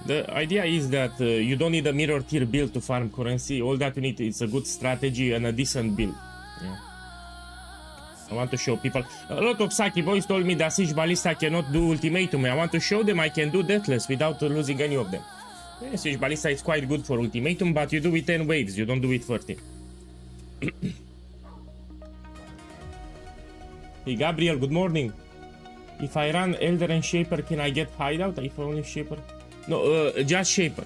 The idea is that you don't need a mirror tier build to farm currency. All that you need is a good strategy and a decent build. Yeah. I want to show people. A lot of Saki boys told me that Siege Ballista cannot do Ultimatum. I want to show them I can do Deathless without losing any of them. Yeah, Siege Ballista is quite good for Ultimatum, but you do it 10 waves, you don't do it 30. Hey Gabriel, good morning. If I run Elder and Shaper, can I get Hideout? If only Shaper? No, just Shaper.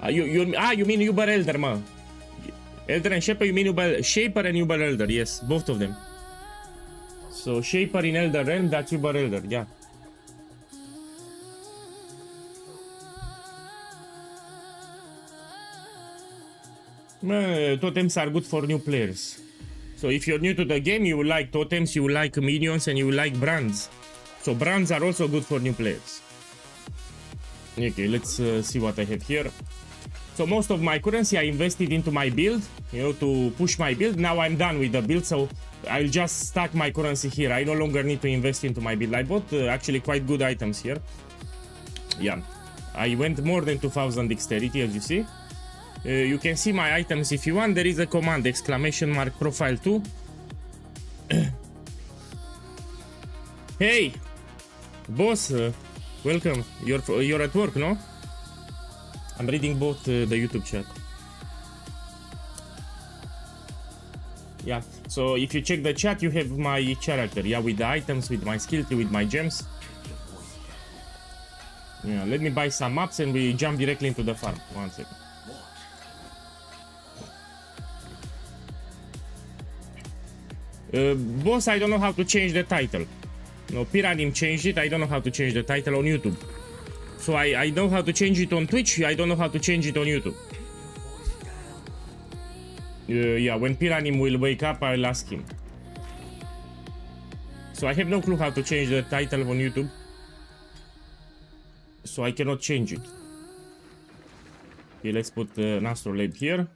You mean Uber Elder, man. Elder and Shaper, you mean Uber Shaper and Uber Elder, yes, both of them. So Shaper in Elder Realm, that's Uber Elder, yeah. Totems are good for new players. So if you're new to the game, you will like totems, you will like minions, and you will like brands. So brands are also good for new players. Okay, let's see what I have here. So most of my currency I invested into my build, you know, to push my build. Now I'm done with the build, so I'll just stack my currency here. I no longer need to invest into my build. I bought actually quite good items here. Yeah, I went more than 2000 dexterity, as you see. You can see my items if you want. There is a command, ! profile 2. Hey, boss, welcome. You're at work, no? I'm reading both the YouTube chat. Yeah, so if you check the chat, you have my character. Yeah, with the items, with my skill tree, with my gems. Yeah, let me buy some maps and we jump directly into the farm. 1 second. Boss, I don't know how to change the title. No, Pyranim changed it. I don't know how to change the title on YouTube. So I know how to change it on Twitch. I don't know how to change it on YouTube. Yeah, when Pyranim will wake up, I'll ask him. So I have no clue how to change the title on YouTube. So I cannot change it. Okay, let's put an astrolabe here.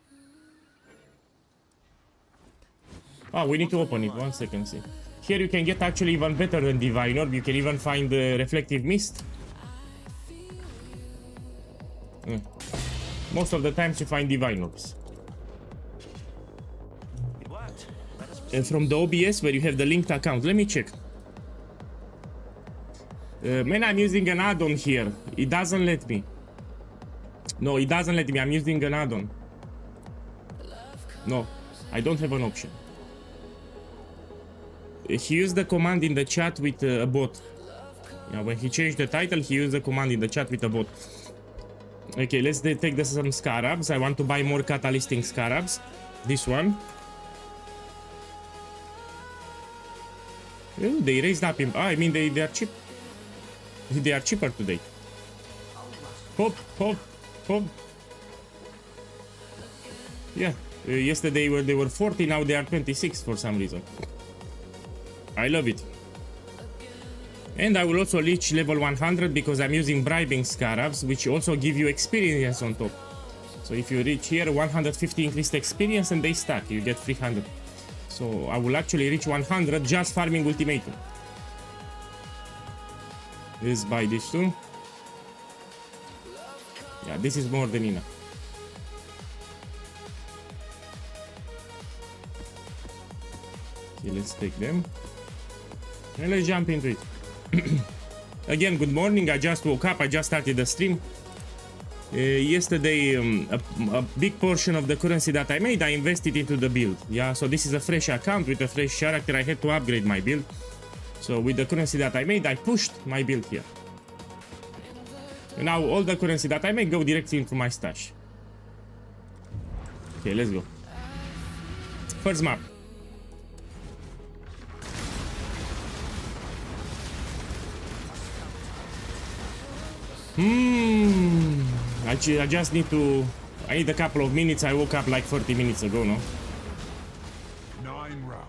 Ah, we need to open it. 1 second, see. Here you can get actually even better than Divine Orb. You can even find the Reflective Mist. Most of the times you find Divine Orbs. And from the OBS where you have the linked account. Let me check. Man, I'm using an add-on here. It doesn't let me. No, it doesn't let me. I'm using an add-on. No, I don't have an option. He used the command in the chat with a bot. Yeah, when he changed the title, he used the command in the chat with a bot. Okay, let's take some scarabs. I want to buy more catalysting scarabs. This one. Oh, they raised up him. I mean, they are cheap. They are cheaper today. Hop, hop, hop. Yeah, yesterday they were 40, now they are 26 for some reason. I love it. And I will also reach level 100 because I'm using bribing scarabs, which also give you experience on top. So if you reach here, 150 increased experience and they stack, you get 300. So I will actually reach 100 just farming Ultimatum. Let's buy this too. Yeah, this is more than enough. Okay, let's take them. And let's jump into it. Again, good morning. I just woke up. I just started the stream. Yesterday, a big portion of the currency that I made, I invested into the build. Yeah, so this is a fresh account with a fresh character. I had to upgrade my build. So with the currency that I made, I pushed my build here. And now all the currency that I make go directly into my stash. Okay, let's go. First map. I just need to... I need a couple of minutes. I woke up like 30 minutes ago, no? 9 rounds.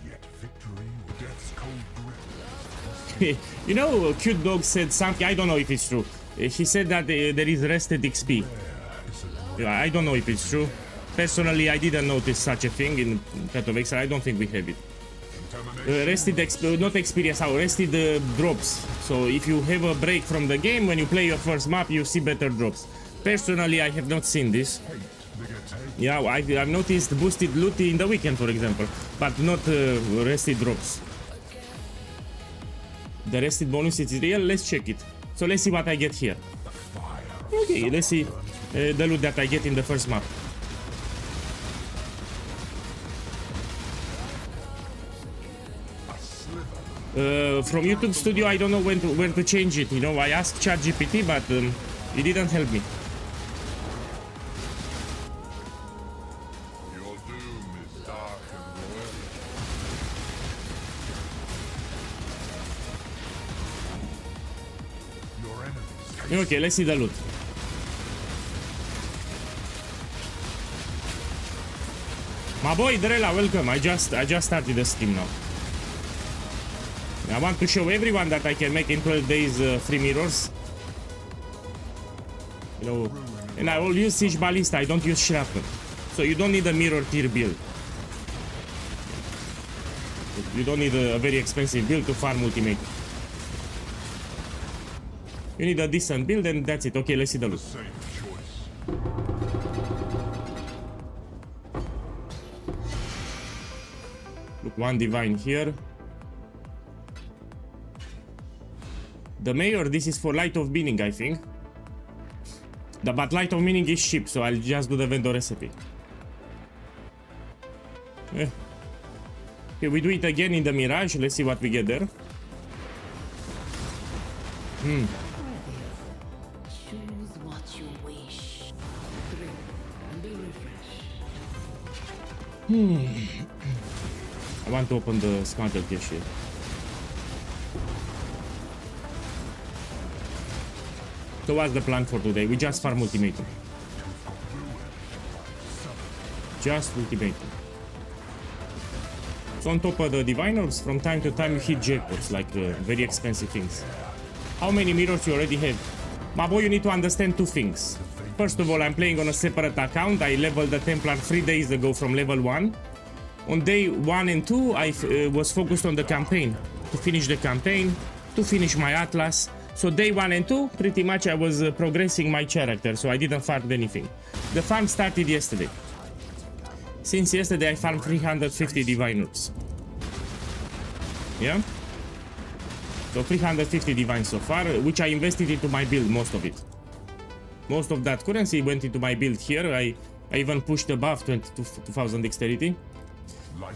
Yet victory or death's cold grip. You know, Cute Dog said something, I don't know if it's true. He said that there is rested XP. I don't know if it's true. Personally, I didn't notice such a thing in Path of Exile. I don't think we have it. not experience, how rested drops. So if you have a break from the game, when you play your first map, you see better drops. Personally, I have not seen this. Yeah, I've noticed boosted loot in the weekend, for example, but not rested drops. The rested bonus is real. Let's check it. So let's see what I get here. Okay, let's see the loot that I get in the first map. From YouTube Studio, I don't know where to change it. You know, I asked ChatGPT, but it didn't help me. Your doom is dark and royal. Your enemies. Okay, let's see the loot. My boy Drella, welcome. I just started the stream now. I want to show everyone that I can make in 12 days free mirrors. You know, and I will use siege ballista. I don't use shrapnel, so you don't need a mirror tier build. You don't need a very expensive build to farm Ultimatum. You need a decent build, and that's it. Okay, let's see the loot. Look, one divine here. The mayor, this is for light of meaning, I think. But light of meaning is cheap, so I'll just do the vendor recipe. Yeah. Okay, we do it again in the Mirage. Let's see what we get there. Choose what you wish. Drink and be refreshed. I want to open the smuggled cache here. So what's the plan for today? We just farm Ultimatum. Just Ultimatum. So on top of the diviners, from time to time you hit jackpots, like very expensive things. How many mirrors you already have? My boy, you need to understand two things. First of all, I'm playing on a separate account. I leveled the Templar 3 days ago from level 1. On day 1 and 2, I was focused on the campaign. To finish the campaign, to finish my Atlas. So day 1 and 2, pretty much I was progressing my character, so I didn't farm anything. The farm started yesterday. Since yesterday I farmed 350 diviners. Yeah? So 350 divines so far, which I invested into my build, most of it. Most of that currency went into my build here. I even pushed above 2000 dexterity.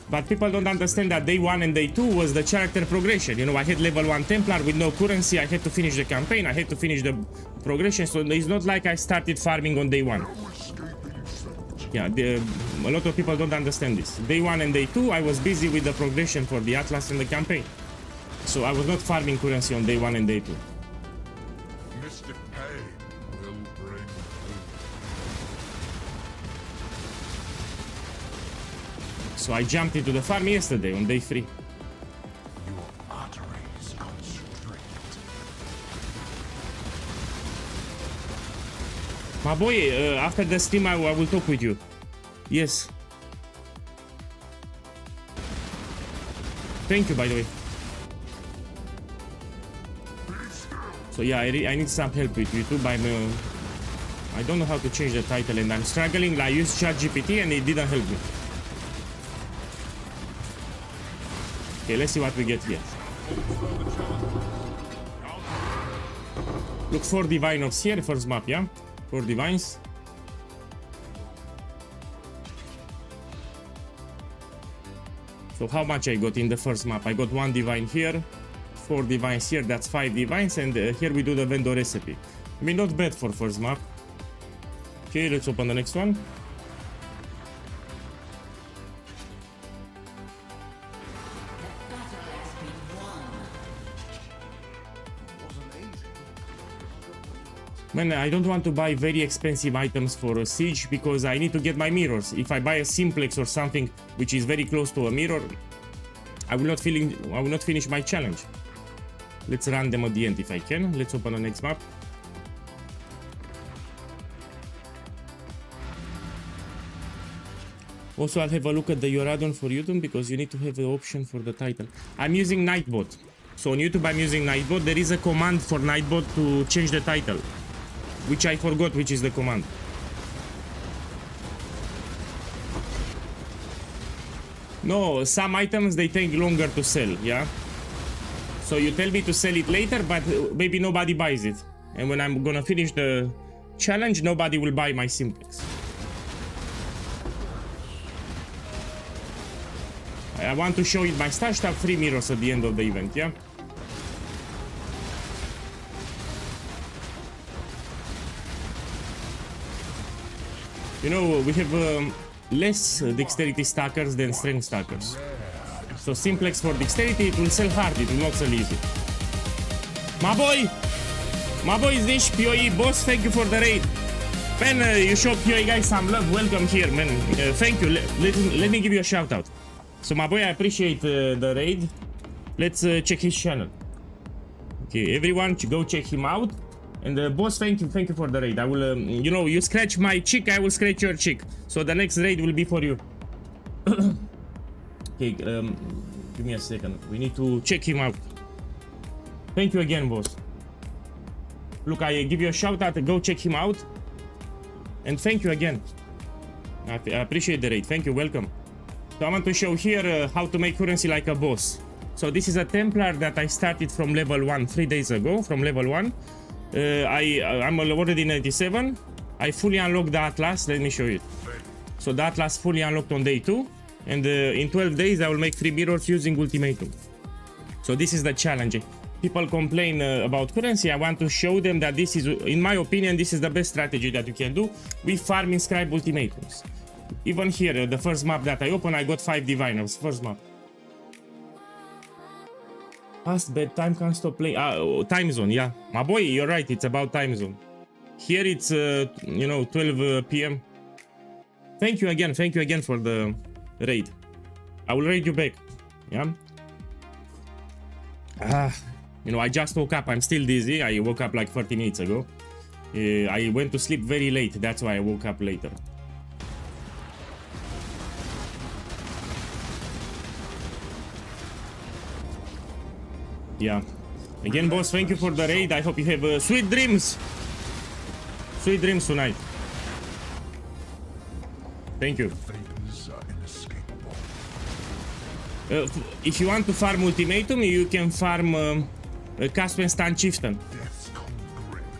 But people don't understand that day 1 and day 2 was the character progression. You know, I had level 1 Templar with no currency. I had to finish the campaign. I had to finish the progression. So it's not like I started farming on day 1. Yeah, a lot of people don't understand this. Day 1 and day 2, I was busy with the progression for the Atlas and the campaign. So I was not farming currency on day 1 and day 2. Mystic pain will bring food. So I jumped into the farm yesterday on day 3. Your arteries constrict. My boy, after the stream I will talk with you. Yes. Thank you, by the way. So yeah, I need some help with YouTube. I don't know how to change the title and I'm struggling. I used ChatGPT and it didn't help me. Okay, let's see what we get here. Look, 4 diviners here, first map, yeah? 4 divines. So how much I got in the first map? I got 1 divine here, 4 divines here, that's 5 divines, and here we do the vendor recipe. I mean, not bad for first map. Okay, let's open the next one. Man, I don't want to buy very expensive items for a siege because I need to get my mirrors. If I buy a simplex or something which is very close to a mirror, I will not finish my challenge. Let's run them at the end if I can. Let's open the next map. Also, I'll have a look at the Eurodon for YouTube because you need to have the option for the title. I'm using Nightbot. So on YouTube, I'm using Nightbot. There is a command for Nightbot to change the title, which I forgot which is the command. No, some items, they take longer to sell, yeah? So you tell me to sell it later, but maybe nobody buys it. And when I'm gonna finish the challenge, nobody will buy my simplex. I want to show you my stash top 3 mirrors at the end of the event, yeah? You know, we have less dexterity stackers than strength stackers. So simplex for dexterity, it will sell hard, it will not sell easy. My boy is this PoE boss, thank you for the raid. Man, you show PoE guys some love, welcome here, man. Thank you, let me give you a shout out. So my boy, I appreciate the raid. Let's check his channel. Okay, everyone go check him out. And boss, thank you for the raid. I will, you know, you scratch my cheek, I will scratch your cheek. So the next raid will be for you. Okay, give me a second. We need to check him out. Thank you again, boss. Look, I give you a shout out. Go check him out. And thank you again. I appreciate the raid. Thank you, welcome. So I want to show here how to make currency like a boss. So this is a Templar that I started from level 1 3 days ago, from level 1. I'm already 97. I fully unlocked the Atlas, let me show you. So the Atlas fully unlocked on day 2. And in 12 days I will make 3 mirrors using Ultimatum. So this is the challenge. People complain about currency. I want to show them that this is, in my opinion, this is the best strategy that you can do. We farm inscribe ultimatums. Even here, the first map that I opened, I got 5 diviners. First map. Past bedtime, can't stop playing. Time zone, yeah. My boy, you're right, it's about time zone. Here it's, you know, 12 p.m. Thank you again for the raid. I will raid you back, yeah. You know, I just woke up, I'm still dizzy. I woke up like 30 minutes ago. I went to sleep very late, that's why I woke up later. Yeah. Again, boss, thank you for the raid. I hope you have sweet dreams. Sweet dreams tonight. Thank you. If you want to farm Ultimatum, you can farm Cast and Stun Chieftain.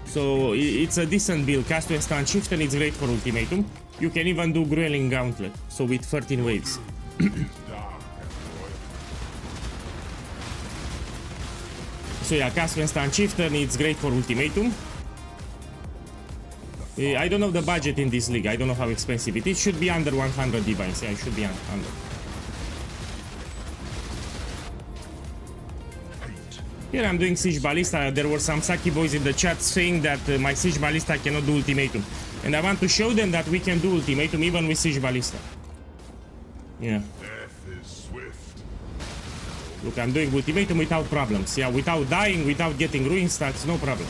So it's a decent build. Cast and Stun Chieftain, it's great for Ultimatum. You can even do Grueling Gauntlet, so with 13 waves. So yeah, Cast and Stun Chieftain, it's great for Ultimatum. I don't know the budget in this league. I don't know how expensive it is. It should be under 100 divines. Yeah, it should be under. Here I'm doing Siege Ballista. There were some Saki boys in the chat saying that my Siege Ballista cannot do Ultimatum. And I want to show them that we can do Ultimatum even with Siege Ballista. Yeah. Look, I'm doing Ultimatum without problems. Yeah, without dying, without getting ruin stacks, no problem.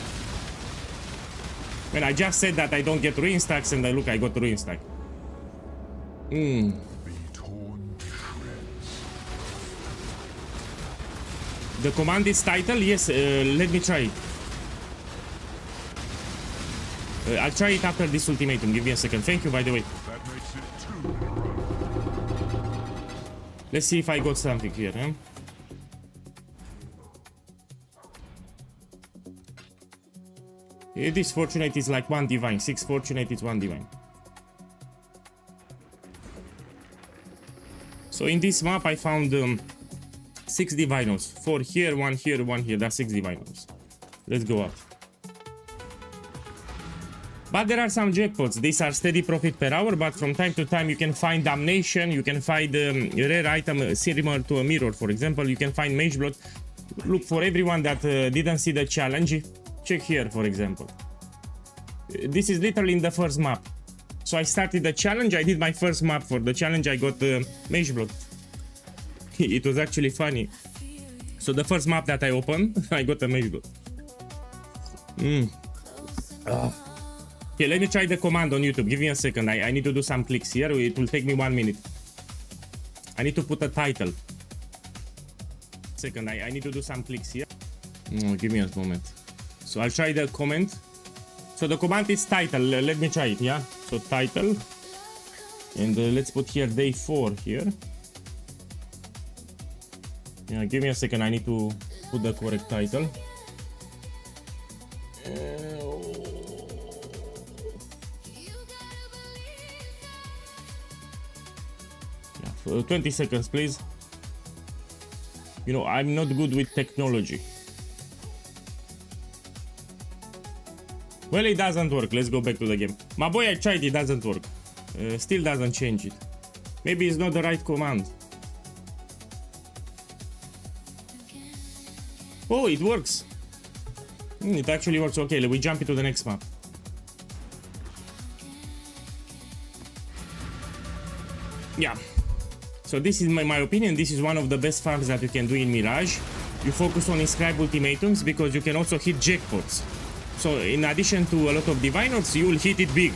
When I just said that I don't get ruin stacks, and look, I got ruin stack. The command is title? Yes, let me try it. I'll try it after this Ultimatum. Give me a second. Thank you, by the way. Let's see if I got something here, huh? This fortunate is like 1 divine. 6 fortunate is 1 divine. So in this map I found 6 divinos. 4 here, 1 here, 1 here. That's 6 divinos. Let's go up. But there are some jackpots. These are steady profit per hour, but from time to time you can find damnation, you can find a rare item similar to a mirror, for example. You can find mage blood. Look, for everyone that didn't see the challenge, check here, for example. This is literally in the first map. So I started the challenge, I did my first map for the challenge, I got mage blood. It was actually funny. So the first map that I opened, I got a mage blood. Okay, let me try the command on YouTube. Give me a second. I need to do some clicks here. It will take me 1 minute. I need to put a title. Second, I need to do some clicks here. Give me a moment. So I'll try the comment. So the command is title. Let me try it, yeah? So title. And let's put here day 4 here. Yeah, give me a second. I need to put the correct title. Yeah, for 20 seconds, please. You know, I'm not good with technology. Well, it doesn't work. Let's go back to the game. My boy, I tried. It doesn't work. Still doesn't change it. Maybe it's not the right command. Oh, it works. It actually works. Okay, we jump into the next map. Yeah. So this is my opinion. This is one of the best farms that you can do in Mirage. You focus on inscribe ultimatums because you can also hit jackpots. So in addition to a lot of diviners, you will hit it big.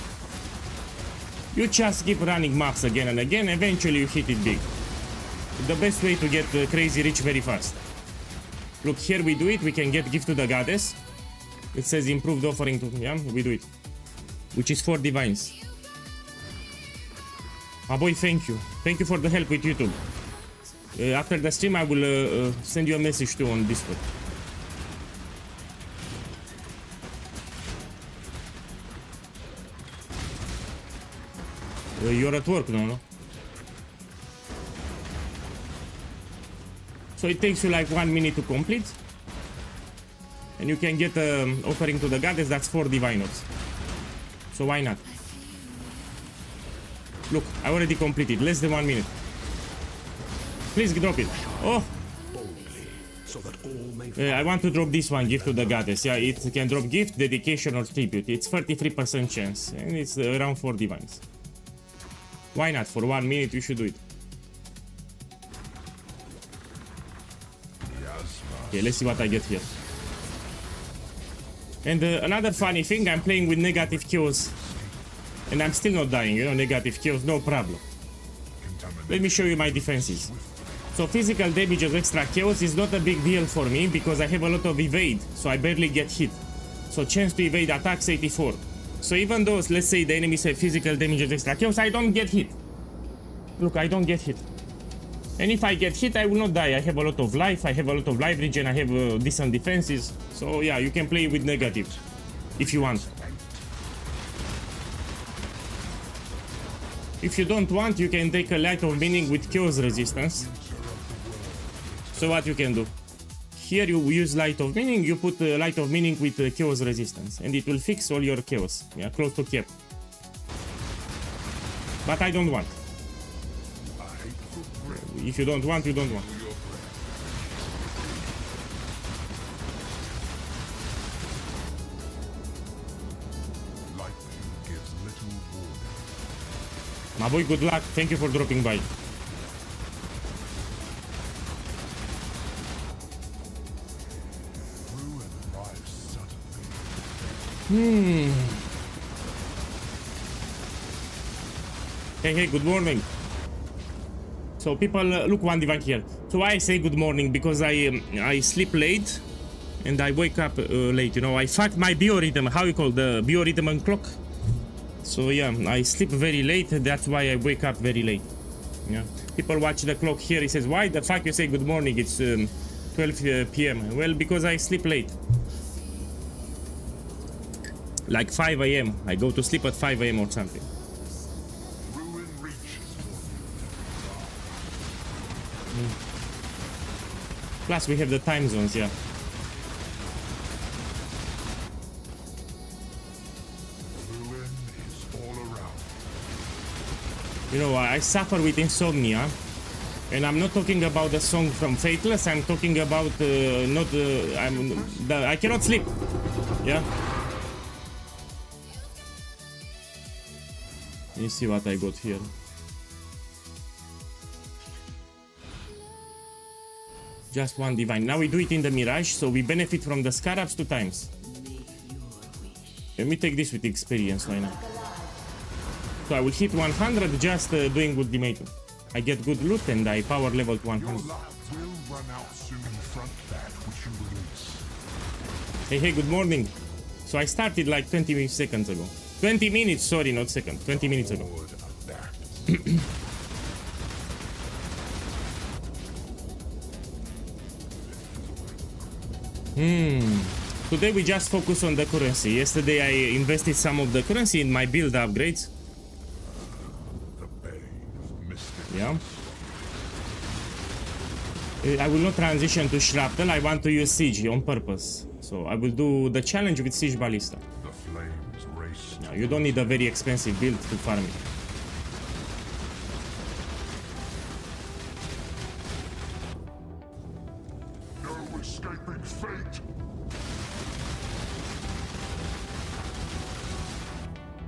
You just keep running maps again and again. Eventually you hit it big. The best way to get crazy rich very fast. Look, here we do it. We can get gift to the goddess. It says improved offering to, yeah, we do it. Which is 4 divines. My boy, thank you. Thank you for the help with YouTube. After the stream, I will send you a message too on Discord. You're at work now, no? So it takes you like 1 minute to complete. And you can get offering to the goddess, that's 4 diviners. So why not? Look, I already completed, less than 1 minute. Please drop it. Oh! I want to drop this one, gift to the goddess. Yeah, it can drop gift, dedication or tribute. It's 33% chance. And it's around 4 divines. Why not? For 1 minute you should do it. Okay, let's see what I get here. And another funny thing, I'm playing with negative kills. And I'm still not dying, you know, negative kills, no problem. Let me show you my defenses. So physical damage of extra kills is not a big deal for me because I have a lot of evade, so I barely get hit. So chance to evade attacks 84. So even though, let's say the enemies have physical damage of extra kills, I don't get hit. Look, I don't get hit. And if I get hit, I will not die. I have a lot of life, I have a lot of life regen, I have decent defenses. So yeah, you can play with negative if you want. If you don't want, you can take a light of meaning with chaos resistance. So what you can do? Here you use light of meaning, you put light of meaning with chaos resistance, and it will fix all your chaos. Yeah, close to cap. But I don't want. If you don't want, you don't want. My boy, good luck. Thank you for dropping by. Hey, good morning. So people, look, one divine here. So why I say good morning? Because I sleep late and I wake up late. You know, I fucked my biorhythm. How you call the biorhythm and clock? So yeah, I sleep very late. That's why I wake up very late. Yeah. People watch the clock here. He says, why the fuck you say good morning? It's 12 p.m. Well, because I sleep late. Like 5 a.m. I go to sleep at 5 a.m. or something. Plus we have the time zones, yeah. You know, I suffer with insomnia, and I'm not talking about the song from Fateless. I'm talking about I cannot sleep. Yeah. You see what I got here. Just one divine. Now we do it in the Mirage, so we benefit from the scarabs 2 times. Let me take this with experience right now. So I will hit 100 just doing Ultimatum. I get good loot and I power level to Your 100. life will run out soon. Front that which you release. Hey, good morning. So I started like 20 seconds ago. 20 minutes, sorry, not seconds. 20 minutes ago. Lord adapt. Today we just focus on the currency. Yesterday I invested some of the currency in my build upgrades. The bay of mystic. Yeah. I will not transition to shrapnel. I want to use siege on purpose. So I will do the challenge with siege ballista. The flames race. Now, you don't need a very expensive build to farm it. No escaping fate.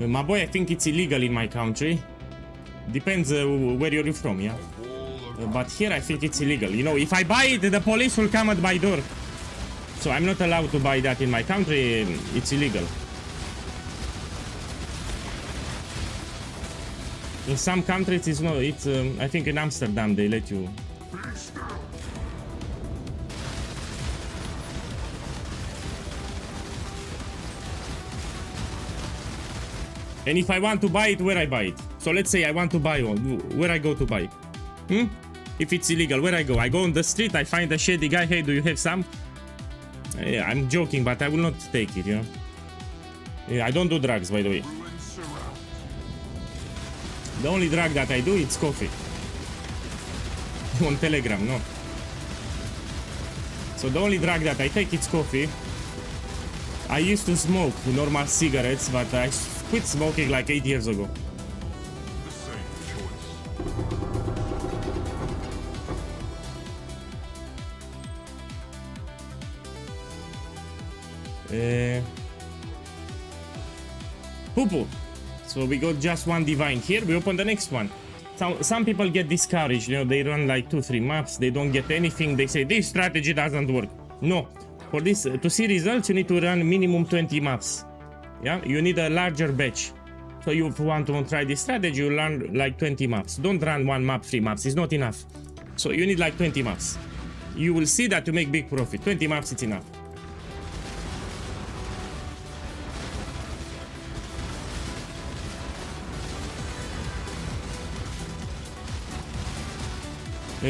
My boy, I think it's illegal in my country. Depends where you're from, yeah. But here I think it's illegal. You know, if I buy it, the police will come at my door. So I'm not allowed to buy that in my country. It's illegal. In some countries, it's not. It's I think in Amsterdam they let you. Be still. And if I want to buy it, where I buy it? So let's say I want to buy one. Where I go to buy it? If it's illegal, where I go? I go on the street, I find a shady guy. Hey, do you have some? Yeah, I'm joking, but I will not take it, you know. Yeah, I don't do drugs, by the way. Ruins surround. The only drug that I do is coffee. On Telegram, no. So the only drug that I take is coffee. I used to smoke normal cigarettes, but I quit smoking like 8 years ago. The same choice. Poo-poo. So we got just one divine here. We open the next one. Some people get discouraged, you know, they run like 2-3 maps, they don't get anything, they say this strategy doesn't work. No, for this to see results you need to run minimum 20 maps. Yeah, you need a larger batch. So you want to try this strategy, you learn like 20 maps. Don't run 1 map, 3 maps, it's not enough. So you need like 20 maps. You will see that you make big profit. 20 maps, it's enough.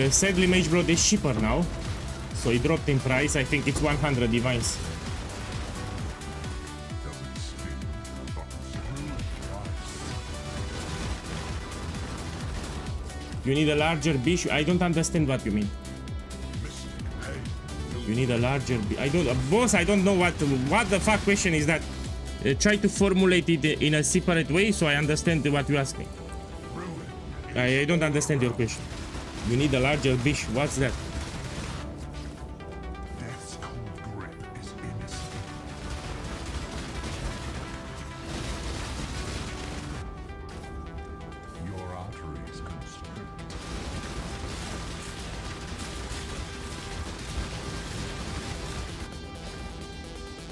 Sadly, Mage Blood is cheaper now, so it dropped in price. I think it's 100 divines. Doesn't spin, but through price. You need a larger bish. I don't understand what you mean. Mystic pain. You need a larger. I don't, boss. I don't know what the fuck question is that. Try to formulate it in a separate way so I understand what you ask me. Ruin. I don't understand your question. You need a larger bish. What's that? Death's cold grip is innocent. Your arteries constrict.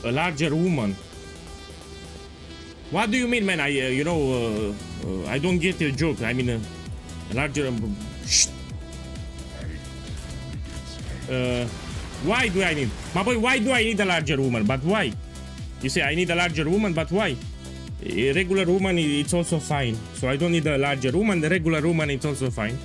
A larger woman. What do you mean, man? I don't get your joke. I mean, a larger. Why do I need, my boy? Why do I need a larger woman? But why? You say I need a larger woman, but why? A regular woman, it's also fine. So I don't need a larger woman. The regular woman, it's also fine.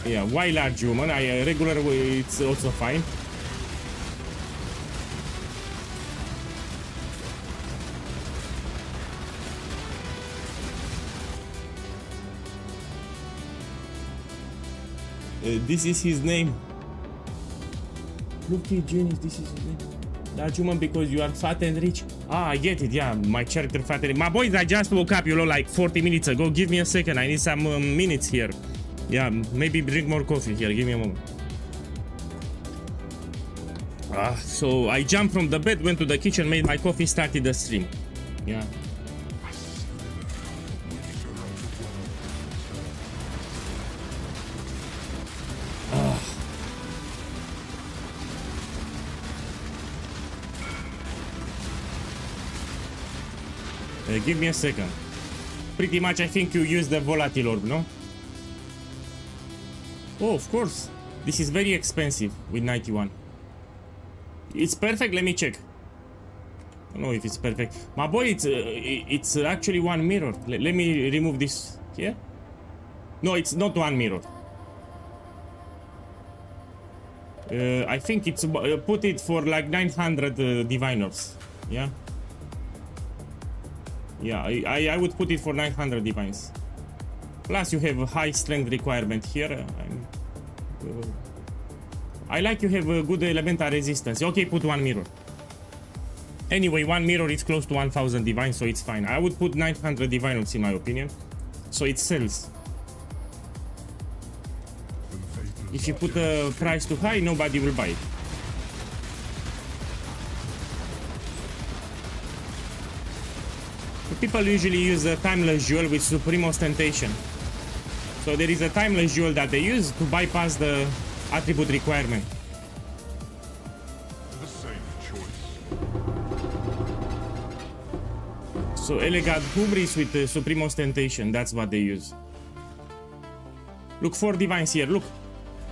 Yeah, why large woman? I regular, it's also fine. This is his name. Look at Genius, this is his name. Large woman because you are fat and rich. Ah, I get it, yeah, my character fat and rich. My boys, I just woke up, you know, like 40 minutes ago. Give me a second, I need some minutes here. Yeah, maybe drink more coffee here, give me a moment. So I jumped from the bed, went to the kitchen, made my coffee, started the stream. Yeah. Give me a second. Pretty much I think you use the volatile orb, no? Oh, of course. This is very expensive with 91. It's perfect, let me check. I don't know if it's perfect. My boy, it's actually one mirror. Let me remove this here. No, it's not one mirror. I think it's put it for like 900 diviners. Yeah. Yeah, I would put it for 900 divines. Plus you have a high strength requirement here. I like you have a good elemental resistance. Okay, put one mirror. Anyway, one mirror is close to 1000 divines, so it's fine. I would put 900 diviners in my opinion. So it sells. If you put the price too high, nobody will buy it. People usually use a timeless jewel with supreme ostentation. So there is a timeless jewel that they use to bypass the attribute requirement. The safe choice. So elegant hubris with supreme ostentation, that's what they use. Look, 4 divines here, look.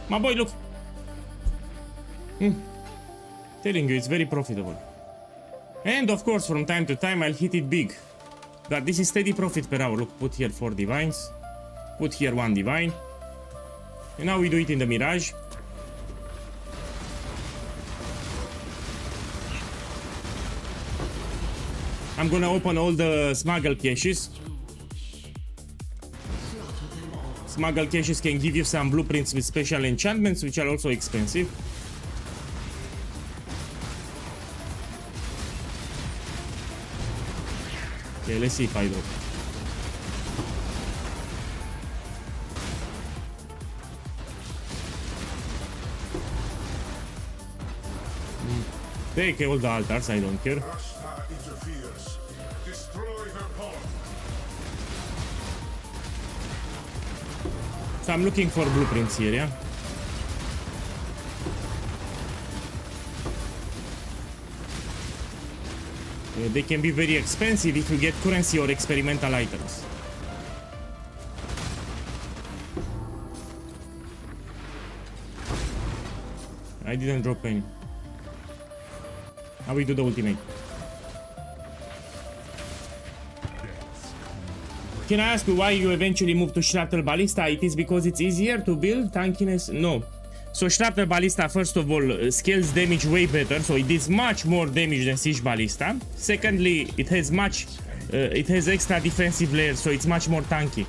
My boy, look. Telling you, it's very profitable. And of course, from time to time, I'll hit it big. But this is steady profit per hour. Look, put here 4 divines. Put here 1 divine. And now we do it in the Mirage. I'm gonna open all the smuggle caches. Smuggle caches can give you some blueprints with special enchantments, which are also expensive. Okay, let's see if I drop. Take all the altars, I don't care. Ballista interferes. Destroy her pod. So I'm looking for blueprints here, yeah? They can be very expensive if you get currency or experimental items. I didn't drop any. Now we do the ultimate. Can I ask you why you eventually moved to shrapnel ballista? It is because it's easier to build tankiness? No. So shrapnel ballista, first of all, scales damage way better, so it is much more damage than siege ballista. Secondly, it has extra defensive layers, so it's much more tanky.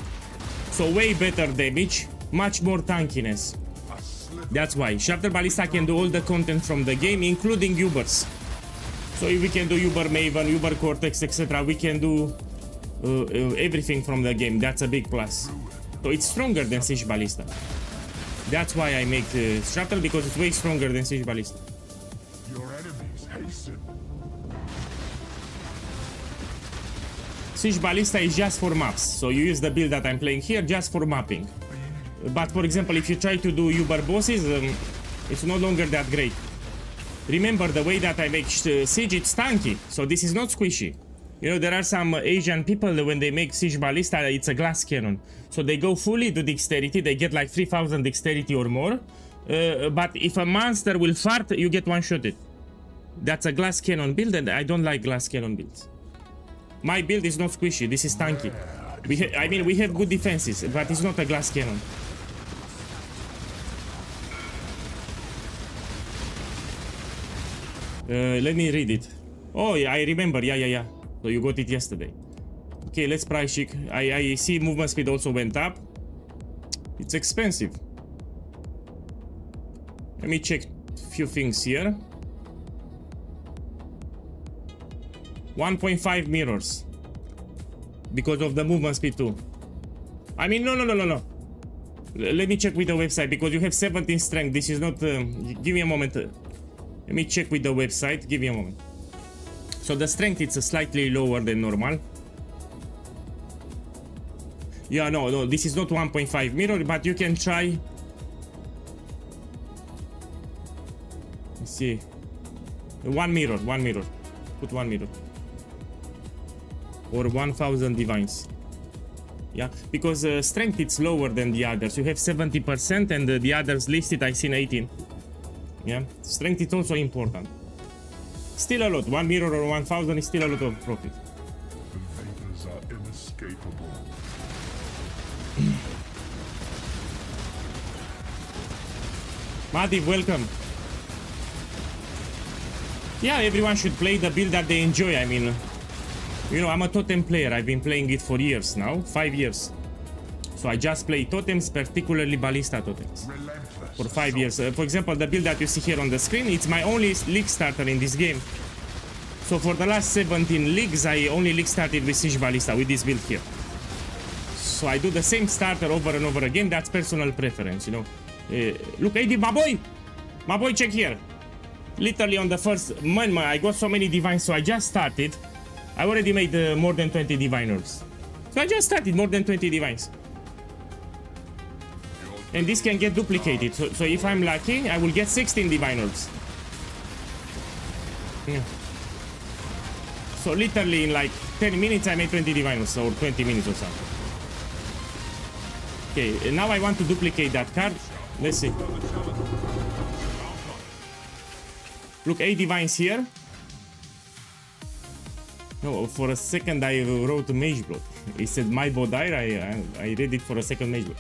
So way better damage, much more tankiness. That's why shrapnel ballista can do all the content from the game, including Ubers. So if we can do Uber Maven, Uber Cortex, etc., we can do everything from the game. That's a big plus. So it's stronger than siege ballista. That's why I make shrapnel, because it's way stronger than siege ballista. Your enemies hasten. Siege ballista is just for maps, so you use the build that I'm playing here just for mapping. But for example, if you try to do Uber bosses, it's no longer that great. Remember, the way that I make siege, it's tanky, so this is not squishy. You know, there are some Asian people, when they make siege ballista, it's a glass cannon. So they go fully to dexterity, they get like 3000 dexterity or more. But if a monster will fart, you get one-shotted. That's a glass cannon build, and I don't like glass cannon builds. My build is not squishy, this is tanky. I mean, we have good defenses, but it's not a glass cannon. Let me read it. Oh, yeah, I remember, yeah. So you got it yesterday. Okay, let's price check. I see movement speed also went up. It's expensive. Let me check a few things here. 1.5 mirrors. Because of the movement speed too. I mean, no. Let me check with the website, because you have 17 strength. This is not... give me a moment. Let me check with the website. Give me a moment. So the strength is slightly lower than normal. Yeah, no, this is not 1.5 mirror, but you can try. Let's see. One mirror. Put one mirror. or 1000 divines. Yeah, because strength it's lower than the others. You have 70% and the others listed I seen 18. Yeah, strength is also important. Still a lot. 1 mirror or 1000 is still a lot of profit. The Vedas are inescapable. Madi, welcome. Yeah, everyone should play the build that they enjoy. I mean, you know, I'm a totem player. I've been playing it for years now, 5 years. So I just play totems, particularly ballista totems, for 5 years. For example, the build that you see here on the screen, it's my only league starter in this game. So for the last 17 leagues, I only league started with Siege Ballista, with this build here. So I do the same starter over and over again. That's personal preference, you know. Look, AD, my boy, check here. Literally on the first man, I got so many divines, so I just started. I already made more than 20 diviners. So I just started more than 20 divines. And this can get duplicated. So if I'm lucky, I will get 16 diviners. Yeah. So literally in like 10 minutes, I made 20 diviners, or 20 minutes or something. Okay, now I want to duplicate that card. Let's see. Look, 8 divines here. No, for a second I wrote Mage Blood. It said my Bodire, I read it for a second Mage Blood.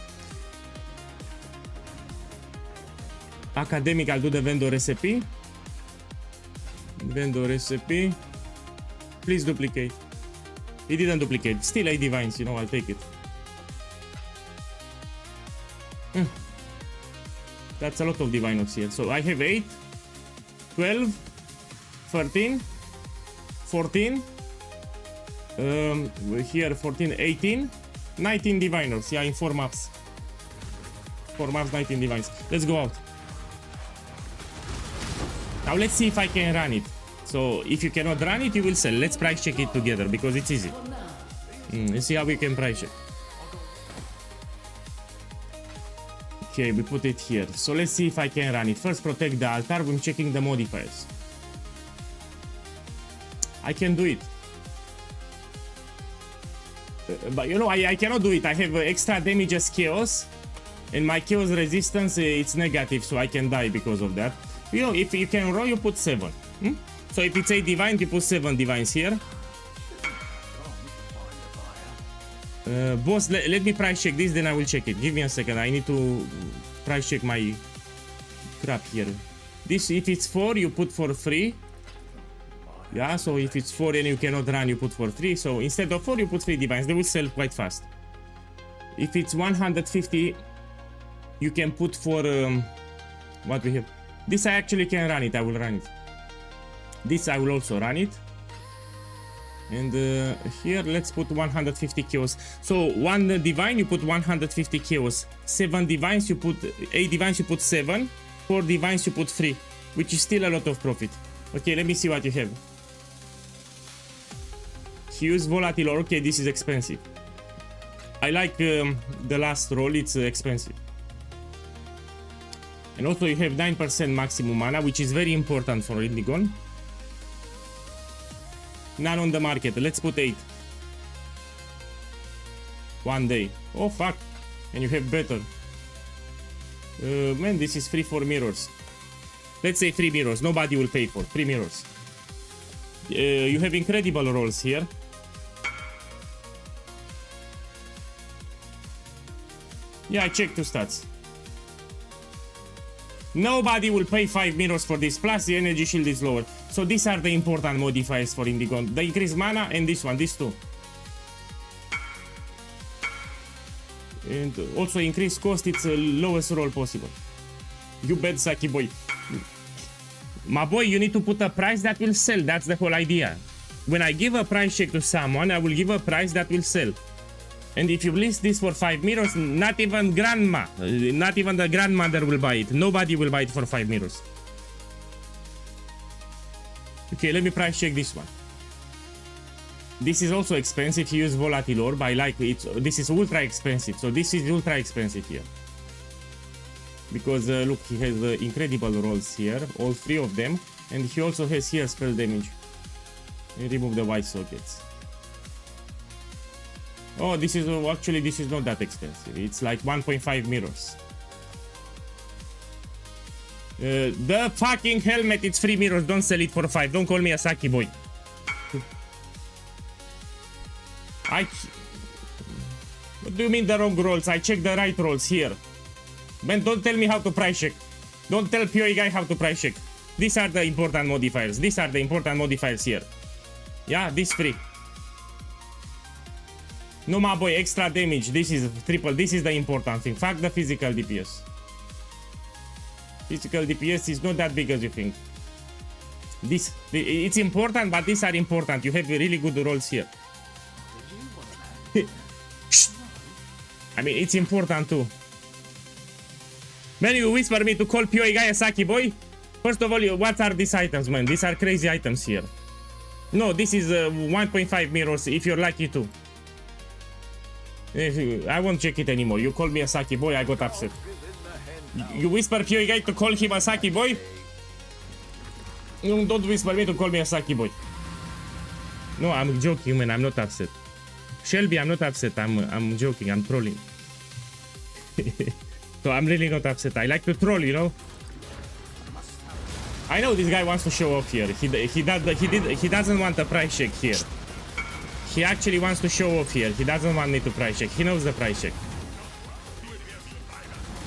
Academic, I'll do the vendor recipe. Vendor recipe. Please duplicate. He didn't duplicate. Still 8 divines, you know, I'll take it. That's a lot of diviners here. So I have 8, 12, 13, 14. Here 14, 18, 19 diviners. Yeah, in 4 maps. 4 maps, 19 divines. Let's go out. Now let's see if I can run it. So if you cannot run it, you will sell. Let's price check it together because it's easy. Let's see how we can price check. Okay, we put it here. So let's see if I can run it. First, protect the altar. I'm checking the modifiers. I can do it. But you know, I cannot do it. I have extra damage as chaos. And my chaos resistance, it's negative. So I can die because of that. You know, if you can roll, you put 7. So if it's 8 divine, you put 7 divines here. Boss, let me price check this, then I will check it. Give me a second. I need to price check my crap here. This, if it's 4, you put for free. Yeah, so if it's 4 and you cannot run, you put for 3. So instead of 4, you put 3 divines. They will sell quite fast. If it's 150, you can put for what we have. This I actually can run it. I will run it. This I will also run it. And here let's put 150 chaos. So 1 divine you put 150 chaos. 7 divines you put 8 divines you put 7. 4 divines you put 3, which is still a lot of profit. Okay, let me see what you have. Use volatile ore. Okay, this is expensive. I like the last roll. It's expensive. And also you have 9% maximum mana, which is very important for Indigon. None on the market. Let's put 8. 1 day. Oh fuck. And you have better. Man, this is free for mirrors. Let's say 3 mirrors. Nobody will pay for 3 mirrors. You have incredible rolls here. Yeah, I checked 2 stats. Nobody will pay 5 mirrors for this, plus the energy shield is lower. So these are the important modifiers for Indigo. The increased mana and this one, these 2. And also increased cost, it's the lowest roll possible. You bet, Saki boy. My boy, you need to put a price that will sell. That's the whole idea. When I give a price check to someone, I will give a price that will sell. And if you list this for 5 mirrors, not even grandma, not even the grandmother will buy it. Nobody will buy it for 5 mirrors. Okay, let me price check this one. This is also expensive. You use volatile orb. I like it. This is ultra expensive. So this is ultra expensive here. Because look, he has incredible rolls here, all 3 of them. And he also has here spell damage. And remove the white sockets. Oh, this is actually this is not that expensive. It's like 1.5 mirrors. The fucking helmet, it's 3 mirrors. Don't sell it for 5. Don't call me a Saki boy. What do you mean the wrong rolls? I check the right rolls here. Man, don't tell me how to price check. Don't tell PoE guy how to price check. These are the important modifiers. These are the important modifiers here. Yeah, this free. No, my boy, extra damage. This is triple. This is the important thing. Fuck the physical DPS. Physical DPS is not that big as you think. It's important, but these are important. You have really good rolls here. I mean, it's important too. Man, you whisper me to call PoE guy a Saki boy? First of all, what are these items, man? These are crazy items here. No, this is 1.5 mirrors if you're lucky too. I won't check it anymore. You called me a Saki boy, I got upset. You whisper PoE guy to call him a Saki boy? No, don't whisper me to call me a Saki boy. No, I'm joking, man. I'm not upset. Shelby, I'm not upset. I'm joking. I'm trolling. So I'm really not upset. I like to troll, you know. I know this guy wants to show off here. He doesn't want a price check here. He actually wants to show off here. He doesn't want me to price check. He knows the price check.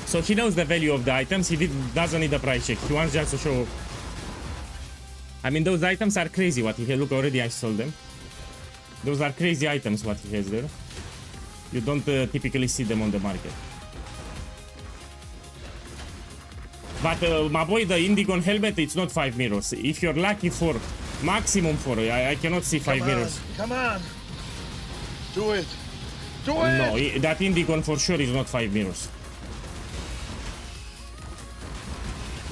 So he knows the value of the items. He doesn't need a price check. He wants just to show off. I mean, those items are crazy. What he has. Look, already I sold them. Those are crazy items what he has there. You don't typically see them on the market. But my boy, the Indigon helmet, it's not 5 mirrors. If you're lucky for maximum 4, I cannot see 5 mirrors. Come on. Do it. Do it. No, that Indigon for sure is not 5 mirrors.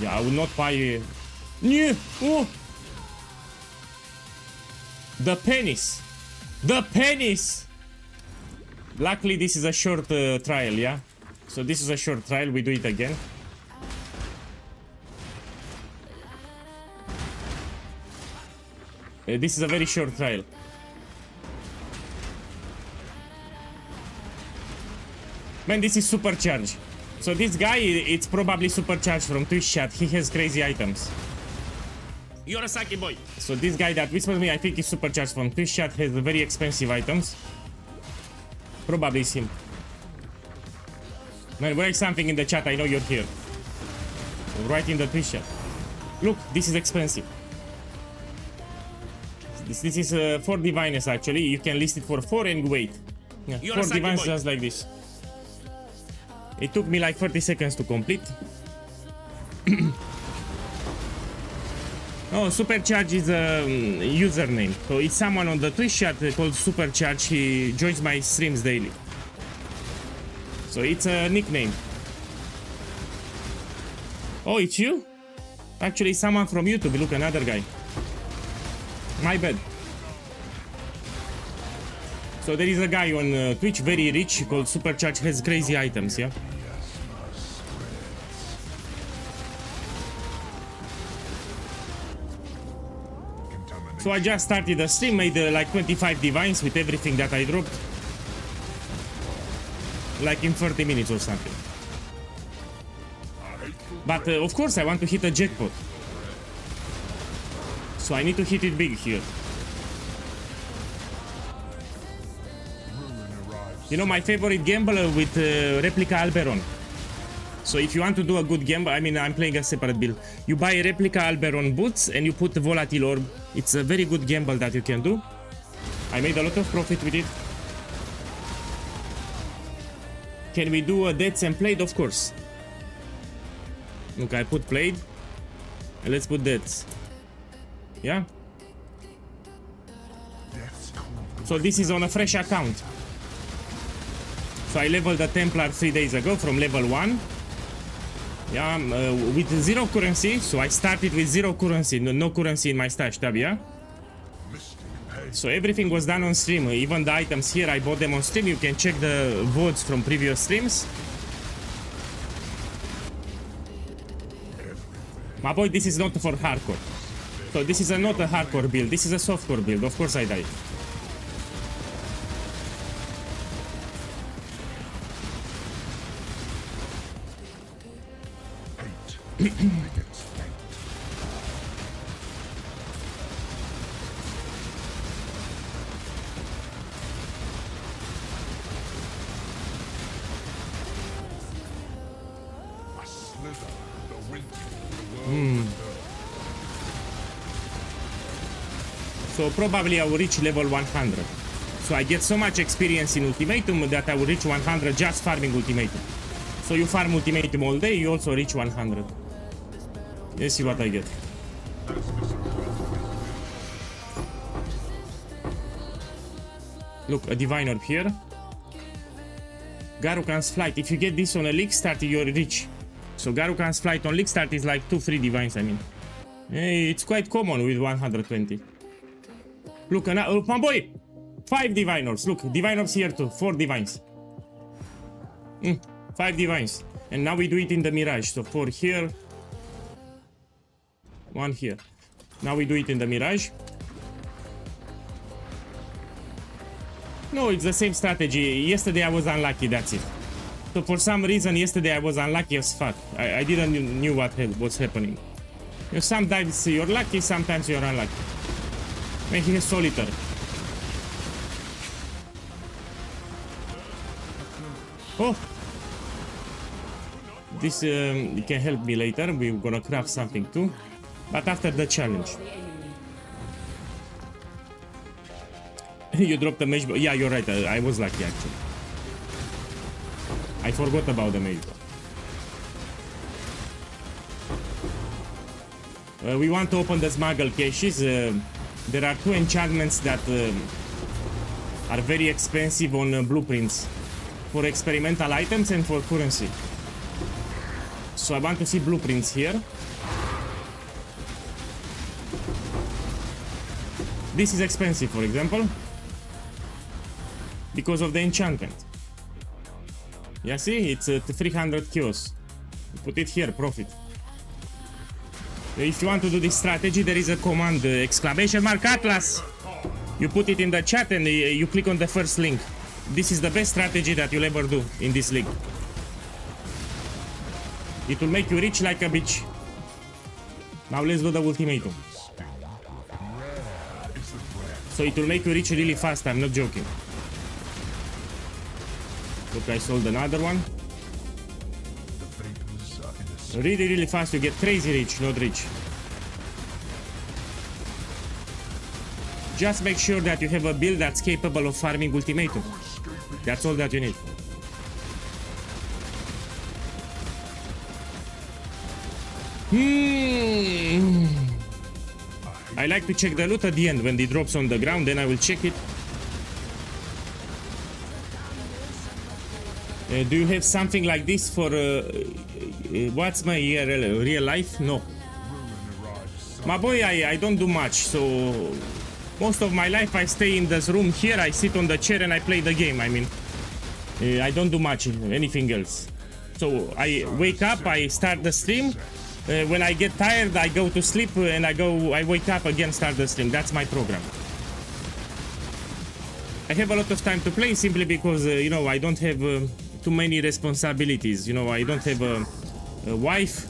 Yeah, I will not buy... Oh. The pennies. The pennies. Luckily, this is a short trial, yeah? So this is a short trial. We do it again. This is a very short trial. Man, this is supercharged. So this guy, it's probably supercharged from Twitch chat. He has crazy items. You're a Saki boy. So this guy that whispers me, I think is supercharged from Twitch chat, has very expensive items. Probably it's him. Man, write something in the chat. I know you're here. Write in the Twitch chat. Look, this is expensive. This is 4 divines actually. You can list it for 4 and wait. Yeah, 4 divines just like this. It took me like 30 seconds to complete. Oh, Supercharge is a username. So it's someone on the Twitch chat called Supercharge. He joins my streams daily. So it's a nickname. Oh, it's you? Actually, someone from YouTube. Look, another guy. My bad. So there is a guy on Twitch, very rich, called Supercharge, has crazy items, yeah? So I just started the stream, made like 25 divines with everything that I dropped. Like in 30 minutes or something. But of course I want to hit a jackpot. So I need to hit it big here. You know, my favorite gamble with replica Alberon. So if you want to do a good gamble, I mean, I'm playing a separate build. You buy replica Alberon boots and you put the volatile orb. It's a very good gamble that you can do. I made a lot of profit with it. Can we do a deaths and played? Of course. Look, I put played. And let's put deaths. Yeah? So this is on a fresh account. So I leveled the Templar 3 days ago from level 1. Yeah, with 0 currency. So I started with 0 currency, no currency in my stash tab, yeah? So everything was done on stream. Even the items here, I bought them on stream. You can check the VODs from previous streams. My boy, this is not for hardcore. So this is not a hardcore build. This is a softcore build. Of course I died. Against fate. I slither the winter, the world. So probably I will reach level 100. So I get so much experience in Ultimatum that I will reach 100 just farming Ultimatum. So you farm Ultimatum all day, you also reach 100. Let's see what I get. Look, a divine orb here. Garukan's flight. If you get this on a league start, you're rich. So Garukan's flight on league start is like 2 free divines, I mean. It's quite common with 120. Look, my boy! 5 divine orbs. Look, divine orbs here too. 4 divines. 5 divines. And now we do it in the Mirage. So 4 here. 1 here. Now we do it in the Mirage. No, it's the same strategy. Yesterday I was unlucky, that's it. So for some reason yesterday I was unlucky as fuck. I didn't knew what was happening. You know, sometimes you're lucky, sometimes you're unlucky. And he has solitaire. Oh! This can help me later. We're gonna craft something too. But after the challenge. You dropped the mage. Yeah, you're right. I was lucky actually. I forgot about the mage. We want to open the smuggle caches. There are 2 enchantments that are very expensive on blueprints. For experimental items and for currency. So I want to see blueprints here. This is expensive, for example. Because of the enchantment. Yeah, see? It's 300 kills. Put it here, profit. If you want to do this strategy, there is a command, exclamation mark Atlas. You put it in the chat and you click on the first link. This is the best strategy that you'll ever do in this league. It will make you rich like a bitch. Now let's do the ultimatum. So it will make you rich really fast, I'm not joking. Look, I sold another one. Really, really fast, you get crazy rich, not rich. Just make sure that you have a build that's capable of farming ultimatum. That's all that you need. I like to check the loot at the end when it drops on the ground, then I will check it. Do you have something like this for what's my real life? No. My boy, I don't do much, so most of my life I stay in this room here, I sit on the chair and I play the game. I mean, I don't do much anything else. So I wake up, I start the stream. When I get tired, I go to sleep and I wake up again, start the stream. That's my program. I have a lot of time to play simply because, you know, I don't have too many responsibilities. You know, I don't have a wife.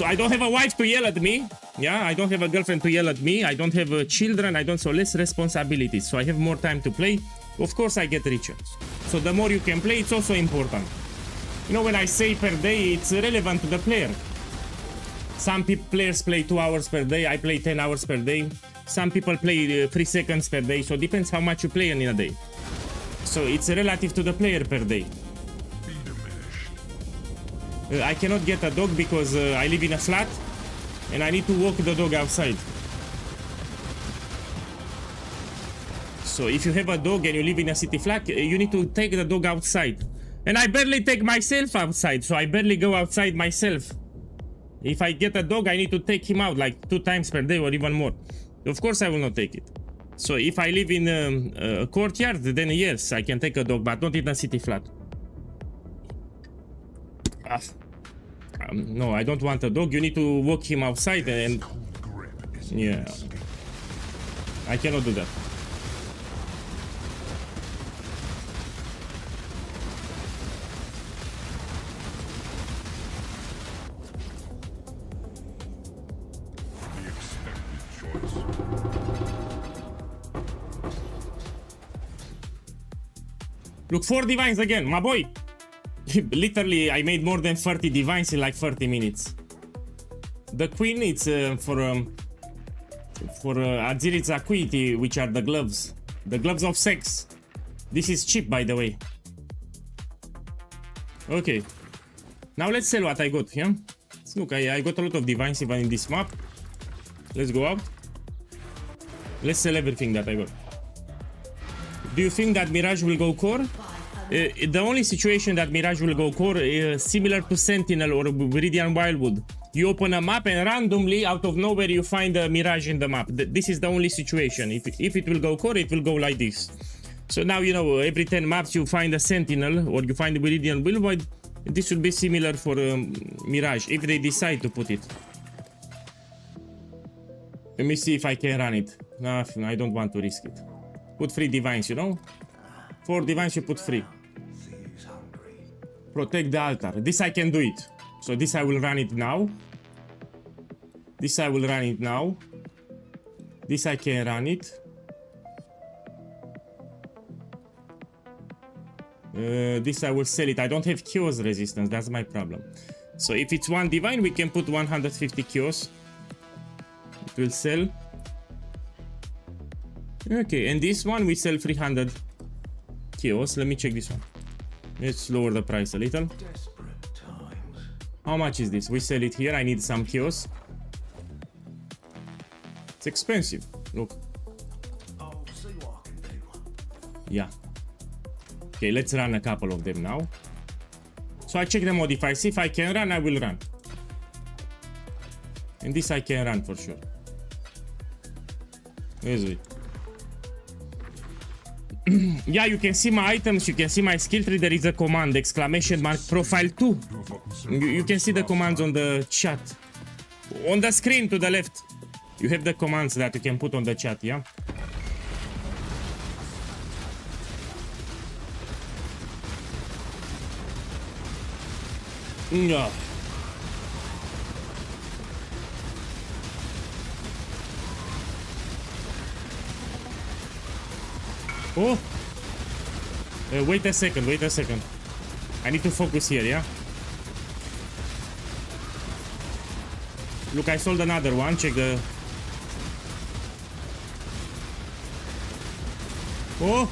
I don't have a wife to yell at me. Yeah, I don't have a girlfriend to yell at me. I don't have children. I don't, so less responsibilities. So I have more time to play. Of course, I get richer. So the more you can play, it's also important. You know, when I say per day, it's relevant to the player. Some players play 2 hours per day. I play 10 hours per day. Some people play 3 seconds per day. So it depends how much you play in a day. So it's relative to the player per day. I cannot get a dog because I live in a flat and I need to walk the dog outside. So if you have a dog and you live in a city flat, you need to take the dog outside. And I barely take myself outside, so I barely go outside myself. If I get a dog, I need to take him out like 2 times per day or even more. Of course I will not take it. So if I live in a courtyard, then yes, I can take a dog, but not in a city flat. No, I don't want a dog. You need to walk him outside and... yeah. I cannot do that. Look, 4 divines again, my boy. Literally, I made more than 30 divines in like 30 minutes. The queen, it's for Adzirit's acuity, which are the gloves. The gloves of sex. This is cheap, by the way. Okay. Now let's sell what I got here. Look, I got a lot of divines even in this map. Let's go out. Let's sell everything that I got. Do you think that Mirage will go core? The only situation that Mirage will go core is similar to Sentinel or Viridian Wildwood. You open a map and randomly, out of nowhere, you find a Mirage in the map. This is the only situation. If it will go core, it will go like this. So now, you know, every 10 maps you find a Sentinel or you find a Viridian Wildwood. This will be similar for Mirage, if they decide to put it. Let me see if I can run it. No, I don't want to risk it. Put 3 divines, you know? 4 divines, you put 3. Protect the altar. This I can do it. So this I will run it now. This I will run it now. This I can run it. This I will sell it. I don't have chaos resistance. That's my problem. So if it's 1 divine, we can put 150 chaos. It will sell. Okay, and this one we sell 300 chaos. Let me check this one. Let's lower the price a little. How much is this? We sell it here. I need some chaos. It's expensive. Look. Yeah. Okay, let's run a couple of them now. So I check the modifiers. If I can run, I will run. And this I can run for sure. Where's it? Yeah, you can see my items, you can see my skill tree. There is a command, exclamation mark profile 2. You can see the commands on the chat. On the screen to the left. You have the commands that you can put on the chat, yeah? Yeah. Oh! Wait a second, wait a second. I need to focus here, yeah? Look, I sold another one. Check the... Oh!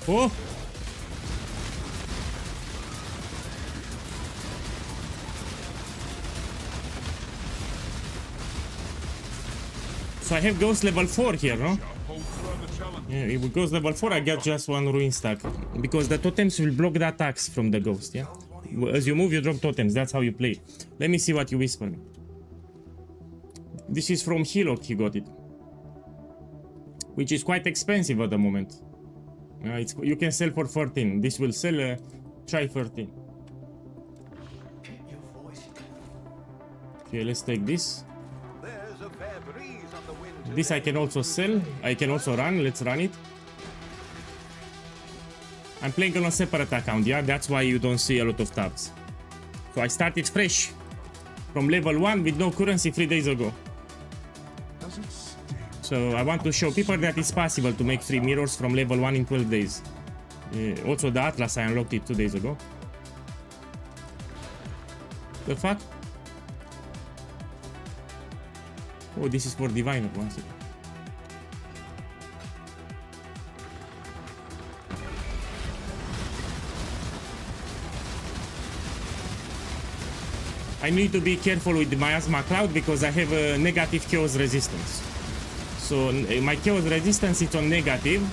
Oh! So I have ghost level 4 here, no? Yeah, if it goes level 4, I get just 1 ruin stack. Because the totems will block the attacks from the ghost, yeah? As you move, you drop totems. That's how you play. Let me see what you whisper me. This is from Hillock, he got it. Which is quite expensive at the moment. You can sell for 14. This will sell, try 13. Okay, let's take this. This I can also sell. I can also run. Let's run it. I'm playing on a separate account, yeah? That's why you don't see a lot of tabs. So I started fresh. From level 1 with no currency 3 days ago. So I want to show people that it's possible to make 3 mirrors from level 1 in 12 days. Also the Atlas, I unlocked it 2 days ago. The fuck? Oh, this is for Diviner. One second. I need to be careful with the Miasma Cloud because I have a negative chaos resistance. So my chaos resistance is on negative.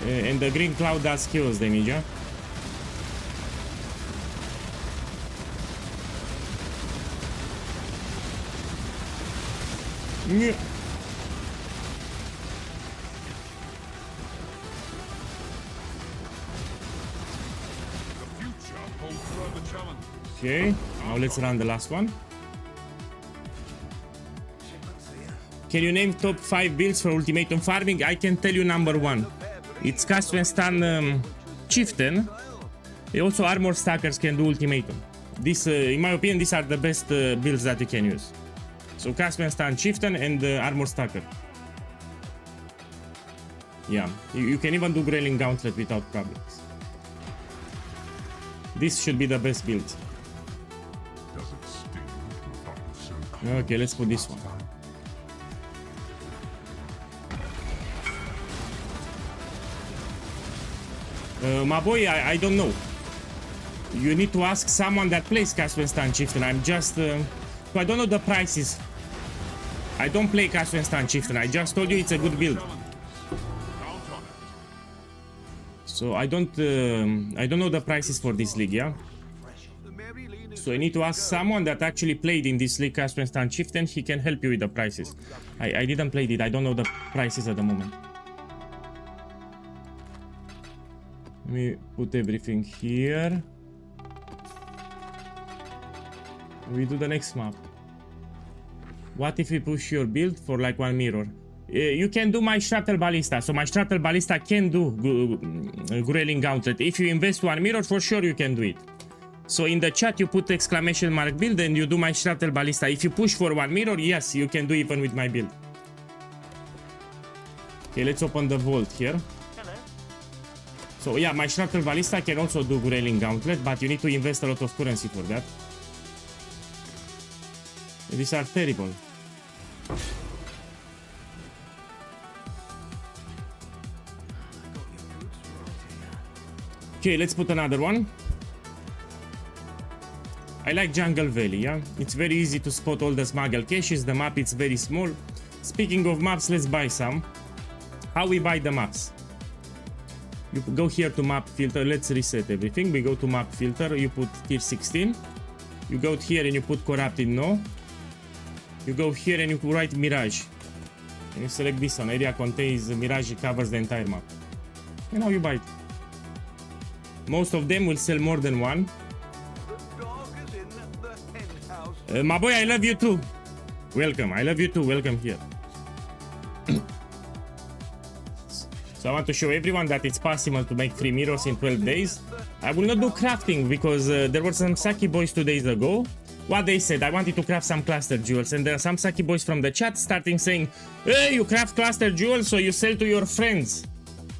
And the green cloud does chaos damage, yeah? Yeah. Okay, now let's run the last one. Can you name top 5 builds for Ultimatum farming? I can tell you number 1. It's cast when stun Chieftain. Also armor stackers can do Ultimatum. This, in my opinion, these are the best builds that you can use. So Castman Stand Chieftain and Armor Stacker. Yeah, you can even do Grailing Gauntlet without problems. This should be the best build. Does it sting to have gotten so Okay, let's put this one. My boy, I don't know. You need to ask someone that plays Castman Stand Chieftain. I'm just... I don't know the prices. I don't play Castman Stand Chieftain. I just told you it's a good build. So I don't know the prices for this league, yeah? So I need to ask someone that actually played in this league, Castman Stand Chieftain. He can help you with the prices. I didn't play it. I don't know the prices at the moment. Let me put everything here. We do the next map. What if we push your build for like 1 mirror? You can do my shrapnel ballista. So my shrapnel ballista can do Grailing Gauntlet. If you invest 1 mirror, for sure you can do it. So in the chat you put exclamation mark build and you do my shrapnel ballista. If you push for 1 mirror, yes, you can do even with my build. Okay, let's open the vault here. So yeah, my shrapnel ballista can also do Grailing Gauntlet, but you need to invest a lot of currency for that. These are terrible. Okay, let's put another one. I like Jungle Valley, yeah? It's very easy to spot all the smuggle caches. The map is very small. Speaking of maps, let's buy some. How we buy the maps? You go here to map filter. Let's reset everything. We go to map filter. You put tier 16. You go here and you put corrupted no. You go here and you write Mirage. And you select this one. Area contains Mirage, covers the entire map. And now you buy it. Most of them will sell more than one. My boy, I love you too. Welcome. I love you too. Welcome here. So I want to show everyone that it's possible to make 3 mirrors in 12 days. I will not do crafting because there were some Saki boys 2 days ago. What they said, I wanted to craft some cluster jewels, and there are some Saki boys from the chat starting saying, hey, you craft cluster jewels so you sell to your friends.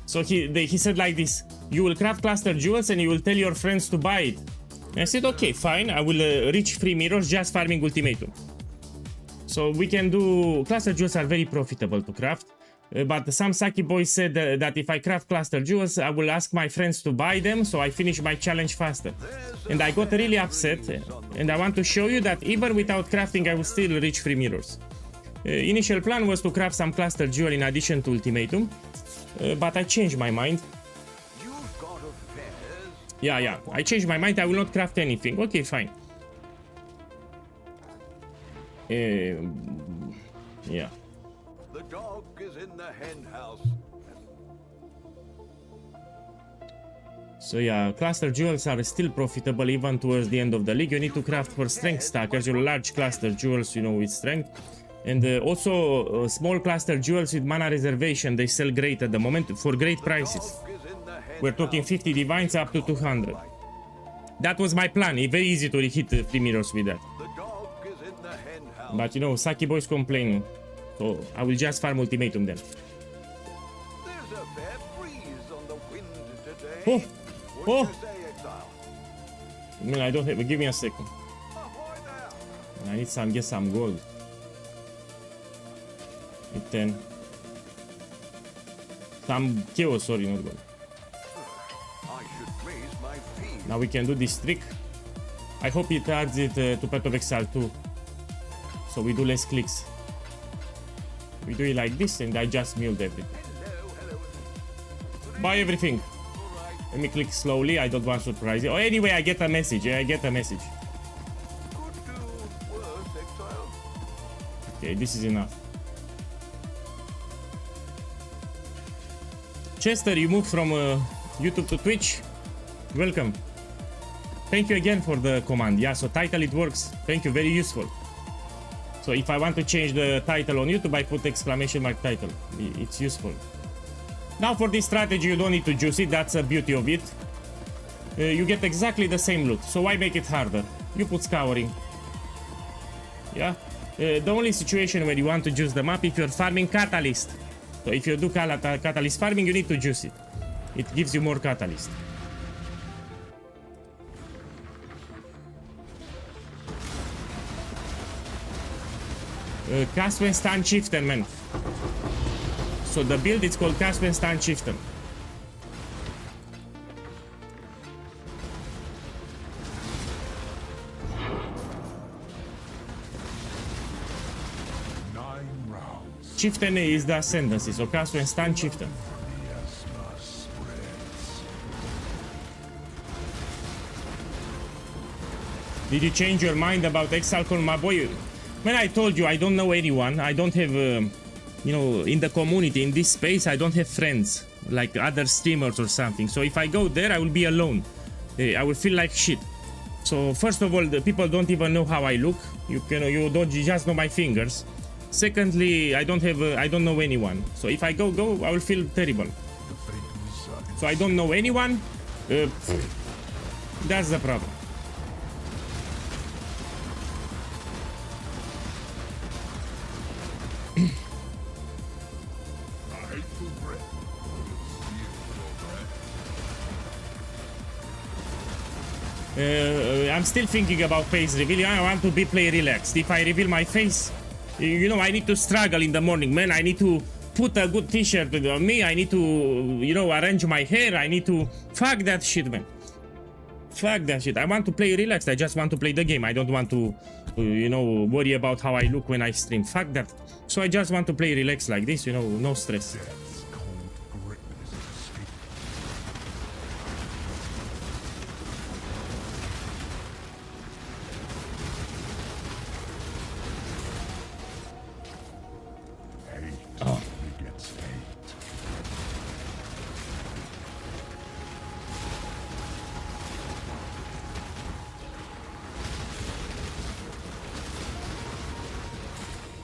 So he said like this, you will craft cluster jewels and you will tell your friends to buy it. And I said, okay, fine, I will reach 3 mirrors just farming Ultimatum. So we can do, cluster jewels are very profitable to craft. But some Saki boys said that if I craft cluster jewels, I will ask my friends to buy them, so I finish my challenge faster. And I got really upset, and I want to show you that even without crafting, I will still reach 3 mirrors. Initial plan was to craft some cluster jewel in addition to Ultimatum, but I changed my mind. Yeah, I changed my mind, I will not craft anything. Okay, fine. Yeah. The dog is in the hen house. So yeah, cluster jewels are still profitable even towards the end of the league. You need to craft for strength stackers, your large cluster jewels, you know, with strength. And also small cluster jewels with mana reservation, they sell great at the moment for great prices. We're talking 50 divines up to 200. That was my plan, it's very easy to hit 3 mirrors with that. But you know, Saki boys complain. So I will just farm Ultimatum then. Oh! Oh! Man, I don't have. Give me a second. I need some. Get some gold. With 10. Some chaos, sorry, not gold. Now we can do this trick. I hope it adds it to Path of Exile too. So we do less clicks. We do it like this and I just milled everything. Buy everything. Let me click slowly, I don't want to surprise you. Oh, anyway, I get a message. Yeah, I get a message. Okay, this is enough. Chester, you moved from YouTube to Twitch. Welcome. Thank you again for the command. Yeah, so title, it works. Thank you, very useful. So if I want to change the title on YouTube, I put exclamation mark title. It's useful. Now for this strategy, you don't need to juice it. That's the beauty of it. You get exactly the same loot. So why make it harder? You put scouring. Yeah. The only situation where you want to juice the map if you're farming catalyst. So if you do catalyst farming, you need to juice it. It gives you more catalyst. Cast when stun chieftain, man. So the build is called cast when stun chieftain. Chieftain is the ascendancy, so cast when stun chieftain. Did you change your mind about Exalcon, my boy? When I told you I don't know anyone, I don't have, you know, in the community, in this space, I don't have friends like other streamers or something. So if I go there, I will be alone. I will feel like shit. So first of all, the people don't even know how I look. You don't just know my fingers. Secondly, I don't know anyone. So if I go, I will feel terrible. So I don't know anyone. That's the problem. I'm still thinking about face reveal. I want to be play relaxed. If I reveal my face, you know, I need to struggle in the morning, man. I need to put a good t-shirt on me. I need to, you know, arrange my hair. I need to... Fuck that shit, man. Fuck that shit. I want to play relaxed. I just want to play the game. I don't want to, you know, worry about how I look when I stream. Fuck that. So I just want to play relaxed like this, you know, no stress.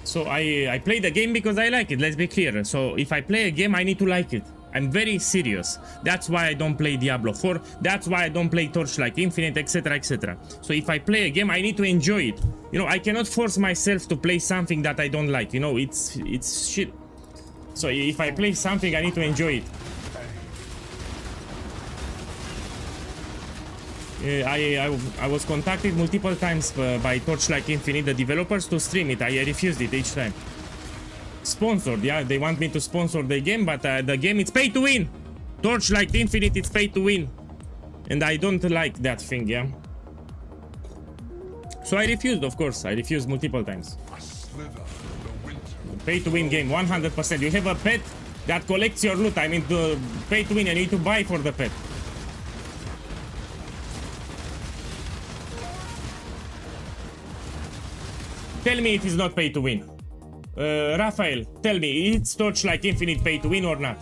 So I play the game because I like it, let's be clear. So if I play a game, I need to like it. I'm very serious. That's why I don't play Diablo 4. That's why I don't play Torchlight Infinite, etc, etc. So if I play a game, I need to enjoy it. You know, I cannot force myself to play something that I don't like. You know, it's shit. So if I play something, I need to enjoy it. I was contacted multiple times by Torchlight Infinite, the developers, to stream it. I refused it each time. Sponsored, yeah, they want me to sponsor the game, but the game, it's pay to win. Torchlight Infinite, it's pay to win. And I don't like that thing, yeah. So I refused, of course. I refused multiple times. Pay to win game, 100%. You have a pet that collects your loot. I mean, to pay to win, you need to buy for the pet. Tell me if it's not pay to win. Raphael, tell me, it's Torchlight Infinite pay to win or not?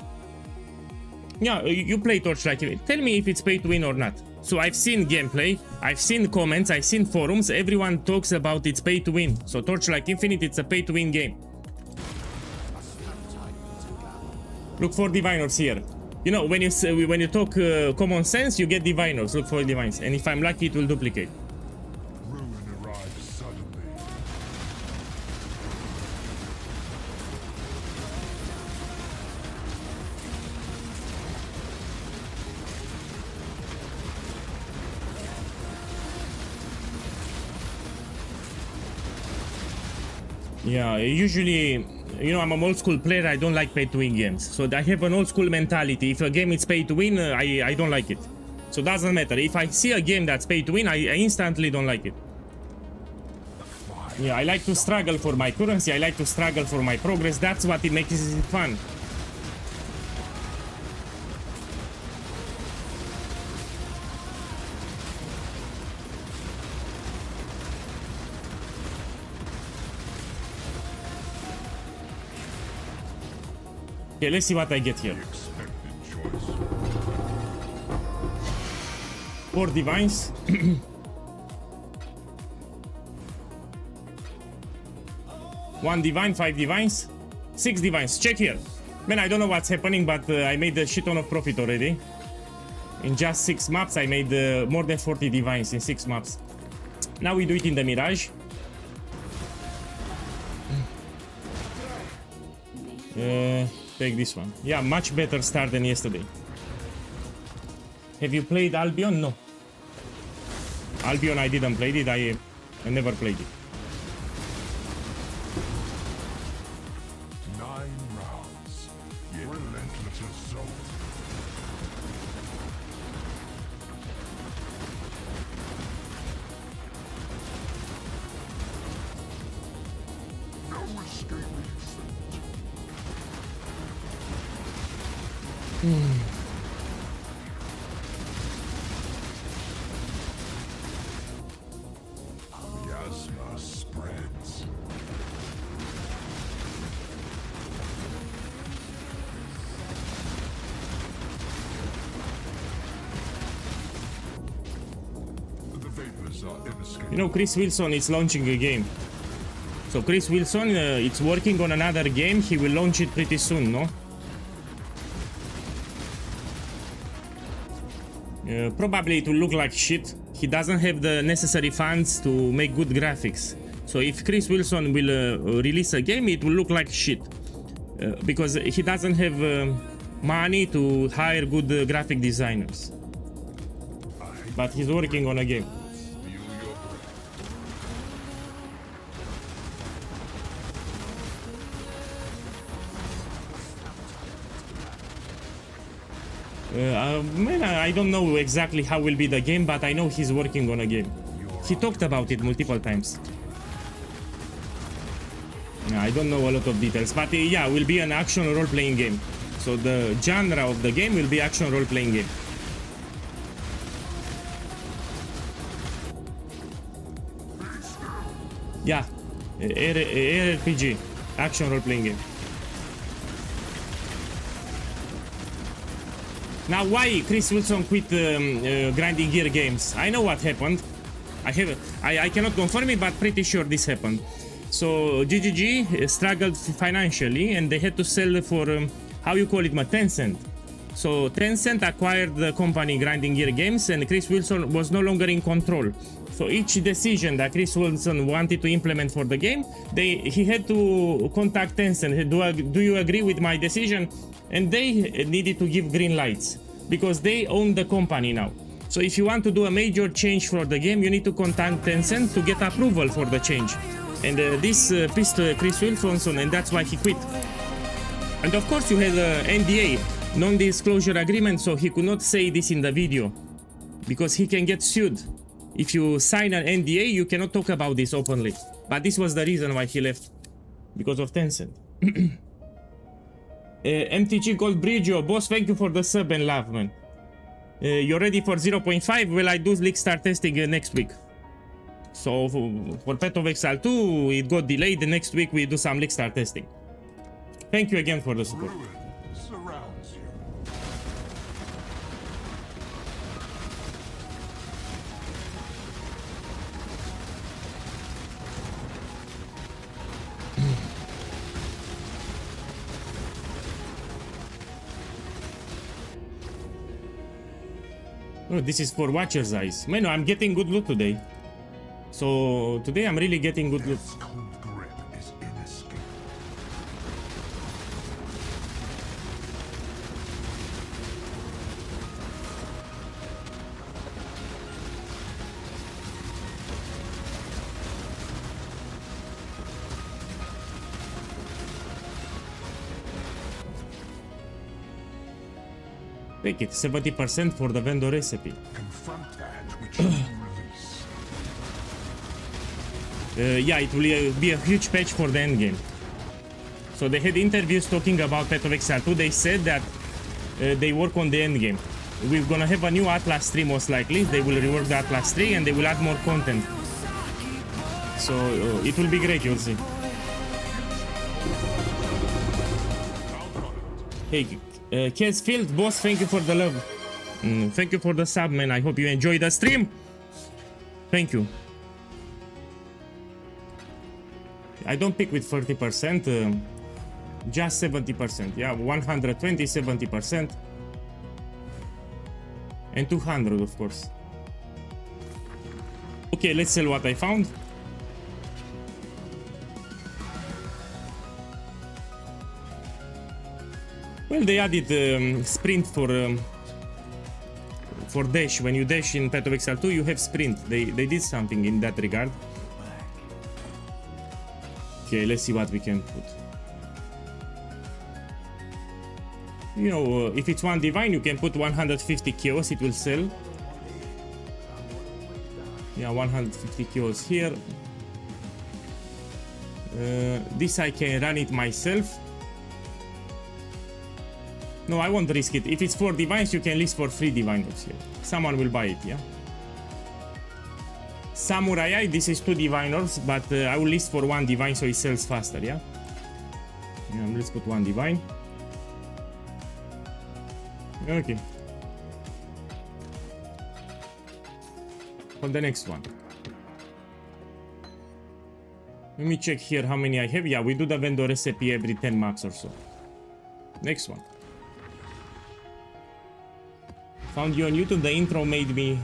Yeah, you play Torchlight Infinite. Tell me if it's pay to win or not. So I've seen gameplay, I've seen comments, I've seen forums, everyone talks about it's pay to win. So Torchlight Infinite, it's a pay to win game. Look for diviners here. You know, when you talk common sense, you get diviners. Look for divines. And if I'm lucky, it will duplicate. Yeah, usually, you know, I'm an old school player. I don't like pay to win games. So I have an old school mentality. If a game is pay to win, I don't like it. So it doesn't matter. If I see a game that's pay to win, I instantly don't like it. Yeah, I like to struggle for my currency. I like to struggle for my progress. That's what it makes it fun. Okay, let's see what I get here. 4 divines. 1 divine, 5 divines, 6 divines. Check here. Man, I don't know what's happening, but I made a shit ton of profit already. In just 6 maps, I made more than 40 divines in 6 maps. Now we do it in the Mirage. Take this one. Yeah, much better start than yesterday. Have you played Albion? No. Albion I didn't play it. I never played it. 9 rounds. Relentless assault. No escape in sight. Miasma spreads. The vapors are inescapable. You know, Chris Wilson is launching a game. So Chris Wilson, it's working on another game. He will launch it pretty soon, no? Probably it will look like shit. He doesn't have the necessary funds to make good graphics. So if Chris Wilson will release a game, it will look like shit. Because he doesn't have money to hire good graphic designers. But he's working on a game. Feel your breath. Man, I don't know exactly how will be the game, but I know he's working on a game. He talked about it multiple times. I don't know a lot of details, but yeah, will be an action role-playing game. So the genre of the game will be action role-playing game. Yeah, ARPG, action role-playing game. Now, why Chris Wilson quit grinding gear games? I know what happened. I cannot confirm it, but pretty sure this happened. So GGG struggled financially, and they had to sell for how you call it, Tencent. So Tencent acquired the company Grinding Gear Games, and Chris Wilson was no longer in control. So each decision that Chris Wilson wanted to implement for the game, he had to contact Tencent. Do you agree with my decision? And they needed to give green lights because they own the company now. So if you want to do a major change for the game, you need to contact Tencent to get approval for the change. And this pissed Chris Wilson, and that's why he quit. And of course you had NDA, non-disclosure agreement, so he could not say this in the video because he can get sued. If you sign an NDA, you cannot talk about this openly. But this was the reason why he left, because of Tencent. MTG Gold Bridgio, boss, thank you for the sub and love, man. You're ready for 0.5? Well, I do leak start testing next week. So for Path of Exile 2, it got delayed. The next week we do some leak start testing. Thank you again for the support. Ruin surrounds you. Oh, this is for Watcher's Eyes. Man, I'm getting good loot today. So today I'm really getting good loot. Its cold grip is inescapable. Take it, 70% for the vendor recipe. Confront that which you release. Yeah, it will be a huge patch for the endgame. So they had interviews talking about Path of Exile 2. They said that they work on the endgame. We're gonna have a new Atlas 3 most likely. They will rework the Atlas 3 and they will add more content. So it will be great, you'll see. Hey, Kesfield, boss, thank you for the love. Thank you for the sub, man. I hope you enjoy the stream. Thank you. I don't pick with 30%, just 70%. Yeah, 120, 70%. And 200, of course. Okay, let's sell what I found. Well, they added sprint for dash. When you dash in Path of Exile 2, you have sprint. They did something in that regard. Okay, let's see what we can put. You know, if it's one divine, you can put 150 chaos, it will sell. Yeah, 150 chaos here. This I can run it myself. No, I won't risk it. If it's 4 divines, you can list for 3 divines here. Someone will buy it, yeah? Samurai Eye, this is 2 diviners, but I will list for 1 divine so it sells faster, yeah? Yeah, let's put 1 divine. Okay. For the next one. Let me check here how many I have. Yeah, we do the vendor recipe every 10 max or so. Next one. Found you on YouTube. The intro made me...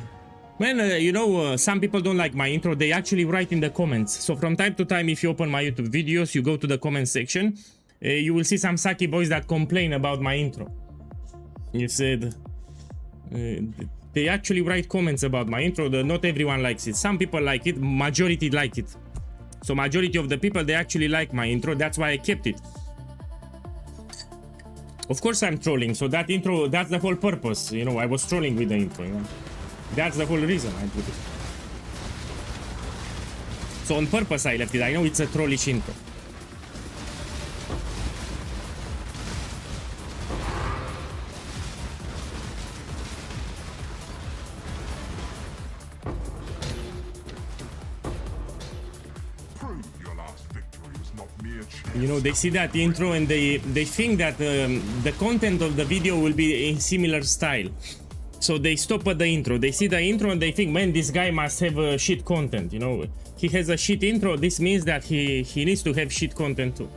Man, you know, some people don't like my intro. They actually write in the comments. So from time to time, if you open my YouTube videos, you go to the comment section, you will see some sucky boys that complain about my intro. You said... they actually write comments about my intro. Not everyone likes it. Some people like it. Majority like it. So majority of the people, they actually like my intro. That's why I kept it. Of course I'm trolling. So that intro, that's the whole purpose. You know, I was trolling with the intro. You know? That's the whole reason I put it. So on purpose I left it. I know it's a trollish intro. You know, they see that intro and they think that the content of the video will be in similar style. So they stop at the intro. They see the intro and they think, man, this guy must have shit content. You know, he has a shit intro. This means that he needs to have shit content too.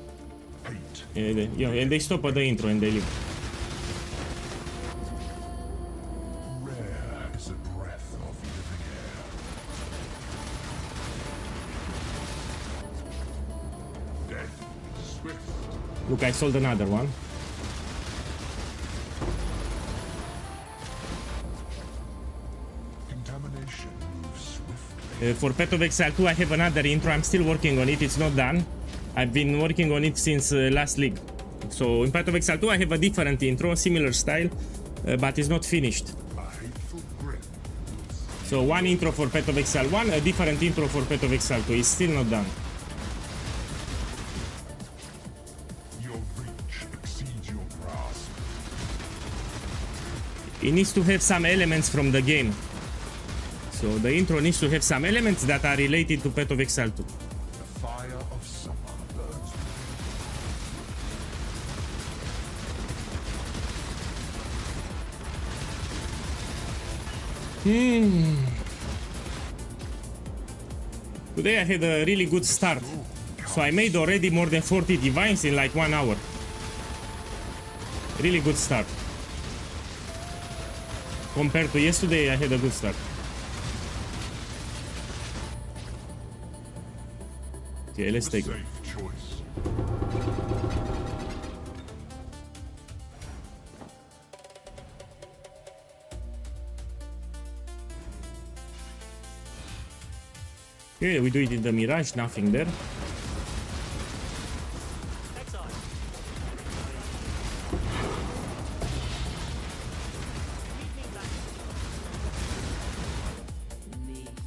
And they stop at the intro and they leave. Rare is a breath of living air. Death is swift. Look, I sold another one. Contamination moves swiftly. For Path of Exile 2, I have another intro. I'm still working on it. It's not done. I've been working on it since last league. So in Path of Exile 2, I have a different intro, similar style, but it's not finished. A hateful grip. So one intro for Path of Exile 1, a different intro for Path of Exile 2. It's still not done. Your reach exceeds your grasp. It needs to have some elements from the game. So the intro needs to have some elements that are related to Path of Exile 2. The fire of summer burns. Today I had a really good start. So I made already more than 40 divines in like 1 hour. Really good start. Compared to yesterday, I had a good start. Okay, let's take it. Safe choice. Okay, we do it in the Mirage, nothing there.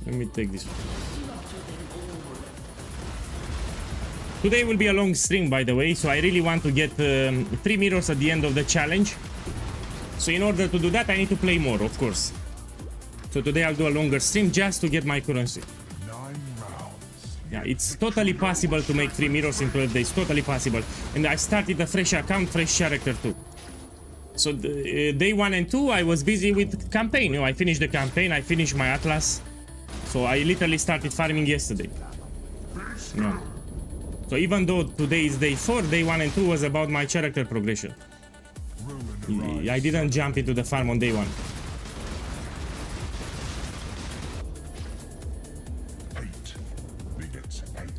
Let me take this one. Today will be a long stream, by the way, so I really want to get 3 mirrors at the end of the challenge. So in order to do that, I need to play more, of course. So today I'll do a longer stream just to get my currency. 9 rounds. Yeah, it's totally possible to make 3 mirrors in 12 days, totally possible. And I started a fresh account, fresh character too. So day 1 and 2, I was busy with campaign. You know, I finished the campaign, I finished my Atlas. So I literally started farming yesterday. Yeah. So even though today is day 4, day 1 and 2 was about my character progression. I didn't jump into the farm on day 1. 8 begets 8.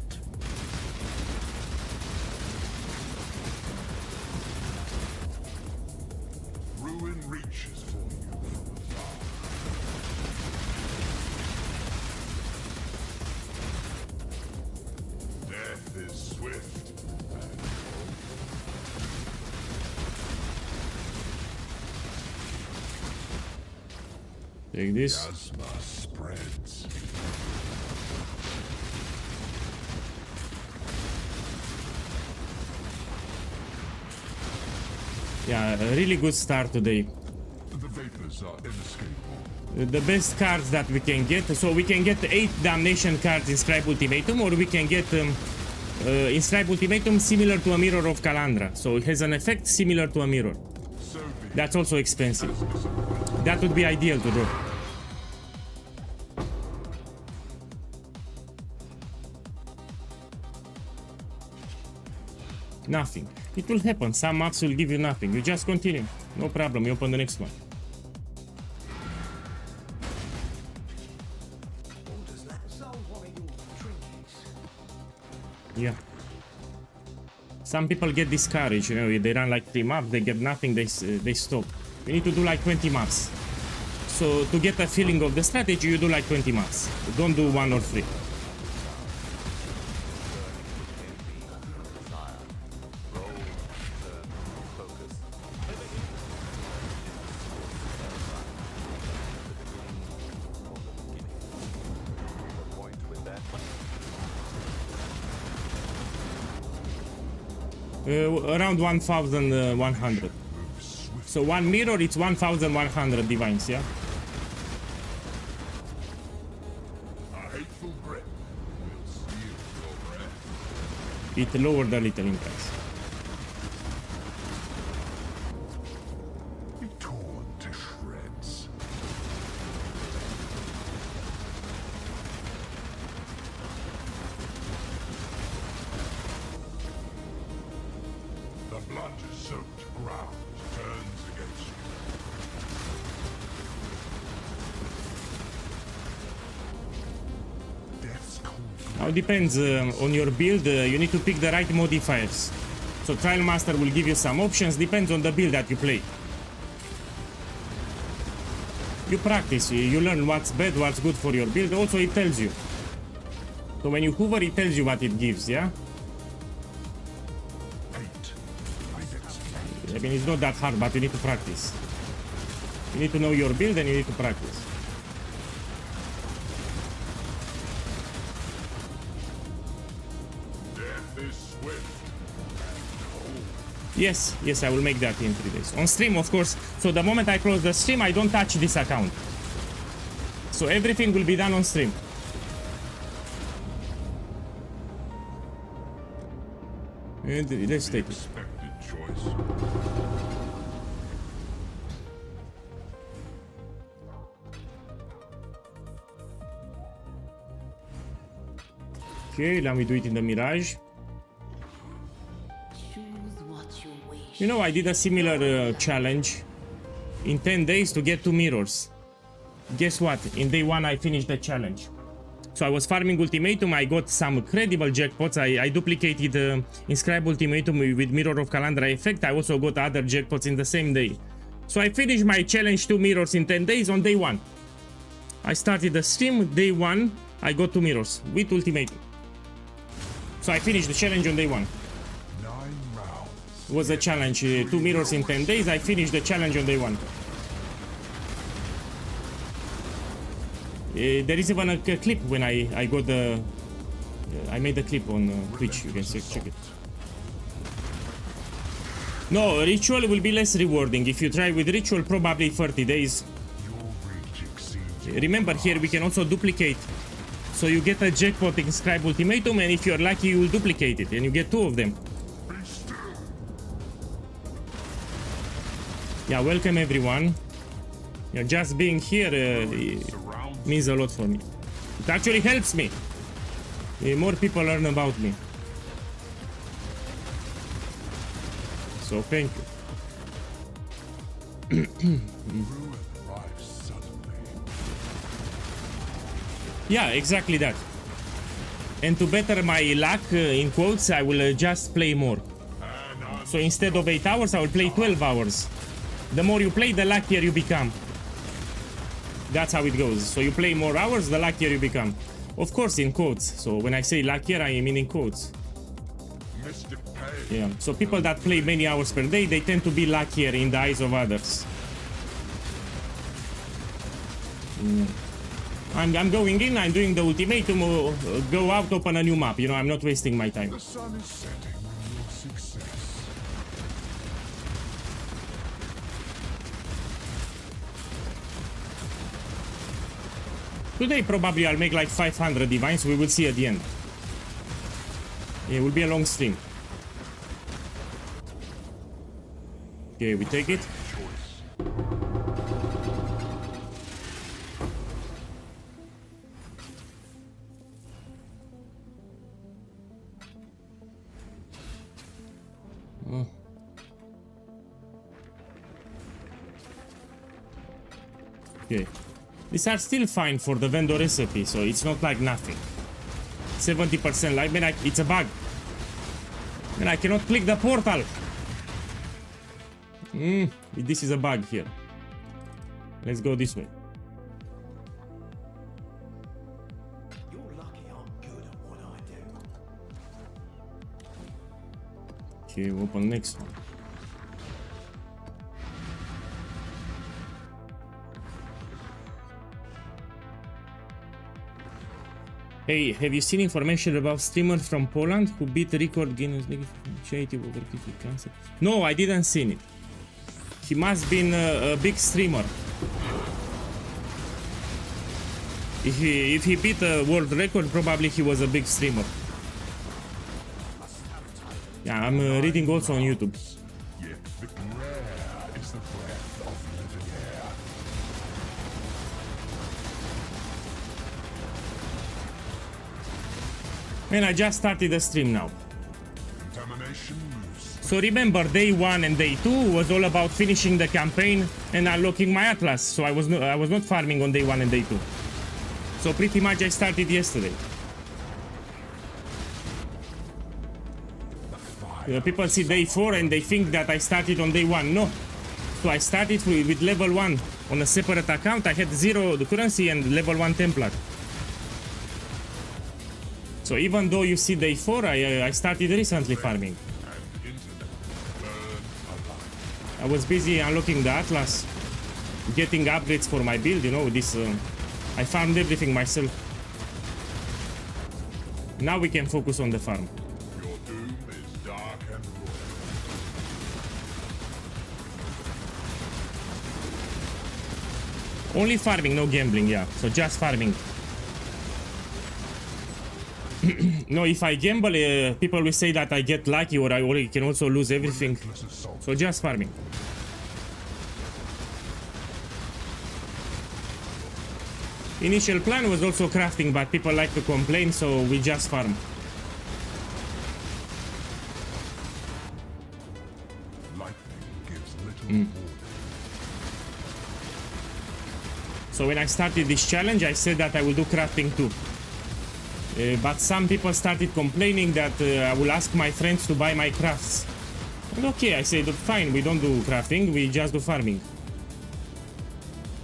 reaches for you from afar. Death is swift and cold. Take this. Miasma spreads. Yeah, a really good start today. The vapors are inescapable. The best cards that we can get, so we can get 8 damnation cards in Scribe Ultimatum, or we can get in Scribe Ultimatum similar to a Mirror of Calandra, so it has an effect similar to a mirror. So be That's also expensive. it. That would be ideal to do. Nothing. It will happen. Some maps will give you nothing. You just continue. No problem. You open the next one. Yeah. Some people get discouraged, you know, they run like 3 maps, they get nothing, they stop. You need to do like 20 maps. So to get a feeling of the strategy, you do like 20 maps. Don't do 1 or 3. Around 1,100. So 1 mirror, it's 1,100 divines, yeah? A hateful breath will steal your breath. It lowered a little in price. Be torn to shreds. The blood-soaked ground turns against you. Death's cold Now depends on your build, you need to pick the right modifiers. So Trial Master will give you some options, depends on the build that you play. You practice, you learn what's bad, what's good for your build, also it tells you. So when you hover, it tells you what it gives, yeah? hate. I mean, it's not that hard, but you need to practice. You need to know your build and you need to practice. Death is swift. Yes, yes, I will make that in 3 days. On stream, of course. So the moment I close the stream, I don't touch this account. So everything will be done on stream. And let's take it. Expected choice. Okay, let me do it in the Mirage. Choose what you wish. You know, I did a similar challenge in 10 days to get 2 mirrors. Guess what? In day 1 I finished the challenge. So I was farming Ultimatum, I got some credible jackpots, I duplicated Inscribe Ultimatum with Mirror of Calandra effect, I also got other jackpots in the same day. So I finished my challenge 2 mirrors in 10 days on day 1. I started the stream, day 1, I got 2 mirrors with Ultimatum. So I finished the challenge on day 1. 9 rounds. It was a challenge, 2 mirrors in 10 days, I finished the challenge on day 1. There is even a clip when I got the... I made the clip on Twitch, you can check it. No, Ritual will be less rewarding. If you try with Ritual, probably 30 days. Your reach exceeds. Remember, here we can also duplicate. So you get a jackpot in Scribe Ultimatum, and if you're lucky, you will duplicate it, and you get 2 of them. Be still. Yeah, welcome everyone. Yeah, just being here means a lot for me. It actually helps me. More people learn about me. So thank you. Ruin arrives suddenly. Yeah, exactly that. And to better my luck, in quotes, I will just play more. So instead of 8 hours, I will play 12 hours. The more you play, the luckier you become. That's how it goes. So you play more hours, the luckier you become. Of course, in quotes. So when I say luckier, I mean in quotes. Yeah. So people that play many hours per day, they tend to be luckier in the eyes of others. I'm going in, I'm doing the ultimatum, go out, open a new map. You know, I'm not wasting my time. The sun is setting on your success. Today probably I'll make like 500 divines. We will see at the end. Yeah, it will be a long stream. Okay, we take it. Oh. Okay. These are still fine for the vendor recipe, so it's not like nothing. 70% life. Man, it's a bug. Man, I cannot click the portal. This is a bug here. Let's go this way. You're lucky I'm good at what I do. Okay, open next one. Hey, have you seen information about streamers from Poland who beat record Guinness initiative over cancer? No, I didn't see it. He must been a big streamer. If he beat a world record, probably he was a big streamer. Yeah, I'm reading also on YouTube. Yet rare is the breath of living air. Man, I just started the stream now. Contamination moves. So remember, day 1 and day 2 was all about finishing the campaign and unlocking my atlas. So I was not farming on day 1 and day 2. So pretty much I started yesterday. People see day 4 and they think that I started on day 1. No. So I started with level 1 on a separate account. I had 0 currency and level 1 Templar. So even though you see day 4, I started recently farming. I was busy unlocking the atlas, getting upgrades for my build, you know, this I farmed everything myself. Now we can focus on the farm. Your doom is dark and royal. Only farming, no gambling, yeah. So just farming. No, if I gamble, people will say that I get lucky or I can also lose everything. So just farming. Initial plan was also crafting, but people like to complain, so we just farm. Lightning gives little warning. So when I started this challenge, I said that I will do crafting too. But some people started complaining that I will ask my friends to buy my crafts. And okay, I said, fine, we don't do crafting, we just do farming.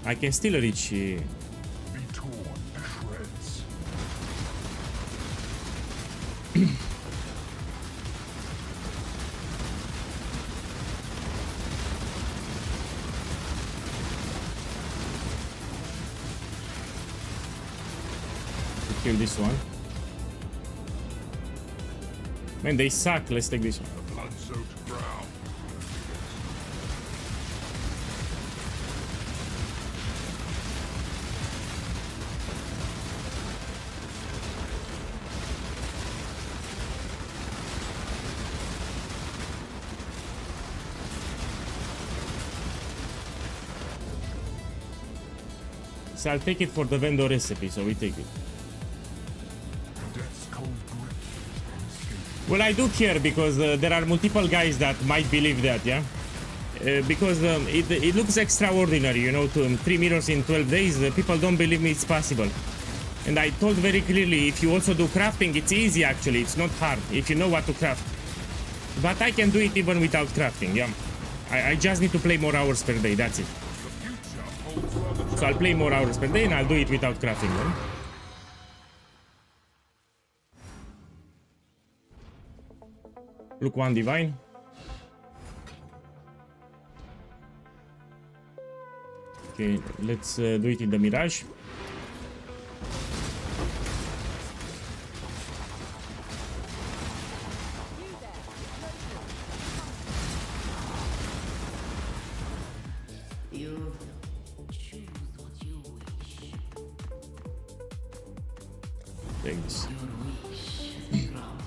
I can still reach... Be torn to shreds. Kill this one. Man, they suck. Let's take this one. The blood-soaked ground. So I'll take it for the vendor recipe, so we take it. Death's cold grip is unscathed. Well, I do care because there are multiple guys that might believe that, yeah? Because it looks extraordinary, you know, to 3 mirrors in 12 days. People don't believe me it's possible. And I told very clearly, if you also do crafting, it's easy actually, it's not hard, if you know what to craft. But I can do it even without crafting, yeah? I just need to play more hours per day, that's it. So I'll play more hours per day and I'll do it without crafting them. Look, one divine. Okay, let's do it in the Mirage. You choose what you wish. Thanks. Your wish granted.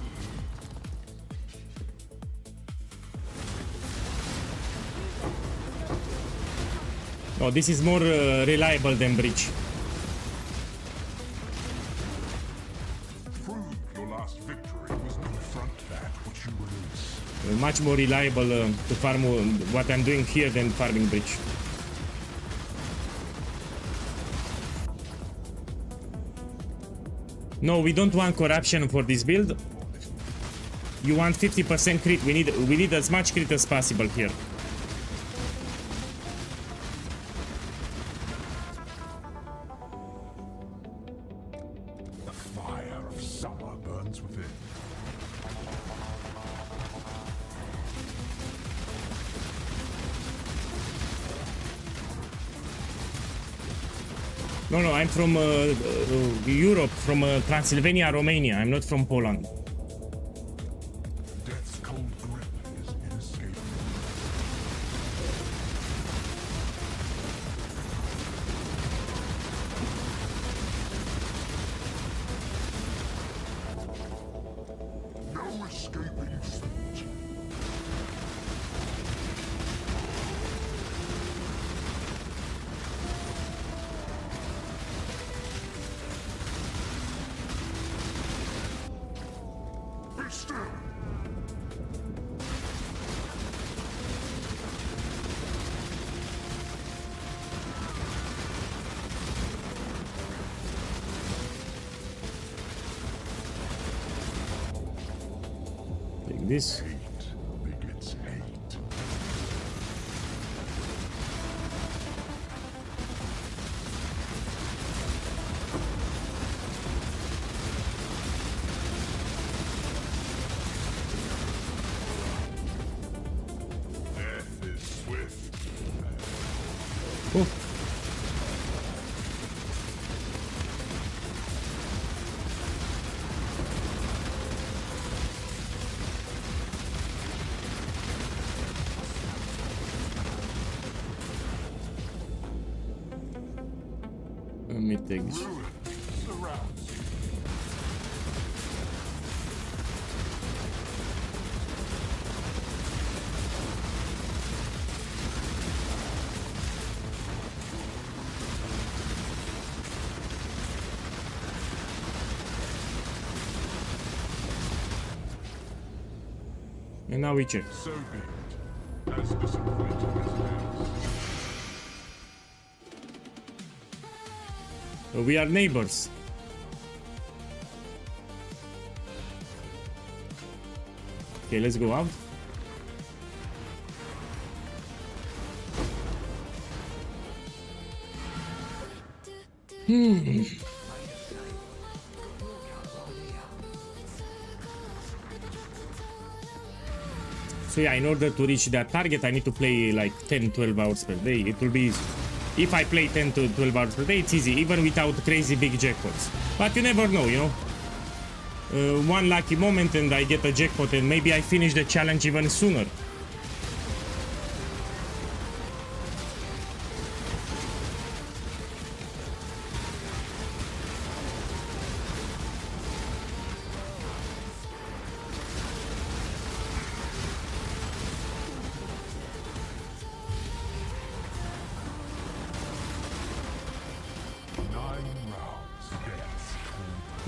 Oh, this is more reliable than Breach. Prove your last victory was confront that which you release. Much more reliable to farm what I'm doing here than farming Breach. No, we don't want corruption for this build. You want 50% crit. We need as much crit as possible here. The fire of summer burns within. No, I'm from Europe, from Transylvania, Romania. I'm not from Poland. Death's cold grip is inescapable. No escaping fate. Be still. Take this. Hate begets hate. Death is swift. Oh. Let me take this. Ruin surrounds you. And now we check. So be it. As disappointing as it is. We are neighbors. Okay, let's go out. So yeah, in order to reach that target, I need to play like 10-12 hours per day. It will be easy. If I play 10 to 12 hours per day, it's easy, even without crazy big jackpots. But you never know, you know. One lucky moment and I get a jackpot and maybe I finish the challenge even sooner.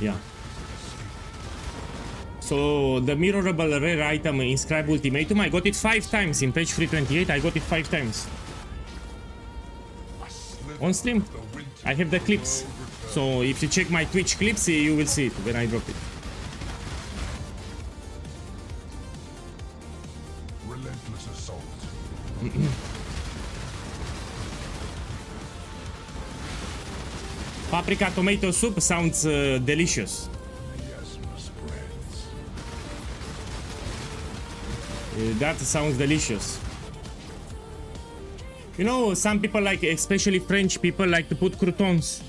Yeah. So the mirrorable rare item inscribe Ultimatum, I got it 5 times in page 328. I got it 5 times on stream. I have the clips, so if you check my Twitch clips, you will see it when I drop it. Relentless assault. Paprika tomato soup sounds delicious. That sounds delicious. You know, some people like, especially French people, like to put croutons.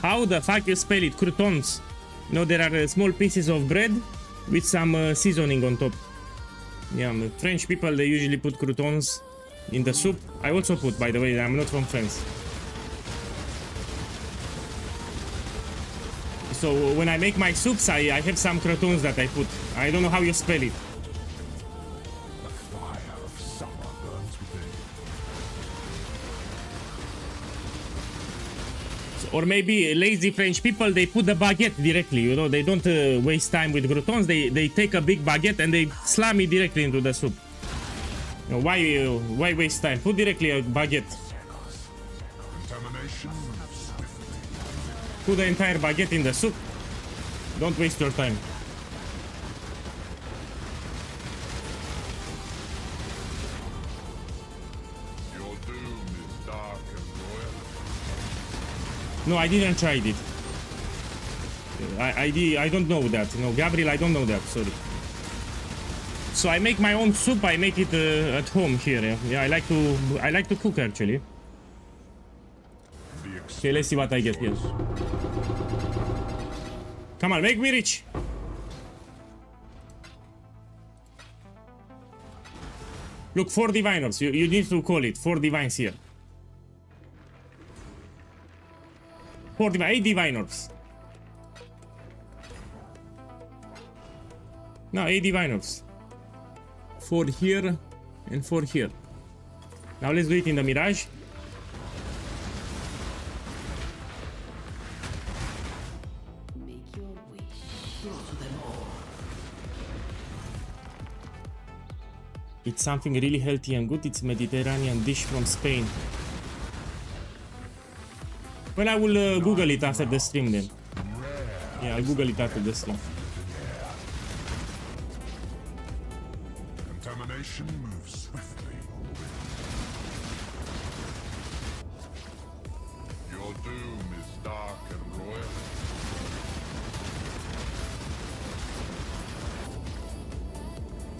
How the fuck you spell it? Croutons. You know, there are small pieces of bread with some seasoning on top. Yeah, French people, they usually put croutons in the soup. I also put, by the way, I'm not from France. So when I make my soups, I have some croutons that I put. I don't know how you spell it. The fire of summer burns within. Or maybe lazy French people, they put the baguette directly, you know, they don't waste time with croutons, they take a big baguette and they slam it directly into the soup. You know, why waste time? Put directly a baguette. Contamination moves swiftly. Put the entire baguette in the soup. Don't waste your time. Your doom is dark and royal. No, I didn't try it. I don't know that. No, Gabriel, I don't know that. Sorry. So I make my own soup. I make it at home here. Yeah, I like to cook actually. Okay, let's see what I get here. Come on, make me rich. Look, 4 diviners. You need to call it 4 divines here. 8 diviners. No, 8 diviners. 4 here and 4 here. Now let's do it in the Mirage. Make your wish. Slaughter them all. It's something really healthy and good. It's Mediterranean dish from Spain. Well, I will Google it after the stream then. Yeah, I'll Google it after the stream. Contamination moves swiftly. Your doom is dark and royal.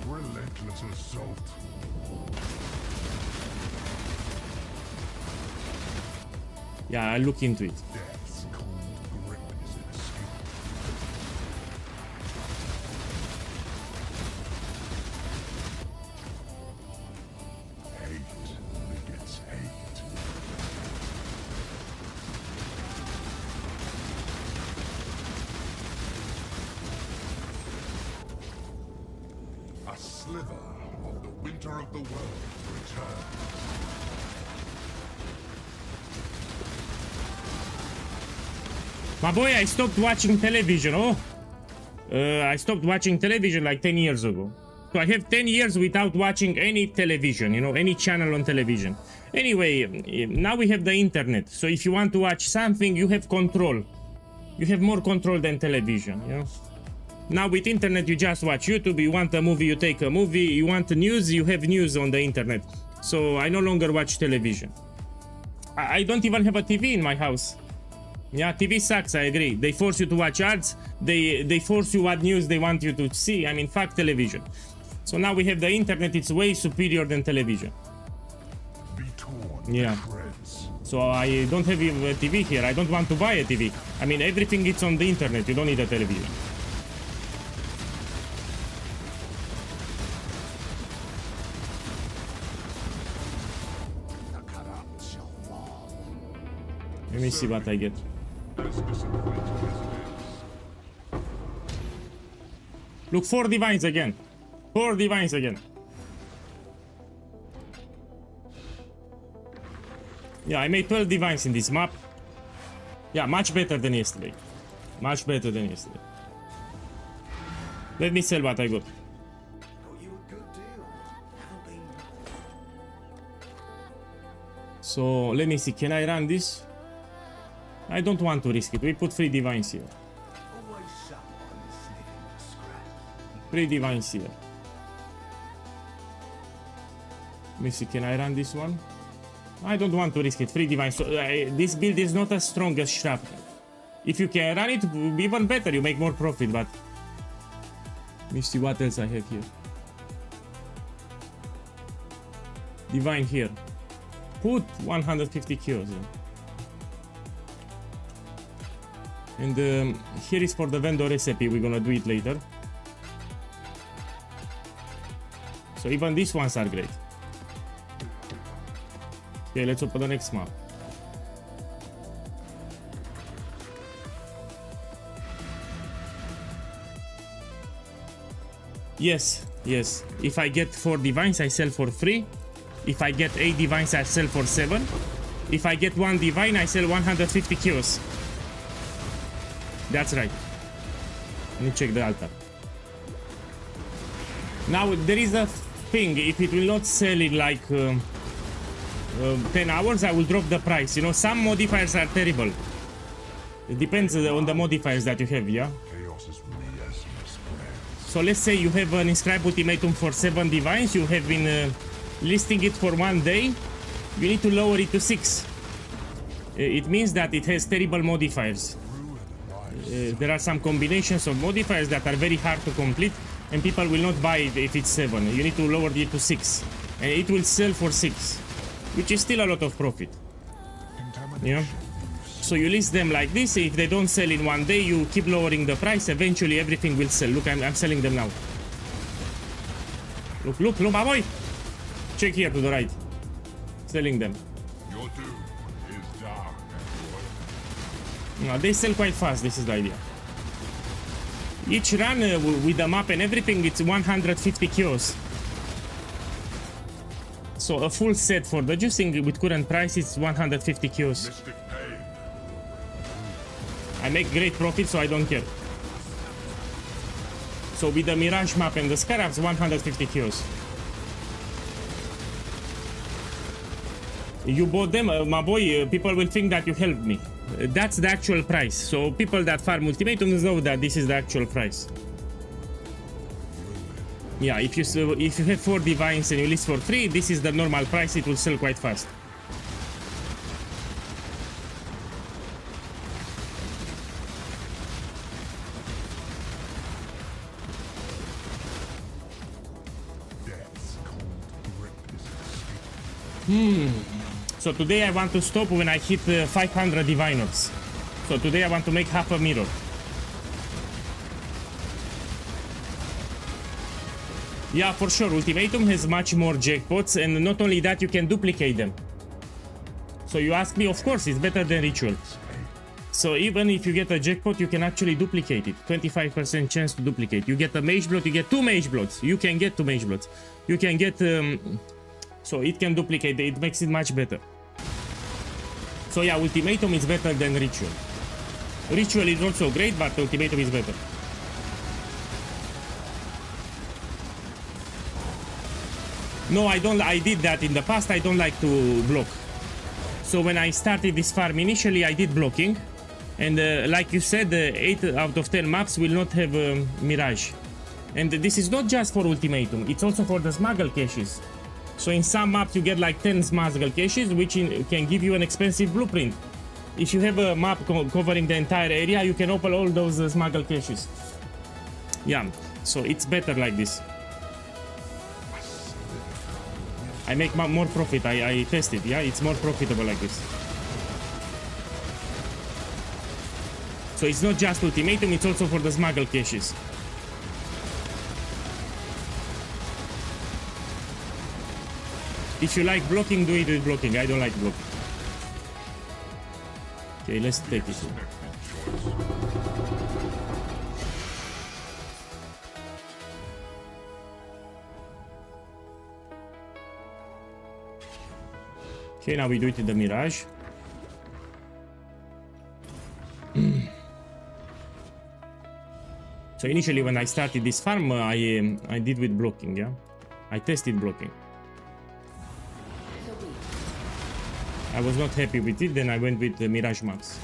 Relentless assault. Yeah, I'll look into it. Death's cold grip is inescapable. Hate begets hate. A sliver of the winter of the world returns. My boy, I stopped watching television. I stopped watching television like 10 years ago. So I have 10 years without watching any television, you know, any channel on television. Anyway, now we have the internet. So if you want to watch something, you have control. You have more control than television, you know. Now with internet, you just watch YouTube. You want a movie, you take a movie. You want news, you have news on the internet. So I no longer watch television. I don't even have a TV in my house. Yeah, TV sucks, I agree. They force you to watch ads. They force you what news they want you to see. I mean, fuck television. So now we have the internet. It's way superior than television. Be torn Yeah. to shreds. So I don't have a TV here. I don't want to buy a TV. I mean, everything is on the internet. You don't need a television. The Karat shall fall. Let me see what I get. As disappointing as it is. Look, 4 divines again. 4 divines again. Yeah, I made 12 divines in this map. Yeah, much better than yesterday. Much better than yesterday. Let me sell what I got. Got you a good deal. Haven't been. So let me see. Can I run this? I don't want to risk it. We put 3 divines here. Always someone sniffing the scraps. 3 divines here. Let me see, can I run this one? I don't want to risk it. Free divine. So this build is not as strong as shrapnel. If you can run it, it will be even better. You make more profit, but let me see what else I have here. Divine here. Put 150 kills. And here is for the vendor recipe. We're gonna do it later. So even these ones are great. Okay, let's open the next map. Yes, yes. If I get 4 divines, I sell for 3. If I get 8 divines, I sell for 7. If I get 1 divine, I sell 150 kills. That's right. Let me check the altar. Now, there is a thing. If it will not sell in like 10 hours, I will drop the price. You know, some modifiers are terrible. It depends on the modifiers that you have, yeah? Chaos is miasma spreads. So let's say you have an inscribed ultimatum for 7 divines. You have been listing it for 1 day. You need to lower it to 6. It means that it has terrible modifiers. There are some combinations of modifiers that are very hard to complete, and people will not buy it if it's 7. You need to lower it to 6, and it will sell for 6, which is still a lot of profit. Yeah. So you list them like this. If they don't sell in 1 day, you keep lowering the price. Eventually, everything will sell. Look, I'm selling them now. Look, my boy. Check here to the right. Selling them. Your doom is dark and No, they sell quite fast. This is the idea. Each run with the map and everything, it's 150 kills. So a full set for the juicing with current price is 150 kills. mystic pain. I make great profit, so I don't care. So with the Mirage map and the Scarabs, 150 kills. You bought them, my boy, people will think that you helped me. That's the actual price. So people that farm ultimatums know that this is the actual price. Yeah, if you have 4 divines and you list for 3, this is the normal price. It will sell quite fast. Death's cold grip is escaping. So today I want to stop when I hit 500 diviners. So today I want to make half a mirror. Yeah, for sure, Ultimatum has much more jackpots, and not only that, you can duplicate them. So you ask me, of course, it's better than Ritual. So even if you get a jackpot, you can actually duplicate it. 25% chance to duplicate. You get a mage blood, you get 2 mage bloods. You can get 2 mage bloods. You can get... so it can duplicate, it makes it much better. So yeah, Ultimatum is better than Ritual. Ritual is also great, but Ultimatum is better. No, I did that in the past. I don't like to block. So when I started this farm initially, I did blocking. And like you said, 8 out of 10 maps will not have Mirage. And this is not just for Ultimatum, it's also for the smuggle caches. So in some maps you get like 10 smuggle caches, which can give you an expensive blueprint. If you have a map covering the entire area, you can open all those smuggle caches. Yeah, so it's better like this. I make more profit. I test it. Yeah, it's more profitable like this. So it's not just Ultimatum, it's also for the smuggle caches. If you like blocking, do it with blocking. I don't like blocking. Okay, let's take it. Okay, now we do it in the Mirage. So initially when I started this farm, I did with blocking, yeah? I tested blocking. I was not happy with it, then I went with the Mirage maps.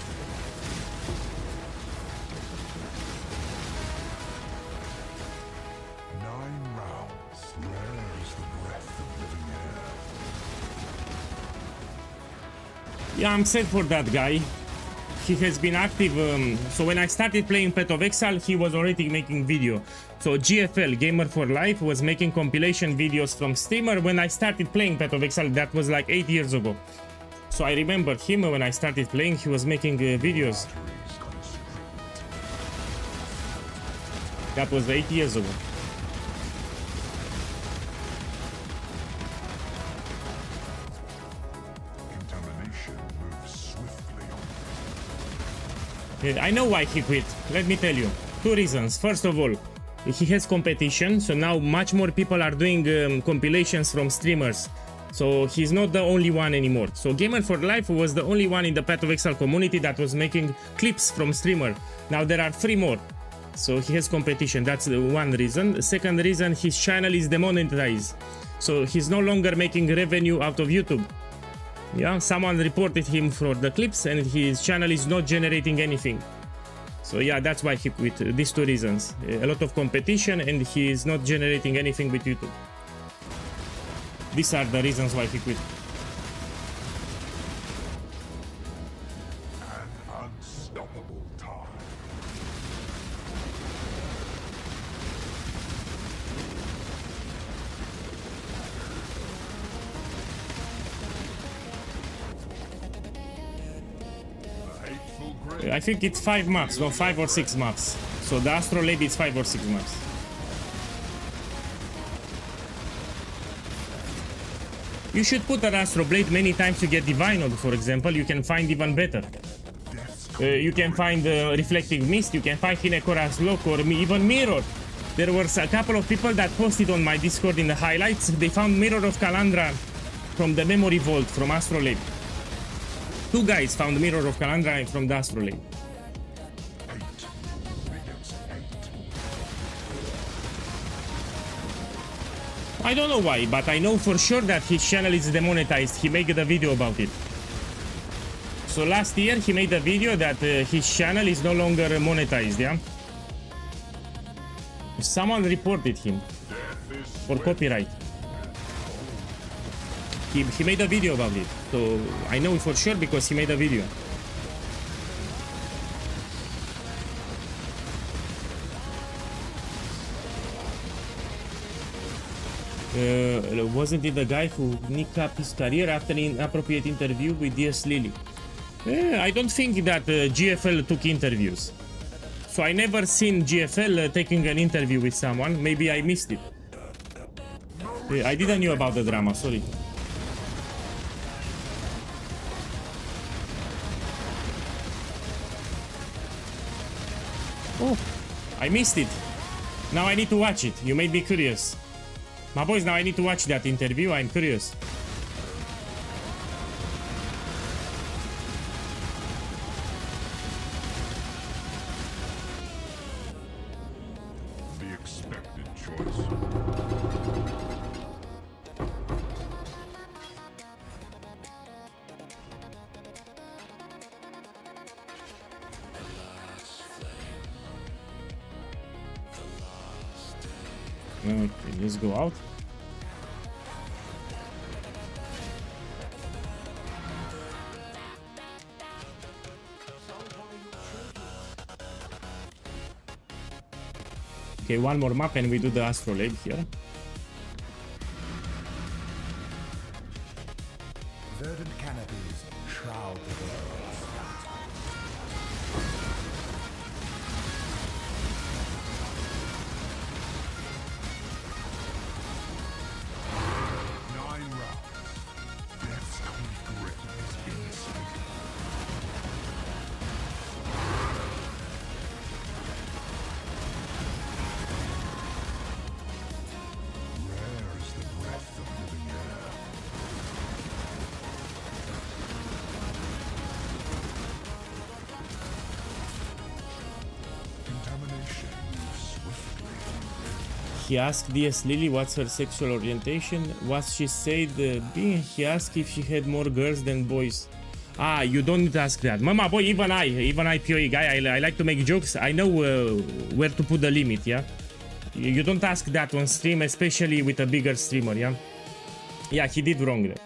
Nine rounds, rare is the breath of living air. Yeah, I'm sad for that guy. He has been active. So when I started playing Path of Exile, he was already making video. So GFL, Gamer for Life, was making compilation videos from streamer when I started playing Path of Exile. That was like 8 years ago. So I remember him when I started playing. He was making videos. That was 8 years ago. Contamination moves swiftly on. I know why he quit. Let me tell you. 2 reasons. First of all, he has competition. So now much more people are doing compilations from streamers. So he's not the only one anymore. So Gamer for Life was the only one in the Path of Exile community that was making clips from streamer. Now there are 3 more. So he has competition. That's one reason. The second reason, his channel is demonetized. So he's no longer making revenue out of YouTube. Yeah, someone reported him for the clips and his channel is not generating anything. So yeah, that's why he quit. These 2 reasons. A lot of competition and he is not generating anything with YouTube. These are the reasons why he quit. An unstoppable tide. The hateful grid. I think it's 5 maps, no, 5 or 6 maps. So the Astrolabe is 5 or 6 maps. You should put an Astroblade many times to get Divine Node, for example. You can find even better. You can find Reflecting Mist, you can find Hinekora's Lock or even Mirror. There were a couple of people that posted on my Discord in the highlights. They found Mirror of Kalandra from the Memory Vault from Astrolabe. 2 guys found Mirror of Kalandra from the Astrolabe. I don't know why, but I know for sure that his channel is demonetized. He made a video about it. So last year he made a video that his channel is no longer monetized, yeah? Someone reported him for copyright. He made a video about it. So I know for sure because he made a video. Wasn't it the guy who nicked up his career after an inappropriate interview with DS Lily? I don't think that GFL took interviews. So I never seen GFL taking an interview with someone. Maybe I missed it. I didn't know about the drama, sorry. Oh, I missed it. Now I need to watch it. You made me curious. My boys, now I need to watch that interview. I'm curious. The expected choice. Okay, let's go out. Okay, one more map and we do the Astrolabe here. Verdant canopies shroud the world. He asked DS Lily what's her sexual orientation. What she said, he asked if she had more girls than boys. Ah, you don't need to ask that. Mama boy, even I PoE guy, I like to make jokes. I know where to put the limit, yeah? You don't ask that on stream, especially with a bigger streamer, yeah? Yeah, he did wrong there.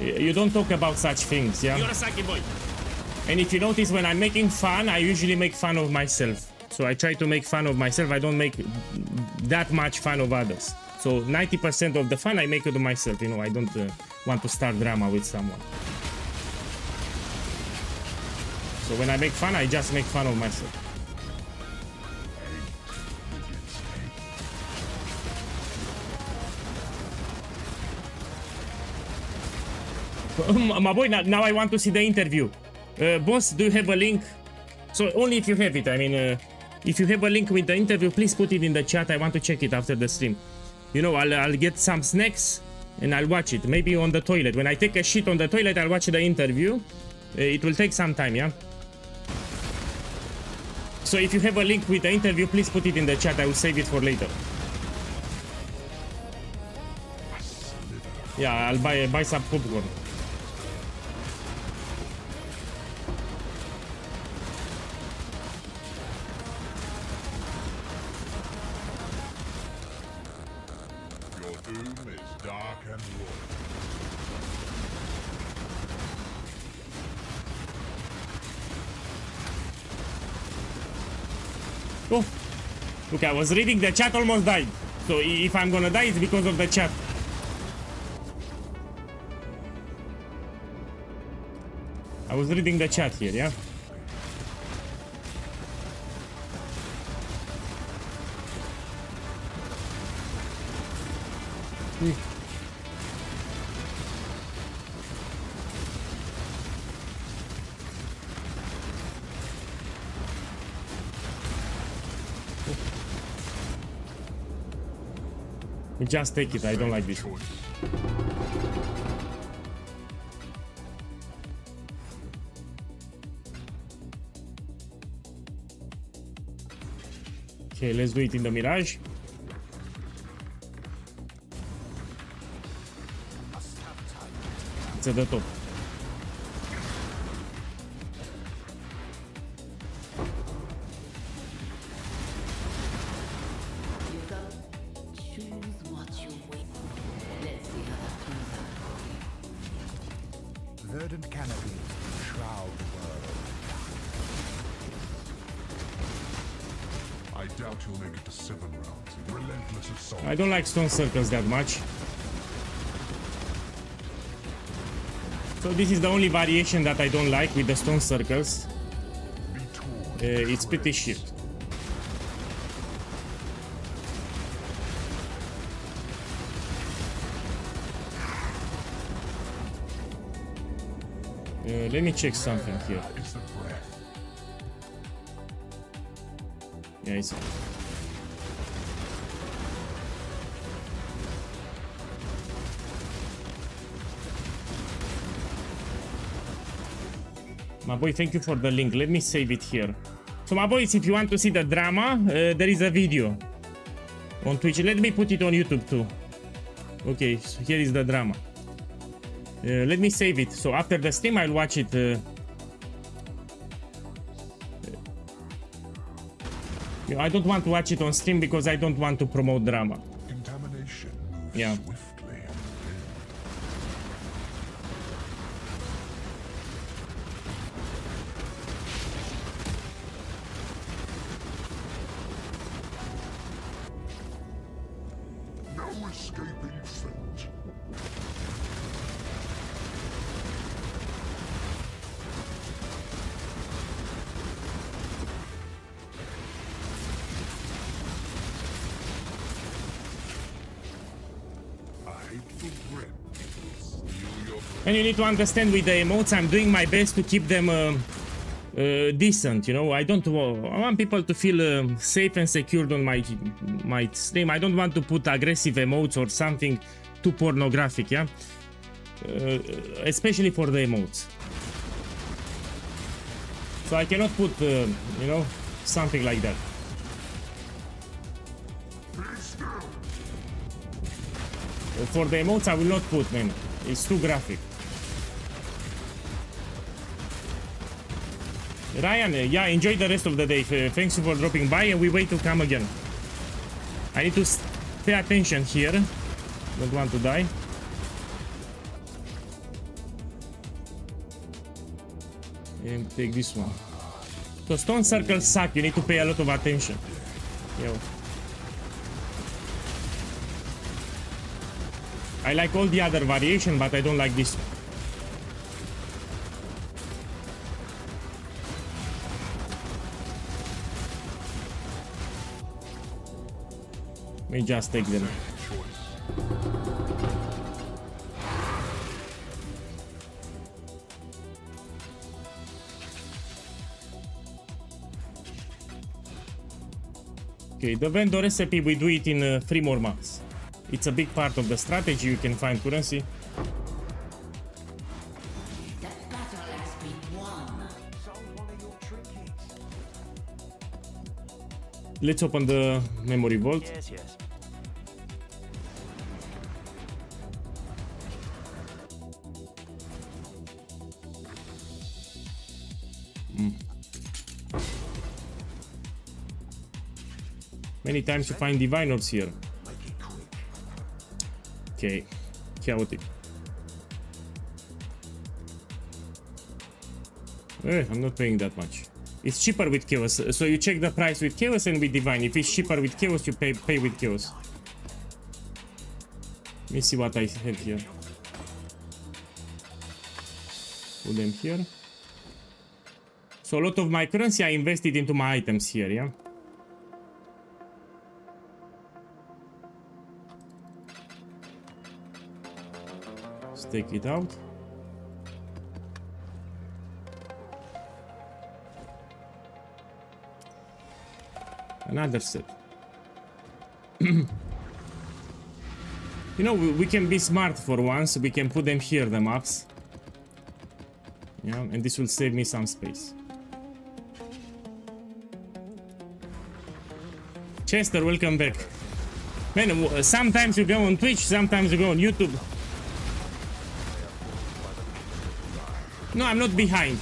You don't talk about such things, yeah? You're a sucky boy. And if you notice, when I'm making fun, I usually make fun of myself. So I try to make fun of myself. I don't make that much fun of others. So 90% of the fun I make it of myself. You know, I don't want to start drama with someone. So when I make fun, I just make fun of myself. My boy, now I want to see the interview. Boss, do you have a link? So only if you have it. I mean, if you have a link with the interview, please put it in the chat. I want to check it after the stream. You know, I'll get some snacks and I'll watch it. Maybe on the toilet. When I take a shit on the toilet, I'll watch the interview. It will take some time, yeah? So if you have a link with the interview, please put it in the chat. I will save it for later. Yeah, I'll buy some popcorn. Your doom is dark and raw. Oh, look, I was reading the chat, almost died. So if I'm gonna die, it's because of the chat. I was reading the chat here, yeah? Just take it, I don't like this. Okay, let's do it in the Mirage. It's at the top. Choose what you wait. Let's see how that turns out. Verdant canopies shroud the world. I doubt you'll make it to 7 rounds. Relentless assault. I don't like stone circles that much. So this is the only variation that I don't like with the stone circles. It's pretty shit. Let me check something here. Is the breath. Yeah, it's... My boy, thank you for the link. Let me save it here. So my boys, if you want to see the drama, there is a video on Twitch. Let me put it on YouTube too. Okay, so here is the drama. Let me save it. So after the stream, I'll watch it. I don't want to watch it on stream because I don't want to promote drama. Contamination moves Yeah. swiftly. No escaping fate. A hateful breath will steal your breath. And you need to understand with the emotes, I'm doing my best to keep them decent, you know. I want people to feel safe and secured on my stream. I don't want to put aggressive emotes or something too pornographic, yeah? Especially for the emotes. So I cannot put, you know, something like that. For the emotes, I will not put, man. It's too graphic. Ryan, yeah, enjoy the rest of the day. Thanks for dropping by, and we wait to come again. I need to pay attention here. Don't want to die. and take this one. So stone circles suck, you need to pay a lot of attention. Yo. I like all the other variation, but I don't like this one. Let me just take them. Okay, the vendor recipe, we do it in 3 more months. It's a big part of the strategy, you can find currency. That battle has been won. Sold one of your trinkets. Let's open the memory vault. Yes, yes. Many times you find diviners here. Make it quick. Okay, chaotic. I'm not paying that much. It's cheaper with chaos, so you check the price with chaos and with divine. If it's cheaper with chaos, you pay with chaos. Let me see what I have here. Put them here. So a lot of my currency I invested into my items here, yeah? Let's take it out. Another set. You know, we can be smart for once. We can put them here, the maps. Yeah, and this will save me some space. Chester, welcome back. Man, sometimes you go on Twitch, sometimes you go on YouTube. No, I'm not behind.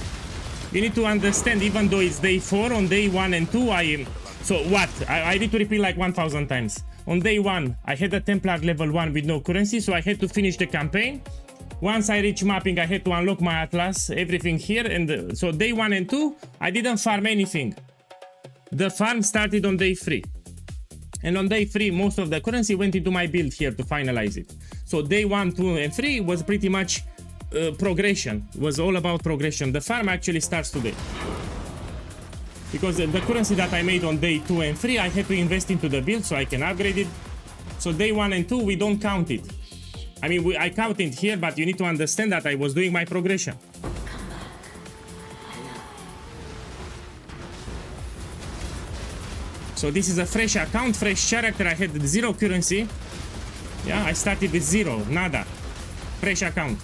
You need to understand, even though it's day 4, on day 1 and 2, I am... So what? I need to repeat like 1000 times. On day 1, I had a Templar level 1 with no currency, so I had to finish the campaign. Once I reached mapping, I had to unlock my Atlas, everything here, and so day 1 and 2, I didn't farm anything. The farm started on day 3. And on day 3, most of the currency went into my build here to finalize it. So day 1, 2, and 3 was pretty much progression. It was all about progression. The farm actually starts today. Because the currency that I made on day 2 and 3, I had to invest into the build so I can upgrade it. So day 1 and 2, we don't count it. I mean, I count it here, but you need to understand that I was doing my progression. So this is a fresh account, fresh character. I had 0 currency. Yeah, I started with 0, nada. Fresh account.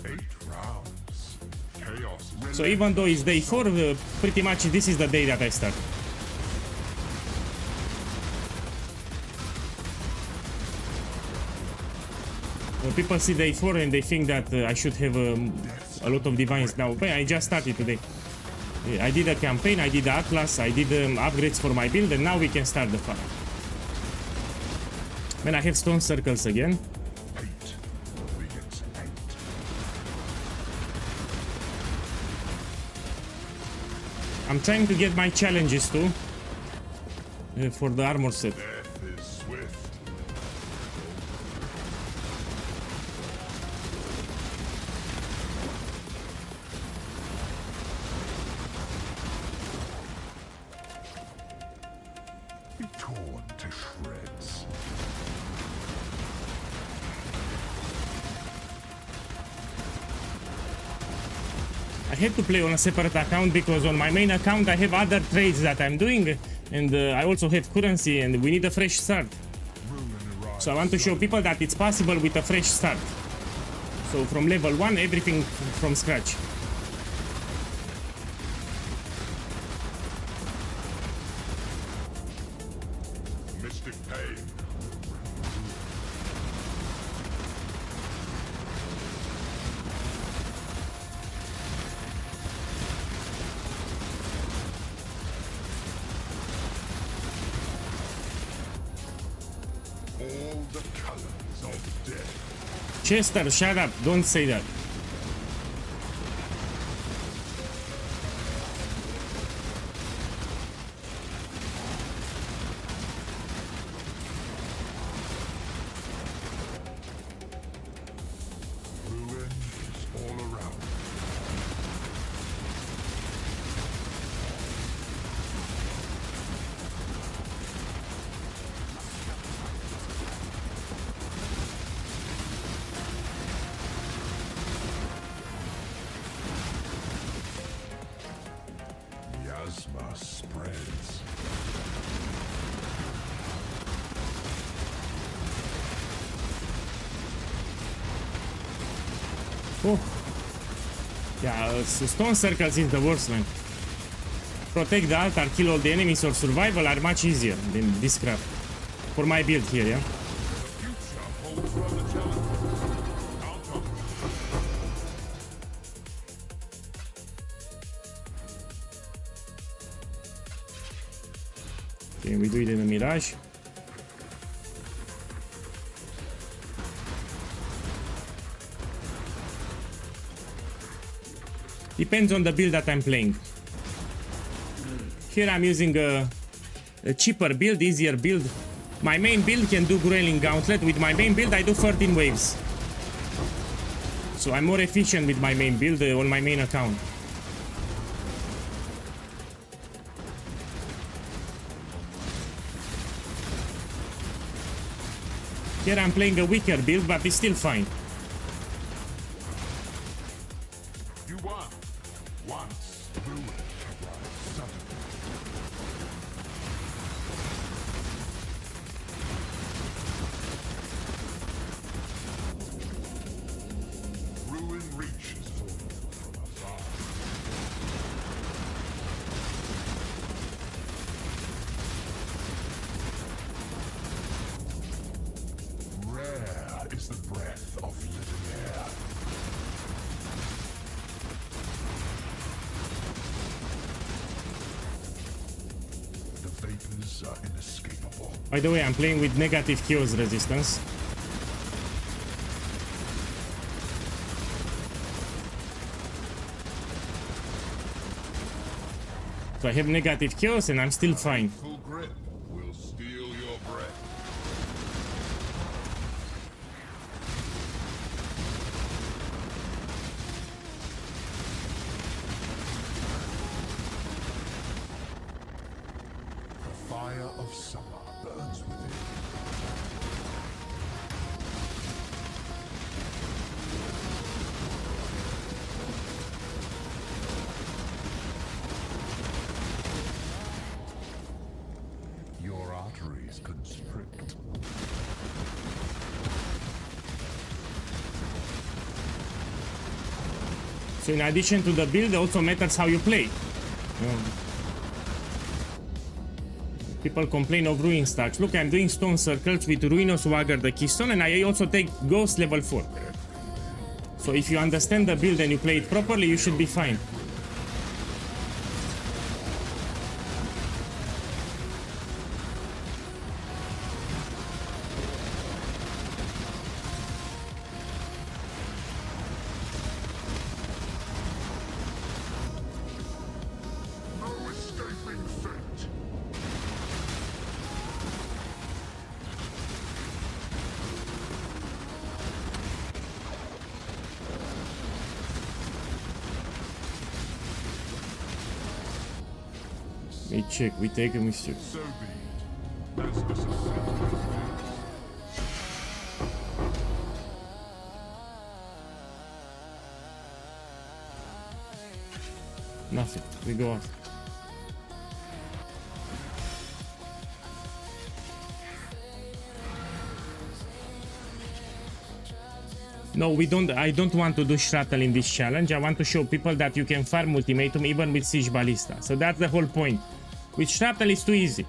8 rounds. Chaos. So even though it's day 4, pretty much this is the day that I start. When people see day 4 and they think that I should have a lot of divines now. But I just started today. I did a campaign, I did Atlas, I did upgrades for my build, and now we can start the farm. Man, I have stone circles again. 8 begins 8. I'm trying to get my challenges too for the armor set. Death is swift. Be torn to shreds. I had to play on a separate account because on my main account I have other trades that I'm doing, and I also have currency, and we need a fresh start. So I want to show people that it's possible with a fresh start. So from level 1, everything from scratch. Mystic pain. All the colors of death. Chester, shut up, don't say that. spreads. Oh. Yeah, stone circles is the worst, man. Protect the altar, kill all the enemies, or survival are much easier than this crap. For my build here, yeah? Okay, we do it in a Mirage. Depends on the build that I'm playing. Here I'm using a cheaper build, easier build. My main build can do Growling Gauntlet. With my main build I do 13 waves. So I'm more efficient with my main build on my main account. Here I'm playing a weaker build, but it's still fine. You won. Once ruin arrives suddenly. Ruin reaches for you from afar. Rare is the breath of living air. The vapors are inescapable. By the way, I'm playing with negative chaos resistance. So I have negative chaos and I'm still fine. Full grip will steal your breath. The fire of summer burns within. Your arteries constrict. So in addition to the build, also matters how you play. People complain of ruin stacks. Look, I'm doing stone circles with Ruinous Wagger the keystone, and I also take Ghost level 4. So if you understand the build and you play it properly, you should be fine. No escaping fate. We check, we take a mistake. So be it. As this assembly fails. Nothing. We go out. No, we don't. I don't want to do shrapnel in this challenge. I want to show people that you can farm Ultimatum even with Siege Ballista. So that's the whole point. With shrapnel it's too easy.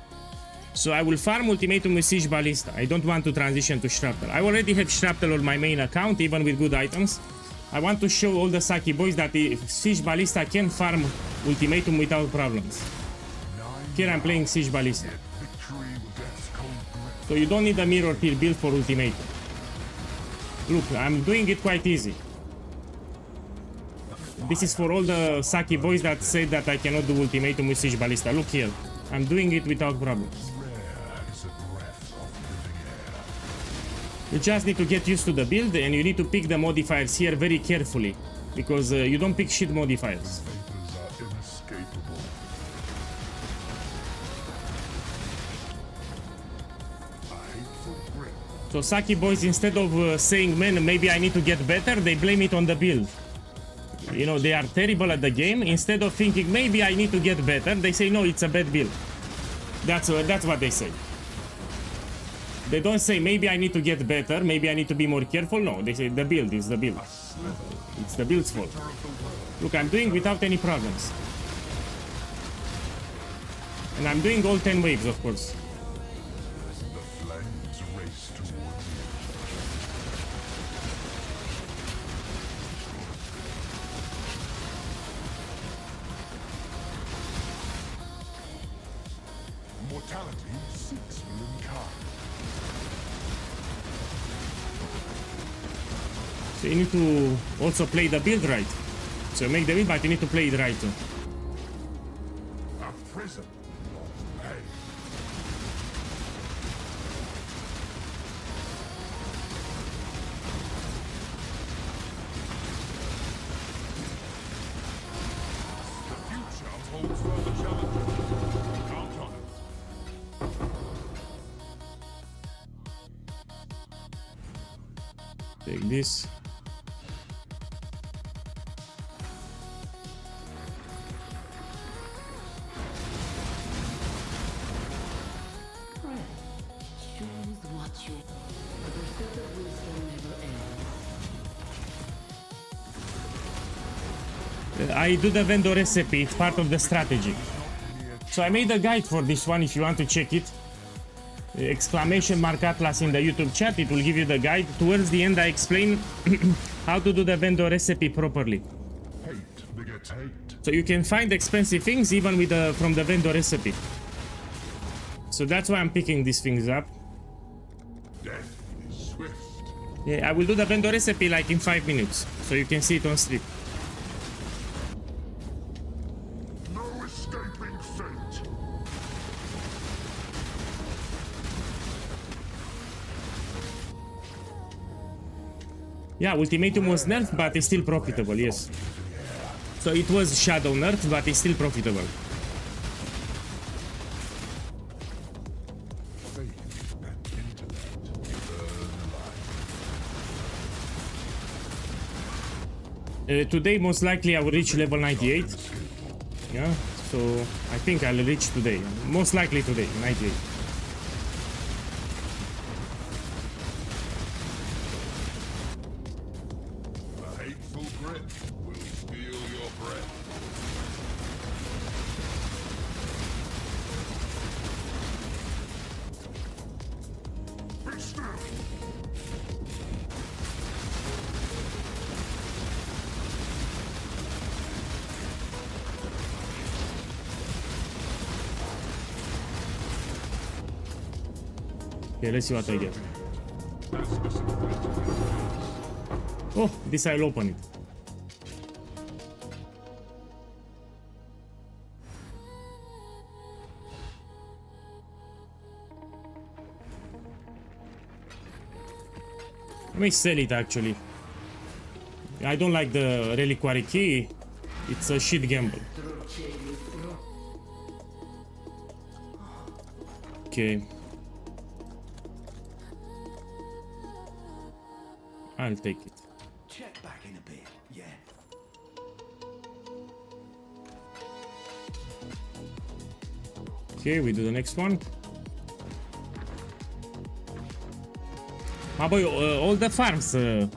So I will farm Ultimatum with Siege Ballista. I don't want to transition to shrapnel. I already have shrapnel on my main account, even with good items. I want to show all the Saki boys that the Siege Ballista can farm Ultimatum without problems. Here I'm playing Siege Ballista. Victory with death's cold grip. So you don't need a mirror tier build for Ultimatum. Look, I'm doing it quite easy. This is for all the Saki boys that say that I cannot do Ultimatum with Siege Ballista. Look here, I'm doing it without problems. Rare is the breath of living air. You just need to get used to the build and you need to pick the modifiers here very carefully. Because you don't pick shit modifiers. Vapors are inescapable. A hateful grip. So Saki boys, instead of saying, man, maybe I need to get better, they blame it on the build. you know, they are terrible at the game. Instead of thinking maybe I need to get better, they say no, it's a bad build. That's what they say. They don't say maybe I need to get better, maybe I need to be more careful. No, they say the build is the build. It's the build's fault. Look, I'm doing without any problems. And I'm doing all 10 waves, of course. The flames race towards you. Mortality seeks you in kind. So you need to also play the build right. So make the build, but you need to play it right too. A prison of pain. The future holds further challenges. Count on it. Take this. Choose what you. The pursuit of wisdom never ends. I do the vendor recipe, it's part of the strategy. So I made a guide for this one if you want to check it. Exclamation mark Atlas in the YouTube chat, it will give you the guide. Towards the end I explain how to do the vendor recipe properly. Hate begets hate. So you can find expensive things even with from the vendor recipe. So that's why I'm picking these things up. Death is swift. Yeah, I will do the vendor recipe like in 5 minutes, so you can see it on stream. No escaping fate. Yeah, Ultimatum was nerfed, but it's still profitable, yes. So it was shadow nerfed, but it's still profitable. Faith and intellect burn life. Today, most likely, I will reach level 98. Yeah, so I think I'll reach today. Most likely today, 98. A hateful grip will steal your breath. Be still. Okay, let's see what I get. Oh, this I'll open it. I may sell it actually. I don't like the reliquary key. It's a shit gamble. Okay. I'll take it. Check back in a bit, yeah. Okay, we do the next one. Boy, all the farms are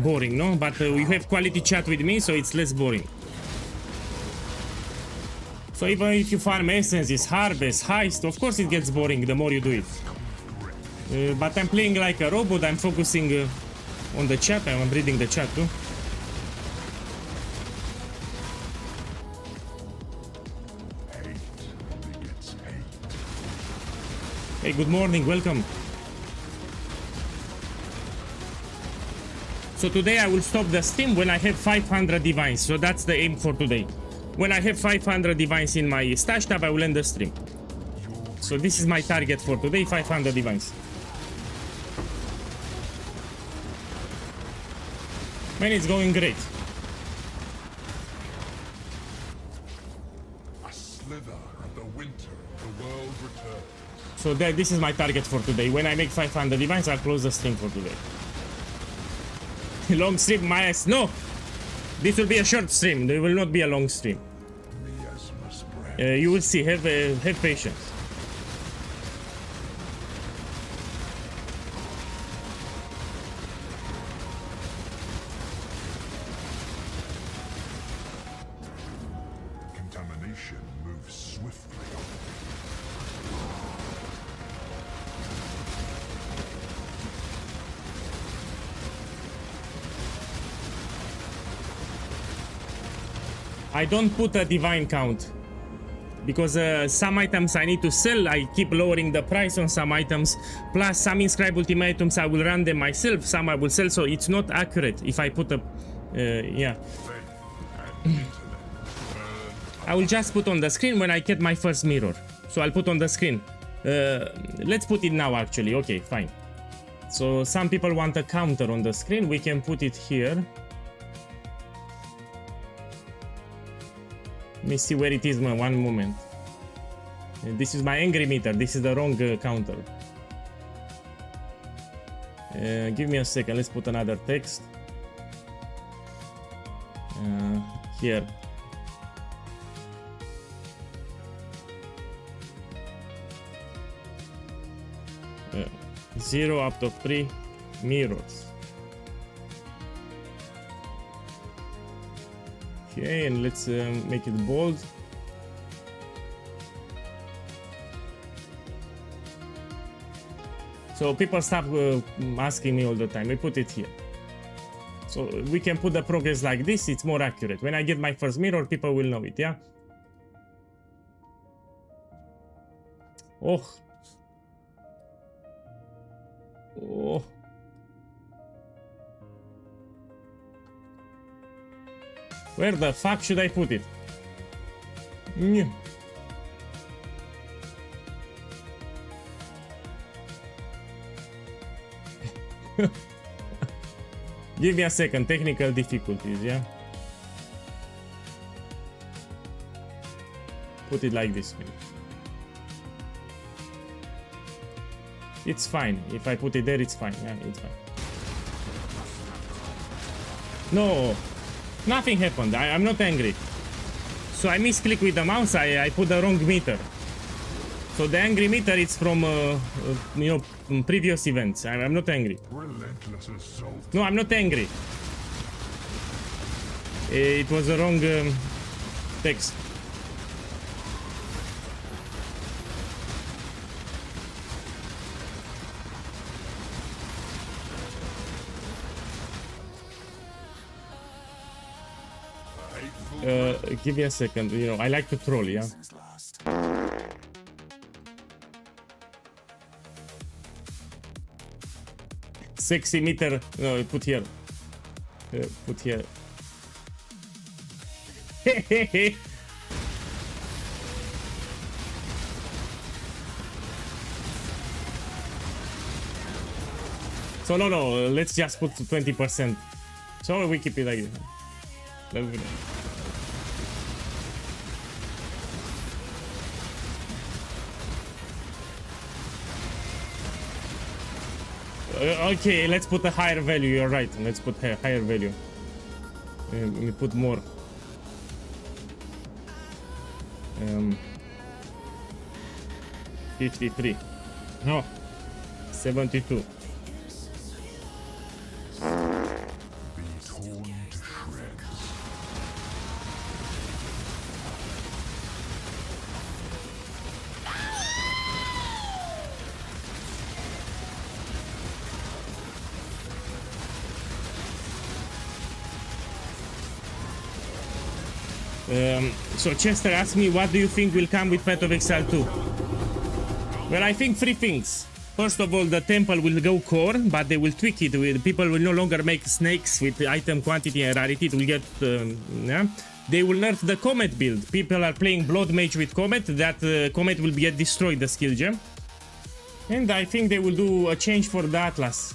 boring, no? But you have quality chat with me, so it's less boring. So even if you farm essences, harvest, heist, of course it gets boring the more you do it. But I'm playing like a robot, I'm focusing on the chat, I'm reading the chat too. Hate begets hate. Hey, good morning, welcome. So today I will stop the stream when I have 500 divines, so that's the aim for today. When I have 500 divines in my stash tab, I will end the stream. So this is my target for today, 500 divines. Man, it's going great. A slither of the winter, the world returns. So this is my target for today. When I make 500 divines, I'll close the stream for today. Long stream, my ass. No! This will be a short stream. There will not be a long stream. Miasma spread. You will see. Have patience. Contamination moves swiftly. I don't put a divine count because some items I need to sell. I keep lowering the price on some items. Plus some inscribed ultimatums I will run them myself. Some I will sell, so it's not accurate if I put a yeah. I will just put on the screen when I get my first mirror. So I'll put on the screen. Let's put it now actually. Okay, fine. So some people want a counter on the screen. We can put it here. Let me see where it is, man. One moment. This is my angry meter. This is the wrong counter. Give me a second. Let's put another text. Here. Zero out of 3 mirrors. Okay, and let's make it bold. So people stop asking me all the time. We put it here. So we can put the progress like this. It's more accurate. When I get my first mirror, people will know it, yeah? Oh. Oh. Where the fuck should I put it? Yeah. Give me a second. Technical difficulties, yeah? Put it like this, maybe. It's fine. If I put it there, it's fine. Yeah, it's fine. No, nothing happened. I'm not angry. So I misclick with the mouse. I put the wrong meter. So the angry meter is from you know, previous events. I'm not angry. Relentless assault. No, I'm not angry. It was the wrong text. Give me a second. You know, I like to troll, yeah. Sexy meter. No, put here. Put here. So no, let's just put 20%. So we keep it like this. Okay, let's put a higher value. You're right. Let's put a higher value. We put more. 53. No. 72. Be torn to shreds. So Chester asked me, what do you think will come with Path of Exile 2? Well, I think 3 things. First of all, the temple will go core, but they will tweak it. People will no longer make snakes with item quantity and rarity. It will get, yeah. They will nerf the Comet build. People are playing Blood Mage with Comet. That Comet will get destroyed, the skill gem. And I think they will do a change for the Atlas.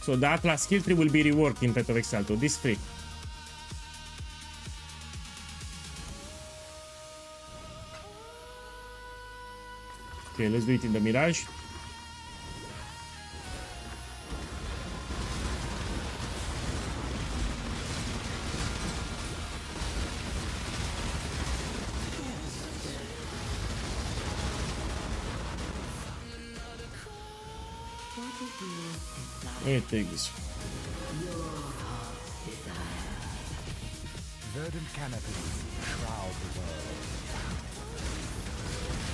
So the Atlas skill tree will be reworked in Path of Exile 2. This 3. Okay, let's do it in the Mirage. Let me take this. Verdant canopies shroud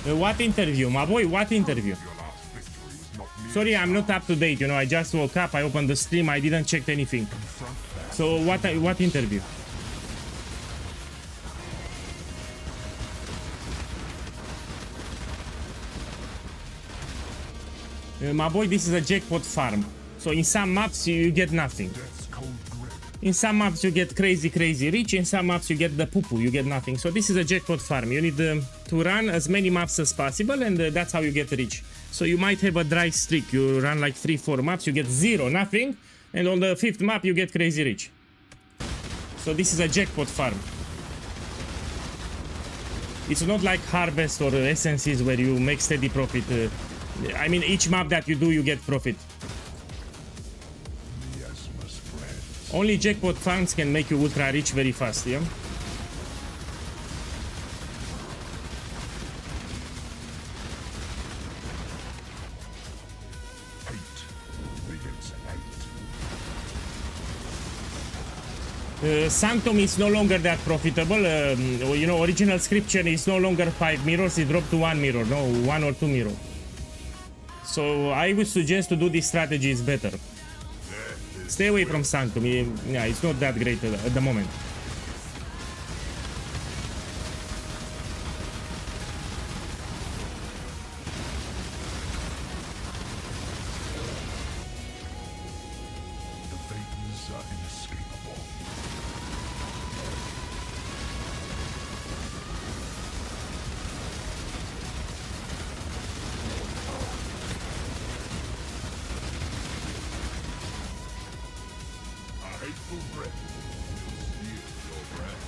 the world. What interview, my boy? What interview? Your last victory is not near. Sorry, I'm not up to date. You know, I just woke up. I opened the stream. I didn't check anything. Confront that. So what interview? My boy, this is a jackpot farm. So in some maps you get nothing. Death's cold grip. In some maps you get crazy rich. In some maps you get the poo-poo. You get nothing. So this is a jackpot farm. You need to run as many maps as possible, and that's how you get rich. So you might have a dry streak. You run like 3-4 maps. You get 0, nothing. And on the 5th map you get crazy rich. So this is a jackpot farm. It's not like Harvest or Essences where you make steady profit. I mean, each map that you do, you get profit. Yes, my friends. Only jackpot farms can make you ultra rich very fast, yeah? Hate begets hate. Sanctum is no longer that profitable. You know, original scripture is no longer 5 mirrors. It dropped to 1 mirror, no, 1 or 2 mirror. So I would suggest to do this strategy is better. Stay away from Sanctum. Yeah, it's not that great at the moment. The Thetans are inescapable. A hateful breath will seal your breath.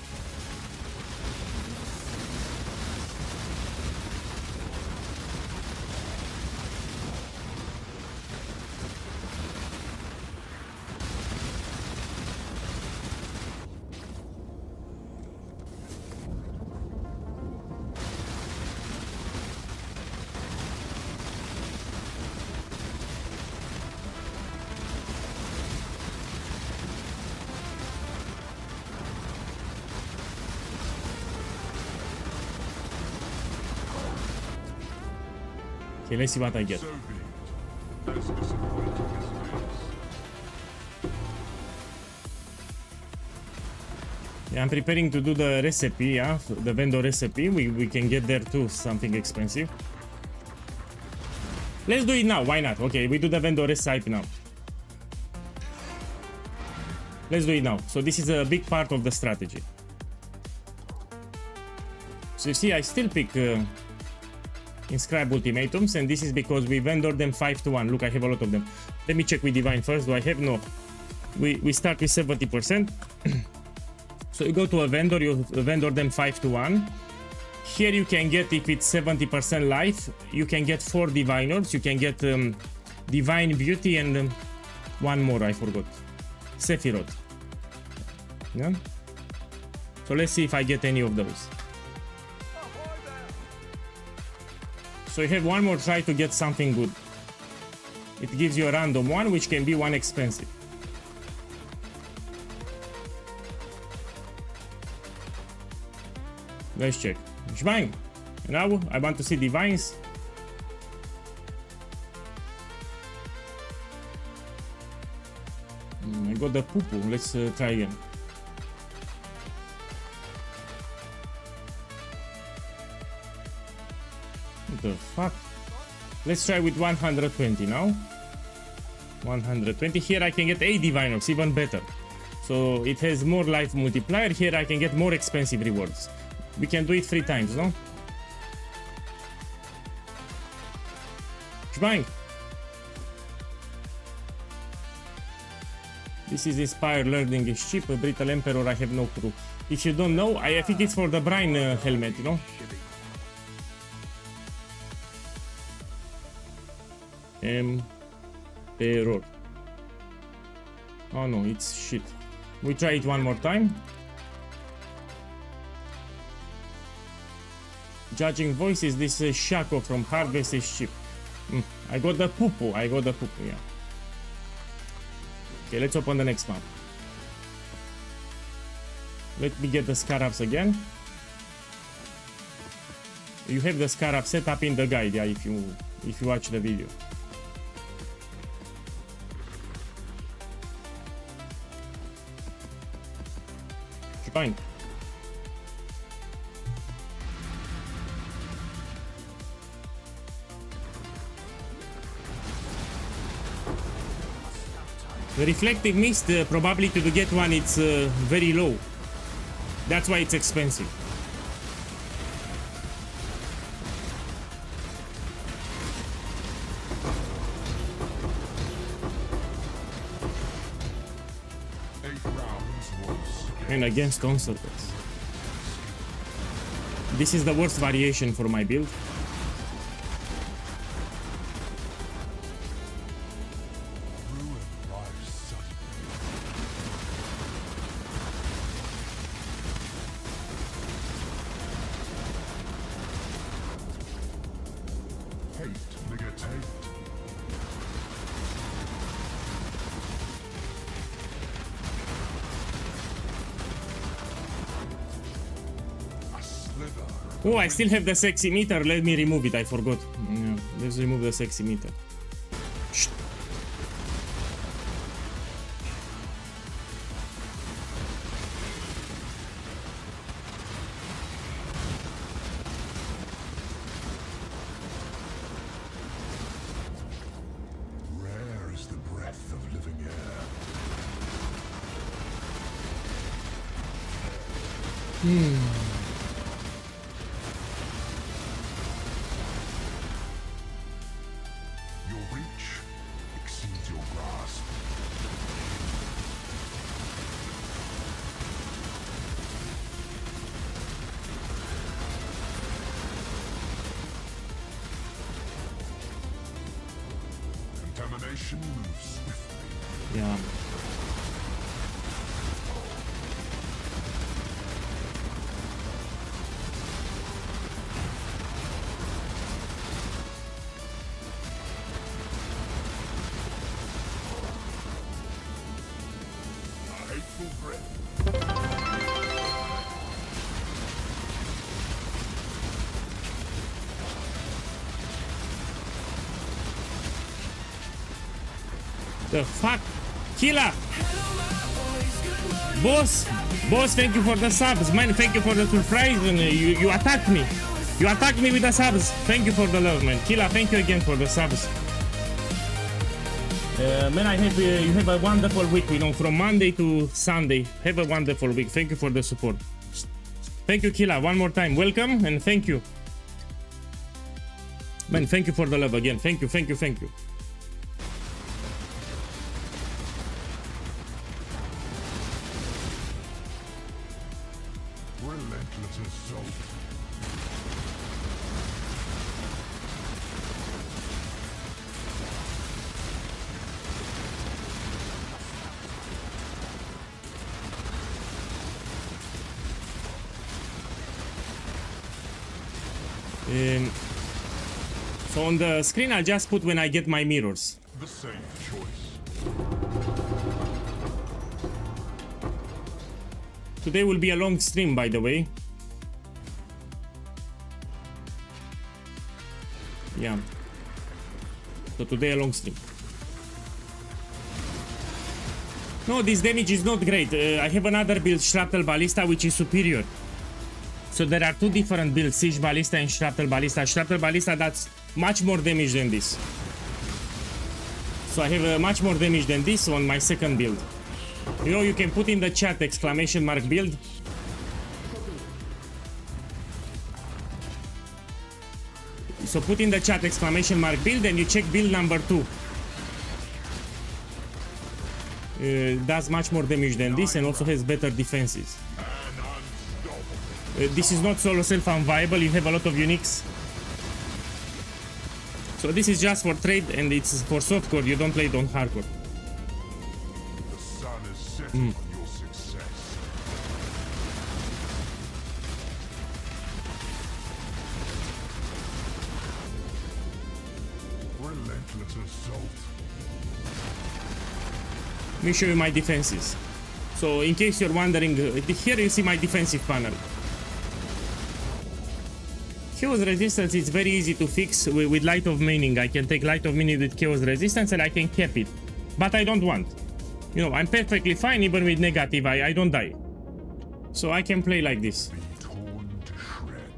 Okay, let's see what I get. So be it. As disappointing as it is. Yeah, I'm preparing to do the recipe, yeah, the vendor recipe. We can get there too, something expensive. Let's do it now, why not? Okay, we do the vendor recipe now. Let's do it now. So this is a big part of the strategy. So you see, I still pick inscribe ultimatums, and this is because we vendor them 5-1. Look, I have a lot of them. Let me check with divine first. Do I have? No. We start with 70%. So you go to a vendor, you vendor them 5-1. Here you can get, if it's 70% life, you can get 4 diviners. You can get divine beauty and one more, I forgot. Sephiroth. Yeah. So let's see if I get any of those. So you have one more try to get something good. It gives you a random one, which can be one expensive. Let's check. Shbang! Now I want to see divines. I got the poo-poo. Let's try again. What the fuck? Let's try with 120 now. 120. Here I can get 8 diviners, even better. So it has more life multiplier. Here I can get more expensive rewards. We can do it 3 times, no? Shbang! This is Inspired Learning is cheap. Brittle Emperor, I have no clue. If you don't know, I think it's for the Brine helmet, you know? Emperor. Oh no, it's shit. We try it one more time. Judging voices, this Shaco from Harvest is cheap. I got the poo-poo, yeah. Okay, let's open the next map. Let me get the scarabs again. You have the scarab set up in the guide, yeah, if you watch the video. Fine. The reflective mist, probability to get one, it's very low. That's why it's expensive. And against stone circles. This is the worst variation for my build. Oh, I still have the sexy meter. Let me remove it. I forgot. Yeah, let's remove the sexy meter. Shh. Rare is the breath of living air. Your reach exceeds your grasp. Contamination moves swiftly. Yeah. Hateful breath. The fuck? Killer! Boss! Boss, thank you for the subs. Man, thank you for the surprise. And you attacked me. You attacked me with the subs. Thank you for the love, man. Killer, thank you again for the subs. Man, I have you have a wonderful week, you know, from Monday to Sunday. Have a wonderful week. Thank you for the support. Thank you, Killer, one more time. Welcome and thank you. Man, thank you for the love again. Thank you, thank you, thank you. Relentless assault. So on the screen, I'll just put when I get my mirrors. The safe choice. Today will be a long stream, by the way. Yeah. So today a long stream. No, this damage is not great. I have another build, Shrapnel Ballista, which is superior. So there are two different builds, Siege Ballista and Shrapnel Ballista. Shrapnel Ballista does much more damage than this. So I have much more damage than this on my second build. You know, you can put in the chat !build. So put in the chat !build and you check build number 2. Does much more damage than this and also has better defenses. This is not solo self-unviable, you have a lot of uniques. So this is just for trade and it's for softcore, you don't play it on hardcore. The sun is setting on your success. Relentless assault. Let me show you my defenses. So in case you're wondering, here you see my defensive panel. Chaos resistance is very easy to fix with Light of Meaning. I can take Light of Meaning with Chaos resistance and I can cap it. But I don't want. You know, I'm perfectly fine even with negative. I don't die. So I can play like this.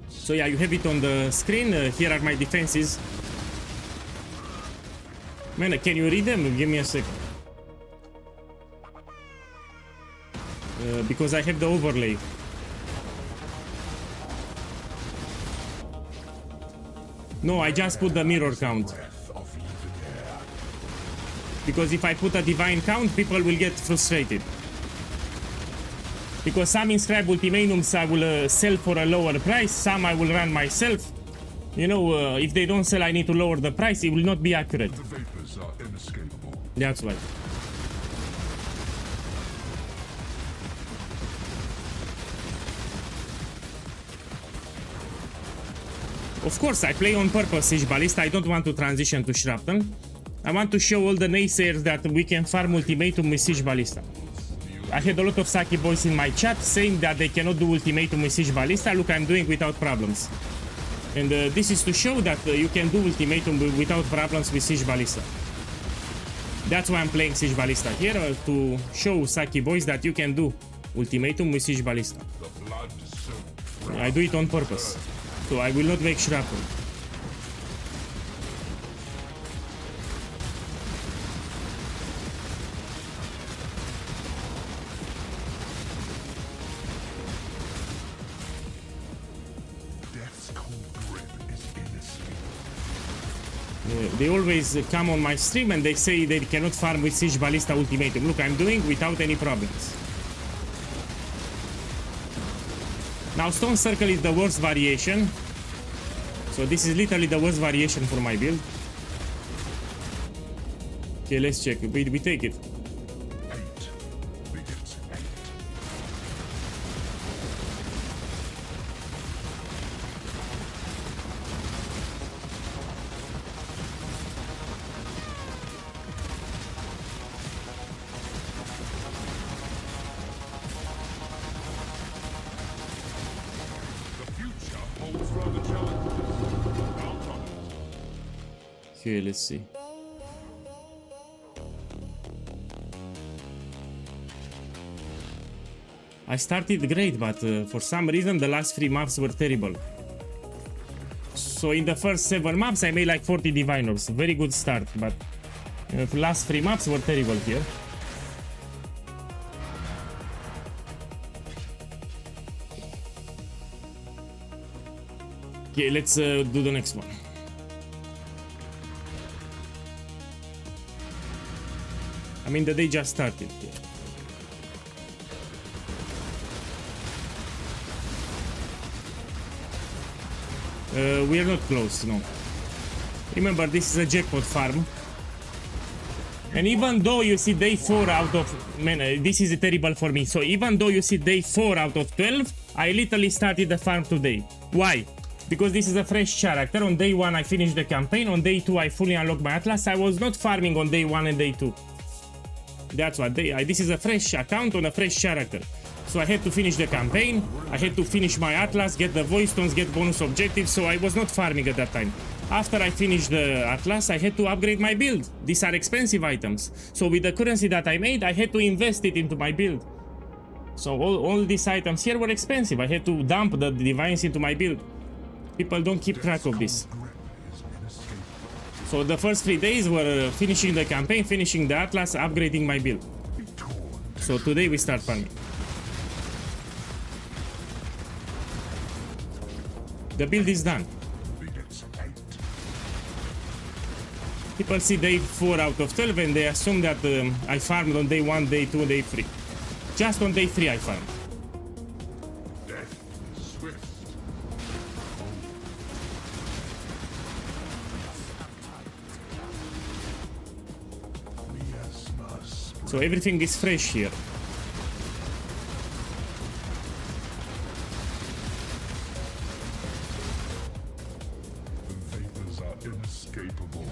So yeah, you have it on the screen. Here are my defenses. Man, can you read them? Give me a second. Because I have the overlay. No, I just put the mirror count. Because if I put a divine count, people will get frustrated. Because some inscribed ultimatums I will sell for a lower price, some I will run myself. You know, if they don't sell, I need to lower the price, it will not be accurate. The vapors are inescapable. That's why. Of course, I play on purpose Siege Ballista. I don't want to transition to Shrapnel. I want to show all the naysayers that we can farm Ultimatum with Siege Ballista. I had a lot of Saki boys in my chat saying that they cannot do Ultimatum with Siege Ballista. Look, I'm doing without problems. And this is to show that you can do Ultimatum without problems with Siege Ballista. That's why I'm playing Siege Ballista here, to show Saki boys that you can do Ultimatum with Siege Ballista. I do it on purpose. So I will not make Shrapnel. They always come on my stream and they say they cannot farm with Siege Ballista Ultimatum. Look, I'm doing without any problems. Now Stone Circle is the worst variation. So this is literally the worst variation for my build. Okay, let's check. We take it. Okay, let's see. I started great, but for some reason the last 3 maps were terrible. So in the first 7 maps I made like 40 diviners. Very good start, but the last 3 maps were terrible here. Okay, let's do the next one. I mean, the day just started. We are not close, no. Remember, this is a jackpot farm. And even though you see day 4 out of... Man, this is terrible for me. So even though you see day 4 out of 12, I literally started the farm today. Why? Because this is a fresh character. On day 1 I finished the campaign. On day 2 I fully unlocked my Atlas. I was not farming on day 1 and day 2. That's what this is a fresh account on a fresh character. So I had to finish the campaign, I had to finish my Atlas, get the voice stones, get bonus objectives, so I was not farming at that time. After I finished the Atlas, I had to upgrade my build. These are expensive items. So with the currency that I made, I had to invest it into my build. So all these items here were expensive. I had to dump the divines into my build. People don't keep track of this. So the first 3 days were finishing the campaign, finishing the Atlas, upgrading my build. So today we start farming. The build is done. People see day 4 out of 12 and they assume that I farmed on day 1, day 2, day 3. Just on day 3 I farmed. So everything is fresh here. The vapors are inescapable.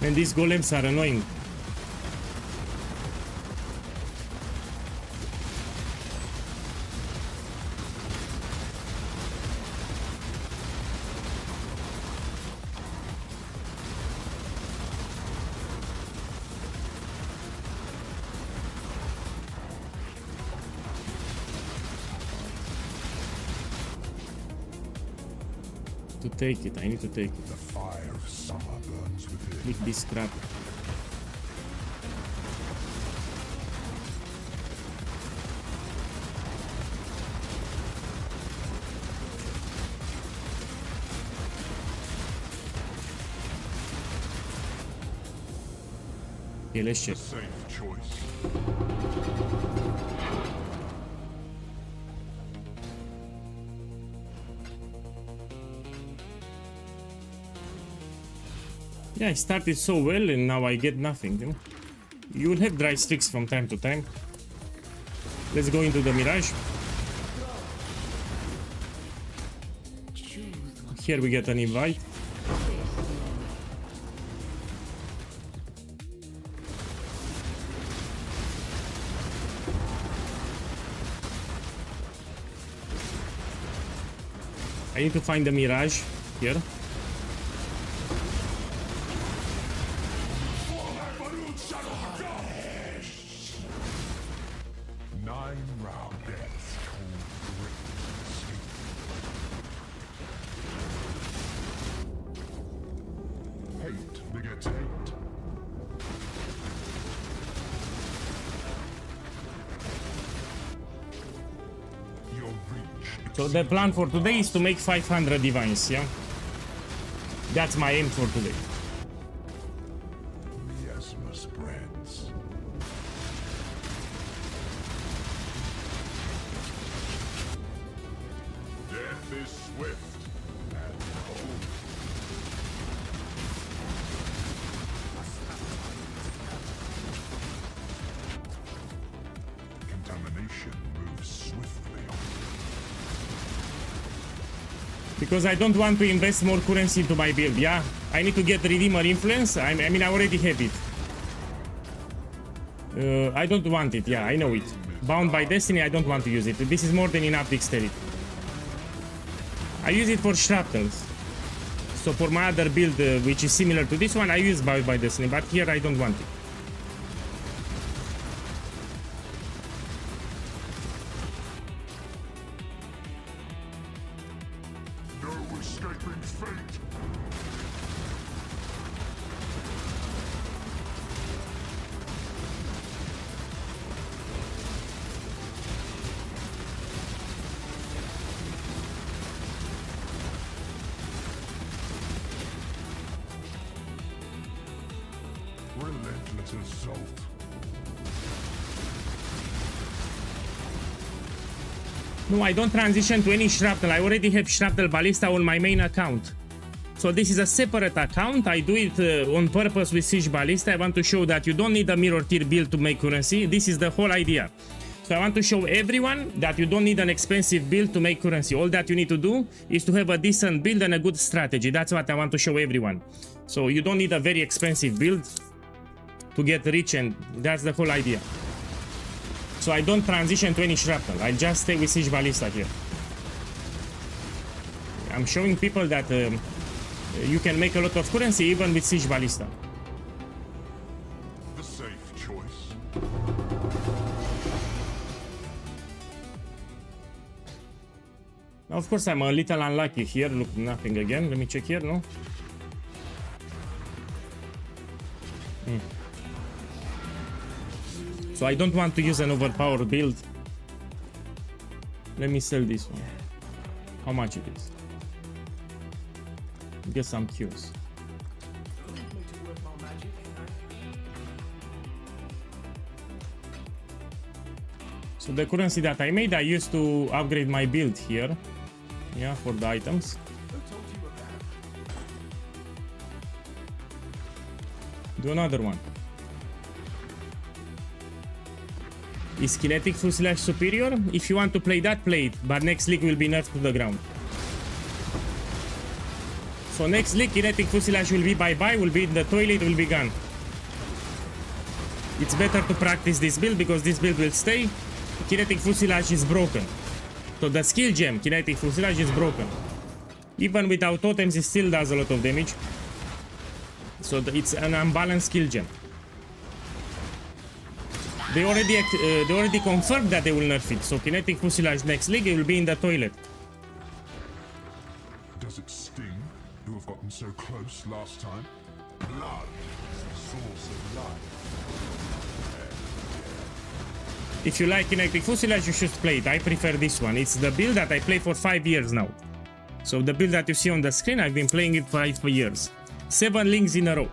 And these golems are annoying. To take it, I need to take it. The fire of summer burns within. With this crap. Okay, let's check. Safe choice. Yeah, I started so well and now I get nothing, you know? You will have dry streaks from time to time. Let's go into the Mirage. Here we get an invite. I need to find the Mirage here. So the plan for today is to make 500 divines, yeah? That's my aim for today. Miasma spreads. Death is swift and cold. Contamination moves swiftly on. Because I don't want to invest more currency into my build, yeah? I need to get Redeemer Influence. I mean, I already have it. I don't want it, yeah, I know it. Bound by Destiny, I don't want to use it. This is more than enough dexterity. I use it for shrapnels. So for my other build, which is similar to this one, I use Bound by Destiny, but here I don't want it. Relentless assault. No, I don't transition to any shrapnel. I already have shrapnel ballista on my main account. So this is a separate account. I do it on purpose with siege ballista. I want to show that you don't need a mirror tier build to make currency. This is the whole idea. So I want to show everyone that you don't need an expensive build to make currency. All that you need to do is to have a decent build and a good strategy. That's what I want to show everyone. So you don't need a very expensive build to get rich, and that's the whole idea. So I don't transition to any shrapnel. I just stay with siege ballista here. I'm showing people that you can make a lot of currency even with siege ballista. The safe choice. Now, of course, I'm a little unlucky here. Look, nothing again. Let me check here, no? So I don't want to use an overpowered build. Let me sell this one. How much it is? Get some cures. So the currency that I made, I used to upgrade my build here. Yeah, for the items. Do another one. Is kinetic fuselage superior? If you want to play that, play it. But next league will be nerfed to the ground. So next league, kinetic fuselage will be bye-bye, will be in the toilet, will be gone. It's better to practice this build because this build will stay. Kinetic fuselage is broken. So the skill gem, kinetic fuselage, is broken. Even without totems, it still does a lot of damage. So it's an unbalanced skill gem. They already confirmed that they will nerf it. So kinetic fuselage next league, it will be in the toilet. Does it sting to have gotten so close last time? Blood is the source of life. If you like kinetic fuselage, you should play it. I prefer this one. It's the build that I play for 5 years now. So the build that you see on the screen, I've been playing it for 5 years. 7 leagues in a row.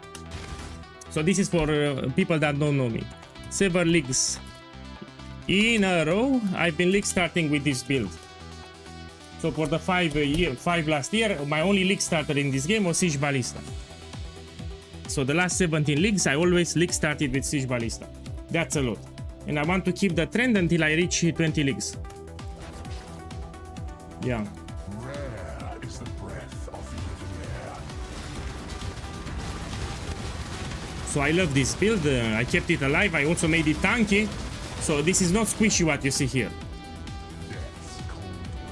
So this is for people that don't know me. 7 leagues in a row, I've been league starting with this build. So for the 5 last year, my only league starter in this game was Siege Ballista. So the last 17 leagues, I always league started with Siege Ballista. That's a lot. And I want to keep the trend until I reach 20 leagues. Yeah. Rare is the breath of living air. So I love this build. I kept it alive. I also made it tanky. So this is not squishy what you see here.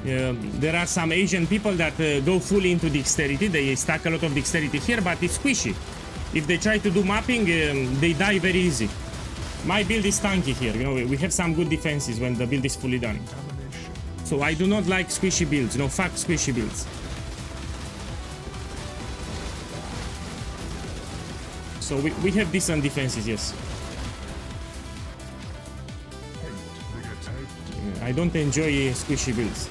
There are some Asian people that go fully into dexterity. They stack a lot of dexterity here, but it's squishy. If they try to do mapping, they die very easy. My build is tanky here. You know, we have some good defenses when the build is fully done. So I do not like squishy builds. You know, fuck squishy builds. So we have decent defenses, yes. I don't enjoy squishy builds.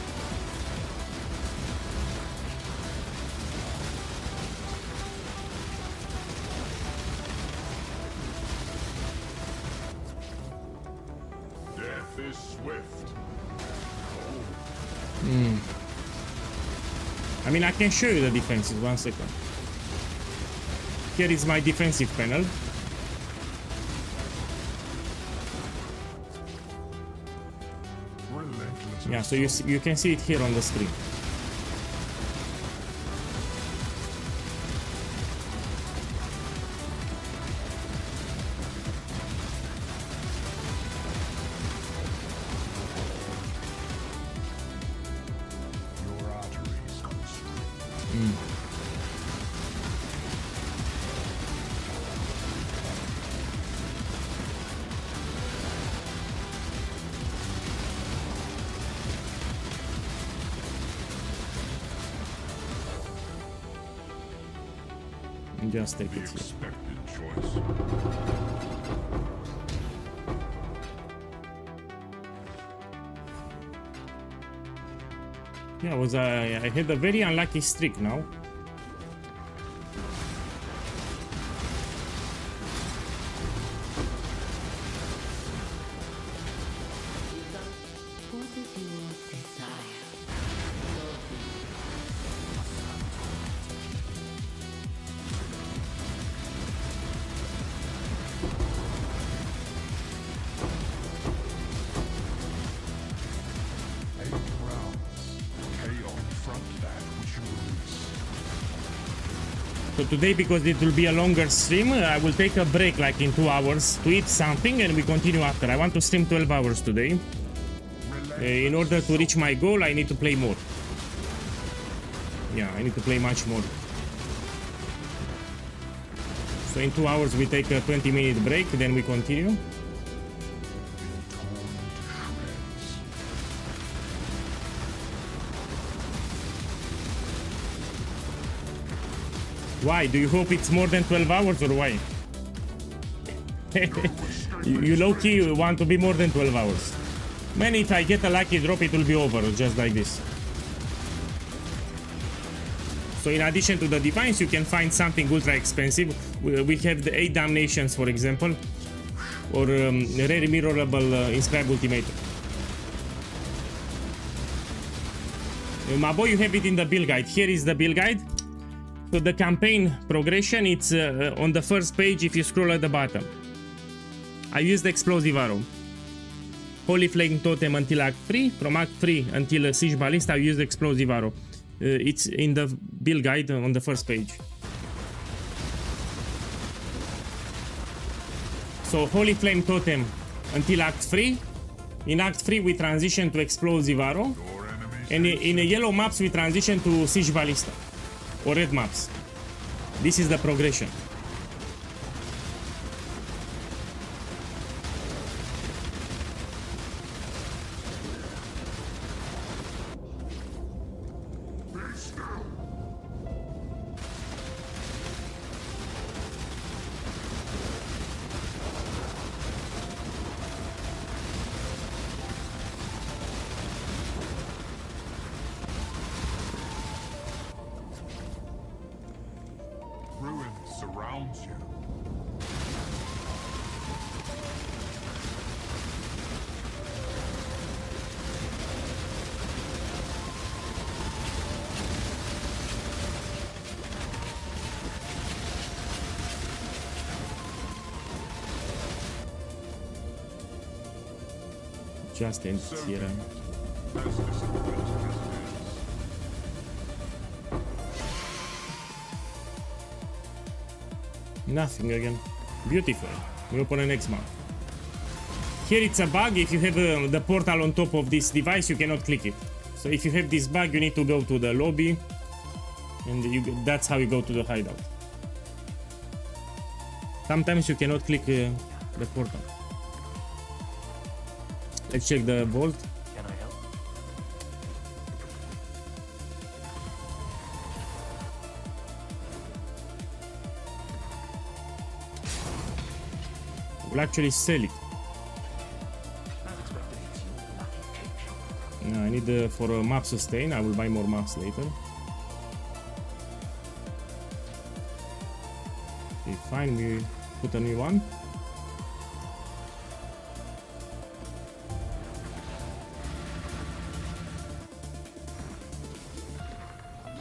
Death is swift. I mean, I can show you the defenses. 1 second. Here is my defensive panel. Relentless. Yeah, so you can see it here on the screen. Your arteries constrict. Just take The it here. expected choice. Yeah, I had a very unlucky streak now. What is your desire? So today, because it will be a longer stream, I will take a break like in 2 hours to eat something and we continue after. I want to stream 12 hours today. In order to reach my goal, I need to play more. Yeah, I need to play much more. So in 2 hours we take a 20-minute break, then we continue. Why? Do you hope it's more than 12 hours or why? You low-key want to be more than 12 hours. Man, if I get a lucky drop, it will be over, just like this. So in addition to the divines, you can find something ultra expensive. We have the 8 damnations, for example, or rare mirrorable inscribed ultimatum. My boy, you have it in the build guide. Here is the build guide. So the campaign progression, it's on the first page if you scroll at the bottom. I used explosive arrow. Holy flame totem until act 3. From act 3 until siege ballista, I used explosive arrow. It's in the build guide on the first page. So Holy Flame Totem until Act 3. In Act 3 we transition to Explosive Arrow. Your enemies And in yellow maps we transition to Siege Ballista. Or red maps. This is the progression. ruin surrounds you. Just ends here. As disappointing as it Nothing again. Beautiful. We open the next map. Here it's a bug. If you have the portal on top of this device, you cannot click it. So if you have this bug, you need to go to the lobby, and that's how you go to the hideout. Sometimes you cannot click the portal. Let's check the vault. Can I help? We'll actually sell it. Unexpected, it's your lucky cake shop. I need for a map sustain. I will buy more maps later. Okay, fine. We put a new one.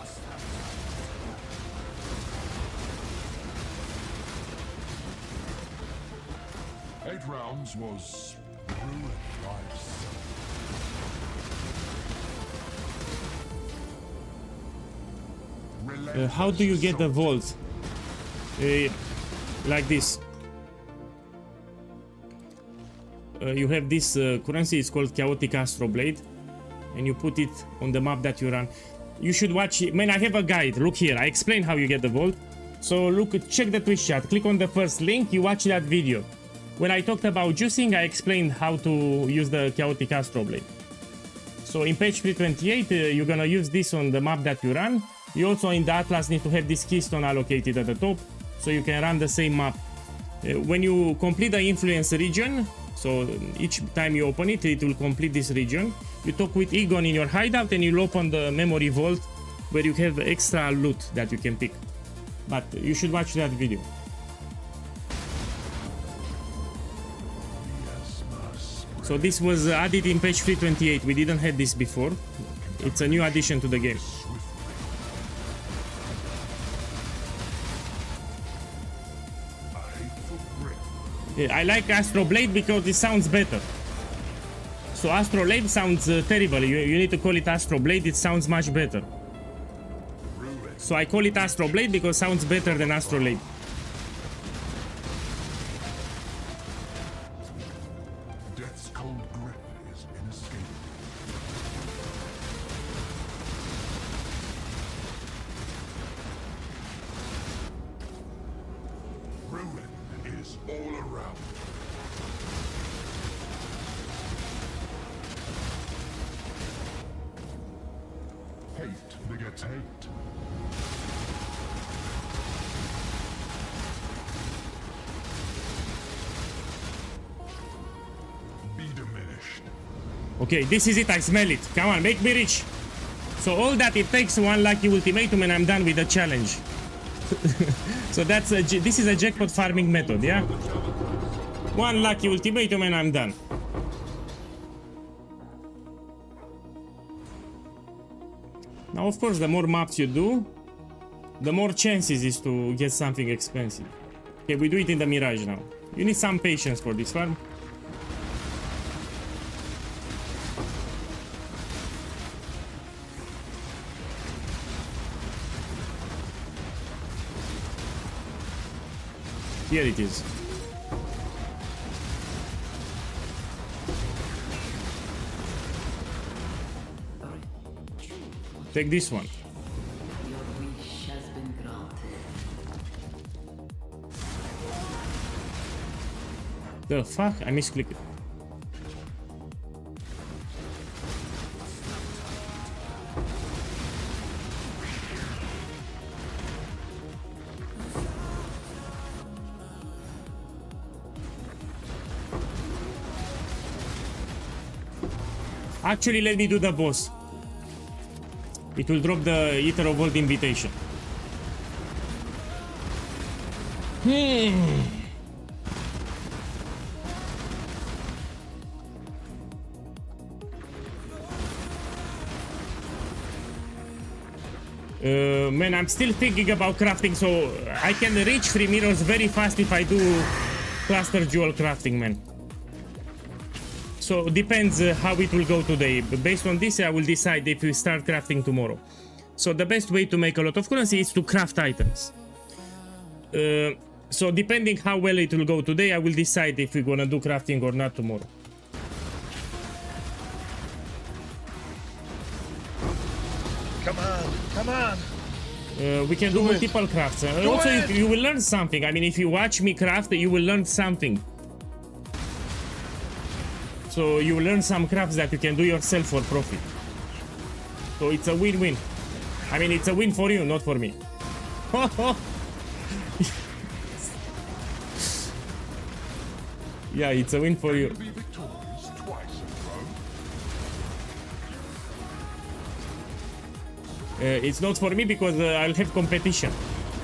is. 8 rounds was ruined lives. How do you get the vault? Like this. You have this currency, it's called Chaotic Astro Blade, and you put it on the map that you run. You should watch it. Man, I have a guide. Look here, I explain how you get the vault. So look, check the Twitch chat, click on the first link, you watch that video. When I talked about juicing, I explained how to use the Chaotic Astro Blade. So in page 328, you're gonna use this on the map that you run. You also in the Atlas need to have this keystone allocated at the top, so you can run the same map. When you complete the influence region, so each time you open it, it will complete this region. You talk with Egon in your hideout and you'll open the memory vault where you have extra loot that you can pick. But you should watch that video. So this was added in page 328. We didn't have this before. It's a new addition to the game. I like Astro Blade because it sounds better. So Astro Blade sounds terrible. You need to call it Astro Blade. It sounds much better. So I call it Astro Blade because it sounds better than Astro Blade. Death's cold grip is inescapable. Ruin is all around. Hate begets hate. Be diminished. Okay, this is it. I smell it. Come on, make me rich. So all that it takes, one lucky ultimatum and I'm done with the challenge. So that's this is a jackpot farming method, yeah? One lucky ultimatum and I'm done. Now, of course, the more maps you do, the more chances is to get something expensive. Okay, we do it in the Mirage now. You need some patience for this farm. Here it is. Take this one. Your wish has been granted. The fuck? I misclicked it. Actually, let me do the boss. It will drop the Eater of Old invitation. Man, I'm still thinking about crafting, so I can reach 3 mirrors very fast if I do cluster jewel crafting, man. So depends how it will go today. But based on this, I will decide if we start crafting tomorrow. So the best way to make a lot of currency is to craft items. So depending how well it will go today, I will decide if we're gonna do crafting or not tomorrow. Come on, come on. We can do multiple crafts. Also, you will learn something. I mean, if you watch me craft, you will learn something. So you learn some crafts that you can do yourself for profit. So it's a win-win. I mean, it's a win for you, not for me. Yeah, it's a win for you. To be victorious twice in a row. It's not for me because I'll have competition.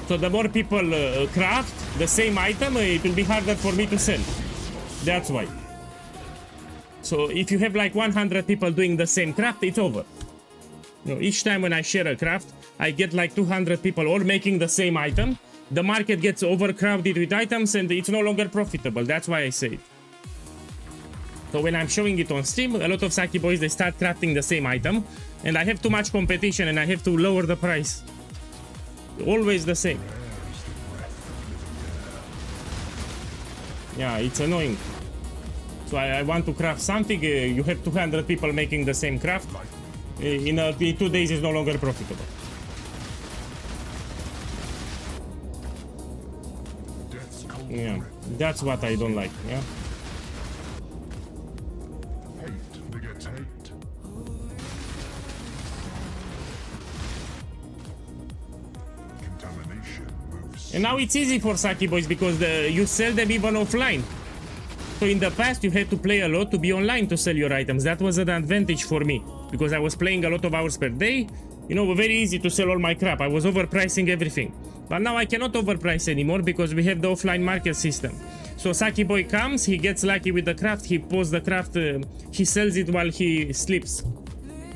So the more people craft the same item, it will be harder for me to sell. That's why. So if you have like 100 people doing the same craft, it's over. You know, each time when I share a craft, I get like 200 people all making the same item. The market gets overcrowded with items and it's no longer profitable. That's why I say it. So when I'm showing it on Steam, a lot of Saki boys, they start crafting the same item. And I have too much competition and I have to lower the price. Always the same. Yeah, it's annoying. So I want to craft something, you have 200 people making the same craft. In 2 days it's no longer profitable. Yeah, that's what I don't like, yeah. Hate begets hate. Contamination moves. And now it's easy for Saki boys because you sell them even offline. So in the past you had to play a lot to be online to sell your items. That was an advantage for me because I was playing a lot of hours per day. You know, very easy to sell all my crap. I was overpricing everything. But now I cannot overprice anymore because we have the offline market system. So Saki boy comes, he gets lucky with the craft, he posts the craft, he sells it while he sleeps.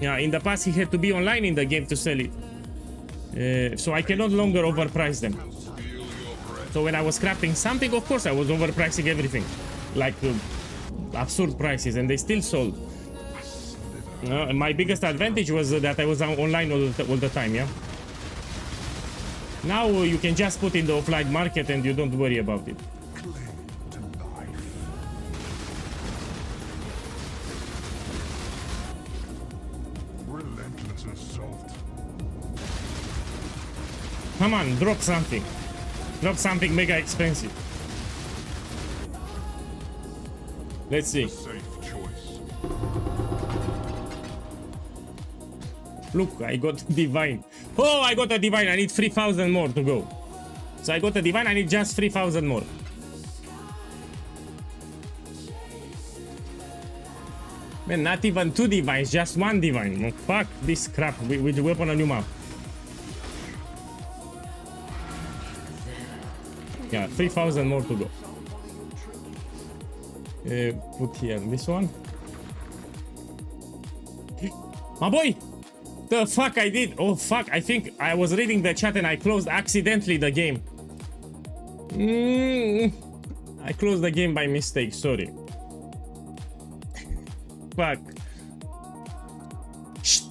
Yeah, in the past he had to be online in the game to sell it. So I can no longer overprice them. So when I was crafting something, of course I was overpricing everything. Like absurd prices, and they still sold. My biggest advantage was that I was online all the time, yeah? Now you can just put in the offline market and you don't worry about it. Cling to life. Relentless assault. Come on, drop something. Drop something mega expensive. Let's see. Safe choice. Look, I got divine. Oh, I got a divine. I need 3,000 more to go. So I got a divine. I need just 3,000 more. Man, not even 2 divines, just 1 divine. Oh, fuck this crap. With the weapon on your mouth. Yeah, 3,000 more to go. Put here this one. My boy! The fuck I did? Oh fuck, I think I was reading the chat and I closed accidentally the game. I closed the game by mistake, sorry. Fuck. Shh.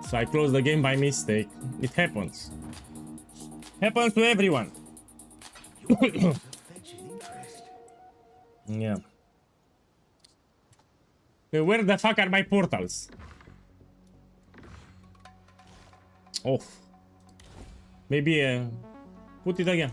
So I closed the game by mistake. It happens. Happens to everyone. Fetching interest. Yeah. Where the fuck are my portals? Oh. Maybe put it again.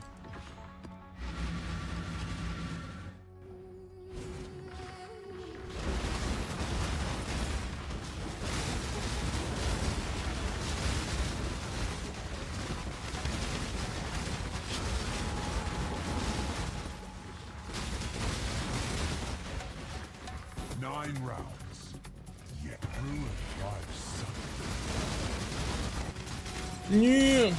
Nine rounds. Yet ruin lives. Yeah.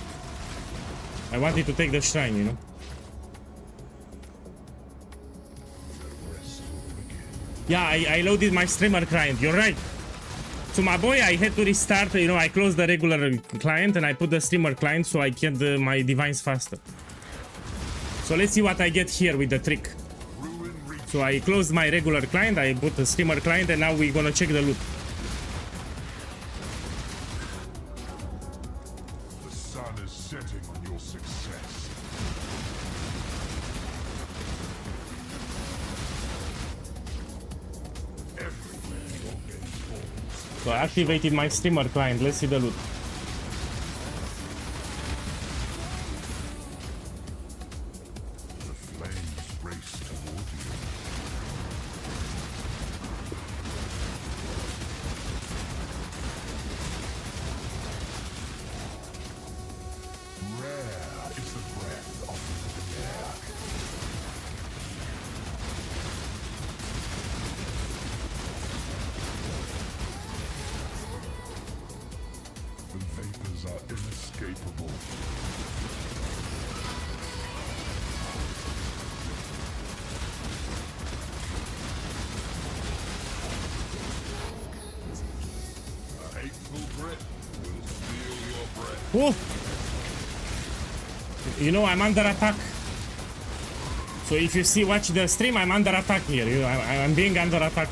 I wanted to take the shrine, you know. Yeah, I loaded my streamer client. You're right. So my boy, I had to restart. You know, I closed the regular client and I put the streamer client so I get my divines faster. So let's see what I get here with the trick. So I closed my regular client, I put the streamer client, and now we're gonna check the loot. The sun is setting on your success. Everywhere your gaze falls. So I activated my streamer client. Let's see the loot. The flames race toward you. Rare is the breath of the air. The vapors are inescapable. A hateful breath will steal your breath. Oh! You know, I'm under attack. So if you see, watch the stream, I'm under attack here. You know, I'm being under attack.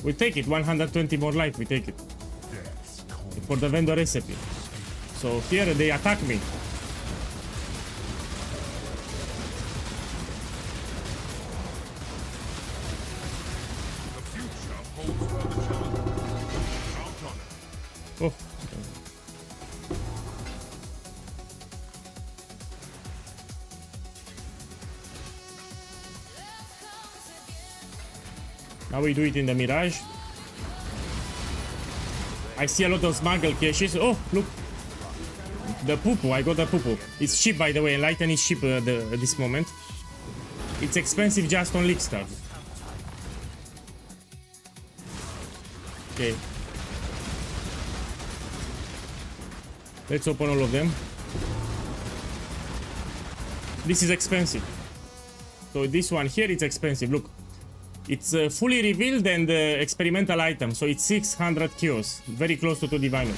We take it. 120 more life. We take it. Death's cold. For the vendor recipe. So here they attack me. The future holds further challenges. Count on it. Oh. Now we do it in the Mirage. I see a lot of smuggle caches. Oh, look. The poo-poo. I got the poo-poo. It's cheap, by the way. Enlighten is cheap at this moment. It's expensive just on League Stars. Okay. Let's open all of them. This is expensive. So this one here, it's expensive. Look. It's fully revealed and experimental item, so it's 600 kills, very close to 2 diviners.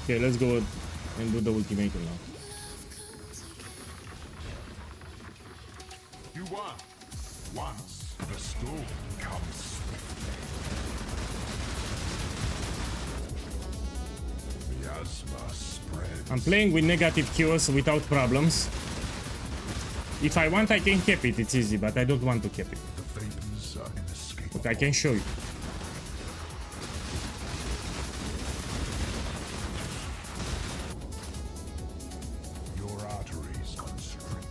Okay, let's go and do the ultimatum now. You won. Once the storm comes swiftly. Miasma spreads. I'm playing with negative kills without problems. If I want, I can cap it. It's easy, but I don't want to cap it. The vapors are inescapable. But I can show you. Your arteries constrict.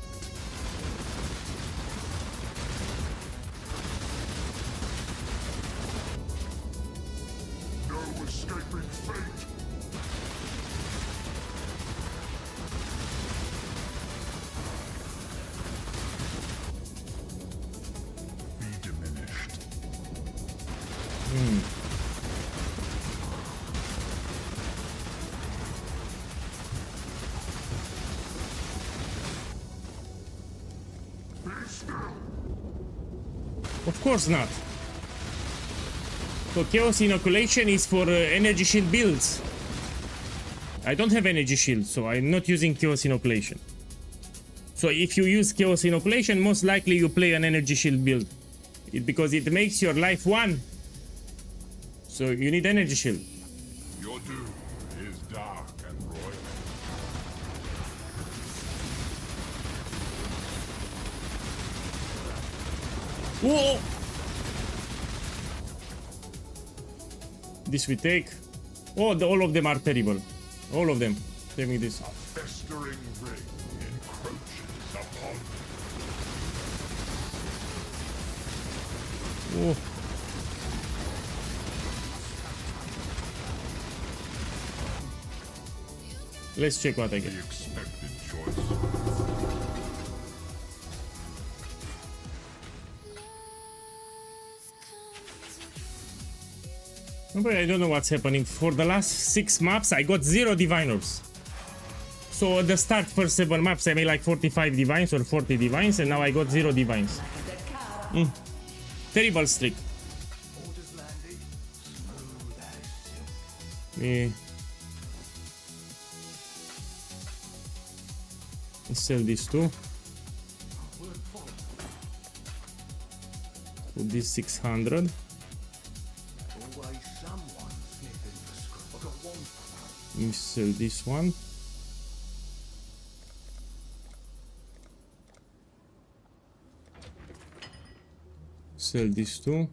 No escaping fate. course not. So Chaos Inoculation is for energy shield builds. I don't have energy shield, so I'm not using Chaos Inoculation. So if you use Chaos Inoculation, most likely you play an energy shield build. Because it makes your life 1. So you need energy shield. Your doom is dark and royal. Whoa! This we take. Oh, all of them are terrible. All of them. Tell me this. A festering ring encroaches upon me. Oh. Let's check what I get. The expected choice. But I don't know what's happening. For the last 6 maps, I got 0 diviners. So at the start, first 7 maps, I made like 45 divines or 40 divines, and now I got 0 divines. Terrible streak. Orders landed. Smooth as silk. Eh. Let's sell this too. Word follow. Put this 600. Always someone sniffing for scrap. I got one. Let me sell this one. Sell this too.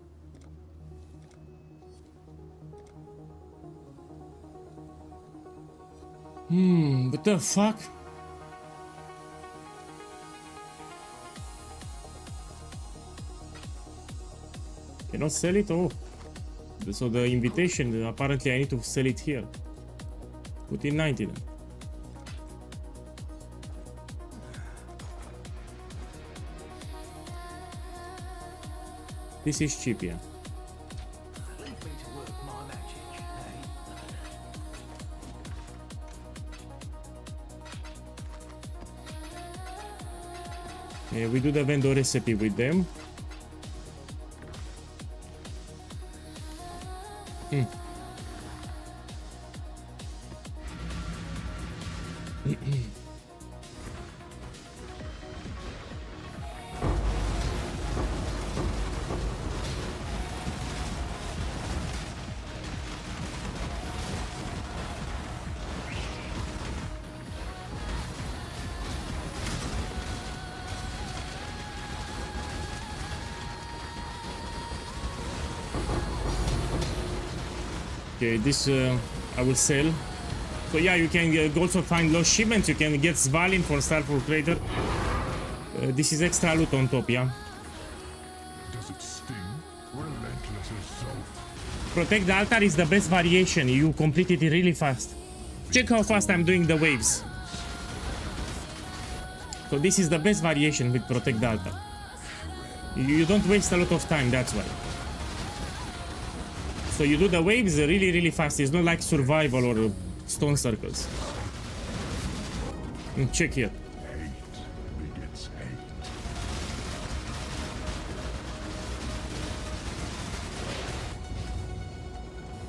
What the fuck? Cannot sell it? Oh. So the invitation, apparently I need to sell it here. Put in 90 then. This is cheap, yeah. Leave me to work my magic, eh? Yeah, we do the vendor recipe with them. Okay, this I will sell. So yeah, you can also find lost shipments. You can get Svalin for Starfall Crater. This is extra loot on top, yeah. Does it sting? Relentless assault. Protect the altar is the best variation. You complete it really fast. Check how fast I'm doing the waves. So this is the best variation with Protect the altar. You don't waste a lot of time, that's why. So you do the waves really, really fast. It's not like survival or stone circles. And check here. Hate begets hate.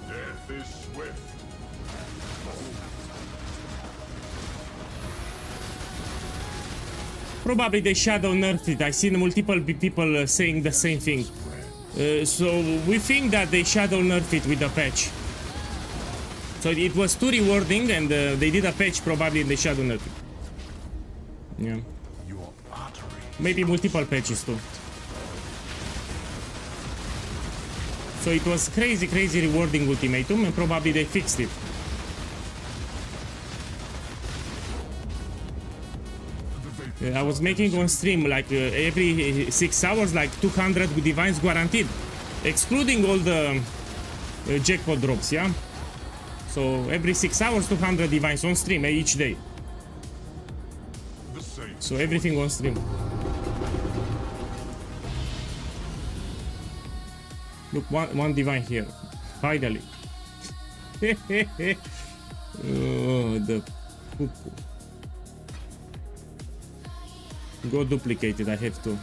Death is swift. Probably they shadow nerfed it. I've seen multiple people saying the same thing. So we think that they shadow nerfed it with the patch. So it was too rewarding, and they did a patch probably, and they shadow nerfed it. Yeah. Your artery. Maybe multiple patches too. So it was crazy, crazy rewarding Ultimatum, and probably they fixed it. I was making on stream like every 6 hours, like 200 divines guaranteed, excluding all the jackpot drops, yeah? So every 6 hours, 200 divines on stream each day. The same. So everything on stream. Look, one divine here. Finally. Oh, the poo-poo. Go duplicated, I have to.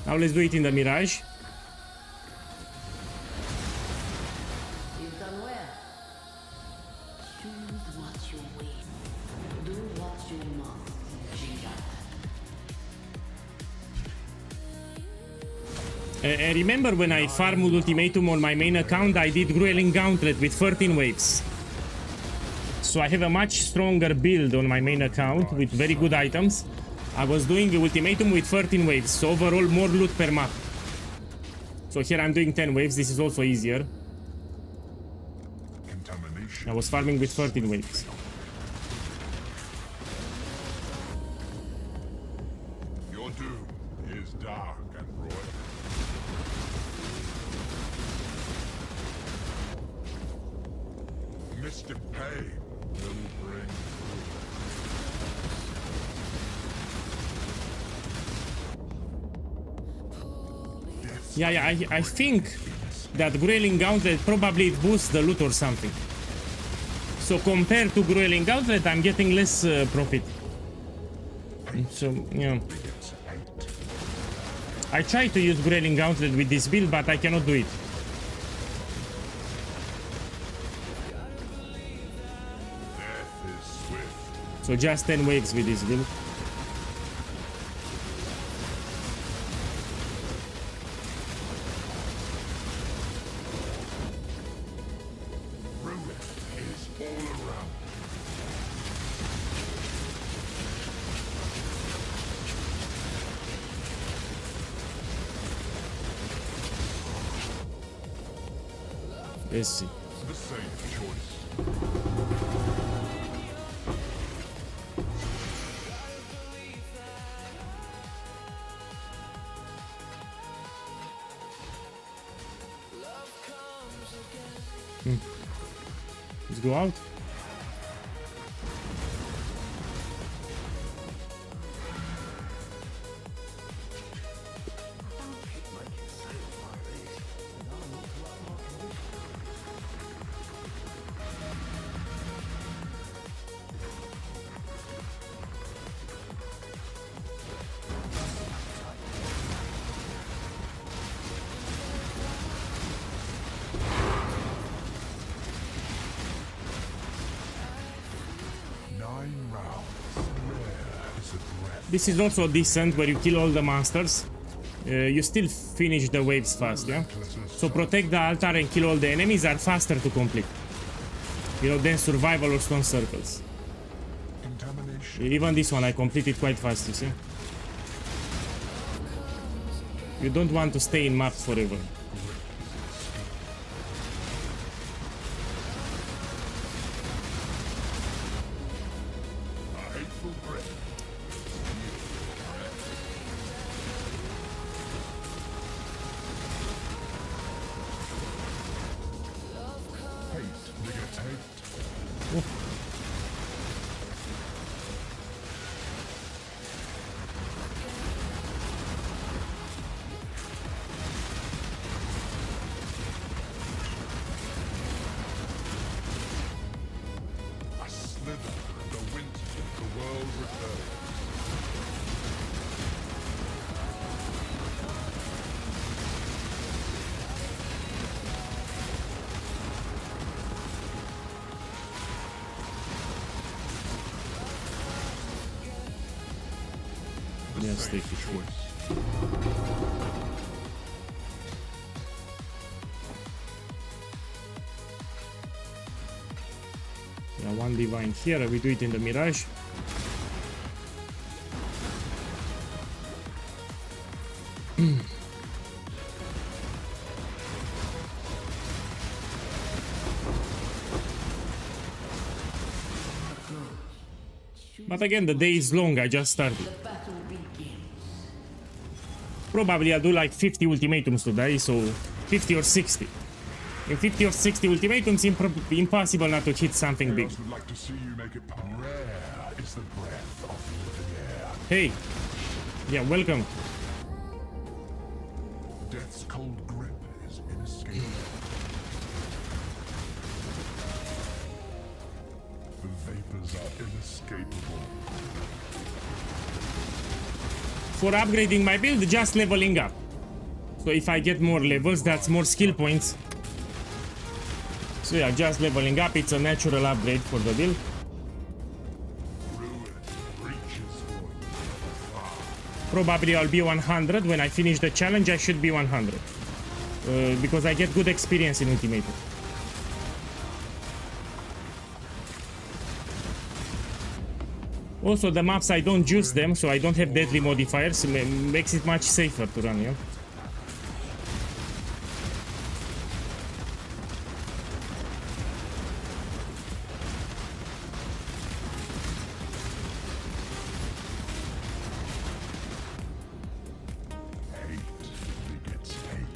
Now let's do it in the Mirage. Choose what you wish. Do what you must, Jinga. I remember when I farmed Ultimatum on my main account, I did Grueling Gauntlet with 13 waves. So I have a much stronger build on my main account with very good items. I was doing Ultimatum with 13 waves, so overall more loot per map. So here I'm doing 10 waves, this is also easier. Contamination. I was farming with 13 waves. Your doom is dark and royal. Mystic pain will bring Yeah, I think that Grueling Gauntlet probably it boosts the loot or something. So compared to Grueling Gauntlet, I'm getting less profit. So, yeah. I tried to use Grueling Gauntlet with this build, but I cannot do it. death is swift. So just 10 waves with this build. Ruin is all around. Let's see. The safe choice. Let's go out. This is also decent where you kill all the monsters. You still finish the waves fast, yeah? So protect the altar and kill all the enemies are faster to complete. You know, than survival or stone circles. Contamination. Even this one I completed quite fast, you see? You don't want to stay in maps forever. A hateful breath. Hate begets hate. A slither of the winter of the world returns. The Yes, safe take it. choice. Yeah, one divine here, we do it in the Mirage. But again, the day is long, I just started. Battle begins. Probably I'll do like 50 ultimatums today, so 50 or 60. In 50 or 60 ultimatums, impossible not to hit something big. Chaos would like to see you make it rare is the breath of living air. Hey! Yeah, welcome. Death's cold grip is inescapable. The vapors are inescapable. For upgrading my build, just leveling up. So if I get more levels, that's more skill points. So yeah, just leveling up, it's a natural upgrade for the build. Ruin reaches for you from afar. Probably I'll be 100. When I finish the challenge, I should be 100. Because I get good experience in Ultimatum. Also, the maps, I don't juice them, so I don't have deadly modifiers. Makes it much safer to run, yeah? Hate begets hate.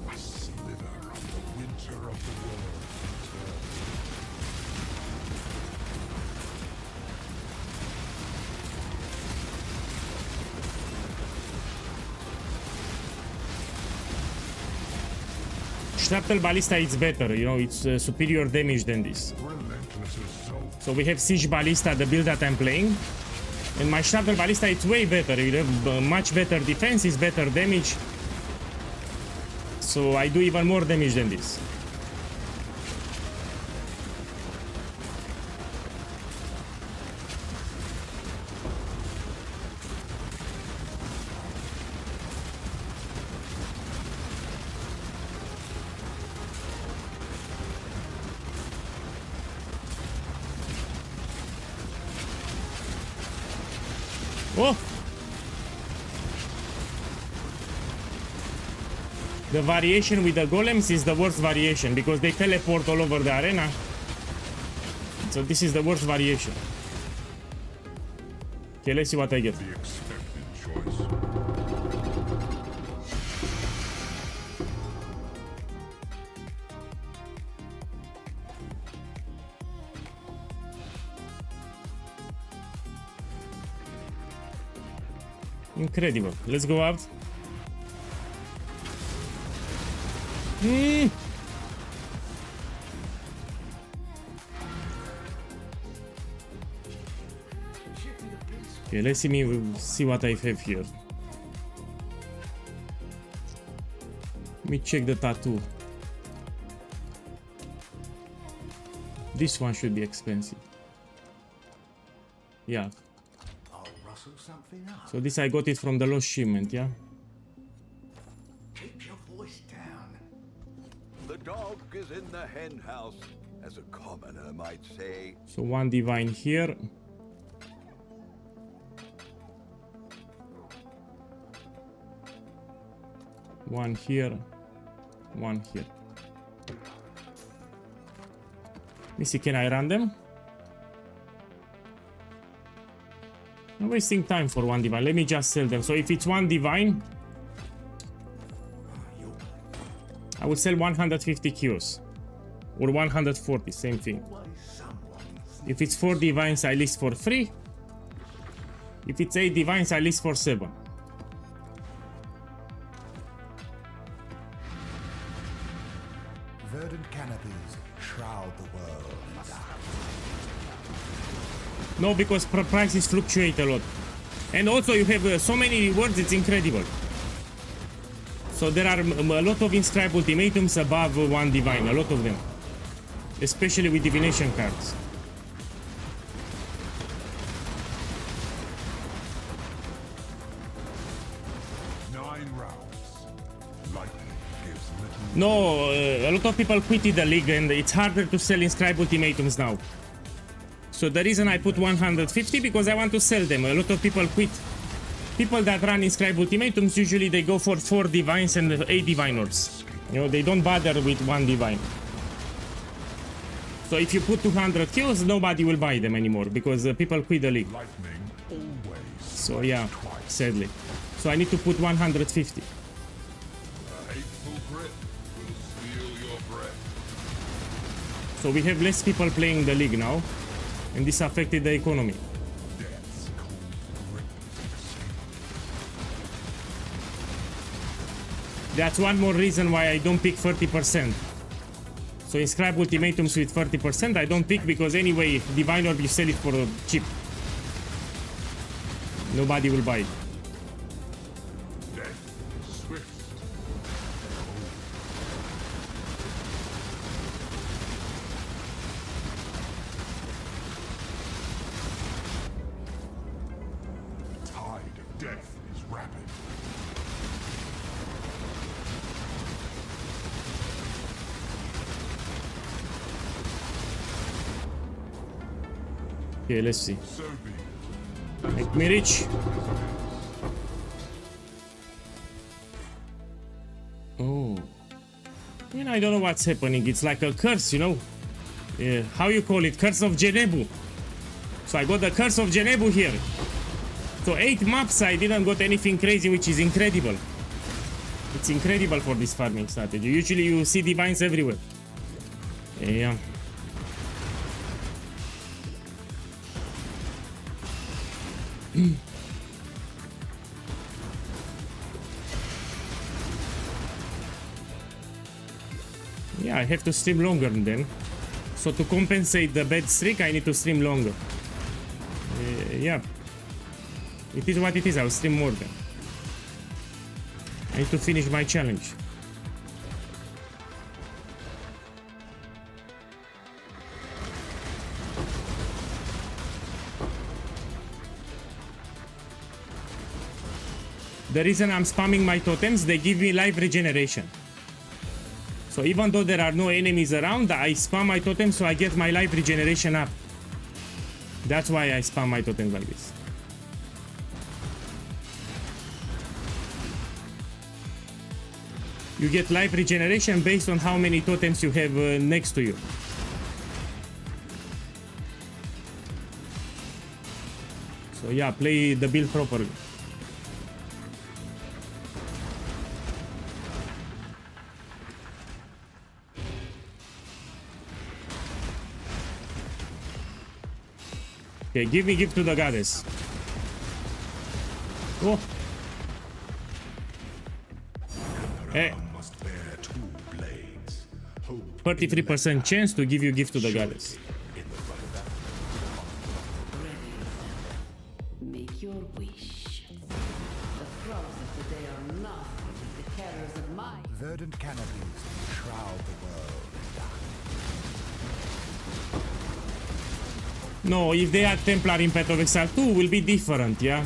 A sliver of the winter of the world returns. Shrapnel ballista is better, you know, it's superior damage than this. Relentless assault. So we have siege ballista, the build that I'm playing, and my shrapnel ballista it's way better. You have much better defense, it's better damage. So I do even more damage than this. Oh! The variation with the golems is the worst variation because they teleport all over the arena. So this is the worst variation. Okay, let's see what I get. The expected choice. Incredible. Let's go out. Okay, let's see what I have here. Let me check the tattoo. This one should be expensive. Yeah. I'll rustle something up. So this I got it from the lost shipment, yeah? Keep your voice down. The dog is in the hen house, as a commoner might say. So one divine here. One here. One here. Let me see, can I run them? I'm wasting time for one divine. Let me just sell them. So if it's one divine, I would sell 150 kills. Or 140, same thing. If it's 4 divines, I list for 3. If it's 8 divines, I list for 7. Verdant canopies shroud the world in dark. No, because prices fluctuate a lot. And also you have so many rewards, it's incredible. So there are a lot of inscribed ultimatums above one divine, a lot of them. Especially with divination cards. Nine rounds. Lightning gives little. No, a lot of people quitted the league and it's harder to sell inscribed ultimatums now. So the reason I put 150 because I want to sell them. A lot of people quit. People that run inscribed ultimatums usually they go for 4 divines and 8 diviners. You know, they don't bother with 1 divine. So if you put 200 kills, nobody will buy them anymore because people quit the league. Lightning always. So yeah, sadly. So I need to put 150. A hateful grip will steal your breath. So we have less people playing the league now. And this affected the economy. Death's cold grip is That's one more reason why I don't pick 30%. So inscribe ultimatums with 30%. I don't pick because anyway, divine orb you sell it for cheap. Nobody will buy it. Death swift. Tide of death is rapid. Okay, let's see. So be it. Make me rich. Oh. I don't know what's happening. It's like a curse, you know? How you call it? Curse of Genebu. So I got the Curse of Genebu here. So 8 maps I didn't got anything crazy, which is incredible. It's incredible for this farming strategy. Usually you see divines everywhere. Yeah. Yeah, I have to stream longer then. So to compensate the bad streak, I need to stream longer. Yeah. It is what it is, I'll stream more then. I need to finish my challenge. The reason I'm spamming my totems, they give me life regeneration. So even though there are no enemies around, I spam my totems so I get my life regeneration up. That's why I spam my totems like this. You get life regeneration based on how many totems you have next to you. So yeah, play the build properly. Okay, give me gift to the goddess. Oh. Hey. 33% chance to give you gift to the goddess. Make your wish. The throes of the day are nothing to the terrors of my Verdant canopies shroud the world in darkness. No, if they add Templar in Path of Exile 2, will be different, yeah?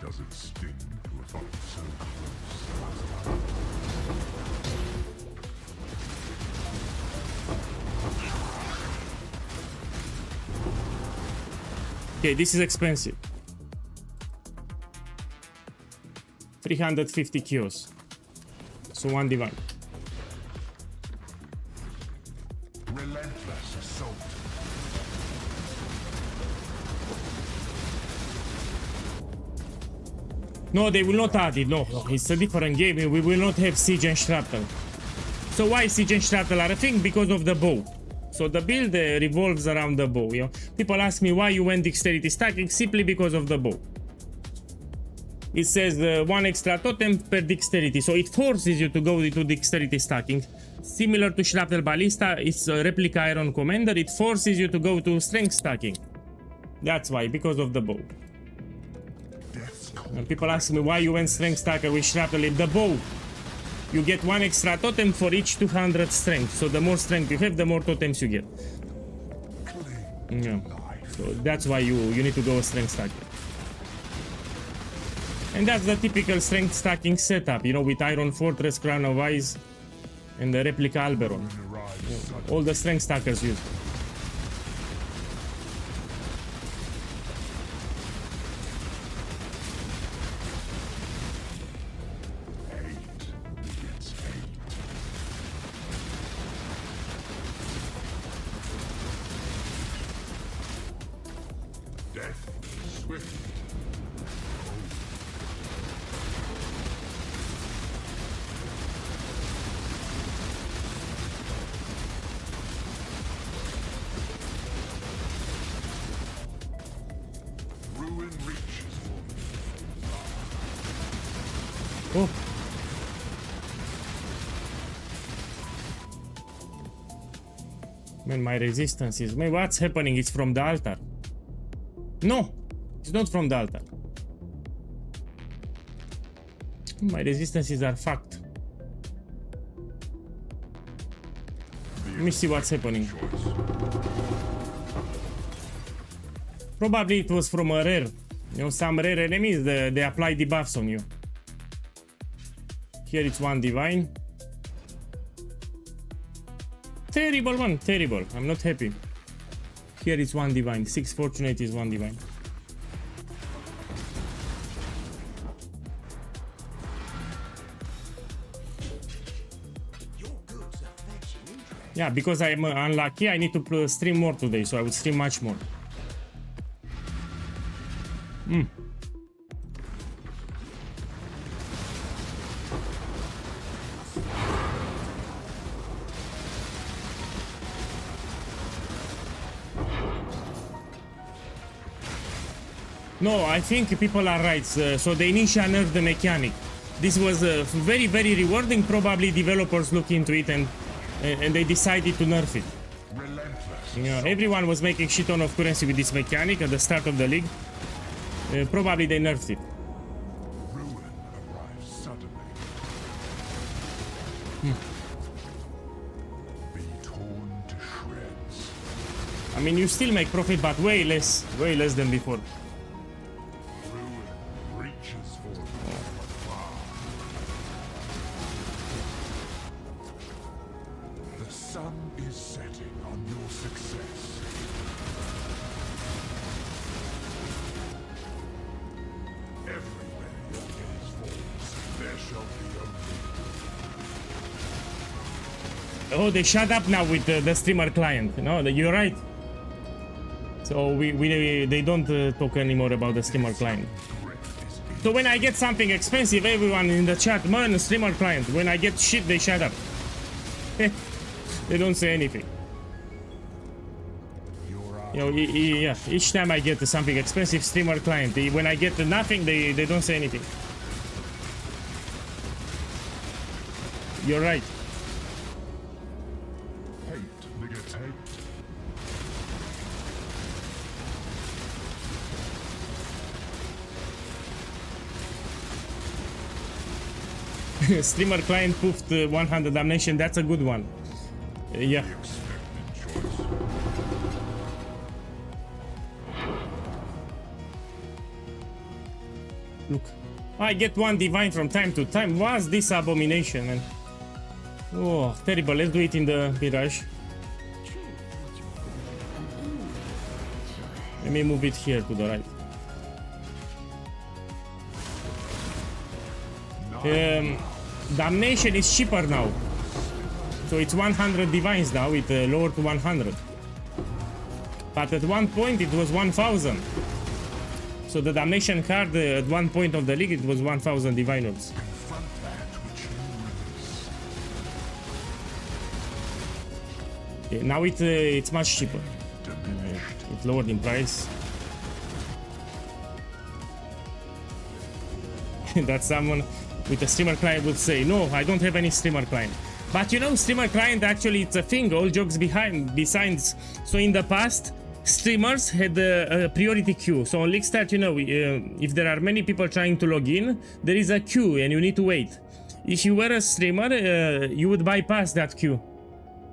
Does it sting to have gotten so close last time? Okay, this is expensive. 350 kios. So one divine. Relentless assault. No, they will not add it. No, it's a different game. We will not have siege and shrapnel. So why siege and shrapnel are a thing? Because of the bow. So the build revolves around the bow. You know? People ask me why you went dexterity stacking. Simply because of the bow. It says 1 extra totem per dexterity, so it forces you to go into dexterity stacking. Similar to Shrapnel Ballista, it's a replica Iron Commander, it forces you to go to strength stacking. That's why, because of the bow. And people ask me why you went strength stacker with Shrapnel. The bow, you get 1 extra totem for each 200 strength, so the more strength you have, the more totems you get. Yeah. So that's why you need to go strength stacking. And that's the typical strength stacking setup, you know, with Iron Fortress, Crown of Ice, and the replica Alberon. Yeah, all the strength stackers use. Death swift. Man, my resistance is... Man, what's happening? It's from the altar. No! It's not from the altar. My resistances are fucked. Let me see what's happening. Probably it was from a rare. You know, some rare enemies, they apply debuffs on you. Here it's one divine. Terrible one, terrible. I'm not happy. Here it's one divine. 6 fortunate is one divine. Yeah, because I'm unlucky, I need to stream more today, so I would stream much more. No, I think people are right. So they initially nerfed the mechanic. This was very, very rewarding. Probably developers look into it and they decided to nerf it. You know, everyone was making shit ton of currency with this mechanic at the start of the league. Probably they nerfed it. Ruin arrives suddenly. Be torn to shreds. I mean, you still make profit, but way less than before. Ruin reaches for you afar. The sun is setting on your success. Everywhere your gaze falls, there shall be only Oh, they shut up now with the streamer client. No, you're right. So they don't talk anymore about the streamer client. So when I get something expensive, everyone in the chat, man, streamer client. When I get shit, they shut up. They don't say anything. You know, yeah. Each time I get something expensive, streamer client. When I get nothing, they don't say anything. You're right. hate begets hate. Streamer client poofed 100 damnation. That's a good one. Yeah. The expected choice. Look, I get one divine from time to time. What's this abomination, man? Oh, terrible. Let's do it in the Mirage. Let me move it here to the right. Damnation is cheaper now. So it's 100 divines now, it lowered to 100. But at one point it was 1000. So the damnation card at one point of the league it was 1000 divine orbs. Confront that which you resist. Yeah, now it's much cheaper. It lowered in price. That someone with a streamer client would say, no, I don't have any streamer client. But you know, streamer client actually it's a thing, all jokes besides. So in the past, streamers had a priority queue. So on League Start, you know, if there are many people trying to log in, there is a queue and you need to wait. If you were a streamer, you would bypass that queue.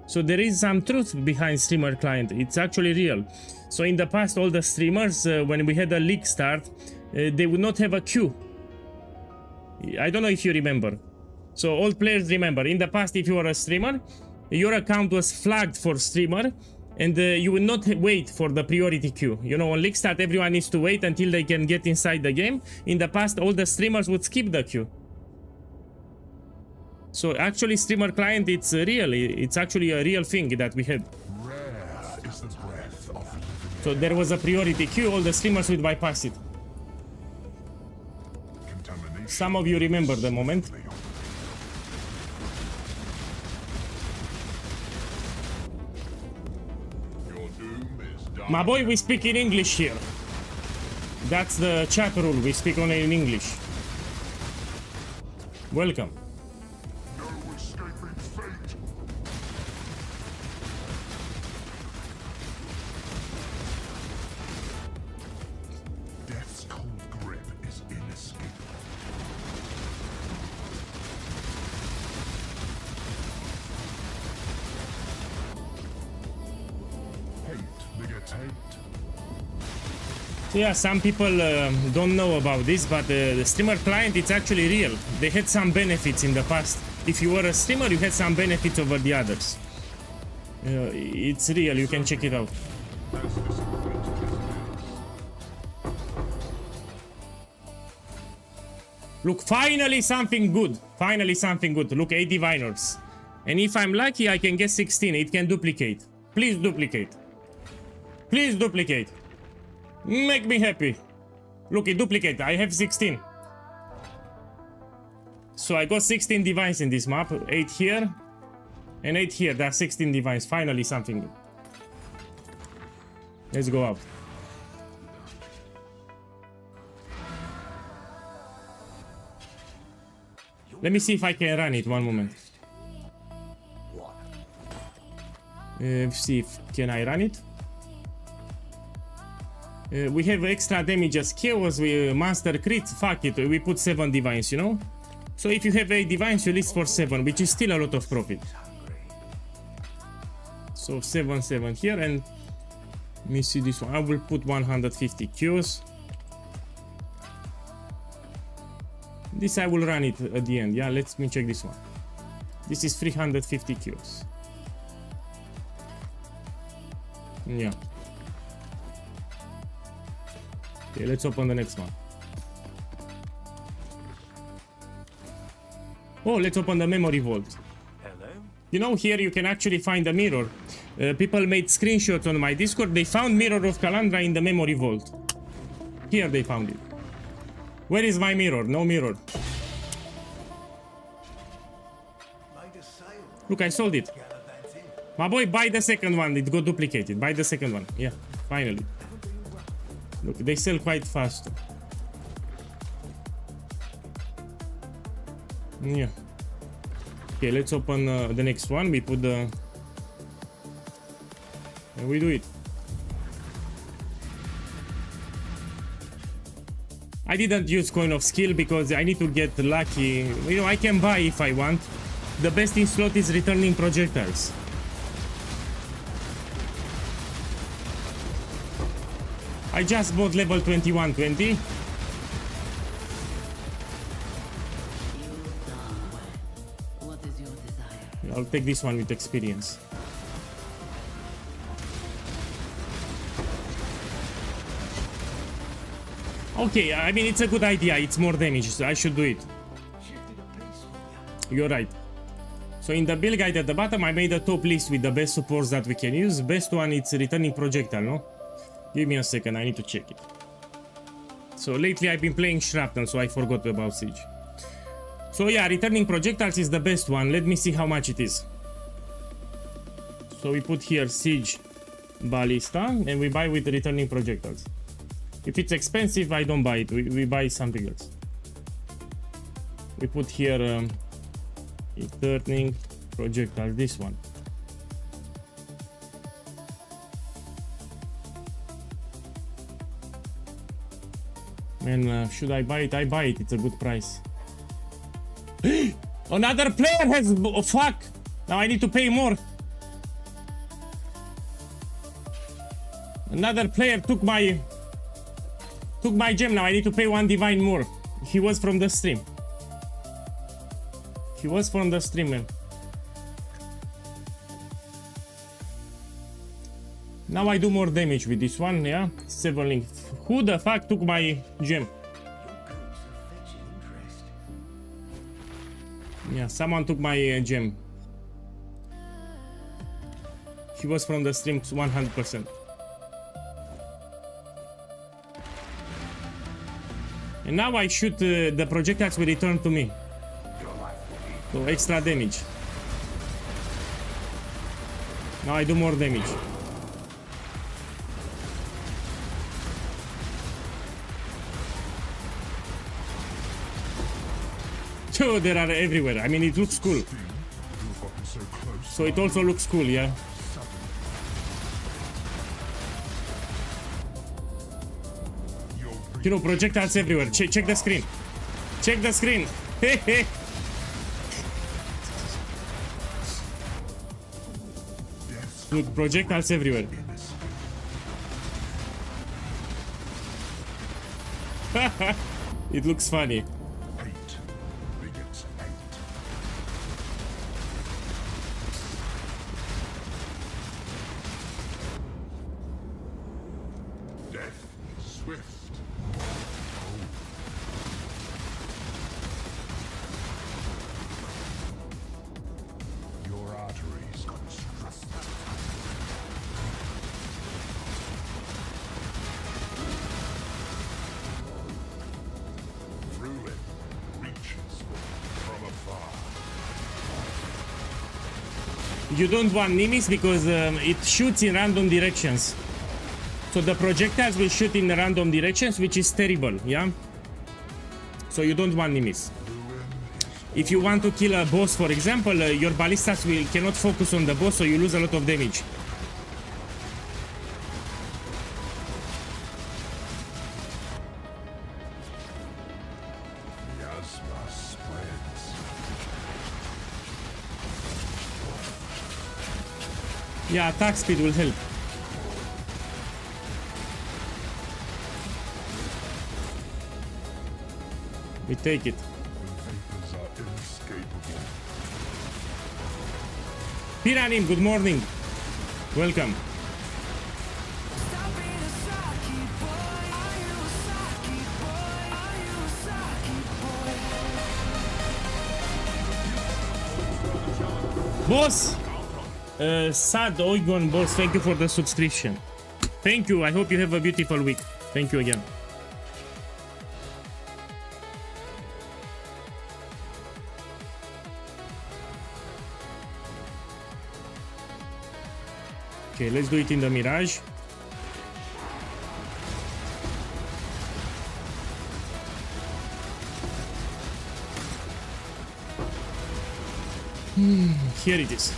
So there is some truth behind streamer client. It's actually real. So in the past, all the streamers, when we had a League Start, they would not have a queue. I don't know if you remember. So all players remember. In the past, if you were a streamer, your account was flagged for streamer, and you will not wait for the priority queue. You know, on League Start, everyone needs to wait until they can get inside the game. In the past, all the streamers would skip the queue. So actually, streamer client, it's real. It's actually a real thing that we had. Rare is the breath of living. So there was a priority queue. All the streamers would bypass it. Contamination. Some of you remember the moment. Your doom is done. My boy, we speak in English here. That's the chat rule. We speak only in English. Welcome. No escaping fate. meditate. So yeah, some people don't know about this, but the streamer client, it's actually real. They had some benefits in the past. If you were a streamer, you had some benefits over the others. It's real, you can check it out. As this great business. Look, finally something good. Finally something good. Look, 8 diviners. And if I'm lucky, I can get 16. It can duplicate. Please duplicate. Please duplicate. Make me happy. Look, it duplicate. I have 16. So I got 16 divines in this map. 8 here. And 8 here. There are 16 divines. Finally something good. Let's go out. Let me see if I can run it. One moment. See if can I run it. We have extra damage as kills. We monster crit. Fuck it. We put 7 divines, you know. So if you have 8 divines, you list for 7, which is still a lot of profit. So 7 here, and let me see this one. I will put 150 Qs. This I will run it at the end. Yeah, let me check this one. This is 350 Qs. Yeah. Okay, let's open the next one. Oh, let's open the memory vault. Hello? You know, here you can actually find a mirror. People made screenshots on my Discord. They found Mirror of Calandra in the memory vault. Here they found it. Where is my mirror? No mirror. Made a sale. Look, I sold it. Gallivanting. My boy, buy the second one. It got duplicated. Buy the second one. Yeah, finally. Look, they sell quite fast. Yeah. Okay, let's open the next one. We put the... And we do it. I didn't use coin of skill because I need to get lucky. You know, I can buy if I want. The best in slot is returning projectiles. I just bought level 2120. You've done well. What is your desire? I'll take this one with experience. Okay, I mean, it's a good idea. It's more damage, so I should do it. Shifted a piece for you. You're right. So in the build guide at the bottom, I made a top list with the best supports that we can use. Best one, it's returning projectile, no? Give me a second, I need to check it. So lately I've been playing shrapnel, so I forgot about siege. So yeah, returning projectiles is the best one. Let me see how much it is. So we put here siege ballista, and we buy with returning projectiles. If it's expensive, I don't buy it. We buy something else. We put here returning projectile, this one. And should I buy it? I buy it. It's a good price. Another player has... Oh, fuck! Now I need to pay more. Another player took my gem. Now I need to pay 1 divine more. He was from the stream. He was from the stream, man. Now I do more damage with this one, yeah? 7 link. Who the fuck took my gem? Your goods are fetching interest. Yeah, someone took my gem. He was from the stream 100%. And now I shoot the projectiles will return to me. So extra damage. Now I do more damage. So there are everywhere. I mean, it looks cool. You've gotten so close. So it also looks cool, yeah. You know, projectiles everywhere. Check the screen. Check the screen. Look, projectiles everywhere. It looks funny. 8 begets 8. Death swift. Your arteries construct. Ruin reaches from afar. You don't want Nimis because it shoots in random directions. So the projectiles will shoot in random directions, which is terrible, yeah? So you don't want Nimis. If you want to kill a boss, for example, your ballistas cannot focus on the boss, so you lose a lot of damage. Miasma spreads. Yeah, attack speed will help. We take it. The vapors are inescapable. Piranim, good morning. Welcome. Boss! Sad Oigon boss, thank you for the subscription. Thank you, I hope you have a beautiful week. Thank you again. Okay, let's do it in the Mirage. Here it is.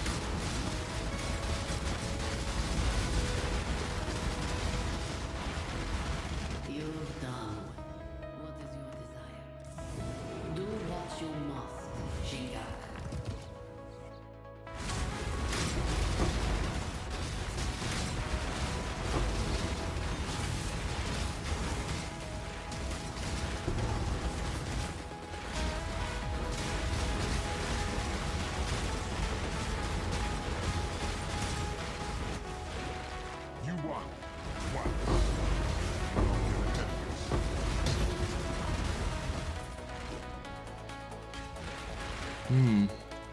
You've done. What is your desire? Do what you must, Shingak. You won.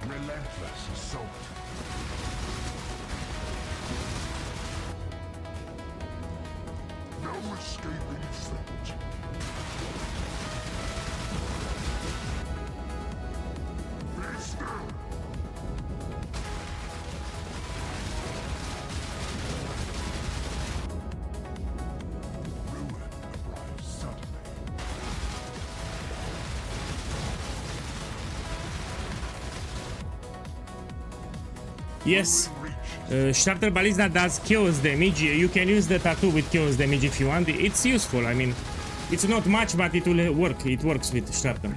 Relentless assault. No escaping fate. Be still. Ruin arrives suddenly. Yes. Starter Ballista does chaos damage. You can use the tattoo with chaos damage if you want. It's useful. I mean, it's not much, but it will work. It works with Starter.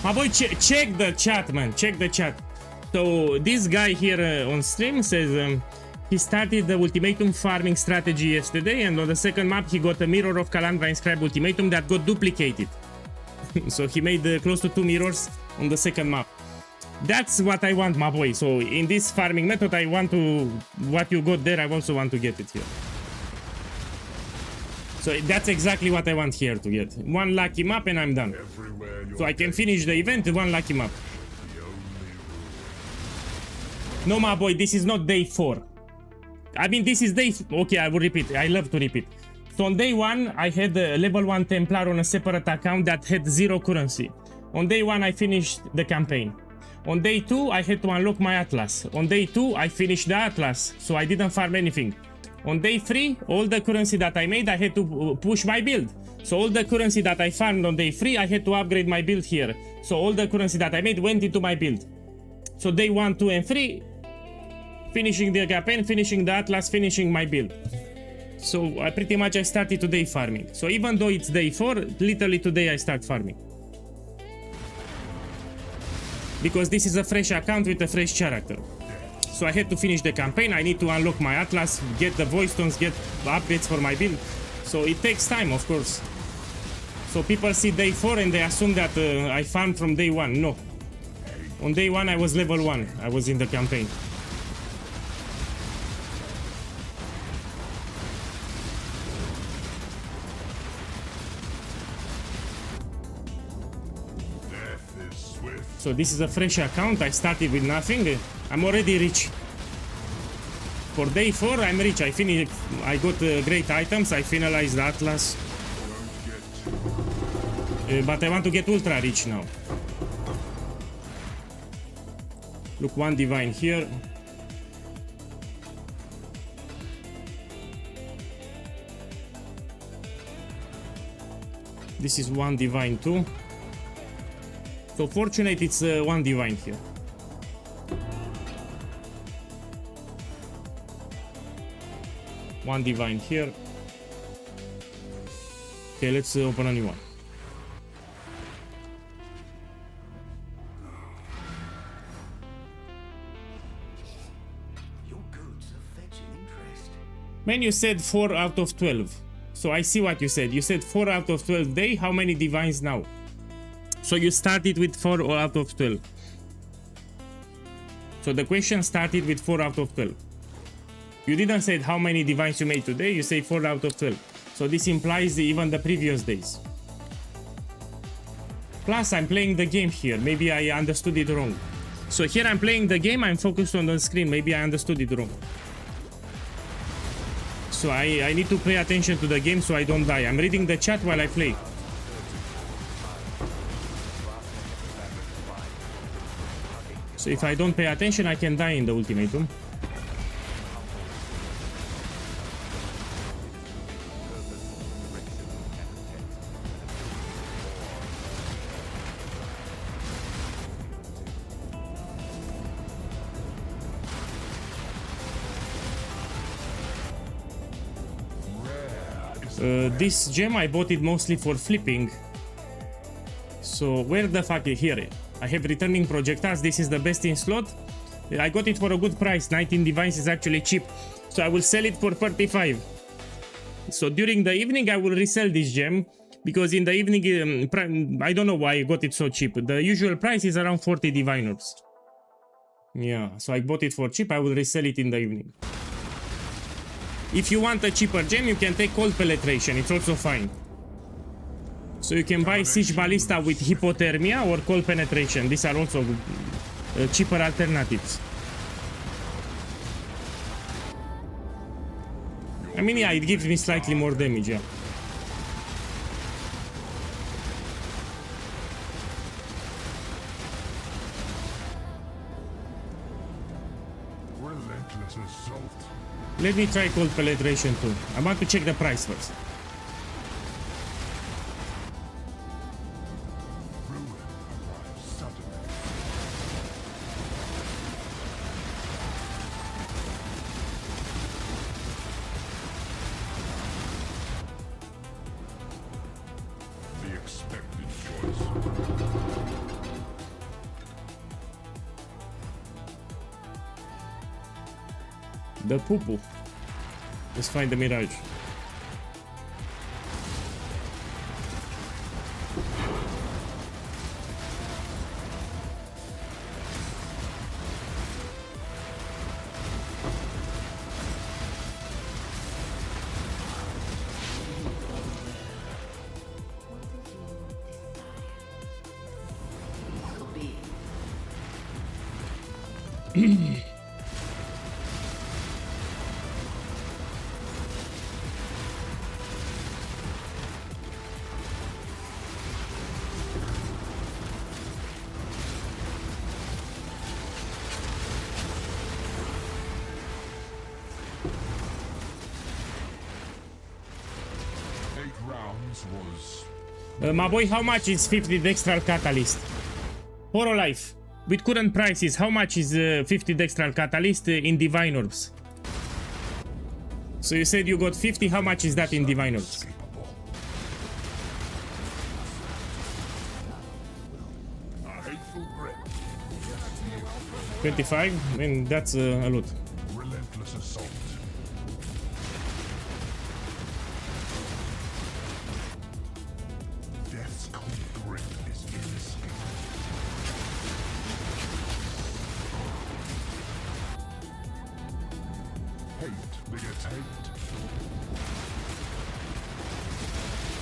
My boy, check the chat, man. Check the chat. So this guy here on stream says he started the Ultimatum farming strategy yesterday, and on the second map he got a mirror of Calandra inscribed Ultimatum that got duplicated. So he made close to 2 mirrors on the second map. That's what I want, my boy. So in this farming method, I want to... What you got there, I also want to get it here. So that's exactly what I want here to get. One lucky map and I'm done. So I can finish the event with one lucky map. No, my boy, this is not day 4. I mean, this is day... Okay, I will repeat. I love to repeat. So on day 1, I had a level 1 Templar on a separate account that had 0 currency. On day 1, I finished the campaign. On day 2, I had to unlock my Atlas. On day 2, I finished the Atlas, so I didn't farm anything. On day 3, all the currency that I made, I had to push my build. So all the currency that I farmed on day 3, I had to upgrade my build here. So all the currency that I made went into my build. So day 1, 2, and 3, finishing the campaign, finishing the Atlas, finishing my build. So pretty much I started today farming. So even though it's day 4, literally today I start farming. Because this is a fresh account with a fresh character. So I had to finish the campaign. I need to unlock my Atlas, get the voice stones, get upgrades for my build. So it takes time, of course. So people see day 4 and they assume that I farmed from day 1. No. On day 1 I was level 1. I was in the campaign. So this is a fresh account. I started with nothing. I'm already rich. For day 4 I'm rich. I finished. I got great items. I finalized the Atlas. But I want to get ultra rich now. Look, 1 divine here. This is 1 divine too. So fortunate it's 1 divine here. One divine here. Okay, let's open a new one. Your goods are fetching interest. Man, you said 4 out of 12. So I see what you said. You said 4 out of 12 day. How many divines now? So you started with 4 out of 12. So the question started with 4 out of 12. You didn't say how many divines you made today. You say 4 out of 12. So this implies even the previous days. Plus I'm playing the game here. Maybe I understood it wrong. So here I'm playing the game. I'm focused on the screen. Maybe I understood it wrong. So I need to pay attention to the game so I don't die. I'm reading the chat while I play. So if I don't pay attention, I can die in the ultimatum. This gem I bought it mostly for flipping. So where the fuck is here? I have returning projectiles. This is the best in slot. I got it for a good price. 19 divines is actually cheap. So I will sell it for 35. So during the evening I will resell this gem. Because in the evening, I don't know why I got it so cheap. The usual price is around 40 divine orbs. Yeah, so I bought it for cheap. I will resell it in the evening. If you want a cheaper gem, you can take cold penetration. It's also fine. So you can buy siege ballista with hypothermia or cold penetration. These are also cheaper alternatives. I mean, yeah, it gives me slightly more damage, yeah. Relentless assault. Let me try cold penetration too. I want to check the price first. Ruin arrives suddenly. The expected choice. The poo-poo. Let's find the mirage. So be it. Was My boy, how much is 50 Dextral Catalyst? Horo Life, with current prices, how much is 50 Dextral Catalyst in Divine Orbs? So you said you got 50, how much is that in Divine Orbs? a hateful grip. 25, and that's a lot. Relentless assault. Death's cold grip is inescapable. Hate begets hate.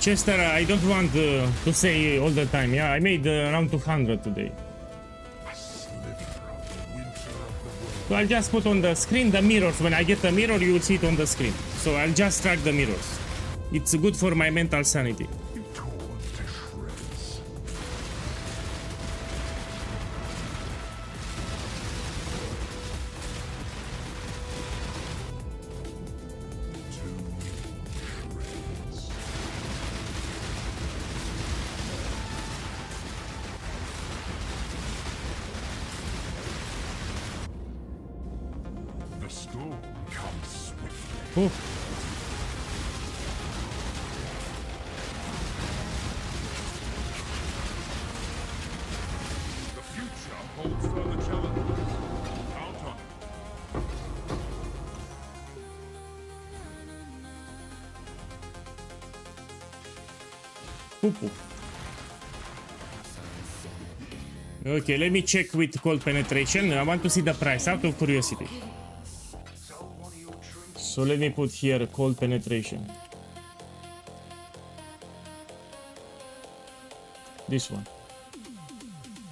Chester, I don't want to say all the time, yeah? I made around 200 today. A sliver of the winter of the world. So I'll just put on the screen the mirrors. When I get the mirror, you will see it on the screen. So I'll just track the mirrors. It's good for my mental sanity. Be torn to shreds. The storm comes swiftly. Oh. The future holds further challenges. Count on it. Poo-poo. Okay, let me check with cold penetration. I want to see the price out of curiosity. So let me put here cold penetration. This one.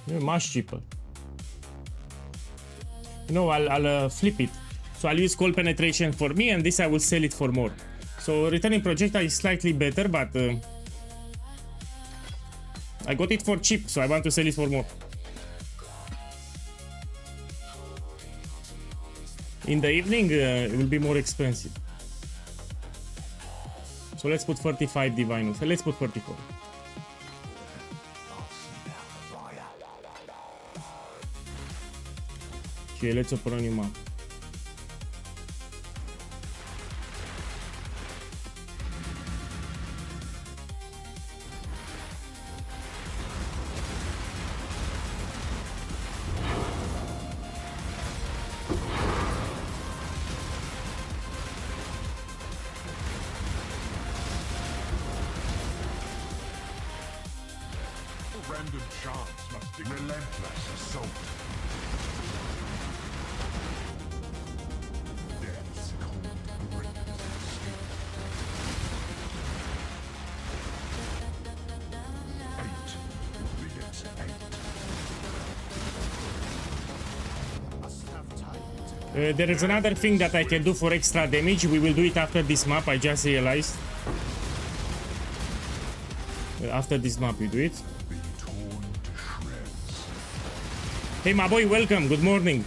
Yeah, much cheaper. You know, I'll flip it. So I'll use cold penetration for me, and this I will sell it for more. So returning projectile is slightly better, but I got it for cheap, so I want to sell it for more. In the evening, it will be more expensive. So let's put 45 divine. So let's put 44. Okay, let's open a new map. Random chance must be relentless assault. Death's cold grip is inescapable. 8 begets 8. Must have time to There is another thing that I can do for extra damage. We will do it after this map, I just realized. After this map we do it. Be torn to shreds. Hey my boy, welcome, good morning.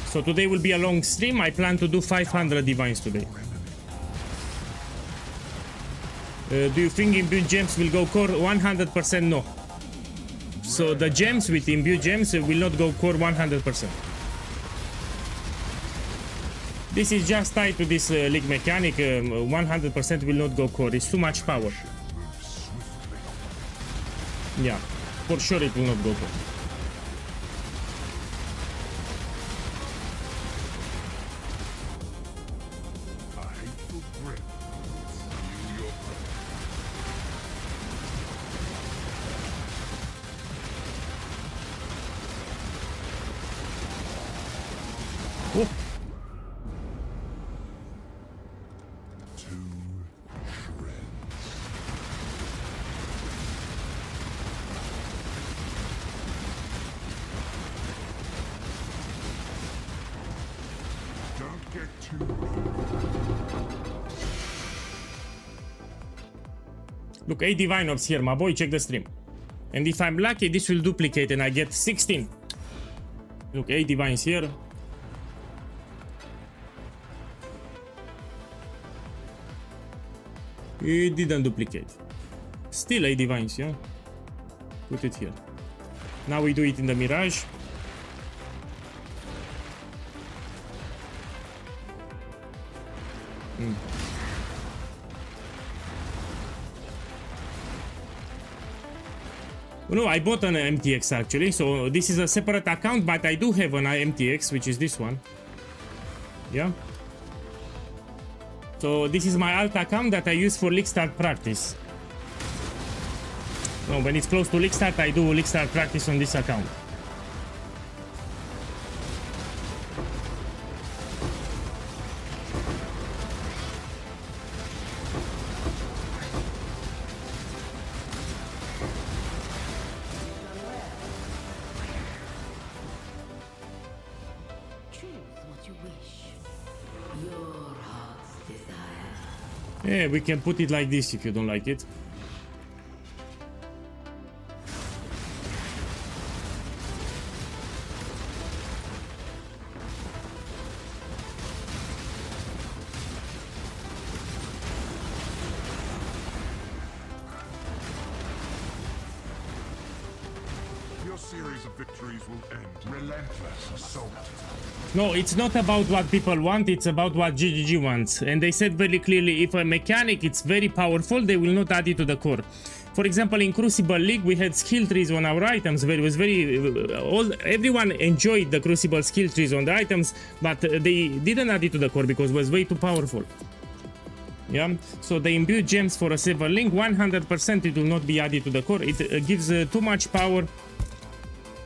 So today will be a long stream. I plan to do 500 divines today. Do you think imbued gems will go core? 100% no. So the gems with imbued gems will not go core 100%. This is just tied to this league mechanic. 100% will not go core. It's too much power. Yeah, for sure it will not go core. A hateful grip. Seal your breath. Oh. To shreds. Don't get too Look, 8 divine orbs here, my boy, check the stream. And if I'm lucky, this will duplicate and I get 16. Look, 8 divines here. It didn't duplicate. Still 8 divines, yeah? Put it here. Now we do it in the Mirage. No, I bought an MTX actually, so this is a separate account, but I do have an MTX, which is this one. Yeah. So this is my alt account that I use for League Start practice. So when it's close to League Start, I do League Start practice on this account. Yeah, we can put it like this if you don't like it. Your series of victories will end. Relentless assault. No, it's not about what people want, it's about what GGG wants. And they said very clearly, if a mechanic is very powerful, they will not add it to the core. For example, in Crucible League, we had skill trees on our items, where it was everyone enjoyed the Crucible skill trees on the items, but they didn't add it to the core because it was way too powerful. Yeah, so the imbued gems for a silver link, 100% it will not be added to the core. It gives too much power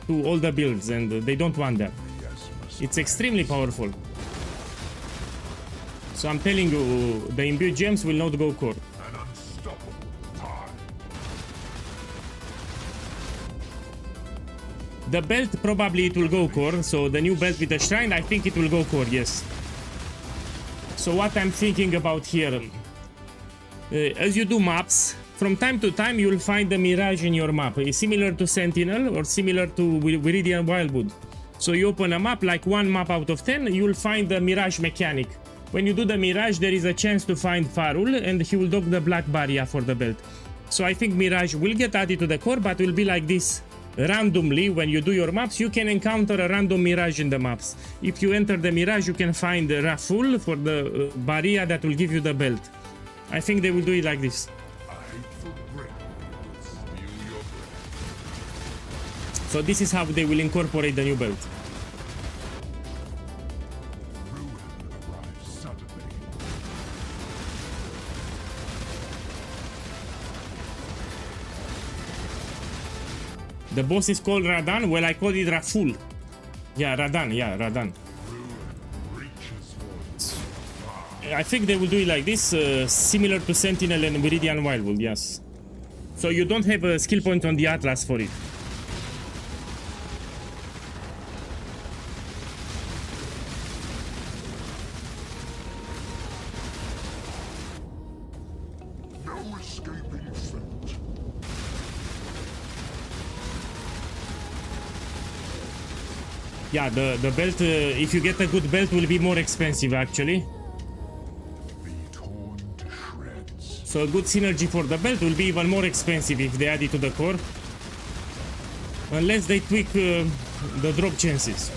to all the builds, and they don't want that. It's extremely powerful. So I'm telling you, the imbued gems will not go core. An unstoppable tide. The belt, probably it will go core. So the new belt with the shrine, I think it will go core, yes. So what I'm thinking about here, as you do maps, from time to time you'll find the mirage in your map. It's similar to Sentinel or similar to Viridian Wildwood. So you open a map, like one map out of 10, you'll find the mirage mechanic. When you do the mirage, there is a chance to find Farul, and he will dock the black barrier for the belt. So I think mirage will get added to the core, but will be like this. Randomly, when you do your maps, you can encounter a random mirage in the maps. If you enter the mirage, you can find Raful for the barrier that will give you the belt. I think they will do it like this. So this is how they will incorporate the new belt. Ruin arrives suddenly. The boss is called Radan. Well, I call it Raful. Yeah, Radan. Yeah, Radan. I think they will do it like this, similar to Sentinel and Viridian Wildwood, yes. So you don't have a skill point on the Atlas for it. No escaping fate. Yeah, the belt, if you get a good belt, will be more expensive actually. Be torn to shreds. So a good synergy for the belt will be even more expensive if they add it to the core. Unless they tweak the drop chances.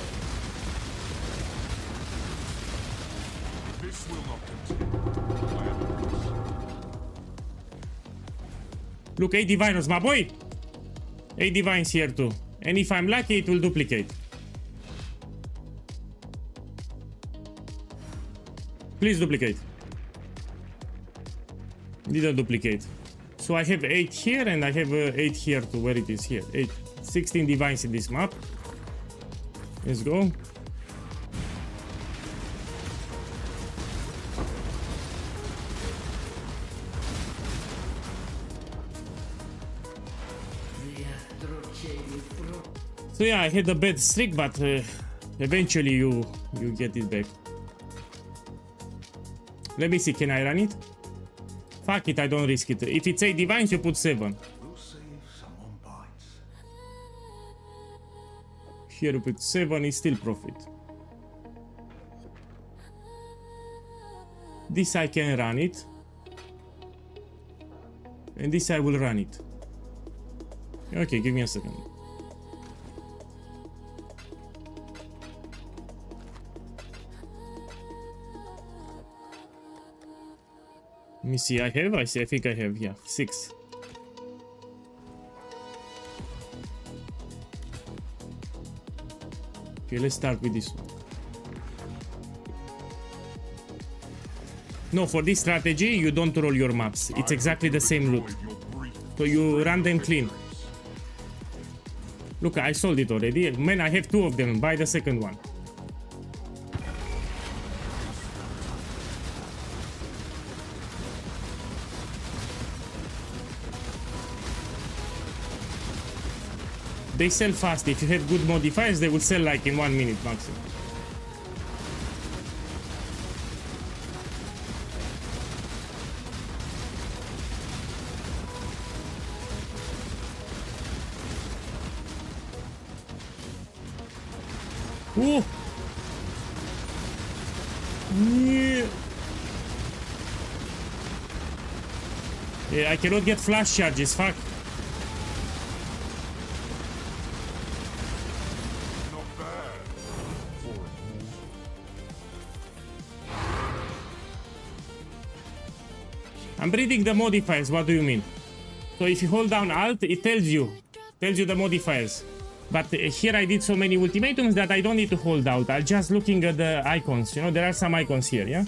This will not continue. Look, 8 diviners, my boy! 8 divines here too. And if I'm lucky, it will duplicate. Please duplicate. Didn't duplicate. So I have 8 here and I have 8 here to where it is here. 8. 16 divines in this map. Let's go. So yeah, I had a bad streak, but eventually you get it back. Let me see, can I run it? Fuck it, I don't risk it. If it's 8 divines, you put 7. We'll see if someone bites. Here you put 7, is still profit. This I can run it. And this I will run it. Okay, give me a second. Let me see, I think I have, yeah, 6. Okay, let's start with this one. No, for this strategy, you don't roll your maps. It's exactly the same loot. So you run them clean. Look, I sold it already. Man, I have 2 of them. Buy the second one. They sell fast. If you have good modifiers, they will sell like in 1 minute maximum. Ooh. Yeah. Yeah, I cannot get flash charges. Fuck. I'm reading the modifiers. What do you mean? So if you hold down Alt, it tells you the modifiers. But here I did so many ultimatums that I don't need to hold out. I'm just looking at the icons. You know, there are some icons here, yeah?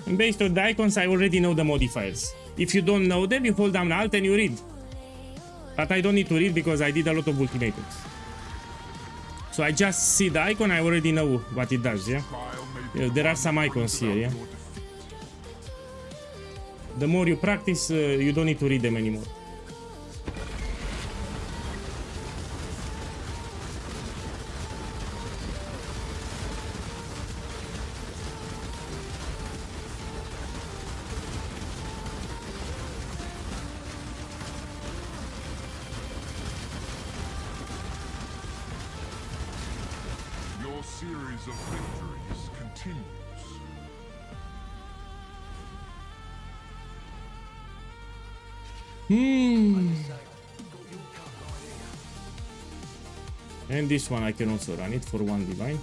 And based on the icons, I already know the modifiers. If you don't know them, you hold down Alt and you read. But I don't need to read because I did a lot of ultimatums. So I just see the icon, I already know what it does, yeah? There are some icons here, yeah? The more you practice, you don't need to read them anymore. Your series of victories continues. And this one I can also run it for 1 divine.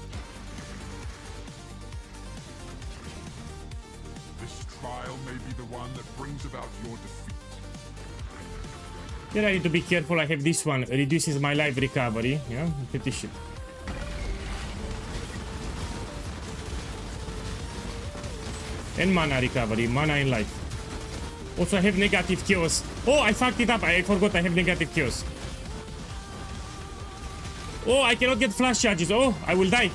This trial may be the one that brings about your defeat. Here I need to be careful. I have this one, reduces my life recovery. Yeah, pretty shit. And mana recovery, mana and life. Also I have negative chaos. Oh, I fucked it up. I forgot I have negative chaos. Oh, I cannot get flash charges. Oh, I will die.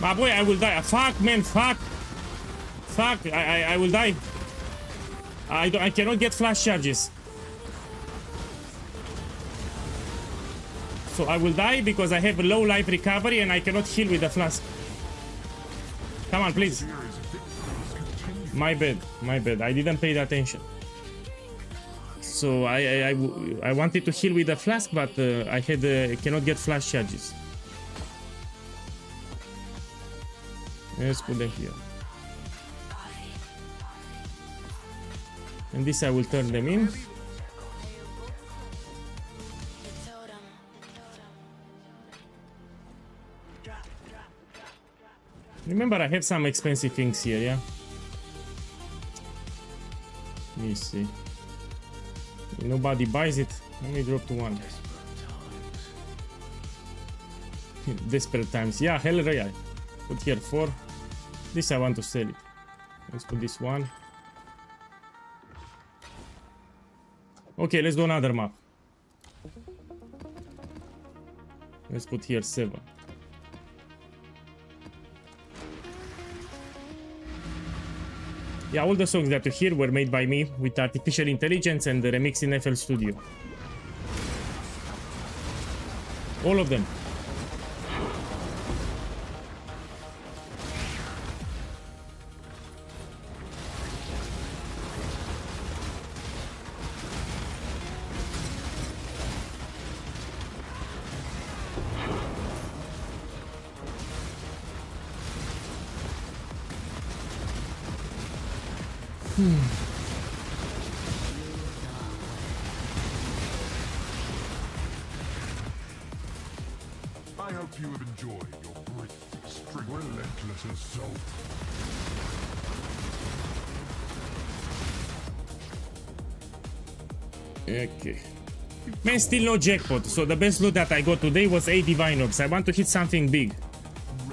My boy, I will die. Fuck, man, fuck. Fuck, I will die. I cannot get flash charges. So I will die because I have a low life recovery and I cannot heal with the flask. Come on, please. My bad, my bad. I didn't pay attention. So I wanted to heal with the flask, but I cannot get flash charges. Let's put them here. And this I will turn them in. Remember, I have some expensive things here, yeah? Let me see. Nobody buys it. Let me drop to 1. Desperate times. Yeah, hell royale. Put here 4. This I want to sell it. Let's put this 1. Okay, let's do another map. Let's put here 7. Yeah, all the songs that you hear were made by me with artificial intelligence and remixed in FL Studio. All of them. I hope you have enjoyed your brief string relentless assault. Okay. Man, still no jackpot. So the best loot that I got today was 8 divine orbs. I want to hit something big.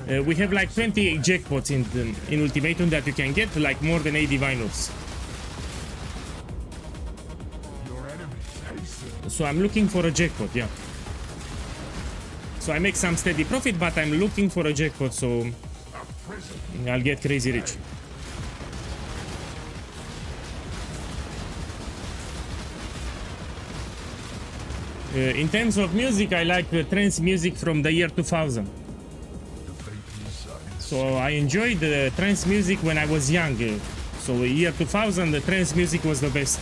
We have like 28 jackpots in Ultimatum that you can get, like more than 80 diviners. Your enemies hasten. So I'm looking for a jackpot, yeah. So I make some steady profit, but I'm looking for a jackpot, so A prison. I'll get crazy rich. In terms of music, I like trance music from the year 2000. The vapors are in So I enjoyed the trance music when I was young. So year 2000, the trance music was the best.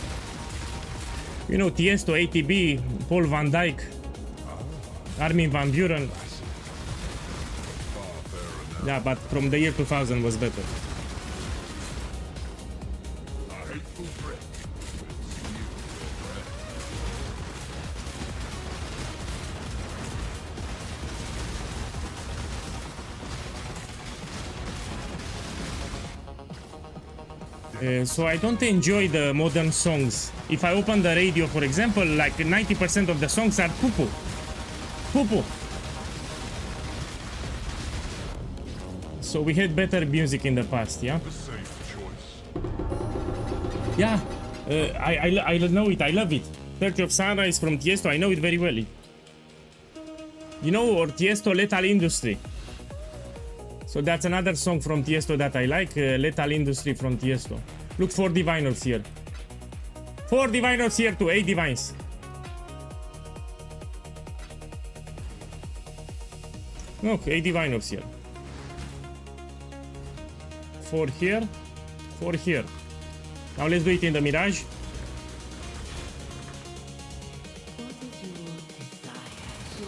You know, Tiesto, ATB, Paul Van Dyke, Armin van Buuren. Yeah, but from the year 2000 was better. a hateful threat. Seal your breath. So I don't enjoy the modern songs. If I open the radio, for example, like 90% of the songs are poo-poo. Poo-poo. So we had better music in the past, yeah? The safe choice. Yeah, I know it, I love it. 30 of Sunrise from Tiesto, I know it very well. You know, or Tiesto Lethal Industry. So that's another song from Tiesto that I like, Lethal Industry from Tiesto. Look, 4 diviners here. 4 diviners here to 8 divines. Look, 8 diviners here. 4 here, 4 here. Now let's do it in the Mirage. What is your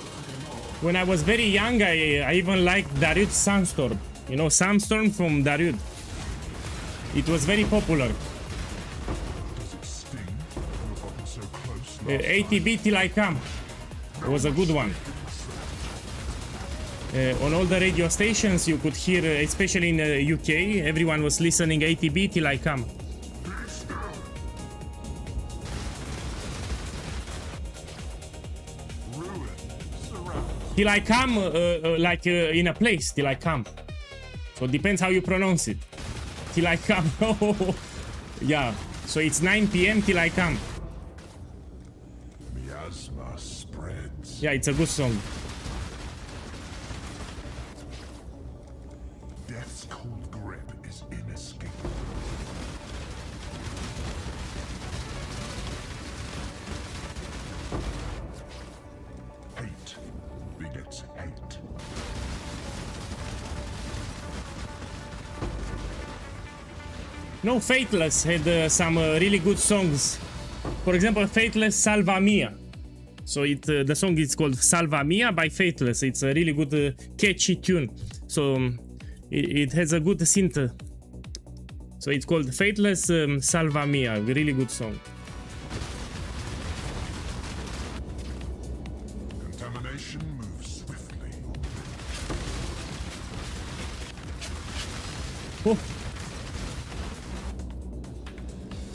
desire? When I was very young, I even liked Darude Sandstorm. You know, Sandstorm from Darude. It was very popular. Does it sting? You've gotten so close. last ATB Till I Come was a good one. On all the radio stations you could hear, especially in UK, everyone was listening ATB Till I Come. Ruin. Surround. Till I Come, like in a place, Till I Come. So it depends how you pronounce it. Till I Come. Yeah, so it's 9 p.m. Till I Come. Miasma spreads. Yeah, it's a good song. Death's cold grip is inescapable. Hate begets hate. No, Fateless had some really good songs. For example, Fateless Salva Mia. So the song is called Salva Mia by Fateless. It's a really good catchy tune. So it has a good synth. So it's called Fateless Salva Mia. A really good song. Contamination moves swiftly. Oh,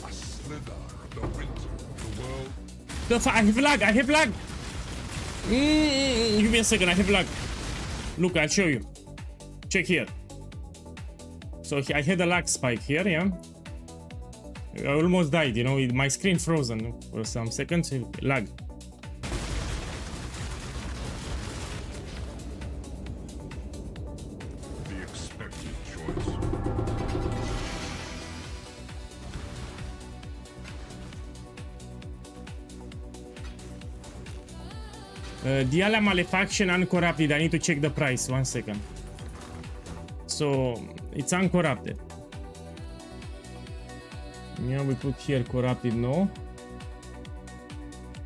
A slither of the winter of the world. I have lag. I have lag. Give me a second. I have lag. Look, I'll show you. Check here. So I had a lag spike here, yeah. I almost died, you know, my screen frozen for some seconds. Lag. The expected choice. Diala Malefaction uncorrupted. I need to check the price. 1 second. So it's uncorrupted. Yeah, we put here corrupted. No.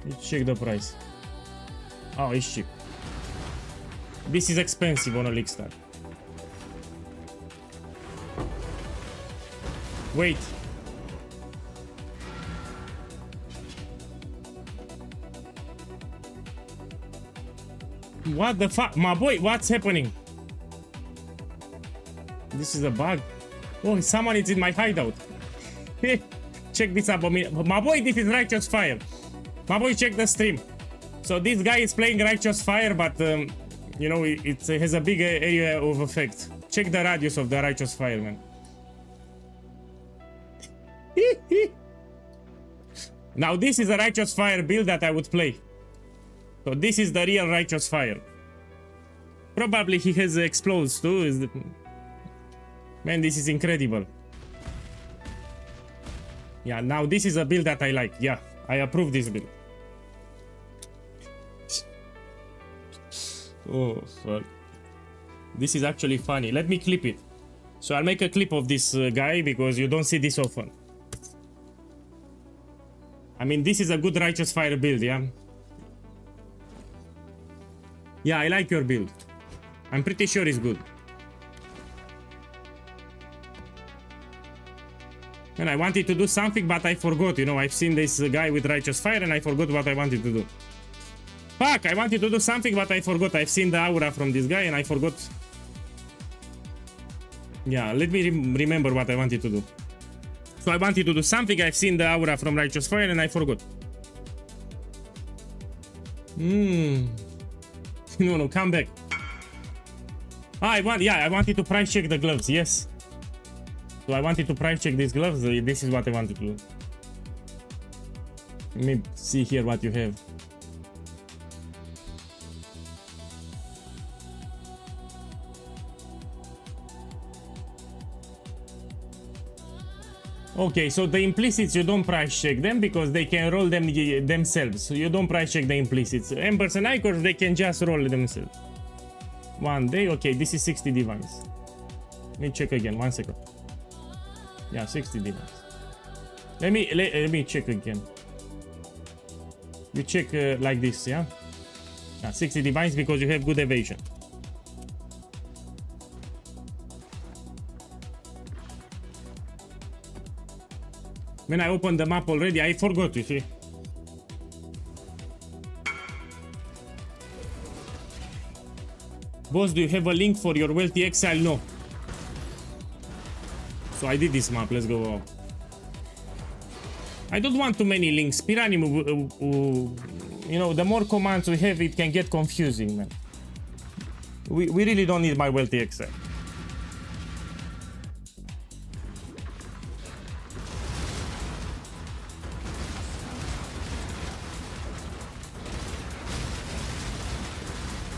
Let's check the price. Oh, it's cheap. This is expensive on Elixir. Wait. What the fuck? My boy, what's happening? This is a bug. Oh, someone is in my hideout. Check this up. My boy, this is Righteous Fire. My boy, check the stream. So this guy is playing Righteous Fire, but You know, it has a big area of effect. Check the radius of the Righteous Fire, man. Now this is a Righteous Fire build that I would play. So this is the real Righteous Fire. Probably he has explodes too. Man, this is incredible. Yeah, now this is a build that I like. Yeah, I approve this build. Oh, fuck. This is actually funny. Let me clip it. So I'll make a clip of this guy because you don't see this often. I mean, this is a good Righteous Fire build, yeah? Yeah, I like your build. I'm pretty sure it's good. And I wanted to do something, but I forgot, you know, I've seen this guy with Righteous Fire and I forgot what I wanted to do. Fuck, I wanted to do something, but I forgot. I've seen the aura from this guy and I forgot. Yeah, let me remember what I wanted to do. So I wanted to do something, I've seen the aura from Righteous Fire and I forgot. No, come back. I wanted to price check the gloves, yes. So I wanted to price check these gloves, this is what I wanted to do. Let me see here what you have. Okay, so the implicits you don't price check them because they can roll them themselves. So you don't price check the implicits. Embers and Icors, they can just roll themselves. One day, okay, this is 60 divines. Let me check again, 1 second. Yeah, 60 divines. Let me check again. You check like this, yeah? Yeah, 60 divines because you have good evasion. When I opened the map already, I forgot, you see. Boss, do you have a link for your wealthy exile? No. So I did this map, let's go. I don't want too many links. Piranim, you know, the more commands we have, it can get confusing, man. We really don't need my wealthy exile.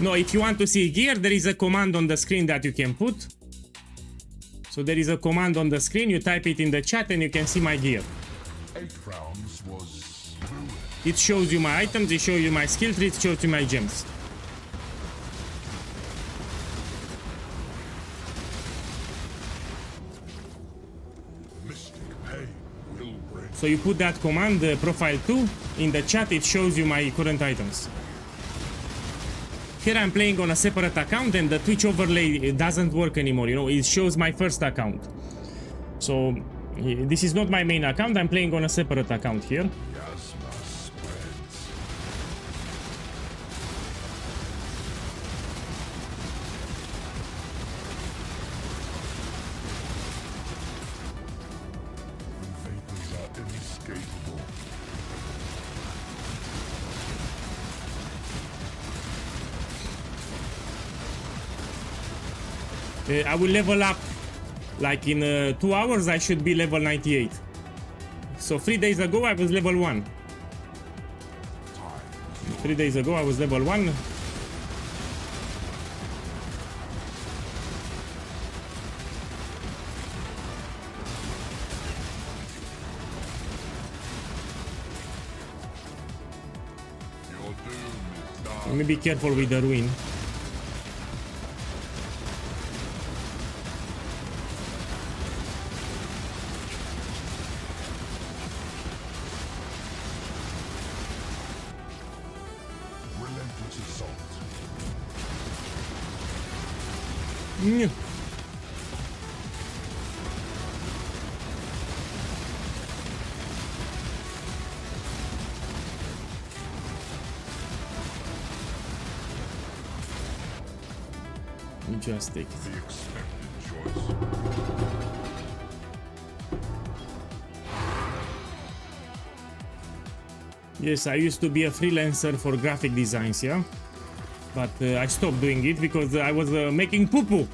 No, if you want to see gear, there is a command on the screen that you can put. So there is a command on the screen, you type it in the chat and you can see my gear. 8 rounds was... It shows you my items, it shows you my skill tree, it shows you my gems. Mystic pain will bring... So you put that command, profile 2, in the chat it shows you my current items. Here I'm playing on a separate account and the Twitch overlay doesn't work anymore, you know, it shows my first account. So this is not my main account, I'm playing on a separate account here. Miasma spreads. When vapors are inescapable. I will level up, like in 2 hours I should be level 98. So 3 days ago I was level 1. 3 days ago I was level 1. Your doom is dark. Let me be careful with the ruin. Relentless assault. Mm. Just take it. The expected choice. Yes, I used to be a freelancer for graphic designs, yeah? But I stopped doing it because I was making poo-poo.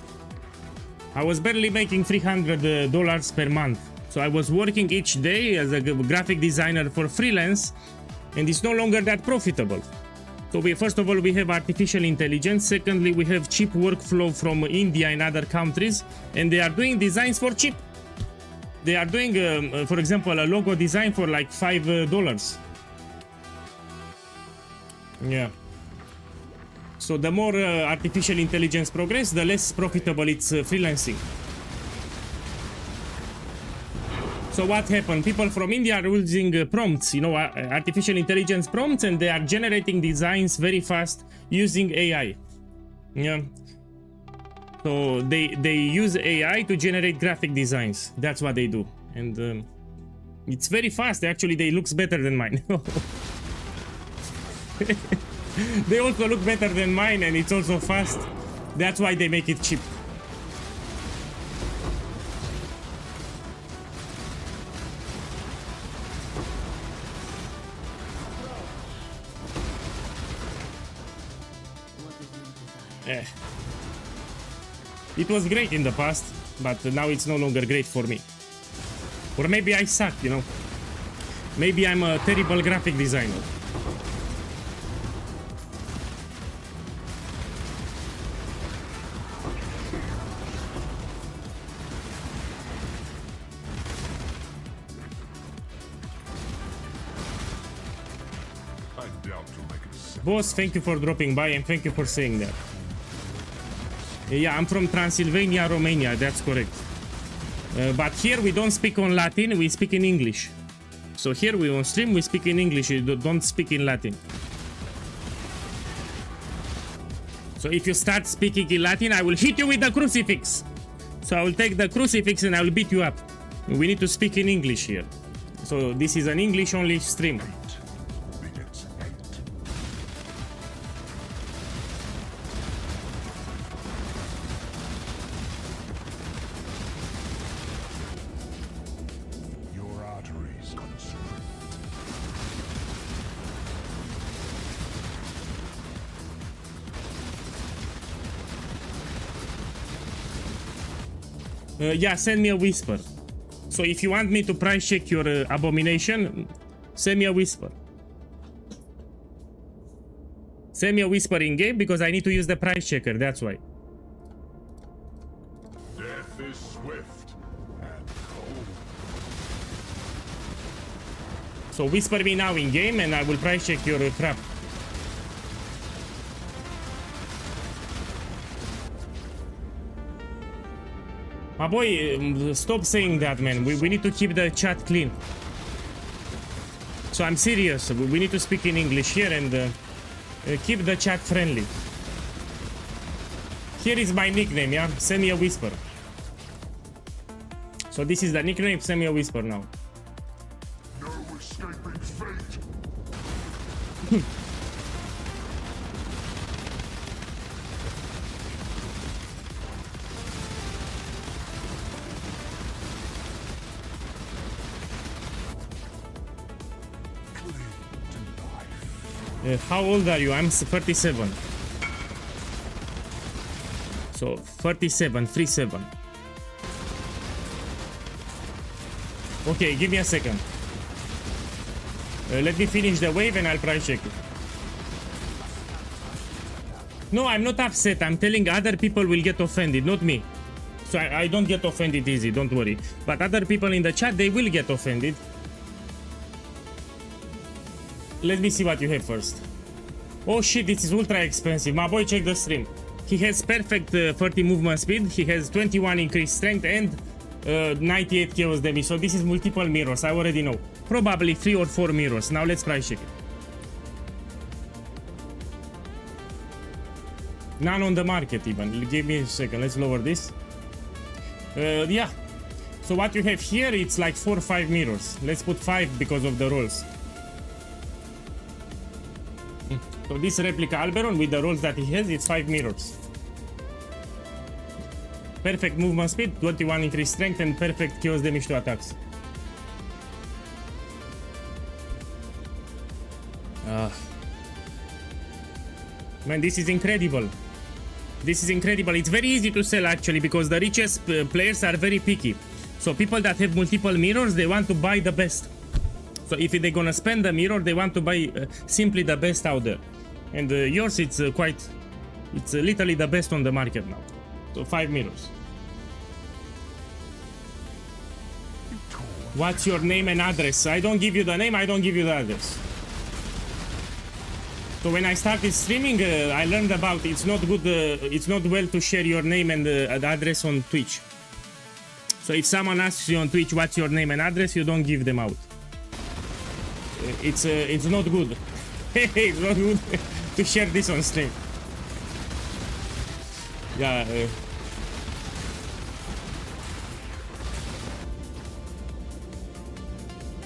I was barely making $300 per month. So I was working each day as a graphic designer for freelance, and it's no longer that profitable. So first of all, we have artificial intelligence. Secondly, we have cheap workflow from India and other countries, and they are doing designs for cheap. They are doing, for example, a logo design for like $5. Yeah. So the more artificial intelligence progress, the less profitable it's freelancing. So what happened? People from India are using prompts, you know, artificial intelligence prompts, and they are generating designs very fast using AI. Yeah. So they use AI to generate graphic designs. That's what they do, and it's very fast. Actually, they looks better than mine. They also look better than mine, and it's also fast. That's why they make it cheap. Eh. It was great in the past, but now it's no longer great for me. Or maybe I suck, you know. Maybe I'm a terrible graphic designer. Boss, thank you for dropping by and thank you for saying that. Yeah, I'm from Transylvania, Romania, that's correct. But here we don't speak on Latin, we speak in English. So here we on stream, we speak in English, we don't speak in Latin. So if you start speaking in Latin, I will hit you with the crucifix. So I will take the crucifix and I will beat you up. We need to speak in English here. So this is an English only stream. Yeah, send me a whisper. So if you want me to price check your abomination, send me a whisper. Send me a whisper in game because I need to use the price checker, that's why. Death is swift and cold. So whisper me now in game and I will price check your trap. My boy, stop saying that, man. We need to keep the chat clean. So I'm serious. We need to speak in English here and keep the chat friendly. Here is my nickname, yeah? Send me a whisper. So this is the nickname. Send me a whisper now. No escaping fate. How old are you? I'm 37. So 37, 37. Okay, give me a second. Let me finish the wave and I'll price check it. No, I'm not upset. I'm telling other people will get offended, not me. So I don't get offended easy, don't worry. But other people in the chat, they will get offended. Let me see what you have first. Oh shit, this is ultra expensive. My boy, check the stream. He has perfect 30 movement speed. He has 21 increased strength and 98 chaos damage. So this is multiple mirrors. I already know. Probably 3 or 4 mirrors. Now let's price check it. None on the market even. Give me a second. Let's lower this. Yeah. So what you have here, it's like 4 or 5 mirrors. Let's put 5 because of the rolls. So this replica Alberon with the rolls that he has, it's 5 mirrors. Perfect movement speed, 21 increased strength, and perfect chaos damage to attacks. Man, this is incredible. This is incredible. It's very easy to sell actually because the richest players are very picky. So people that have multiple mirrors, they want to buy the best. So if they're gonna spend the mirror, they want to buy simply the best out there. And yours, it's it's literally the best on the market now. So 5 mirrors. What's your name and address? I don't give you the name, I don't give you the address. So when I started streaming, I learned about it's not good, it's not well to share your name and the address on Twitch. So if someone asks you on Twitch what's your name and address, you don't give them out. It's not good. It's not good to share this on stream. Yeah.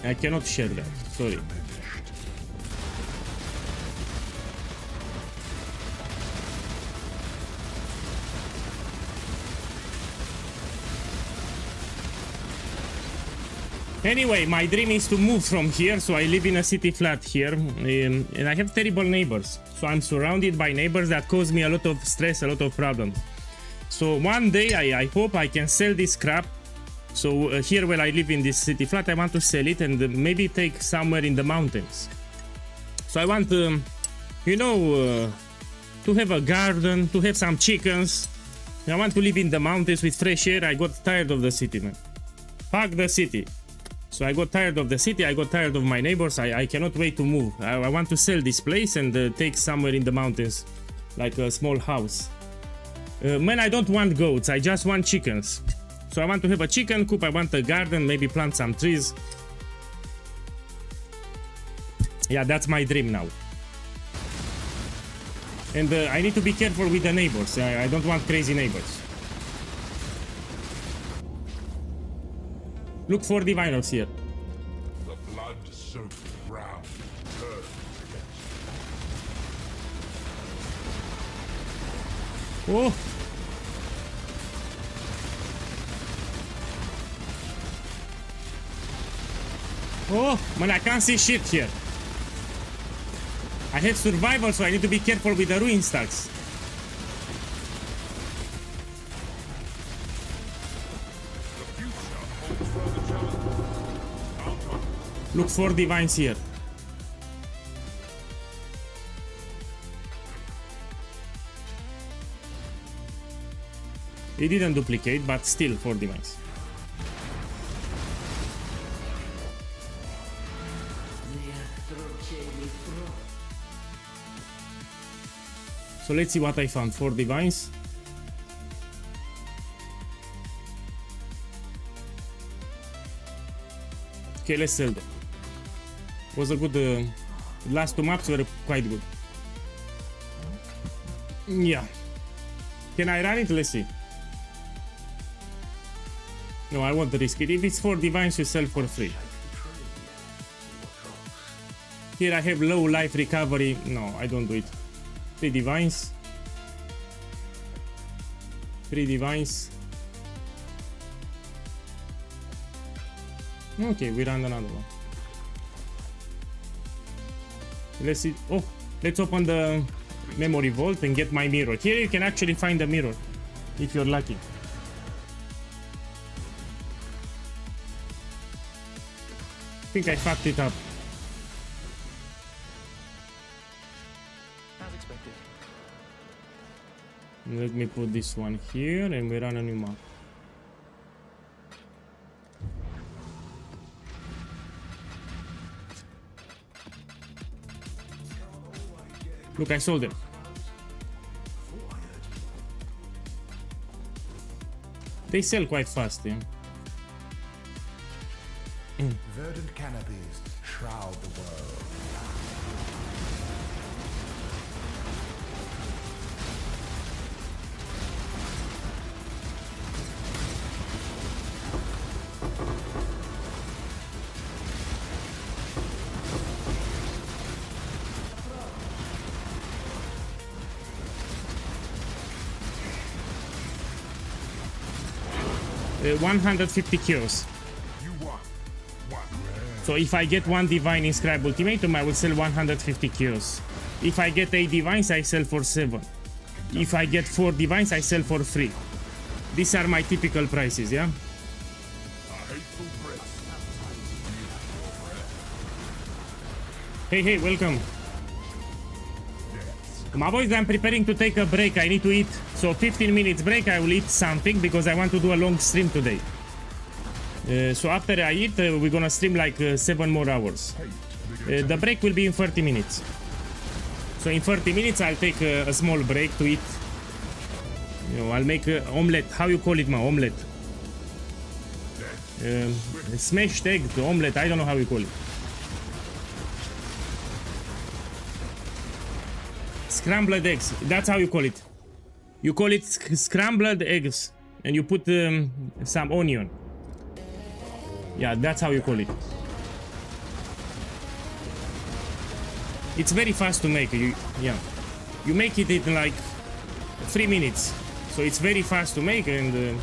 I cannot share that. Sorry. Anyway, my dream is to move from here, so I live in a city flat here, and I have terrible neighbors. So I'm surrounded by neighbors that cause me a lot of stress, a lot of problems. So one day I hope I can sell this crap. So here where I live in this city flat, I want to sell it and maybe take somewhere in the mountains. So I want, you know, to have a garden, to have some chickens. I want to live in the mountains with fresh air. I got tired of the city, man. Fuck the city. So I got tired of the city, I got tired of my neighbors, I cannot wait to move. I want to sell this place and take somewhere in the mountains, like a small house. Man, I don't want goats, I just want chickens. So I want to have a chicken coop, I want a garden, maybe plant some trees. Yeah, that's my dream now. And I need to be careful with the neighbors, I don't want crazy neighbors. Look for diviners here. The blood-soaked ground turns against you. Oh! Oh, man, I can't see shit here. I have survival, so I need to be careful with the ruin stacks. Look for divines here. It didn't duplicate, but still 4 divines. So let's see what I found. 4 divines. Okay, let's sell them. Was a good. Last 2 maps were quite good. Yeah. Can I run it? Let's see. No, I won't risk it. If it's 4 divines, you sell for free. Here I have low life recovery. No, I don't do it. 3 divines. 3 divines. Okay, we run another one. Let's see. Oh, let's open the memory vault and get my mirror. Here you can actually find a mirror if you're lucky. I think I fucked it up. As expected. Let me put this one here and we run a new map. Look, I sold them. They sell quite fast, yeah. Verdant canopies shroud the world. Uh, 150 kills. You won. One rare. So if I get 1 divine inscribe ultimatum, I will sell 150 kills. If I get 8 divines, I sell for 7. If I get 4 divines, I sell for 3. These are my typical prices, yeah? Hey, welcome. My boys, I'm preparing to take a break. I need to eat. So 15 minutes break, I will eat something because I want to do a long stream today. So after I eat, we're gonna stream like 7 more hours. The break will be in 30 minutes. So in 30 minutes, I'll take a small break to eat. You know, I'll make omelette. How you call it, ma? Omelette. Smashed egg, omelette. I don't know how you call it. Scrambled eggs. That's how you call it. You call it scrambled eggs, and you put some onion. Yeah, that's how you call it. It's very fast to make. You make it in like 3 minutes. So it's very fast to make, and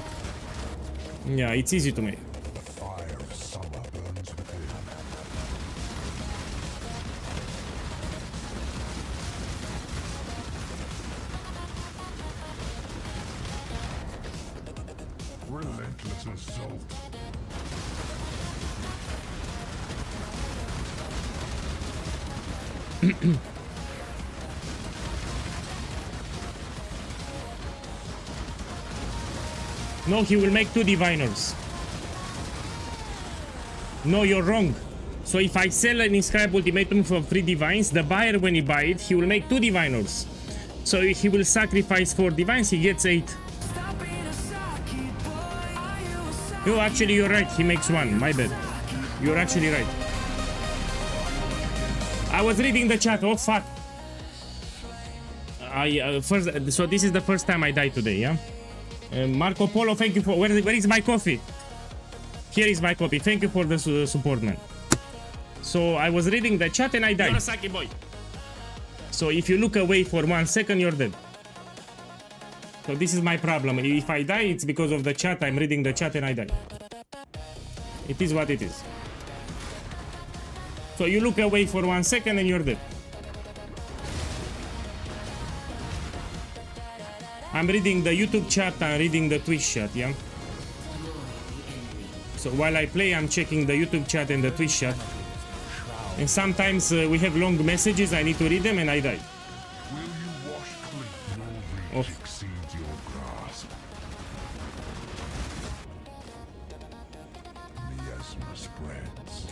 yeah, it's easy to make. The fire of summer burns within. Relentless assault. No, he will make 2 diviners. No, you're wrong. So if I sell an inscribed ultimatum for 3 divines, the buyer, when he buy it, he will make 2 diviners. So if he will sacrifice 4 divines, he gets 8. No, actually, you're right. He makes 1. My bad. You're actually right. I was reading the chat. Oh, fuck. So this is the first time I died today, yeah? Marco Polo, thank you for... Where is my coffee? Here is my coffee. Thank you for the support, man. So I was reading the chat and I died. Yorosaki boy. So if you look away for 1 second, you're dead. So this is my problem. If I die, it's because of the chat. I'm reading the chat and I die. It is what it is. So you look away for 1 second and you're dead. I'm reading the YouTube chat, I'm reading the Twitch chat, yeah? So while I play, I'm checking the YouTube chat and the Twitch chat. And sometimes we have long messages, I need to read them and I die. Will you wash clean? Your Oh. reach exceeds your grasp. Miasma spreads.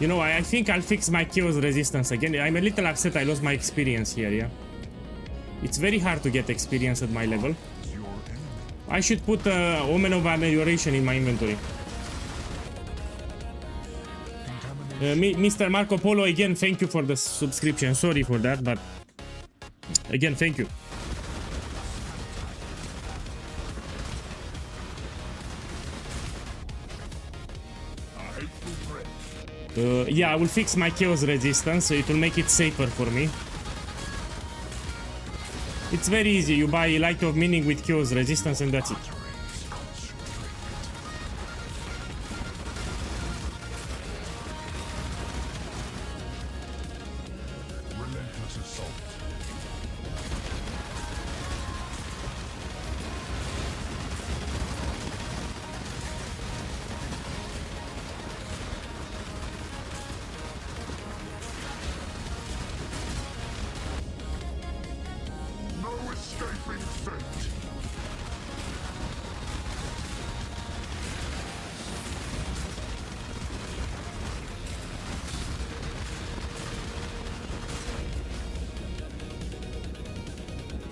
You know, I think I'll fix my chaos resistance again. I'm a little upset I lost my experience here, yeah? It's very hard to get experience at my level. Your enemy. I should put Omen of Amelioration in my inventory. Mr. Marco Polo, again, thank you for the subscription. Sorry for that, but again, thank you. Yeah, I will fix my chaos resistance, so it will make it safer for me. It's very easy. You buy Light of Meaning with chaos resistance and that's it. Relentless assault. No escaping fate.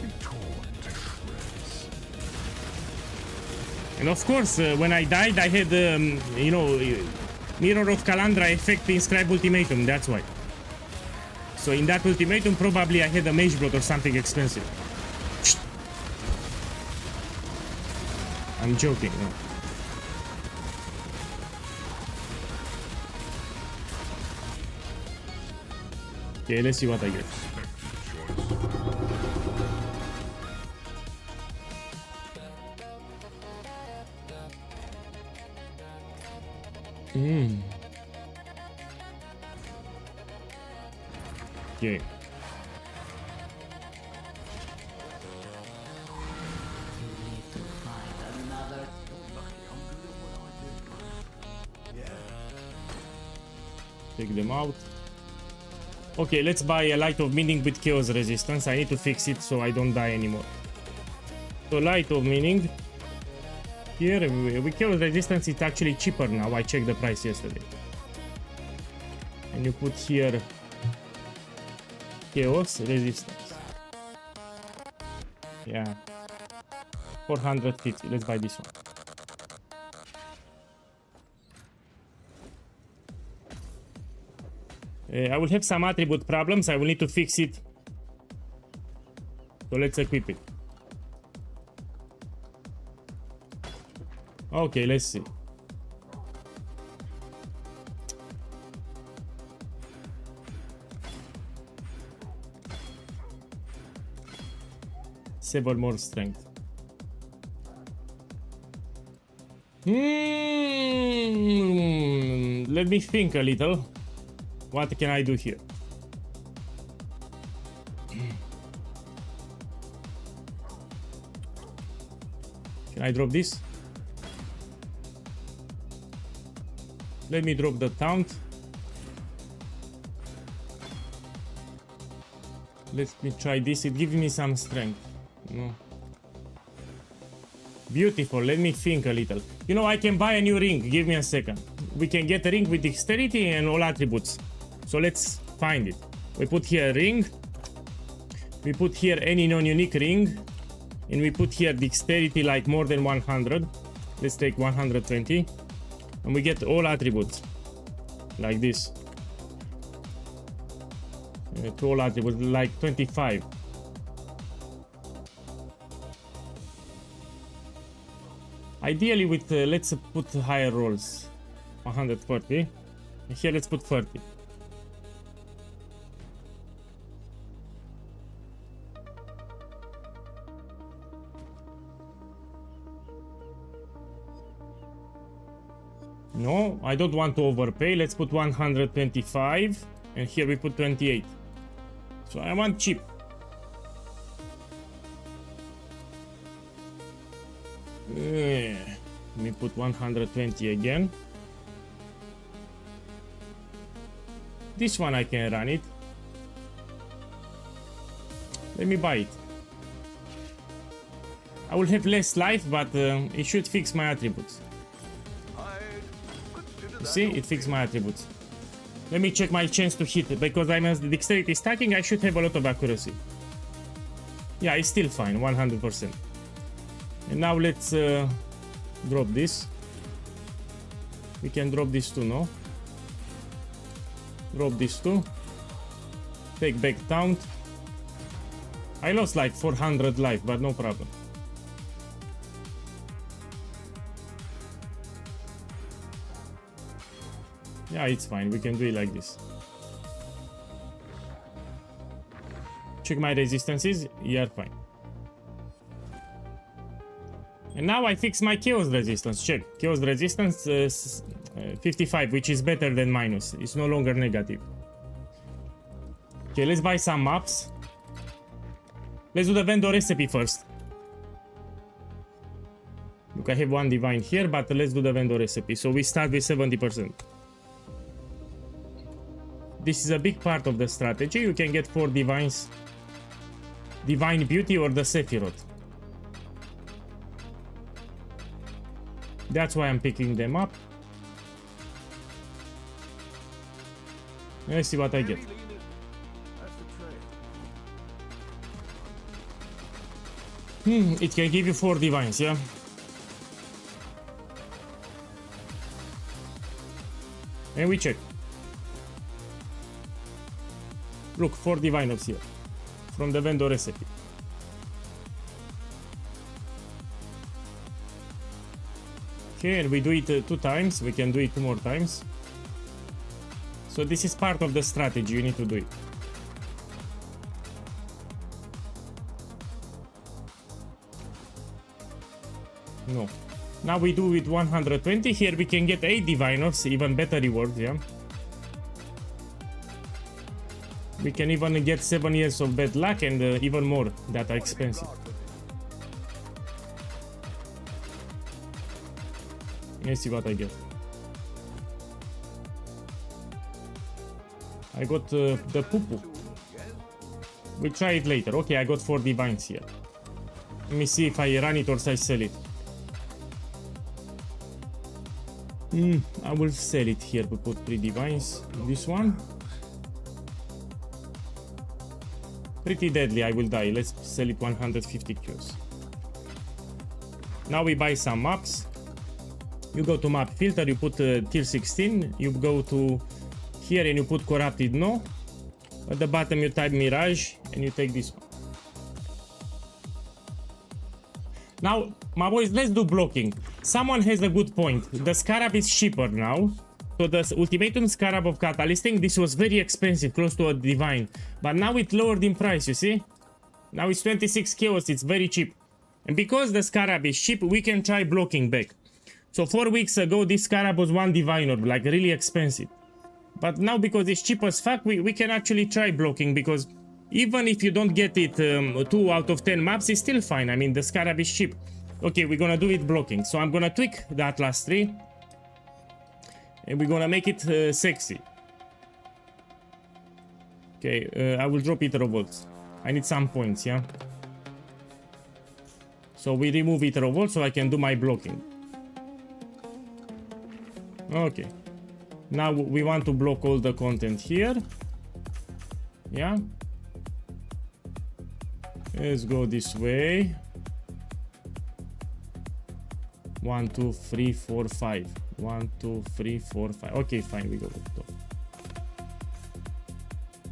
Be torn to shreds. And of course, when I died, I had, you know, Mirror of Calandra effect inscribed ultimatum. That's why. So in that ultimatum, probably I had a Mage Blood or something expensive. I'm joking. No. Okay, let's see what I get. Okay. Take them out. Okay, let's buy a light of meaning with chaos resistance. I need to fix it so I don't die anymore. So light of meaning. Here with chaos resistance it's actually cheaper now. I checked the price yesterday. And you put here chaos resistance. Yeah. 450. Let's buy this one. I will have some attribute problems. I will need to fix it. So let's equip it. Okay, let's see. Several more strength. Let me think a little. What can I do here? Can I drop this? Let me drop the taunt. Let me try this. It gives me some strength. No. Beautiful. Let me think a little. You know, I can buy a new ring. Give me a second. We can get a ring with dexterity and all attributes. So let's find it. We put here a ring. We put here any non-unique ring. And we put here dexterity like more than 100. Let's take 120. And we get all attributes. Like this. All attributes like 25. Ideally with, let's put higher rolls. 140. And here let's put 30. No, I don't want to overpay. Let's put 125. And here we put 28. So I want cheap. Let me put 120 again. This one I can run it. Let me buy it. I will have less life, but it should fix my attributes. You see, it fixed my attributes. Let me check my chance to hit, because I'm as the dexterity stacking, I should have a lot of accuracy. Yeah, it's still fine, 100%. And now let's drop this. We can drop this too, no? Drop this too. Take back taunt. I lost like 400 life, but no problem. Yeah, it's fine. We can do it like this. Check my resistances. Yeah, fine. And now I fix my chaos resistance. Check. Chaos resistance 55, which is better than minus. It's no longer negative. Okay, let's buy some maps. Let's do the vendor recipe first. Look, I have one divine here, but let's do the vendor recipe. So we start with 70%. This is a big part of the strategy. You can get 4 divines. Divine Beauty or the Sephiroth. That's why I'm picking them up. Let's see what I get. It can give you 4 divines, yeah? And we check. Look, 4 divines here. From the vendor recipe. Okay, and we do it 2 times. We can do it 2 more times. So this is part of the strategy. You need to do it. No. Now we do with 120. Here we can get 8 diviners, even better rewards, yeah? We can even get 7 years of bad luck and even more that are expensive. Let's see what I get. I got the poo-poo. We'll try it later. Okay, I got 4 divines here. Let me see if I run it or I sell it. I will sell it here. We put 3 divines. This one. Pretty deadly, I will die. Let's sell it 150 Qs. Now we buy some maps. You go to map filter, you put tier 16. You go to here and you put corrupted no. At the bottom you type mirage and you take this one. Now, my boys, let's do blocking. Someone has a good point. The scarab is cheaper now. So the Ultimatum scarab of catalysting, this was very expensive, close to a divine. But now it lowered in price, you see? Now it's 26 chaos, it's very cheap. And because the scarab is cheap, we can try blocking back. So 4 weeks ago, this scarab was 1 divine orb, like really expensive. But now because it's cheap as fuck, we can actually try blocking, because even if you don't get it 2 out of 10 maps, it's still fine. I mean, the scarab is cheap. Okay, we're gonna do it blocking. So I'm gonna tweak the Atlas 3. And we're gonna make it sexy. Okay, I will drop it revolts. I need some points, yeah? So we remove it revolt so I can do my blocking. Okay. Now we want to block all the content here. Yeah. Let's go this way. 1, 2, 3, 4, 5. 1, 2, 3, 4, 5. Okay, fine, we go to the top.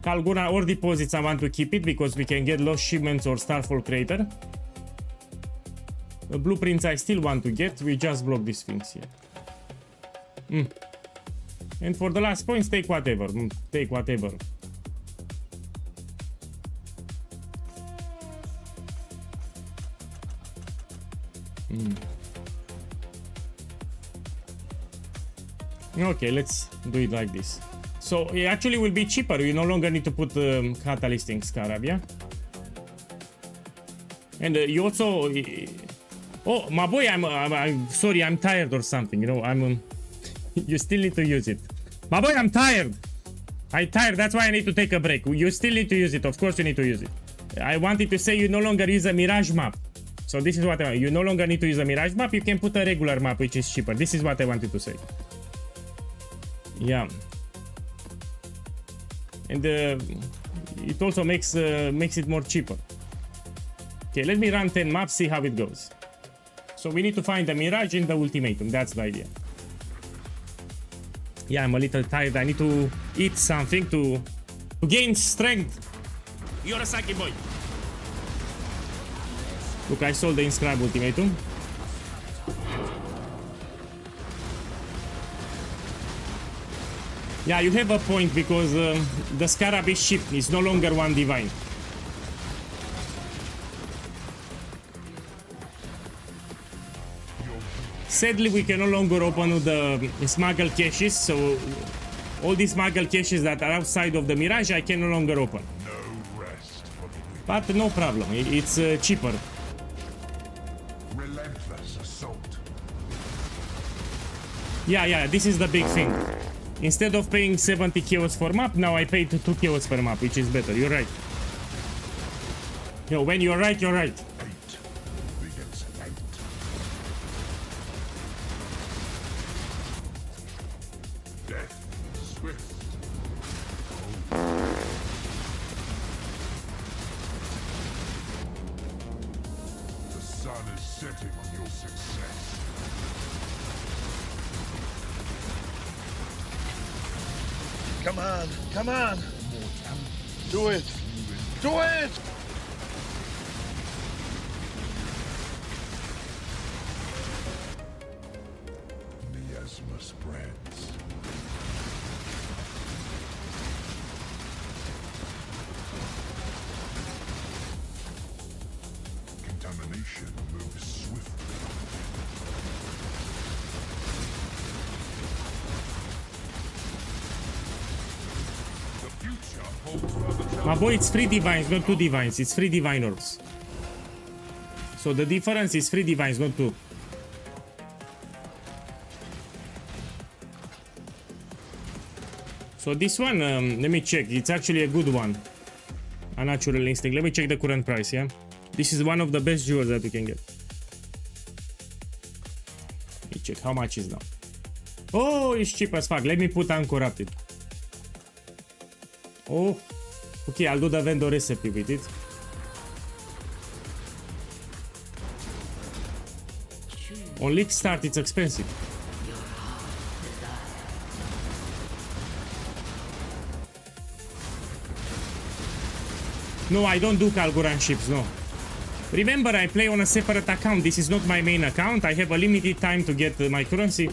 Kalguna or deposits, I want to keep it because we can get lost shipments or Starfall Crater. The blueprints I still want to get, we just block these things here. And for the last points, take whatever. Take whatever. Okay, let's do it like this. So it actually will be cheaper. You no longer need to put catalysting scarab, yeah? And you also... oh, my boy, I'm sorry, I'm tired or something, you know, you still need to use it. My boy, I'm tired. I'm tired, that's why I need to take a break. You still need to use it, of course you need to use it. I wanted to say you no longer use a Mirage map. So this is what I want. You no longer need to use a Mirage map, you can put a regular map which is cheaper. This is what I wanted to say. Yeah. And it also makes it more cheaper. Okay, let me run 10 maps, see how it goes. So we need to find the Mirage and the Ultimatum, that's the idea. Yeah, I'm a little tired, I need to eat something to gain strength. You're a Saki boy. Look, I sold the inscribed Ultimatum. Yeah, you have a point because the scarab is cheap, it's no longer 1 divine. Sadly, we can no longer open the smuggle caches, so all these smuggle caches that are outside of the Mirage, I can no longer open. No rest for the weak. But no problem, it's cheaper. Relentless assault. Yeah, this is the big thing. Instead of paying 70 chaos for map, now I pay 2 chaos per map, which is better. You're right. Yo, when you're right, you're right. 8 begins 8. Death swift. The sun is setting on your success. Come on, come on. Do it. Do it. Miasma spreads. Contamination moves swiftly. The future holds further My boy, it's 3 divines, not 2 divines. It's 3 divine orbs. So the difference is 3 divines, not 2. So this one, let me check. It's actually a good one. A natural instinct. Let me check the current price, yeah? This is one of the best jewels that you can get. Let me check how much is now. Oh, it's cheap as fuck. Let me put uncorrupted. Oh, okay, I'll do the vendor recipe with it. On league start, it's expensive. No, I don't do Kalgoran ships, no. Remember, I play on a separate account. This is not my main account. I have a limited time to get my currency.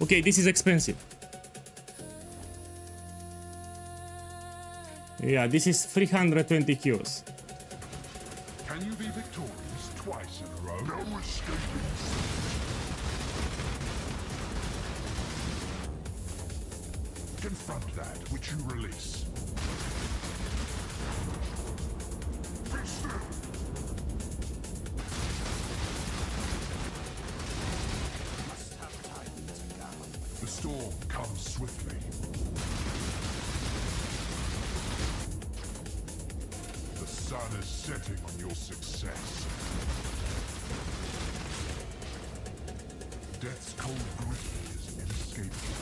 Okay, this is expensive. Yeah, this is 320 kills. Can you be victorious twice in a row? No escaping. Confront that which you release. Be still. The storm comes swiftly. The sun is setting on your success. Death's cold grip is inescapable.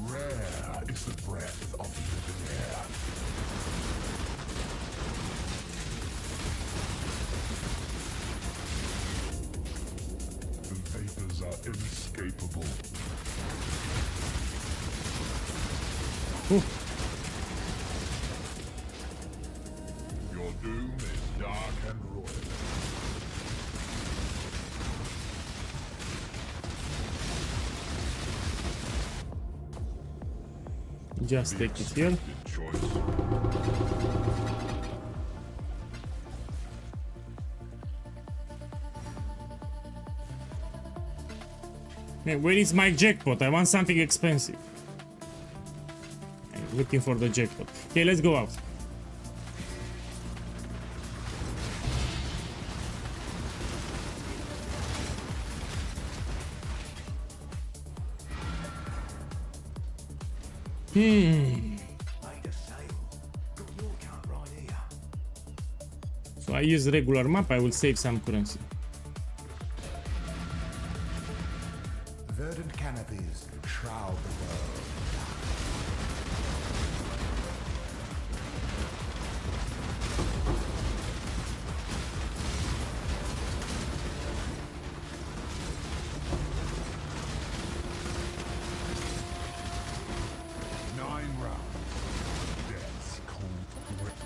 Rare is the breath of living air. The vapors are inescapable. Ooh. Your doom is dark and royal. Just take it here. Good choice. Hey, where is my jackpot? I want something expensive. I'm looking for the jackpot. Okay, let's go out. Made a sale. Got your account right here. So I use regular map, I will save some currency. Verdant canopies shroud the world. Nine rounds. Death's cold grip.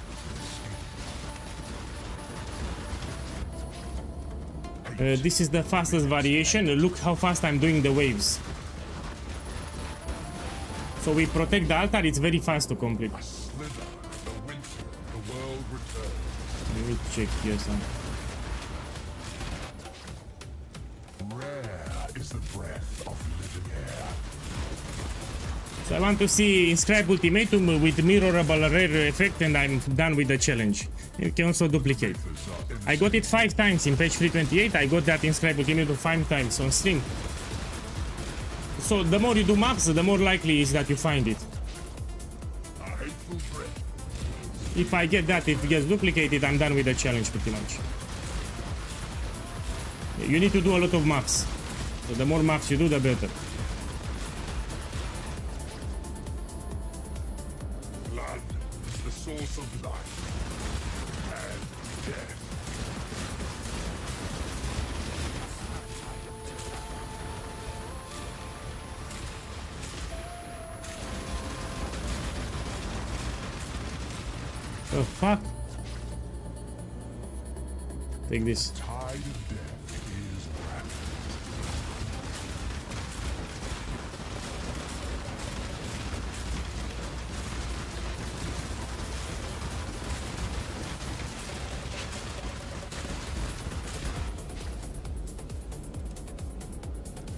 This is the fastest variation. Look how fast I'm doing the waves. So we protect the altar, it's very fast to complete. Slither, the winter, the world returns. Let me check here some. Rare is the breath of living air. So I want to see inscribe ultimatum with mirrorable rare effect and I'm done with the challenge. You can also duplicate. I got it 5 times in page 328. I got that inscribe ultimatum 5 times on stream. So the more you do maps, the more likely is that you find it. A hateful breath. If I get that, it gets duplicated, I'm done with the challenge pretty much. You need to do a lot of maps. So the more maps you do, the better. Blood is the source of life and death. Oh fuck. Take this. Tide of death is rapid.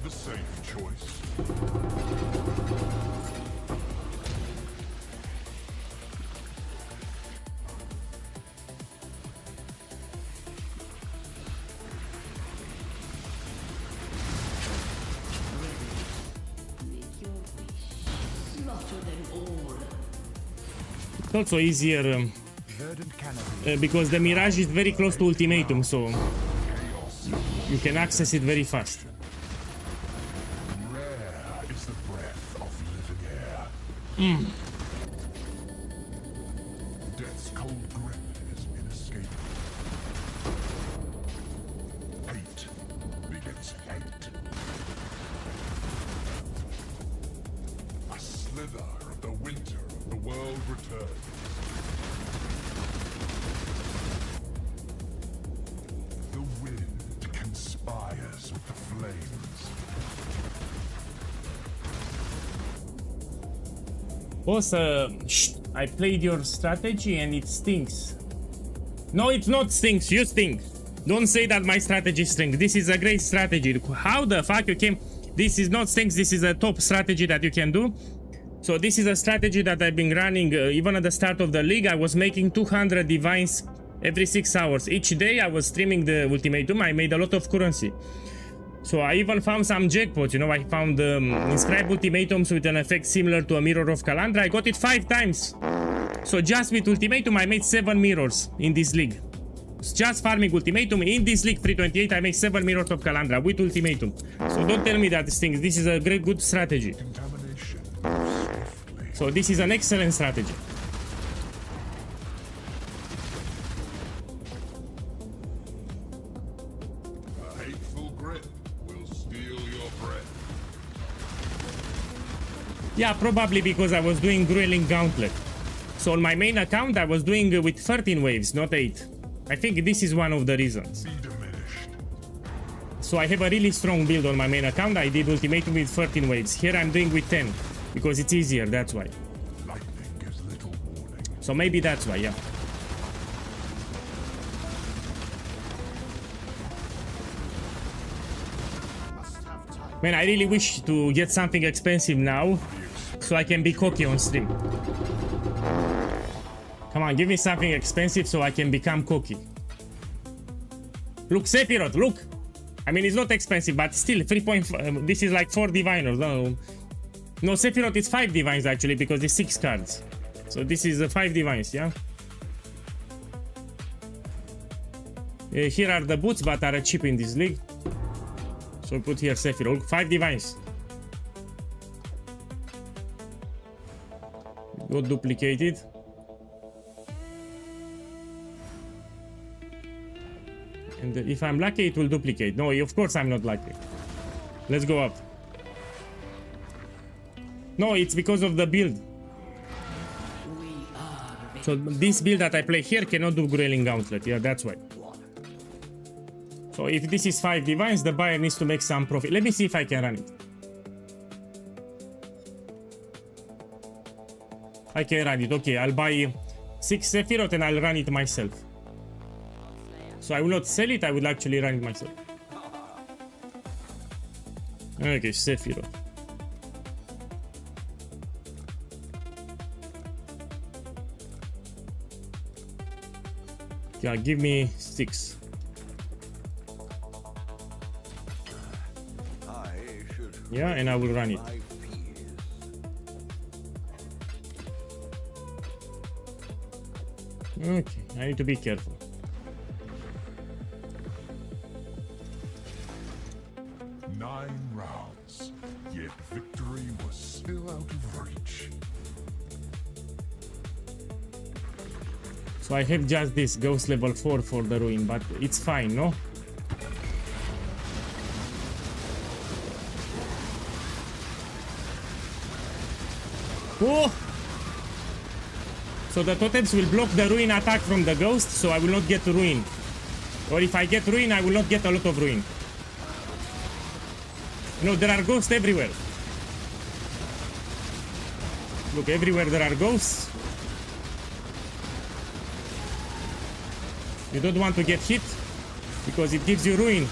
The safe also easier Verdant canopy. because the Mirage is very close to Ultimatum, so you can access it very fast. Rare is the breath of living air. Death's cold grip is inescapable. Hate begets hate. A slither of the winter of the world returns. The wind conspires with the flames. Boss, I played your strategy and it stinks. No, it's not stinks, you stink. Don't say that my strategy stinks. This is a great strategy. How the fuck you came? This is not stinks, this is a top strategy that you can do. So this is a strategy that I've been running even at the start of the league. I was making 200 divines every 6 hours. Each day I was streaming the Ultimatum. I made a lot of currency. So I even found some jackpots, you know, I found inscribed ultimatums with an effect similar to a mirror of Calandra. I got it 5 times. So just with Ultimatum I made 7 mirrors in this league. Just farming Ultimatum in this league 328 I made 7 mirrors of Calandra with Ultimatum. So don't tell me that this thing, this is a great good strategy. Contamination moves swiftly. So this is an excellent strategy. A hateful grip will steal your breath. Yeah, probably because I was doing Grueling Gauntlet. So on my main account I was doing with 13 waves, not 8. I think this is one of the reasons. Be diminished. So I have a really strong build on my main account. I did Ultimatum with 13 waves. Here I'm doing with 10 because it's easier, that's why. Lightning gives little warning. So maybe that's why, yeah. Must have time. Man, I really wish to get something expensive now so I can be cocky on stream. Come on, give me something expensive so I can become cocky. Look, Sephiroth, look! I mean, it's not expensive, but still, 3.5. This is like 4 diviners. No, Sephiroth is 5 divines actually because it's 6 cards. So this is 5 divines, yeah? Here are the boots, but are cheap in this league. So put here Sephiroth. 5 divines. Got duplicated. And if I'm lucky, it will duplicate. No, of course I'm not lucky. Let's go up. No, it's because of the build. We are So this build that I play here cannot do Grueling Gauntlet. Yeah, that's why. So if this is 5 divines, the buyer needs to make some profit. Let me see if I can run it. I can run it. Okay, I'll buy 6 Sephiroth and I'll run it myself. So I will not sell it, I will actually run it myself. Okay, Sephiroth. Yeah, give me 6. I should Yeah, and I will run it. my fears. Okay, I need to be careful. Nine rounds, yet victory was still out of reach. So I have just this Ghost level 4 for the Ruin, but it's fine, no? Oh! So the totems will block the Ruin attack from the Ghost, so I will not get Ruin. Or if I get Ruin, I will not get a lot of Ruin. No, there are ghosts everywhere. Look, everywhere there are ghosts. You don't want to get hit because it gives you ruin,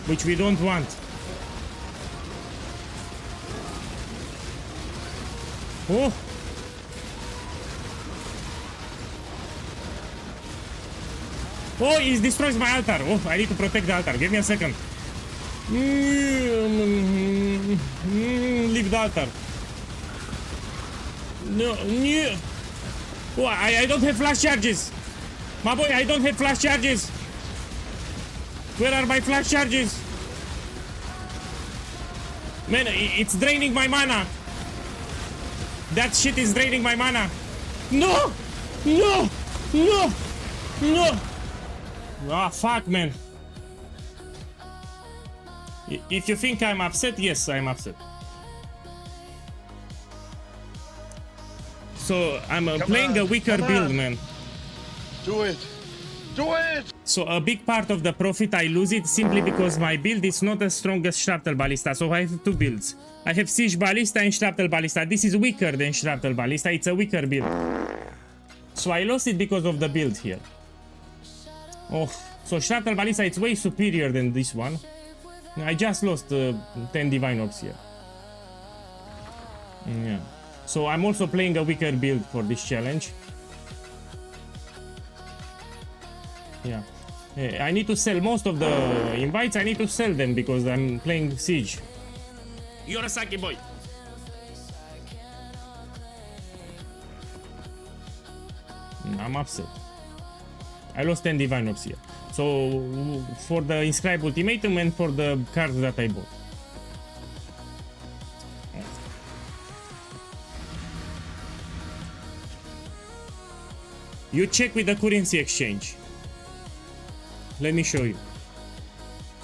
which we don't want. Oh! Oh, it destroys my altar. Oh, I need to protect the altar. Give me a second. Leave the altar. No, no. Oh, I don't have flash charges. My boy, I don't have flash charges. Where are my flash charges? Man, it's draining my mana. That shit is draining my mana. No! No! No! No! Ah, fuck, man. If you think I'm upset, yes, I'm upset. So I'm playing a weaker build, man. Do it! Do it! So a big part of the profit I lose it simply because my build is not as strong as Shrapnel Ballista. So I have two builds. I have Siege Ballista and Shrapnel Ballista. This is weaker than Shrapnel Ballista. It's a weaker build. So I lost it because of the build here. Oh, so Shrapnel Ballista it's way superior than this one. I just lost 10 Divine Orbs here. Yeah. So I'm also playing a weaker build for this challenge. Yeah. I need to sell most of the invites. I need to sell them because I'm playing Siege. You're a Saki boy. I'm upset. I lost 10 Divine Orbs here. So for the Inscribe Ultimatum and for the cards that I bought. You check with the currency exchange. Let me show you.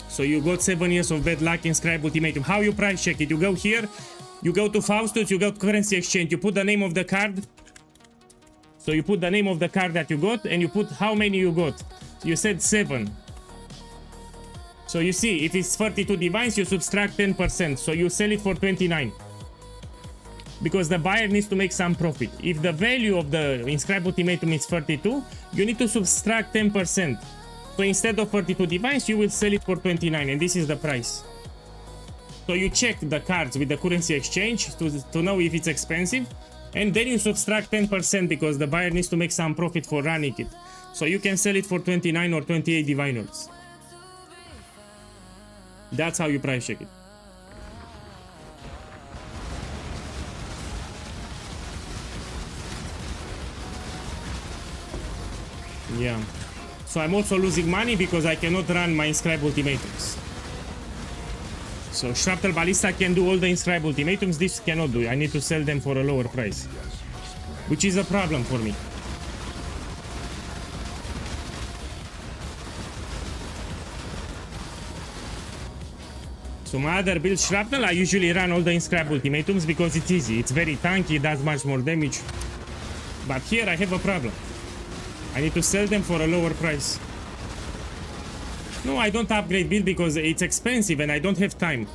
So you got 7 years of bad luck in Inscribe Ultimatum. How you price check it? You go here, you go to Faustus, you go to currency exchange, you put the name of the card. So you put the name of the card that you got and you put how many you got. So you said 7. So you see, if it's 32 divines, you subtract 10%. So you sell it for 29. Because the buyer needs to make some profit. If the value of the Inscribe Ultimatum is 32, you need to subtract 10%. So instead of 32 divines, you will sell it for 29, and this is the price. So you check the cards with the currency exchange to know if it's expensive, and then you subtract 10% because the buyer needs to make some profit for running it. So you can sell it for 29 or 28 divine orbs. That's how you price check it. Yeah. So I'm also losing money because I cannot run my Inscribe Ultimatums. So Shrapnel Ballista can do all the Inscribe Ultimatums, this cannot do. I need to sell them for a lower price. Which is a problem for me. So my other build Shrapnel, I usually run all the Inscribe Ultimatums because it's easy. It's very tanky, it does much more damage. But here I have a problem. I need to sell them for a lower price. No, I don't upgrade build because it's expensive and I don't have time.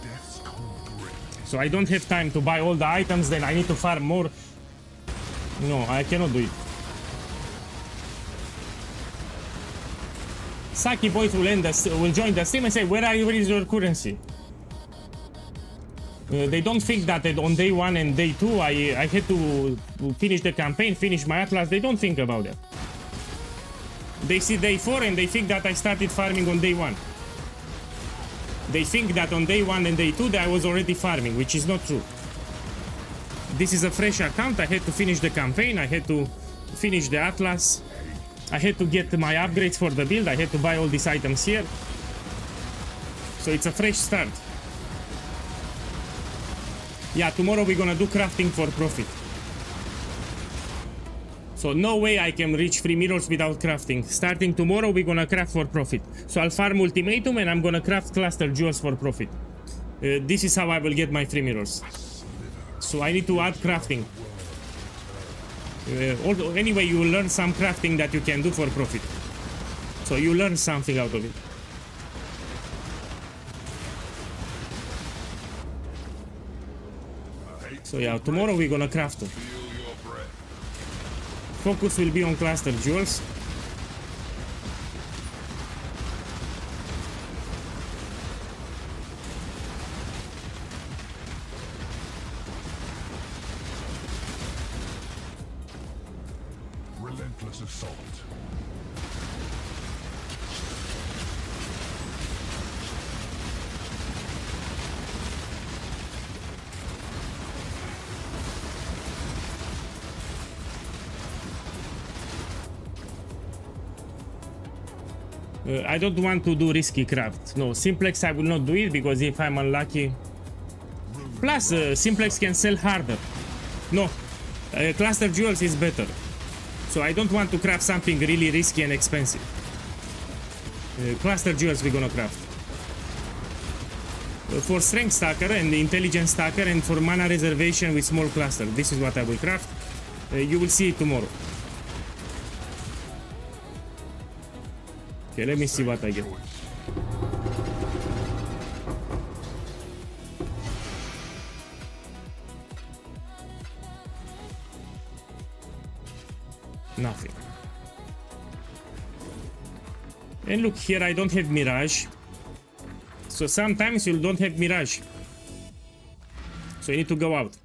So I don't have time to buy all the items, then I need to farm more. No, I cannot do it. Saki boys will join the stream and say, where is your currency? They don't think that on day 1 and day 2 I had to finish the campaign, finish my Atlas. They don't think about that. They see day 4 and they think that I started farming on day 1. They think that on day 1 and day 2 that I was already farming, which is not true. This is a fresh account. I had to finish the campaign. I had to finish the Atlas. I had to get my upgrades for the build. I had to buy all these items here. So it's a fresh start. Yeah, tomorrow we're gonna do crafting for profit. So no way I can reach 3 mirrors without crafting. Starting tomorrow, we're gonna craft for profit. So I'll farm Ultimatum and I'm gonna craft cluster jewels for profit. This is how I will get my 3 mirrors. So I need to add crafting. Anyway, you will learn some crafting that you can do for profit. So you learn something out of it. So yeah, tomorrow we're gonna craft. Focus will be on cluster jewels. Relentless assault. I don't want to do risky craft. No, simplex I will not do it because if I'm unlucky. Plus, simplex can sell harder. No, cluster jewels is better. So I don't want to craft something really risky and expensive. Cluster jewels we're gonna craft. For strength stacker and intelligence stacker and for mana reservation with small cluster. This is what I will craft. You will see it tomorrow. Okay, let me see what I get. Nothing. And look here, I don't have Mirage. So sometimes you don't have Mirage. So you need to go out.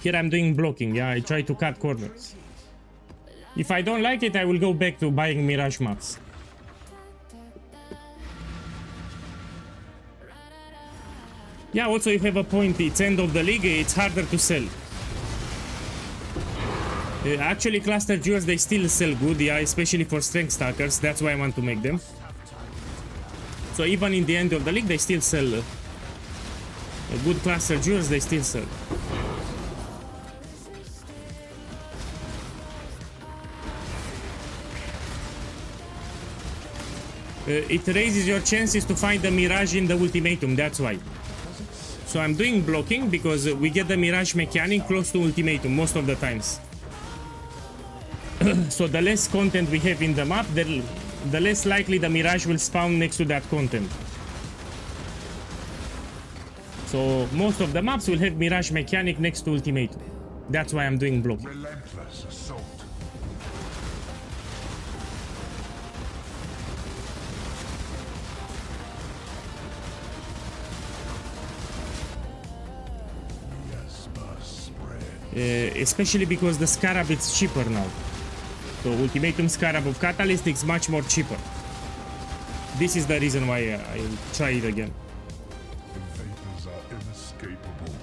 Here I'm doing blocking, yeah, I try to cut corners. If I don't like it, I will go back to buying Mirage maps. Yeah, also you have a point, it's end of the league, it's harder to sell. Actually, cluster jewels, they still sell good, yeah, especially for strength stackers, that's why I want to make them. So even in the end of the league, they still sell. Good cluster jewels, they still sell. It raises your chances to find the Mirage in the Ultimatum, that's why. So I'm doing blocking because we get the Mirage mechanic close to Ultimatum most of the times. So the less content we have in the map, the less likely the Mirage will spawn next to that content. So most of the maps will have Mirage mechanic next to Ultimatum. That's why I'm doing blocking. Relentless assault. Especially because the Scarab is cheaper now. So Ultimatum Scarab of Catalyst is much more cheaper. This is the reason why I try it again. The vapors are inescapable.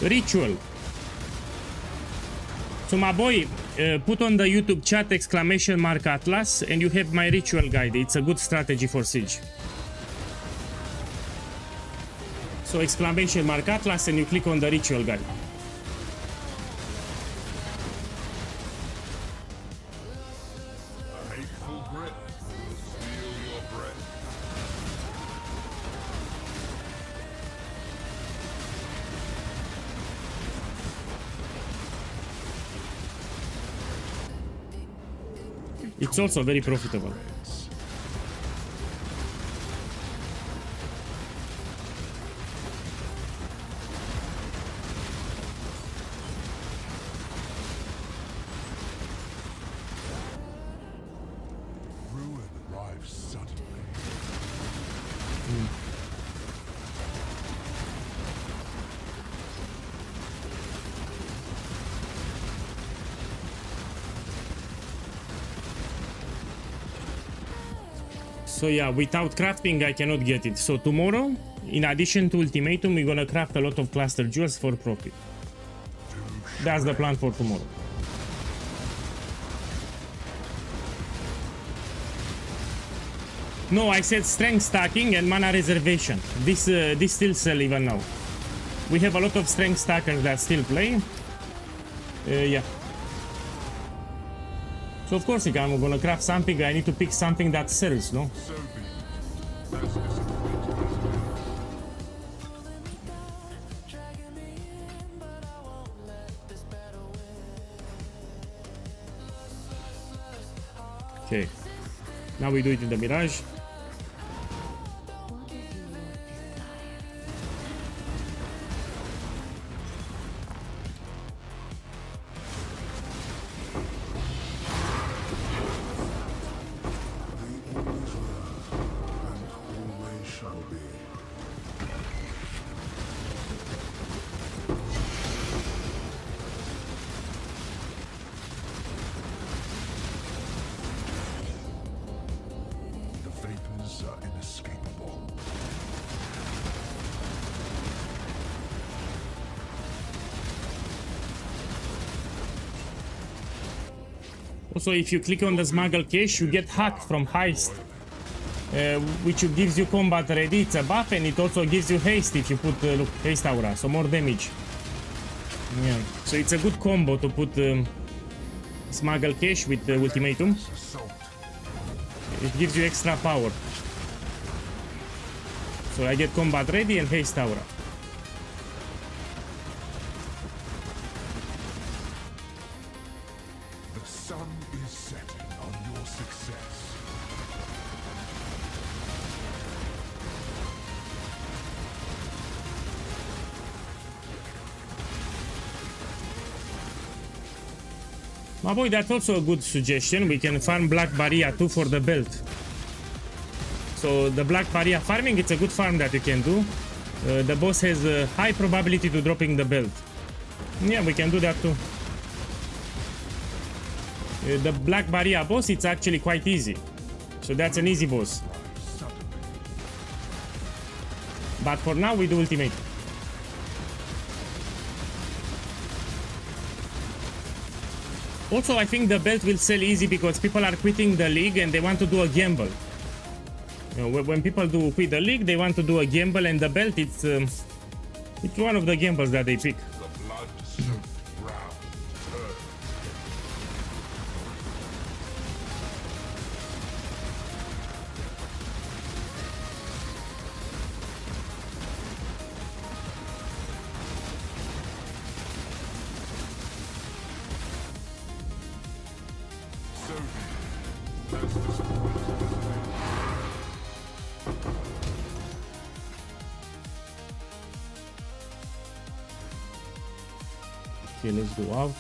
Ritual. So my boy, put on the YouTube chat exclamation mark Atlas and you have my ritual guide. It's a good strategy for Siege. So exclamation mark Atlas and you click on the ritual guide. A hateful grip will steal your breath. It's also very profitable. Ruin arrives suddenly. So yeah, without crafting I cannot get it. So tomorrow, in addition to Ultimatum, we're gonna craft a lot of cluster jewels for profit. That's the plan for tomorrow. No, I said strength stacking and mana reservation. This still sell even now. We have a lot of strength stackers that still play. Yeah. So of course, if I'm gonna craft something, I need to pick something that sells, no? So be it. As disappointing as it is. Okay. Now we do it in the Mirage. What is your desire? They always were, and always shall be. The Also, if you click on the smuggle cache, you get hack from heist, which gives you combat ready. It's a buff, and it also gives you haste if you put look, haste aura, so more damage. Yeah, so it's a good combo to put smuggle cache with the ultimatum. Assault. It gives you extra power. So I get combat ready and haste aura. The sun is setting on your success. My boy, that's also a good suggestion. We can farm Black Barrier too for the belt. So the Black Barrier farming, it's a good farm that you can do. The boss has a high probability to dropping the belt. Yeah, we can do that too. The Black Barrier boss, it's actually quite easy. So that's an easy boss. But for now, we do Ultimate. Also, I think the belt will sell easy because people are quitting the league and they want to do a gamble. You know, when people do quit the league, they want to do a gamble, and the belt, it's one of the gambles that they pick. The blood-soaked brow turns. So as disappointed. Okay, let's go out.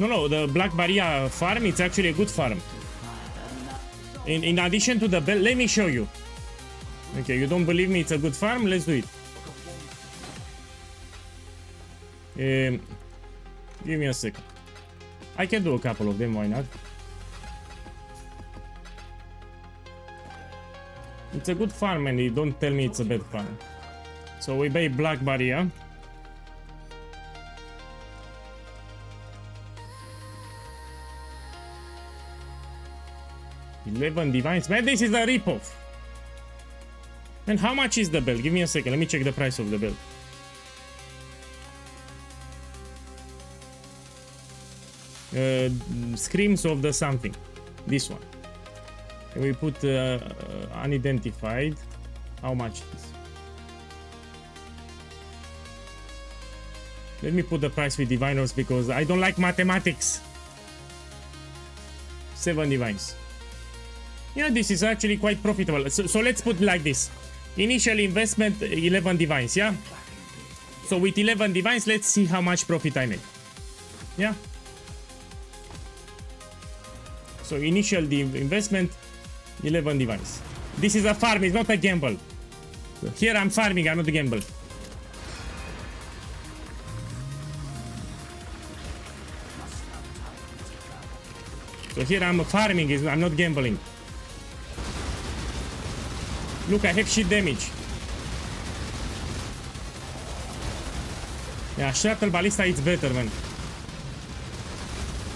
No, the Black Barrier farm, it's actually a good farm. In addition to the belt, let me show you. Okay, you don't believe me, it's a good farm, let's do it. Give me a second. I can do a couple of them, why not? It's a good farm, and you don't tell me it's a bad farm. So we buy Black Barrier. $11 divines. Man, this is a ripoff. And how much is the belt? Give me a second. Let me check the price of the belt. Screams of the something. This one. And we put unidentified. How much is this? Let me put the price with diviners because I don't like mathematics. 7 divines. Yeah, this is actually quite profitable. So let's put it like this. Initial investment 11 divines, yeah? So with 11 divines, let's see how much profit I make. Yeah? So initial investment 11 divines. This is a farm, it's not a gamble. So here I'm farming, I'm not a gamble. So here I'm farming, I'm not gambling. Look, I have shit damage. Yeah, shrapnel ballista is better, man.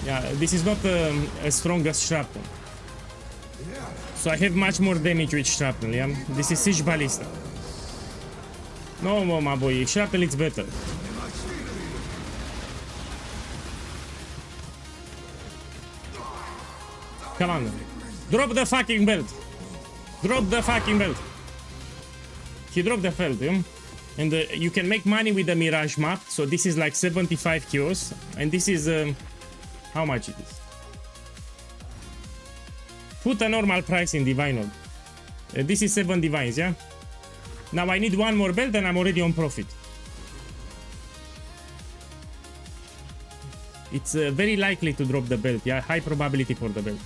Yeah, this is not as strong as shrapnel. So I have much more damage with shrapnel, yeah? This is siege ballista. No, my boy, shrapnel is better. Come on. Drop the fucking belt. Drop the fucking belt. He dropped the belt, yeah? And you can make money with the Mirage map. So this is like 75 kilos. And this is... how much it is? Put a normal price in Divine Orb. This is 7 divines, yeah? Now I need one more belt and I'm already on profit. It's very likely to drop the belt, yeah? High probability for the belt.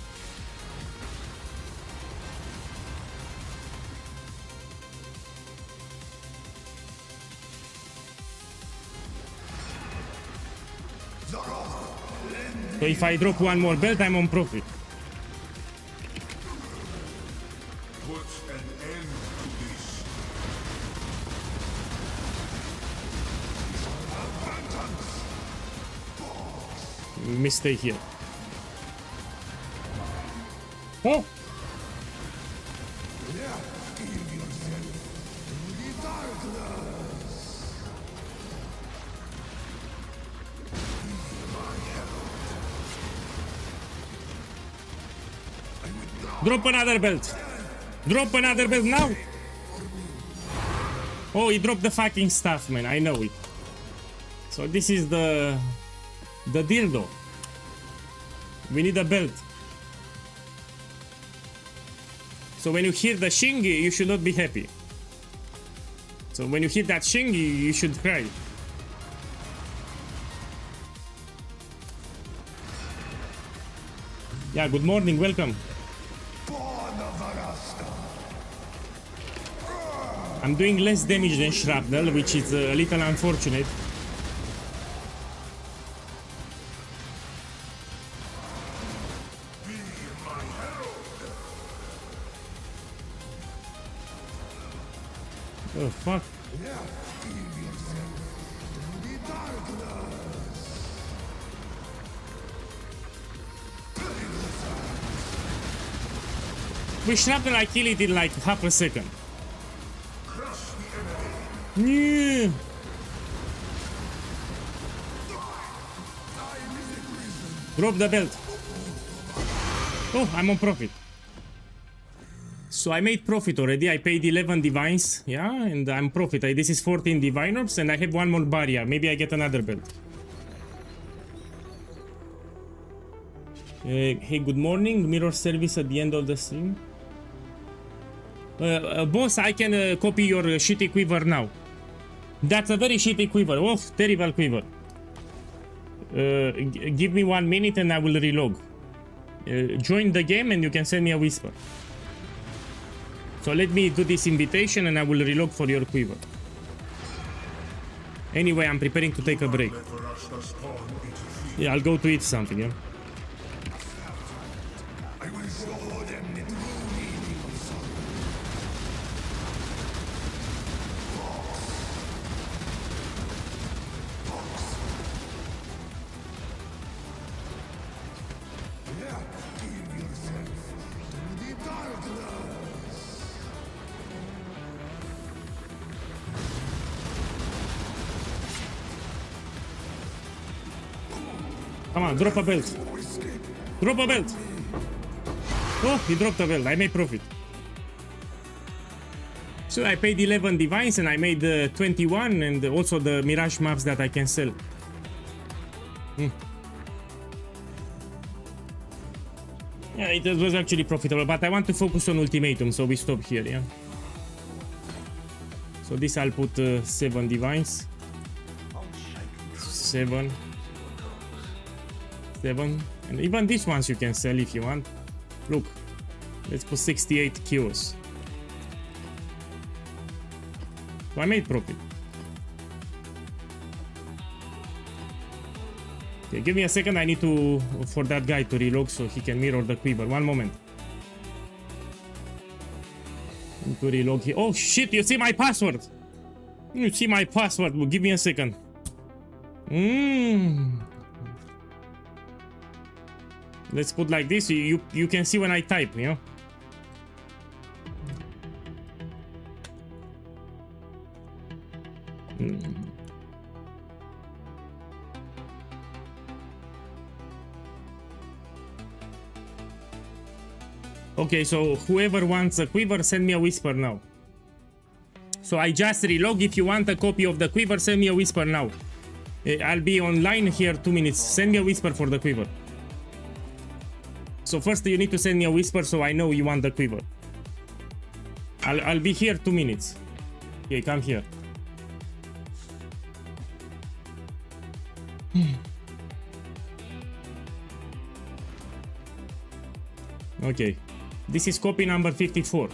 So if I drop one more belt, I'm on profit. Put an end to this. mistake here. Oh! Drop another belt. Drop another belt now. Oh, he dropped the fucking stuff, man. I know it. So this is the dildo. We need a belt. So when you hear the shingy, you should not be happy. So when you hear that shingy, you should cry. Yeah, good morning, welcome. I'm doing less damage than shrapnel, which is a little unfortunate. Oh fuck. With shrapnel I kill it in like half a second. Yeah. Drop the belt. Oh, I'm on profit. So I made profit already. I paid 11 divines, yeah, and I'm profit. This is 14 divine orbs, and I have one more barrier. Maybe I get another belt. Hey, good morning. Mirror service at the end of the stream. Boss, I can copy your shitty quiver now. That's a very shitty quiver. Oh, terrible quiver. Give me 1 minute and I will relog. Join the game and you can send me a whisper. So let me do this invitation and I will relog for your quiver. Anyway, I'm preparing to take a break. Yeah, I'll go to eat something, yeah. Come on, drop a belt. Drop a belt. Oh, he dropped a belt. I made profit. So I paid 11 divines and I made 21 and also the mirage maps that I can sell. Yeah, it was actually profitable, but I want to focus on Ultimatum, so we stop here, yeah. So this I'll put 7 divines. 7. And even these ones you can sell if you want. Look, let's put 68 kills. So I made profit. Okay, give me a second. I need to for that guy to relog so he can mirror the quiver. 1 moment. Need to relog here. Oh shit! You see my password. You see my password. Well, give me a second. Let's put like this. You can see when I type, you know. Okay, so whoever wants a quiver, send me a whisper now. So I just relog. If you want a copy of the quiver, send me a whisper now. I'll be online here 2 minutes. Send me a whisper for the quiver. So first you need to send me a whisper so I know you want the quiver. I'll be here 2 minutes. Okay, come here. Okay. This is copy number 54.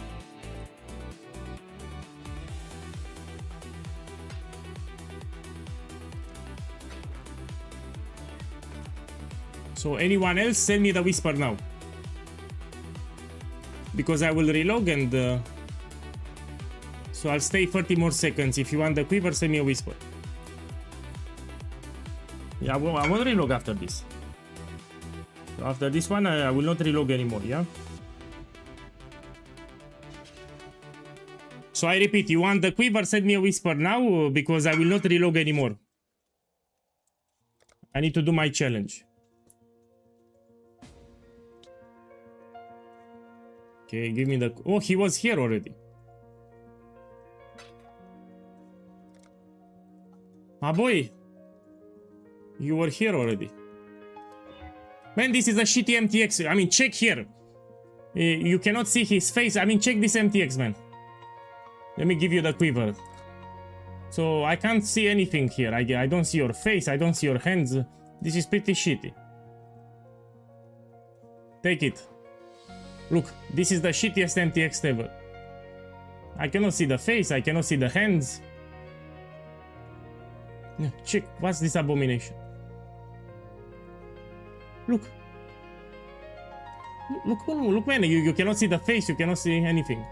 So anyone else, send me the whisper now. Because I will relog and... so I'll stay 30 more seconds. If you want the quiver, send me a whisper. Yeah, well, I will relog after this. After this one, I will not relog anymore, yeah? So I repeat, you want the quiver, send me a whisper now, because I will not relog anymore. I need to do my challenge. Okay, give me the... Oh, he was here already. Ah, boy. You were here already. Man, this is a shitty MTX. I mean, check here. You cannot see his face. I mean, check this MTX, man. Let me give you the quiver. So, I can't see anything here. I don't see your face. I don't see your hands. This is pretty shitty. Take it. Look, this is the shittiest MTX ever. I cannot see the face. I cannot see the hands. Check. What's this abomination? Look. Look, man. You cannot see the face. You cannot see anything.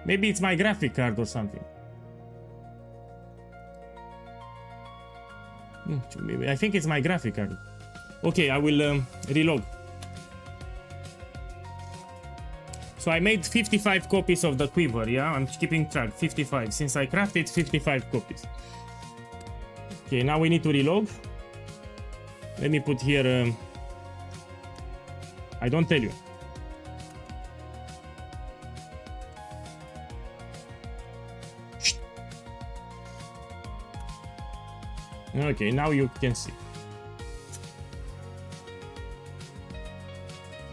Maybe it's my graphic card or something. I think it's my graphic card. Okay, I will relog. So I made 55 copies of the quiver, yeah? I'm keeping track, 55. Since I crafted 55 copies. Okay, now we need to relog. Let me put here... I don't tell you. Okay, now you can see.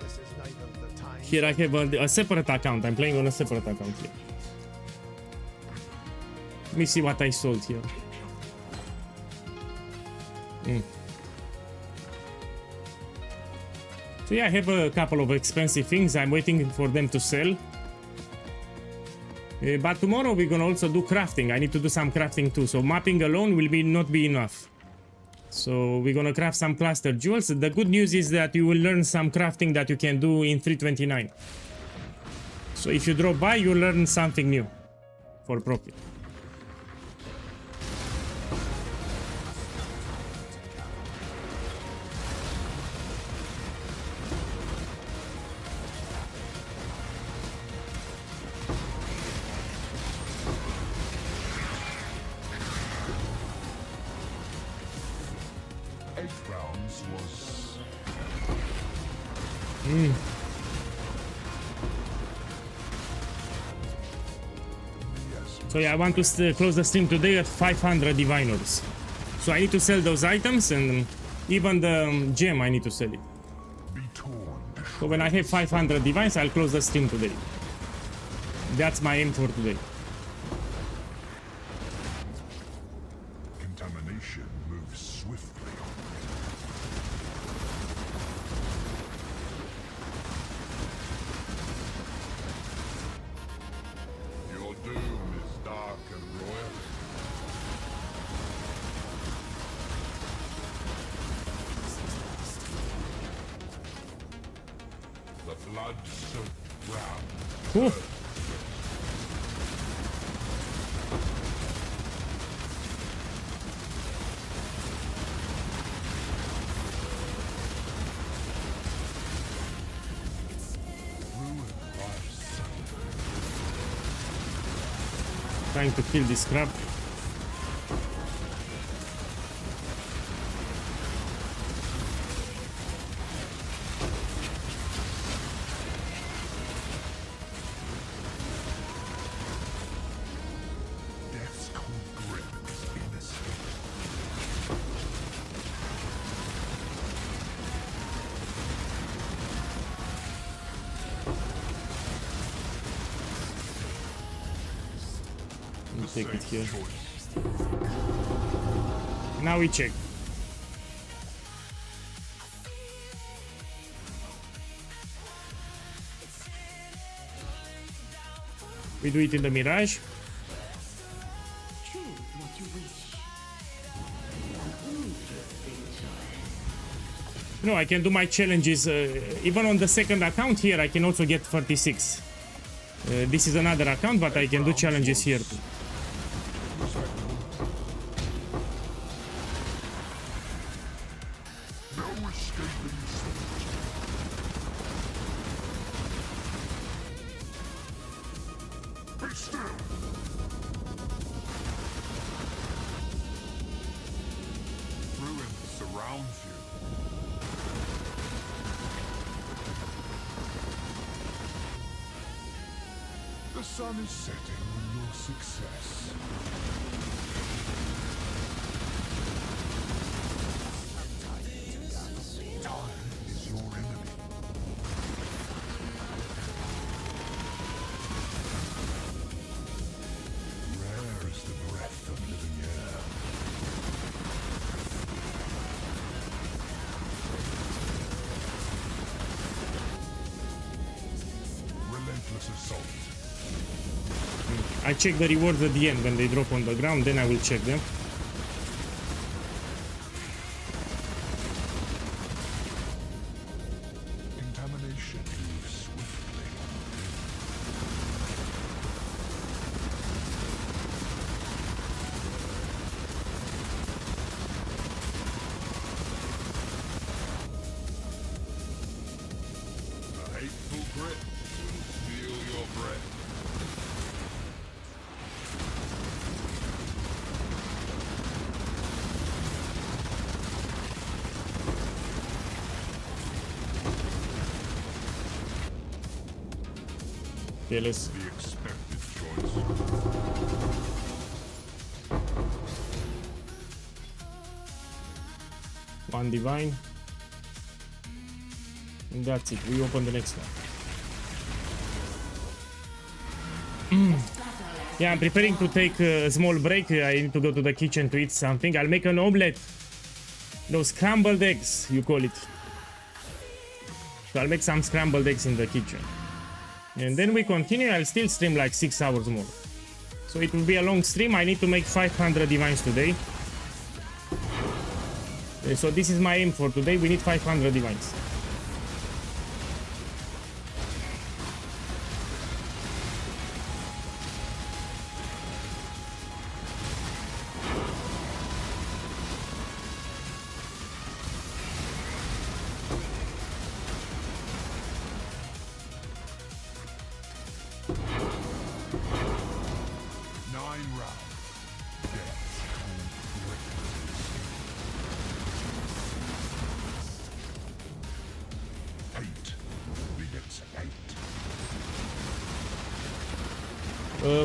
This is neither the time. Here I have a separate account. I'm playing on a separate account here. Let me see what I sold here. So yeah, I have a couple of expensive things. I'm waiting for them to sell. But tomorrow we're gonna also do crafting. I need to do some crafting too. So mapping alone will not be enough. So we're gonna craft some cluster jewels. The good news is that you will learn some crafting that you can do in 3.29. So if you drop by, you learn something new for profit. So yeah, I want to close the stream today at 500 diviners. So I need to sell those items, and even the gem I need to sell it. So when I have 500 divines, I'll close the stream today. That's my aim for today. Contamination moves swiftly. Your doom is dark and royal. The blood-soaked ground. Ooh. Trying to kill this crab. Death's cold grip is innocent. Take it here. Now we check. We do it in the Mirage. Choose what you wish. No, I can do my challenges even on the second account here. I can also get 36. This is another account, but I can do challenges here too. No escape. surrounds you. The sun is setting on your success. Time is your enemy. Rare is the breath of living air. Relentless assault. I check the rewards at the end when they drop on the ground, then I will check them. Contamination moves swiftly. A hateful grip will steal your breath. Okay, let's... The expected choice. One divine. And that's it. We open the next one. Yeah, I'm preparing to take a small break. I need to go to the kitchen to eat something. I'll make an omelette. Those scrambled eggs, you call it. So I'll make some scrambled eggs in the kitchen. And then we continue. I'll still stream like 6 hours more. So it will be a long stream. I need to make 500 divines today. So this is my aim for today. We need 500 divines.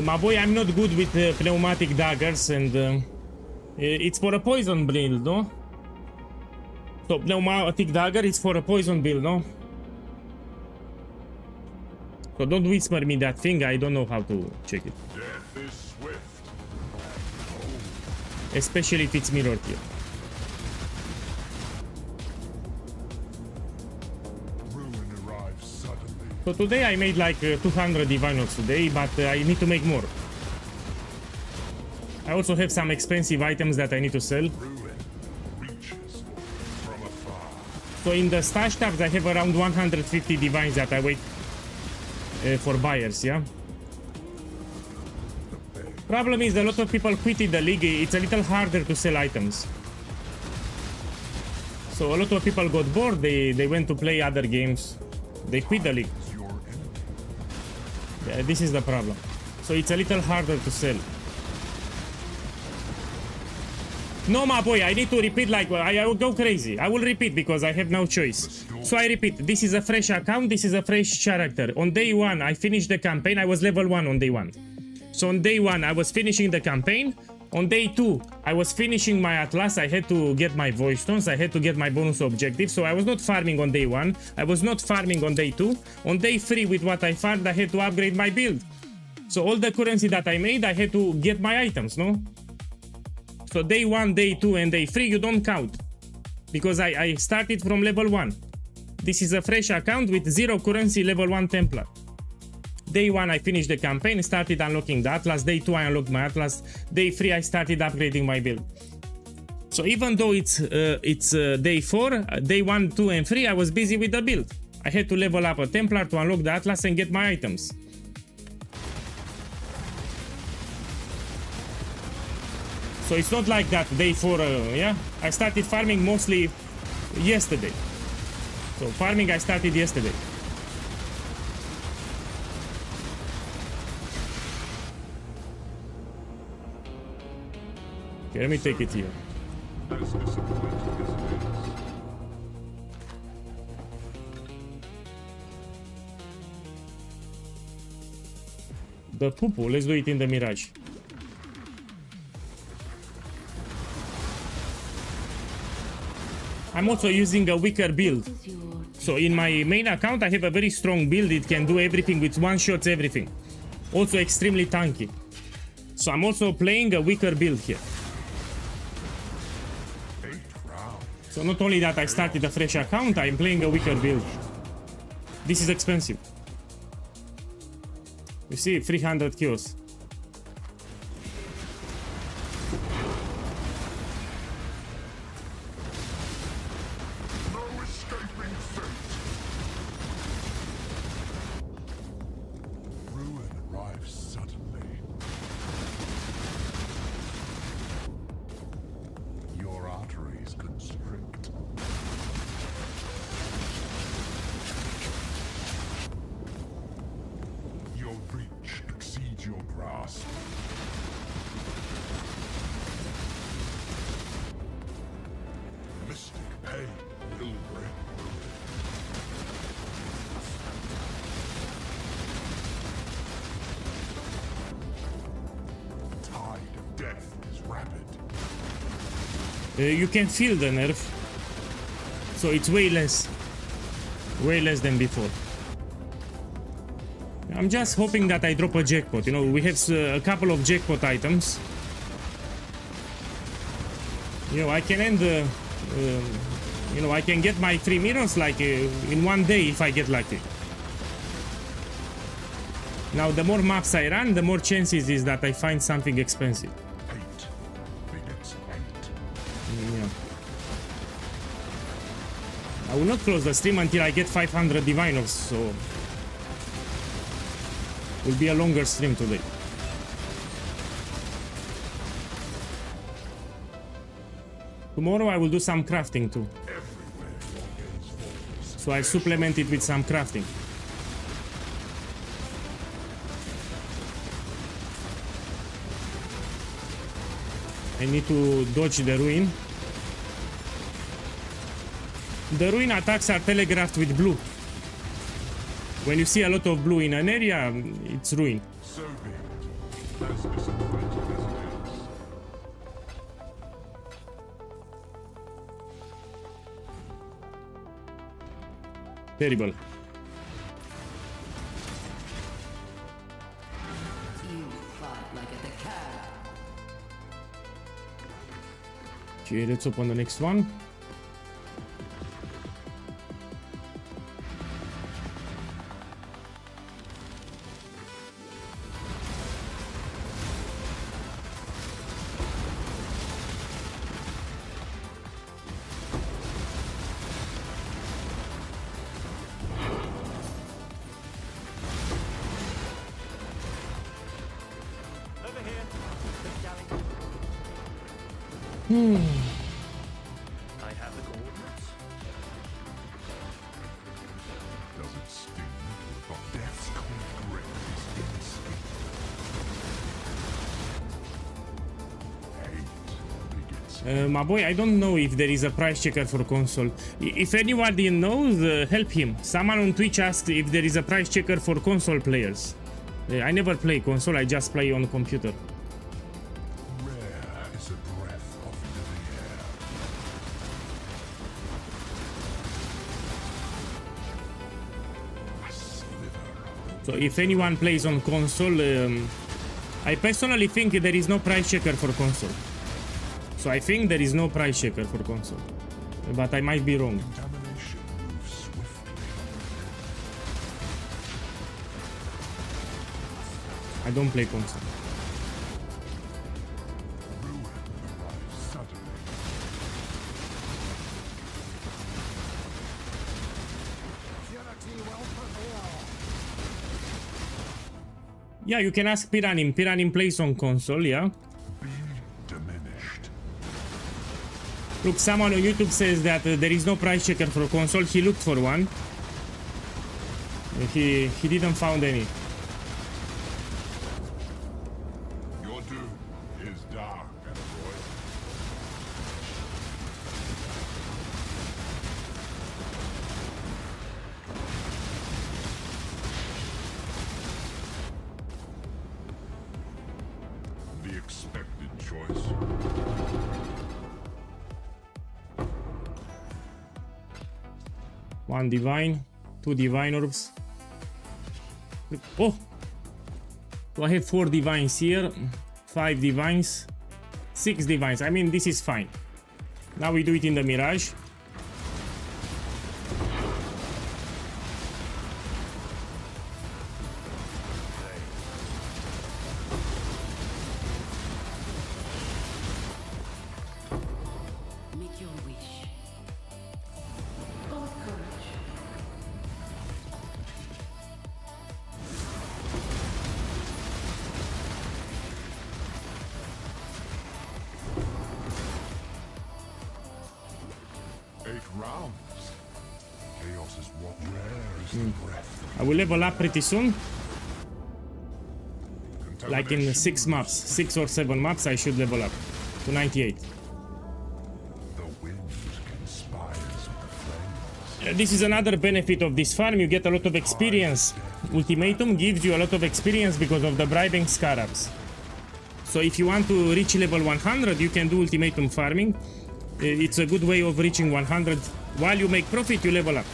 My boy, I'm not good with pneumatic daggers, and it's for a poison build, no? So pneumatic dagger is for a poison build, no? So don't whisper me that thing. I don't know how to check it. Death is swift. Especially if it's mirrored here. Ruin arrives suddenly. So today I made like 200 divinos today, but I need to make more. I also have some expensive items that I need to sell. Ruin reaches from afar. So in the stash tabs I have around 150 divines that I wait for buyers, yeah? Problem is a lot of people quitted the league. It's a little harder to sell items. So a lot of people got bored, they went to play other games. They quit the league. Your enemy. Yeah, this is the problem. So it's a little harder to sell. No, my boy, I need to repeat like I will go crazy. I will repeat because I have no choice. So I repeat, this is a fresh account, this is a fresh character. On day 1, I finished the campaign. I was level 1 on day 1. So on day 1, I was finishing the campaign. On day 2, I was finishing my Atlas. I had to get my voice stones. I had to get my bonus objective. So I was not farming on day 1. I was not farming on day 2. On day 3, with what I farmed, I had to upgrade my build. So all the currency that I made, I had to get my items, no? So day 1, day 2, and day 3, you don't count. Because I started from level 1. This is a fresh account with 0 currency, level 1 Templar. Day 1, I finished the campaign, started unlocking the Atlas. Day 2, I unlocked my Atlas. Day 3, I started upgrading my build. So even though it's day 4, day 1, 2, and 3, I was busy with the build. I had to level up a Templar to unlock the Atlas and get my items. So it's not like that day 4, yeah? I started farming mostly yesterday. So farming I started yesterday. Okay, let me take it here. That's disappointing, isn't it? The poo-poo, let's do it in the Mirage. I'm also using a weaker build. So in my main account I have a very strong build. It can do everything with one shots, everything. Also extremely tanky. So I'm also playing a weaker build here. So not only that I started a fresh account, I'm playing a weaker build. This is expensive. You see, 300 kills. No escaping fate. Ruin arrives suddenly. Your arteries constrict. Your reach exceeds your grasp. Mystic pain will bring ruin. Tide of death is rapid. You can feel the nerf. So it's way less. Way less than before. I'm just hoping that I drop a jackpot. You know, we have a couple of jackpot items. You know, I can end you know, I can get my 3 mirrors like in one day if I get lucky. Now the more maps I run, the more chances is that I find something expensive. Hate begets hate. Yeah. I will not close the stream until I get 500 diviners, so it will be a longer stream today. Tomorrow I will do some crafting too. So I supplement it with some crafting. I need to dodge the ruin. The ruin attacks are telegraphed with blue. When you see a lot of blue in an area, it's ruin. So be it. As disappointing as it is. Terrible. You fight like a decad. Okay, let's open the next one. I have the coordinates. Does it sting? But death's cold grip is inescapable. Hate begets My boy, I don't know if there is a price checker for console. If anybody knows, help him. Someone on Twitch asked if there is a price checker for console players. I never play console, I just play on computer. rare is a breath of living air. A sliver of So if anyone plays on console, I personally think there is no price checker for console. So I think there is no price checker for console. But I might be wrong. contamination moves swiftly. I don't play console. Ruin arrives suddenly. Yeah, you can ask Piranim. Piranim plays on console, yeah. Be diminished. Look, someone on YouTube says that there is no price checker for console. He looked for one. He didn't found any. Your doom is dark, boy. 1 divine, 2 divine orbs. Oh! So I have 4 divines here, 5 divines, 6 divines. I mean, this is fine. Now we do it in the Mirage. Make your wish. Go with courage. Eight rounds. Chaos is what rare is the breath. I will level up pretty soon. Like in 6 maps, 6 or 7 maps, I should level up to 98. The wind conspires with the flames. This is another benefit of this farm. You get a lot of experience. Ultimatum gives you a lot of experience because of the bribing scarabs. So if you want to reach level 100, you can do ultimatum farming. It's a good way of reaching 100. While you make profit, you level up.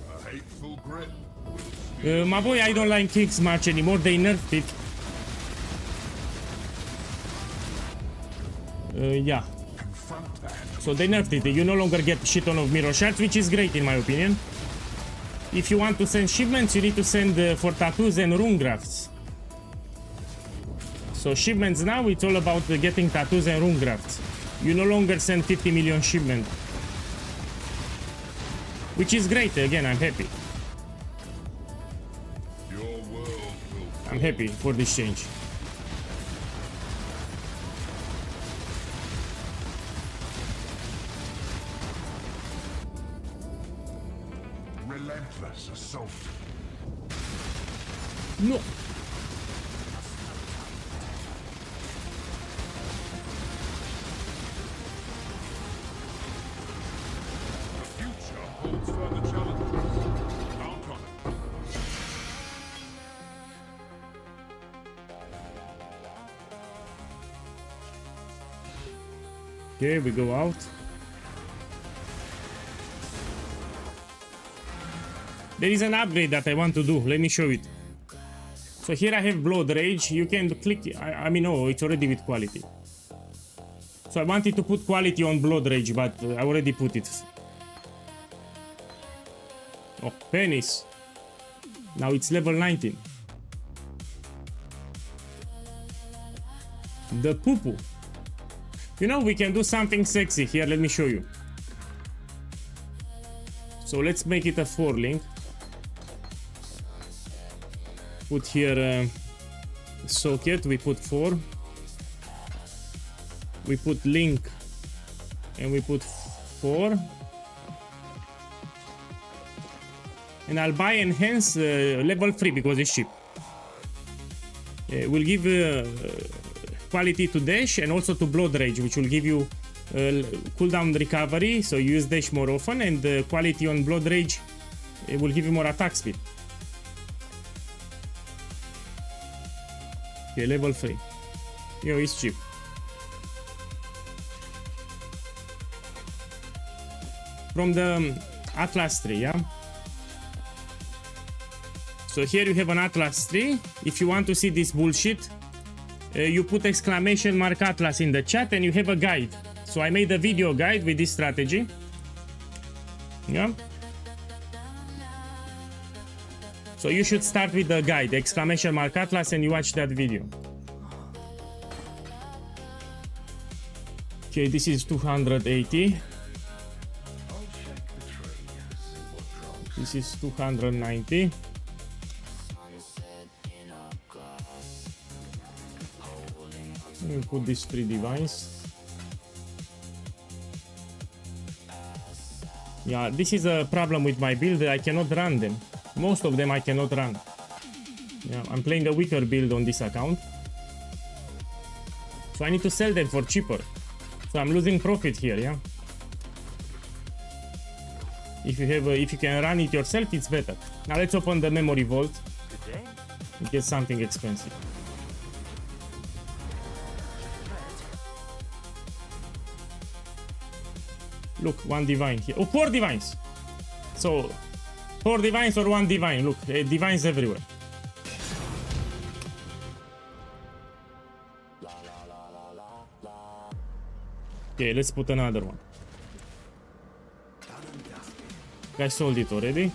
A hateful grip. My boy, I don't like kicks much anymore. They nerfed it. Yeah. Confront that. So they nerfed it. You no longer get shit ton of mirror shards, which is great in my opinion. If you want to send shipments, you need to send for tattoos and rune grafts. So shipments now, it's all about getting tattoos and rune grafts. You no longer send 50 million shipment. Which is great, again, I'm happy. Your world will I'm happy for this change. relentless assault. No. The future holds further challenges. Count on it. Okay, we go out. There is an upgrade that I want to do. Let me show it. So here I have Blood Rage. You can click. I mean, no, it's already with quality. So I wanted to put quality on Blood Rage, but I already put it. Oh, penis. Now it's level 19. The poo-poo. You know, we can do something sexy here. Let me show you. So let's make it a 4 link. Put here socket, we put 4. We put link and we put 4. And I'll buy enhance level 3 because it's cheap. We'll give quality to dash and also to Blood Rage, which will give you cooldown recovery, so you use dash more often, and quality on Blood Rage, it will give you more attack speed. Okay, level 3. Yo, it's cheap. From the Atlas tree, yeah? So here you have an Atlas tree. If you want to see this bullshit, you put exclamation mark Atlas in the chat and you have a guide. So I made a video guide with this strategy. Yeah. So you should start with the guide, exclamation mark Atlas, and you watch that video. Okay, this is 280. This is 290. We'll put these 3 divines. Yeah, this is a problem with my build. I cannot run them. Most of them I cannot run. Yeah, I'm playing a weaker build on this account. So I need to sell them for cheaper. So I'm losing profit here, yeah. If you can run it yourself, it's better. Now let's open the memory vault and get something expensive. Look, 1 divine here. Oh, 4 divines. So, 4 divines or 1 divine. Look, divines everywhere. Okay, let's put another one. I sold it already.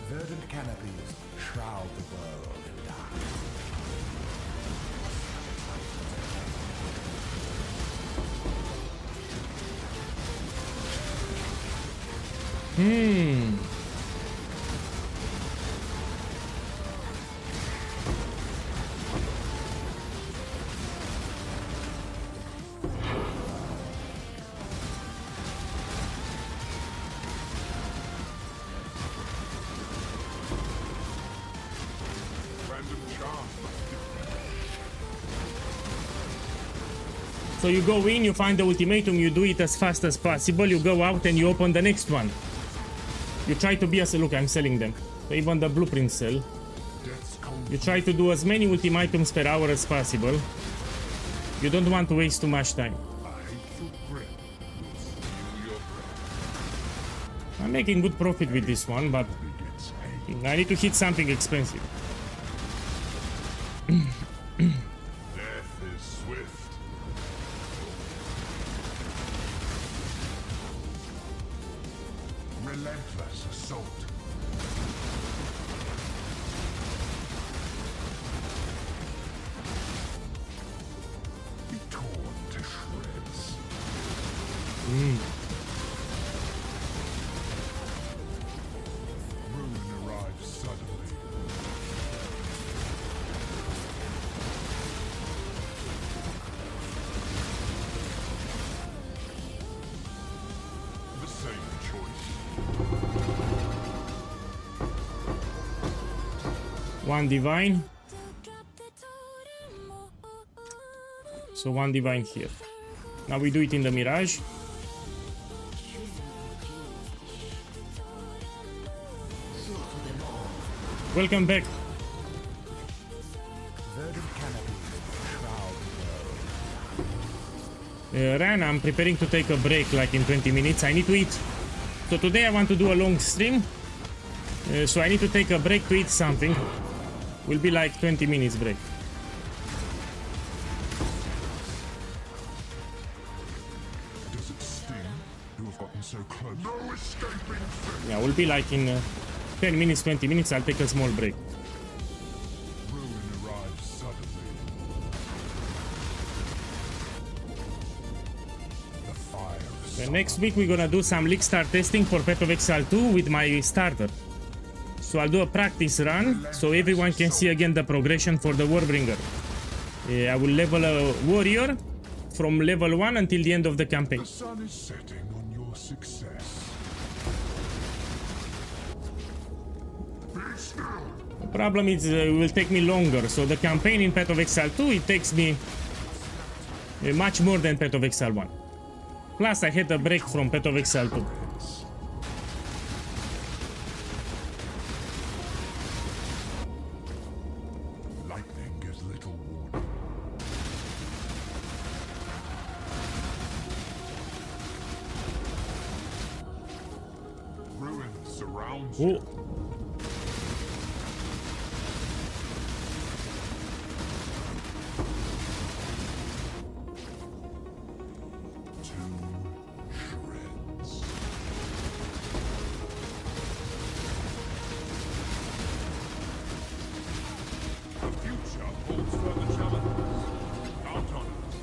Verdant canopies shroud the world in darkness. Random chance. So you go in, you find the ultimatum, you do it as fast as possible, you go out and you open the next one. You try to be as look, I'm selling them. So even the blueprint sell. Death's cold. You try to do as many ultimatums per hour as possible. You don't want to waste too much time. A hateful breath will steal your breath. I'm making good profit with this one, but Begets hate. I need to hit something expensive. Death is swift. Relentless assault. Be torn to shreds. Ruin arrives suddenly. The same choice. One divine. So 1 divine here. Now we do it in the Mirage. Welcome back. Verdant canopies shroud the world. Ran, I'm preparing to take a break like in 20 minutes. I need to eat. So today I want to do a long stream. So I need to take a break to eat something. Will be like 20 minutes break. Does it sting to have gotten so close? No escaping fate. Yeah, will be like in 10 minutes, 20 minutes. I'll take a small break. Ruin arrives suddenly. The fire is Next week we're gonna do some league start testing for Path of Exile 2 with my starter. So I'll do a practice run so everyone can see again the progression for the Warbringer. I will level a warrior from level 1 until the end of the campaign. The sun is setting on your success. Be still. The problem is it will take me longer. So the campaign in Path of Exile 2, it takes me much more than Path of Exile 1. Plus I had a break from Path of Exile 2. Lightning gives little warning. Ruin surrounds you. Oh. To shreds. The future holds further challenges. Count on us.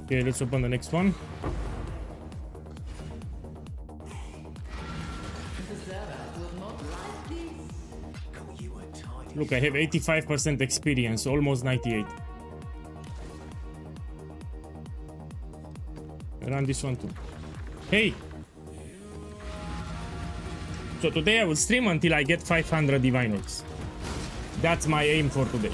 Okay, let's open the next one. Look, I have 85% experience, almost 98. Run this one too. Hey! So today I will stream until I get 500 divine orbs. That's my aim for today.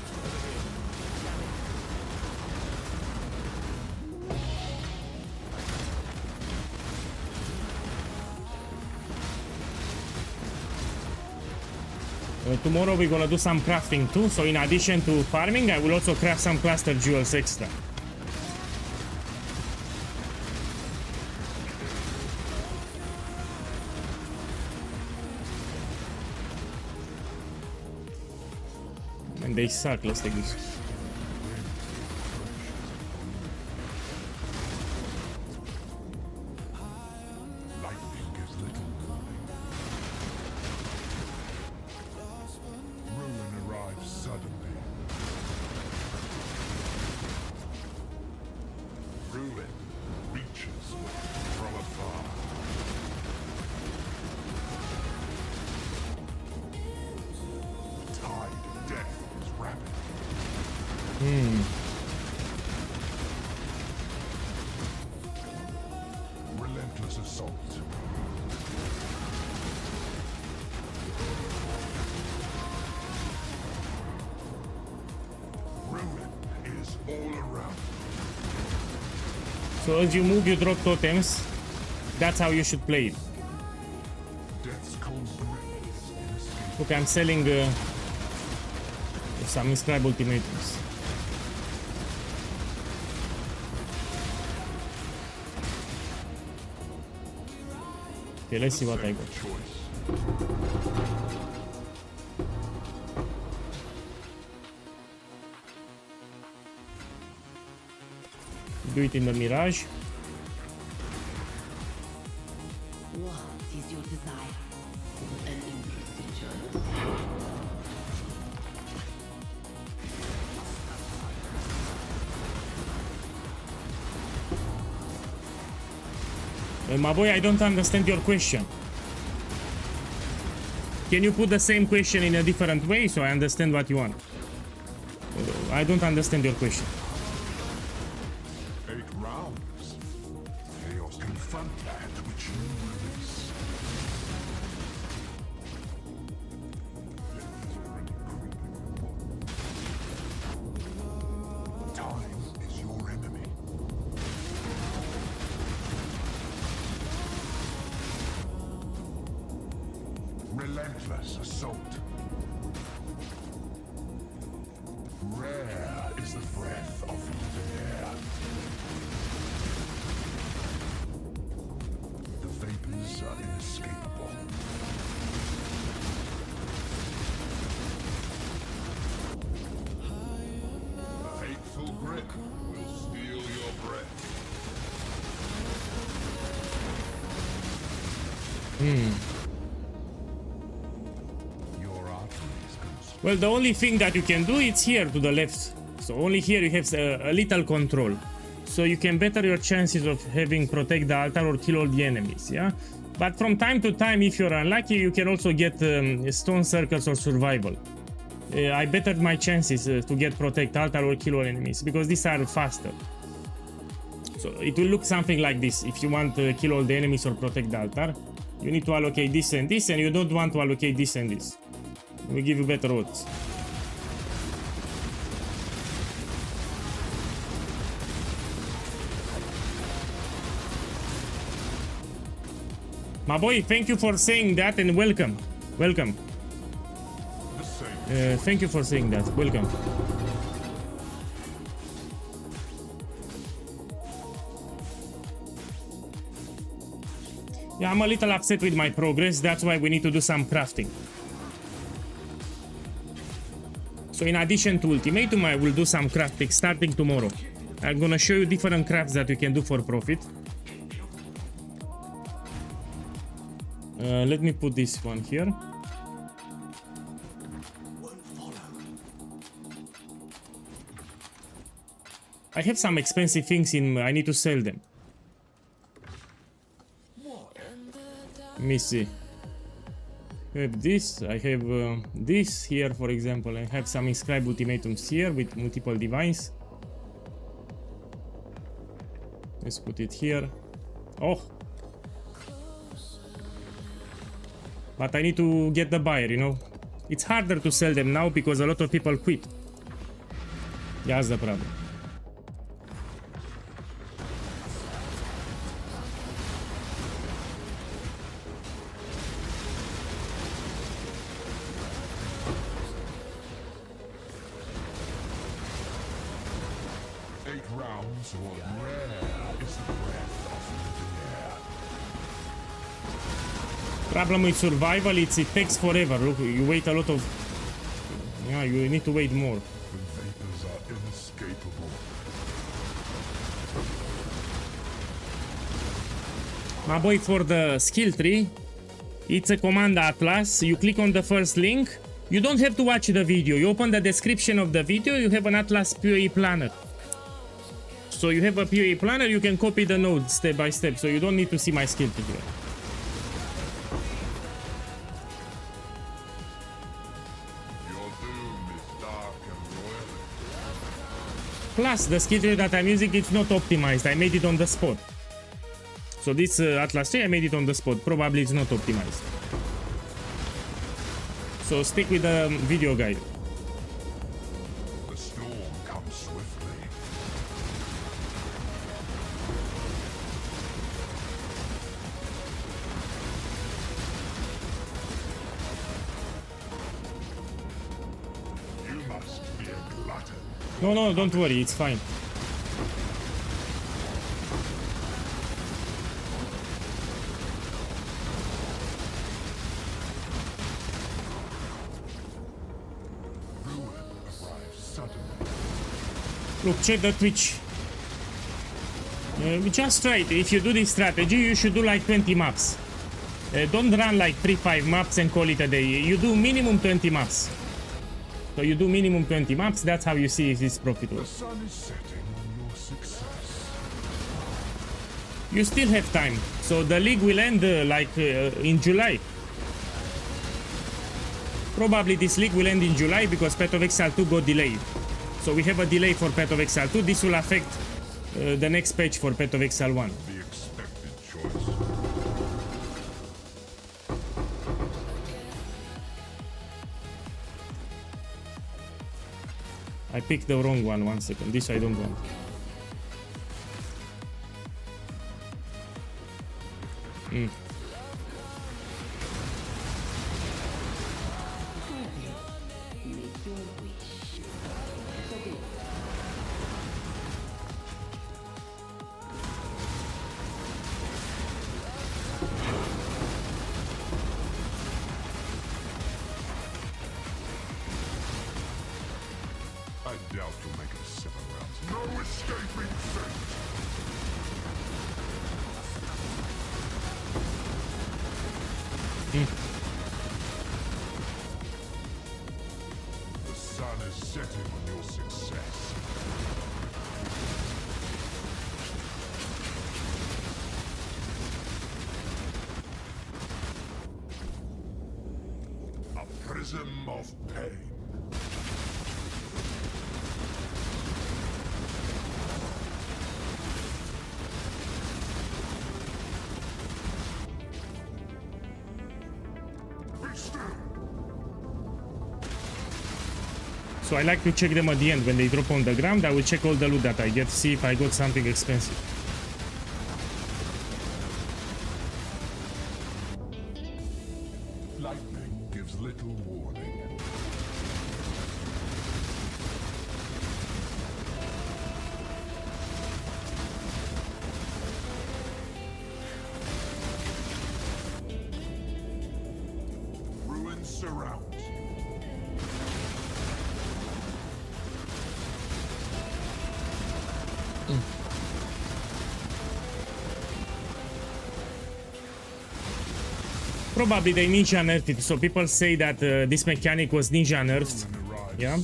Tomorrow we're gonna do some crafting too, so in addition to farming, I will also craft some cluster jewels extra. And they suck, let's take this. Lightning gives little warning. Ruin arrives suddenly. Ruin reaches from afar. Tide of death is rapid. Relentless assault. Ruin is all around. So as you move, you drop totems. That's how you should play it. Death's cold grip is inescapable. Okay, I'm selling some inscribed ultimatums. Okay, let's see what I got. Choice. Do it in the Mirage. What is your desire? An interesting choice. My boy, I don't understand your question. Can you put the same question in a different way so I understand what you want? I don't understand your question. 8 rounds. Chaos confront that which you release. Time is your enemy. Relentless assault. Rare is the breath of the air. The vapors are inescapable. A hateful grip will steal your breath. Your arteries constrict. Well, the only thing that you can do is here to the left. So only here you have a little control. So you can better your chances of having protect the altar or kill all the enemies, yeah? But from time to time, if you're unlucky, you can also get stone circles or survival. I bettered my chances to get protect altar or kill all enemies because these are faster. So it will look something like this. If you want to kill all the enemies or protect the altar, you need to allocate this and this, and you don't want to allocate this and this. We give you better odds. My boy, thank you for saying that and welcome. Welcome. The same. Thank you for saying that. Welcome. Yeah, I'm a little upset with my progress. That's why we need to do some crafting. So in addition to Ultimatum, I will do some crafting starting tomorrow. I'm gonna show you different crafts that you can do for profit. Let me put this one here. I have some expensive things in. I need to sell them. Let me see. I have this. I have this here, for example. I have some inscribed ultimatums here with multiple divines. Let's put it here. Oh. But I need to get the buyer, you know. It's harder to sell them now because a lot of people quit. Yeah, that's the problem. So what rare is the breath of living air. Problem with survival, it takes forever. Look, you wait a lot of... Yeah, you need to wait more. The vapors are inescapable. My boy, for the skill tree, it's a command atlas. You click on the first link. You don't have to watch the video. You open the description of the video, you have an atlas PoE planner. So you have a PoE planner, you can copy the nodes step by step. So you don't need to see my skill tree here. Your doom is dark and royal. Plus, the skill tree that I'm using, it's not optimized. I made it on the spot. So this atlas tree, I made it on the spot. Probably it's not optimized. So stick with the video guide. The storm comes swiftly. You must be a glutton. No, don't worry, it's fine. Look, check the Twitch. Just try it. If you do this strategy, you should do like 20 maps. Don't run like 3-5 maps and call it a day. You do minimum 20 maps. So you do minimum 20 maps. That's how you see if it's profitable. The sun is setting on your success. You still have time. So the league will end in July. Probably this league will end in July because Path of Exile 2 got delayed. So we have a delay for Path of Exile 2. This will affect the next patch for Path of Exile 1. The expected choice. I picked the wrong one. 1 second. This I don't want. I doubt you'll make it 7 rounds. No escaping fate! The sun is setting on your success. A prism of pain. So I like to check them at the end. When they drop on the ground, I will check all the loot that I get, see if I got something expensive. Lightning gives little warning. Ruins surround. Probably they ninja nerfed it, so people say that this mechanic was ninja nerfed. Yeah.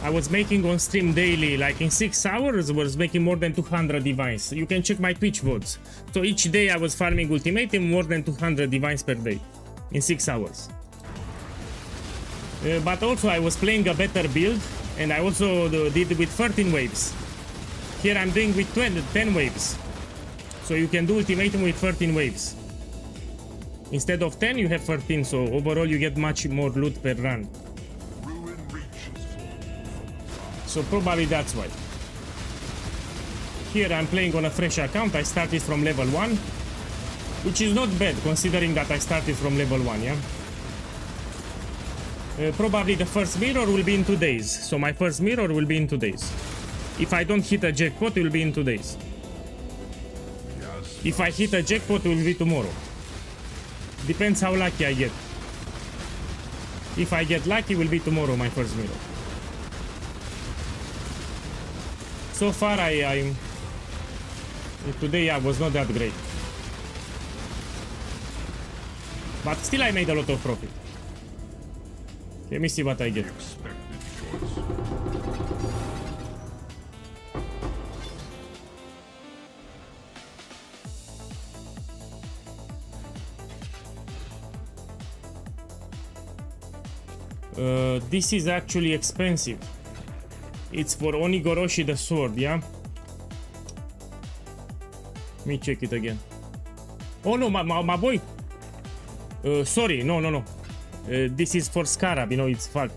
I was making on stream daily, like in 6 hours, was making more than 200 divines. You can check my Twitch VODs. So each day I was farming Ultimatum more than 200 divines per day, in 6 hours. But also I was playing a better build, and I also did with 13 waves. Here I'm doing with 10 waves. So you can do Ultimatum with 13 waves. Instead of 10, you have 13, so overall you get much more loot per run. Ruin reaches. So probably that's why. Here I'm playing on a fresh account. I started from level 1, which is not bad considering that I started from level 1, yeah? Probably the first mirror will be in 2 days. So my first mirror will be in 2 days. If I don't hit a jackpot, it will be in 2 days. If I hit a jackpot, it will be tomorrow. Depends how lucky I get. If I get lucky, it will be tomorrow, my first mirror. So far, today I was not that great. But still I made a lot of profit. Let me see what I get. Expected choice. This is actually expensive. It's for Onigoroshi the sword, yeah? Let me check it again. Oh no, my boy! Sorry, no. This is for Scarab, you know, it's fuck.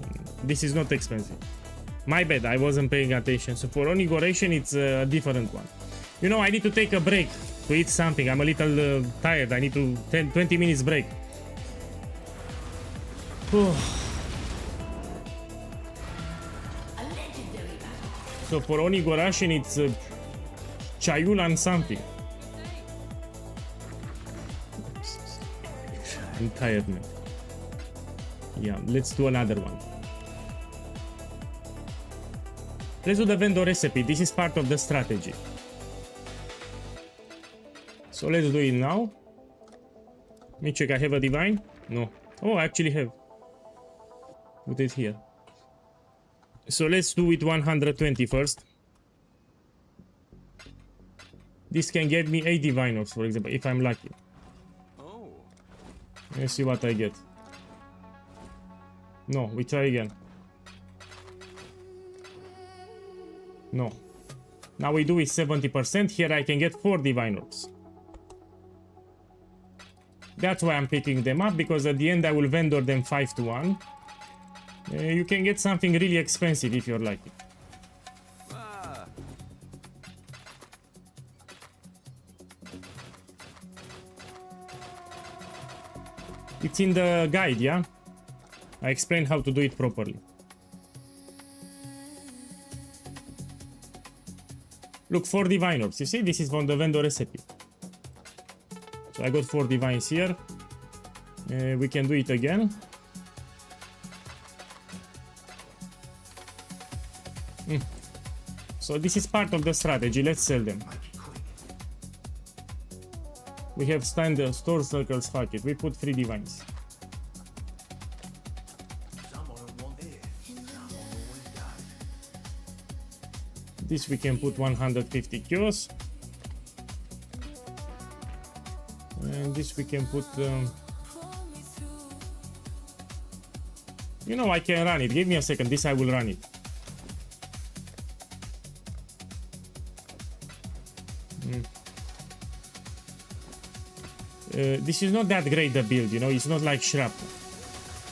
This is not expensive. My bad, I wasn't paying attention. So for Onigoroshi, it's a different one. You know, I need to take a break to eat something. I'm a little tired. I need to 20 minutes break. So for Onigoroshi, it's Chayulan something. I'm tired, man. Yeah, let's do another one. Let's do the vendor recipe. This is part of the strategy. So let's do it now. Let me check. I have a divine? No. Oh, I actually have. Put it here. So let's do it 120 first. This can give me 8 diviners, for example, if I'm lucky. Let's see what I get. No, we try again. No. Now we do it 70%. Here I can get 4 diviners. That's why I'm picking them up, because at the end I will vendor them 5 to 1. You can get something really expensive if you're lucky. It's in the guide, yeah? I explained how to do it properly. Look, 4 diviners. You see, this is from the vendor recipe. So I got 4 divines here. We can do it again. So this is part of the strategy. Let's sell them. We have standard store circles. Fuck it. We put 3 divines. This we can put 150 kilos. And this we can put... You know, I can run it. Give me a second. This I will run it. This is not that great, the build, you know, it's not like Shrapnel.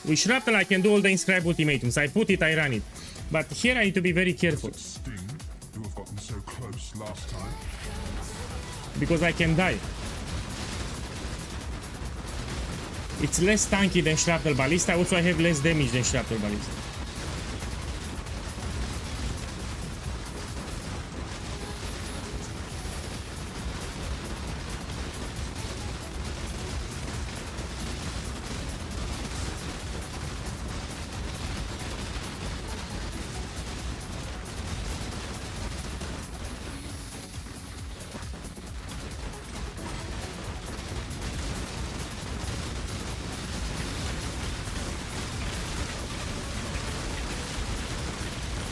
With Shrapnel I can do all the inscribed ultimatums. I put it, I run it. But here I need to be very careful. Sting to have gotten so close last time. Because I can die. It's less tanky than Shrapnel Ballista. Also I have less damage than Shrapnel Ballista.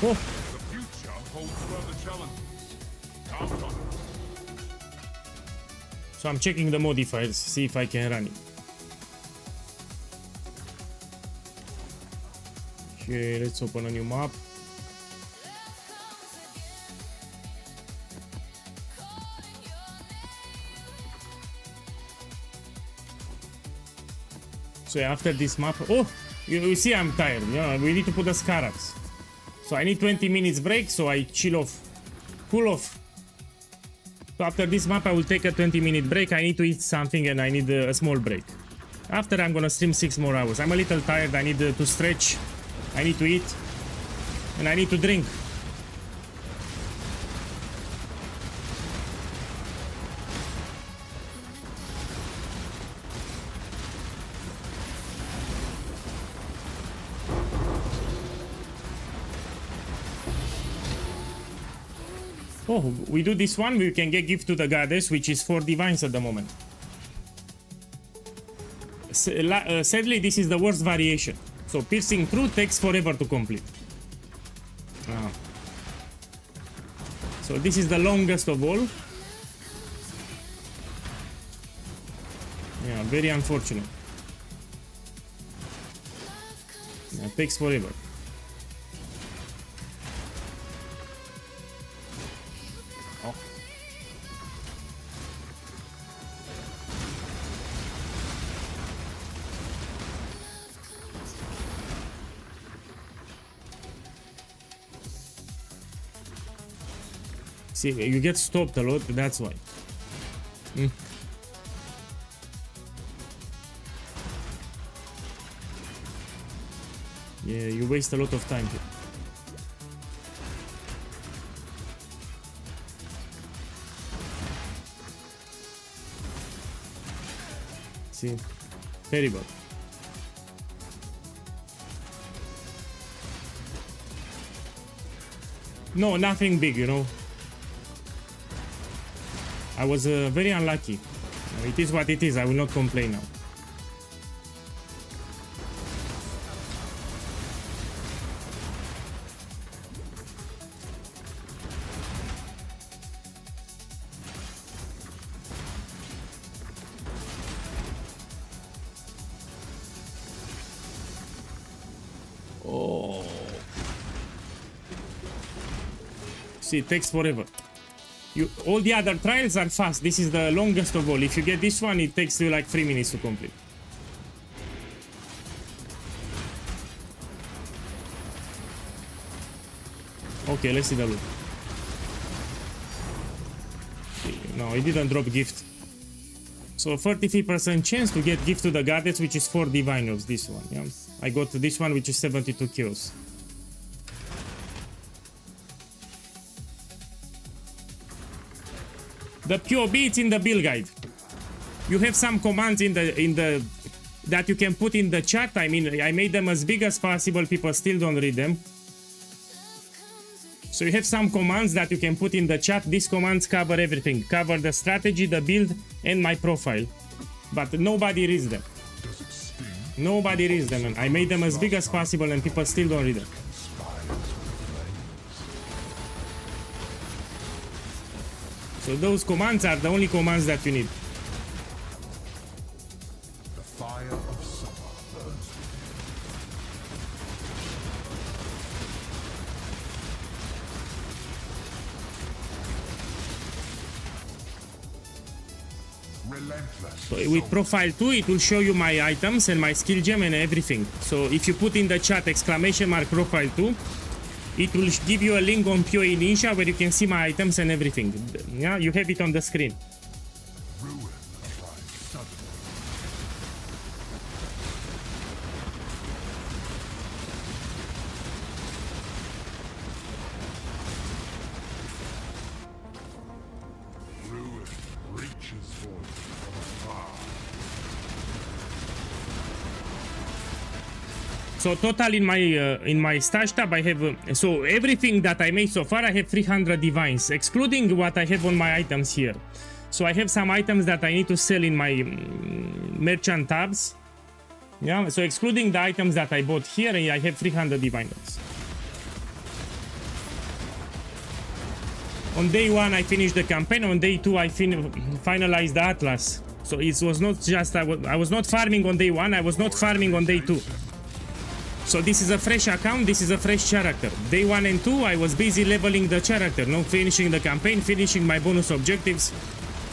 Oh. The future holds further challenges. Count on it. So I'm checking the modifiers, see if I can run it. Okay, let's open a new map. So after this map, oh, you see I'm tired. Yeah, we need to put the scarabs. So I need 20 minutes break, so I chill off, cool off. So after this map I will take a 20-minute break. I need to eat something and I need a small break. After I'm gonna stream 6 more hours. I'm a little tired, I need to stretch, I need to eat, and I need to drink. Oh, we do this one, we can get gift to the goddess, which is 4 divines at the moment. Sadly, this is the worst variation. So piercing through takes forever to complete. Ah. So this is the longest of all. Yeah, very unfortunate. Yeah, takes forever. Oh. See, you get stopped a lot, that's why. Yeah, you waste a lot of time here. See, terrible. No, nothing big, you know. I was very unlucky. It is what it is. I will not complain now. Oh. See, it takes forever. All the other trials are fast. This is the longest of all. If you get this one, it takes you like 3 minutes to complete. Okay, let's see the loot. No, it didn't drop gift. So 33% chance to get gift to the goddess, which is 4 divine of this one. Yeah, I got this one, which is 72 kills. The POB, it's in the build guide. You have some commands in the that you can put in the chat. I mean, I made them as big as possible. People still don't read them. So you have some commands that you can put in the chat. These commands cover everything. Cover the strategy, the build, and my profile. But nobody reads them. Nobody reads them. And I made them as big as possible and people still don't read them. So those commands are the only commands that you need. The fire of summer burns. Relentless. So with profile 2, it will show you my items and my skill gem and everything. So if you put in the chat !mark profile 2, it will give you a link on PoE Ninja where you can see my items and everything. Yeah, you have it on the screen. Ruin arrives suddenly. Ruin reaches for you from afar. So total in my stash tab I have so everything that I made so far I have 300 divines, excluding what I have on my items here. So I have some items that I need to sell in my merchant tabs. Yeah, so excluding the items that I bought here, I have 300 divines. On day 1 I finished the campaign, on day 2 I finalized the Atlas. So it was not just I was not farming on day 1, I was not farming on day 2. So this is a fresh account, this is a fresh character. Day 1 and 2 I was busy leveling the character, no, finishing the campaign, finishing my bonus objectives.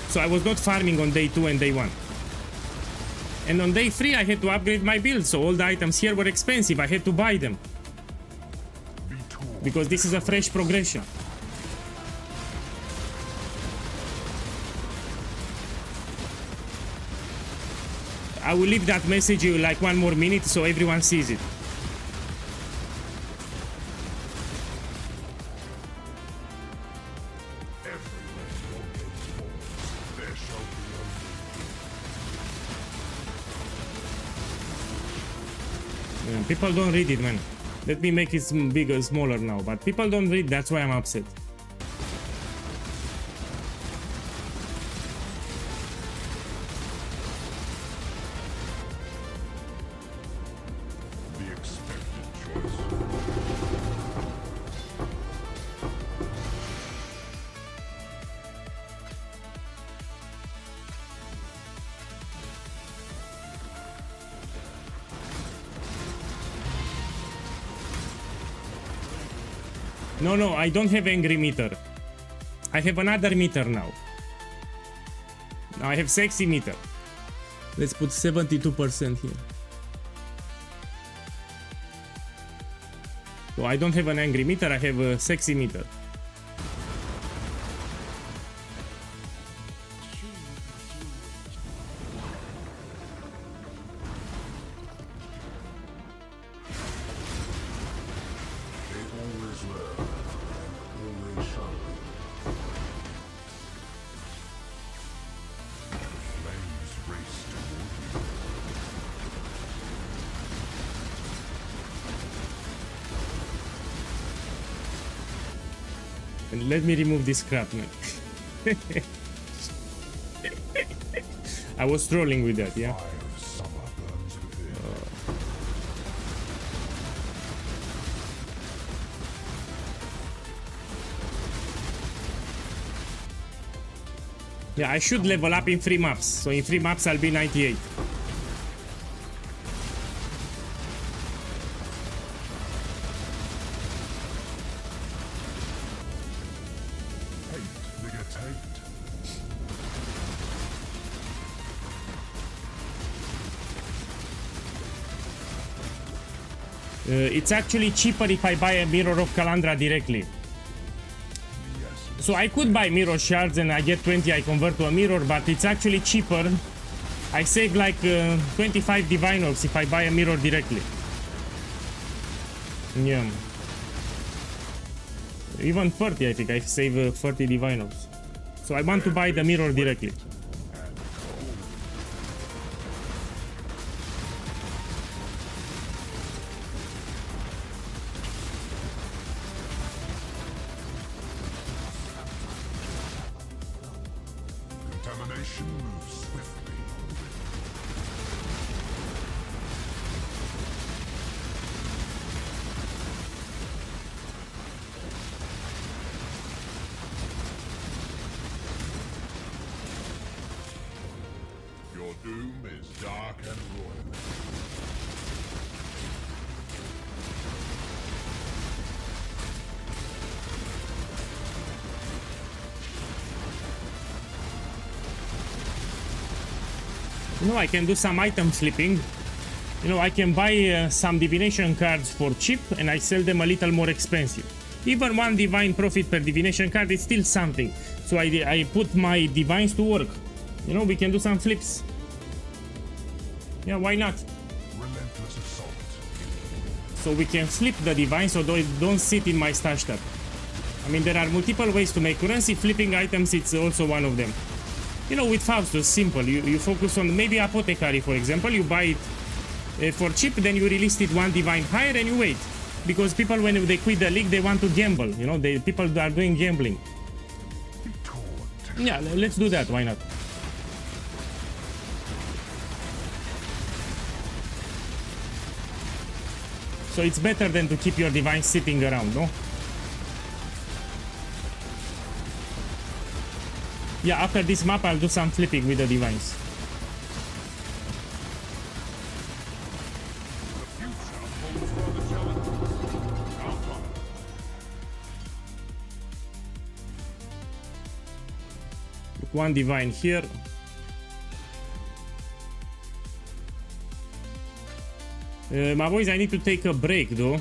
So I was not farming on day 2 and day 1. And on day 3 I had to upgrade my build, so all the items here were expensive, I had to buy them. Because this is a fresh progression. I will leave that message like 1 more minute so everyone sees it. Yeah, people don't read it, man. Let me make it bigger, smaller now, but people don't read, that's why I'm upset. No, I don't have angry meter. I have another meter now. Now I have sexy meter. Let's put 72% here. So I don't have an angry meter, I have a sexy meter. They always were, and always shall be. The flames race toward you. And let me remove this shrapnel. I was trolling with that, yeah? Fire of summer burns within. Yeah, I should level up in 3 maps. So in 3 maps I'll be 98. Hate begets hate. It's actually cheaper if I buy a Mirror of Kalandra directly. Yes, So I could buy mirror shards and I get 20, I convert to a mirror, but it's actually cheaper. I save like 25 divine orbs if I buy a mirror directly. Yeah. Even 30, I think I save 30 divine orbs. So I want to buy the mirror directly. contamination moves swiftly. Your doom is dark and royal. You know, I can do some item flipping. You know, I can buy some divination cards for cheap and I sell them a little more expensive. Even 1 divine profit per divination card is still something. So I put my divines to work. You know, we can do some flips. Yeah, why not? Relentless assault. So we can flip the divines so they don't sit in my stash tab. I mean, there are multiple ways to make currency. Flipping items, it's also one of them. You know, with Faustus, simple. You focus on maybe Apothecary, for example. You buy it for cheap, then you release it 1 divine higher and you wait. Because people, when they quit the league, they want to gamble. You know, people are doing gambling. Yeah, let's do that. Why not? So it's better than to keep your divine sitting around, no? Yeah, after this map, I'll do some flipping with the divines. Look, 1 divine here. My boys, I need to take a break, though.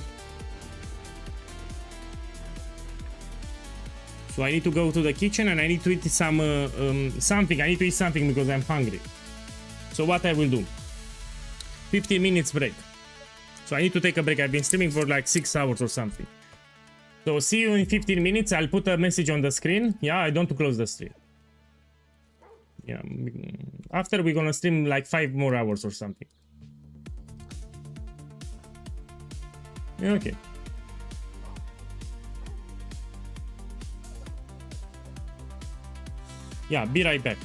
So I need to go to the kitchen and I need to eat something. I need to eat something because I'm hungry. So what I will do? 15 minutes break. So I need to take a break. I've been streaming for like 6 hours or something. So see you in 15 minutes. I'll put a message on the screen. Yeah, I don't want to close the stream. Yeah. After we're gonna stream like 5 more hours or something. Okay. Yeah, be right back.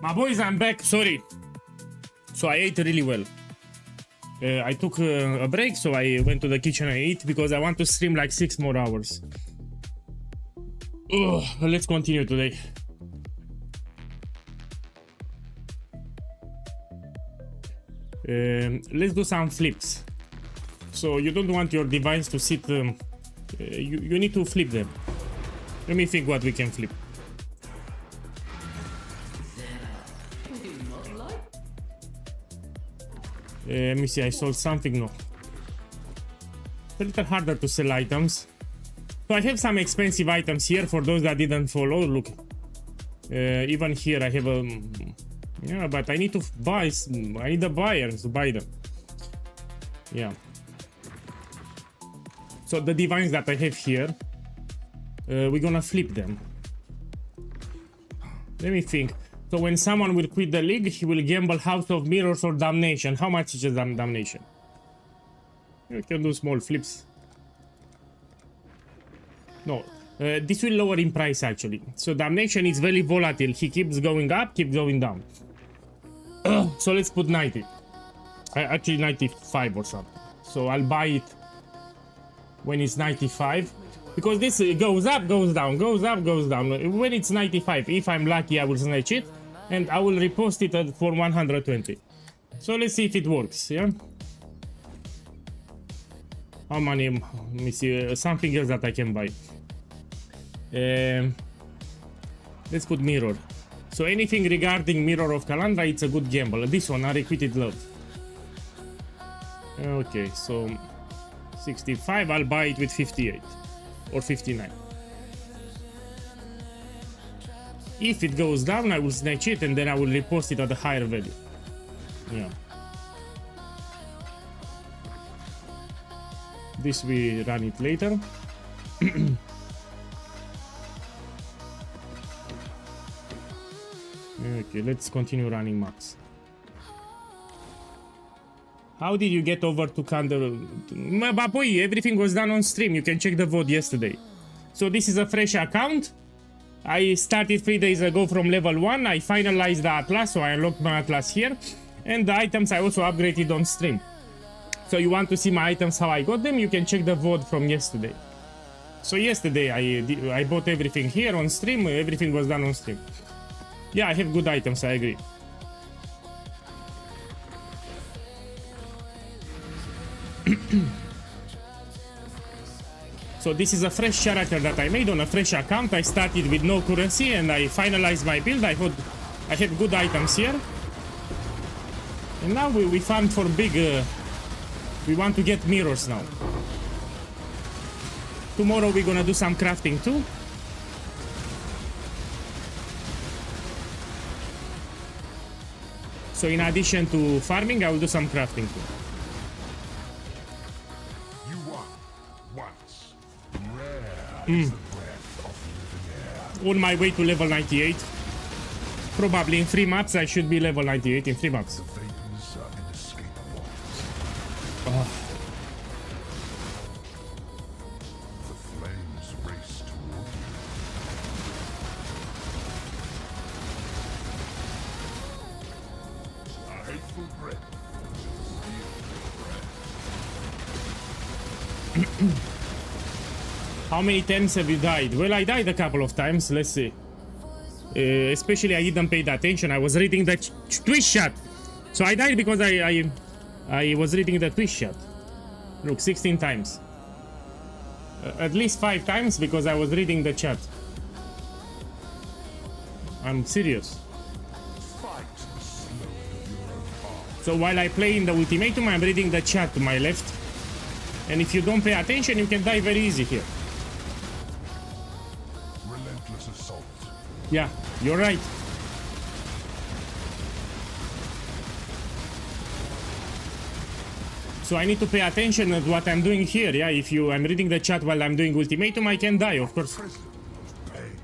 My boys, I'm back. Sorry. So I ate really well. I took a break, so I went to the kitchen and ate because I want to stream like 6 more hours. Ugh, let's continue today. Let's do some flips. So you don't want your device to sit. You need to flip them. Let me think what we can flip. Let me see, I sold something. No. It's a little harder to sell items. So I have some expensive items here for those that didn't follow. Look. Even here I have a... Yeah, but I need to buy... I need a buyer to buy them. Yeah. So the divines that I have here, we're gonna flip them. Let me think. So when someone will quit the league, he will gamble House of Mirrors or Damnation. How much is Damnation? You can do small flips. No, this will lower in price actually. So Damnation is very volatile. He keeps going up, keeps going down. So let's put 90. Actually 95 or something. So I'll buy it when it's 95. Because this goes up, goes down, goes up, goes down. When it's 95, if I'm lucky, I will snatch it. And I will repost it for 120. So let's see if it works, yeah? How many? Let me see, something else that I can buy. Let's put mirror. So anything regarding Mirror of Calandra, it's a good gamble. This one, Unrequited Love. Okay, so 65, I'll buy it with 58 or 59. If it goes down, I will snatch it and then I will repost it at a higher value. Yeah. This we run it later. Okay, let's continue running maps. How did you get over to Candle? But boy, everything was done on stream. You can check the VOD yesterday. So this is a fresh account. I started 3 days ago from level 1. I finalized the Atlas, so I unlocked my Atlas here. And the items I also upgraded on stream. So you want to see my items, how I got them, you can check the VOD from yesterday. So yesterday I bought everything here on stream, everything was done on stream. Yeah, I have good items, I agree. So this is a fresh character that I made on a fresh account. I started with no currency and I finalized my build. I had good items here. And now we farmed for big... we want to get mirrors now. Tomorrow we're gonna do some crafting too. So in addition to farming, I will do some crafting too. You won once. Rare is the breath of living air. On my way to level 98. Probably in 3 maps I should be level 98 in 3 maps. The vapors are inescapable. The flames race toward you. A hateful breath. How many times have you died? Well, I died a couple of times. Let's see. Especially I didn't pay the attention. I was reading the twist chat. So I died because I was reading the twist chat. Look, 16 times. At least 5 times because I was reading the chat. I'm serious. Fight the slope of your own path. So while I play in the Ultimatum, I'm reading the chat to my left. And if you don't pay attention, you can die very easy here. Relentless assault. Yeah, you're right. So I need to pay attention at what I'm doing here. Yeah, if I'm reading the chat while I'm doing Ultimatum, I can die, of course. President of pain.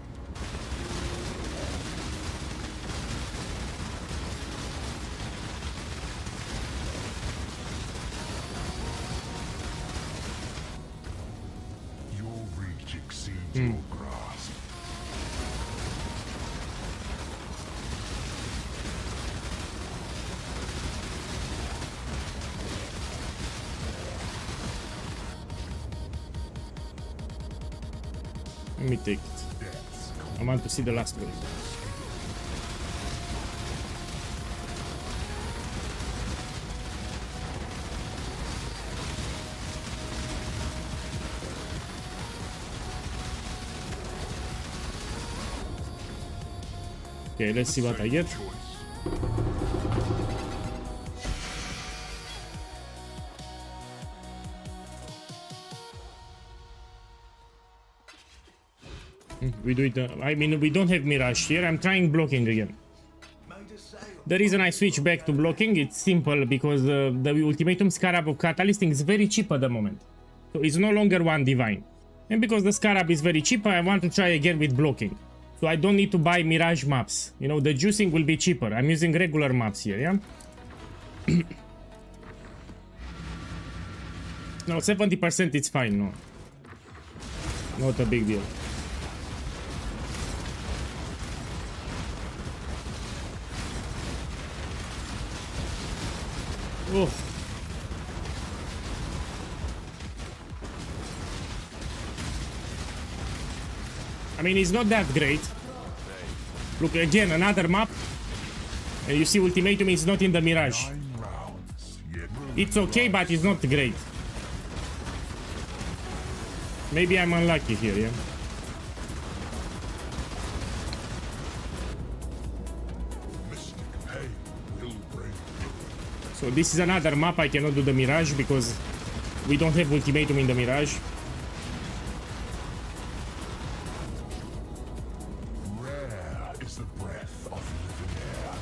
Your reach exceeds your grasp. Let me take it. I want to see the last wave. Okay, let's see what I get. We do it. I mean, we don't have Mirage here. I'm trying blocking again. The reason I switch back to blocking, it's simple because the Ultimatum Scarab of Catalysting is very cheap at the moment. So it's no longer one divine. And because the Scarab is very cheap, I want to try again with blocking. So I don't need to buy Mirage maps. You know, the juicing will be cheaper. I'm using regular maps here, yeah? No, 70% it's fine, no. Not a big deal. Oh. I mean, it's not that great. Look, again, another map. And you see Ultimatum is not in the Mirage. It's okay, but it's not great. Maybe I'm unlucky here, yeah? So this is another map. I cannot do the Mirage because we don't have Ultimatum in the Mirage. Rare is the breath of living air.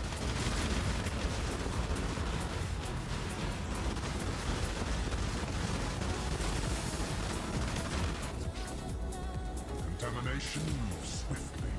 Contamination moves swiftly.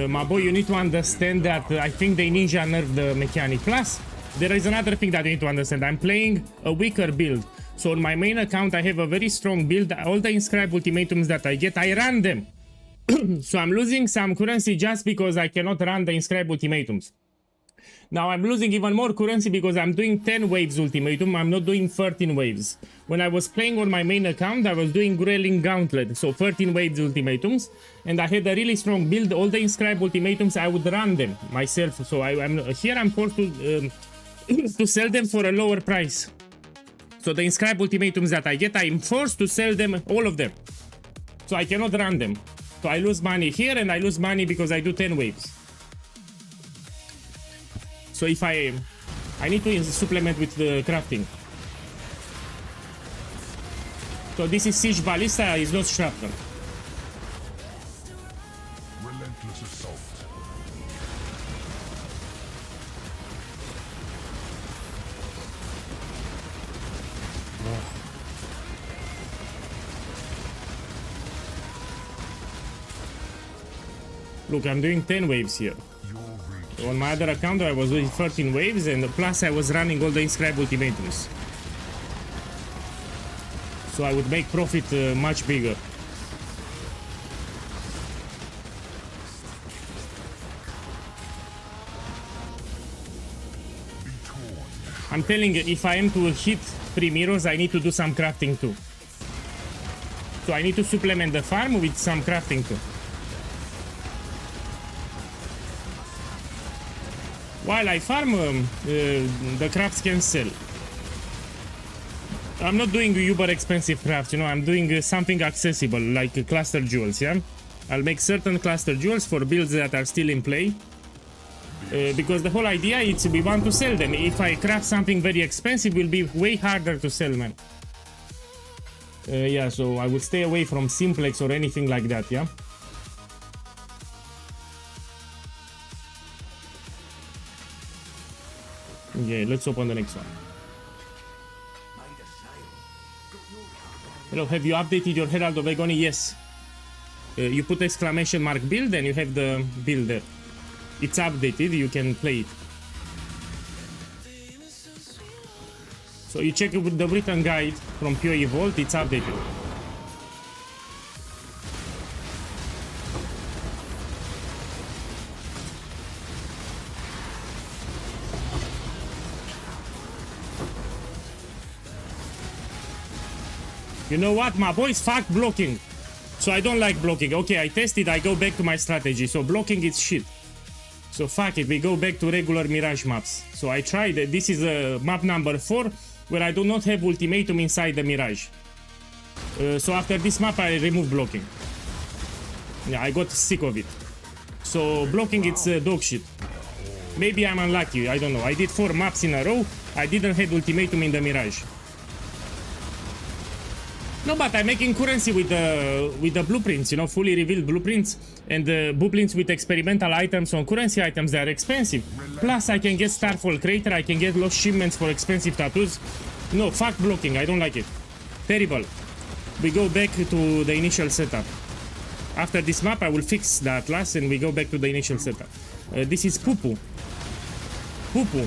My boy, you need to understand that I think the ninja nerfed the mechanic. Plus, there is another thing that you need to understand. I'm playing a weaker build. So on my main account, I have a very strong build. All the inscribed ultimatums that I get, I run them. So I'm losing some currency just because I cannot run the inscribed ultimatums. Now I'm losing even more currency because I'm doing 10 waves ultimatum, I'm not doing 13 waves. When I was playing on my main account, I was doing Grelling Gauntlet, so 13 waves ultimatums, and I had a really strong build. All the inscribed ultimatums, I would run them myself, so I'm forced to, to sell them for a lower price. So the inscribed ultimatums that I get, I'm forced to sell them, all of them. So I cannot run them. So I lose money here, and I lose money because I do 10 waves. So if I need to supplement with the crafting. So this is Siege Ballista, is not Shrapnel. Relentless assault. Look, I'm doing 10 waves here. On my other account I was doing 13 waves, and plus I was running all the inscribed ultimatums. So I would make profit much bigger. I'm telling you, if I am to hit 3 mirrors, I need to do some crafting too. So I need to supplement the farm with some crafting too. While I farm, the crafts can sell. I'm not doing uber expensive crafts, you know, I'm doing something accessible, like cluster jewels, yeah? I'll make certain cluster jewels for builds that are still in play. Because the whole idea is we want to sell them. If I craft something very expensive, it will be way harder to sell, man. Yeah, so I would stay away from simplex or anything like that, yeah? Yeah, let's open the next one. Hello, have you updated your Herald of Agony? Yes. You put exclamation mark build and you have the build there. It's updated, you can play it. So you check with the written guide from PoE Vault, it's updated. You know what, my boys? Fuck blocking. So I don't like blocking. Okay, I tested, I go back to my strategy. So blocking is shit. So fuck it, we go back to regular Mirage maps. So I tried, this is map number 4, where I do not have Ultimatum inside the Mirage. So after this map I remove blocking. Yeah, I got sick of it. So blocking, it's dog shit. Maybe I'm unlucky, I don't know. I did 4 maps in a row, I didn't have Ultimatum in the Mirage. No, but I'm making currency with the blueprints, you know, fully revealed blueprints, and blueprints with experimental items on currency items. They are expensive. Plus, I can get Starfall Crater, I can get lost shipments for expensive tattoos. No, fuck blocking, I don't like it. Terrible. We go back to the initial setup. After this map, I will fix the Atlas, and we go back to the initial setup. This is poo-poo. Poo-poo.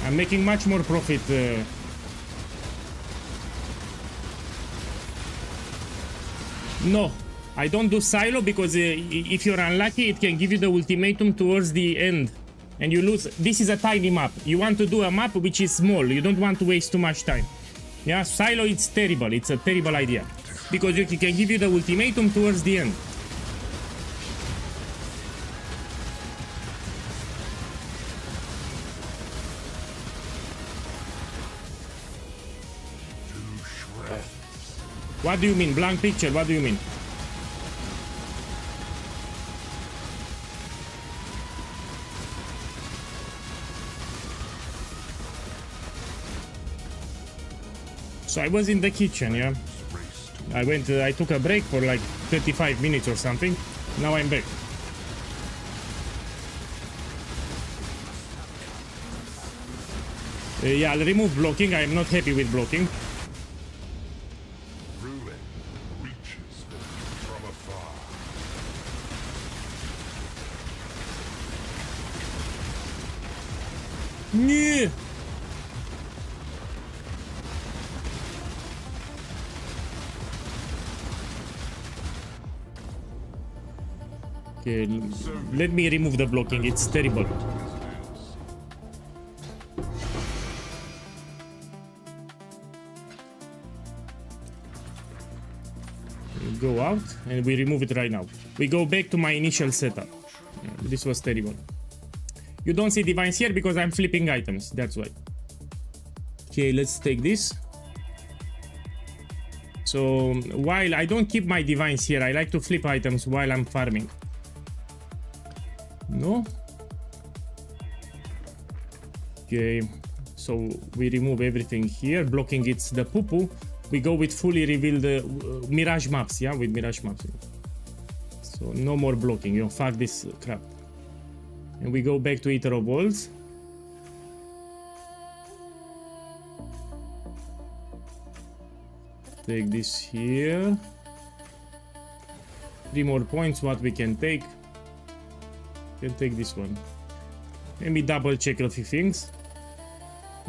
I'm making much more profit. No, I don't do silo because if you're unlucky, it can give you the ultimatum towards the end and you lose. This is a tiny map. You want to do a map which is small. You don't want to waste too much time. Yeah, silo, it's terrible. It's a terrible idea because it can give you the ultimatum towards the end. What do you mean? Blank picture, what do you mean? So I was in the kitchen, yeah? I took a break for like 35 minutes or something. Now I'm back. Yeah, I'll remove blocking. I'm not happy with blocking. Yeah. Okay, let me remove the blocking. It's terrible. We go out and we remove it right now. We go back to my initial setup. Yeah, this was terrible. You don't see divines here because I'm flipping items, that's why. Okay, let's take this. So, while I don't keep my divines here, I like to flip items while I'm farming. No? Okay, so we remove everything here. Blocking, it's the poo-poo. We go with fully revealed Mirage maps, yeah? With Mirage maps. So, no more blocking, you know, fuck this crap. And we go back to Eater of Worlds. Take this here. 3 more points, what we can take. Can take this one. Let me double check a few things.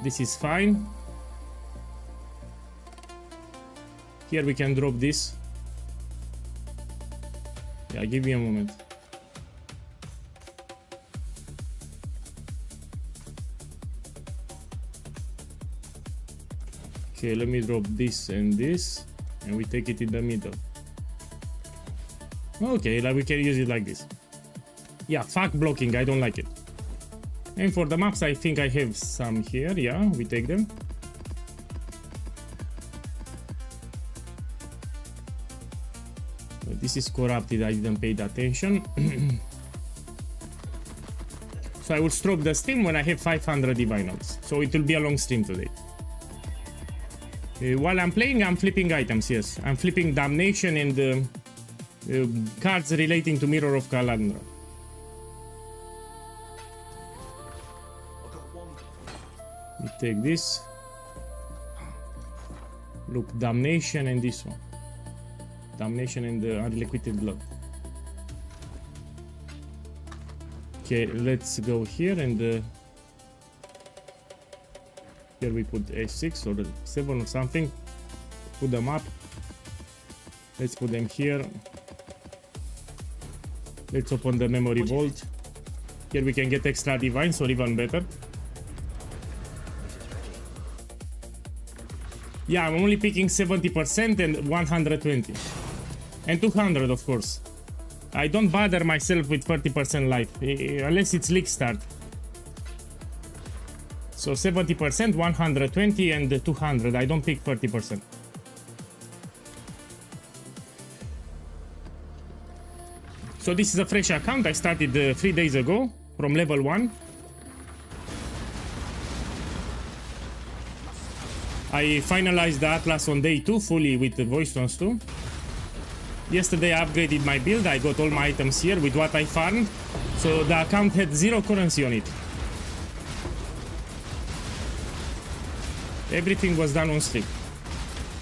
This is fine. Here we can drop this. Yeah, give me a moment. Okay, let me drop this, and we take it in the middle. Okay, like we can use it like this. Yeah, fuck blocking, I don't like it. And for the maps, I think I have some here. Yeah, we take them. This is corrupted, I didn't pay the attention. So I will stop the stream when I have 500 divinals. So it will be a long stream today. While I'm playing, I'm flipping items, yes. I'm flipping Damnation and cards relating to Mirror of Calandra. We take this. Look, Damnation and this one. Damnation and Unliquidated Blood. Okay, let's go here and here we put A6 or 7 or something. Put them up. Let's put them here. Let's open the memory vault. Here we can get extra divines or even better. Yeah, I'm only picking 70% and 120. And 200, of course. I don't bother myself with 30% life, unless it's league start. So 70%, 120, and 200. I don't pick 30%. So this is a fresh account. I started 3 days ago from level 1. I finalized the Atlas on day 2 fully with the voice tones too. Yesterday I upgraded my build. I got all my items here with what I farmed. So the account had 0 currency on it. Everything was done on stream.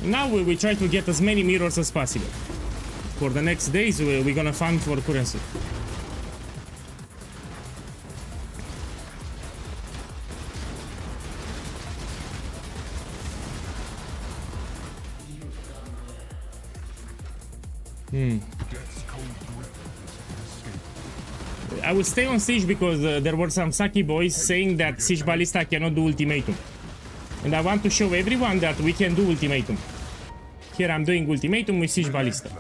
Now we try to get as many mirrors as possible. For the next days we're gonna farm for currency. I will stay on Siege because there were some Saki boys saying that Siege Ballista cannot do Ultimatum. And I want to show everyone that we can do Ultimatum. Here I'm doing Ultimatum with Siege Ballista.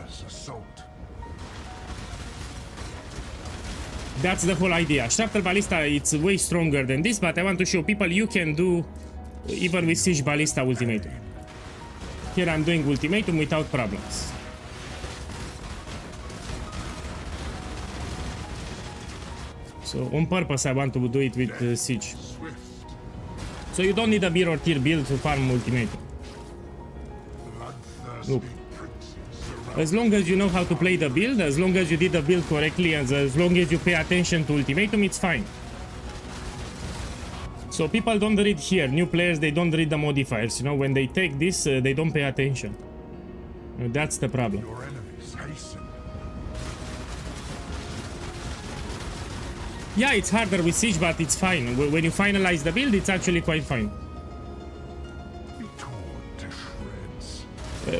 That's the whole idea. Shrapnel Ballista, it's way stronger than this, but I want to show people you can do even with Siege Ballista Ultimatum. Here I'm doing Ultimatum without problems. So on purpose I want to do it with Siege. So you don't need a mirror tier build to farm Ultimatum. Look. As long as you know how to play the build, as long as you did the build correctly, and as long as you pay attention to Ultimatum, it's fine. So people don't read here, new players, they don't read the modifiers, you know, when they take this, they don't pay attention. That's the problem. Yeah, it's harder with Siege, but it's fine. When you finalize the build, it's actually quite fine.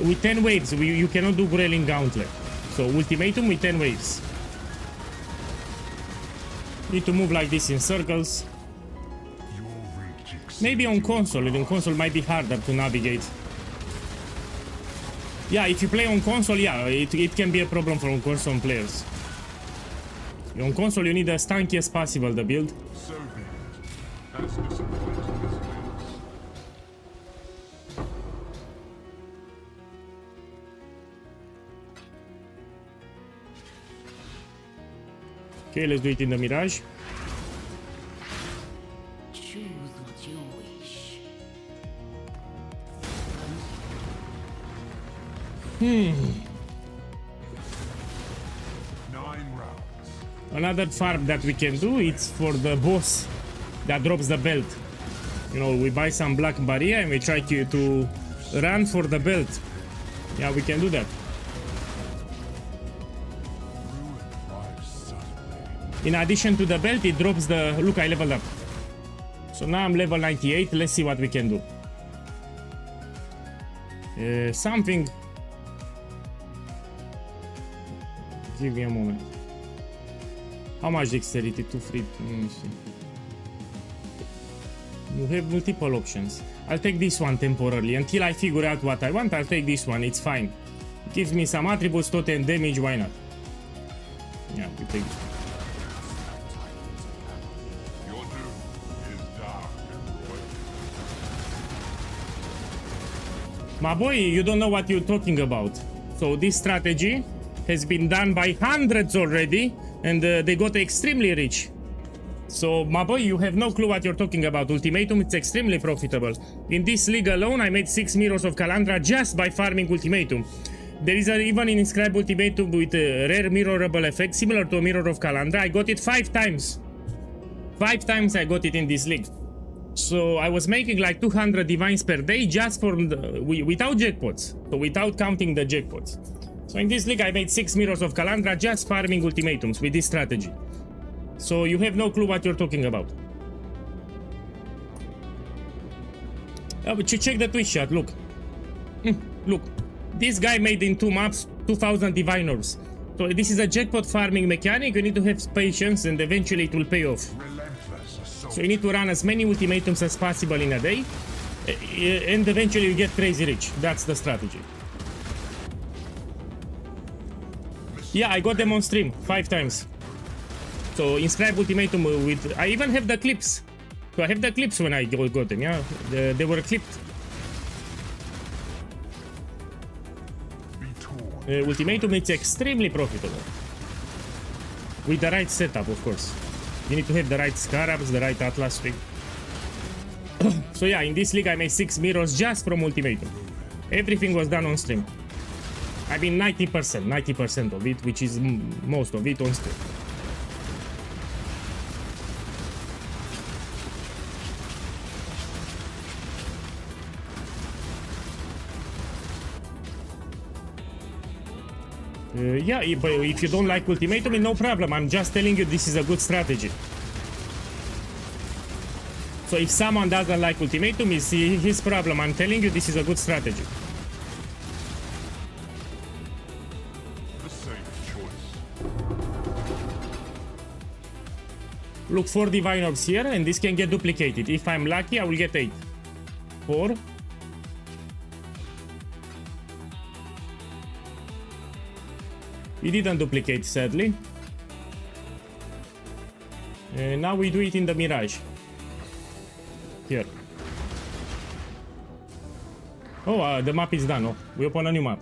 With 10 waves, you cannot do Grelling Gauntlet. So Ultimatum with 10 waves. Need to move like this in circles. Maybe on console. In console might be harder to navigate. Yeah, if you play on console, yeah, it can be a problem for console players. On console, you need as tanky as possible the build. Okay, let's do it in the Mirage. Choose what you wish. Another farm that we can do, it's for the boss that drops the belt. You know, we buy some black barrier and we try to run for the belt. Yeah, we can do that. In addition to the belt, it drops the... Look, I leveled up. So now I'm level 98. Let's see what we can do. Something... Give me a moment. How much dexterity? 2 free... Let me see. You have multiple options. I'll take this one temporarily. Until I figure out what I want, I'll take this one. It's fine. It gives me some attributes, totem damage, why not? Yeah, we take this one. My boy, you don't know what you're talking about. So this strategy has been done by hundreds already, and they got extremely rich. So my boy, you have no clue what you're talking about. Ultimatum, it's extremely profitable. In this league alone, I made 6 Mirrors of Calandra just by farming Ultimatum. There is even an inscribed Ultimatum with a rare mirrorable effect similar to a Mirror of Calandra. I got it 5 times. 5 times I got it in this league. So I was making like 200 divines per day just for without jackpots, so without counting the jackpots. So in this league I made 6 Mirrors of Calandra just farming Ultimatums with this strategy. So you have no clue what you're talking about. But you check the Twitch chat, look. Look, this guy made in 2 maps 2000 divine orbs. So this is a jackpot farming mechanic. You need to have patience and eventually it will pay off. So you need to run as many ultimatums as possible in a day. And eventually you get crazy rich. That's the strategy. Yeah, I got them on stream 5 times. So inscribe ultimatum with... I even have the clips. So I have the clips when I got them, yeah? They were clipped. Ultimatum is extremely profitable. With the right setup, of course. You need to have the right scarabs, the right atlas ring. So yeah, in this league I made 6 mirrors just from ultimatum. Everything was done on stream. I mean 90% of it, which is most of it on stream. Yeah, if you don't like ultimatum, no problem. I'm just telling you this is a good strategy. So if someone doesn't like ultimatum, it's his problem. I'm telling you this is a good strategy. The safe choice. Look, 4 divine orbs here, and this can get duplicated. If I'm lucky, I will get 8. 4. It didn't duplicate, sadly. Now we do it in the Mirage. Here. Oh, the map is done. Oh, we open a new map.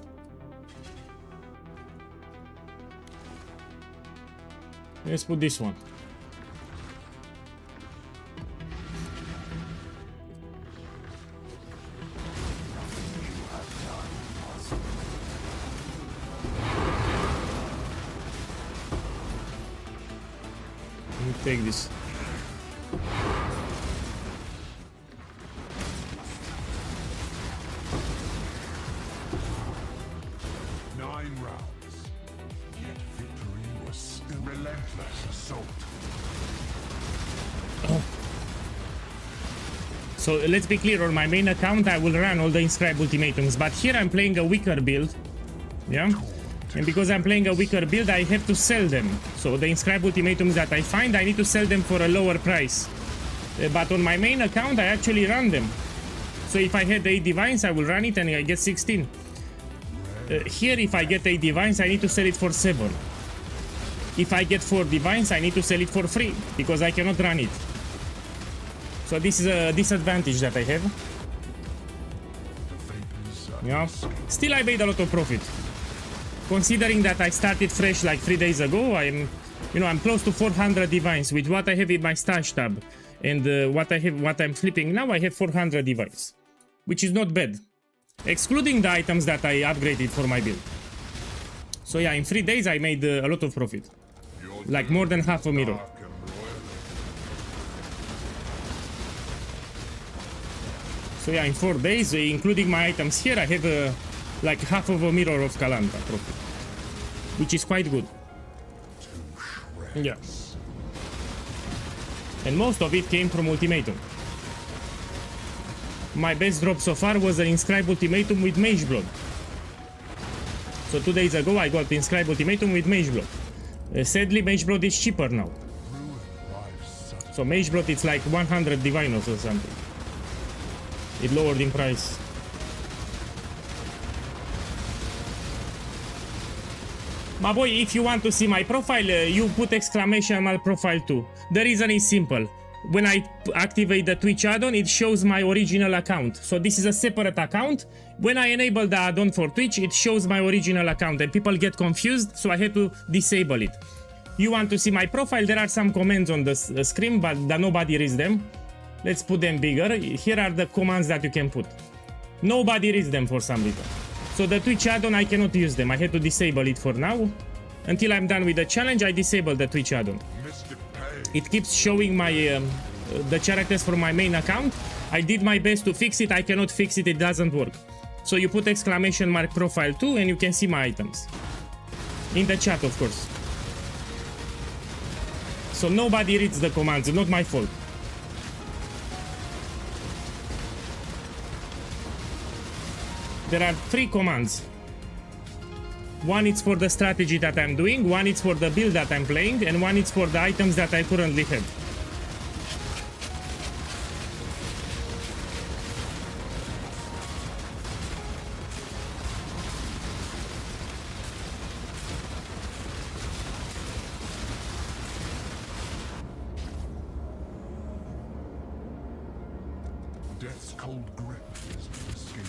Let's put this one. Take this. Rounds. Yet victory was still relentless assault. So let's be clear, on my main account I will run all the inscribe ultimatums, but here I'm playing a weaker build. Yeah? And because I'm playing a weaker build, I have to sell them. So the inscribe ultimatums that I find, I need to sell them for a lower price. But on my main account, I actually run them. So if I had 8 divines, I will run it and I get 16. Here, if I get 8 divines, I need to sell it for 7. If I get 4 divines, I need to sell it for free, because I cannot run it. So this is a disadvantage that I have. Yeah. Still, I made a lot of profit. Considering that I started fresh like 3 days ago, I'm close to 400 divines with what I have in my stash tab, and what I'm flipping now. I have 400 divines, which is not bad, excluding the items that I upgraded for my build. So yeah, in 3 days I made a lot of profit, like more than half a mirror. So yeah, in 4 days, including my items here, I have like half of a mirror of Kalanta profit, which is quite good. Yeah. And most of it came from ultimatum. My best drop so far was an inscribe ultimatum with mage blood. So 2 days ago I got the inscribe ultimatum with mage blood. Sadly, mage blood is cheaper now. So mage blood, it's like 100 divinos or something. It lowered in price. My boy, if you want to see my profile, you put exclamation mark profile too. The reason is simple. When I activate the Twitch add-on, it shows my original account. So this is a separate account. When I enable the add-on for Twitch, it shows my original account, and people get confused, so I had to disable it. You want to see my profile, there are some comments on the screen, but nobody reads them. Let's put them bigger. Here are the commands that you can put. Nobody reads them for some reason. So the Twitch add-on, I cannot use them. I had to disable it for now. Until I'm done with the challenge, I disable the Twitch add-on. It keeps showing my the characters from my main account. I did my best to fix it. I cannot fix it. It doesn't work. So you put exclamation mark profile too, and you can see my items. In the chat, of course. So nobody reads the commands. Not my fault. There are 3 commands. One is for the strategy that I'm doing, one is for the build that I'm playing, and one is for the items that I currently have. cold grip is escape.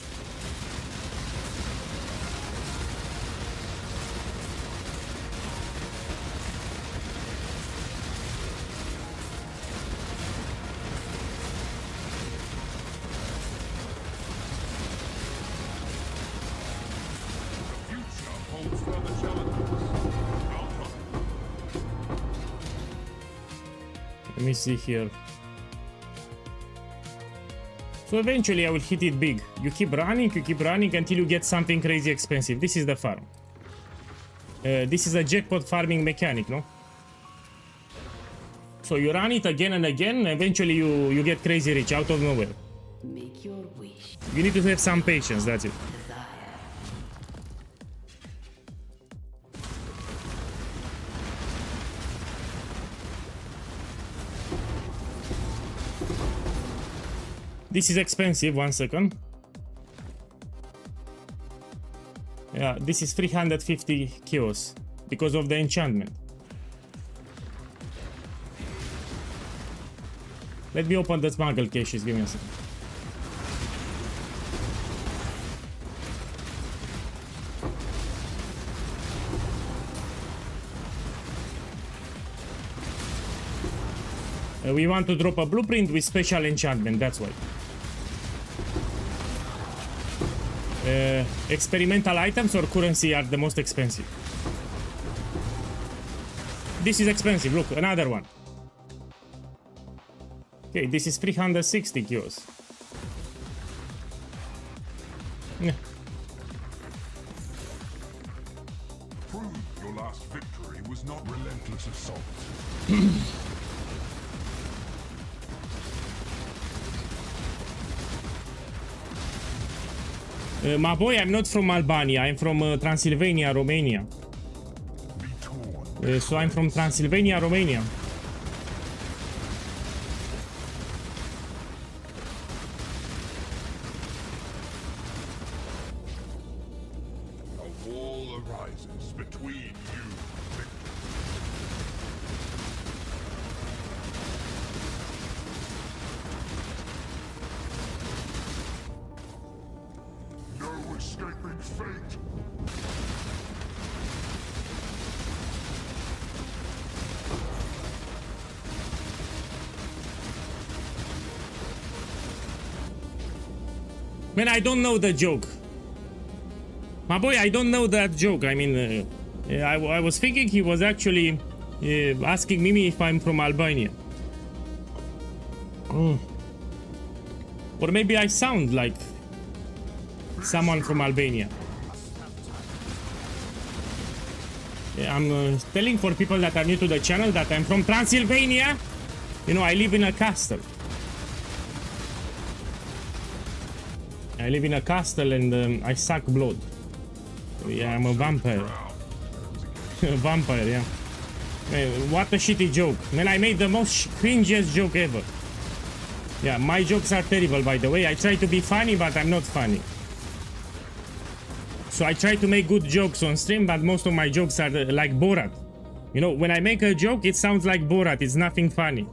The future holds further challenges. Welcome. Let me see here. So eventually I will hit it big. You keep running until you get something crazy expensive. This is the farm. This is a jackpot farming mechanic, no? So you run it again and again, eventually you get crazy rich out of nowhere. Make your wish. You need to have some patience, that's it. Desire. This is expensive, 1 second. Yeah, this is 350 kills because of the enchantment. Let me open the smuggle caches, give me a second. We want to drop a blueprint with special enchantment, that's why. Experimental items or currency are the most expensive. This is expensive, look, another one. Okay, this is 360 kills. Yeah. Prove your last victory was not relentless assault. My boy, I'm not from Albania, I'm from Transylvania, Romania. Be torn. So I'm from Transylvania, Romania. A wall arises between you and victory. No escaping fate. Man, I don't know the joke. My boy, I don't know that joke. I mean, I was thinking he was actually asking me if I'm from Albania. Or maybe I sound like someone from Albania. Yeah, I'm telling for people that are new to the channel that I'm from Transylvania. You know, I live in a castle. I live in a castle and I suck blood. Yeah, I'm a vampire. A vampire, yeah. Man, what a shitty joke. Man, I made the most cringiest joke ever. Yeah, my jokes are terrible, by the way. I try to be funny, but I'm not funny. So I try to make good jokes on stream, but most of my jokes are like Borat. You know, when I make a joke, it sounds like Borat. It's nothing funny.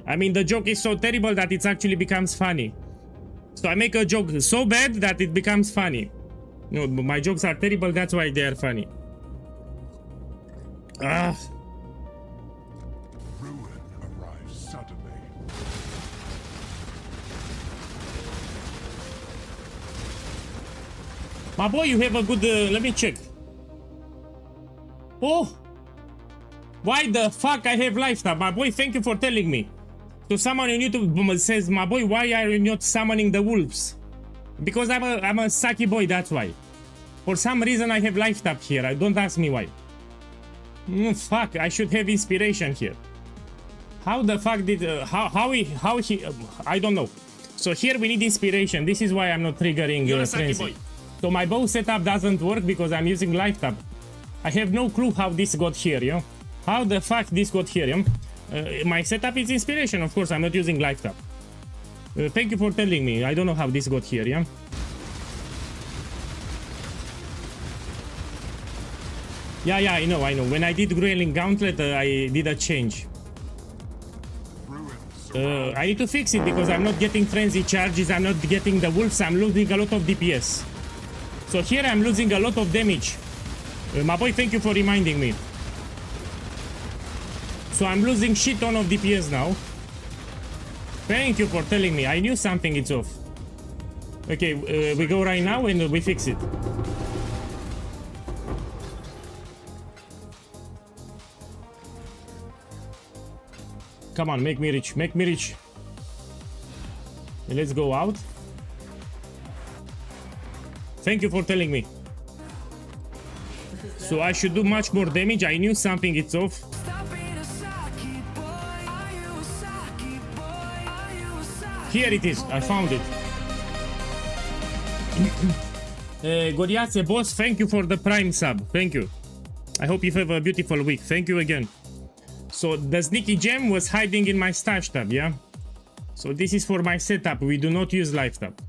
I mean, the joke is so terrible that it actually becomes funny. So I make a joke so bad that it becomes funny. You know, my jokes are terrible, that's why they are funny. Ah. Ruin arrives suddenly. My boy, you have a good... let me check. Oh! Why the fuck I have lifetime? My boy, thank you for telling me. So someone on YouTube says, my boy, why are you not summoning the wolves? Because I'm a sucky boy, that's why. For some reason I have life tap here. Don't ask me why. Fuck, I should have inspiration here. How the fuck did how he I don't know. So here we need inspiration. This is why I'm not triggering frenzy. So my bow setup doesn't work because I'm using life tap. I have no clue how this got here, you know? How the fuck this got here, you know? My setup is inspiration, of course. I'm not using life tap. Thank you for telling me. I don't know how this got here, yeah? Yeah, I know. When I did Grueling Gauntlet, I did a change. Ruins I need to fix it because I'm not getting frenzy charges, I'm not getting the wolves, I'm losing a lot of DPS. So here I'm losing a lot of damage. My boy, thank you for reminding me. So I'm losing shit ton of DPS now. Thank you for telling me. I knew something is off. Okay, we go right now and we fix it. Come on, make me rich, make me rich. Let's go out. Thank you for telling me. So I should do much more damage. I knew something is off. Here it is. I found it. Goliath, boss, thank you for the prime sub. Thank you. I hope you have a beautiful week. Thank you again. So the sneaky gem was hiding in my stash tab, yeah? So this is for my setup. We do not use life tab.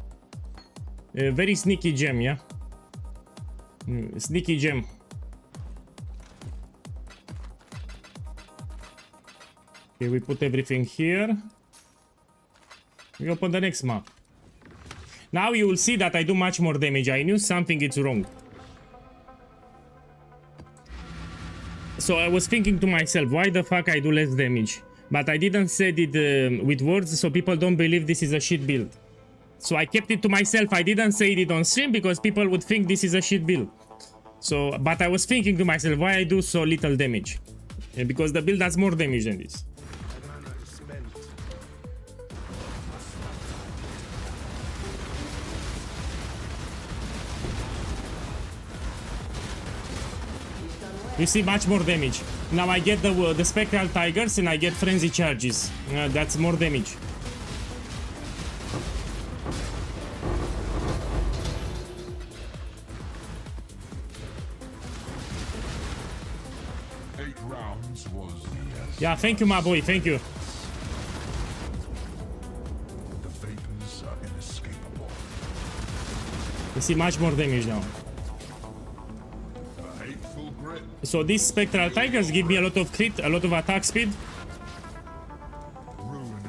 Very sneaky gem, yeah? Sneaky gem. Okay, we put everything here. We open the next map. Now you will see that I do much more damage. I knew something is wrong. So I was thinking to myself, why the fuck I do less damage? But I didn't say it with words, so people don't believe this is a shit build. So I kept it to myself. I didn't say it on stream because people would think this is a shit build. So, but I was thinking to myself, why I do so little damage? Because the build has more damage than this. You see much more damage. Now I get the spectral tigers and I get frenzy charges. That's more damage. Yeah, thank you, my boy. Thank you. The vapors are inescapable. You see much more damage now. A hateful grip. So these spectral tigers give me a lot of crit, a lot of attack speed.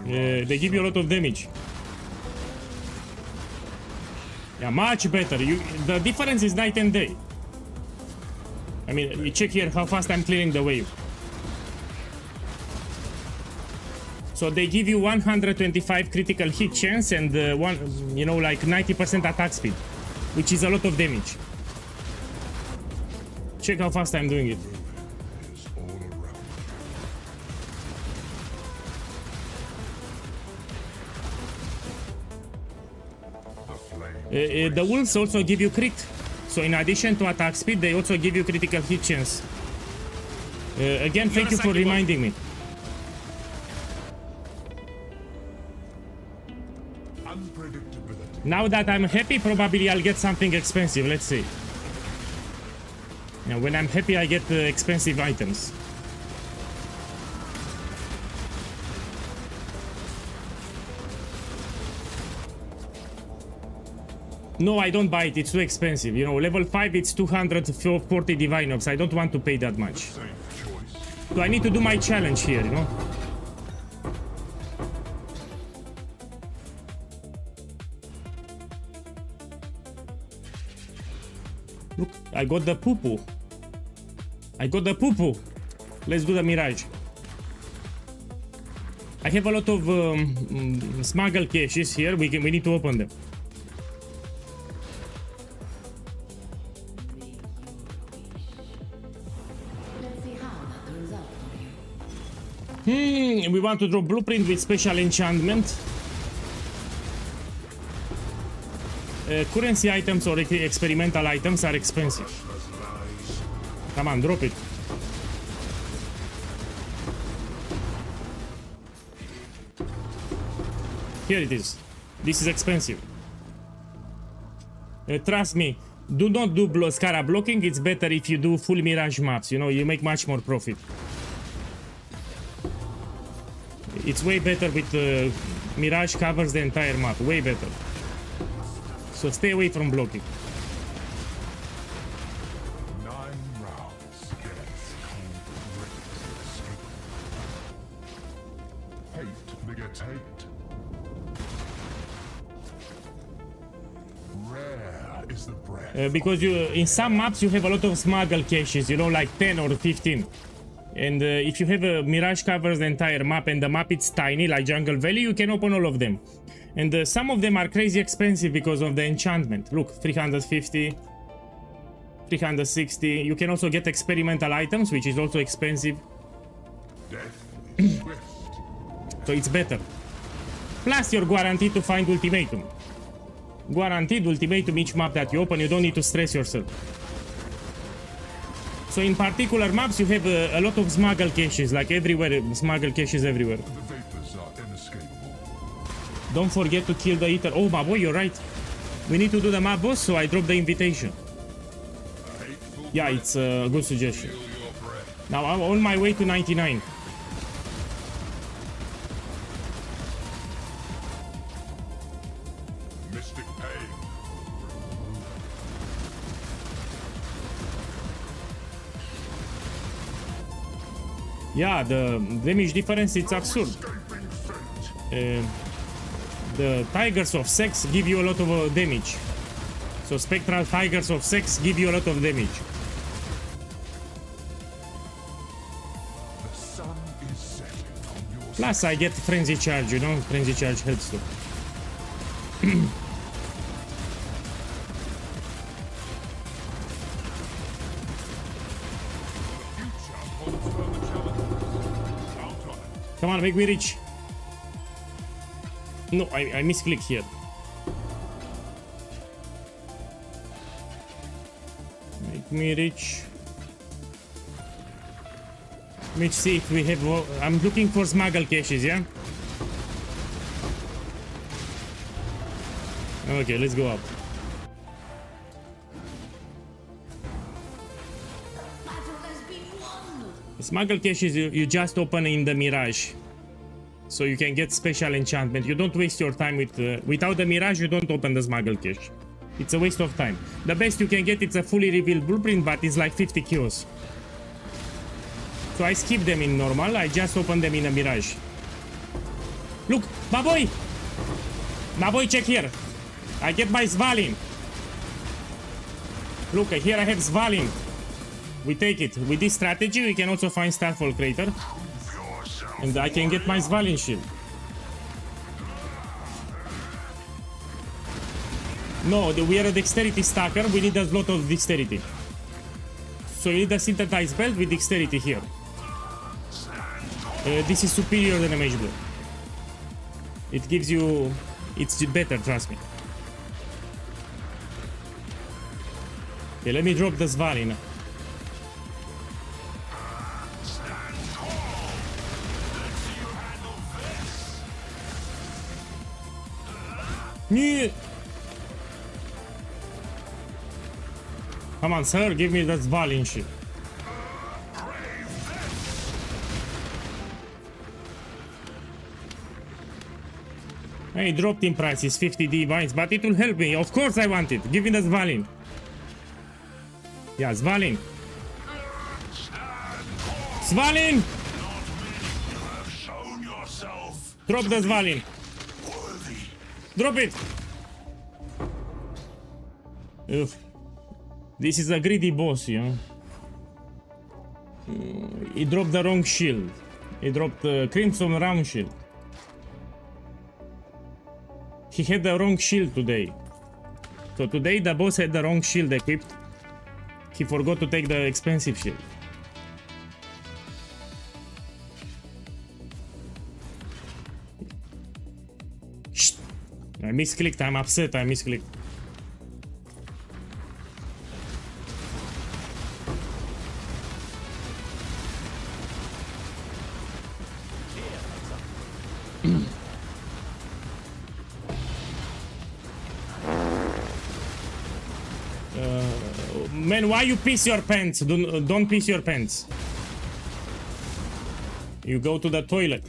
They give you a lot of damage. Yeah, much better. The difference is night and day. I mean, you check here how fast I'm clearing the wave. So they give you 125 critical hit chance and like 90% attack speed, which is a lot of damage. Check how fast I'm doing it. The wolves also give you crit. So in addition to attack speed, they also give you critical hit chance. Again, thank you for reminding me. Now that I'm happy, probably I'll get something expensive. Let's see. Yeah, when I'm happy, I get expensive items. No, I don't buy it. It's too expensive. You know, level 5, it's 240 divine orbs. I don't want to pay that much. So I need to do my challenge here, you know. Look, I got the poo-poo. I got the poo-poo. Let's do the Mirage. I have a lot of smuggle caches here. We need to open them. We want to draw blueprint with special enchantment. Currency items or experimental items are expensive. Come on, drop it. Here it is. This is expensive. Trust me, do not do Scara blocking. It's better if you do full Mirage maps. You know, you make much more profit. It's way better with Mirage covers the entire map. Way better. So stay away from blocking. 9 rounds. Hate taint. Rare is the breath. Because you in some maps you have a lot of smuggle caches, you know, like 10 or 15. And if you have a Mirage covers the entire map and the map is tiny, like Jungle Valley, you can open all of them. And some of them are crazy expensive because of the enchantment. Look, 350, 360. You can also get experimental items, which is also expensive. Death is swift. So it's better. Plus you're guaranteed to find Ultimatum. Guaranteed Ultimatum each map that you open, you don't need to stress yourself. So in particular maps you have a lot of smuggle caches, like everywhere, smuggle caches everywhere. The vapors are inescapable. Don't forget to kill the eater. Oh my boy, you're right. We need to do the map boss, so I dropped the invitation. Hateful Yeah, it's a good suggestion. feel your breath. Now I'm on my way to 99. Mystic pain. Yeah, the damage difference, it's absurd. Escaping fate. The Tigers of Sex give you a lot of damage. So Spectral Tigers of Sex give you a lot of damage. The sun is setting on your Plus I get Frenzy Charge, you know? Frenzy Charge helps too. future holds further challenges. Count on it. Come on, make me reach. No, I misclick here. Make me reach. Let's see if we have... I'm looking for smuggle caches, yeah? Okay, let's go up. Battle has been won. Smuggle caches you just open in the Mirage. So you can get special enchantment. You don't waste your time with... without the Mirage, you don't open the smuggle cache. It's a waste of time. The best you can get, it's a fully revealed blueprint, but it's like 50 kills. So I skip them in normal, I just open them in a Mirage. Look, my boy! My boy, check here. I get my Svalin. Look, here I have Svalin. We take it. With this strategy, we can also find Starfall Crater. And I can get my Svalin shield. No, we are a dexterity stacker. We need a lot of dexterity. So you need a synthesized belt with dexterity here. This is superior than a mage blade. It gives you... It's better, trust me. Okay, let me drop the Svalin. Yeah. Come on, sir, give me that Svalin shit. Hey, dropped in prices, 50 divines, but it will help me. Of course I want it. Give me the Svalin. Yeah, Svalin. Svalin! Shown yourself Drop the Svalin. worthy. Drop it! Ugh. This is a greedy boss, you know. He dropped the wrong shield. He dropped the Crimson Round shield. He had the wrong shield today. So today the boss had the wrong shield equipped. He forgot to take the expensive shield. Shh. I misclicked, I'm upset, I misclicked. Man, why you piss your pants? Don't piss your pants. You go to the toilet.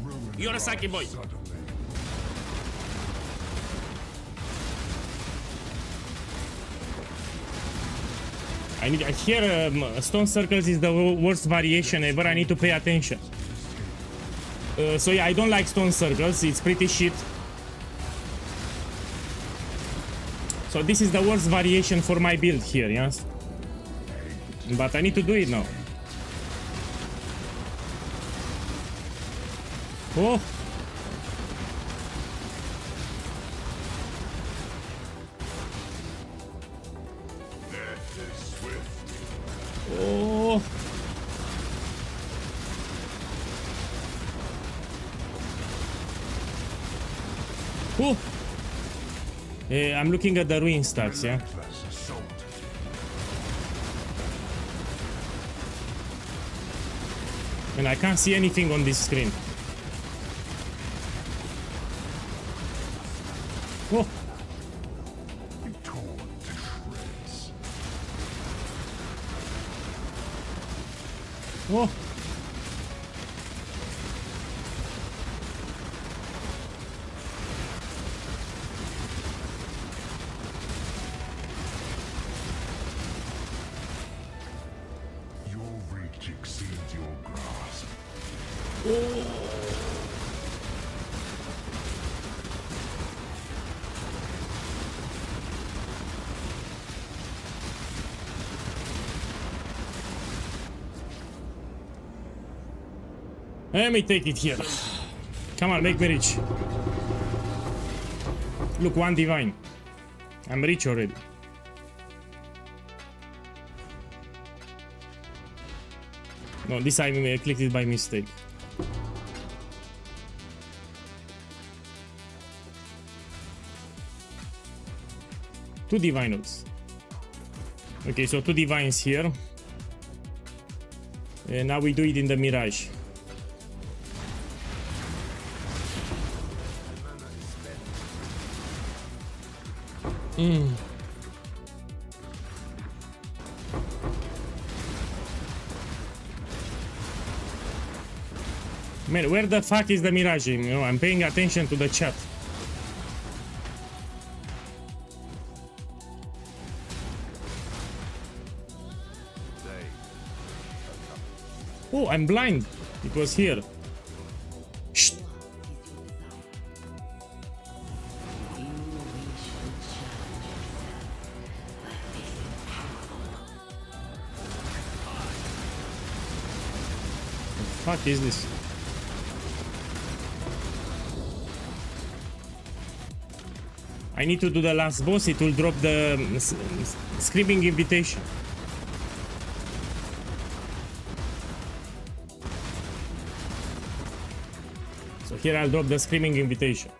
Ruin You're a sucky boy. Suddenly, I need here stone circles is the worst variation ever. I need to pay attention. So yeah, I don't like stone circles. It's pretty shit. So this is the worst variation for my build here, yes. But I need to do it now. Oh. death is swift. Oh. Oh. I'm looking at the ruin stacks, yeah. Relentless assault. And I can't see anything on this screen. Oh. Be torn to shreds. Oh. Your reach exceeds your grasp. Let me take it here. Come on, make me rich. Look, one divine. I'm rich already. No, this I clicked it by mistake. Two divinos. Okay, so two divines here. And now we do it in the Mirage. Man, where the fuck is the Mirage? You know, I'm paying attention to the chat. Oh, I'm blind. It was here. Shh. What the fuck is this? I need to do the last boss. It will drop the screaming invitation. So here I'll drop the screaming invitation.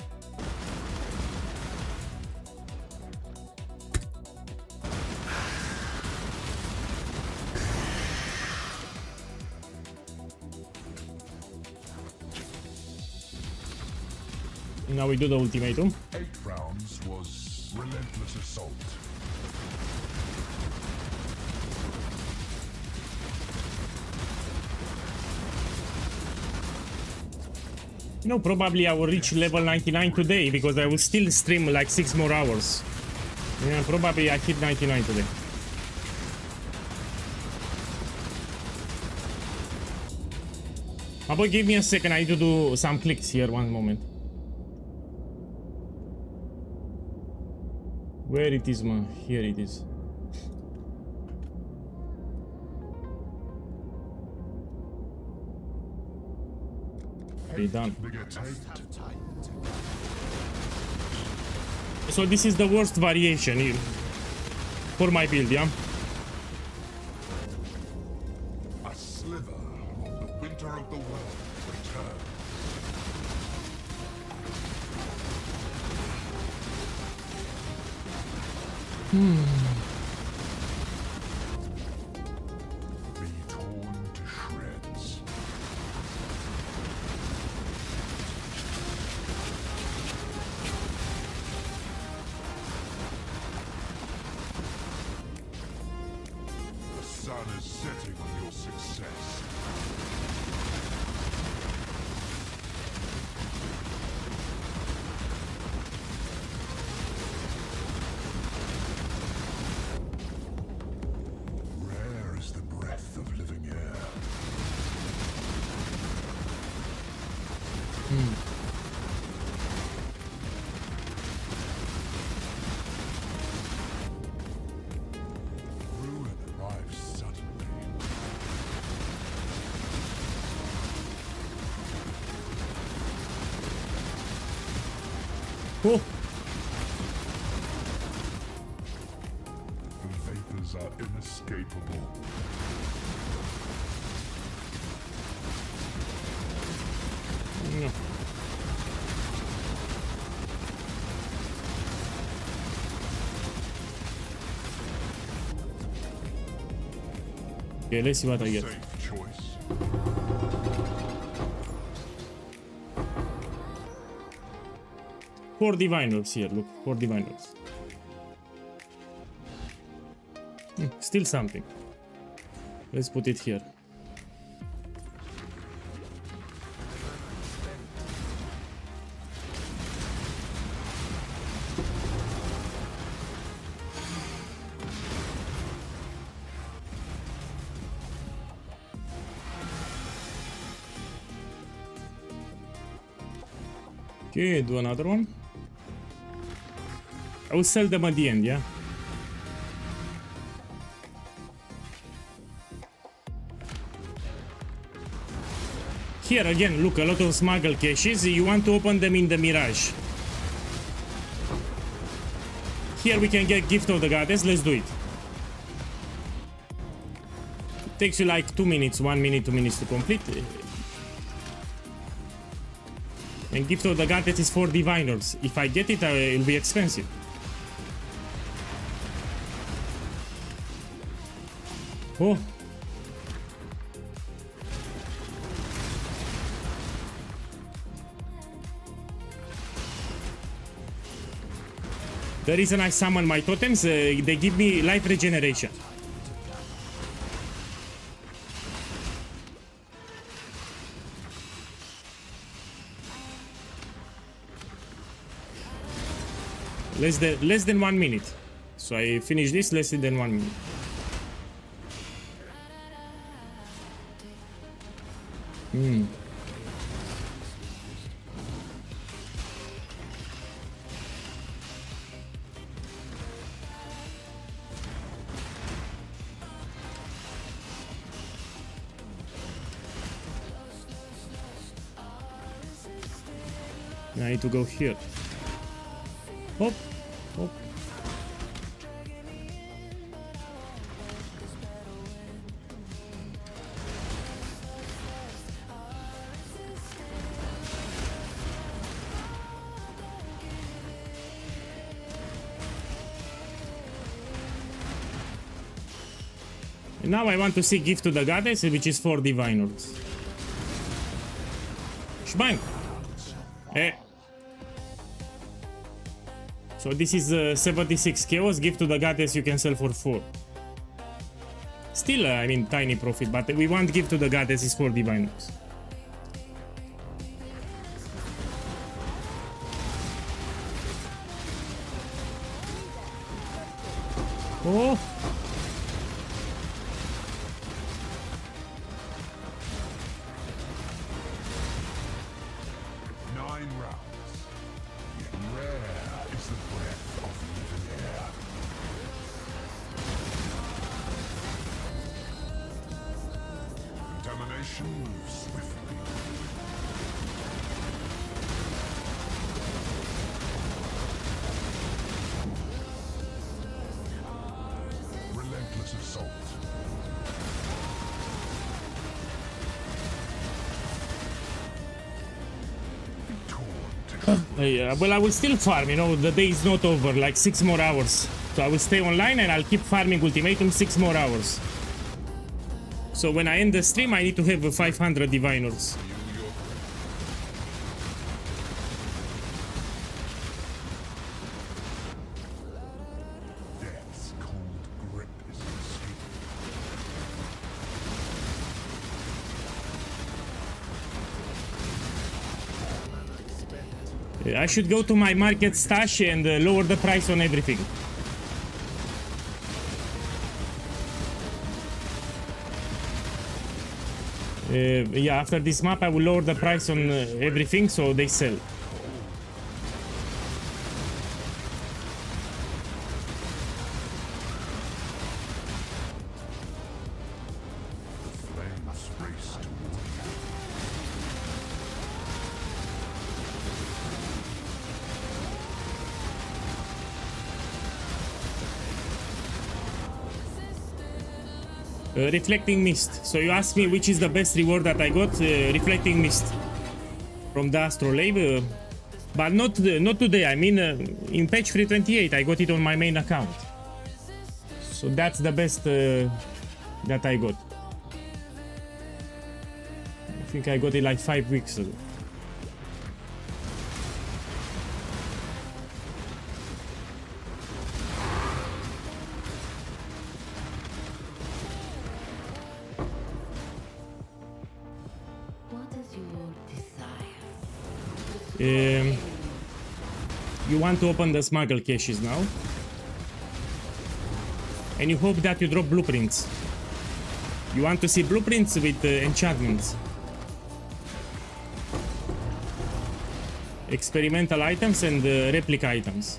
Now we do the ultimatum. 8 rounds was relentless assault. You know, probably I will reach level 99 today because I will still stream like 6 more hours. Yeah, probably I hit 99 today. How about give me a second, I need to do some clicks here, one moment. Where it is, man? Here it is. Okay, done. So this is the worst variation for my build, yeah? A sliver of the winter of the world returns. Be torn to shreds. The sun is setting on your success. Ruin arrives suddenly. Oh, The vapors are inescapable. no. Okay, let's see what I get. Safe choice. Four diviners here, look, four diviners. Still something. Let's put it here. Okay, do another one. I will sell them at the end, yeah? Here again, look, a lot of smuggle caches. You want to open them in the Mirage. Here we can get Gift of the Goddess. Let's do it. It takes you like 2 minutes, 1 minute, 2 minutes to complete. And Gift of the Goddess is for diviners. If I get it, it'll be expensive. Oh. The reason I summon my totems, they give me life regeneration. Less than 1 minute. So I finish this less than 1 minute. I need to go here. Hop, hop. And now I want to see Gift to the Goddess, which is for diviners. Shbang! Eh. So this is 76 chaos. Gift to the Goddess you can sell for 4. Still, I mean, tiny profit, but we want Gift to the Goddess is for diviners. Oh! Moves swiftly. Relentless assault. Well, I will still farm, you know, the day is not over, like 6 more hours. So I will stay online and I'll keep farming Ultimatum 6 more hours. So when I end the stream, I need to have 500 diviners. Death's cold grip is inescapable. I should go to my market stash and lower the price on everything. Yeah, after this map I will lower the price on everything so they sell. Flames race towards Reflecting mist. So you ask me which is the best reward that I got? Reflecting mist from the astrolabe, but not today. I mean, in patch 328, I got it on my main account. So that's the best that I got. I think I got it like 5 weeks ago. What is your desire? You want to open the smuggle caches now, and you hope that you drop blueprints. You want to see blueprints with enchantments, experimental items, and replica items.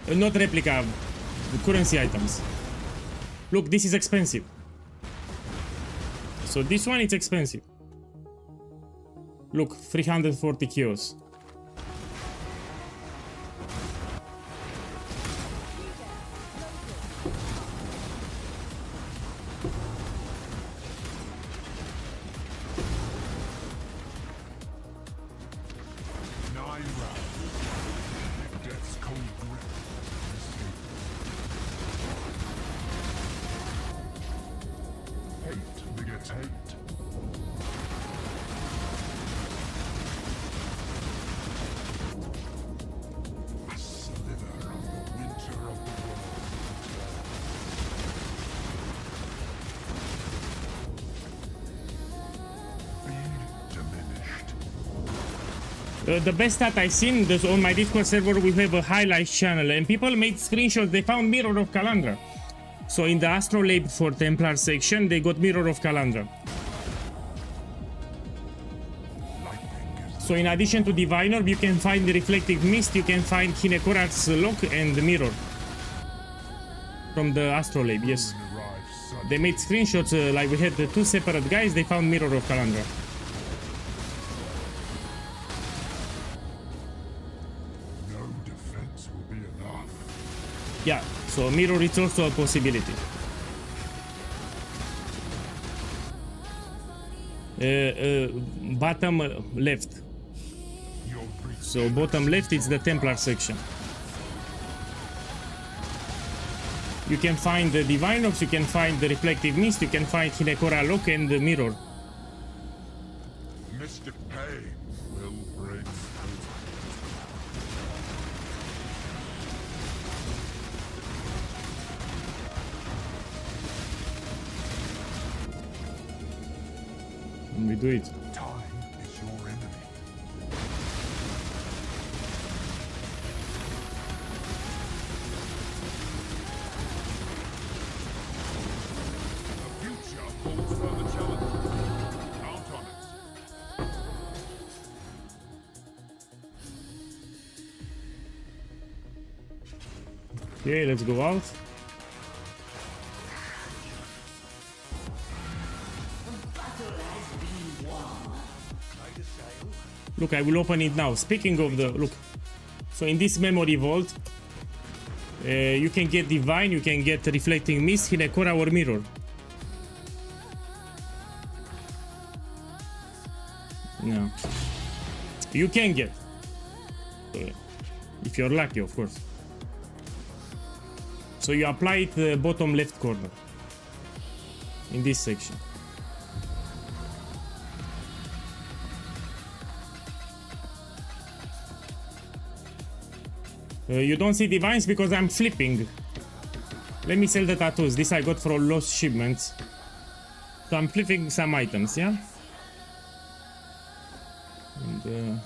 Not replica, currency items. Look, this is expensive. So this one is expensive. Look, 340 kilos. death's cold grip. Hate begets hate. A sliver of the winter of the world. Be diminished. The best that I've seen on my Discord server, we have a highlights channel, and people made screenshots. They found Mirror of Calandra. So in the astrolabe for Templar section, they got Mirror of Calandra. So in addition to Divine Orb, you can find the Reflective Mist, you can find Hinekora's Lock and the Mirror from the astrolabe, yes. They made screenshots, like we had the two separate guys, they found Mirror of Calandra. No defense will be enough. Yeah, so Mirror is also a possibility. Bottom left. Your breach So bottom left is the Templar section. You can find the Divine Orbs, you can find the Reflective Mist, you can find Hinekora Lock and the Mirror. mystic pain will break through. And we do it. Time is your enemy. The future holds further challenges. Count on it. Okay, let's go out. Look, I will open it now. Speaking of the... Look. So in this memory vault, you can get Divine, you can get Reflecting Mist, Hinekora or Mirror. No. You can get. If you're lucky, of course. So you apply it the bottom left corner. In this section. You don't see divines because I'm flipping. Let me sell the tattoos. This I got from lost shipments. So I'm flipping some items, yeah? And,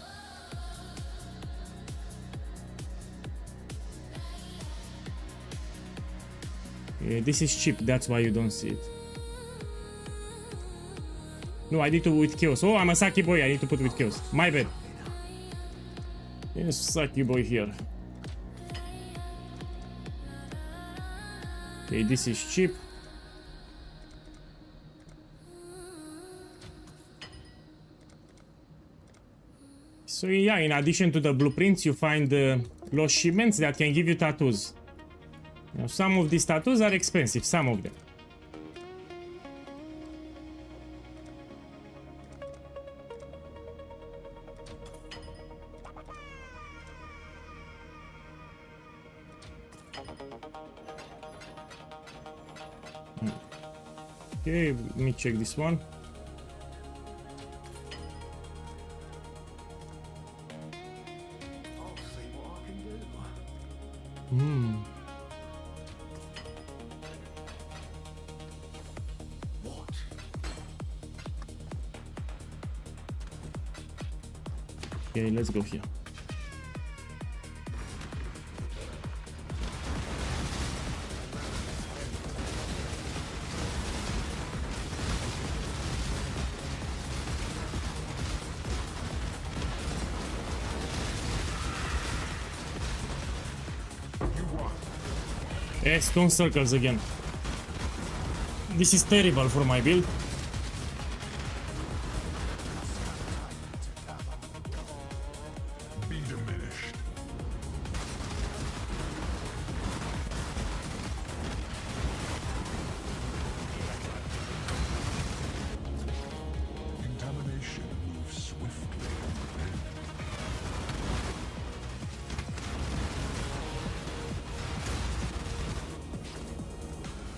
yeah, this is cheap, that's why you don't see it. No, I need to with chaos. Oh, I'm a Saki boy. I need to put with chaos. My bad. Yes, Saki boy here. Okay, this is cheap. So yeah, in addition to the blueprints, you find lost shipments that can give you tattoos. Now, some of these tattoos are expensive, some of them. Okay, let me check this one. I'll see what I can do. What? Okay, let's go here. Stone circles again. This is terrible for my build. Be diminished. Contamination moves swiftly.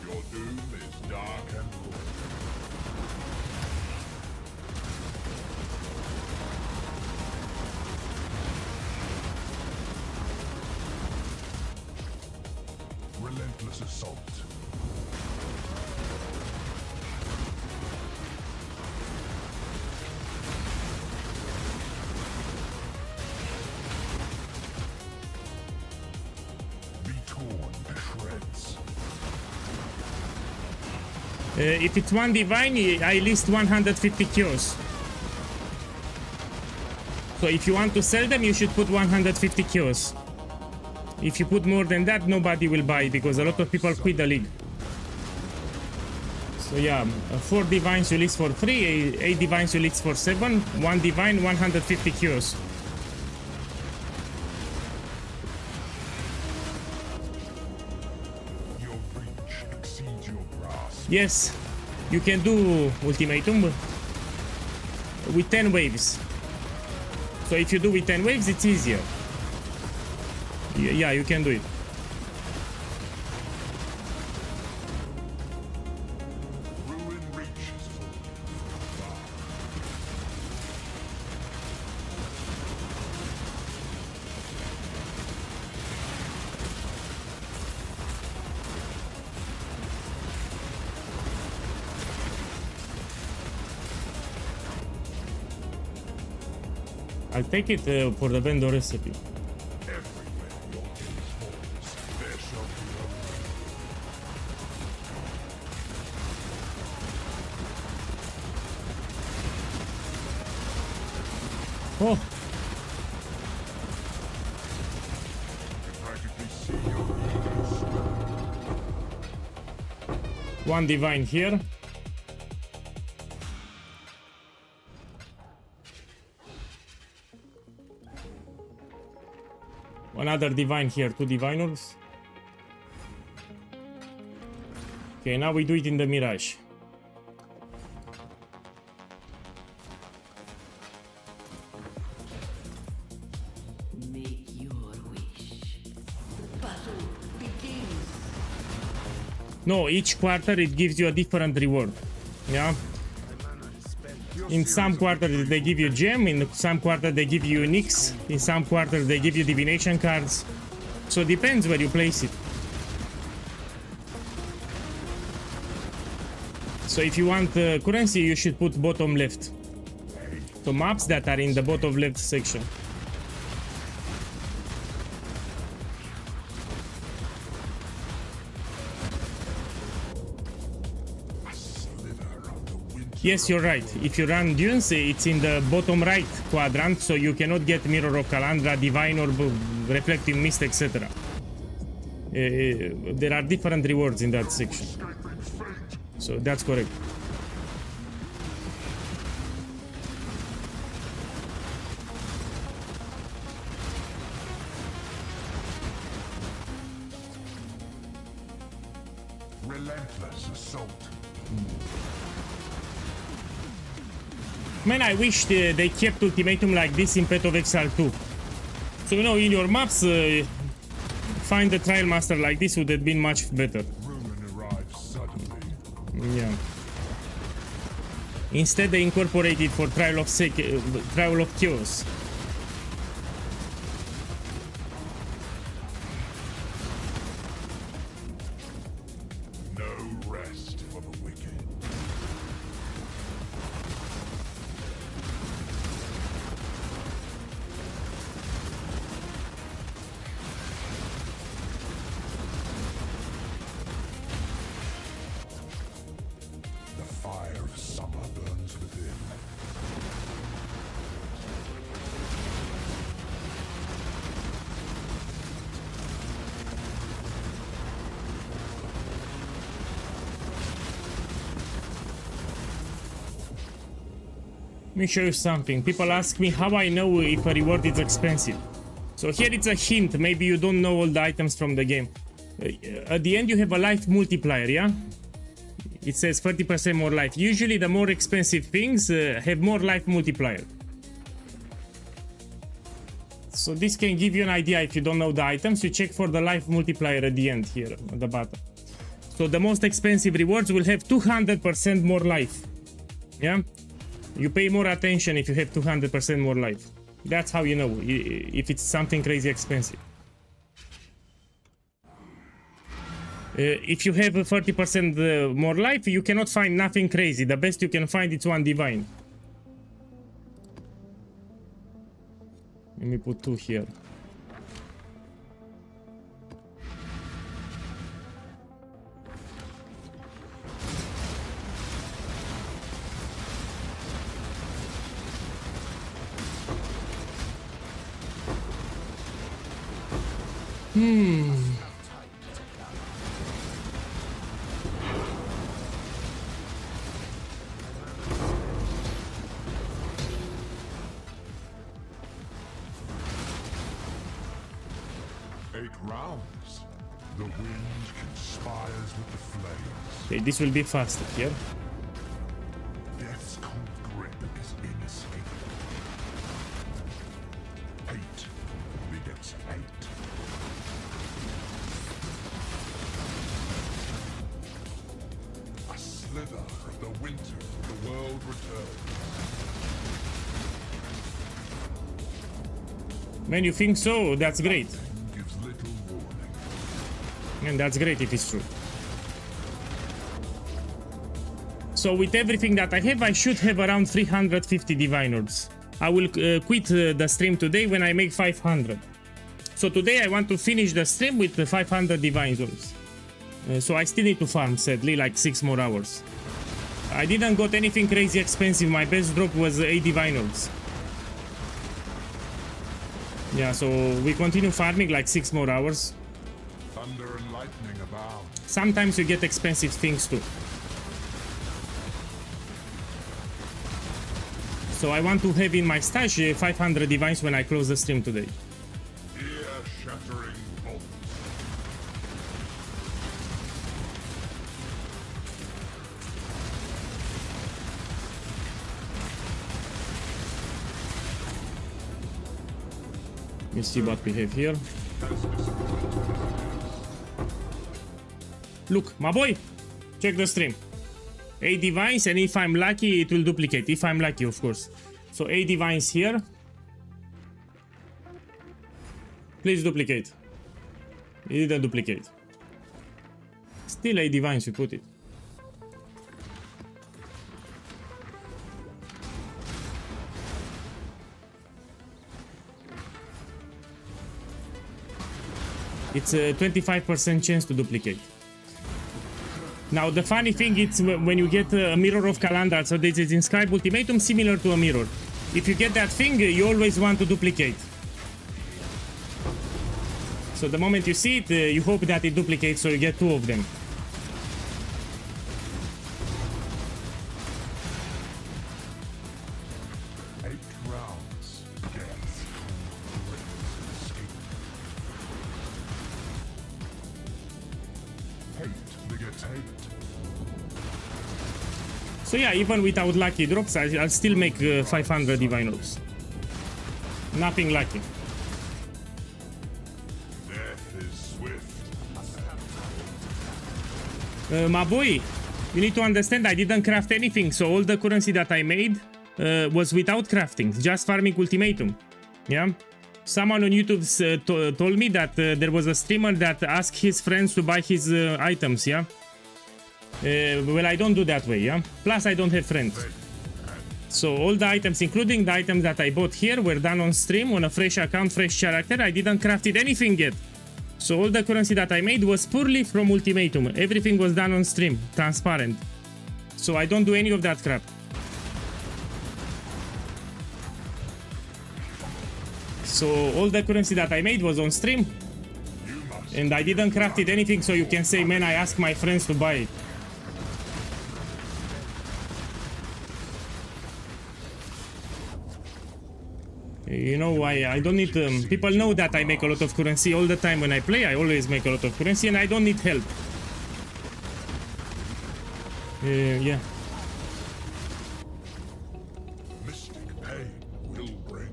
Your doom is dark and cold. Relentless assault. Be torn to shreds. If it's one divine, I list 150 kills. So if you want to sell them, you should put 150 kills. If you put more than that, nobody will buy because a lot of people quit the league. So yeah, 4 divines you list for 3, 8 divines you list for 7, 1 divine, 150 kills. Your reach exceeds your grasp. Yes, you can do Ultimatum with 10 waves. So if you do with 10 waves, it's easier. Yeah, you can do it. Ruin reaches far. I'll take it for the vendor recipe. Everywhere your gaze falls, there shall be a Oh, practically see your weakness. one divine here. Another divine here, 2 diviners. Okay, now we do it in the Mirage. Make your wish. The battle begins. No, each quarter it gives you a different reward. Yeah. In some quarters they give you gem, in some quarters they give you uniques, in some quarters they give you divination cards. So it depends where you place it. So if you want currency, you should put bottom left. So maps that are in the bottom left section. A slither of the winter. Yes, you're right. If you run Dunes, it's in the bottom right quadrant, so you cannot get Mirror of Calandra, Divine Orb, Reflective Mist, etc. There are different rewards in that section. So that's correct. Relentless assault. Man, I wish they kept Ultimatum like this in Path of Exile 2. So, you know, in your maps, find a Trial Master like this would have been much better. Ruin arrives suddenly. Yeah. Instead, they incorporated for Trial of Chaos. No rest for the wicked. The fire of summer burns within. Let me show you something. People ask me how I know if a reward is expensive. So here it's a hint. Maybe you don't know all the items from the game. At the end you have a life multiplier, yeah? It says 30% more life. Usually the more expensive things have more life multiplier. So this can give you an idea if you don't know the items. You check for the life multiplier at the end here at the bottom. So the most expensive rewards will have 200% more life. Yeah? You pay more attention if you have 200% more life. That's how you know if it's something crazy expensive. If you have 30% more life, you cannot find nothing crazy. The best you can find is one divine. Let me put 2 here. Rounds. The wind conspires with the flames. Okay, this will be faster here. Death's cold grip is inescapable. 8 begets 8. A slither of the winter, the world returns. Man, you think so? That's great. Gives little warning. And that's great if it's true. So with everything that I have, I should have around 350 divine orbs. I will quit the stream today when I make 500. So today I want to finish the stream with the 500 divine orbs. So I still need to farm, sadly, like 6 more hours. I didn't got anything crazy expensive. My best drop was 8 divine orbs. Yeah, so we continue farming like 6 more hours. Thunder and lightning abound. Sometimes you get expensive things too. So I want to have in my stash 500 divines when I close the stream today. Ear-shattering bolts. Let's see what we have here. Look, my boy, check the stream. 8 divines, and if I'm lucky, it will duplicate. If I'm lucky, of course. So 8 divines here. Please duplicate. It didn't duplicate. Still 8 divines, you put it. It's a 25% chance to duplicate. Now the funny thing is when you get a mirror of Kalandar, so this is inscribed Ultimatum similar to a mirror. If you get that thing, you always want to duplicate. So the moment you see it, you hope that it duplicates, so you get 2 of them. So yeah, even without lucky drops, I'll still make 500 divine orbs. Nothing lucky. Death is swift. My boy, you need to understand I didn't craft anything, so all the currency that I made was without crafting, just farming Ultimatum. Yeah? Someone on YouTube told me that there was a streamer that asked his friends to buy his items, yeah? Well, I don't do that way, yeah? Plus, I don't have friends. So all the items, including the items that I bought here, were done on stream, on a fresh account, fresh character. I didn't craft it anything yet. So all the currency that I made was purely from Ultimatum. Everything was done on stream, transparent. So I don't do any of that crap. So all the currency that I made was on stream. And I didn't craft it anything, so you can say, man, I asked my friends to buy it. You know, I don't need... people know that I make a lot of currency all the time when I play. I always make a lot of currency and I don't need help. Yeah. Mystic pain will bring.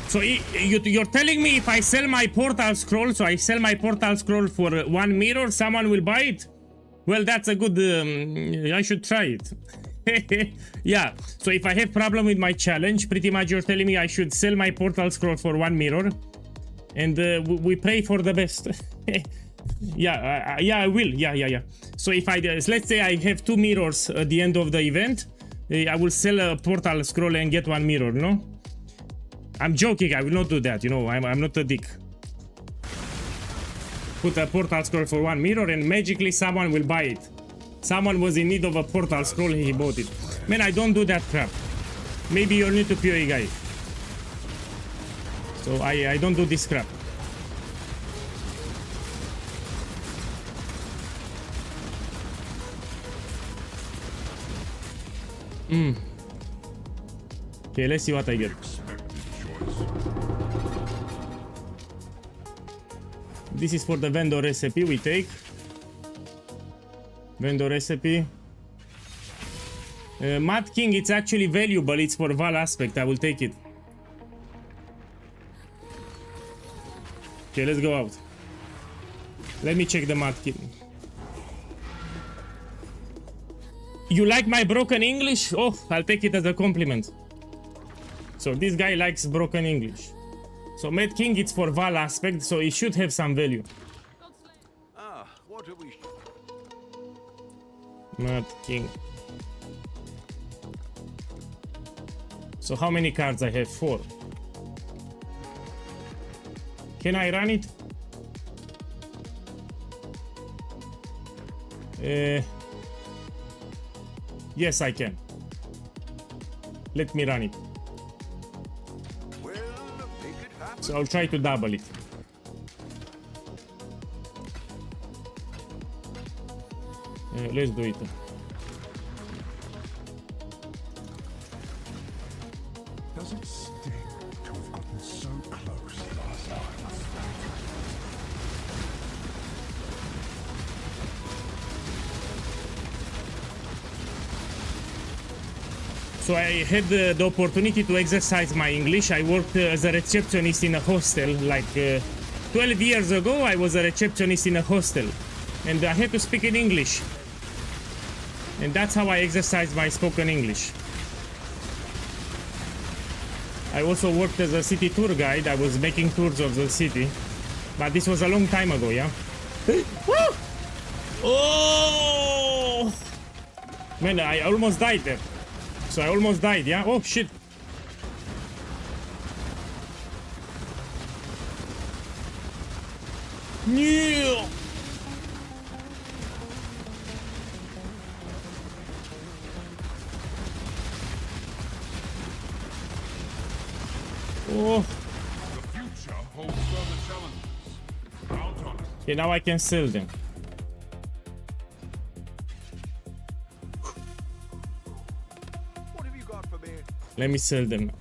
So you're telling me if I sell my portal scroll, so I sell my portal scroll for 1 mirror, someone will buy it? Well, that's a good... I should try it. Yeah, so if I have problem with my challenge, pretty much you're telling me I should sell my portal scroll for 1 mirror. And we pray for the best. Yeah, I will. Yeah. So if let's say I have 2 mirrors at the end of the event, I will sell a portal scroll and get 1 mirror, no? I'm joking, I will not do that, you know, I'm not a dick. Put a portal scroll for 1 mirror and magically someone will buy it. Someone was in need of a portal scroll and he bought it. Man, I don't do that crap. Maybe you're new to PoE, guy. So I don't do this crap. Okay, let's see what I get. This is for the vendor recipe we take. Vendor recipe. Mad King, it's actually valuable. It's for Val aspect. I will take it. Okay, let's go out. Let me check the Mad King. You like my broken English? Oh, I'll take it as a compliment. So this guy likes broken English. So Mad King, it's for Val aspect, so it should have some value. Ah, what are we... Mad King. So how many cards I have? 4. Can I run it? Yes, I can. Let me run it. So I'll try to double it. Let's do it. Does it sting to have gotten so close last time? So I had the opportunity to exercise my English. I worked as a receptionist in a hostel. Like 12 years ago, I was a receptionist in a hostel. And I had to speak in English. And that's how I exercised my spoken English. I also worked as a city tour guide. I was making tours of the city. But this was a long time ago, yeah? Oh! Man, I almost died there. So I almost died, yeah? Oh, shit. Yeah. Oh. The future holds further challenges. Count on it. Okay, now I can sell them. What have you got for me? Let me sell them now.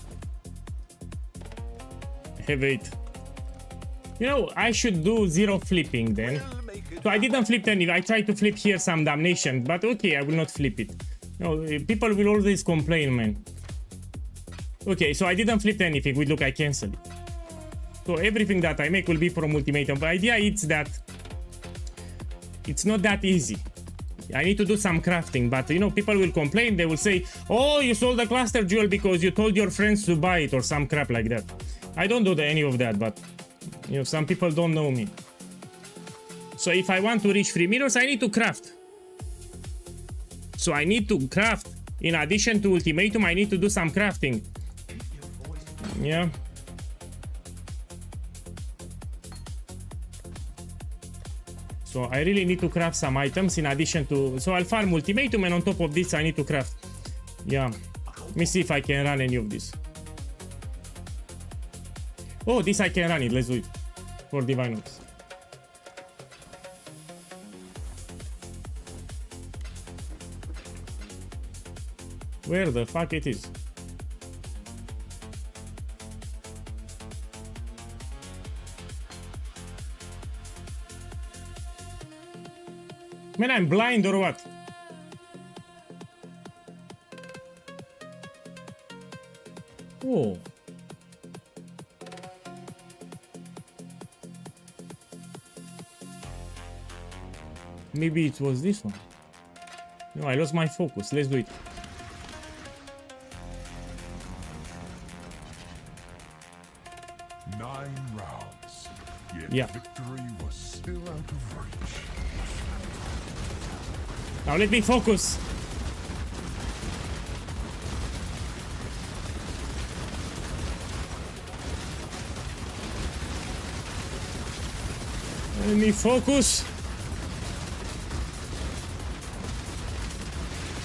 I have 8. You know, I should do 0 flipping then. We'll make it. So I didn't flip any. I tried to flip here some damnation, but okay, I will not flip it. No, people will always complain, man. Okay, so I didn't flip anything. We look, I cancel it. So everything that I make will be from Ultimatum. The idea is that it's not that easy. I need to do some crafting, but you know, people will complain. They will say, oh, you sold the cluster jewel because you told your friends to buy it or some crap like that. I don't do any of that, but you know, some people don't know me. So if I want to reach 3 mirrors, I need to craft. So I need to craft. In addition to Ultimatum, I need to do some crafting. Yeah. So I really need to craft some items in addition to... So I'll farm Ultimatum, and on top of this I need to craft. Yeah. Let me see if I can run any of this. Oh, this I can run it. Let's do it. For Divine Ops. Where the fuck it is? Man, I'm blind or what? Oh. Maybe it was this one. No, I lost my focus. Let's do it. Nine rounds. Yet Yeah. victory was still out of reach. Now let me focus. Let me focus.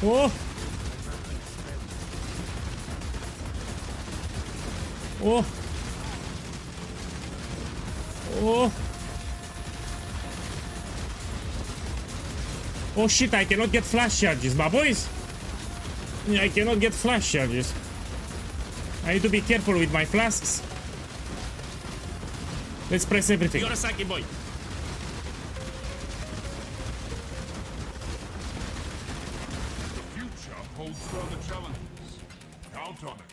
Oh. Oh. Oh. Oh shit, I cannot get flash charges, my boys. I cannot get flash charges. I need to be careful with my flasks. Let's press everything. Yorosaki boy. The future holds further challenges. Count on it.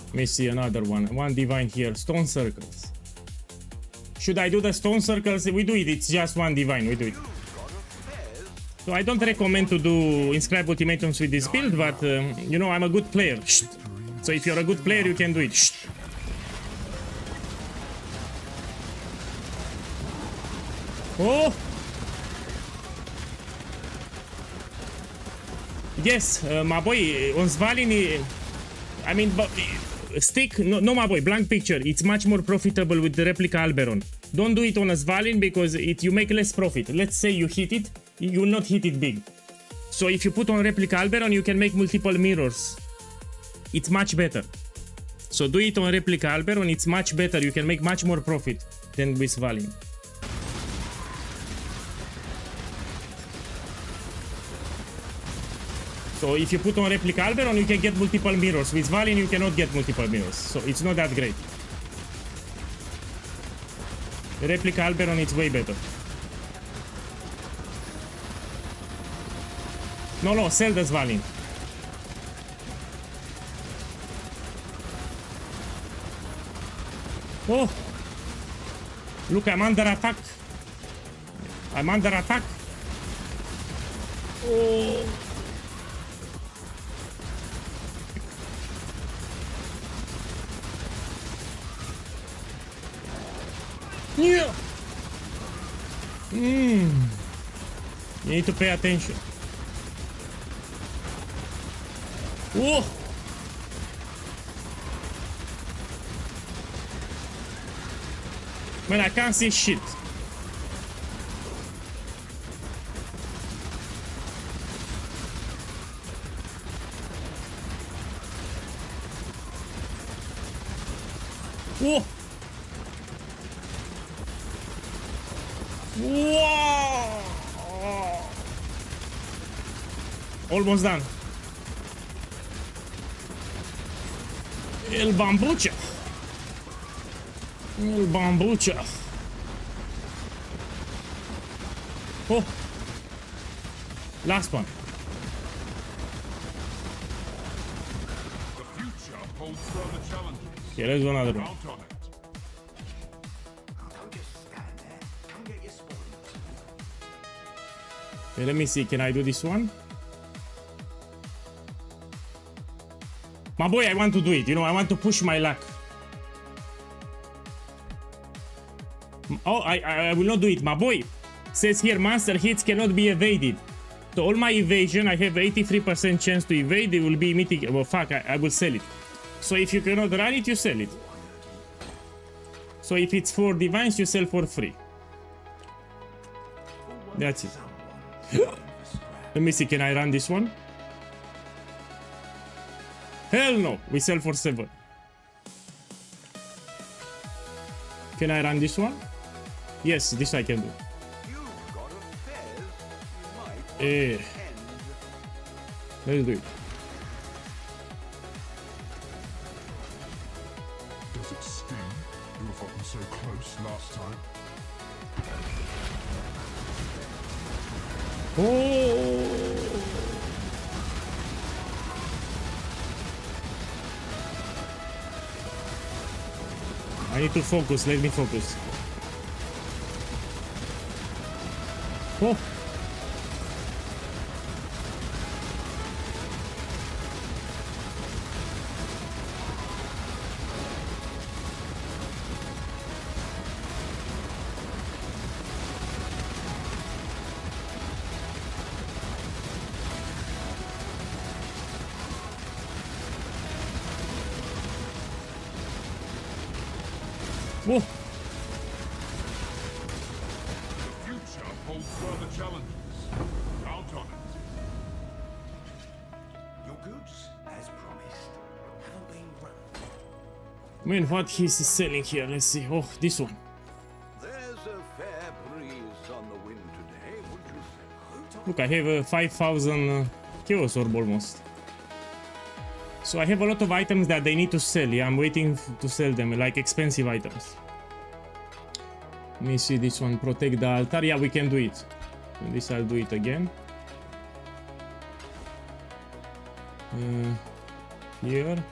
Let me see another one. One divine here. Stone circles. Should I do the stone circles? We do it. It's just one divine. We do it. So I don't recommend to do inscribe ultimatums with this build, but you know, I'm a good player. Shh. So if you're a good player, you can do it. Shh. Oh. Yes, my boy, on Svalin, I mean, but stick, no, my boy, blank picture. It's much more profitable with the replica Alberon. Don't do it on a Svalin because you make less profit. Let's say you hit it, you will not hit it big. So if you put on replica Alberon, you can make multiple mirrors. It's much better. So do it on replica Alberon, it's much better. You can make much more profit than with Svalin. So if you put on replica Alberon, you can get multiple mirrors. With Svalin, you cannot get multiple mirrors. So it's not that great. The replica Alberon, it's way better. No, sell the Svalin. Oh! Look, I'm under attack. I'm under attack. Oh! Yeah. You need to pay attention. Oh. Man, I can't see shit. Whoa! Whoa! Almost done. El bambucha. El bambucha. Oh. Last one. The future holds further challenges. Okay, let's do another one. Count on it. Don't just stand there. Come get your spoils. Okay, let me see. Can I do this one? My boy, I want to do it. You know, I want to push my luck. Oh, I will not do it. My boy says here, monster hits cannot be evaded. So all my evasion, I have 83% chance to evade. It will be mitigated. Well, fuck, I will sell it. So if you cannot run it, you sell it. So if it's for divines, you sell for free. That's it. Let me see, can I run this one? Hell no, we sell for 7. Can I run this one? Yes, this I can do. You've got affairs you might Eh, let's do it. Does it sting? You have gotten so close last time. Oh! I need to focus, let me focus. Oh! Whoa! The future holds further challenges. Count on it. Your goods, as promised, haven't been run. Man, what he's selling here? Let's see. Oh, this one. There's a fair breeze on the wind today, would you say? Look, I have a 5,000 chaos orb almost. So I have a lot of items that they need to sell. Yeah, I'm waiting to sell them, like expensive items. Let me see this one. Protect the altar. Yeah, we can do it. And this I'll do it again. Here.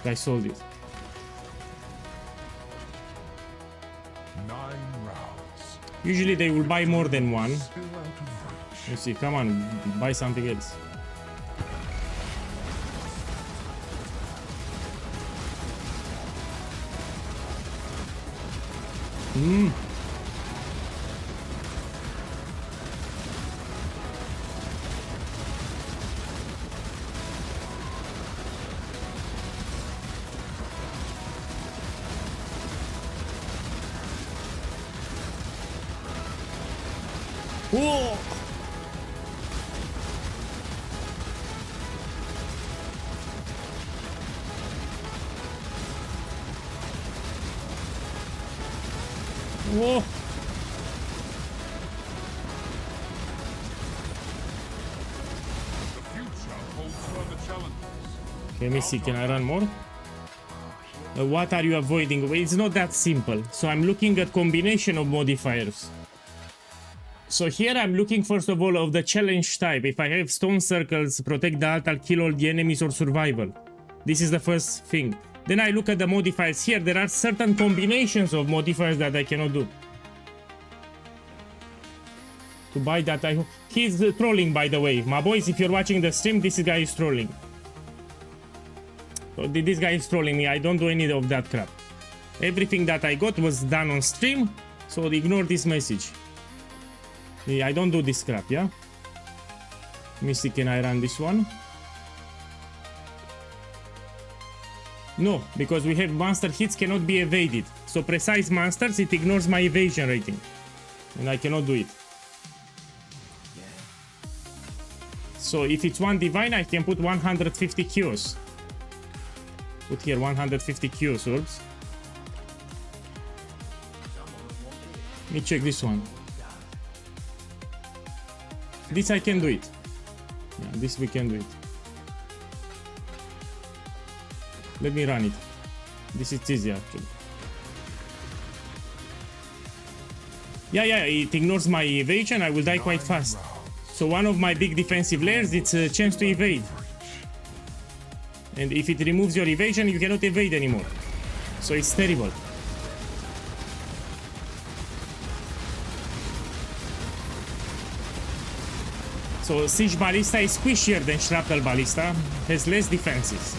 I sold it. 9 rounds. Usually they will buy more than one. Still out of reach. Let's see. Come on, buy something else. Whoa! Whoa! The future holds further challenges. Let me see, can I run more? What are you avoiding? Well, it's not that simple. So I'm looking at combination of modifiers. So here I'm looking first of all of the challenge type. If I have stone circles, protect the altar, kill all the enemies, or survival. This is the first thing. Then I look at the modifiers. Here there are certain combinations of modifiers that I cannot do. To buy that, he's trolling, by the way. My boys, if you're watching the stream, this guy is trolling. So this guy is trolling me. I don't do any of that crap. Everything that I got was done on stream, so ignore this message. I don't do this crap, yeah? Let me see, can I run this one? No, because we have monster hits cannot be evaded. So precise monsters, it ignores my evasion rating. And I cannot do it. So if it's one divine, I can put 150 cures. Put here 150 cures orbs. Let me check this one. This I can do it. Yeah, this we can do it. Let me run it. This is easy actually. Yeah, it ignores my evasion. I will die quite fast. So one of my big defensive layers, it's a chance to evade. And if it removes your evasion, you cannot evade anymore. So it's terrible. So Siege Ballista is squishier than Shrapnel Ballista, has less defenses.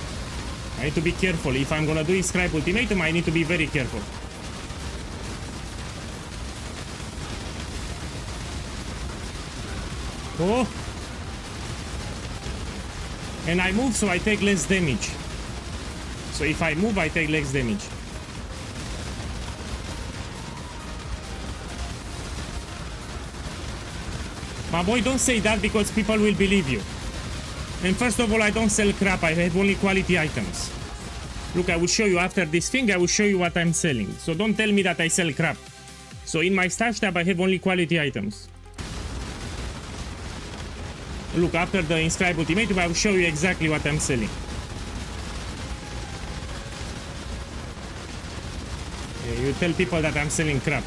I need to be careful. If I'm gonna do Inscribe Ultimatum, I need to be very careful. Oh! And I move, so I take less damage. So if I move, I take less damage. My boy, don't say that because people will believe you. And first of all, I don't sell crap, I have only quality items. Look, I will show you after this thing, I will show you what I'm selling. So don't tell me that I sell crap. So in my stash tab, I have only quality items. Look, after the Inscribe Ultimatum, I will show you exactly what I'm selling. You tell people that I'm selling crap.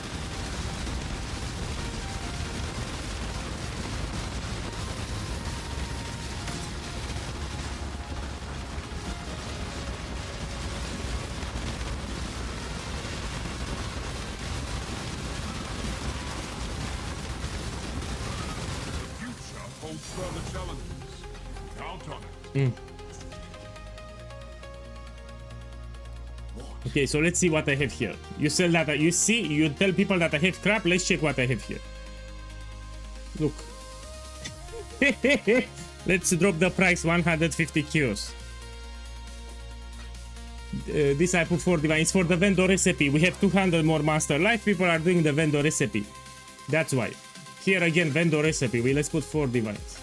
Okay, so let's see what I have here. You sell that, you see, you tell people that I have crap. Let's check what I have here. Look. Let's drop the price 150 kilos. This I put for divine. It's for the vendor recipe. We have 200 more master life. People are doing the vendor recipe. That's why. Here again, vendor recipe. Let's put 4 divines.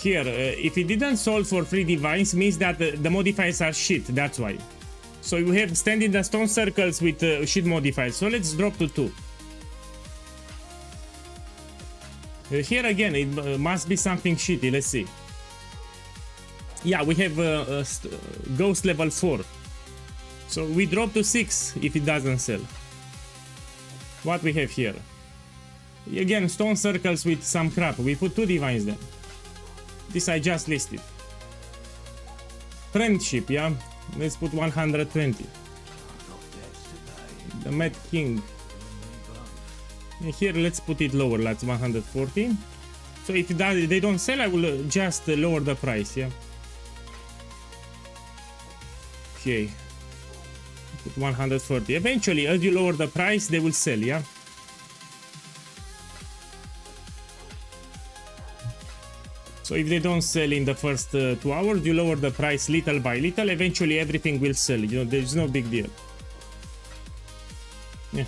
Here, if it didn't solve for 3 divines, means that the modifiers are shit. That's why. So you have stand in the stone circles with shit modifiers. So let's drop to 2. Here again, it must be something shitty. Let's see. Yeah, we have ghost level 4. So we drop to 6 if it doesn't sell. What we have here? Again, stone circles with some crap. We put 2 divines then. This I just listed. Friendship, yeah? Let's put 120. The Mad King. Here, let's put it lower. That's 140. So if they don't sell, I will just lower the price, yeah? Okay. Put 140. Eventually, as you lower the price, they will sell, yeah? So if they don't sell in the first 2 hours, you lower the price little by little. Eventually, everything will sell. You know, there's no big deal. Yeah.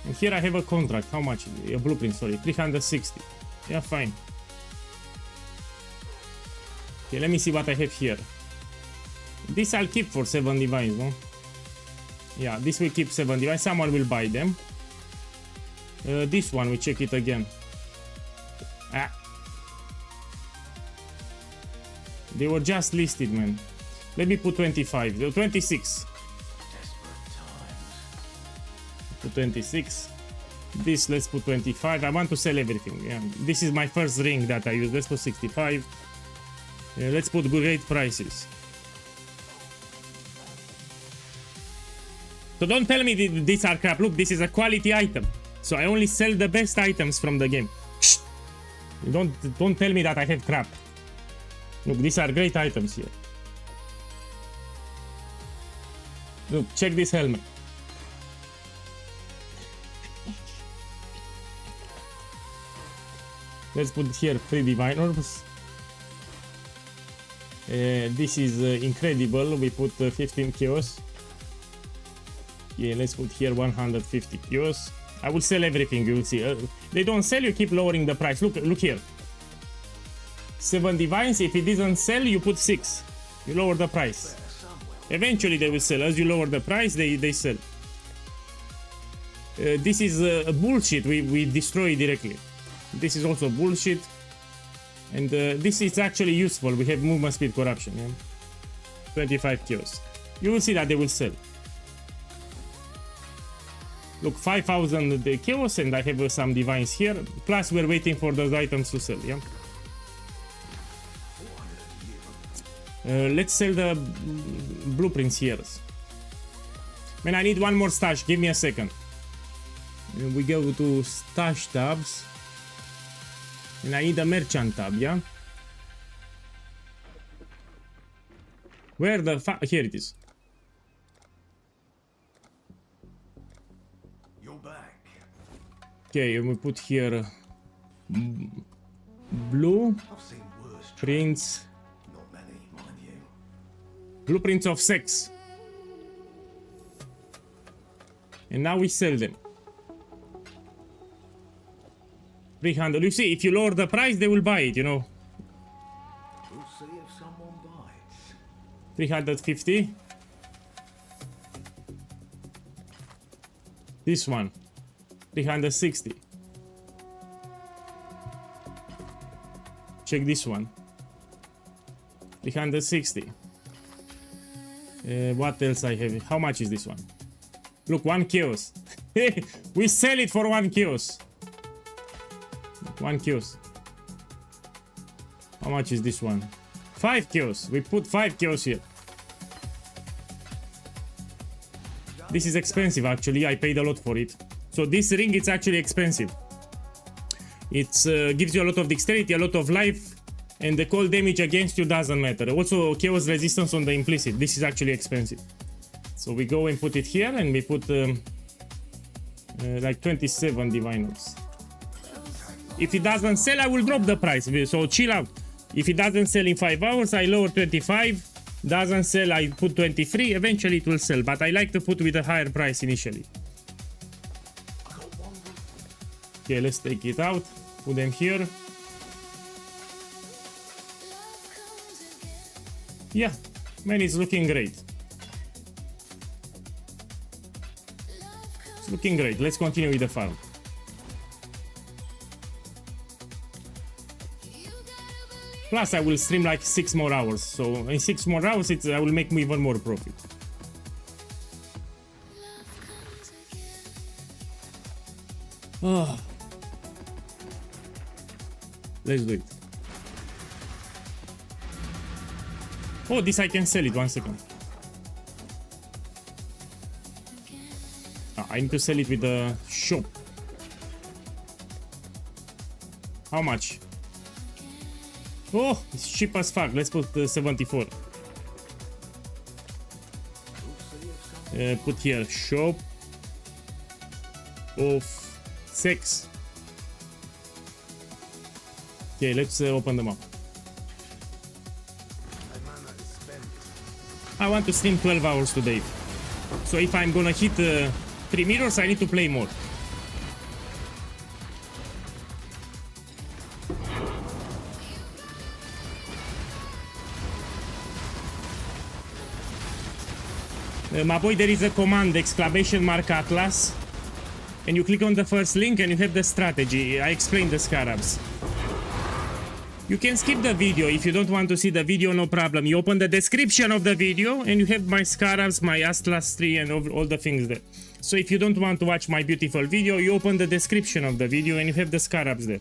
And here I have a contract. How much? A blueprint, sorry. 360. Yeah, fine. Okay, let me see what I have here. This I'll keep for 7 divines, no? Yeah, this will keep 7 divines. Someone will buy them. This one, we check it again. Ah. They were just listed, man. Let me put 25. 26. Put 26. This, let's put 25. I want to sell everything. Yeah. This is my first ring that I use. Let's put 65. Let's put great prices. So don't tell me these are crap. Look, this is a quality item. So I only sell the best items from the game. Shh. Don't tell me that I have crap. Look, these are great items here. Look, check this helmet. Let's put here 3 divine orbs. This is incredible. We put 15 chaos. Yeah, let's put here 150 chaos. I will sell everything, you will see. They don't sell, you keep lowering the price. Look here. 7 divines, if it doesn't sell, you put 6. You lower the price. Eventually they will sell. As you lower the price, they sell. This is bullshit. We destroy directly. This is also bullshit. And this is actually useful. We have movement speed corruption. Yeah? 25 chaos. You will see that they will sell. Look, 5,000 the chaos, and I have some divines here. Plus, we're waiting for those items to sell. Yeah. Let's sell the blueprints here. Man, I need one more stash. Give me a second. We go to stash tabs. And I need a merchant tab, yeah? Where the fuck? Here it is. You're back. Okay, we put here blue I've seen worse. prints, Not many, mind you. blueprints of sex. And now we sell them. 300. You see, if you lower the price, they will buy it, you know. We'll see if someone bites. 350. This one. 360. Check this one. 360. What else I have? How much is this one? Look, 1 chaos. We sell it for 1 chaos. 1 chaos. How much is this one? 5 chaos. We put 5 chaos here. This is expensive actually. I paid a lot for it. So this ring it's actually expensive. It gives you a lot of dexterity, a lot of life, and the cold damage against you doesn't matter. Also chaos resistance on the implicit. This is actually expensive. So we go and put it here, and we put like 27 divine orbs. If it doesn't sell, I will drop the price. So chill out. If it doesn't sell in 5 hours, I lower 25. Doesn't sell, I put 23. Eventually it will sell, but I like to put with a higher price initially. Okay, let's take it out. Put them here. Yeah, man, it's looking great. It's looking great. Let's continue with the farm. Plus, I will stream like 6 more hours. So in 6 more hours, I will make me even more profit. Oh. Let's do it. Oh, this I can sell it. 1 second. I need to sell it with the shop. How much? Oh, it's cheap as fuck. Let's put 74. Put here shop of sex. Okay, let's open them up. I want to stream 12 hours today. So if I'm gonna hit 3 mirrors, I need to play more. My boy, there is a command, !Atlas, and you click on the first link and you have the strategy. I explained the scarabs. You can skip the video if you don't want to see the video, no problem. You open the description of the video and you have my scarabs, my Atlas tree, and all the things there. So if you don't want to watch my beautiful video, you open the description of the video and you have the scarabs there.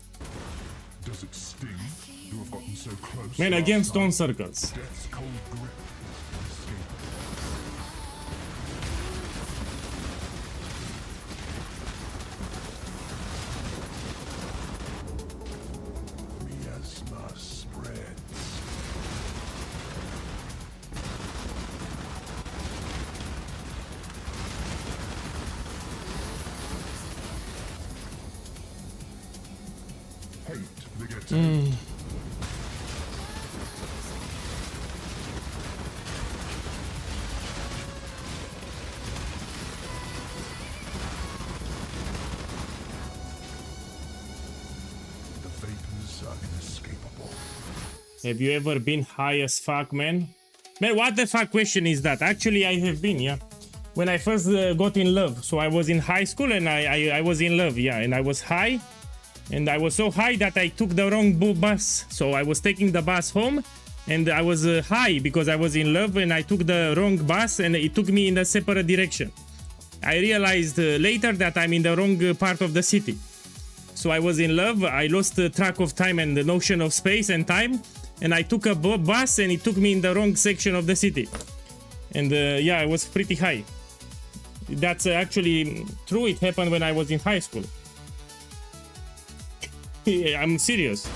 Does it sting to have gotten so close? Man, against stone circles. Death's cold grip. Escape. Miasma spreads. Hate begets hate. Have you ever been high as fuck, man? Man, what the fuck question is that? Actually, I have been, yeah. When I first got in love, so I was in high school and I was in love, yeah, and I was high, and I was so high that I took the wrong bus. So I was taking the bus home, and I was high because I was in love, and I took the wrong bus, and it took me in a separate direction. I realized later that I'm in the wrong part of the city. So I was in love, I lost track of time and the notion of space and time, and I took a bus and it took me in the wrong section of the city. And yeah, I was pretty high. That's actually true, it happened when I was in high school. I'm serious.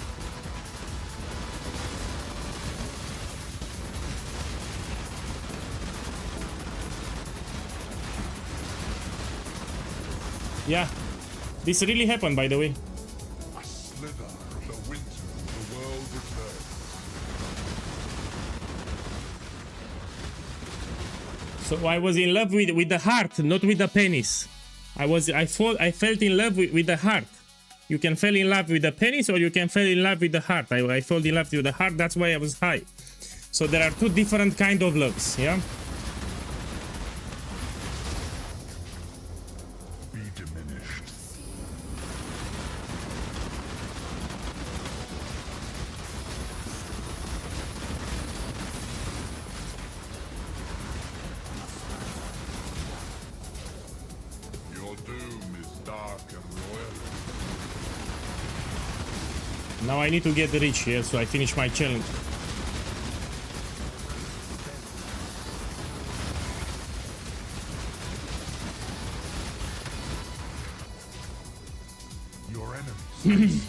Yeah, this really happened, by the way. A slither of the winter the world returns. So I was in love with the heart, not with the penis. I felt in love with the heart. You can fall in love with the penis or you can fall in love with the heart. I fell in love with the heart, that's why I was high. So there are two different kind of loves, yeah? Be diminished. Your doom is dark and royal. Now I need to get rich here, so I finish my challenge. Your enemies.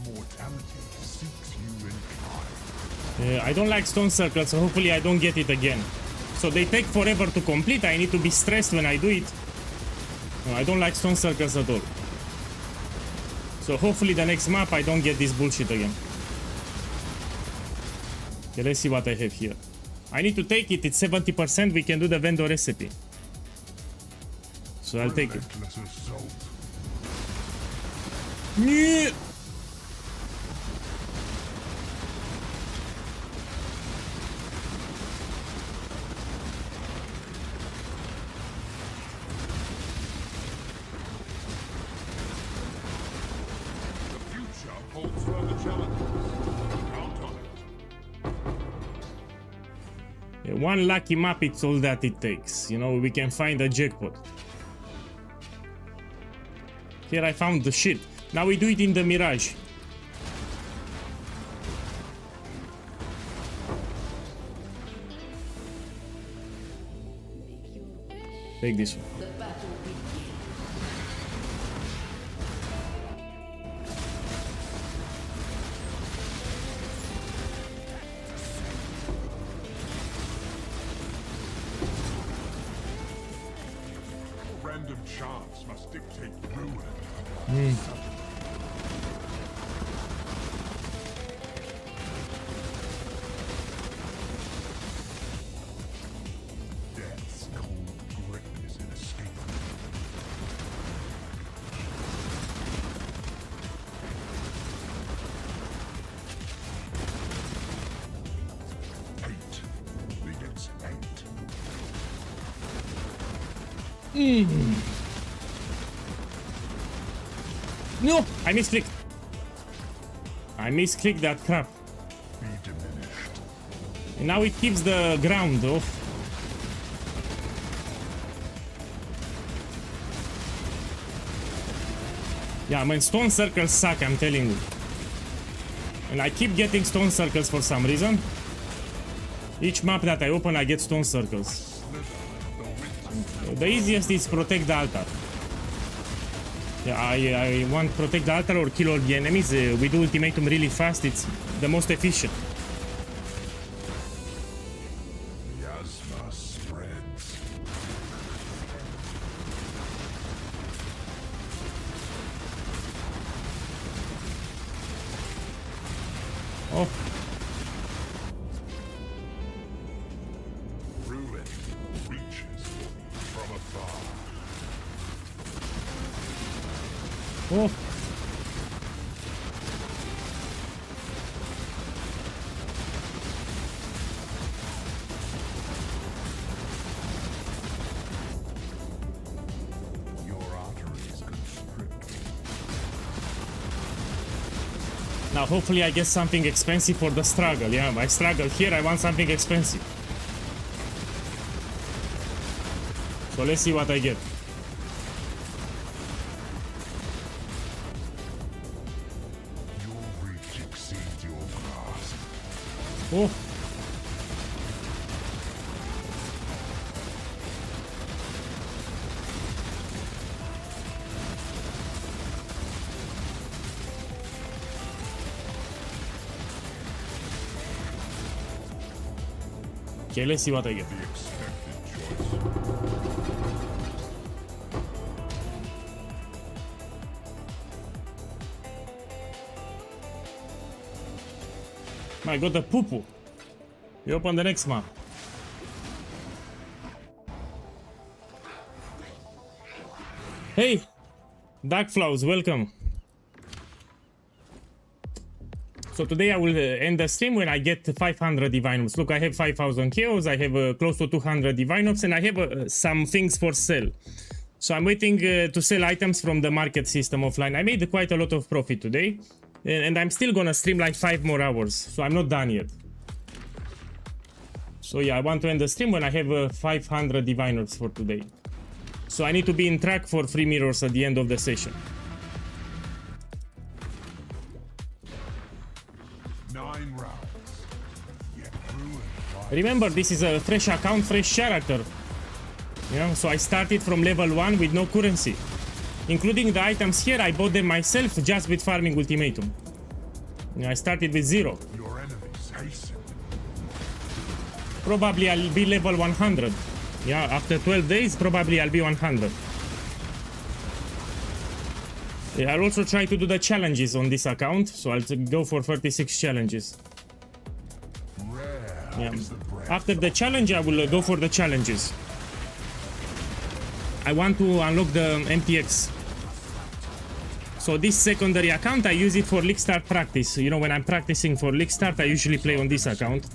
Mortality seeks you in time. I don't like stone circles, so hopefully I don't get it again. So they take forever to complete, I need to be stressed when I do it. No, I don't like stone circles at all. So hopefully the next map I don't get this bullshit again. Okay, let's see what I have here. I need to take it, it's 70%, we can do the vendor recipe. So I'll take it. Relentless assault. Yeah. The future holds further challenges. Count on it. One lucky map, it's all that it takes. You know, we can find a jackpot. Here I found the shit. Now we do it in the Mirage. Take this one. The battle begins. Random chance must dictate ruin. Death's cold grip is inescapable. Hate begets hate. No! I misclicked. I misclicked that crap. Be diminished. And now it keeps the ground off. Yeah, man, stone circles suck, I'm telling you. And I keep getting stone circles for some reason. Each map that I open, I get stone circles. The easiest is protect the altar. Yeah, I want protect the altar or kill all the enemies. We do ultimatum really fast, it's the most efficient. Miasma spreads. Oh, watches from afar. Oh. Your arteries constrict. Now hopefully I get something expensive for the struggle. Yeah, I struggle here, I want something expensive. So let's see what I get. Your reach exceeds your grasp. Oh. Okay, let's see what I get. The expected choice. I got the poo-poo. We open the next map. Hey! Dark Flowers, welcome. So today I will end the stream when I get 500 divine ops. Look, I have 5,000 chaos, I have close to 200 divine ops, and I have some things for sale. So I'm waiting to sell items from the market system offline. I made quite a lot of profit today, and I'm still gonna stream like 5 more hours, so I'm not done yet. So yeah, I want to end the stream when I have 500 divine ops for today. So I need to be in track for free mirrors at the end of the session. 9 rounds. Yet ruined by Remember, this is a fresh account, fresh character. Yeah, so I started from level 1 with no currency. Including the items here, I bought them myself just with farming Ultimatum. Yeah, I started with 0. your enemies hasten. Probably I'll be level 100. Yeah, after 12 days, probably I'll be 100. Yeah, I'll also try to do the challenges on this account, so I'll go for 36 challenges. Rare Yeah. is the breath. After the challenge, I will go for the challenges. I want to unlock the MTX. So this secondary account, I use it for League Start practice. You know, when I'm practicing for League Start, I usually play on this account.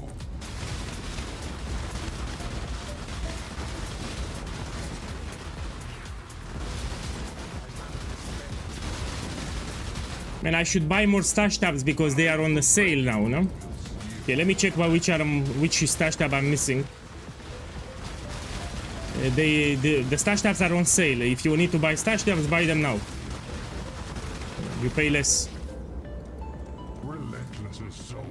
And I should buy more stash tabs because they are on the sale now, no? Okay, let me check which stash tab I'm missing. The stash tabs are on sale. If you need to buy stash tabs, buy them now. You pay less. Relentless assault.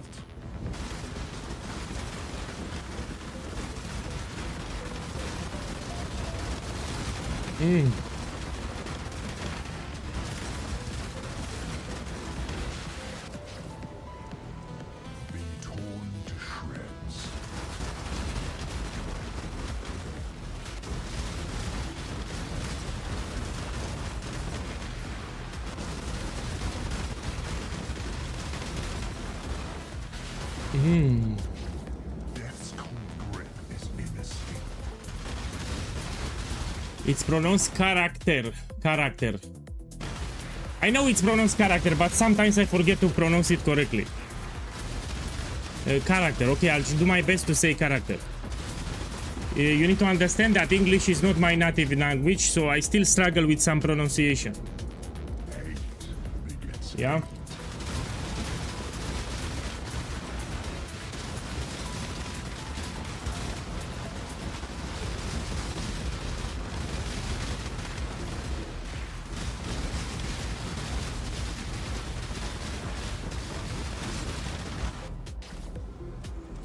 Being torn to shreds. Death's cold grip is inescapable. It's pronounced character. Character. I know it's pronounced character, but sometimes I forget to pronounce it correctly. Character. Okay, I'll do my best to say character. You need to understand that English is not my native language, so I still struggle with some pronunciation. Hate begets Yeah?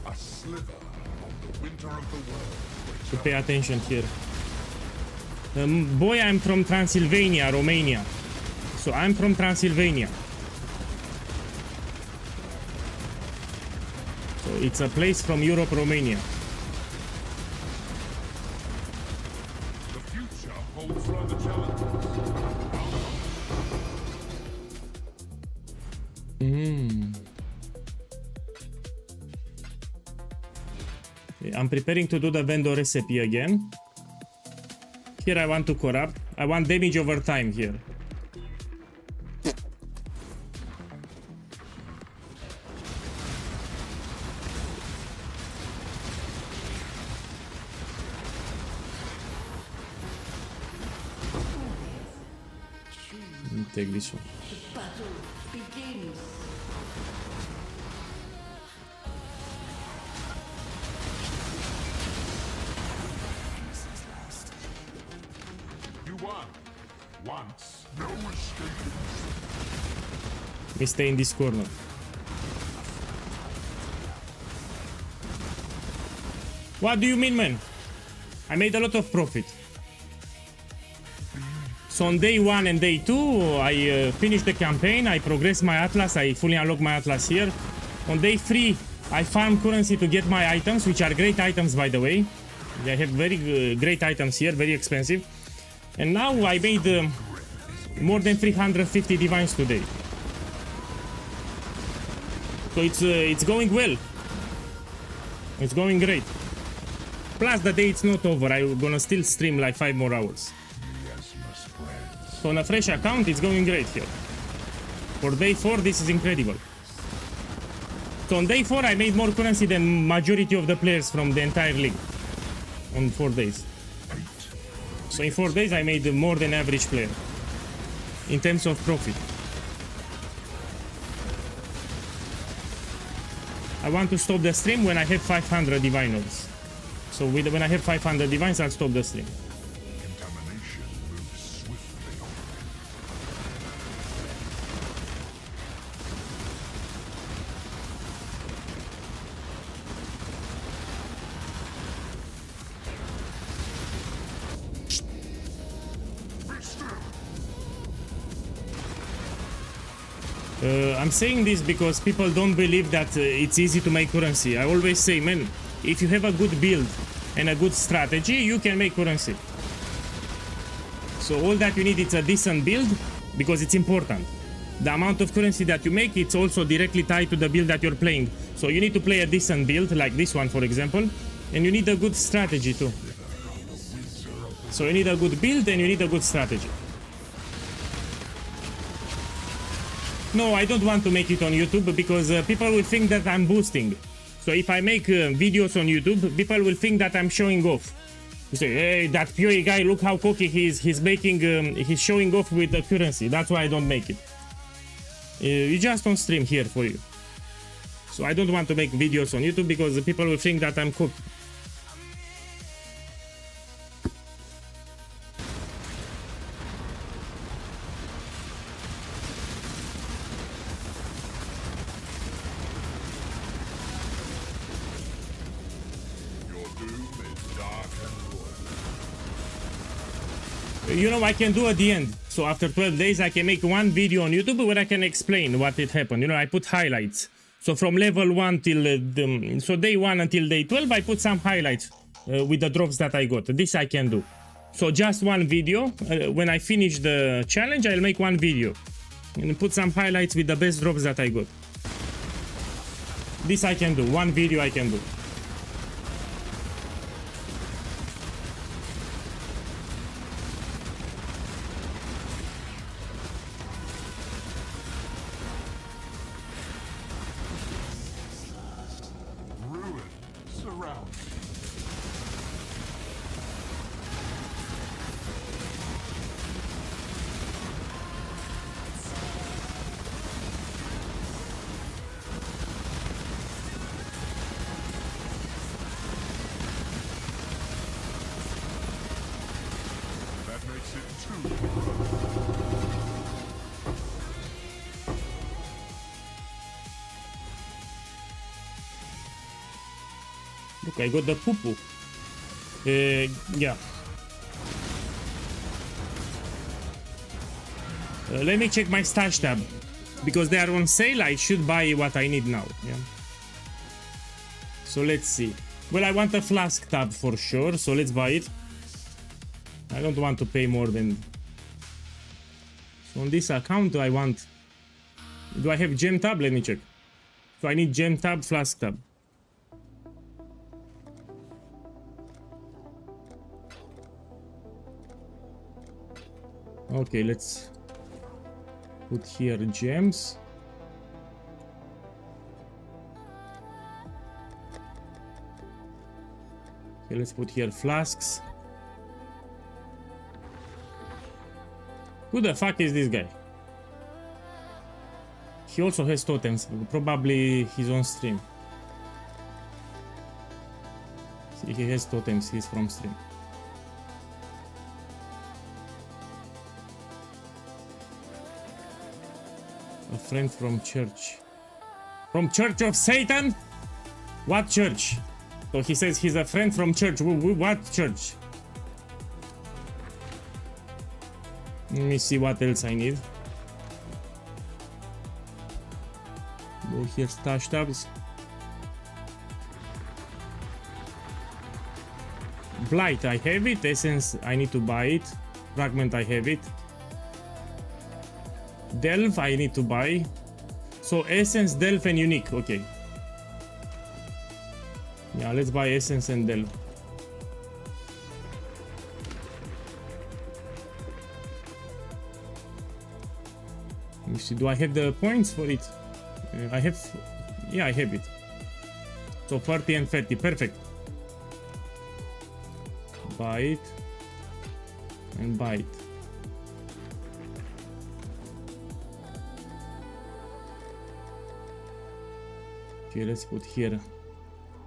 a sliver of the winter of the world. To pay attention here. Boy, I'm from Transylvania, Romania. So I'm from Transylvania. So it's a place from Europe, Romania. The future holds further challenges. I'm preparing to do the vendor recipe again. Here I want to corrupt. I want damage over time here. Take this one. Battle begins. You won. Once. No escaping. We stay in this corner. What do you mean, man? I made a lot of profit. So on day 1 and day 2, I finished the campaign, I progressed my Atlas, I fully unlocked my Atlas here. On day 3, I farmed currency to get my items, which are great items by the way. I have very great items here, very expensive. And now I made more than 350 divines today. So it's going well. It's going great. Plus the day it's not over, I'm gonna still stream like 5 more hours. So on a fresh account, it's going great here. For day 4, this is incredible. So on day 4, I made more currency than majority of the players from the entire league. On 4 days. So in 4 days, I made more than average player. In terms of profit. I want to stop the stream when I have 500 diviners. So when I have 500 divines, I'll stop the stream. Contamination moves swiftly on. I'm saying this because people don't believe that it's easy to make currency. I always say, man, if you have a good build and a good strategy, you can make currency. So all that you need is a decent build, because it's important. The amount of currency that you make, it's also directly tied to the build that you're playing. So you need to play a decent build, like this one for example, and you need a good strategy too. So you need a good build and you need a good strategy. No, I don't want to make it on YouTube because people will think that I'm boosting. So if I make videos on YouTube, people will think that I'm showing off. You say, hey, that PoE guy, look how cocky he is. He's making, he's showing off with the currency. That's why I don't make it. You just on stream here for you. So I don't want to make videos on YouTube because people will think that I'm cocky. You know, I can do at the end. So after 12 days, I can make one video on YouTube where I can explain what it happened. You know, I put highlights. So from level 1 till so day 1 until day 12, I put some highlights with the drops that I got. This I can do. So just one video. When I finish the challenge, I'll make one video and put some highlights with the best drops that I got. This I can do. One video I can do. Look, I got the poo-poo. Yeah. Let me check my stash tab. Because they are on sale, I should buy what I need now. Yeah. So let's see. Well, I want a flask tab for sure, so let's buy it. I don't want to pay more than... So on this account, I want... Do I have gem tab? Let me check. So I need gem tab, flask tab. Okay, let's put here gems. Okay, let's put here flasks. Who the fuck is this guy? He also has totems. Probably he's on stream. See, he has totems. He's from stream. A friend from church. From Church of Satan? What church? So he says he's a friend from church. What church? Let me see what else I need. Go here, stash tabs. Blight, I have it. Essence, I need to buy it. Fragment, I have it. Delve, I need to buy. So Essence, Delve, and Unique. Okay. Yeah, let's buy Essence and Delve. Let me see. Do I have the points for it? I have. Yeah, I have it. So 30 and 30. Perfect. Buy it. And buy it. Okay, let's put here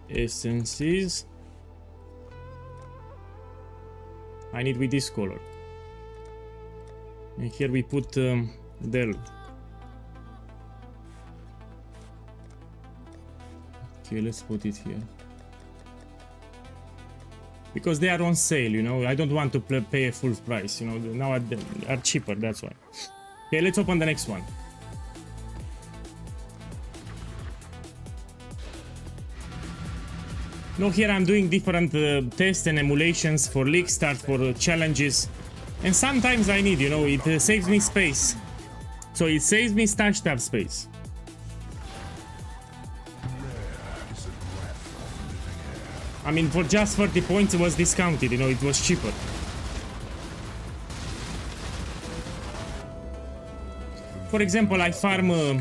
essences. I need with this color. And here we put Delve. Okay, let's put it here. Because they are on sale, you know. I don't want to pay a full price, you know. Now they are cheaper, that's why. Okay, let's open the next one. Now here I'm doing different tests and emulations for league start, for challenges. And sometimes I need, you know, it saves me space. So it saves me stash tab space. I mean, for just 30 points it was discounted, you know, it was cheaper. For example, I farm a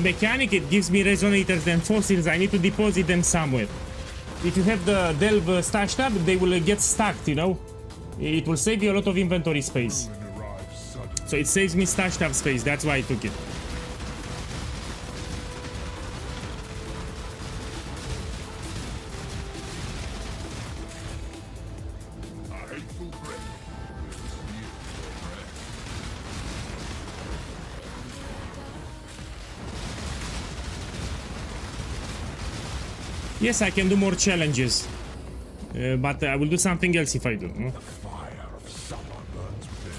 mechanic, it gives me resonators and fossils, I need to deposit them somewhere. If you have the Delve stash tab, they will get stacked, you know. It will save you a lot of inventory space. So it saves me stash tab space, that's why I took it. Yes, I can do more challenges, but I will do something else if I do. No? Fire of summer burns within.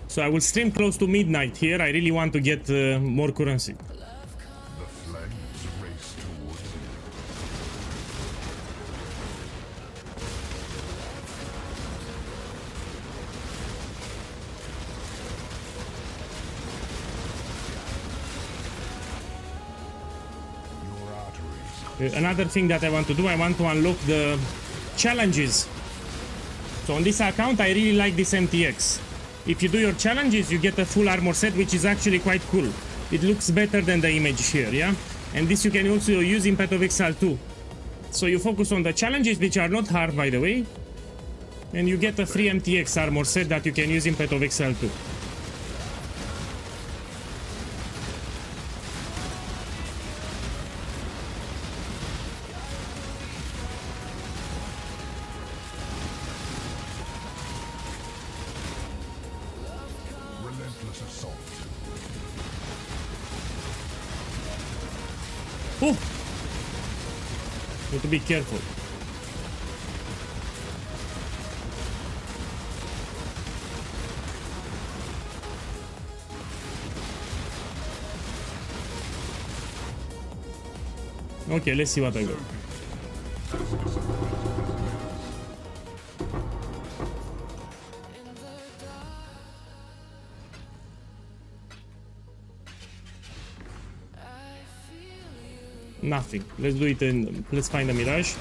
So I will stream close to midnight here. I really want to get more currency. The flames race towards you. Your arteries. Another thing that I want to do, I want to unlock the challenges. So on this account, I really like this MTX. If you do your challenges, you get a full armor set, which is actually quite cool. It looks better than the image here, yeah? And this you can also use in Path of Exile 2. So you focus on the challenges, which are not hard, by the way. And you get a free MTX armor set that you can use in Path of Exile 2. Relentless assault. Oh! Need to be careful. Okay, let's see what I got. Nothing. Let's do it in... Let's find a Mirage.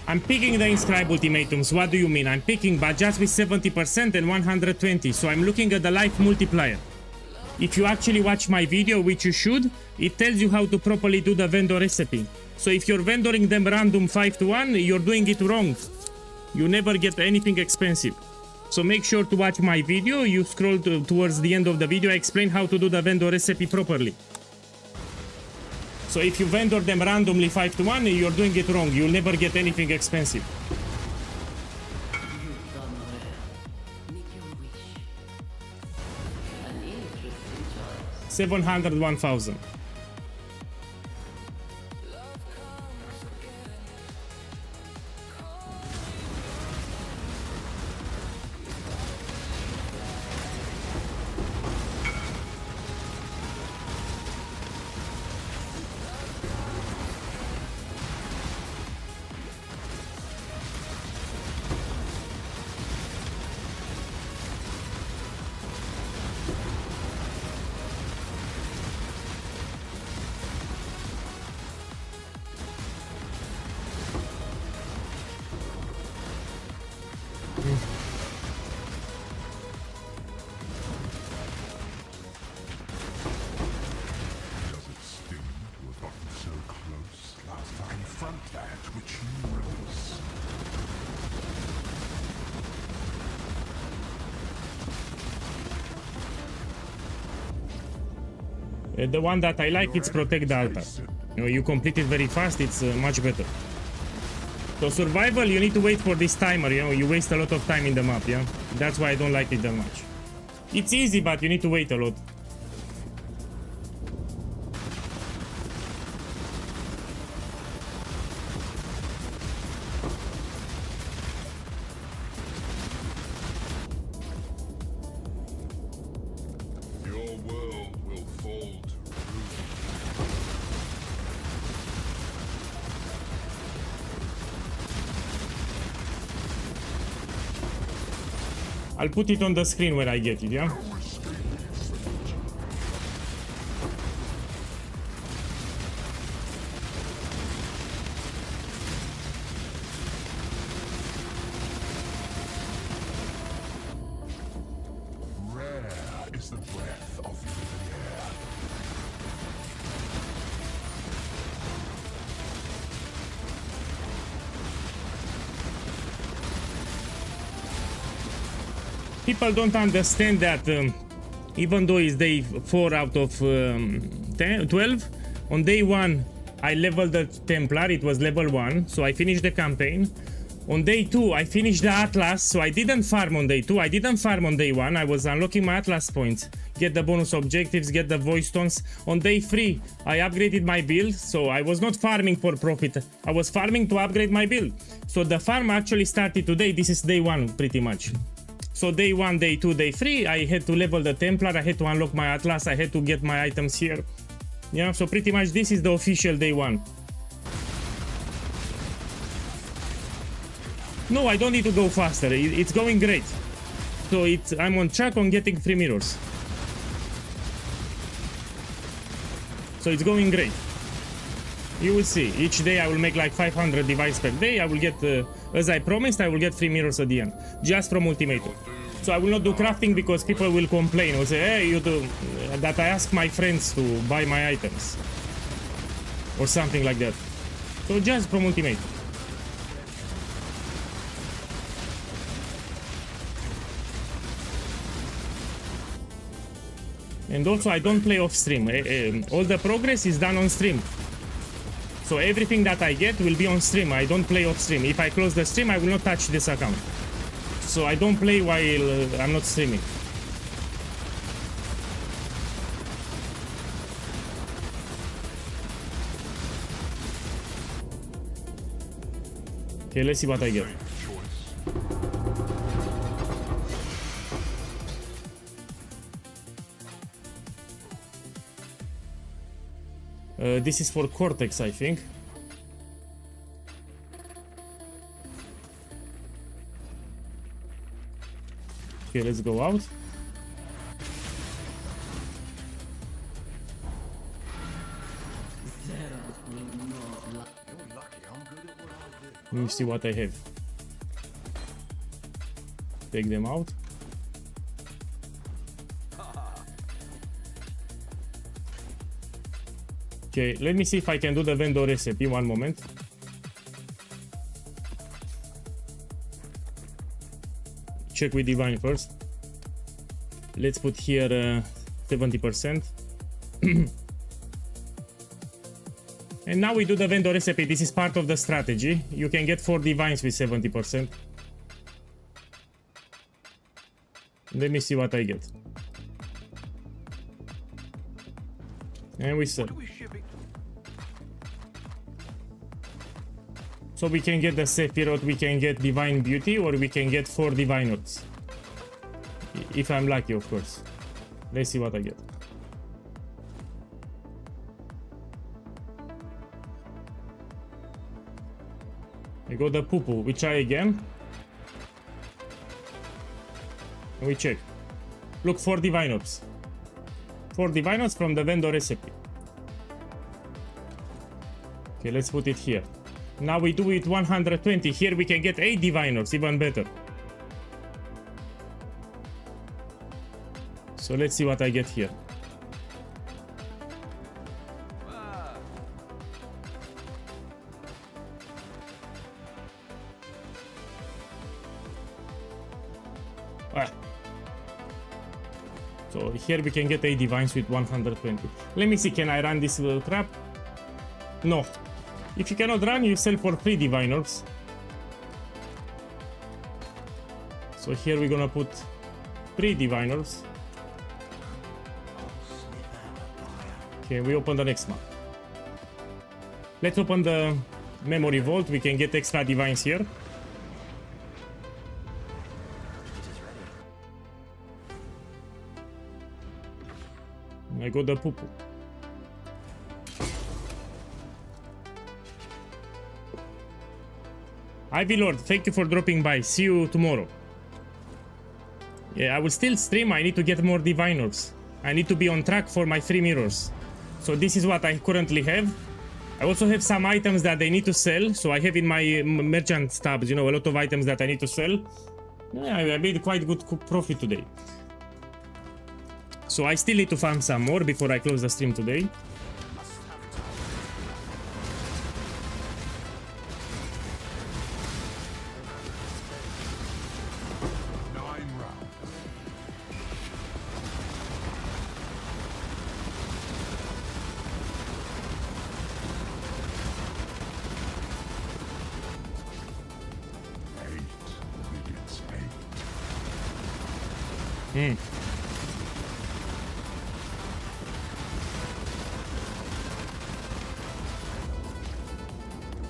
I'm picking the inscribe ultimatums. What do you mean? I'm picking, but just with 70% and 120. So I'm looking at the life multiplier. If you actually watch my video, which you should, it tells you how to properly do the vendor recipe. So if you're vendoring them random 5 to 1, you're doing it wrong. You never get anything expensive. So make sure to watch my video. You scroll towards the end of the video. I explain how to do the vendor recipe properly. So if you vendor them randomly 5 to 1, you're doing it wrong. You'll never get anything expensive. You've done well. Make your wish. An interesting choice. 701,000. Does it sting to have gotten so close last time? Confront that which you release. The one that I like, it's protect the altar. You know, you complete it very fast, it's much better. So survival, you need to wait for this timer, you know, you waste a lot of time in the map, yeah? That's why I don't like it that much. It's easy, but you need to wait a lot. Your world will fall to ruin. I'll put it on the screen when I get it, yeah? Rare is the breath of the air. People don't understand that even though it's day 4 out of 12, on day 1 I leveled the Templar, it was level 1, so I finished the campaign. On day 2 I finished the Atlas, so I didn't farm on day 2, I didn't farm on day 1, I was unlocking my Atlas points, get the bonus objectives, get the voice stones. On day 3 I upgraded my build, so I was not farming for profit, I was farming to upgrade my build. So the farm actually started today, this is day 1 pretty much. So day 1, day 2, day 3, I had to level the Templar, I had to unlock my Atlas, I had to get my items here. Yeah, so pretty much this is the official day 1. No, I don't need to go faster, it's going great. So I'm on track on getting 3 mirrors. So it's going great. You will see, each day I will make like 500 devices per day, I will get, as I promised, I will get 3 mirrors at the end, just from Ultimatum. So I will not do crafting because people will complain, will say, hey, you do, that I ask my friends to buy my items. Or something like that. So just from Ultimatum. And also I don't play off stream, all the progress is done on stream. So everything that I get will be on stream, I don't play off stream. If I close the stream, I will not touch this account. So I don't play while I'm not streaming. Okay, let's see what I get. This is for Cortex, I think. Okay, let's go out. Let me see what I have. Take them out. Okay, let me see if I can do the vendor recipe. One moment. Check with Divine first. Let's put here 70%. And now we do the vendor recipe. This is part of the strategy. You can get 4 divines with 70%. Let me see what I get. And we sell. So we can get the Sephiroth, we can get Divine Beauty, or we can get 4 Divine Orbs. If I'm lucky, of course. Let's see what I get. I got the poo-poo. We try again. And we check. Look, 4 Divine Orbs. 4 Divine Orbs from the vendor recipe. Okay, let's put it here. Now we do it 120. Here we can get 8 Divine Orbs, even better. So let's see what I get here. So here we can get 8 divines with 120. Let me see, can I run this trap? No. If you cannot run, you sell for 3 divine orbs. So here we're gonna put 3 divine orbs. Okay, we open the next map. Let's open the memory vault. We can get extra divines here. I got the poo-poo. Ivy Lord, thank you for dropping by. See you tomorrow. Yeah, I will still stream. I need to get more divine orbs. I need to be on track for my 3 mirrors. So this is what I currently have. I also have some items that I need to sell. So I have in my merchant tabs, you know, a lot of items that I need to sell. Yeah, I made quite good profit today. So I still need to farm some more before I close the stream today.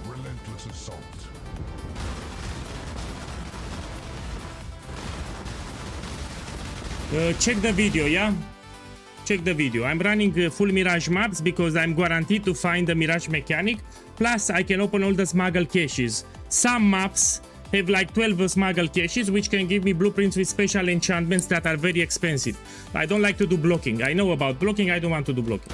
Relentless assault. Check the video, yeah? Check the video. I'm running full Mirage maps because I'm guaranteed to find the Mirage mechanic. Plus, I can open all the smuggle caches. Some maps have like 12 smuggle caches, which can give me blueprints with special enchantments that are very expensive. I don't like to do blocking. I know about blocking, I don't want to do blocking.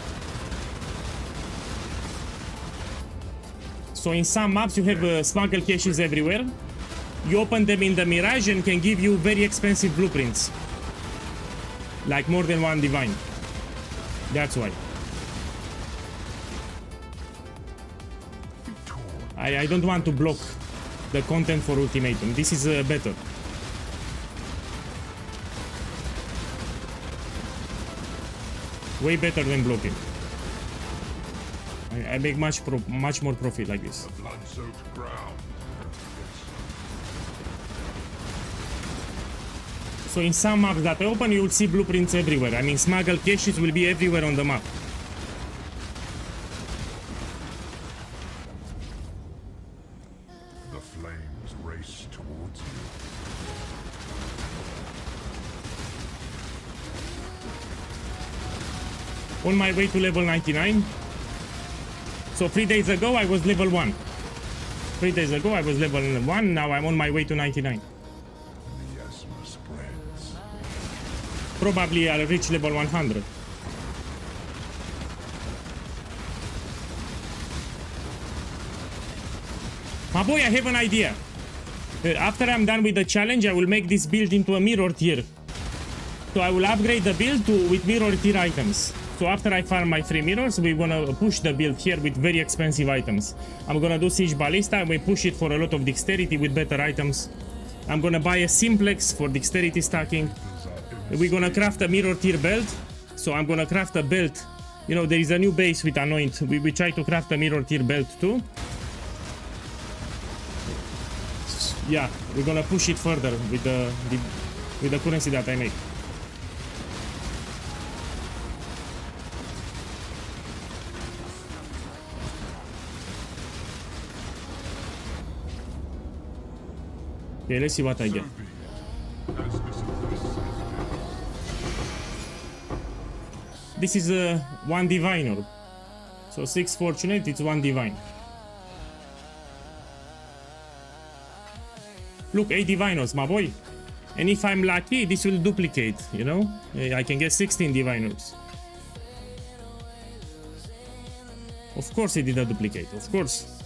So in some maps you have smuggle caches everywhere. You open them in the Mirage and can give you very expensive blueprints. Like more than 1 divine. That's why. I don't want to block the content for Ultimatum. This is better. Way better than blocking. I make much more profit like this. The blood-soaked ground. So in some maps that I open, you will see blueprints everywhere. I mean, smuggle caches will be everywhere on the map. The flames race towards you. On my way to level 99. So 3 days ago I was level 1. 3 days ago I was level 1, now I'm on my way to 99. Miasma spreads. Probably I'll reach level 100. My boy, I have an idea. After I'm done with the challenge, I will make this build into a mirror tier. So I will upgrade the build with mirror tier items. So after I farm my 3 mirrors, we're gonna push the build here with very expensive items. I'm gonna do siege ballista and we push it for a lot of dexterity with better items. I'm gonna buy a simplex for dexterity stacking. We're gonna craft a mirror tier belt. So I'm gonna craft a belt. You know, there is a new base with anoint. We try to craft a mirror tier belt too. Yeah, we're gonna push it further with the currency that I make. Okay, let's see what I get. This is a 1 divine orb. So 6 fortunate, it's 1 divine. Look, 8 divinos, my boy. And if I'm lucky, this will duplicate, you know? I can get 16 divinos. Of course it did a duplicate, of course.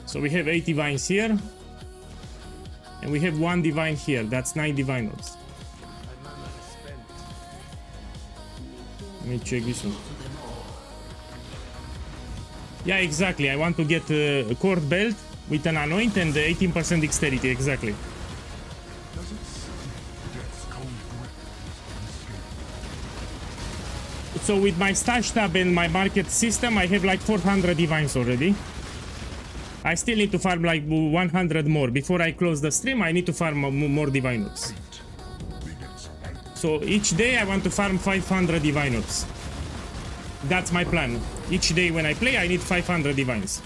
So we have 8 divines here. And we have 1 divine here, that's 9 divinos. Let me check this one. Yeah, exactly. I want to get a cord belt with an anoint and 18% dexterity, exactly. So with my stash tab and my market system, I have like 400 divines already. I still need to farm like 100 more. Before I close the stream, I need to farm more divine orbs. So each day I want to farm 500 divine orbs. That's my plan. Each day when I play, I need 500 divines.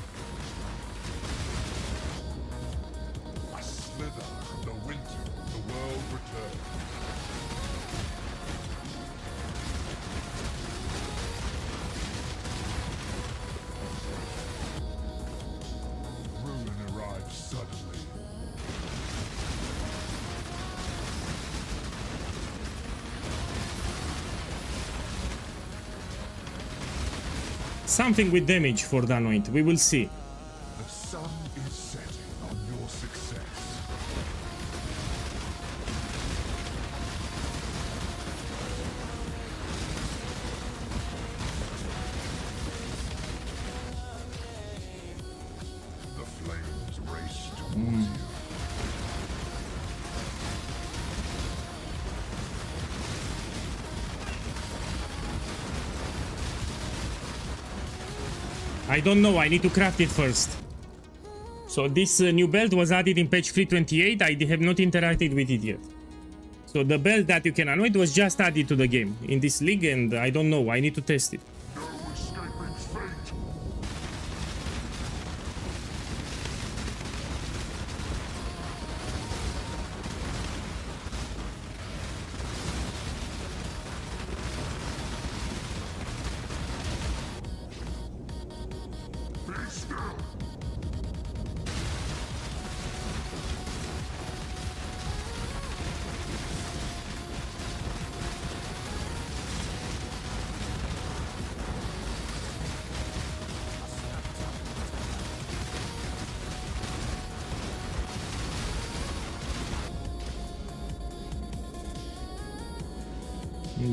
Something with damage for the anoint, we will see. The sun is setting on your success. The flames race towards you. I don't know, I need to craft it first. So this new belt was added in patch 328, I have not interacted with it yet. So the belt that you can anoint was just added to the game in this league and I don't know, I need to test it. No escaping fate. Be still.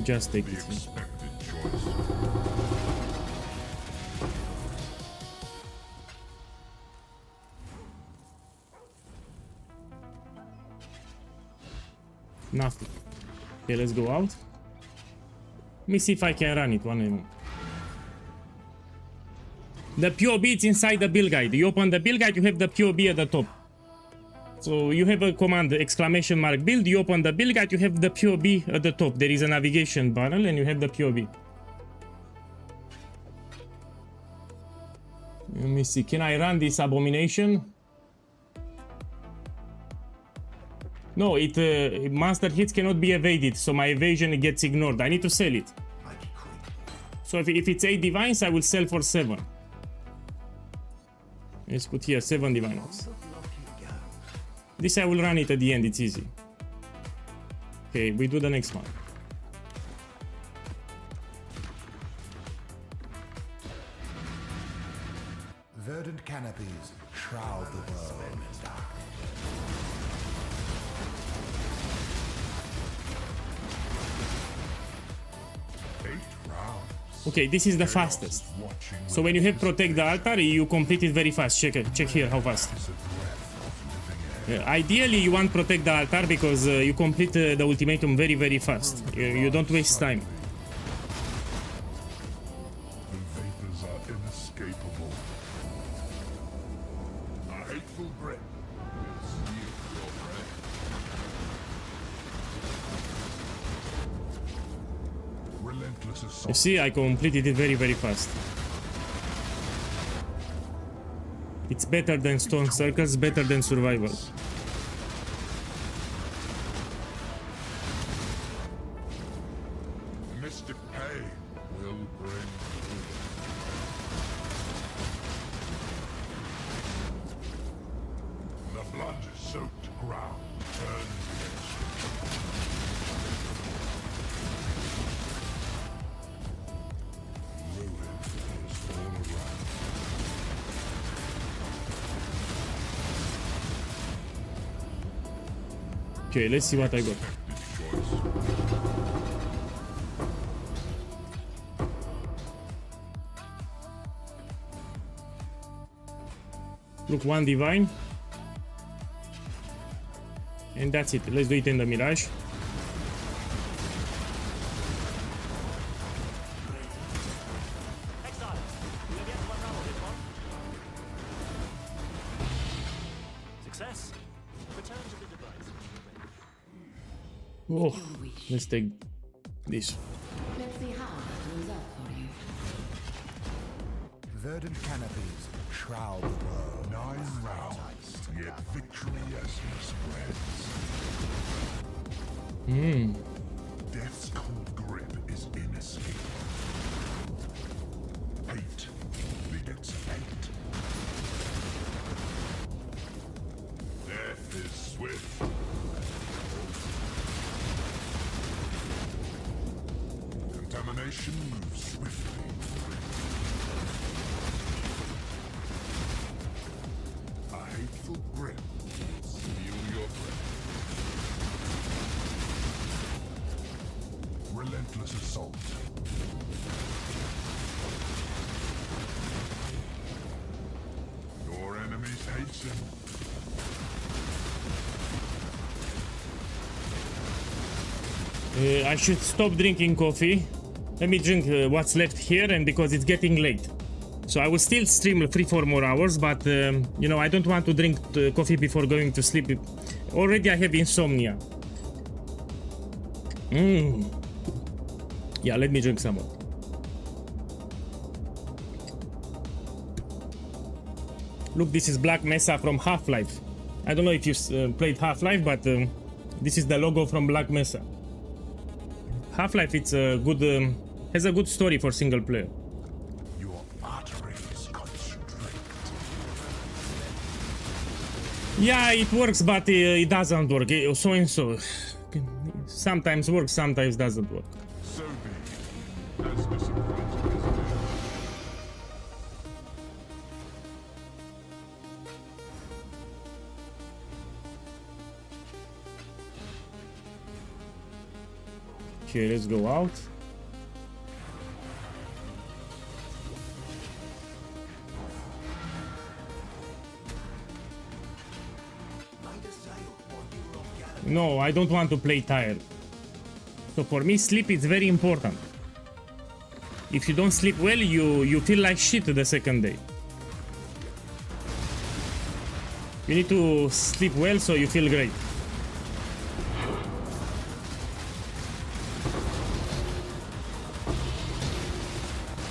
Just take The it. expected choice. Nothing. Okay, let's go out. Let me see if I can run it one more. The POB is inside the build guide. You open the build guide, you have the POB at the top. So you have a command exclamation mark build, you open the build guide, you have the POB at the top. There is a navigation panel and you have the POB. Let me see, can I run this abomination? No, monster hits cannot be evaded, so my evasion gets ignored. I need to sell it. So if it's 8 divines, I will sell for 7. Let's put here 7 divine orbs. This I will run it at the end, it's easy. Okay, we do the next one. Verdant canopies shroud the world in darkness. Okay, this is the fastest. So when you have protect the altar, you complete it very fast. Check it. Check here how fast. Ideally, you want protect the altar because you complete the ultimatum very fast. You don't waste time. The vapors are inescapable. A hateful breath will seal your breath. Relentless assault. You see, I completed it very fast. It's better than stone circles, better than survival. Mystic pain will bring the blood-soaked ground turns against you. Ruin is all around. Okay, let's see what I got. Effective choice. Look, 1 divine. And that's it. Let's do it in the Mirage. Success. Return to the device. Oh, let's take this. Let's see how that turns out for you. Verdant canopies shroud the world. 9 rounds, yet victory as he spreads. Death's cold grip is inescapable. Hate begets hate. Death is swift. Contamination moves swiftly. A hateful grip will seal your breath. Relentless assault. Your enemies hasten. I should stop drinking coffee. Let me drink what's left here, and because it's getting late. So I will still stream 3-4 more hours, but you know, I don't want to drink coffee before going to sleep. Already I have insomnia. Yeah, let me drink some more. Look, this is Black Mesa from Half-Life. I don't know if you played Half-Life, but this is the logo from Black Mesa. Half-Life, it's a good, has a good story for single player. Your arteries constrict. Yeah, it works, but it doesn't work. So and so. Sometimes works, sometimes doesn't work. So be it. As disappointing as it is. Okay, let's go out. No, I don't want to play tired. So for me, sleep is very important. If you don't sleep well, you feel like shit the second day. You need to sleep well so you feel great.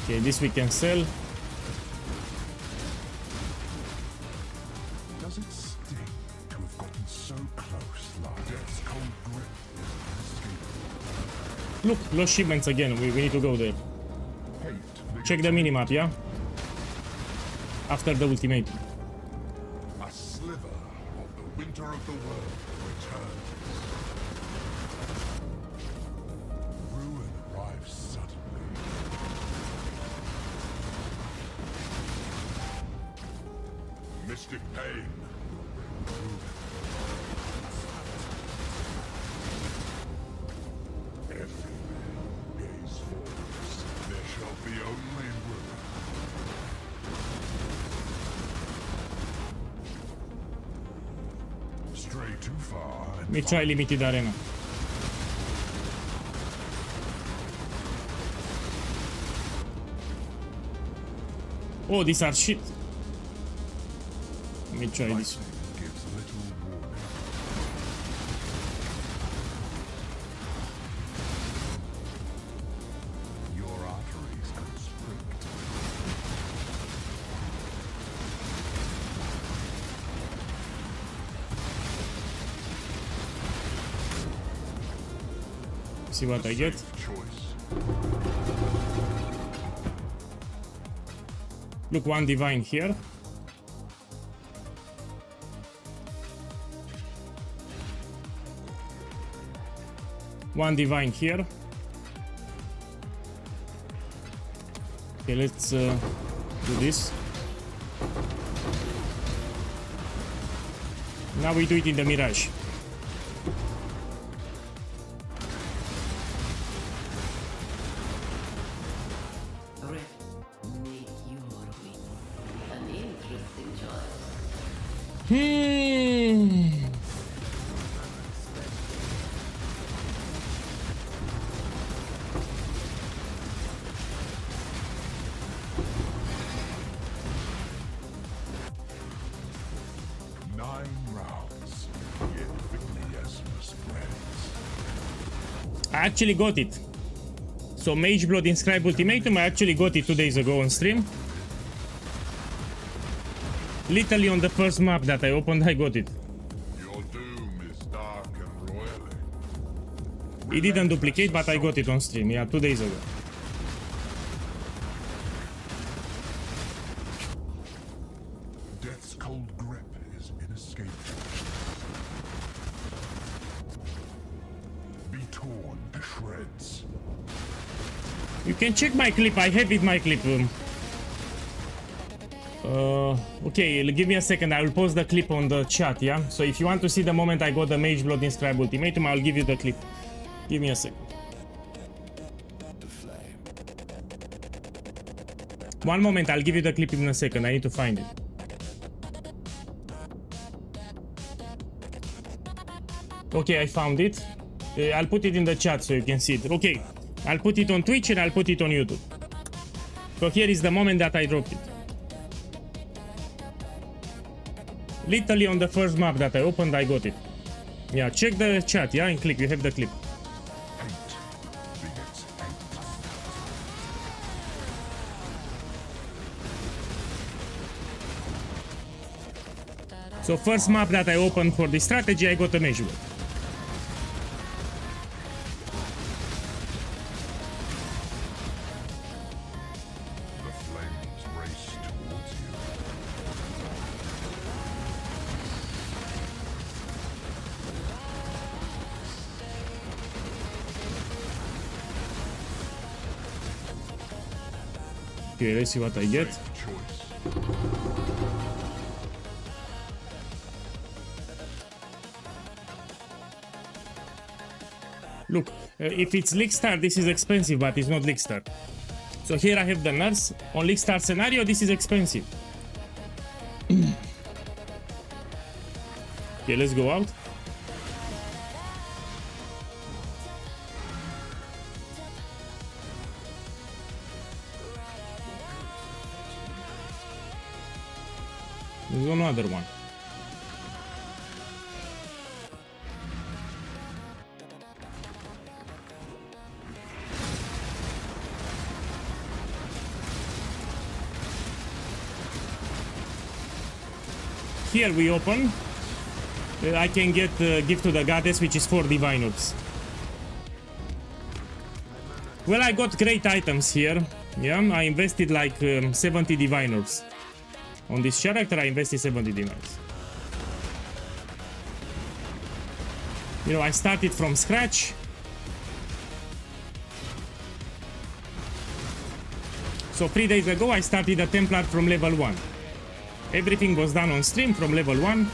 Okay, this we can sell. Does it sting to have gotten so close like death's cold grip is inescapable? Look, lost shipments again. We need to go there. Hate Check the minimap, yeah? After the ultimatum. of the world returns. Ruin arrives suddenly. Mystic pain will bring ruin. Everywhere gaze forwards. There shall be only ruin. Stray too far and Mi try limited arena. Oh, these are shit. Let me try this. lightning gives little warning. Your arteries constrict. See what I get. Choice. Look, one divine here. One divine here. Okay, let's do this. Now we do it in the Mirage. Rip, make your win. An interesting choice. Hmm. Yet victorious spreads. I actually got it. So Mage Blood Inscribe Ultimatum, I actually got it 2 days ago on stream. Literally on the first map that I opened, I got it. Your doom is dark and royally. It didn't duplicate, but I got it on stream, yeah, 2 days ago. Death's cold grip is inescapable. Be torn to shreds. You can check my clip, I have it, my clip. Okay, give me a second, I will post the clip on the chat, yeah? So if you want to see the moment I got the Mage Blood Inscribe Ultimatum, I'll give you the clip. Give me a second. One moment, I'll give you the clip in a second, I need to find it. Okay, I found it. I'll put it in the chat so you can see it. Okay, I'll put it on Twitch and I'll put it on YouTube. So here is the moment that I dropped it. Literally on the first map that I opened, I got it. Yeah, check the chat, yeah, and click, you have the clip. Hate begets hate. So first map that I opened for this strategy, I got a Mage Blood. The flames race towards you. Okay, let's see what I get. Choice. Look, if it's League Star, this is expensive, but it's not League Star. So here I have the nurse. On League Star scenario, this is expensive. Okay, let's go out. There's another one. Here we open. I can get gift to the goddess, which is 4 divine orbs. Well, I got great items here. Yeah, I invested like 70 divine orbs. On this character, I invested 70 divines. You know, I started from scratch. So 3 days ago, I started a Templar from level 1. Everything was done on stream from level 1.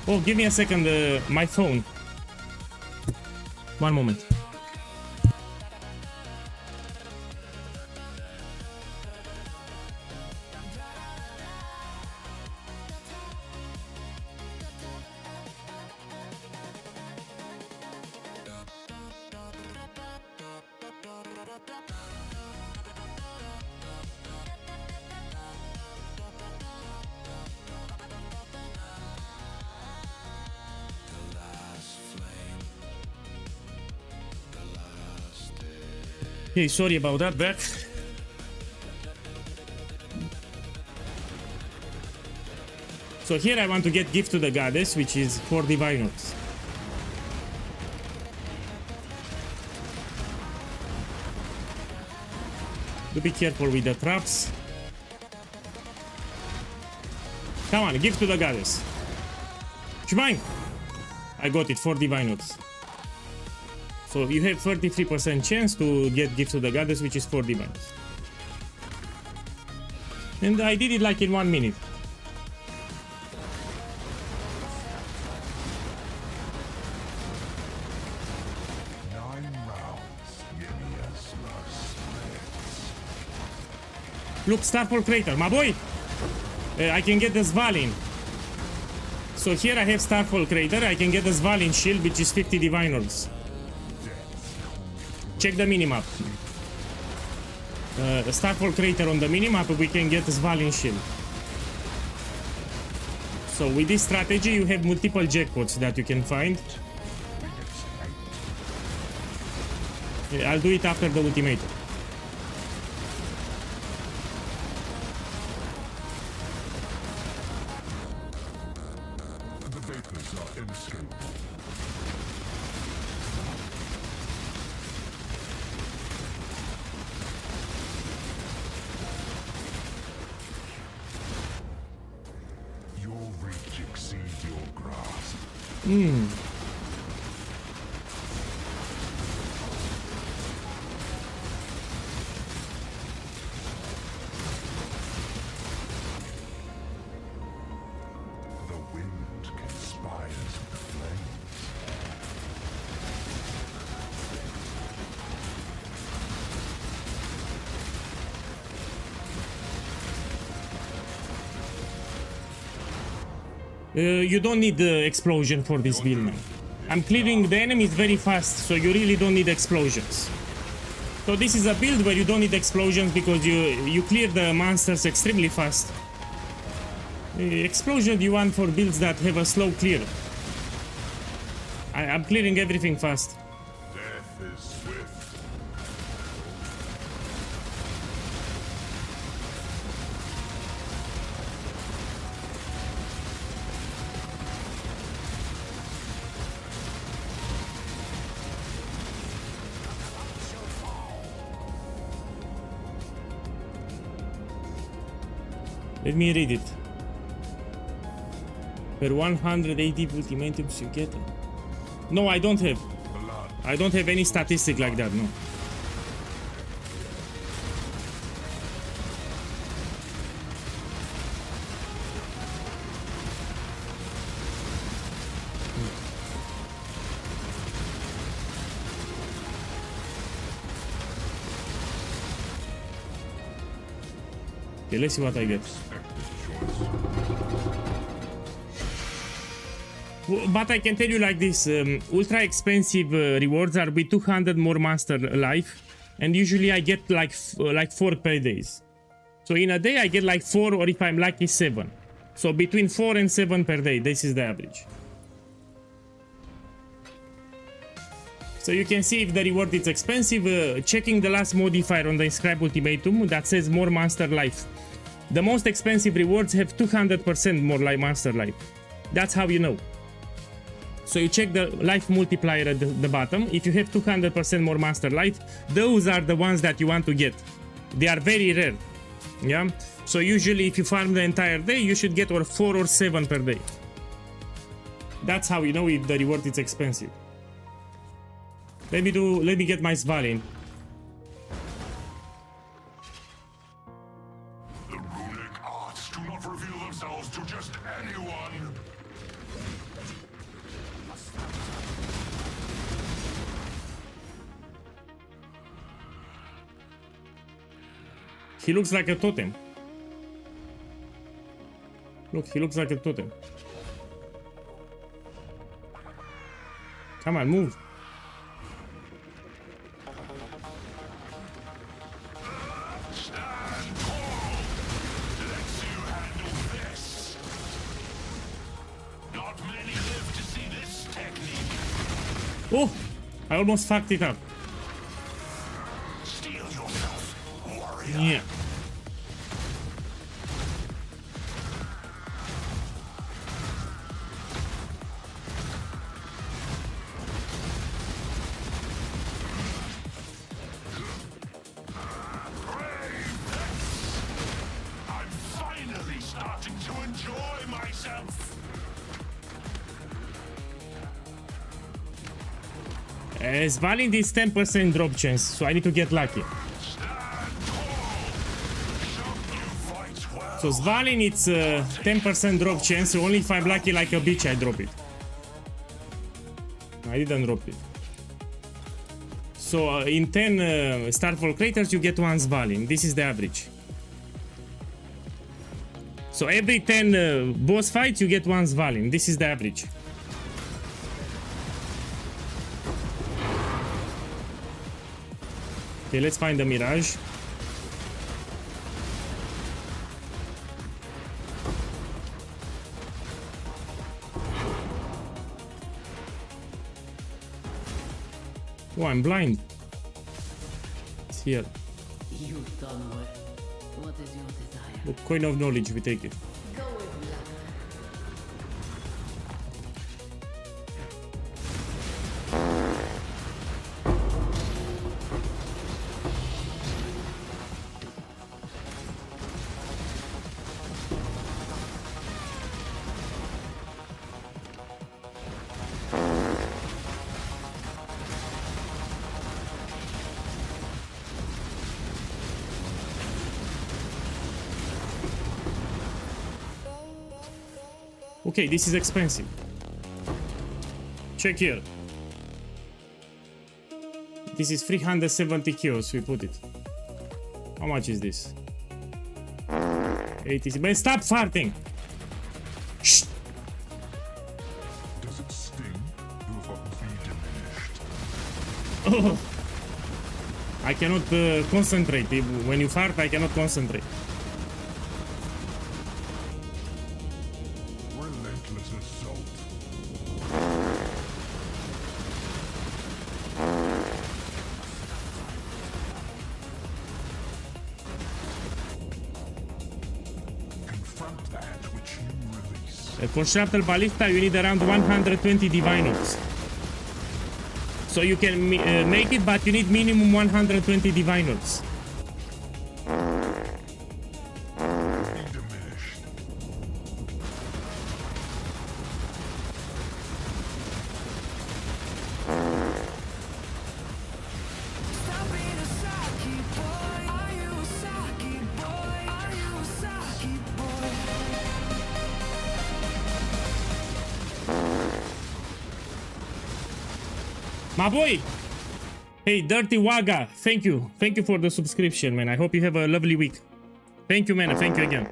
Oh, give me a second, my phone. One moment. Hey, sorry about that, back. So here I want to get Gift to the Goddess, which is 4 Divine Orbs. Do be careful with the traps. Come on, Gift to the Goddess. Shmine! I got it, 4 Divine Orbs. So you have 33% chance to get Gift to the Goddess, which is 4 Divines. And I did it like in 1 minute. Look, Starfall Crater, my boy! I can get the Svalin. So here I have Starfall Crater, I can get the Svalin shield, which is 50 Divine Orbs. Check the minimap. Starfall Crater on the minimap, we can get Svalin shield. So with this strategy, you have multiple jackpots that you can find. I'll do it after the Ultimatum. The vapors are inescapable. Your reach exceeds your grasp. The wind conspires with the flames. You don't need the explosion for this build, man. I'm clearing the enemies very fast, so you really don't need explosions. So this is a build where you don't need explosions because you clear the monsters extremely fast. Explosion you want for builds that have a slow clear. I'm clearing everything fast. Death is swift. Let me read it. Per 180 ultimatums you get it. No, I don't have. I don't have any statistic like that, no. Okay, let's see what I get. But I can tell you like this, ultra expensive rewards are with 200 more master life, and usually I get like 4 per days. So in a day I get like 4, or if I'm lucky 7. So between 4 and 7 per day, this is the average. So you can see if the reward is expensive, checking the last modifier on the Inscribe Ultimatum that says more master life. The most expensive rewards have 200% more master life. That's how you know. So you check the life multiplier at the bottom. If you have 200% more master life, those are the ones that you want to get. They are very rare. Yeah. So usually if you farm the entire day, you should get or 4 or 7 per day. That's how you know if the reward is expensive. Let me get my Svalin. The runic arts do not reveal themselves to just anyone. He looks like a totem. Look, he looks like a totem. Come on, move. Stand tall. Let's you handle this. Not many live to see this technique. Oh, I almost fucked it up. Steel yourself, warrior. Yeah. I'm finally starting to enjoy myself. Svalin is 10% drop chance, so I need to get lucky. Stand tall. Some you fight well. So Svalin, it's 10% drop chance, so only if I'm lucky like a bitch I drop it. I didn't drop it. So in 10 Starfall Craters you get 1 Svalin. This is the average. So every 10 boss fights you get 1 Svalin. This is the average. Okay, let's find the Mirage. Oh, I'm blind. It's here. You've done well. What is your desire? Look, coin of knowledge, we take it. Go with luck. Okay, this is expensive. Check here. This is 370 kills, we put it. How much is this? 80. Man, stop farting! Shh! Does it sting? You have gotten diminished. Oh. I cannot concentrate. When you fart, I cannot concentrate. Relentless assault. Confront that which you release. For shrapnel ballista, you need around 120 divine orbs. So you can make it, but you need minimum 120 divine orbs. Be diminished. My boy! Hey, Dirty Waga, thank you. Thank you for the subscription, man. I hope you have a lovely week. Thank you, man. Thank you again.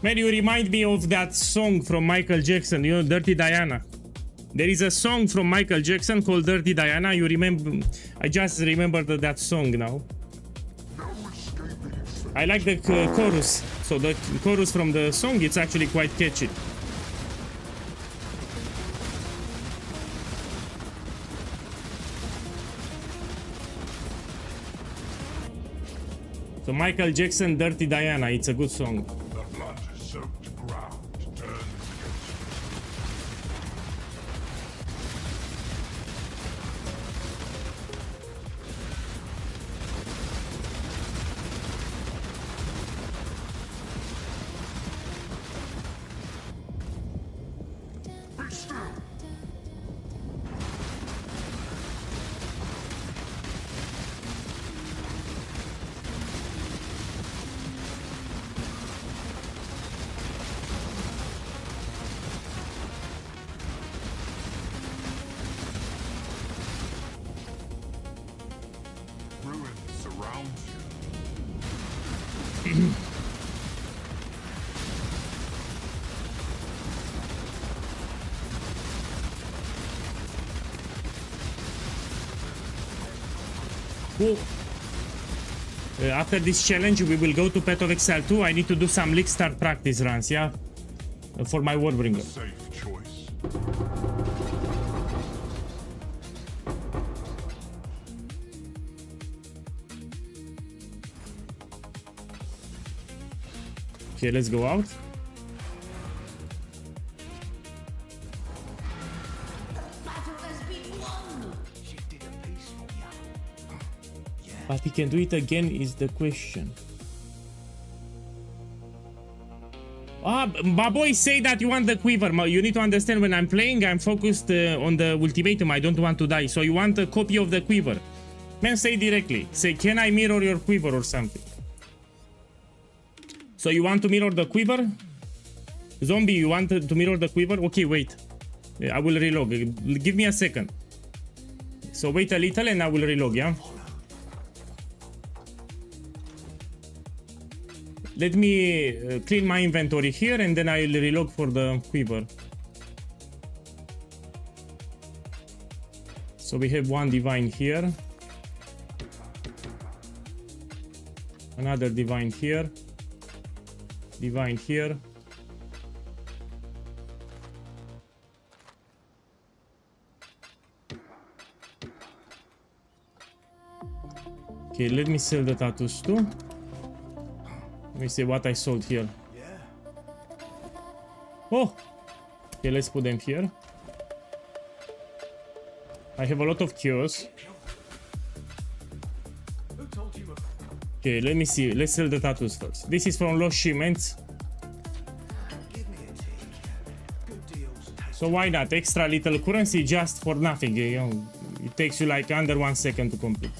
Man, you remind me of that song from Michael Jackson, you know, Dirty Diana. There is a song from Michael Jackson called Dirty Diana. You remember? I just remembered that song now. No escaping its fate. I like the chorus. So the chorus from the song, it's actually quite catchy. So Michael Jackson, Dirty Diana, it's a good song. The blood-soaked ground turns against you. Whoa. After this challenge, we will go to Path of Exile 2. I need to do some league start practice runs, yeah? For my Warbringer. Safe choice. Okay, let's go out. Battle has been won. She did a piece for you. But he can do it again is the question. Ah, my boy say that you want the quiver. You need to understand when I'm playing, I'm focused on the ultimatum. I don't want to die. So you want a copy of the quiver. Man, say directly. Say, can I mirror your quiver or something? So you want to mirror the quiver? Zombie, you want to mirror the quiver? Okay, wait. I will relog. Give me a second. So wait a little and I will relog, yeah? Let me clean my inventory here and then I will relog for the quiver. So we have one divine here. Another divine here. Divine here. Okay, let me sell the tattoos too. Let me see what I sold here. Oh! Okay, let's put them here. I have a lot of cures. Who told you? Okay, let me see. Let's sell the tattoos first. This is from Lost Shipments. Give me a take. Good deals. So why not? Extra little currency just for nothing. You know, it takes you like under 1 second to complete.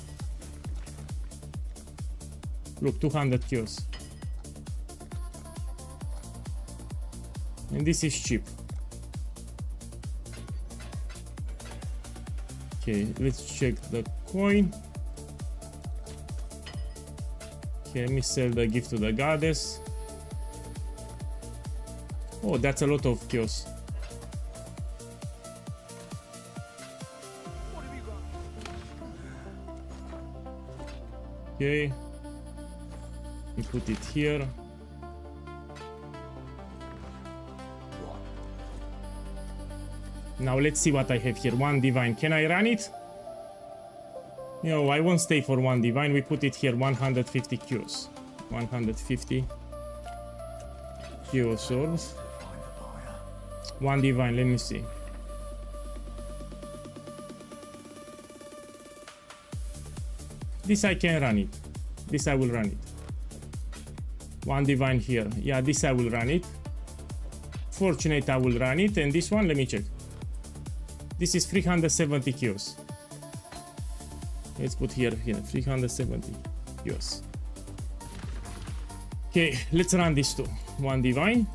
Look, 200 cures. And this is cheap. Okay, let's check the coin. Okay, let me sell the gift to the goddess. Oh, that's a lot of cures. Okay. We put it here. Now let's see what I have here. One divine. Can I run it? No, I won't stay for one divine. We put it here. 150 cures. 150 cure swords. One divine. Let me see. This I can run it. This I will run it. One divine here. Yeah, this I will run it. Fortunate I will run it. And this one, let me check. This is 370 cures. Let's put here 370 cures. Okay, let's run this too. One divine.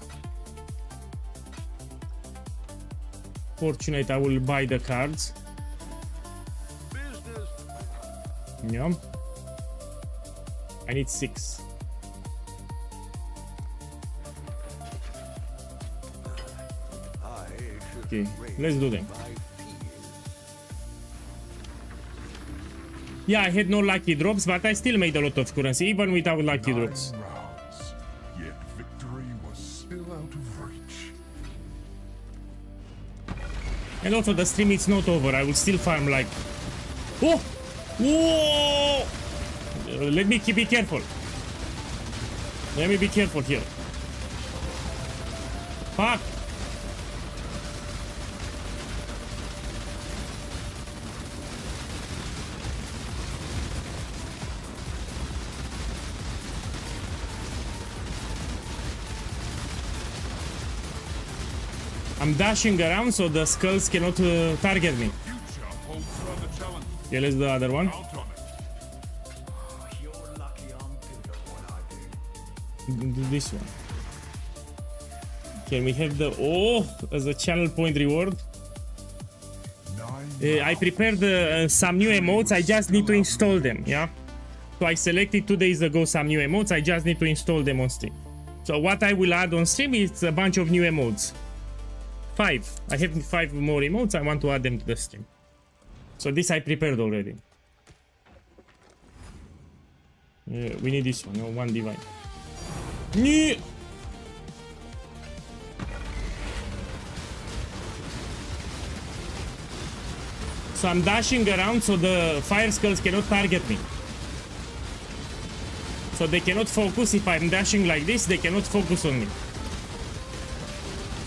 Fortunate I will buy the cards. Yeah. I need 6. Okay, let's do them. Yeah, I had no lucky drops, but I still made a lot of currency, even without lucky 9 drops. rounds, yet victory was still out of reach. And also the stream is not over, I will still farm like... Oh! Whoa! Let me be careful. Let me be careful here. Fuck! I'm dashing around so the skulls cannot target me. Future holds further challenge. Okay, let's do the other one. Count on it. You're lucky I'm good at what I do. Do this one. Can we have the... Oh! As a channel point reward. 9 I prepared some new emotes, I just need to install them, yeah? So I selected 2 days ago some new emotes, I just need to install them on Steam. So what I will add on stream is a bunch of new emotes. 5. I have 5 more emotes, I want to add them to the stream. So this I prepared already. We need this one, no? One divine. Nee! So I'm dashing around so the fire skulls cannot target me. So they cannot focus. If I'm dashing like this, they cannot focus on me.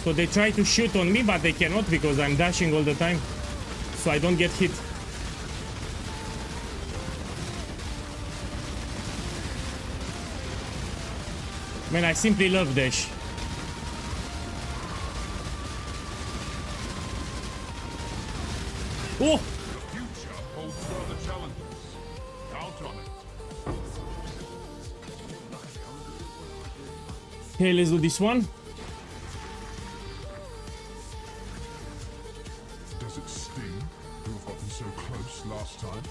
So they try to shoot on me, but they cannot because I'm dashing all the time. So I don't get hit. Man, I simply love dash. Oh! The future holds further challenges. Count on it. Okay, let's do this one. Does it sting to have gotten so close last time?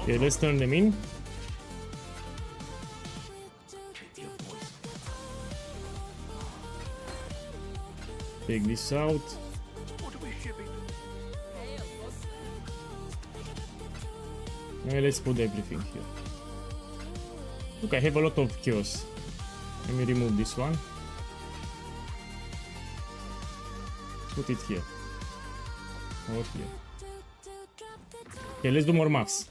Okay, let's turn them in. Take this out. Now let's put everything here. Look, I have a lot of chaos. Let me remove this one. Put it here. Or here. Okay, let's do more maths.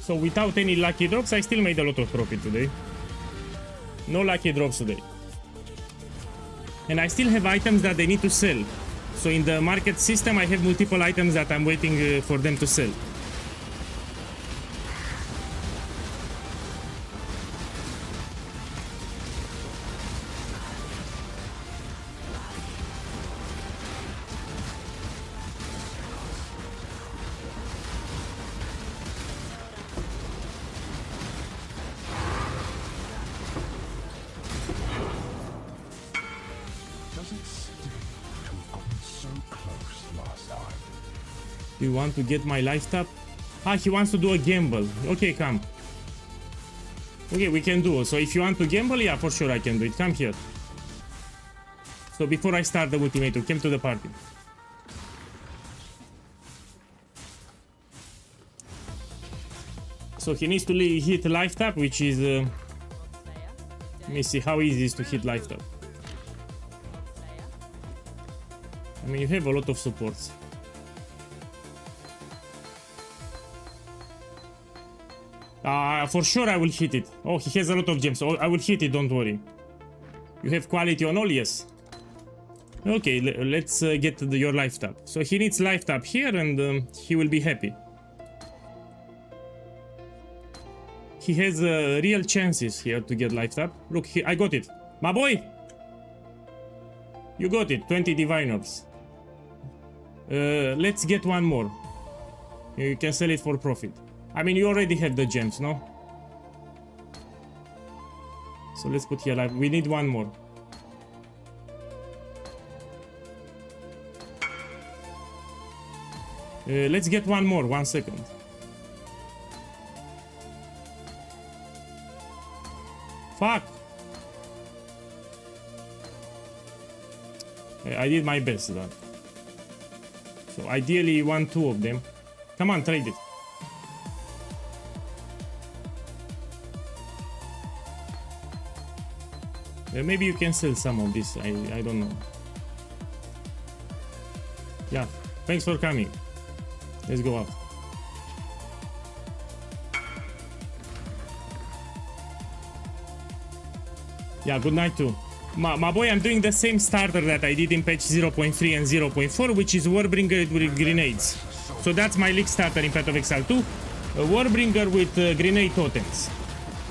So without any lucky drops, I still made a lot of profit today. No lucky drops today. And I still have items that they need to sell. So in the market system, I have multiple items that I'm waiting for them to sell. You want to get my life tap? Ah, he wants to do a gamble. Okay, come. Okay, we can do it. So if you want to gamble, yeah, for sure I can do it. Come here. So before I start the ultimatum, come to the party. So he needs to hit life tap, which is... let me see how easy it is to hit life tap. I mean, you have a lot of supports. For sure I will hit it. Oh, he has a lot of gems. Oh, I will hit it, don't worry. You have quality on all, yes. Okay, let's get your life tap. So he needs life tap here and he will be happy. He has real chances here to get life tap. Look, I got it. My boy! You got it, 20 divine orbs. Let's get one more. You can sell it for profit. I mean, you already have the gems, no? So let's put here life. We need one more. Let's get one more. 1 second. Fuck! I did my best then. So ideally 1-2 of them. Come on, trade it. Maybe you can sell some of this. I don't know. Yeah, thanks for coming. Let's go out. Yeah, good night too. My boy, I'm doing the same starter that I did in patch 0.3 and 0.4, which is Warbringer with grenades. So that's my league starter in Path of Exile 2. A Warbringer with grenade totems.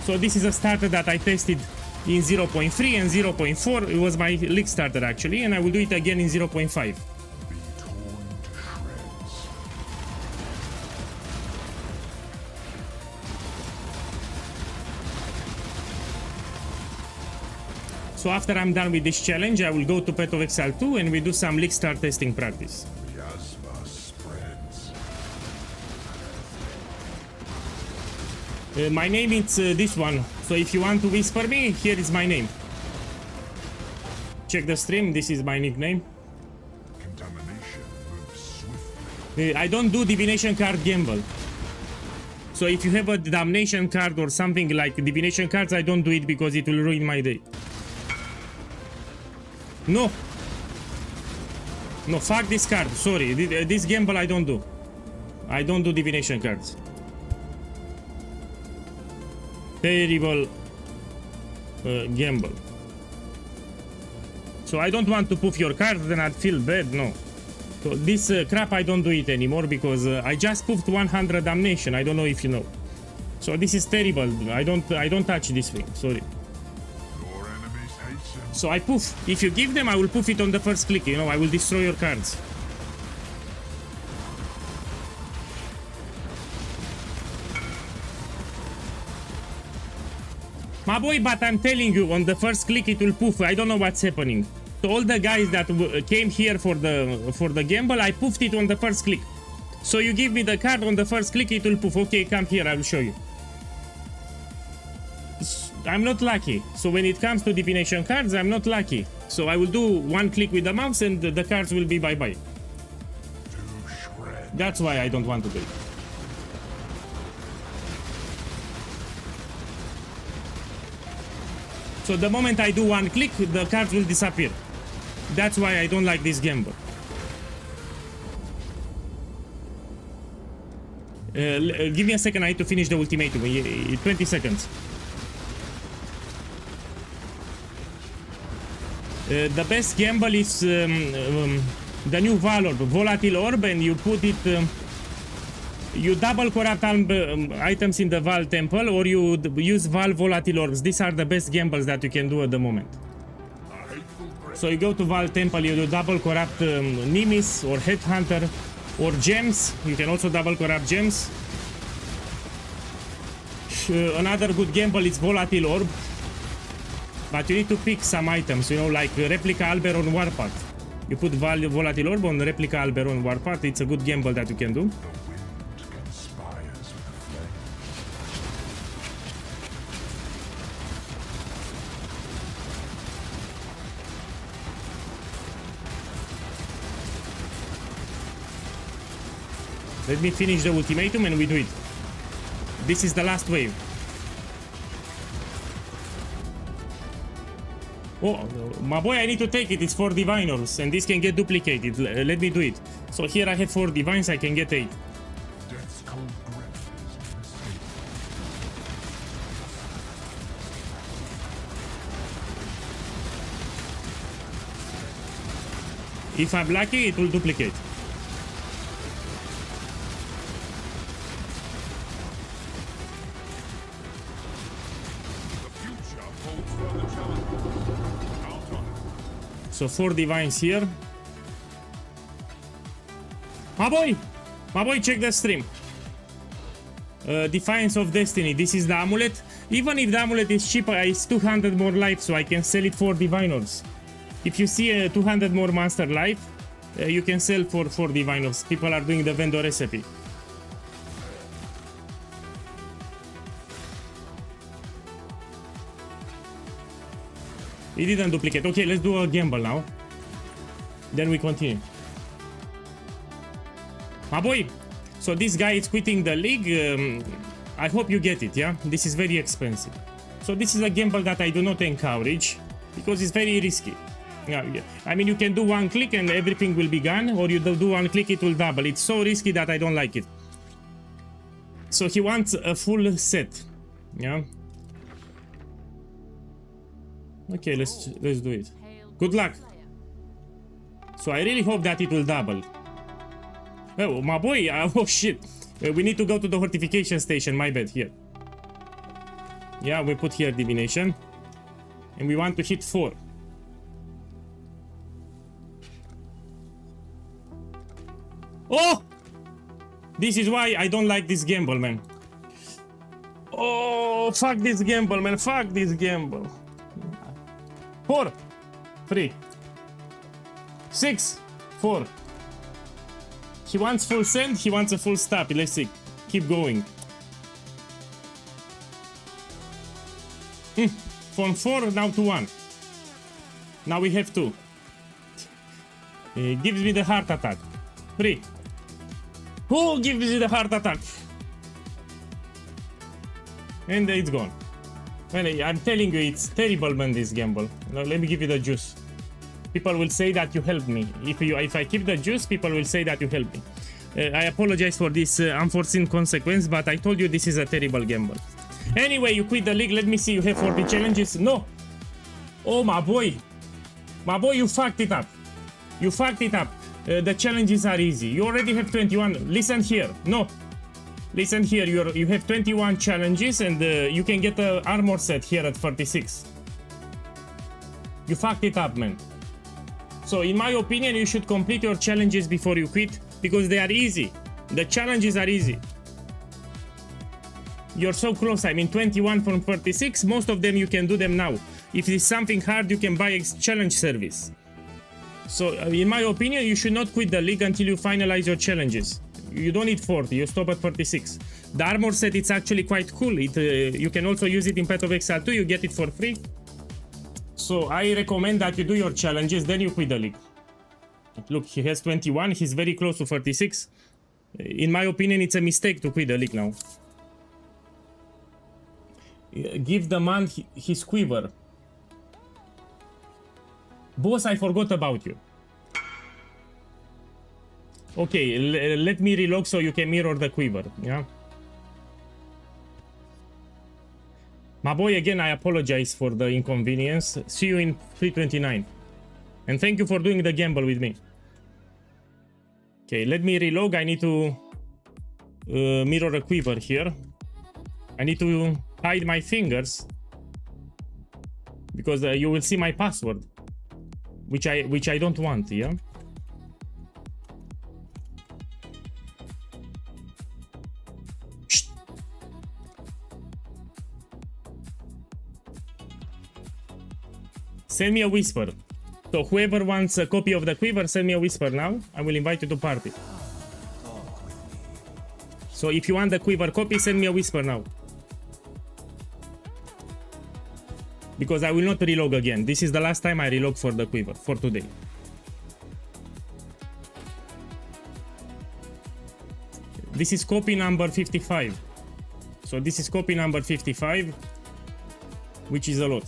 So this is a starter that I tested in 0.3 and 0.4. It was my league starter actually, and I will do it again in 0.5. So after I'm done with this challenge, I will go to Path of Exile 2 and we do some League Star testing practice. Miasma spreads. My name is this one, so if you want to whisper me, here is my name. Check the stream, this is my nickname. Contamination moves swiftly. I don't do divination card gamble. So if you have a damnation card or something like divination cards, I don't do it because it will ruin my day. No. No, fuck this card, sorry. This gamble I don't do. I don't do divination cards. Terrible gamble. So I don't want to poof your card, then I'd feel bad, no. So this crap I don't do it anymore because I just poofed 100 damnation, I don't know if you know. So this is terrible, I don't touch this thing, sorry. Your enemies hasten. So I poof. If you give them, I will poof it on the first click, you know, I will destroy your cards. My boy, but I'm telling you, on the first click it will poof. I don't know what's happening. So all the guys that came here for the gamble, I poofed it on the first click. So you give me the card on the first click, it will poof. Okay, come here, I will show you. I'm not lucky. So when it comes to divination cards, I'm not lucky. So I will do one click with the mouse and the cards will be bye-bye. To shred. That's why I don't want to do it. So the moment I do one click, the cards will disappear. That's why I don't like this gamble. Give me a second, I need to finish the ultimatum. 20 seconds. The best gamble is the new Val Orb, Volatile Orb, and you put it... you double corrupt items in the Val Temple, or you use Val Volatile Orbs. These are the best gambles that you can do at the moment. So you go to Val Temple, you do double corrupt Nimis or Headhunter or Gems. You can also double corrupt Gems. Another good gamble is Volatile Orb. But you need to pick some items, you know, like Replica Alberon Warpath. You put Volatile Orb on Replica Alberon Warpath. It's a good gamble that you can do. Let me finish the ultimatum and we do it. This is the last wave. Oh, my boy, I need to take it. It's 4 diviners and this can get duplicated. Let me do it. So here I have 4 divines, I can get 8. Death's cold grip is inescapable. If I'm lucky, it will duplicate. So 4 divines here. My boy, check the stream. Defiance of Destiny. This is the amulet. Even if the amulet is cheaper, it's 200 more life, so I can sell it for diviners. If you see a 200 more master life, you can sell for diviners. People are doing the vendor recipe. It didn't duplicate. Okay, let's do a gamble now. Then we continue. My boy, so this guy is quitting the league. I hope you get it, yeah? This is very expensive. So this is a gamble that I do not encourage because it's very risky. Yeah. I mean, you can do one click and everything will be gone, or you do one click, it will double. It's so risky that I don't like it. So he wants a full set, yeah? Okay, let's do it. Good luck. So I really hope that it will double. Oh, my boy, oh shit. We need to go to the fortification station, my bad, here. Yeah, we put here divination. And we want to hit 4. Oh! This is why I don't like this gamble, man. Oh, fuck this gamble, man. Fuck this gamble. 4, 3, 6, 4. He wants full send, he wants a full stop. Let's see. Keep going. From 4 now to 1. Now we have 2. It gives me the heart attack. 3. Who gives me the heart attack? And it's gone. Well, I'm telling you, it's terrible, man, this gamble. Now, let me give you the juice. People will say that you helped me. If I keep the juice, people will say that you helped me. I apologize for this unforeseen consequence, but I told you this is a terrible gamble. Anyway, you quit the league. Let me see. You have 40 challenges. No. Oh, my boy. My boy, you fucked it up. You fucked it up. The challenges are easy. You already have 21. Listen here. No. Listen here. You have 21 challenges, and you can get an armor set here at 36. You fucked it up, man. So, in my opinion, you should complete your challenges before you quit, because they are easy. The challenges are easy. You're so close. I mean, 21 from 36. Most of them you can do them now. If it's something hard, you can buy a challenge service. So, in my opinion, you should not quit the league until you finalize your challenges. You don't need 40. You stop at 46. The armor set, it's actually quite cool. You can also use it in Path of Exile 2. You get it for free. So, I recommend that you do your challenges, then you quit the league. Look, he has 21. He's very close to 46. In my opinion, it's a mistake to quit the league now. Give the man his quiver. Boss, I forgot about you. Okay, let me relog so you can mirror the quiver, yeah? My boy, again, I apologize for the inconvenience. See you in 329. And thank you for doing the gamble with me. Okay, let me relog. I need to mirror a quiver here. I need to hide my fingers because you will see my password, which I don't want, yeah? Shh. Send me a whisper. So whoever wants a copy of the quiver, send me a whisper now. I will invite you to party. So if you want the quiver copy, send me a whisper now. Because I will not relog again. This is the last time I relog for the quiver, for today. This is copy number 55. So this is copy number 55, which is a lot.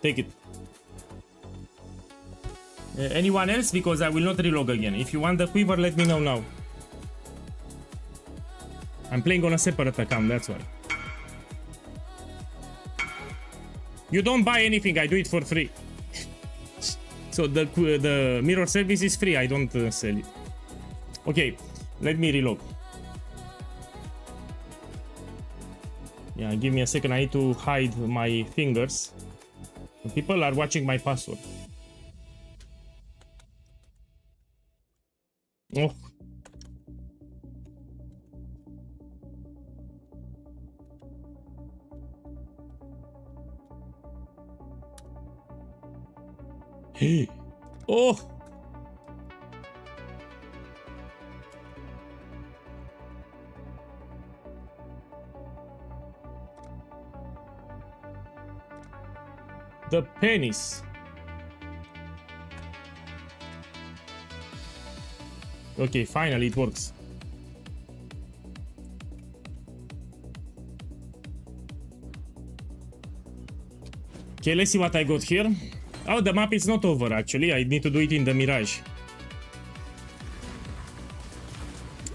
Take it. Anyone else? Because I will not relog again. If you want the quiver, let me know now. I'm playing on a separate account, that's why. You don't buy anything, I do it for free. So the mirror service is free, I don't sell it. Okay, let me relog. Yeah, give me a second, I need to hide my fingers. People are watching my password. Oh. Hey. Oh. The penis. Okay, finally it works. Okay, let's see what I got here. Oh, the map is not over actually. I need to do it in the Mirage.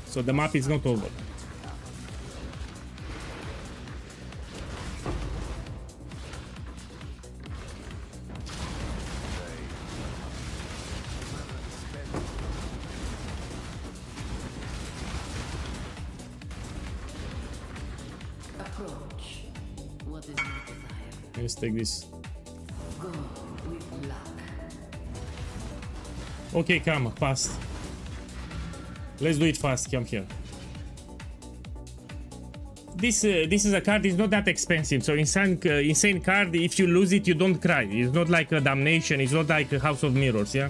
So the map is not over. Approach. What is your desire? Let's take this. Go with luck. Okay, come, fast. Let's do it fast, come here. this is a card. It's not that expensive. So insane card. If you lose it, you don't cry. It's not like a damnation. It's not like a House of Mirrors. Yeah.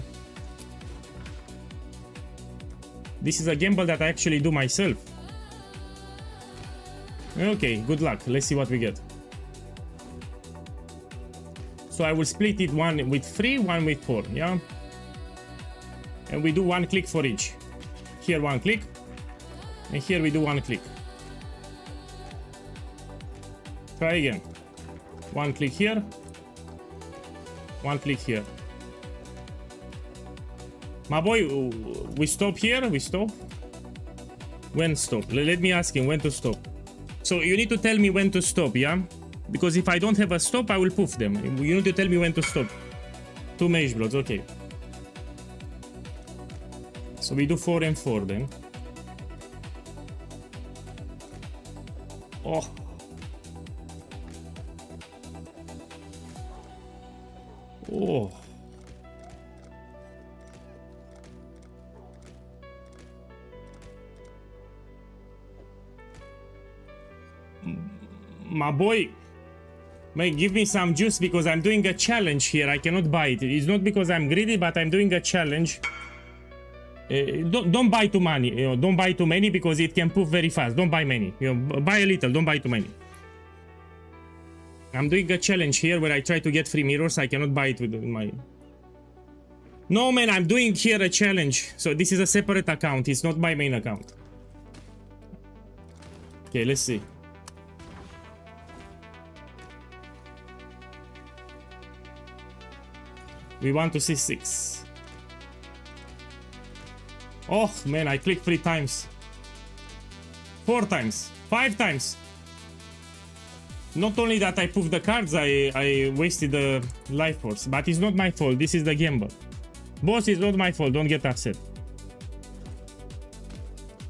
This is a gamble that I actually do myself. Okay, good luck. Let's see what we get. So I will split it, one with 3, one with 4. Yeah. And we do 1 click for each. Here 1 click. And here we do 1 click. Try again. 1 click here. 1 click here. My boy, we stop here? We stop? When stop? Let me ask him when to stop. So you need to tell me when to stop, yeah? Because if I don't have a stop, I will poof them. You need to tell me when to stop. 2 mage bloods, okay. So we do 4 and 4 then. Oh. Oh. My boy, mate, give me some juice because I'm doing a challenge here. I cannot buy it. It's not because I'm greedy, but I'm doing a challenge. Don't buy too many. You know, don't buy too many because it can poof very fast. Don't buy many. You know, buy a little. Don't buy too many. I'm doing a challenge here where I try to get free mirrors. I cannot buy it with my. No, man, I'm doing here a challenge. So this is a separate account. It's not my main account. Okay, let's see. We want to see 6. Oh, man, I clicked 3 times. 4 times. 5 times. Not only that I poofed the cards, I wasted the life force. But it's not my fault. This is the gamble. Boss, it's not my fault. Don't get upset.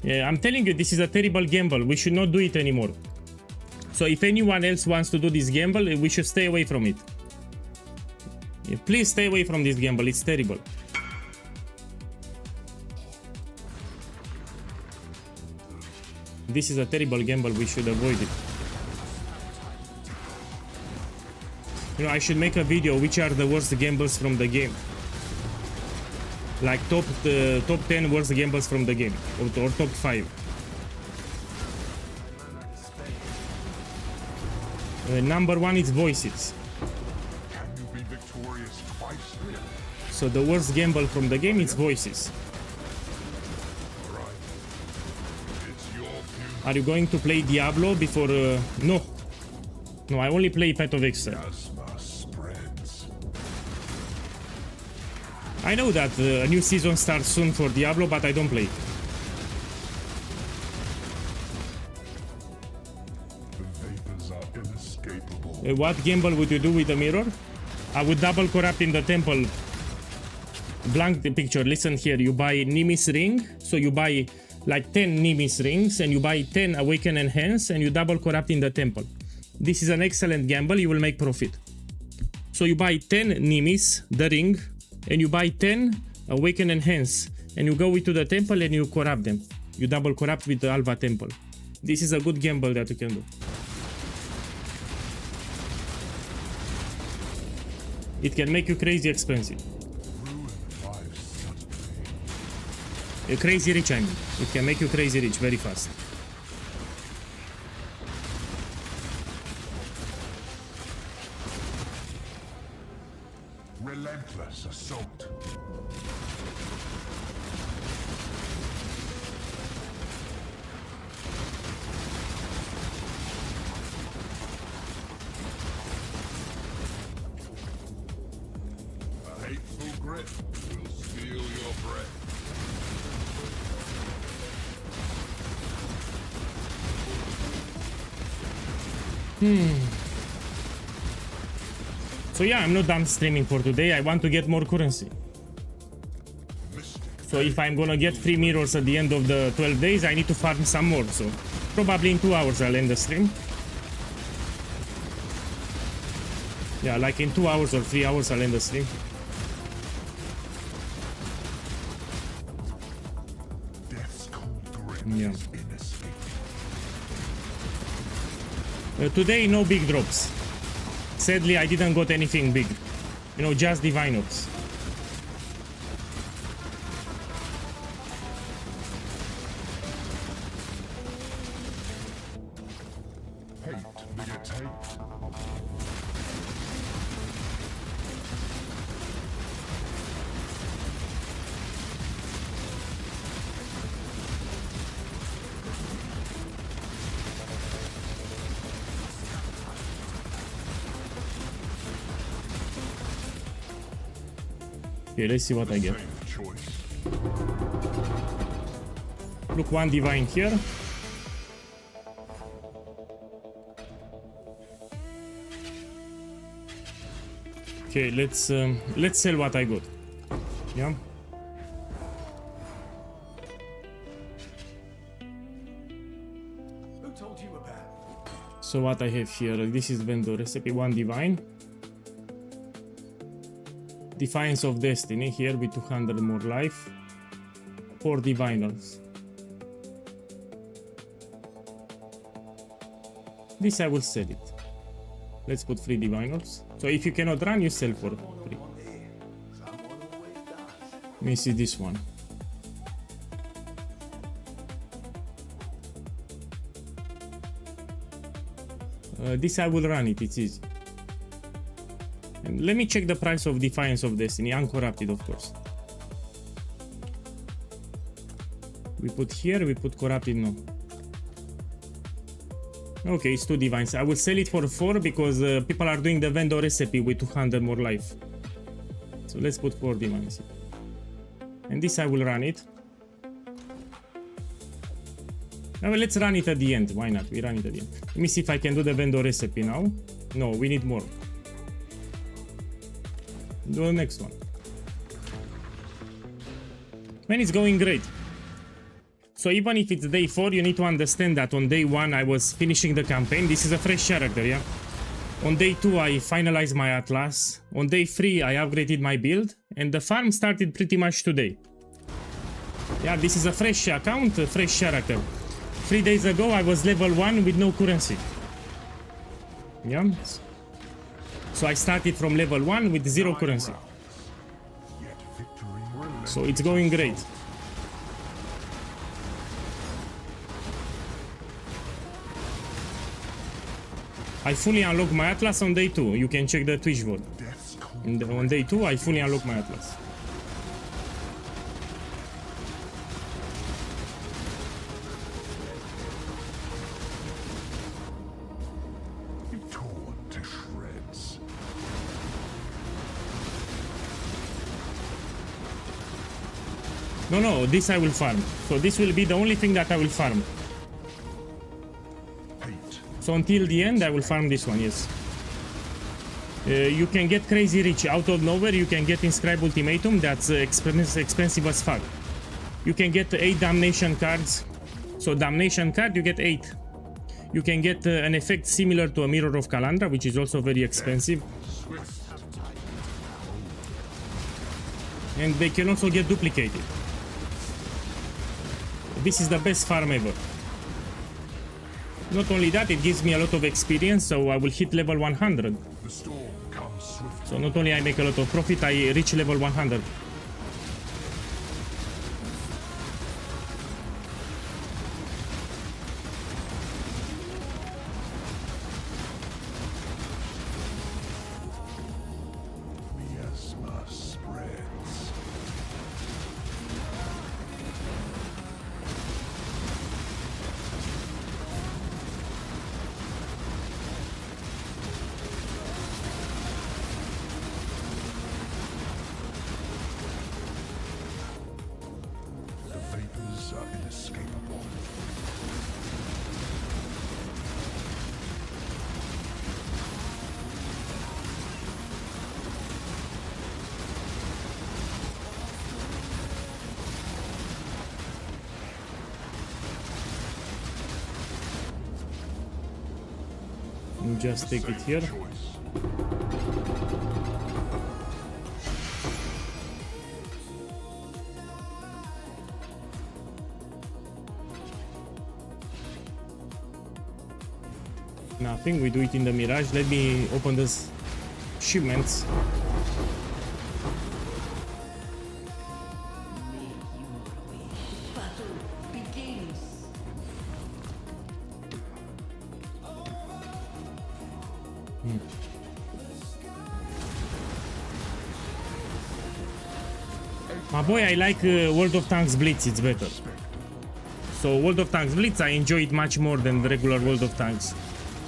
Yeah, I'm telling you, this is a terrible gamble. We should not do it anymore. So if anyone else wants to do this gamble, we should stay away from it. Yeah, please stay away from this gamble. It's terrible. This is a terrible gamble. We should avoid it. You know, I should make a video which are the worst gambles from the game. Like top 10 worst gambles from the game, or top 5. Number 1 is voices. Can you be victorious twice? So the worst gamble from the game is voices. Right. It's your future. Are you going to play Diablo before? No. No, I only play Path of Exile. Plasma spreads. I know that a new season starts soon for Diablo, but I don't play. The vapors are inescapable. What gamble would you do with the mirror? I would double corrupt in the temple. Blank the picture. Listen here. You buy Nimis ring, so you buy like 10 Nimis rings, and you buy 10 Awaken Enhance, and you double corrupt in the temple. This is an excellent gamble. You will make profit. So you buy 10 Nimis, the ring, and you buy 10 Awaken Enhance, and you go into the temple and you corrupt them. You double corrupt with the Alva temple. This is a good gamble that you can do. It can make you crazy expensive. Ruin life suddenly. Crazy rich, I mean. It can make you crazy rich very fast. Relentless assault. A hateful grip will steal your breath. So yeah, I'm not done streaming for today. I want to get more currency. So if I'm gonna get free mirrors at the end of the 12 days, I need to farm some more. So probably in 2 hours I'll end the stream. Yeah, like in 2 hours or 3 hours I'll end the stream. Death's cold grip Yeah. is inescapable. Today, no big drops. Sadly, I didn't got anything big. You know, just divine ops. Hate begets hate. Okay, let's see what I get. Safe choice. Look, one divine here. Okay, let's sell what I got. Yeah. Who told you about? So what I have here, this is vendor recipe, one divine. Defiance of Destiny here with 200 more life. 4 divinals. This I will sell it. Let's put 3 divinals. So if you cannot run, you sell for 3. Someone always does. Let me see this one. This I will run it, it's easy. And let me check the price of Defiance of Destiny, uncorrupted of course. We put here, we put corrupted, no. Okay, it's 2 divines. I will sell it for 4 because people are doing the vendor recipe with 200 more life. So let's put 4 divines. And this I will run it. Now let's run it at the end. Why not? We run it at the end. Let me see if I can do the vendor recipe now. No, we need more. Do the next one. Man, it's going great. So even if it's day 4, you need to understand that on day 1 I was finishing the campaign. This is a fresh character, yeah? On day 2 I finalized my atlas. On day 3 I upgraded my build. And the farm started pretty much today. Yeah, this is a fresh account, a fresh character. 3 days ago I was level 1 with no currency. Yeah? So I started from level 1 with 0 currency. Yet victory relentless. So it's going great. I fully unlock my atlas on day 2. You can check the Twitch VOD. Death's call. And on day 2 I fully unlock my atlas. Be torn to shreds. No, this I will farm. So this will be the only thing that I will farm. Hate. So until the end I will farm this one, yes. You can get crazy rich out of nowhere. You can get inscribed ultimatum. That's expensive as fuck. You can get 8 damnation cards. So damnation card you get 8. You can get an effect similar to a Mirror of Calandra, which is also very expensive. And they can also get duplicated. This is the best farm ever. Not only that, it gives me a lot of experience, so I will hit level 100. The storm comes swift. So not only I make a lot of profit, I reach level 100. Miasma spreads. The vapors are inescapable. You just take it here. Choice. Nothing, we do it in the Mirage. Let me open this shipments. Battle begins. My boy, I like World of Tanks Blitz, it's better. So World of Tanks Blitz, I enjoy it much more than the regular World of Tanks.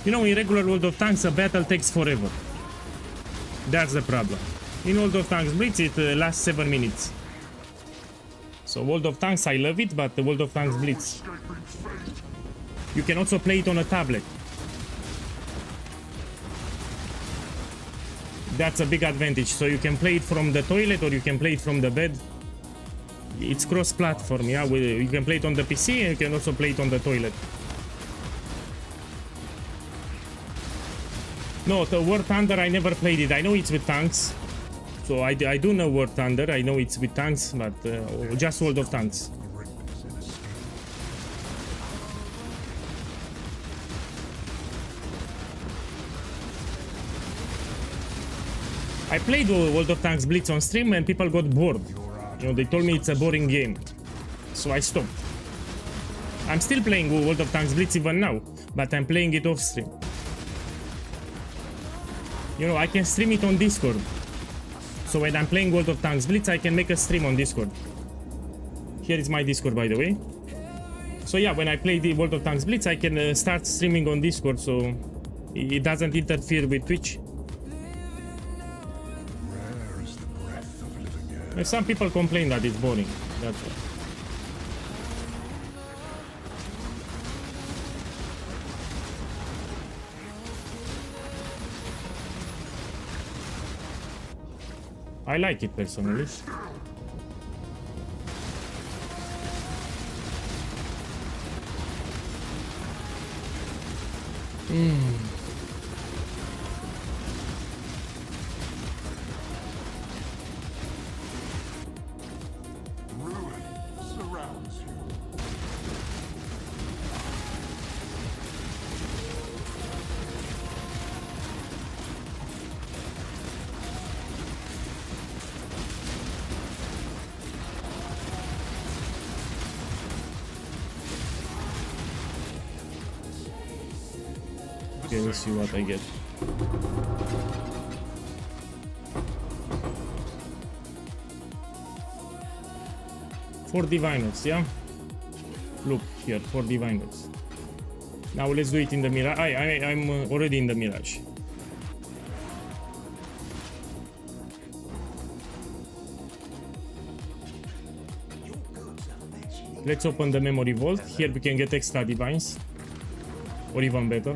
You know, in regular World of Tanks, a battle takes forever. That's the problem. In World of Tanks Blitz, it lasts 7 minutes. So World of Tanks, I love it, but the World of Tanks Blitz. You can also play it on a tablet. That's a big advantage. So you can play it from the toilet or you can play it from the bed. It's cross-platform, yeah. You can play it on the PC and you can also play it on the toilet. No, the War Thunder, I never played it. I know it's with tanks. So I do know War Thunder. I know it's with tanks, but just World of Tanks. I played World of Tanks Blitz on stream and people got bored. You know, they told me it's a boring game. So I stopped. I'm still playing World of Tanks Blitz even now, but I'm playing it off stream. You know, I can stream it on Discord. So when I'm playing World of Tanks Blitz, I can make a stream on Discord. Here is my Discord, by the way. So yeah, when I play the World of Tanks Blitz, I can start streaming on Discord, so it doesn't interfere with Twitch. Some people complain that it's boring. That's why. I like it personally. Ruin surrounds you. Okay, let's see what I get. Four diviners, yeah? Look here, 4 diviners. Now let's do it in the Mirage. I'm already in the Mirage. Let's open the memory vault. Here we can get extra divines. Or even better.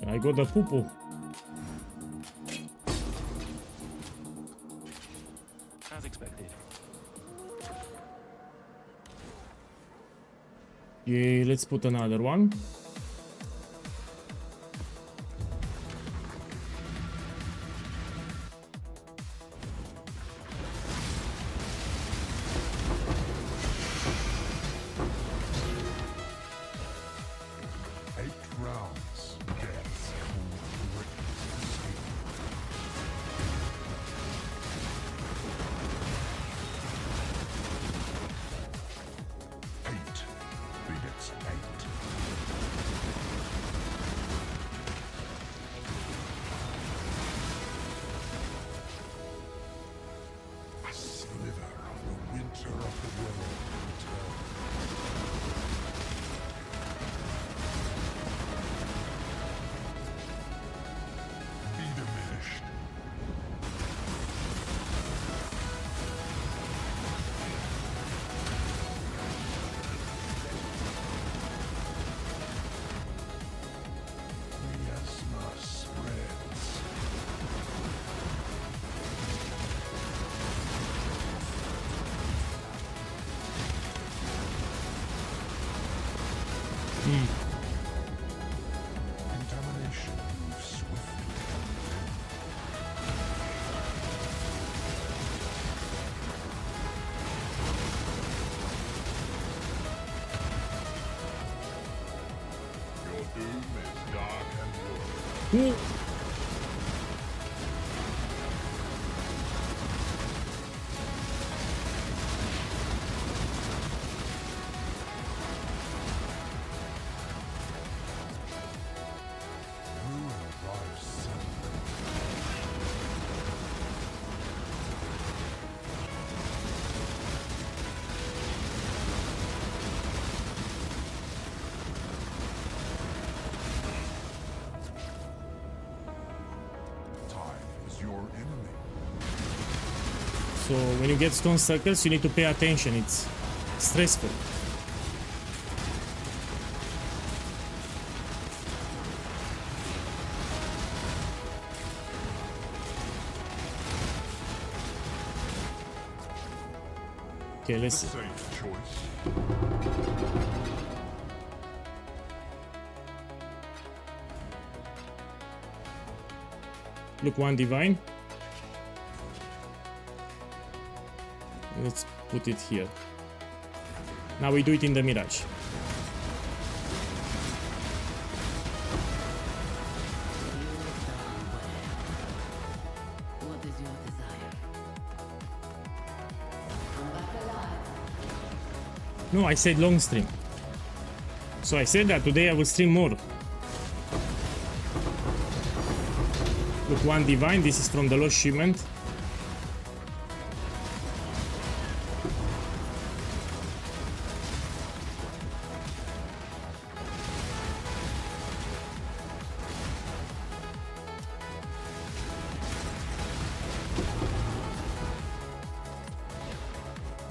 I got the poo-poo. As expected. Yeah, let's put another one. Contamination moves swiftly. Ooh. Time is your enemy. So when you get stone circles, you need to pay attention. It's stressful. Okay, let's see. Safe choice. Look, one divine. Let's put it here. Now we do it in the Mirage. What is your desire? Come back alive. No, I said long stream. So I said that today I will stream more. Look, one divine. This is from the Lost Shipment.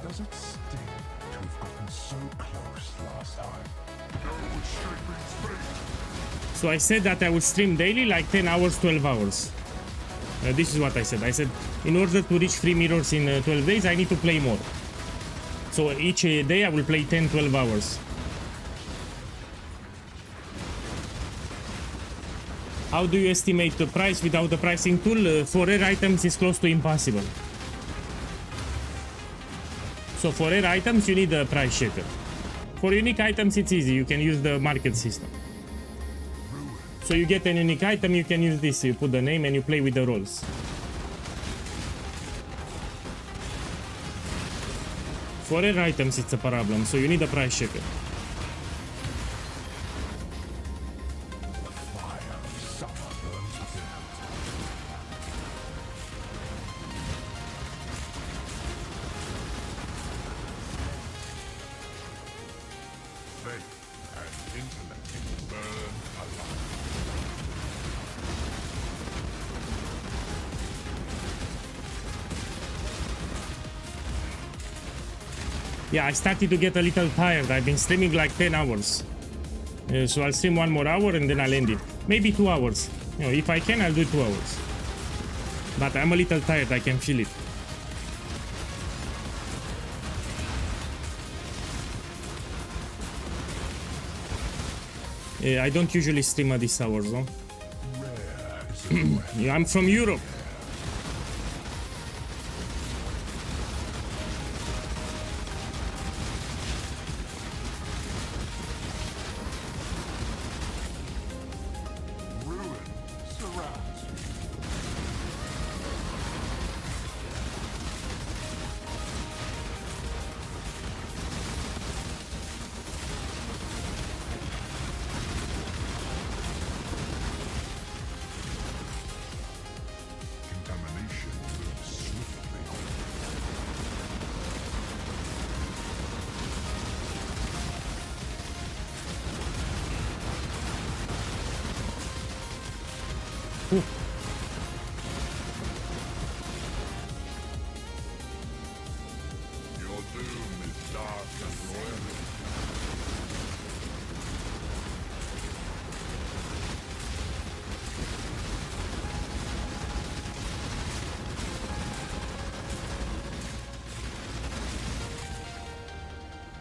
Does it sting to have gotten so close last time? No escaping fate. So I said that I would stream daily, like 10 hours, 12 hours. This is what I said. I said, in order to reach 3 mirrors in 12 days, I need to play more. So each day I will play 10, 12 hours. How do you estimate the price without the pricing tool? For rare items, it's close to impossible. So for rare items, you need a price checker. For unique items, it's easy. You can use the market system. So you get an unique item, you can use this. You put the name and you play with the rolls. For rare items, it's a problem. So you need a price checker. Fire of summer burns within us. Faith and intellect burn alive. Yeah, I started to get a little tired. I've been streaming like 10 hours. So I'll stream 1 more hour and then I'll end it. Maybe 2 hours. You know, if I can, I'll do 2 hours. But I'm a little tired. I can feel it. I don't usually stream at these hours, no? Rare is the weapon. Yeah, I'm from Europe. Ruin surrounds you. Contamination moves swiftly on. Ooh. Your doom is dark and royal.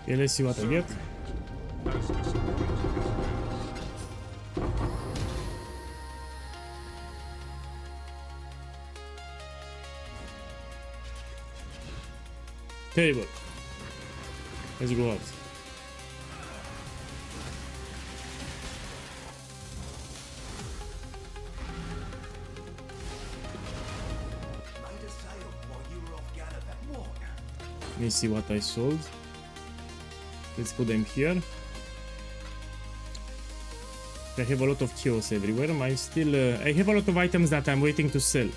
Okay, let's see what I get. As disappointing as it is. Terrible. Let's go out. me see what I sold. Let's put them here. I have a lot of chaos everywhere. I'm still I have a lot of items that I'm waiting to sell.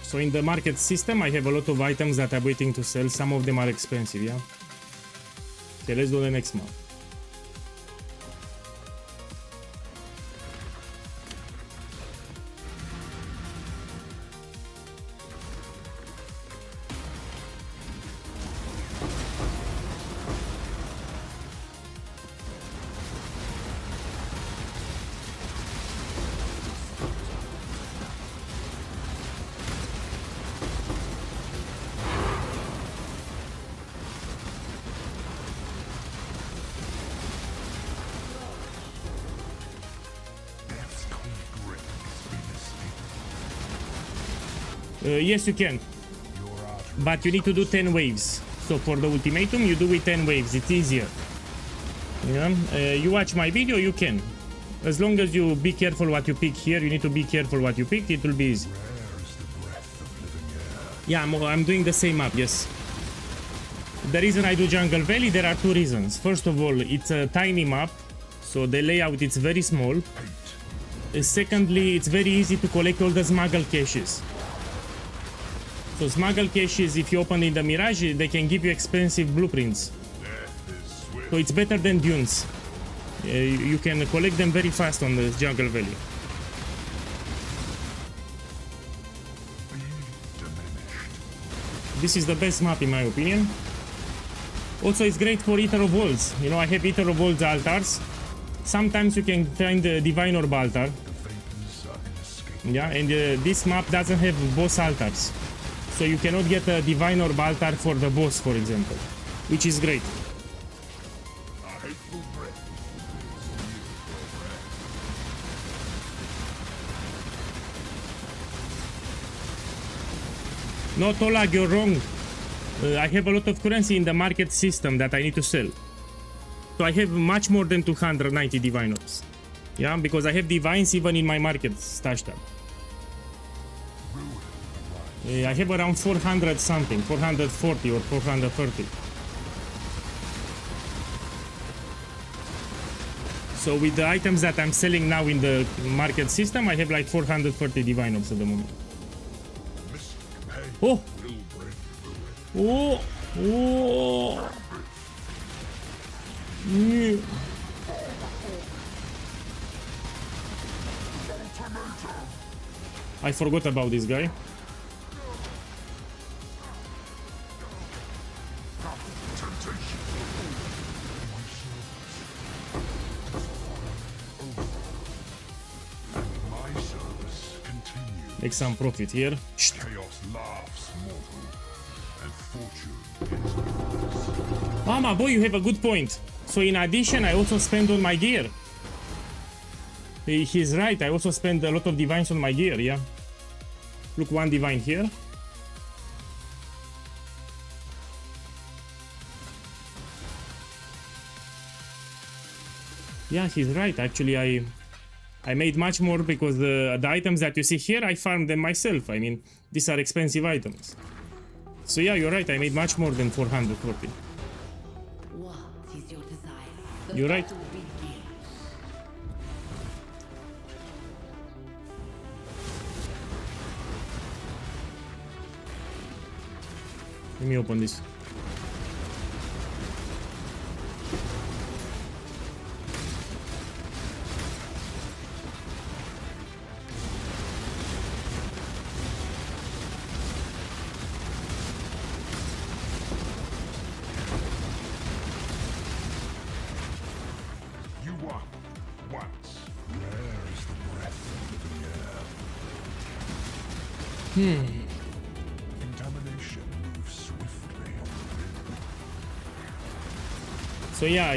So in the market system I have a lot of items that I'm waiting to sell. Some of them are expensive, yeah. Okay, let's do the next map. Death's cold grip has been escaped. Yes, you can, Your art but you need to do 10 waves. So for the ultimatum, you do it 10 waves. It's easier. Yeah. You watch my video, you can. As long as you be careful what you pick here, you need to be careful what you pick. It will be easy. rare is the breath of living air. Yeah, I'm doing the same map. Yes. The reason I do Jungle Valley, there are two reasons. First of all, it's a tiny map, so the layout is very small. Secondly, it's very easy to collect all the smuggle caches. So smuggle caches, if you open in the Mirage, they can give you expensive blueprints. So it's better than dunes. You can collect them very fast on the Jungle Valley. This is the best map in my opinion. Also, it's great for Eater of Worlds. You know, I have Eater of Worlds altars. Sometimes you can find the Divine Orb altar. Yeah, and this map doesn't have boss altars. So you cannot get a Divine Orb altar for the boss, for example. Which is great. No, Tolag, you're wrong. I have a lot of currency in the market system that I need to sell. So I have much more than 290 divine orbs. Yeah, because I have divines even in my market stash tab. I have around 400 something, 440 or 430. So with the items that I'm selling now in the market system, I have like 430 divine orbs at the moment. Oh! Oh! Oh! Yeah. I forgot about this guy. Make some profit here. Shh. Chaos laughs mortal, and fortune is with us. Mama, boy, you have a good point. So in addition, I also spend on my gear. He's right, I also spend a lot of divines on my gear, yeah. Look, one divine here. Yeah, he's right. Actually, I made much more because the items that you see here, I farmed them myself. I mean, these are expensive items. So yeah, you're right. I made much more than 440. What is your desire? You're right. battle begins. Let me open this. You won once. Rare is the breath of living air. Contamination moves swiftly on the wind. So yeah,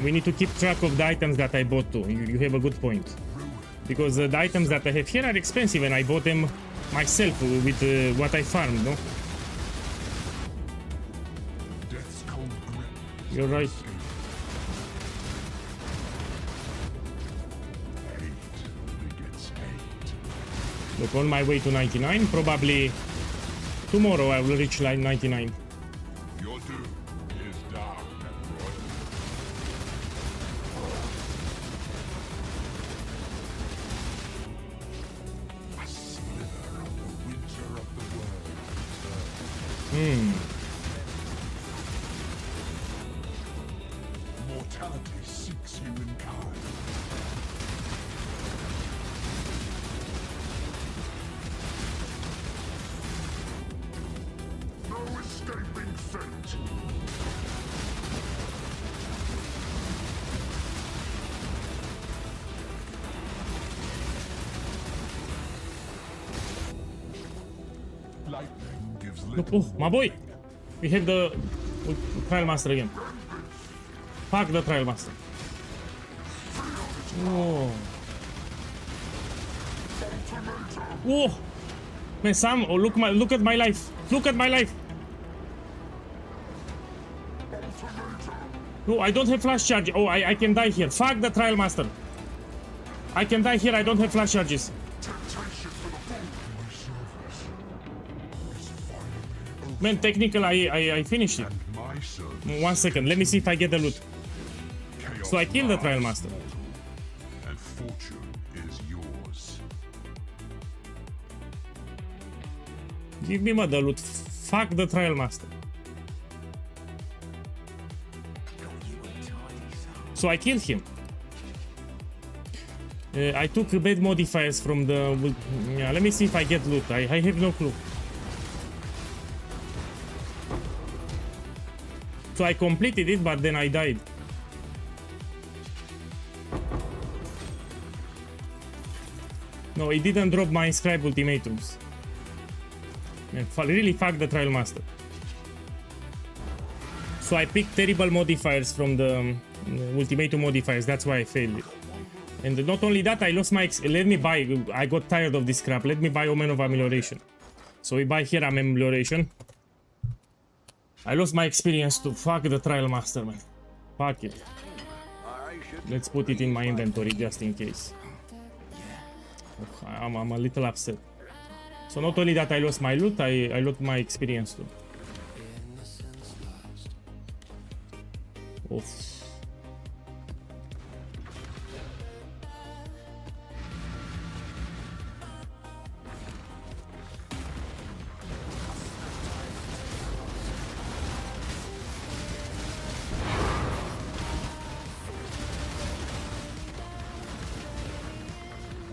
we need to keep track of the items that I bought too. You have a good point. Because the items that I have here are expensive and I bought them myself with what I farmed, no? Death's cold grip. You're right. Hate begets hate. Look, on my way to 99. Probably tomorrow I will reach like 99. Your doom is dark and royal. A slither of the winter of the world. Mortality seeks humankind. No escaping fate. Lightning gives Look, little. oh, my boy! We have the Trial Master again. Fuck the Trial Master. Oh. Oh. Man, Sam, oh, look at my life. Look at my life. No, I don't have flash charge. Oh, I can die here. Fuck the Trial Master. I can die here. I don't have flash charges. Man, technical, I finished it. My son, 1 second. Let me see if I get the loot. chaos So I killed the Trial lies, Master. and fortune is yours. Give me the loot. Fuck the Trial Master. So I killed him. I took bad modifiers from the... Yeah, let me see if I get loot. I have no clue. So I completed it, but then I died. No, it didn't drop my scribe ultimatums. Man, really fuck the Trial Master. So I picked terrible modifiers from the ultimatum modifiers. That's why I failed it. And not only that, I lost my... Let me buy... I got tired of this crap. Let me buy Omen of Amelioration. So we buy here Amelioration. I lost my experience to fuck the Trial Master, man. Fuck it. Let's put it in my inventory just in case. Oh, I'm a little upset. So not only that I lost my loot, I lost my experience too. Oof.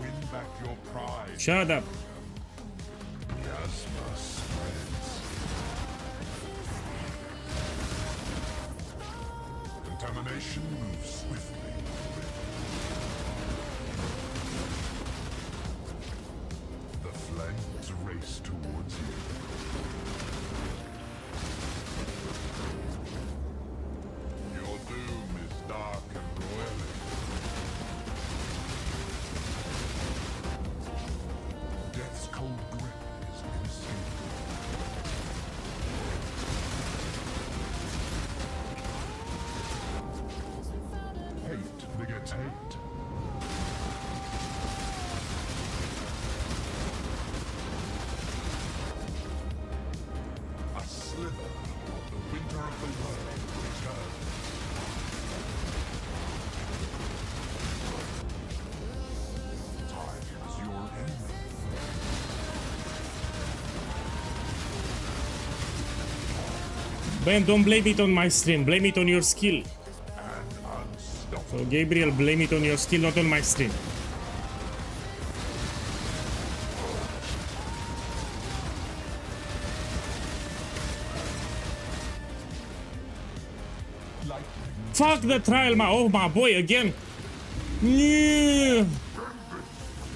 Win back your pride. Shut up. Miasma spreads. Contamination moves swiftly. The flanks race towards you. Your doom is dark and royally. Death's cold grip is inescapable. Hate begets hate. A slither of the winter of the world returns. Time is your enemy. Ben, don't blame it on my stream. Blame it on your skill. And unstoppable. So Gabriel, blame it on your skill, not on my stream. Fuck the trial, oh my boy, again. Yeah.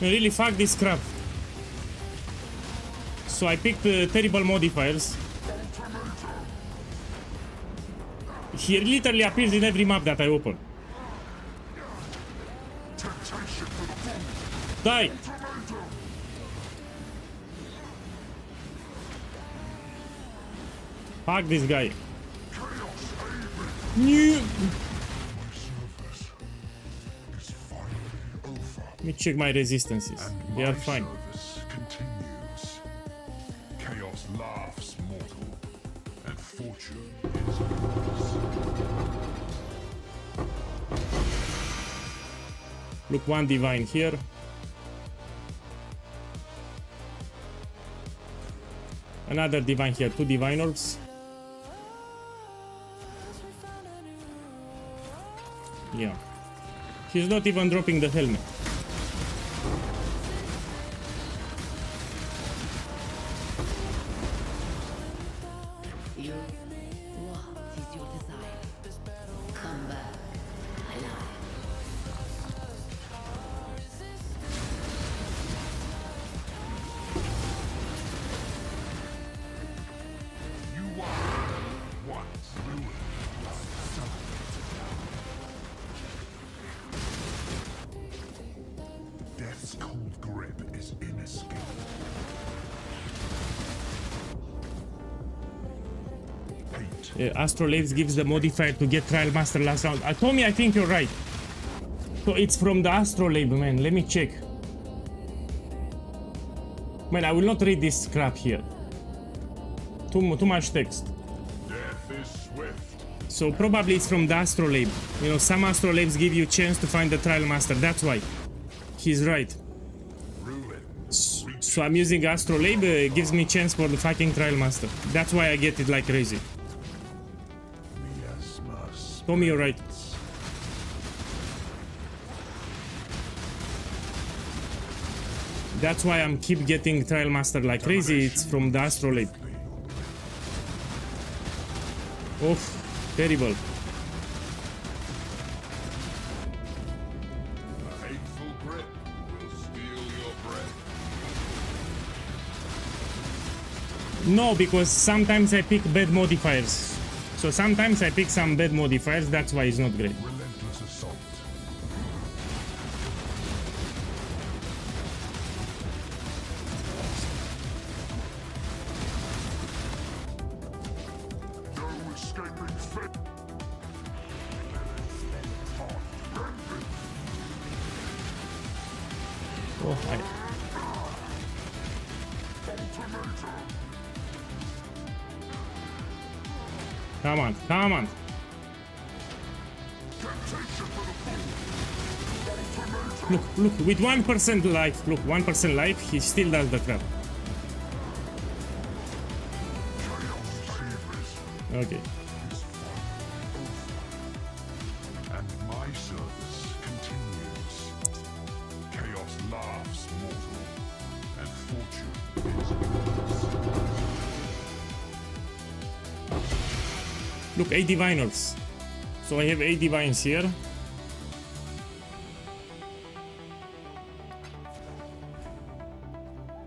Really, fuck this crap. So I picked terrible modifiers. He literally appears in every map that I open. Die! Fuck this guy. Yeah. Let me check my resistances. They are fine. Service and fortune is yours. Look, one divine here. Another divine here, two divine orbs. Yeah. He's not even dropping the helmet. You, what is your desire? Come back, alive. You are once ruined. Death's cold grip is inescapable. Hate. Astrolabes gives the modifier to get Trial Master last round. Tommy, I think you're right. So it's from the Astrolabe, man. Let me check. Man, I will not read this crap here. Too much text. Death is swift. So probably it's from the Astrolabe. You know, some Astrolabes give you chance to find the Trial Master. That's why. He's right. Ruin. So I'm using Astrolabe. It gives me chance for the fucking Trial Master. That's why I get it like crazy. Miasma. Tommy, you're right. That's why I'm keep getting Trial Master like crazy. It's from the Astrolabe. Oh, terrible. A hateful grip will steal your breath. No, because sometimes I pick bad modifiers. So sometimes I pick some bad modifiers. That's why it's not great. Relentless assault. No escaping fate. Oh, Come on, come on. Look, with 1% life, look, 1% life, he still does the crap. Okay. And my service continues. Chaos laughs mortal, and fortune is yours. Look, 8 diviners. So I have 8 divines here.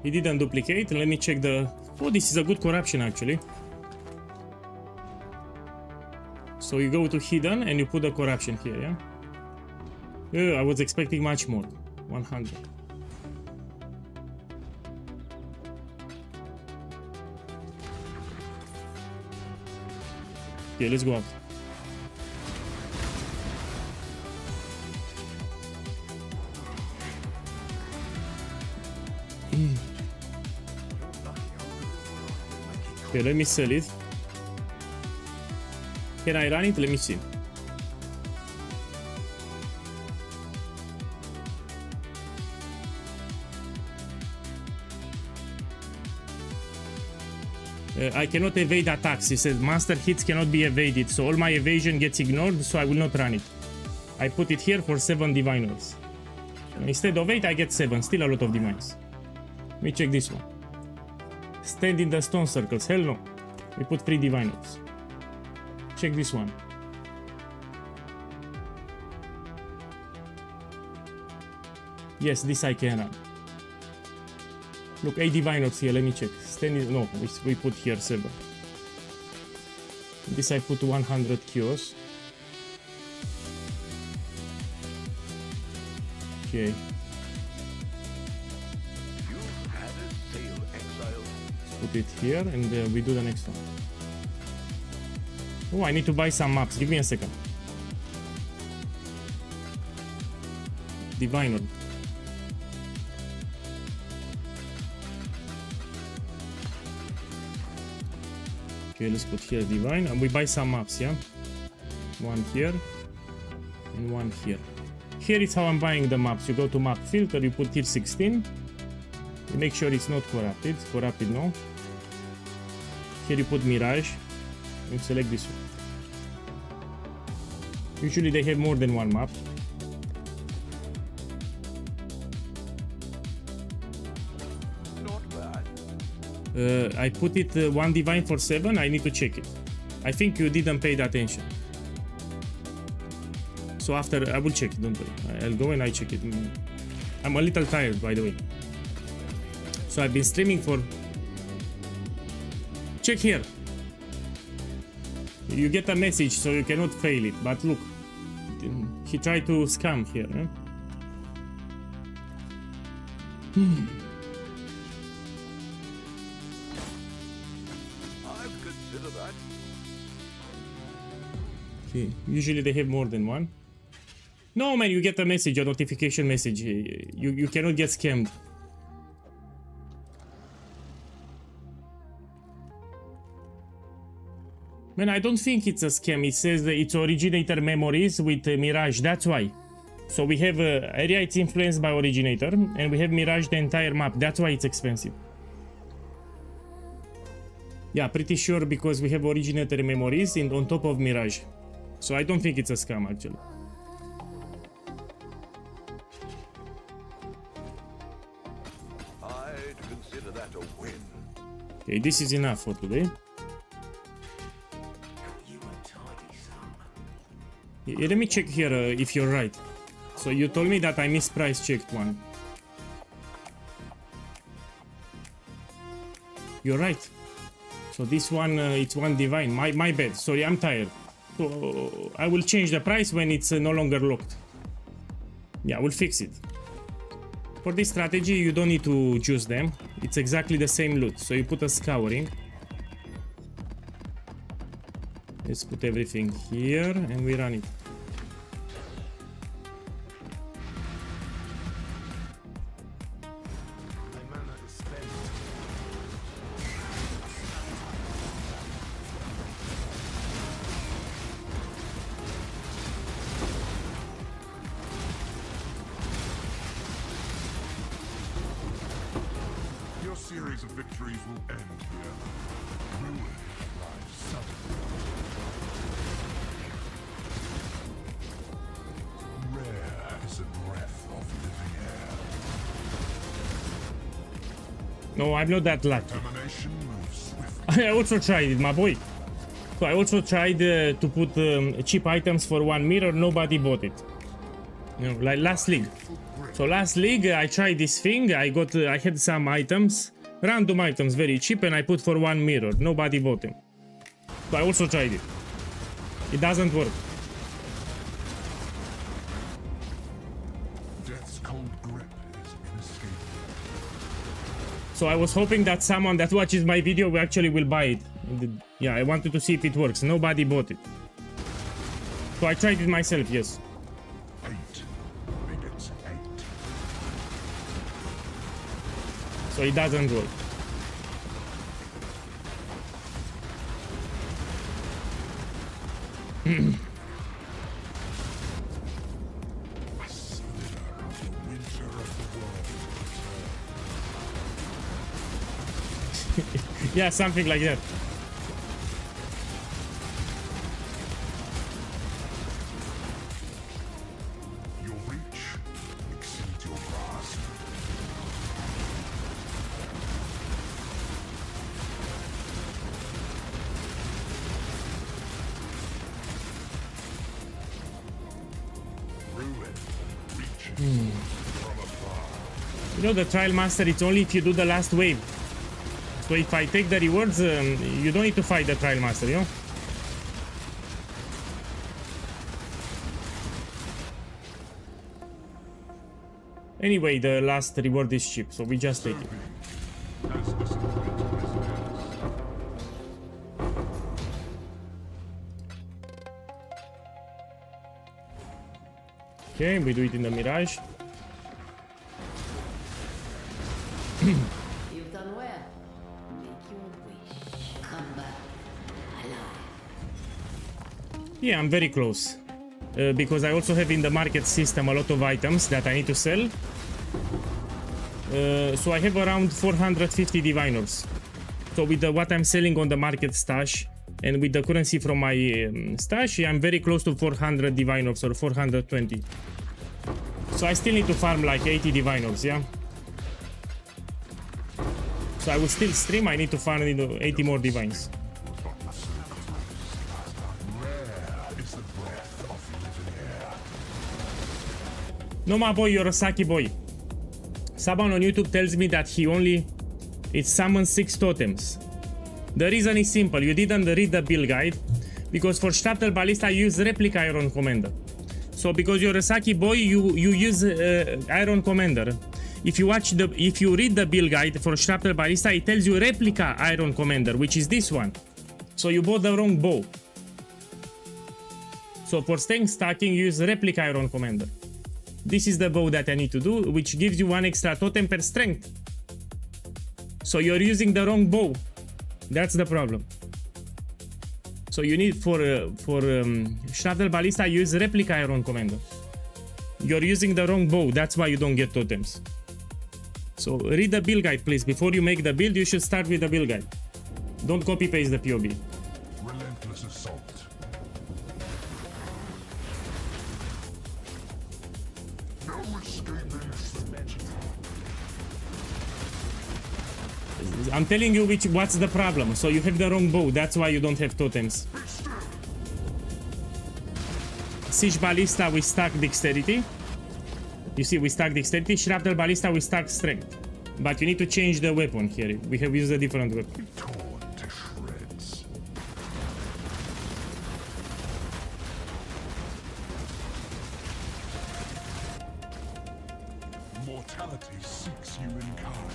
He didn't duplicate. Let me check the... Oh, this is a good corruption actually. So you go to hidden and you put the corruption here, yeah? I was expecting much more. 100. Okay, let's go out. Okay, let me sell it. Can I run it? Let me see. I cannot evade attacks. It says master hits cannot be evaded, so all my evasion gets ignored, so I will not run it. I put it here for 7 diviners. Instead of 8, I get 7. Still a lot of divines. Let me check this one. Stand in the stone circles. Hell no. We put 3 diviners. Check this one. Yes, this I can run. Look, 8 diviners here. Let me check. Stand in... No, we put here 7. This I put 100 kios. Okay. Put it here and we do the next one. Oh, I need to buy some maps. Give me a second. Diviner. Okay, let's put here divine, and we buy some maps, yeah? One here, and one here. Here is how I'm buying the maps. You go to map filter, you put tier 16. You make sure it's not corrupted. Corrupted, no. Here you put Mirage. You select this one. Usually they have more than one map. Not bad. I put it one divine for 7. I need to check it. I think you didn't pay attention. So after I will check it, don't worry. I'll go and I check it. I'm a little tired, by the way. So I've been streaming for... Check here. You get a message, so you cannot fail it. But look, he tried to scam here. Eh? I'd consider that. Okay. Usually they have more than one. No, man, you get a message, a notification message. You cannot get scammed. Man, I don't think it's a scam. It says that it's originator memories with Mirage. That's why. So we have area, it's influenced by originator, and we have Mirage the entire map. That's why it's expensive. Yeah, pretty sure because we have originator memories on top of Mirage. So I don't think it's a scam actually. I'd consider that a win. Okay, this is enough for today. You untidy son. Let me check here if you're right. So you told me that I misprice checked one. You're right. So this one, it's one divine. My bad. Sorry, I'm tired. So I will change the price when it's no longer locked. Yeah, we'll fix it. For this strategy, you don't need to choose them. It's exactly the same loot. So you put a scouring. Let's put everything here and we run it. My mana is spent. Your series of victories will end here. Ruin lies suddenly. Rare is the breath of living air. No, I'm not that lucky. Termination moves swiftly. I also tried it, my boy. So I also tried to put cheap items for 1 mirror. Nobody bought it. You know, like last league. So last league I tried this thing. I had some items, random items, very cheap, and I put for 1 mirror. Nobody bought them. So I also tried it. It doesn't work. Death's cold grip is inescapable. So I was hoping that someone that watches my video actually will buy it. Yeah, I wanted to see if it works. Nobody bought it. So I tried it myself, yes. 8 begets 8. So it doesn't work. A slither of the winter of the world. Yeah, something like that. Your reach exceeds your grasp. Ruin reaches from afar. You know, the trial master, it's only if you do the last wave. So if I take the rewards, you don't need to fight the trial master, you know? Anyway, the last reward is cheap, so we just take it. As disappointed as it is. Okay, we do it in the Mirage. You've done well. Make your wish. Come back. Yeah, I'm very close. Because I also have in the market system a lot of items that I need to sell. So I have around 450 diviners. So with what I'm selling on the market stash and with the currency from my stash, I'm very close to 400 diviners or 420. So I still need to farm like 80 diviners, yeah? So I will still stream, I need to farm 80 more divines. No, my boy, you're a sucky boy. Someone on YouTube tells me that it summons 6 totems. The reason is simple, you didn't read the build guide, because for shrapnel ballista I use replica iron commander. So because you're a sucky boy, you use iron commander. If you read the build guide for shrapnel ballista, it tells you replica iron commander, which is this one. So you bought the wrong bow. So for strength stacking, use replica iron commander. This is the bow that I need to do, which gives you 1 extra totem per strength. So you're using the wrong bow. That's the problem. So you need for shrapnel ballista, use replica iron commander. You're using the wrong bow. That's why you don't get totems. So read the build guide, please. Before you make the build, you should start with the build guide. Don't copy paste the POB. Relentless assault. No escaping symmetry. I'm telling you what's the problem. So you have the wrong bow. That's why you don't have totems. Siege ballista, we stack dexterity. You see, we stack dexterity. Shrapnel ballista, we stack strength. But you need to change the weapon here. We have used a different weapon. Torn to shreds. Mortality seeks humankind.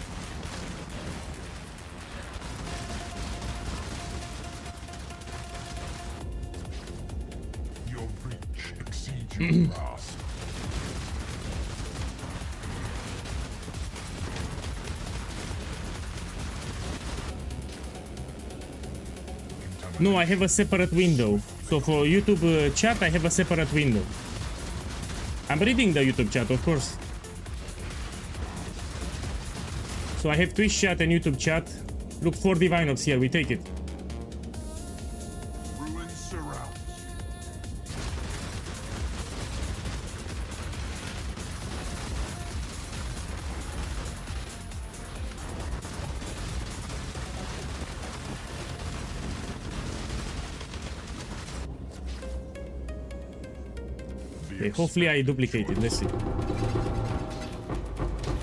Your reach exceeds your grasp. No, I have a separate window. So for YouTube chat, I have a separate window. I'm reading the YouTube chat, of course. So I have Twitch chat and YouTube chat. Look, 4 diviners here, we take it. Ruin surrounds you. Okay, hopefully I duplicate it, let's see.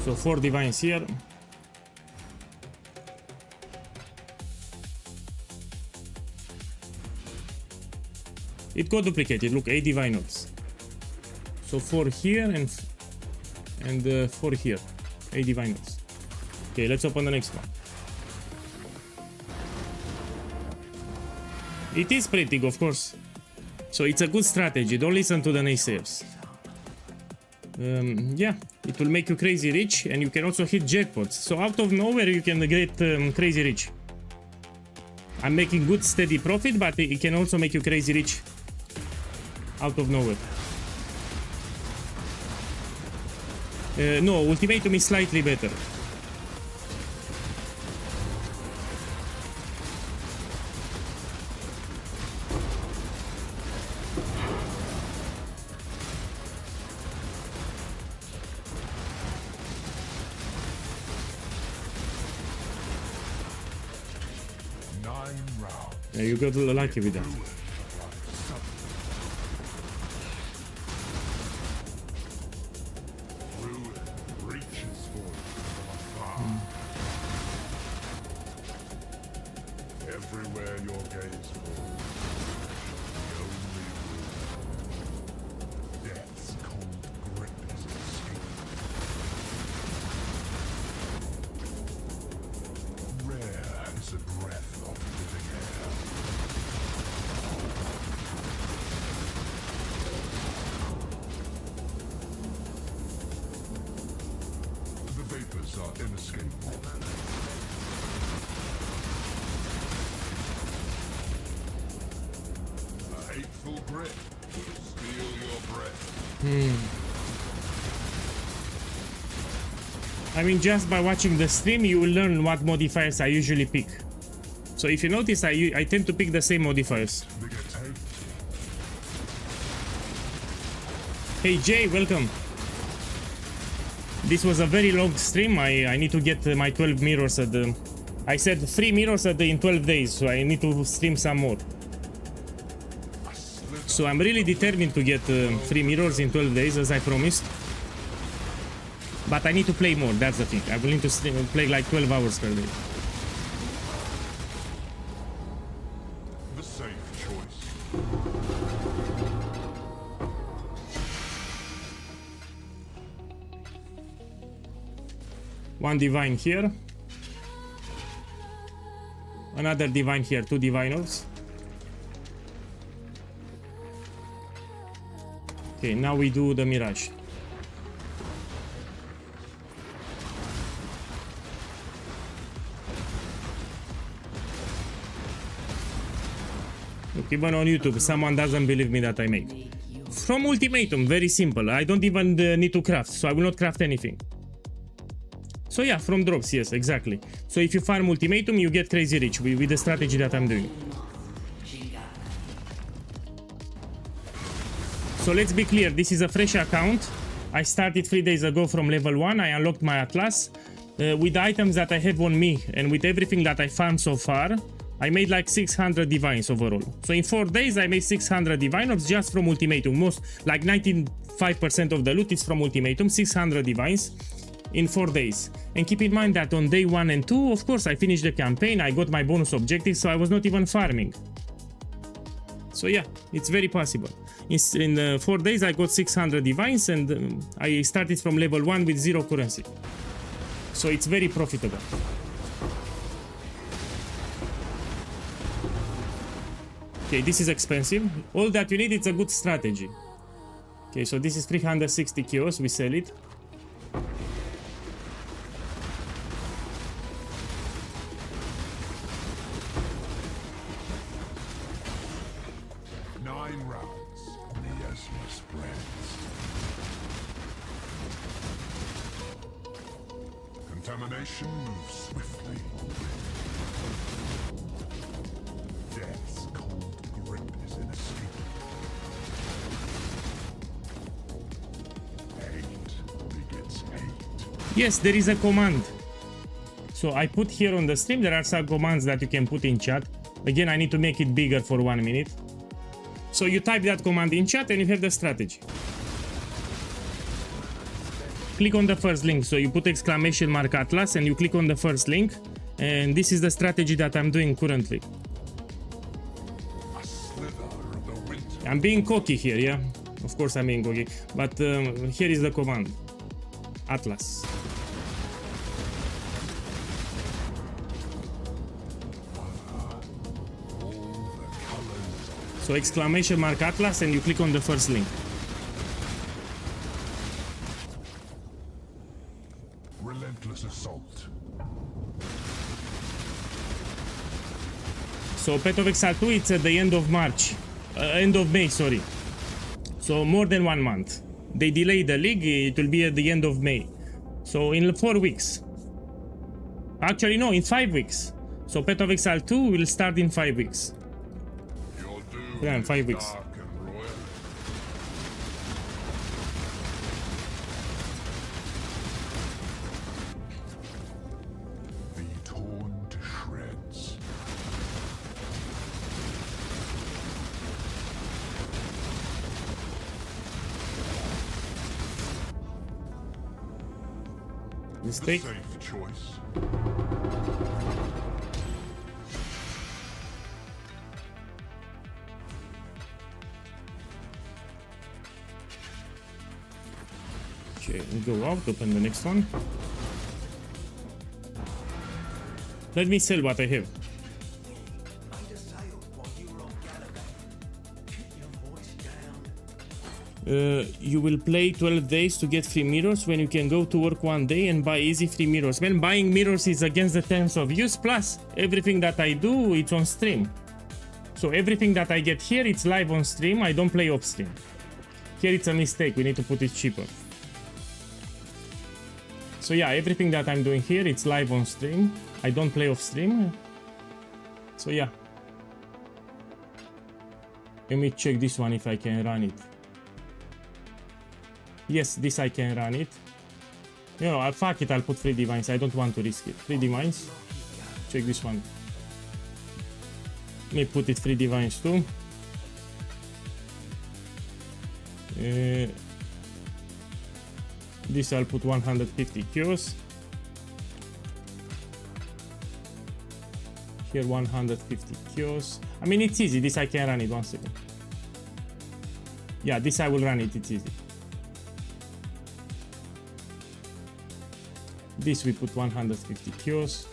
So 4 divines here. It got duplicated, look, 8 diviners. So 4 here and 4 here, 8 diviners. Okay, let's open the next one. It is pretty, of course. So it's a good strategy, don't listen to the naysayers. Yeah, it will make you crazy rich and you can also hit jackpots. So out of nowhere you can get crazy rich. I'm making good steady profit, but it can also make you crazy rich out of nowhere. No, Ultimatum is slightly better. Yeah, you got lucky with that. Everywhere your gaze falls, the only rule. Death's cold grip is escape. Rare is the breath of living air. grip will steal your breath. I mean, just by watching the stream, you will learn what modifiers I usually pick. So if you notice, I tend to pick the same modifiers. Bigger take. Hey Jay, welcome. This was a very long stream. I need to get my 12 mirrors at the... I said 3 mirrors in 12 days, so I need to stream some more. So I'm really determined to get 3 mirrors in 12 days, as I promised. But I need to play more, that's the thing. I'm willing to play like 12 hours per day. The safe choice. One divine here. Another divine here, 2 diviners. Okay, now we do the mirage. Look, even on YouTube, someone doesn't believe me that I make. From Ultimatum, very simple. I don't even need to craft, so I will not craft anything. So yeah, from drops, yes, exactly. So if you farm Ultimatum, you get crazy rich with the strategy that I'm doing. So let's be clear, this is a fresh account. I started 3 days ago from level 1, I unlocked my Atlas. With the items that I have on me and with everything that I farmed so far, I made like 600 divines overall. So in 4 days I made 600 divines just from Ultimatum. Most, like 95% of the loot is from Ultimatum, 600 divines in 4 days. And keep in mind that on day 1 and 2, of course, I finished the campaign, I got my bonus objectives, so I was not even farming. So yeah, it's very possible. In 4 days I got 600 divines and I started from level 1 with 0 currency. So it's very profitable. Okay, this is expensive. All that you need is a good strategy. Okay, so this is 360 kilos, we sell it. Contamination moves swiftly. Death's cold grip is inescapable. Hate begets hate. Yes, there is a command. So I put here on the stream, there are some commands that you can put in chat. Again, I need to make it bigger for 1 minute. So you type that command in chat and you have the strategy. Click on the first link, so you put exclamation mark Atlas and you click on the first link, and this is the strategy that I'm doing currently. I'm being cocky here, yeah? Of course I'm being cocky, but here is the command. Atlas. So exclamation mark Atlas and you click on the first link. Relentless assault. So Path of Exile 2, it's at the end of March. End of May, sorry. So more than 1 month. They delay the league, it will be at the end of May. So in 4 weeks. Actually no, in 5 weeks. So Path of Exile 2 will start in 5 weeks. Yeah, in 5 weeks. Be torn to shreds. Mistake. Safe choice. Okay, go out, open the next one. Let me sell what I have. You will play 12 days to get free mirrors when you can go to work 1 day and buy easy free mirrors. Man, buying mirrors is against the terms of use, plus everything that I do, it's on stream. So everything that I get here, it's live on stream. I don't play off stream. Here it's a mistake. We need to put it cheaper. So yeah, everything that I'm doing here, it's live on stream. I don't play off stream. So yeah. Let me check this one if I can run it. Yes, this I can run it. You know, fuck it, I'll put 3 divines. I don't want to risk it. 3 divines. Check this one. Let me put it 3 divines too. This I'll put 150 cures. Here 150 cures. I mean, it's easy. This I can run it. 1 second. Yeah, this I will run it. It's easy. This we put 150 cures.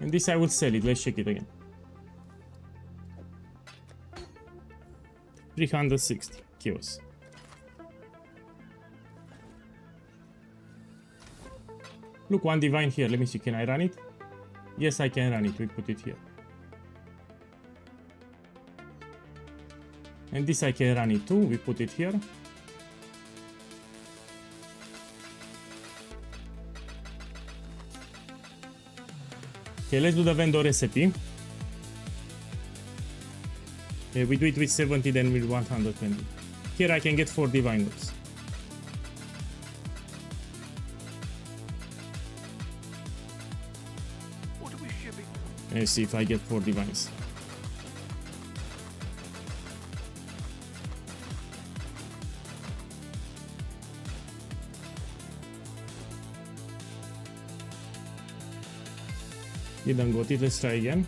And this I will sell it. Let's check it again. 360 cures. Look, 1 divine here. Let me see. Can I run it? Yes, I can run it. We put it here. And this I can run it too. We put it here. Okay, let's do the vendor recipe. Okay, we do it with 70, then with 120. Here I can get 4 divine looks. What are we shipping? Let's see if I get 4 divines. Didn't got it. Let's try again.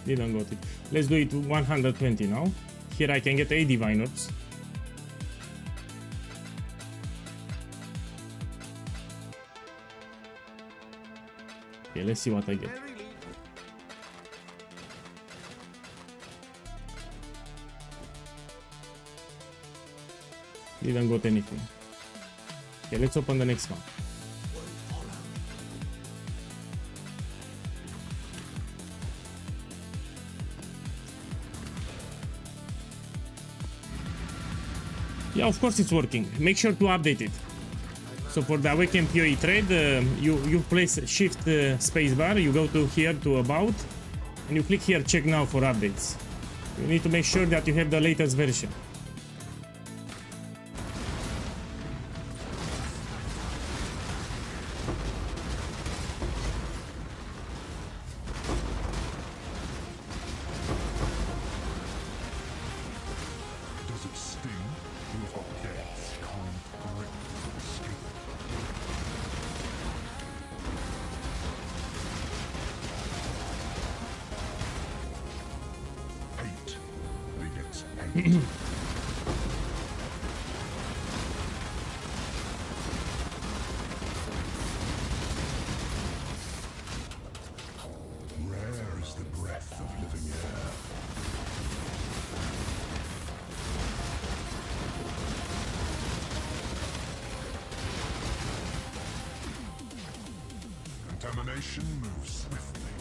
Didn't got it. Let's do it 120 now. Here I can get 8 divine orbs. Okay, let's see what I get. Didn't got anything. Okay, let's open the next one. Yeah, of course it's working. Make sure to update it. So for the Awaken PoE trade, you place Shift spacebar, you go to here to About, and you click here Check Now for updates. You need to make sure that you have the latest version. Does it sting? Your death's kind grip escape. Hate begets hate. Rare is the breath of living air. Contamination moves swiftly.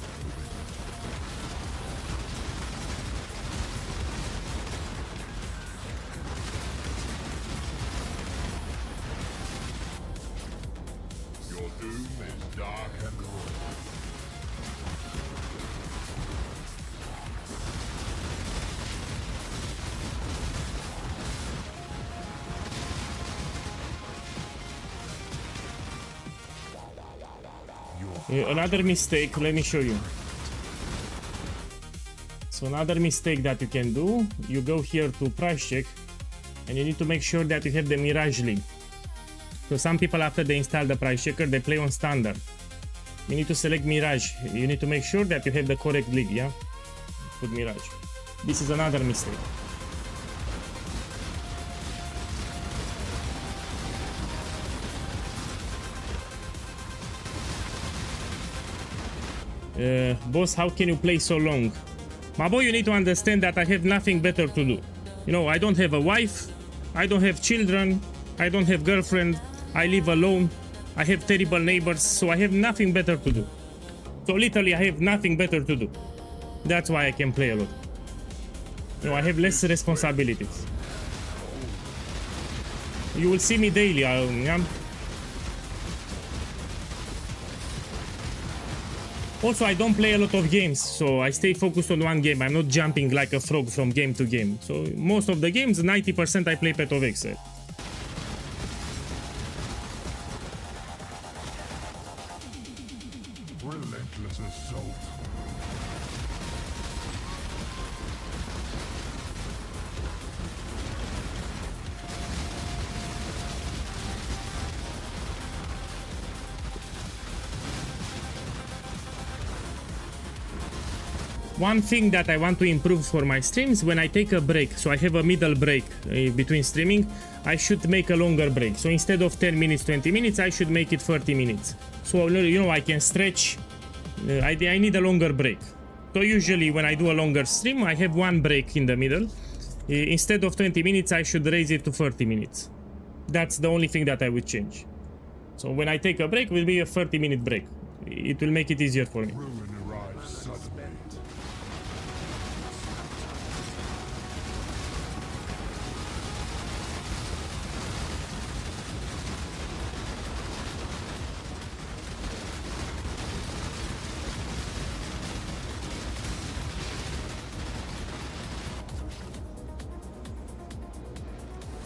Your doom is dark and cruel. Another mistake, let me show you. So another mistake that you can do, you go here to price check and you need to make sure that you have the Mirage League. So some people after they install the price checker, they play on standard. You need to select Mirage. You need to make sure that you have the correct league, yeah? Put Mirage. This is another mistake. Boss, how can you play so long? My boy, you need to understand that I have nothing better to do. You know, I don't have a wife, I don't have children, I don't have girlfriend, I live alone, I have terrible neighbors, so I have nothing better to do. So literally I have nothing better to do. That's why I can play a lot. You know, I have less responsibilities. You will see me daily. Yeah? Also, I don't play a lot of games, so I stay focused on one game. I'm not jumping like a frog from game to game. So most of the games, 90% I play Path of Exile. Relentless assault. One thing that I want to improve for my streams, when I take a break, so I have a middle break between streaming, I should make a longer break. So instead of 10 minutes, 20 minutes, I should make it 30 minutes. So, you know, I can stretch. I need a longer break. So usually when I do a longer stream, I have one break in the middle. Instead of 20 minutes, I should raise it to 30 minutes. That's the only thing that I would change. So when I take a break, it will be a 30-minute break. It will make it easier for me. Ruin arrives suddenly.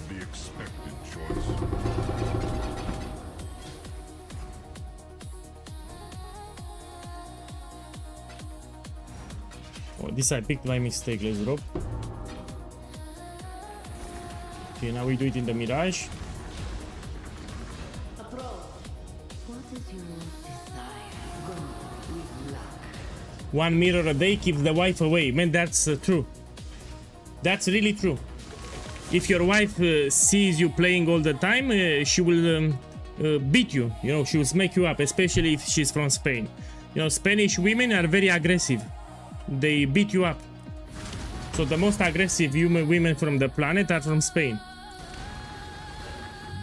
The expected choice. Oh, this I picked by mistake. Let's drop. Okay, now we do it in the Mirage. Approach. What is your desire? Go with luck. One mirror a day keeps the wife away. Man, that's true. That's really true. If your wife sees you playing all the time, she will beat you. You know, she will smack you up, especially if she's from Spain. You know, Spanish women are very aggressive. They beat you up. So the most aggressive women from the planet are from Spain.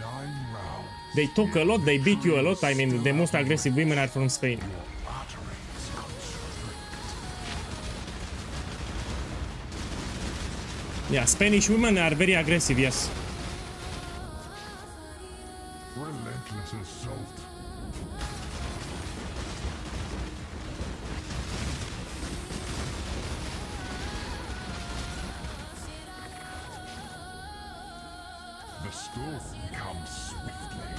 9 rounds. They talk a lot, they beat you a lot. I mean, the most aggressive women are from Spain. Batteries constrict. Yeah, Spanish women are very aggressive, yes. Relentless assault. The storm comes swiftly.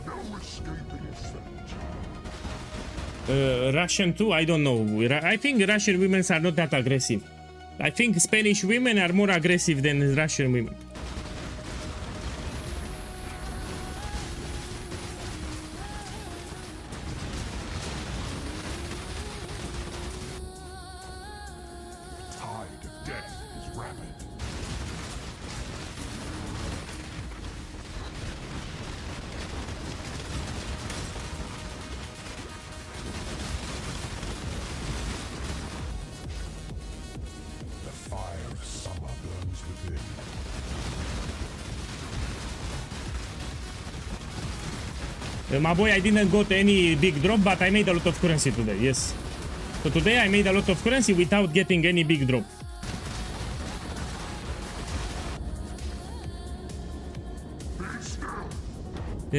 No escaping fate. Russian too, I don't know. I think Russian women are not that aggressive. I think Spanish women are more aggressive than Russian women. Tide of death is rapid. The fire of summer burns within. My boy, I didn't got any big drop, but I made a lot of currency today, yes. So today I made a lot of currency without getting any big drop.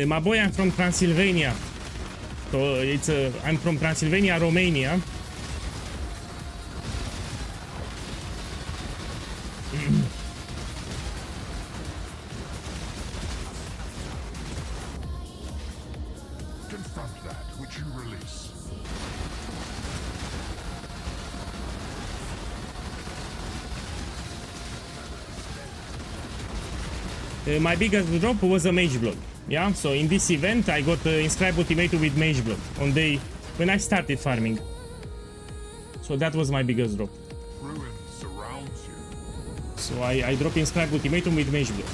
My boy, I'm from Transylvania. So I'm from Transylvania, Romania. Confront that which you release. My biggest drop was a Mage Blood. Yeah, so in this event I got Inscribed Ultimatum with Mage Blood on day when I started farming. So that was my biggest drop. Ruin surrounds you. So I dropped Inscribed Ultimatum with Mage Blood.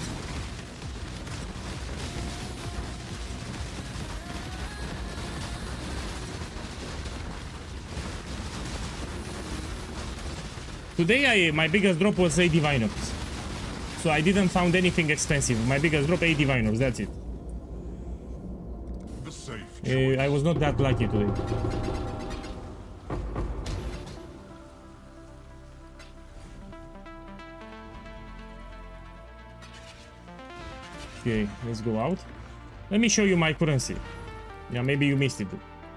Today my biggest drop was 8 divine orbs. So I didn't found anything expensive. My biggest drop 8 divine orbs, that's it. The safe I was not that lucky today. Okay, let's go out. Let me show you my currency. Yeah, maybe you missed it.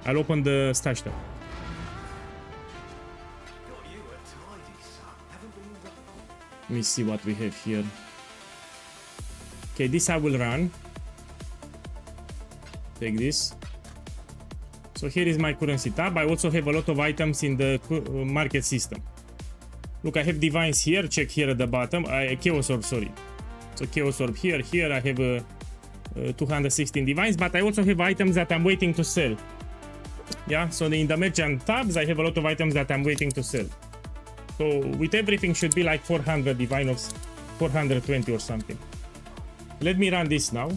I'll open the stash tab. Got you a tidy son. Haven't been Let me see what we have here. Okay, this I will run. Take this. So here is my currency tab. I also have a lot of items in the market system. Look, I have divines here. Check here at the bottom. Chaos orb, sorry. So chaos orb here. Here I have 216 divines, but I also have items that I'm waiting to sell. Yeah, so in the merchant tabs, I have a lot of items that I'm waiting to sell. So with everything should be like 400 divine of 420 or something. Let me run this now.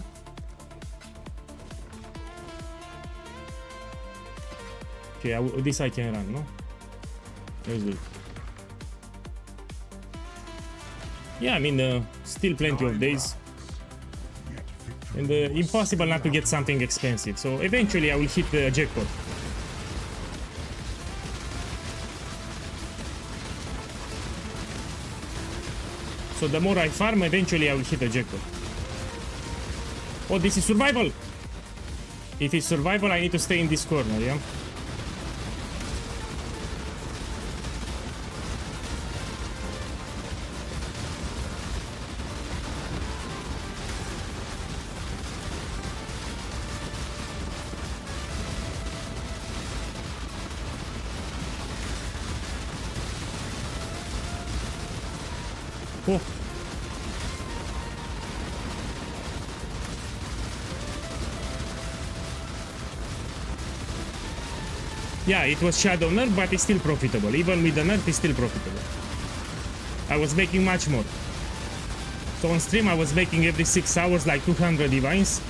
Okay, this I can run, no? Let's do it. Yeah, I mean, still plenty of days. And impossible not to get something expensive. So eventually I will hit the jackpot. So the more I farm, eventually I will hit a jackpot. Oh, this is survival! If it's survival, I need to stay in this corner, yeah? Oh. Yeah, it was shadow nerf, but it's still profitable. Even with the nerf, it's still profitable. I was making much more. So on stream, I was making every 6 hours like 200 divines.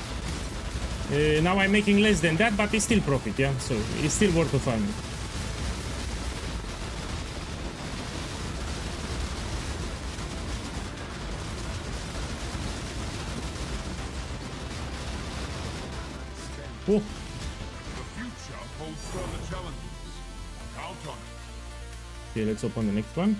Now I'm making less than that, but it's still profit, yeah? So it's still worth the farming. Oh. The future holds further challenges. Count on it. Okay, let's open the next one.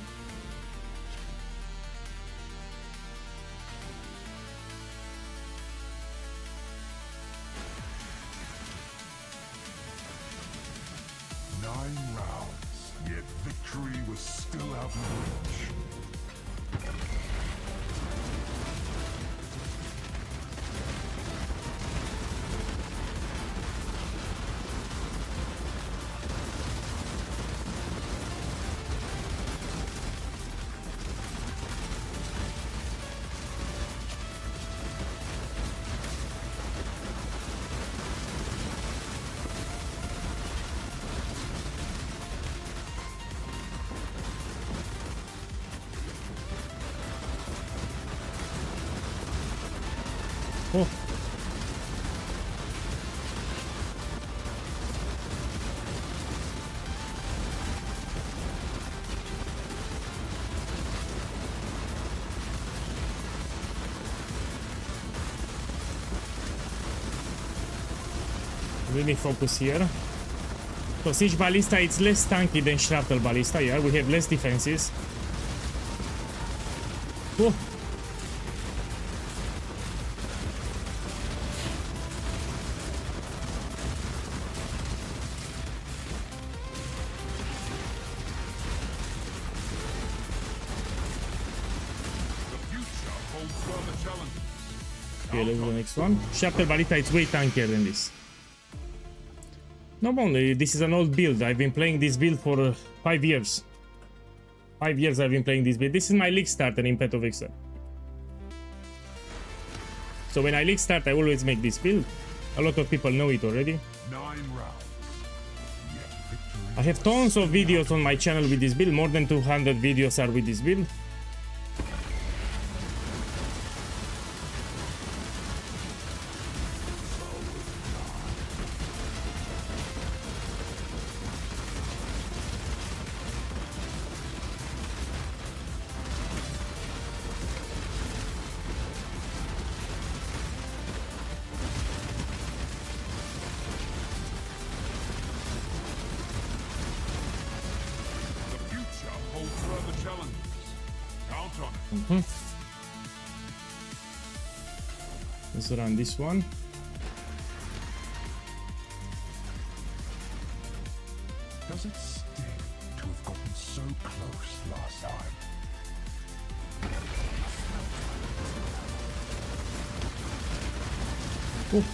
Nine rounds, yet victory was still out of reach. Oh. Let me focus here. So Siege Ballista, it's less tanky than Shrapnel Ballista, yeah, we have less defenses. Oh. Okay, let's do the next one. Shrapnel Ballista is way tankier than this. No, only this is an old build. I've been playing this build for 5 years. 5 years I've been playing this build. This is my league starter in Path of Exile. So when I league start, I always make this build. A lot of people know it already. 9 rounds. Yet victory I have tons of videos on my channel with this build. More than 200 videos are with this build. Count on it. Let's run this one. Does it sting to have gotten so close last time? Oh.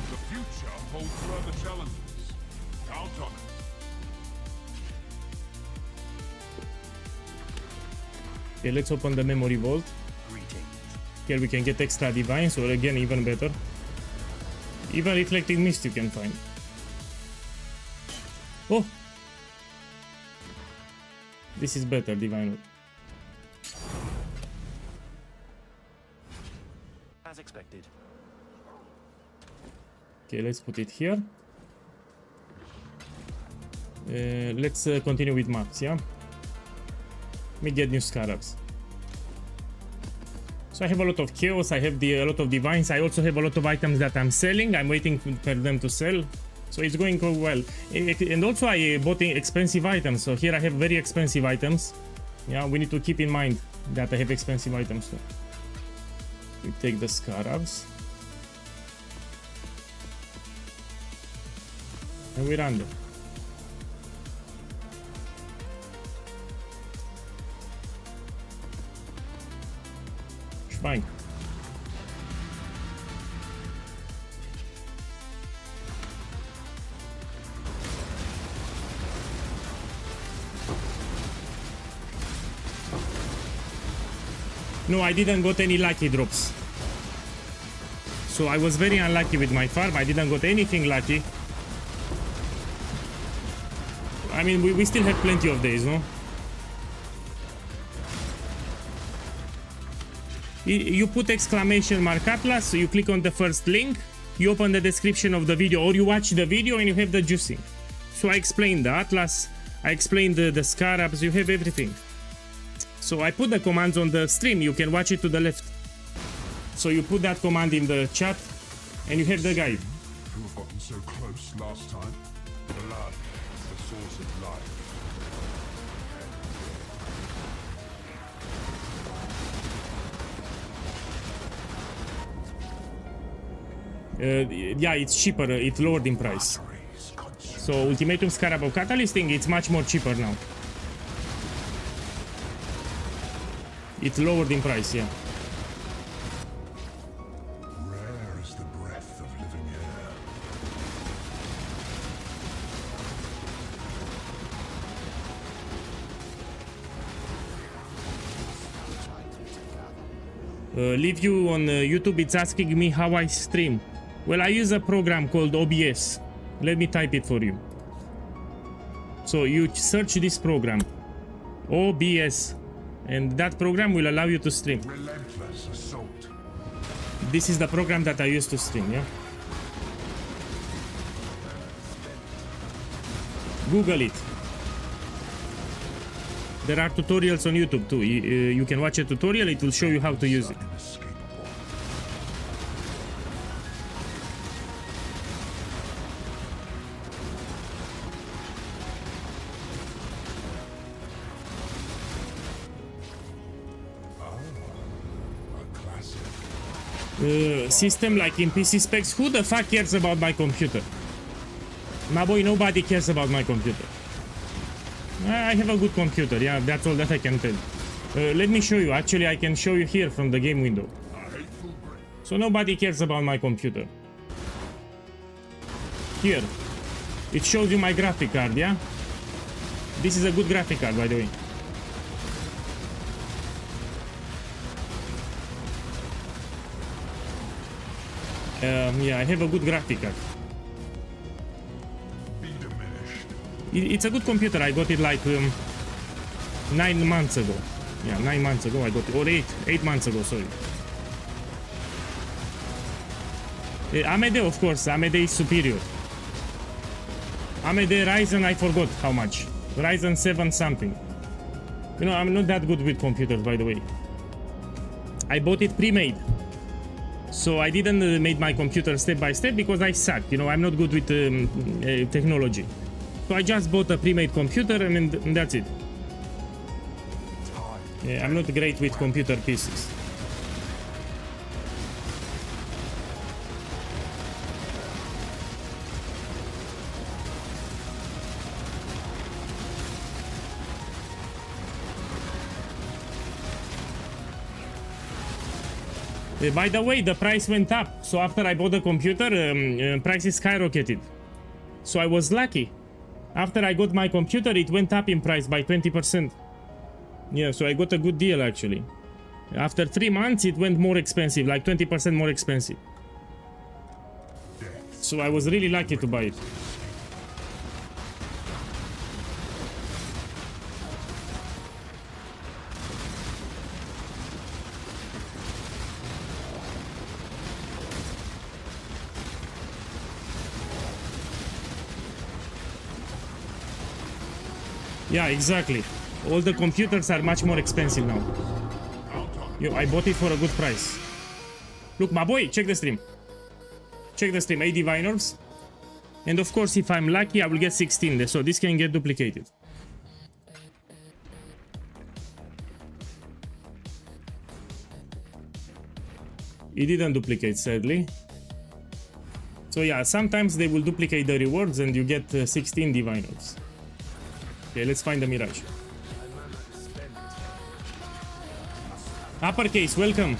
The future holds further challenges. Count on it. Okay, let's open the memory vault. Greetings. Here we can get extra divines, or again even better. Even reflecting mist you can find. Oh! This is better, divine. As expected. Okay, let's put it here. Let's continue with maps, yeah? Let me get new scarabs. So I have a lot of chaos, I have a lot of divines, I also have a lot of items that I'm selling. I'm waiting for them to sell. So it's going well. And also I bought expensive items. So here I have very expensive items. Yeah, we need to keep in mind that I have expensive items too. We take the scarabs. And we run them. Fine. No, I didn't got any lucky drops. So I was very unlucky with my farm. I didn't got anything lucky. I mean, we still have plenty of days, no? You put exclamation mark Atlas, so you click on the first link, you open the description of the video, or you watch the video and you have the juicing. So I explained the Atlas, I explained the scarabs, you have everything. So I put the commands on the stream, you can watch it to the left. So you put that command in the chat and you have the guide. To have gotten so close last time. Blood, the source of life. Yeah, it's cheaper, it's lowered in price. So Ultimatum Scarab of Catalyst thing, it's much more cheaper now. It's lowered in price, yeah. Rare is the breath of living air. Leave you on YouTube, it's asking me how I stream. Well, I use a program called OBS. Let me type it for you. So you search this program, OBS, and that program will allow you to stream. Relentless assault. This is the program that I use to stream, yeah? Google it. There are tutorials on YouTube too. You can watch a tutorial, it will show you how to use it. Inescapable. A classic. System like in PC specs, who the fuck cares about my computer? My boy, nobody cares about my computer. I have a good computer, yeah, that's all that I can tell. Let me show you, actually I can show you here from the game window. So nobody cares about my computer. Here, it shows you my graphic card, yeah? This is a good graphic card, by the way. Yeah, I have a good graphic card. Be diminished. It's a good computer. I got it like 9 months ago. Yeah, 9 months ago I got it, or 8 months ago, sorry. AMD, of course, AMD is superior. AMD Ryzen, I forgot how much. Ryzen 7 something. You know, I'm not that good with computers, by the way. I bought it pre-made. So I didn't make my computer step by step because I suck. You know, I'm not good with technology. So I just bought a pre-made computer and that's it. Yeah, I'm not great with computer pieces. By the way, the price went up. So after I bought the computer, prices skyrocketed. So I was lucky. After I got my computer, it went up in price by 20%. Yeah, so I got a good deal actually. After 3 months, it went more expensive, like 20% more expensive. So I was really lucky to buy it. Yeah, exactly. All the computers are much more expensive now. Yo, I bought it for a good price. Look, my boy, check the stream. Check the stream, 80 viners. And of course, if I'm lucky, I will get 16, so this can get duplicated. It didn't duplicate, sadly. So yeah, sometimes they will duplicate the rewards and you get 16 diviners. Okay, let's find the Mirage. Uppercase, welcome.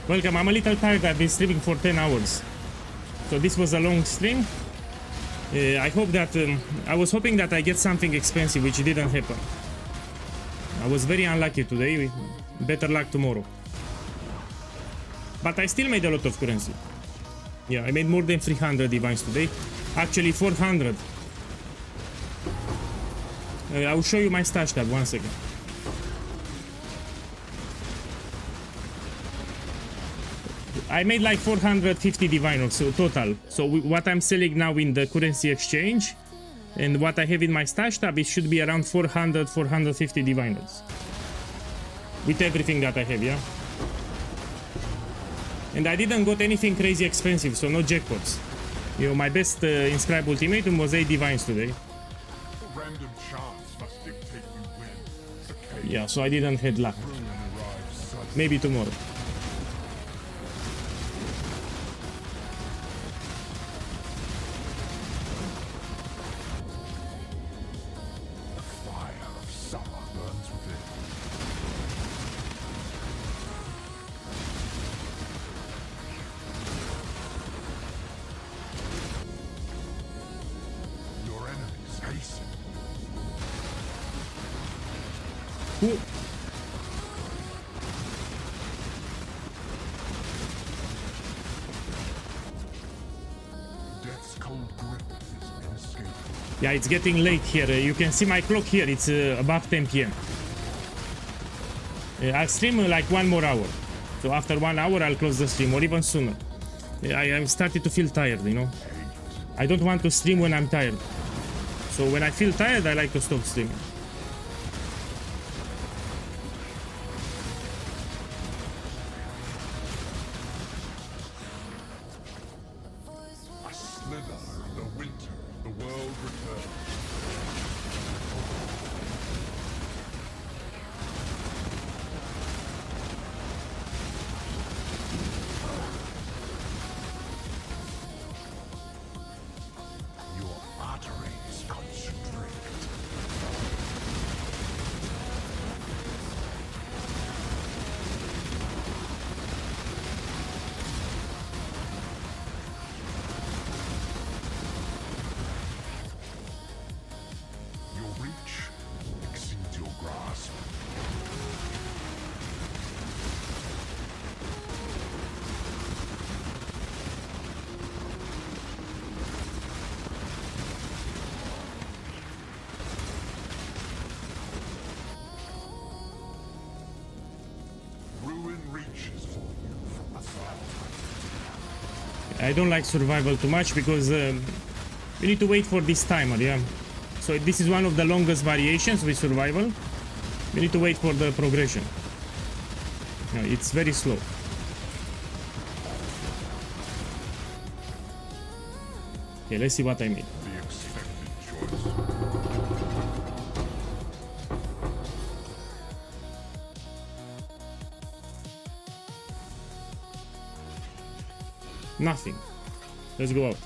Welcome, I'm a little tired, I've been streaming for 10 hours. So this was a long stream. I hope that, I was hoping that I get something expensive, which didn't happen. I was very unlucky today, better luck tomorrow. But I still made a lot of currency. Yeah, I made more than 300 divines today. Actually 400. I will show you my stash tab, 1 second. I made like 450 diviners, so total. So what I'm selling now in the currency exchange and what I have in my stash tab, it should be around 400, 450 diviners. With everything that I have, yeah? And I didn't got anything crazy expensive, so no jackpots. You know, my best inscribed ultimatum was 8 divines today. Random chance must dictate you win. It's okay. Yeah, so I didn't have luck. Ruin arrives suddenly. Maybe tomorrow. The fire of summer burns within. Your enemies hasten. Who? Death's cold grip is inescapable. Yeah, it's getting late here. You can see my clock here. It's above 10 p.m. I'll stream like 1 more hour. So after 1 hour, I'll close the stream, or even sooner. I'm starting to feel tired, you know. I don't want to stream when I'm tired. So when I feel tired, I like to stop streaming. A slither in the winter, the world returns. Your arteries constrict. Your reach exceeds your grasp. Ruin reaches for you from afar. I don't like survival too much because We need to wait for this timer, yeah. So this is one of the longest variations with survival. We need to wait for the progression. No, it's very slow. Okay, let's see what I made. The expected choice. Nothing. Let's go out.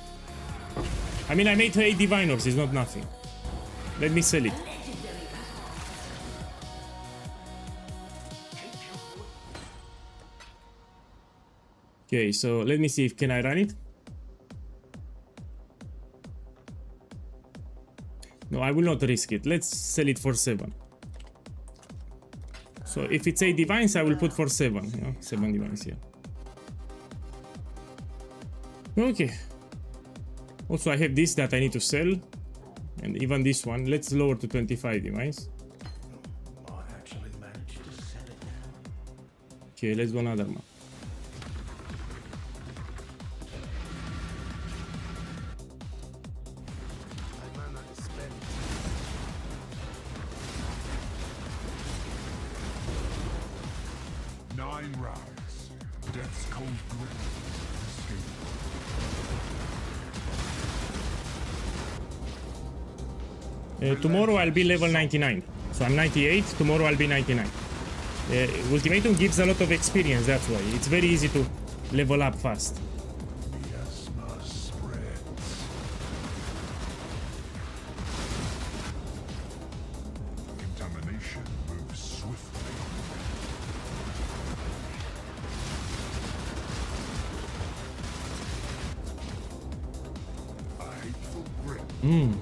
I mean, I made 8 diviners, it's not nothing. Let me sell it. Okay, so let me see if can I run it. No, I will not risk it. Let's sell it for 7. So if it's 8 divines, I will put for 7. You know, 7 divines here. Okay. Also, I have this that I need to sell. And even this one. Let's lower to 25 divines. Might actually manage to sell it now. Okay, let's go another map. My mana is spent. Nine rounds. Death's cold grip. Escape. Tomorrow I'll be level 99. So I'm 98. Tomorrow I'll be 99. Ultimatum gives a lot of experience, that's why. It's very easy to level up fast. Miasma spreads. Contamination moves swiftly. A hateful grip. Feel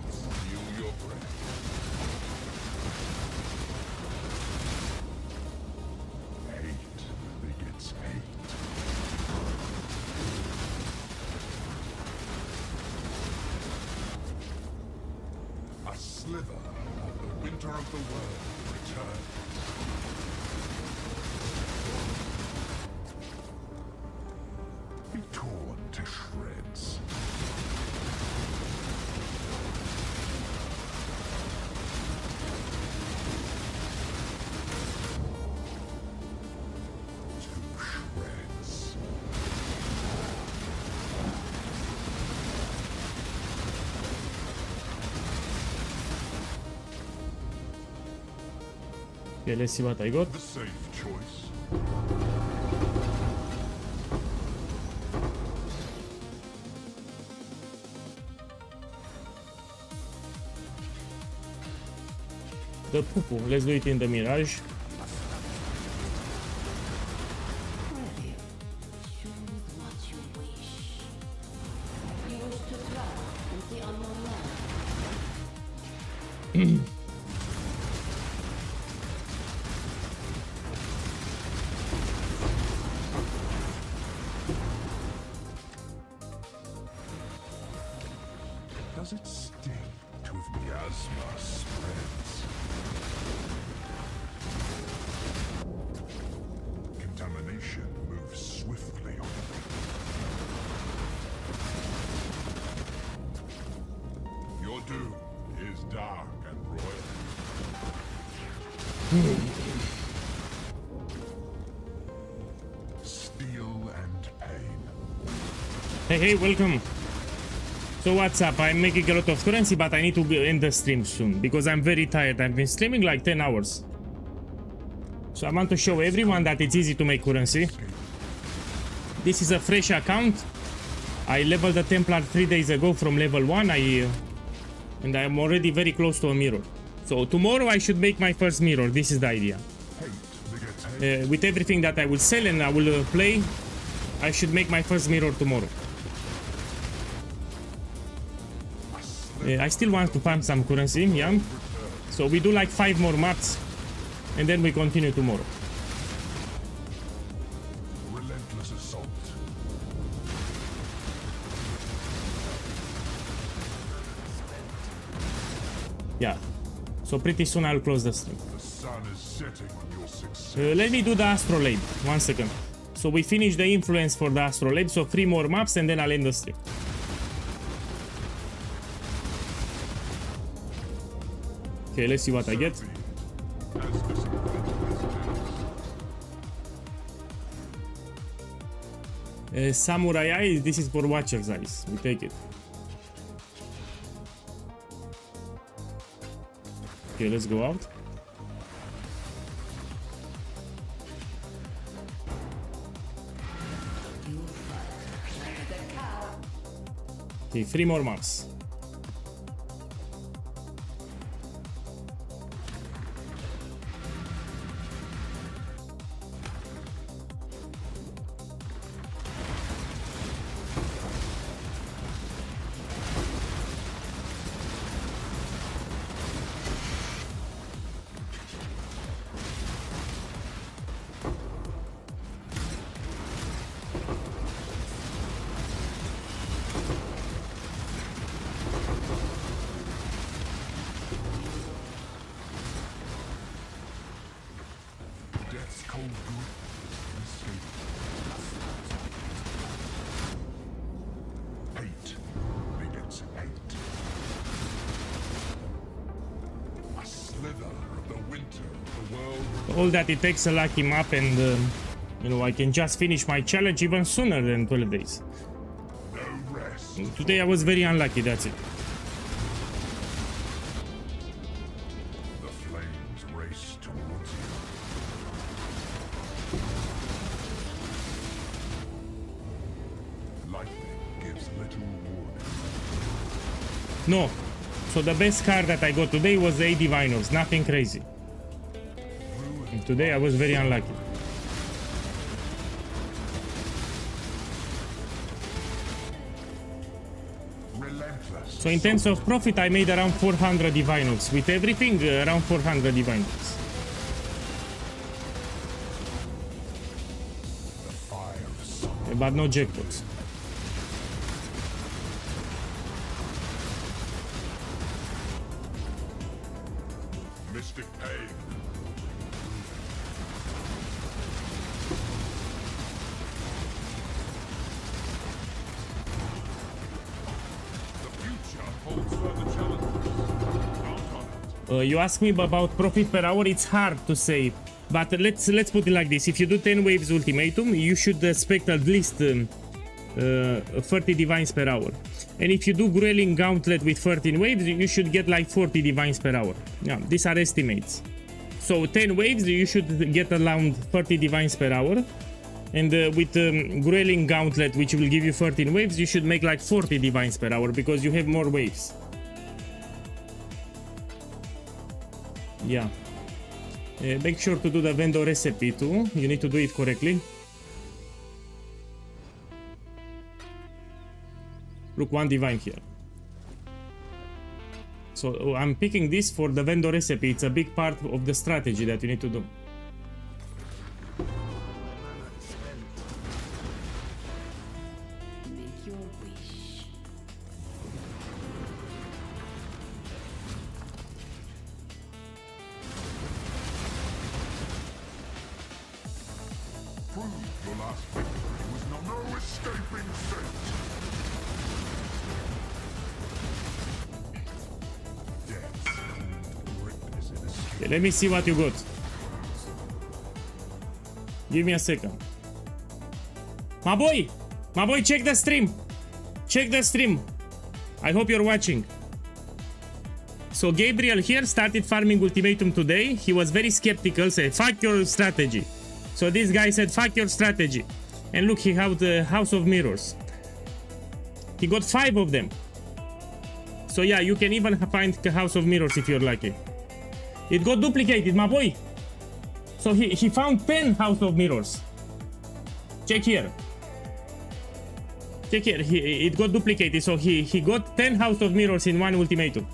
your breath. Hate begets hate. A sliver of the winter of the world returns. Be torn to shreds. To shreds. Okay, let's see what I got. The safe choice. The poo-poo. Let's do it in the Mirage. Choose what you wish. You wish to travel and see unknown land. Does it sting to miasma spreads? Contamination moves swiftly on me. Your doom is dark and royal. Steel and pain. Hey, welcome. So what's up? I'm making a lot of currency, but I need to end the stream soon because I'm very tired. I've been streaming like 10 hours. So I want to show everyone that it's easy to make currency. This is a fresh account. I leveled the Templar 3 days ago from level 1. And I'm already very close to a mirror. So tomorrow I should make my first mirror. This is the idea. Hate begets hate. With everything that I will sell and I will play, I should make my first mirror tomorrow. I still want to farm some currency, yeah. So we do like 5 more maps, and then we continue tomorrow. Relentless assault. Yeah. So pretty soon I'll close the stream. The sun is setting on your success. Let me do the astrolabe. 1 second. So we finish the influence for the astrolabe. So 3 more maps, and then I'll end the stream. Okay, let's see what I get. Samurai eyes, this is for watcher's eyes. We take it. Okay, let's go out. Okay, 3 more marks. Death's cold grip. Escape. Hate begets hate. A slither of the winter of the world. All that it takes a lucky map and you know, I can just finish my challenge even sooner than 12 days. No rest. Today I was very unlucky, that's it. The flames race towards you. Lightning gives little warning. No. So the best card that I got today was the 8 Diviners, nothing crazy. And today I was very unlucky. Relentless. So in terms of profit I made around 400 Diviners. With everything, around 400 Diviners. The fire of summer. But no jackpots. Mystic pain. The future holds further challenges. Count on it. You ask me about profit per hour, it's hard to say. But let's put it like this. If you do 10 waves ultimatum, you should expect at least 30 divines per hour. And if you do Grueling Gauntlet with 13 waves, you should get like 40 divines per hour. Yeah, these are estimates. So 10 waves, you should get around 30 divines per hour. And with Grueling Gauntlet, which will give you 13 waves, you should make like 40 divines per hour because you have more waves. Yeah. Make sure to do the vendor recipe too. You need to do it correctly. Look, 1 divine here. So I'm picking this for the vendor recipe. It's a big part of the strategy that you need to do. Make your wish. Prove your last victory was no escaping fate. Death's cold grip is in escape. Okay, let me see what you got. Give me a second. My boy, check the stream. Check the stream. I hope you're watching. So Gabriel here started farming Ultimatum today. He was very skeptical, said, fuck your strategy. So this guy said, fuck your strategy. And look, he had the House of Mirrors. He got 5 of them. So yeah, you can even find the House of Mirrors if you're lucky. It got duplicated, my boy. So he found 10 House of Mirrors. Check here. Check here. It got duplicated. So he got 10 House of Mirrors in one Ultimatum.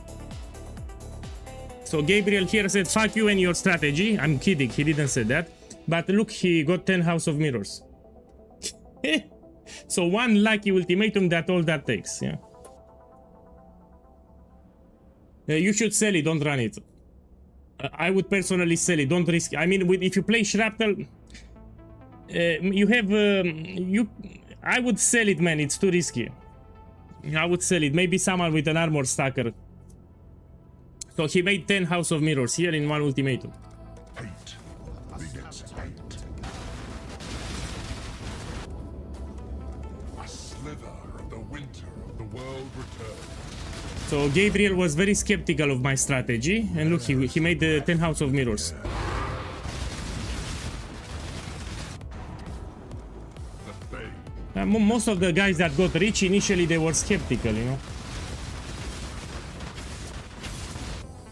So Gabriel here said, fuck you and your strategy. I'm kidding. He didn't say that. But look, he got 10 House of Mirrors. So one lucky Ultimatum, that all that takes. Yeah. You should sell it. Don't run it. I would personally sell it. Don't risk. I mean, if you play shrapnel, you have I would sell it, man. It's too risky. I would sell it. Maybe someone with an armor stacker So he made 10 House of Mirrors here in one ultimatum. Hate begets hate. A slither of the winter of the world returns. So Gabriel was very skeptical of my strategy, and look, he made the 10 House of Mirrors. The bane. Most of the guys that got rich initially they were skeptical, you know.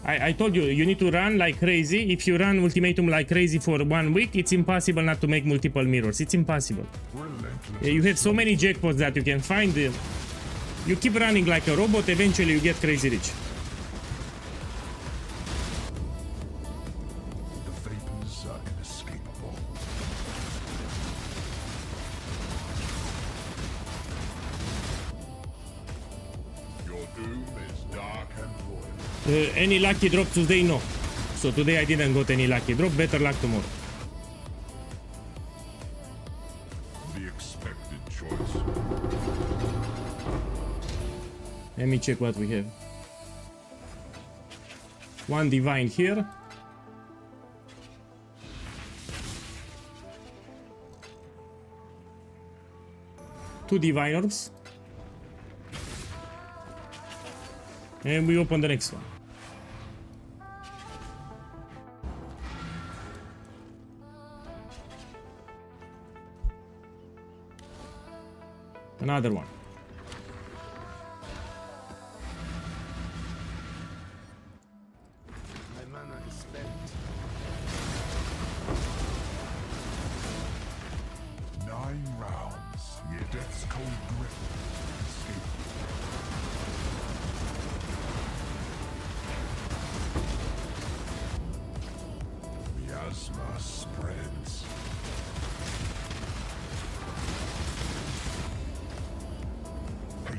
I told you, you need to run like crazy. If you run Ultimatum like crazy for 1 week, it's impossible not to make multiple mirrors. It's impossible. Relentless. You have so many jackpots that you can find. You keep running like a robot, eventually you get crazy rich. The vapors are inescapable. Your doom is dark and royal. Any lucky drop today? No. So today I didn't got any lucky drop. Better luck tomorrow. The expected choice. Let me check what we have. One divine here. Two divine orbs. And we open the next one. Another one. My mana is spent. 9 rounds, yet death's cold grip. Escape. Miasma spreads. Hate.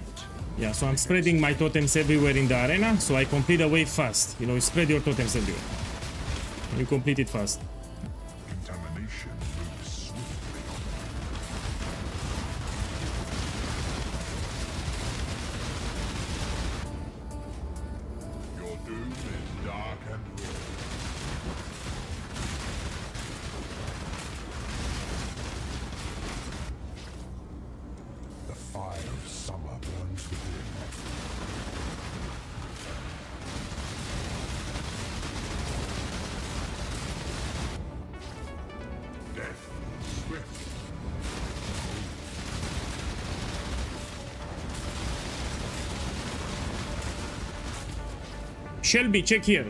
Yeah, so I'm spreading my totems everywhere in the arena, so I complete the wave fast. You know, you spread your totems everywhere. And you complete it fast. Contamination moves swiftly. Your doom is dark and royal. The fire of summer burns within. Death swift. Shelby, check here.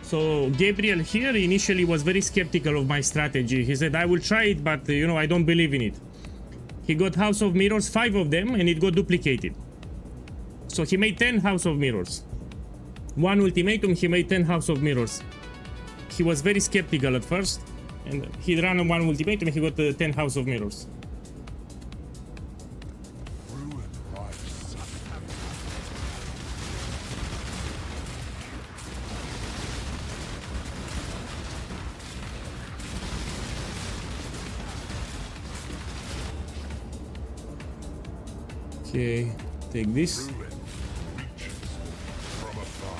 So Gabriel here initially was very skeptical of my strategy. He said, I will try it, but you know, I don't believe in it. He got House of Mirrors, 5 of them, and it got duplicated. So he made 10 House of Mirrors. One ultimatum, he made 10 House of Mirrors. He was very skeptical at first, and he ran one ultimatum, he got 10 House of Mirrors. Ruin life's Okay, take this. ruin reaches from afar.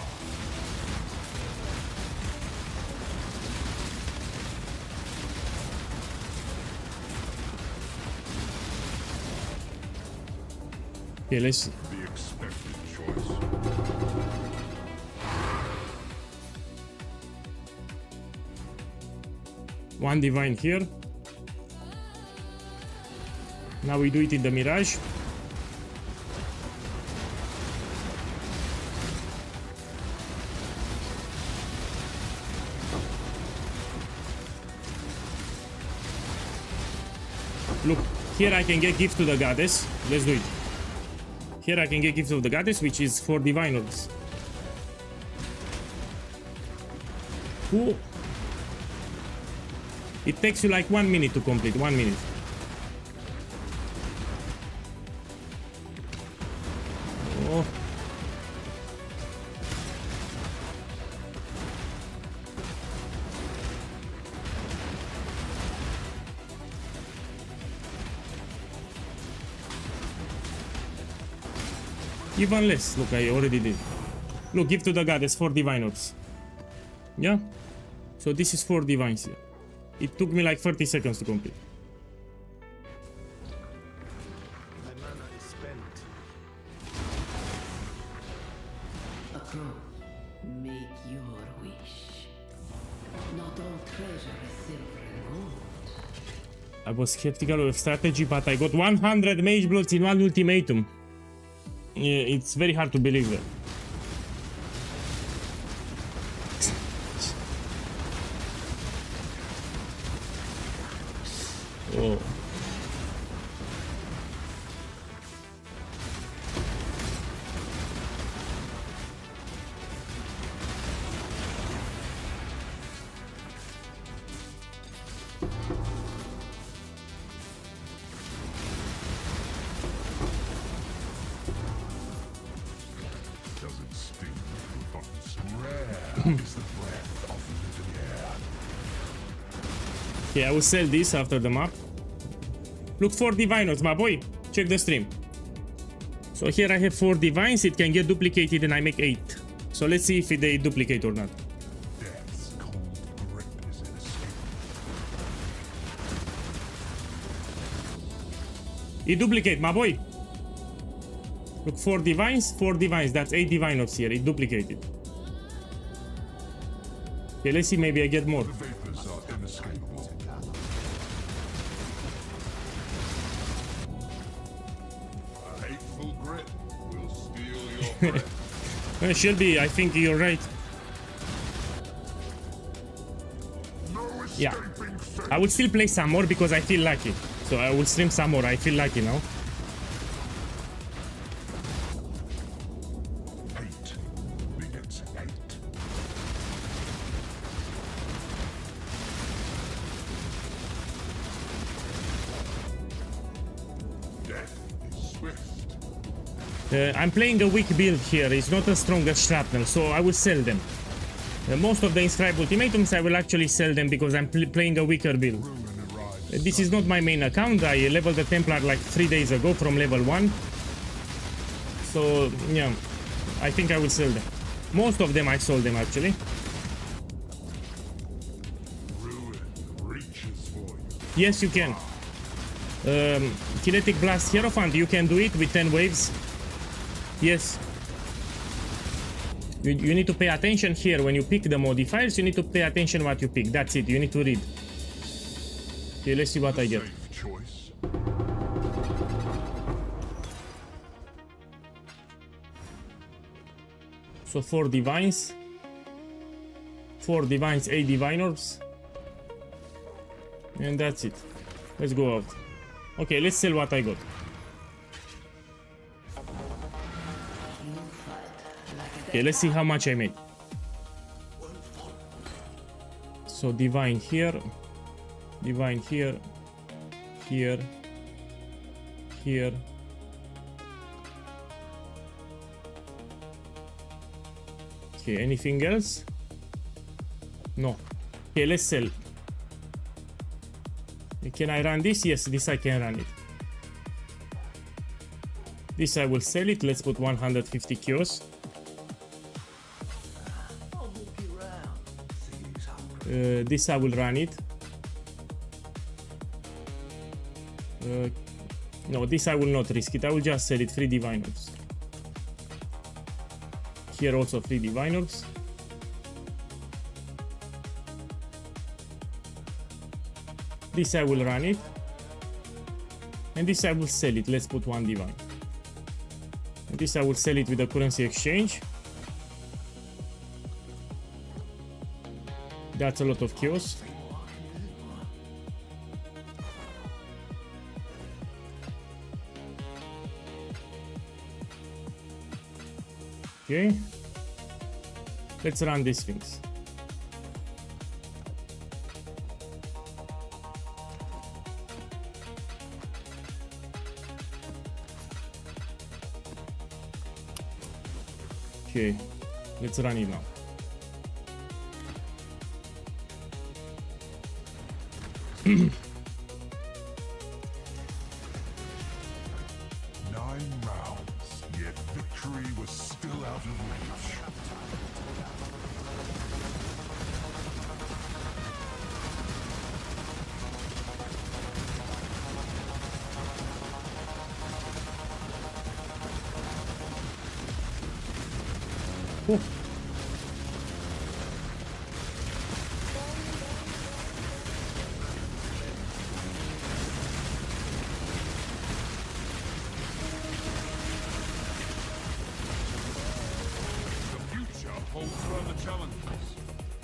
Okay, let's see. The expected choice. One divine here. Now we do it in the Mirage. Look, here I can get gift to the goddess. Let's do it. Here I can get gift of the goddess, which is 4 divine orbs. Ooh. It takes you like 1 minute to complete, 1 minute. Oh. Even less. Look, I already did. Look, give to the goddess 4 divine orbs. Yeah? So this is 4 divines here. It took me like 30 seconds to complete. My mana is spent. Approach. Make your wish. Not all treasure is silver and gold. I was skeptical of strategy, but I got 100 mage bloods in one ultimatum. Yeah, it's very hard to believe that. Oh. Doesn't sting, but rare is the breath of living air. Okay, I will sell this after the map. Look for diviners, my boy. Check the stream. So here I have 4 divines. It can get duplicated and I make 8. So let's see if they duplicate or not. Death's cold grip is inescapable. It duplicate, my boy. Look, 4 divines, 4 divines. That's 8 diviners here. It duplicated. Okay, let's see. Maybe I get more. The vapors are inescapable. A hateful grip will steal your breath. Well, Shelby, I think you're right. No Yeah. escaping fate. I will still play some more because I feel lucky. So I will stream some more. I feel lucky now. Hate begets hate. Death is swift. I'm playing a weak build here. It's not as strong as shrapnel, so I will sell them. Most of the inscribed ultimatums I will actually sell them because I'm playing a weaker build. Ruin arrives. This is not my main account. I leveled the Templar like 3 days ago from level 1. So yeah, I think I will sell them. Most of them I sold them actually. Ruin reaches for you. Yes, you can. Kinetic Blast Hierophant, you can do it with 10 waves. Yes. You need to pay attention here when you pick the modifiers. You need to pay attention what you pick. That's it. You need to read. Okay, let's see what I get. Safe choice. So 4 divines. 4 divines, 8 divine orbs. And that's it. Let's go out. Okay, let's sell what I got. Okay, let's see how much I made. So divine here, here, here, here. Okay, anything else? No. Okay, let's sell. Can I run this? Yes, this I can run it. This I will sell it. Let's put 150 kios. This I will run it. No, this I will not risk it. I will just sell it. 3 diviners. Here also 3 diviners. This I will run it. And this I will sell it. Let's put 1 divine. And this I will sell it with the currency exchange. That's a lot of kills. Okay. Let's run these things. Okay. Let's run it now. Nine rounds, yet victory was still out of reach. Oh.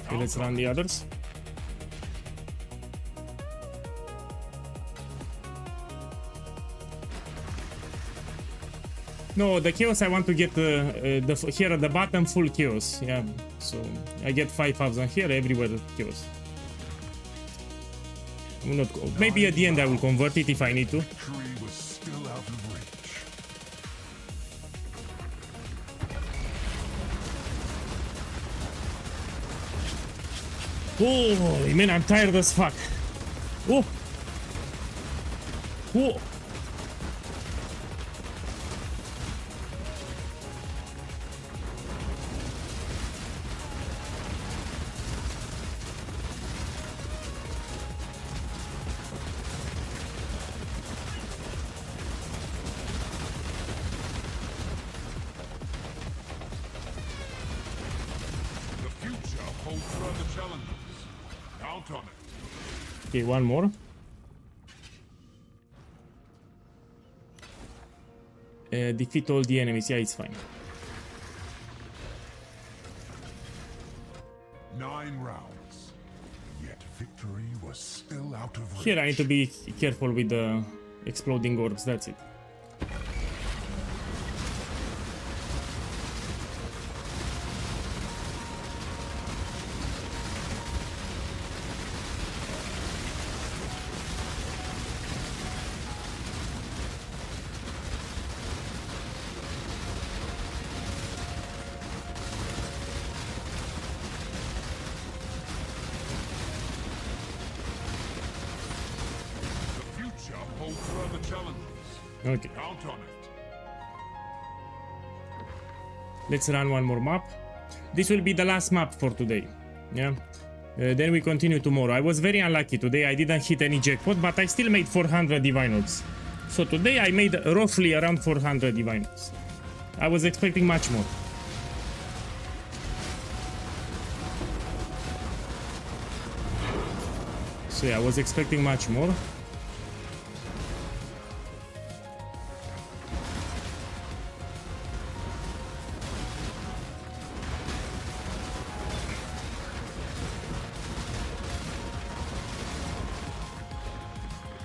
Okay, let's run the others. No, the chaos I want to get here at the bottom full chaos. Yeah, so I get 5,000 here, everywhere chaos. I will not go. Maybe at the end I will convert it if I need to. Victory was still out of reach. Holy man, I'm tired as fuck. Oh! Oh! The future holds further challenges. Count on it. Okay, one more. Defeat all the enemies. Yeah, it's fine. 9 rounds. Yet victory was still out of reach. Here I need to be careful with the exploding orbs. That's it. Hold further challenges. Okay. Count on it. Let's run one more map. This will be the last map for today. Yeah. Then we continue tomorrow. I was very unlucky today. I didn't hit any jackpot, but I still made 400 divine orbs. So today I made roughly around 400 divine orbs. I was expecting much more. So yeah, I was expecting much more.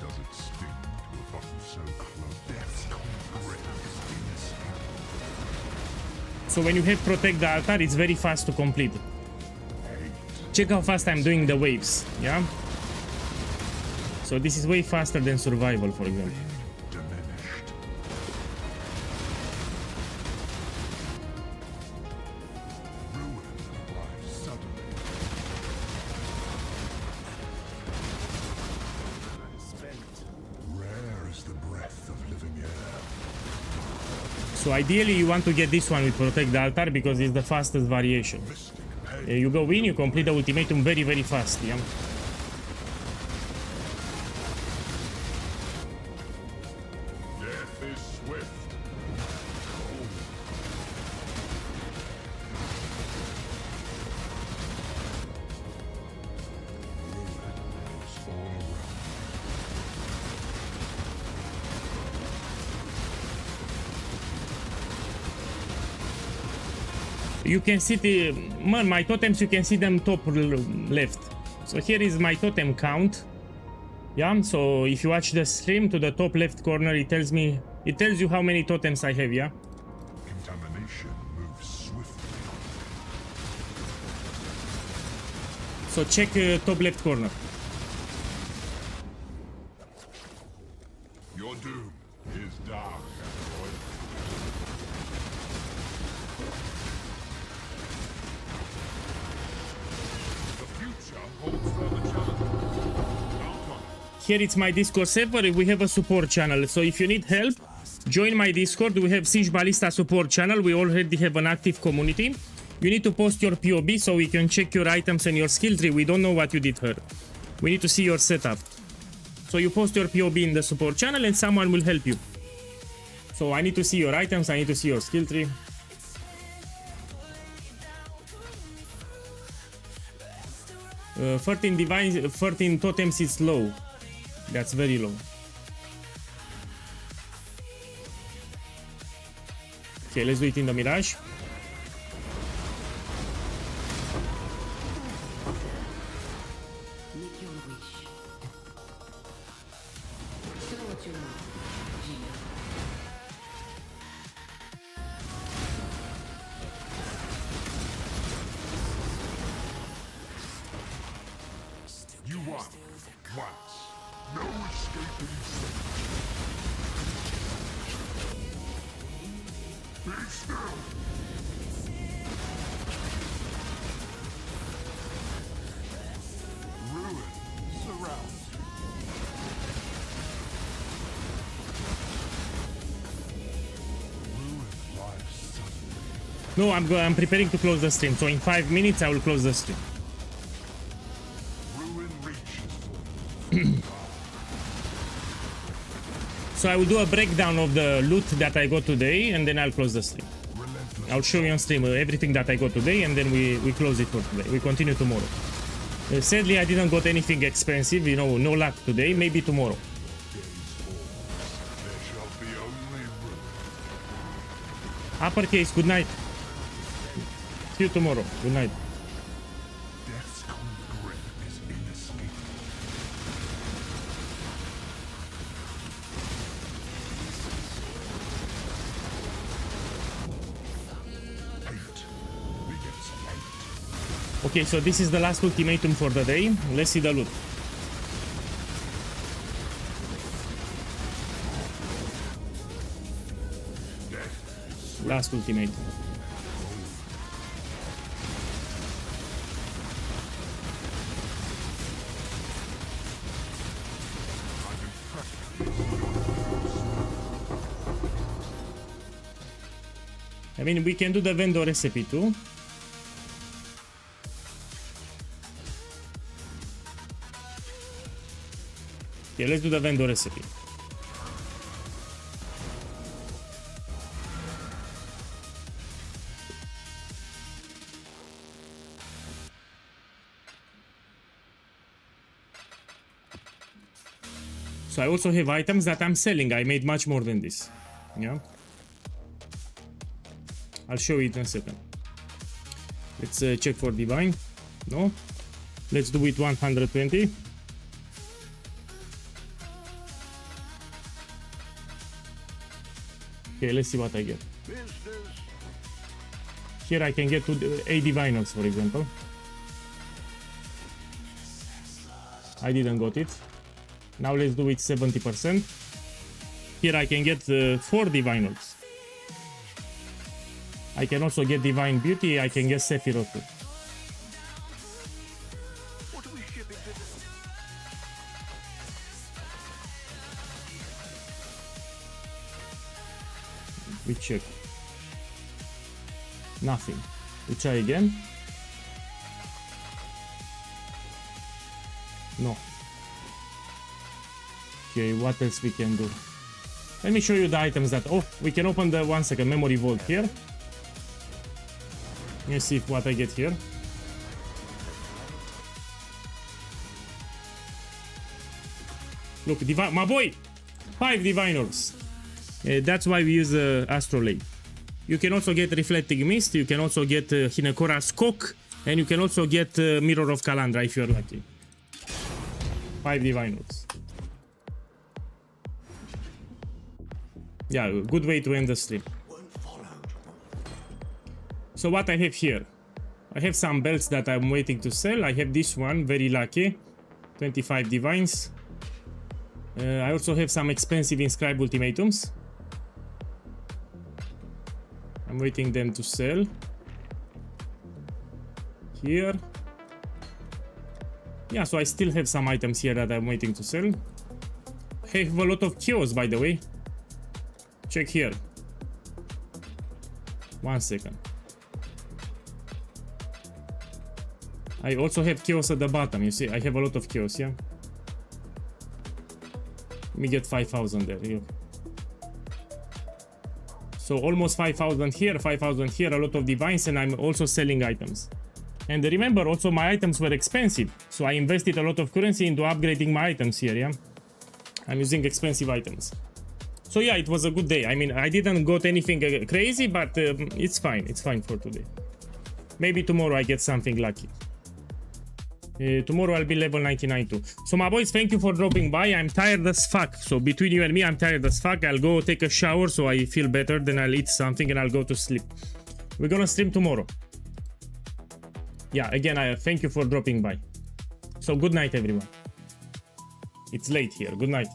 Does it sting to have gotten so close? Death's grip is So when you have protect the altar, it's very fast to complete. Check how fast I'm doing the waves, yeah? So this is way faster than survival, for example. diminished. Ruin arrives suddenly. Rare is the breath of living air. So ideally you want to get this one with protect the altar because it's the fastest variation. You go in, you complete the ultimatum very, very fast, yeah? Death is swift. Ruin moves all around. You can see the... Man, my totems, you can see them top left. So here is my totem count. Yeah, so if you watch the stream to the top left corner, it tells you how many totems I have, yeah? Contamination moves swiftly. So check top left corner. Your doom is dark, Android. The future holds further challenges. Count on it. Here it's my Discord server. We have a support channel. So if you need help, join my Discord. We have Siege Ballista support channel. We already have an active community. You need to post your POB so we can check your items and your skill tree. We don't know what you did here. We need to see your setup. So you post your POB in the support channel and someone will help you. So I need to see your items. I need to see your skill tree. 13 divines, 13 totems is low. That's very low. Okay, let's do it in the Mirage. Make your wish. Show what you want, Gina. You won. Once. No escaping safe. Be still. Ruin surrounds you. Ruin lies suddenly. No, I'm preparing to close the stream. So in 5 minutes I will close the stream. Ruin reaches for you. So I will do a breakdown of the loot that I got today, and then I'll close the stream. Relentless. I'll show you on stream everything that I got today, and then we close it for today. We continue tomorrow. Sadly, I didn't got anything expensive, you know, no luck today. Maybe tomorrow. Days falls. There shall be only ruin. Uppercase, good night. See you tomorrow. Good night. Death's cold grip is inescapable. Hate begets hate. Okay, so this is the last ultimatum for the day. Let's see the loot. Last ultimatum. I mean, we can do the vendor recipe too. Okay, let's do the vendor recipe. So I also have items that I'm selling. I made much more than this. Yeah. I'll show you in a second. Let's check for divine. No. Let's do it 120. Okay, let's see what I get. Here I can get to 8 diviners, for example. I didn't got it. Now let's do it 70%. Here I can get 4 diviners. I can also get Divine Beauty, I can get Sephiroth too. What are we shipping to the... We check. Nothing. We try again. No. Okay, what else we can do? Let me show you the items that... Oh, we can open the 1 second memory vault here. Let me see what I get here. Look, my boy! 5 diviners. That's why we use Astrolabe. You can also get Reflecting Mist, you can also get Hinekora's Cock, and you can also get Mirror of Kalandra if you're lucky. 5 diviners. Yeah, good way to end the stream. So what I have here? I have some belts that I'm waiting to sell. I have this one, very lucky. 25 divines. I also have some expensive inscribed ultimatums. I'm waiting them to sell. Here. Yeah, so I still have some items here that I'm waiting to sell. I have a lot of chaos, by the way. Check here. 1 second. I also have chaos at the bottom, you see, I have a lot of chaos, yeah? Let me get 5,000 there, yeah. So almost 5,000 here, 5,000 here, a lot of divines, and I'm also selling items. And remember, also my items were expensive, so I invested a lot of currency into upgrading my items here, yeah? I'm using expensive items. So yeah, it was a good day. I mean, I didn't got anything crazy, but it's fine for today. Maybe tomorrow I get something lucky. Tomorrow I'll be level 99 too. So my boys, thank you for dropping by. I'm tired as fuck. So between you and me, I'm tired as fuck. I'll go take a shower so I feel better. Then I'll eat something and I'll go to sleep. We're gonna stream tomorrow. Yeah, again, I thank you for dropping by. So good night, everyone. It's late here. Good night.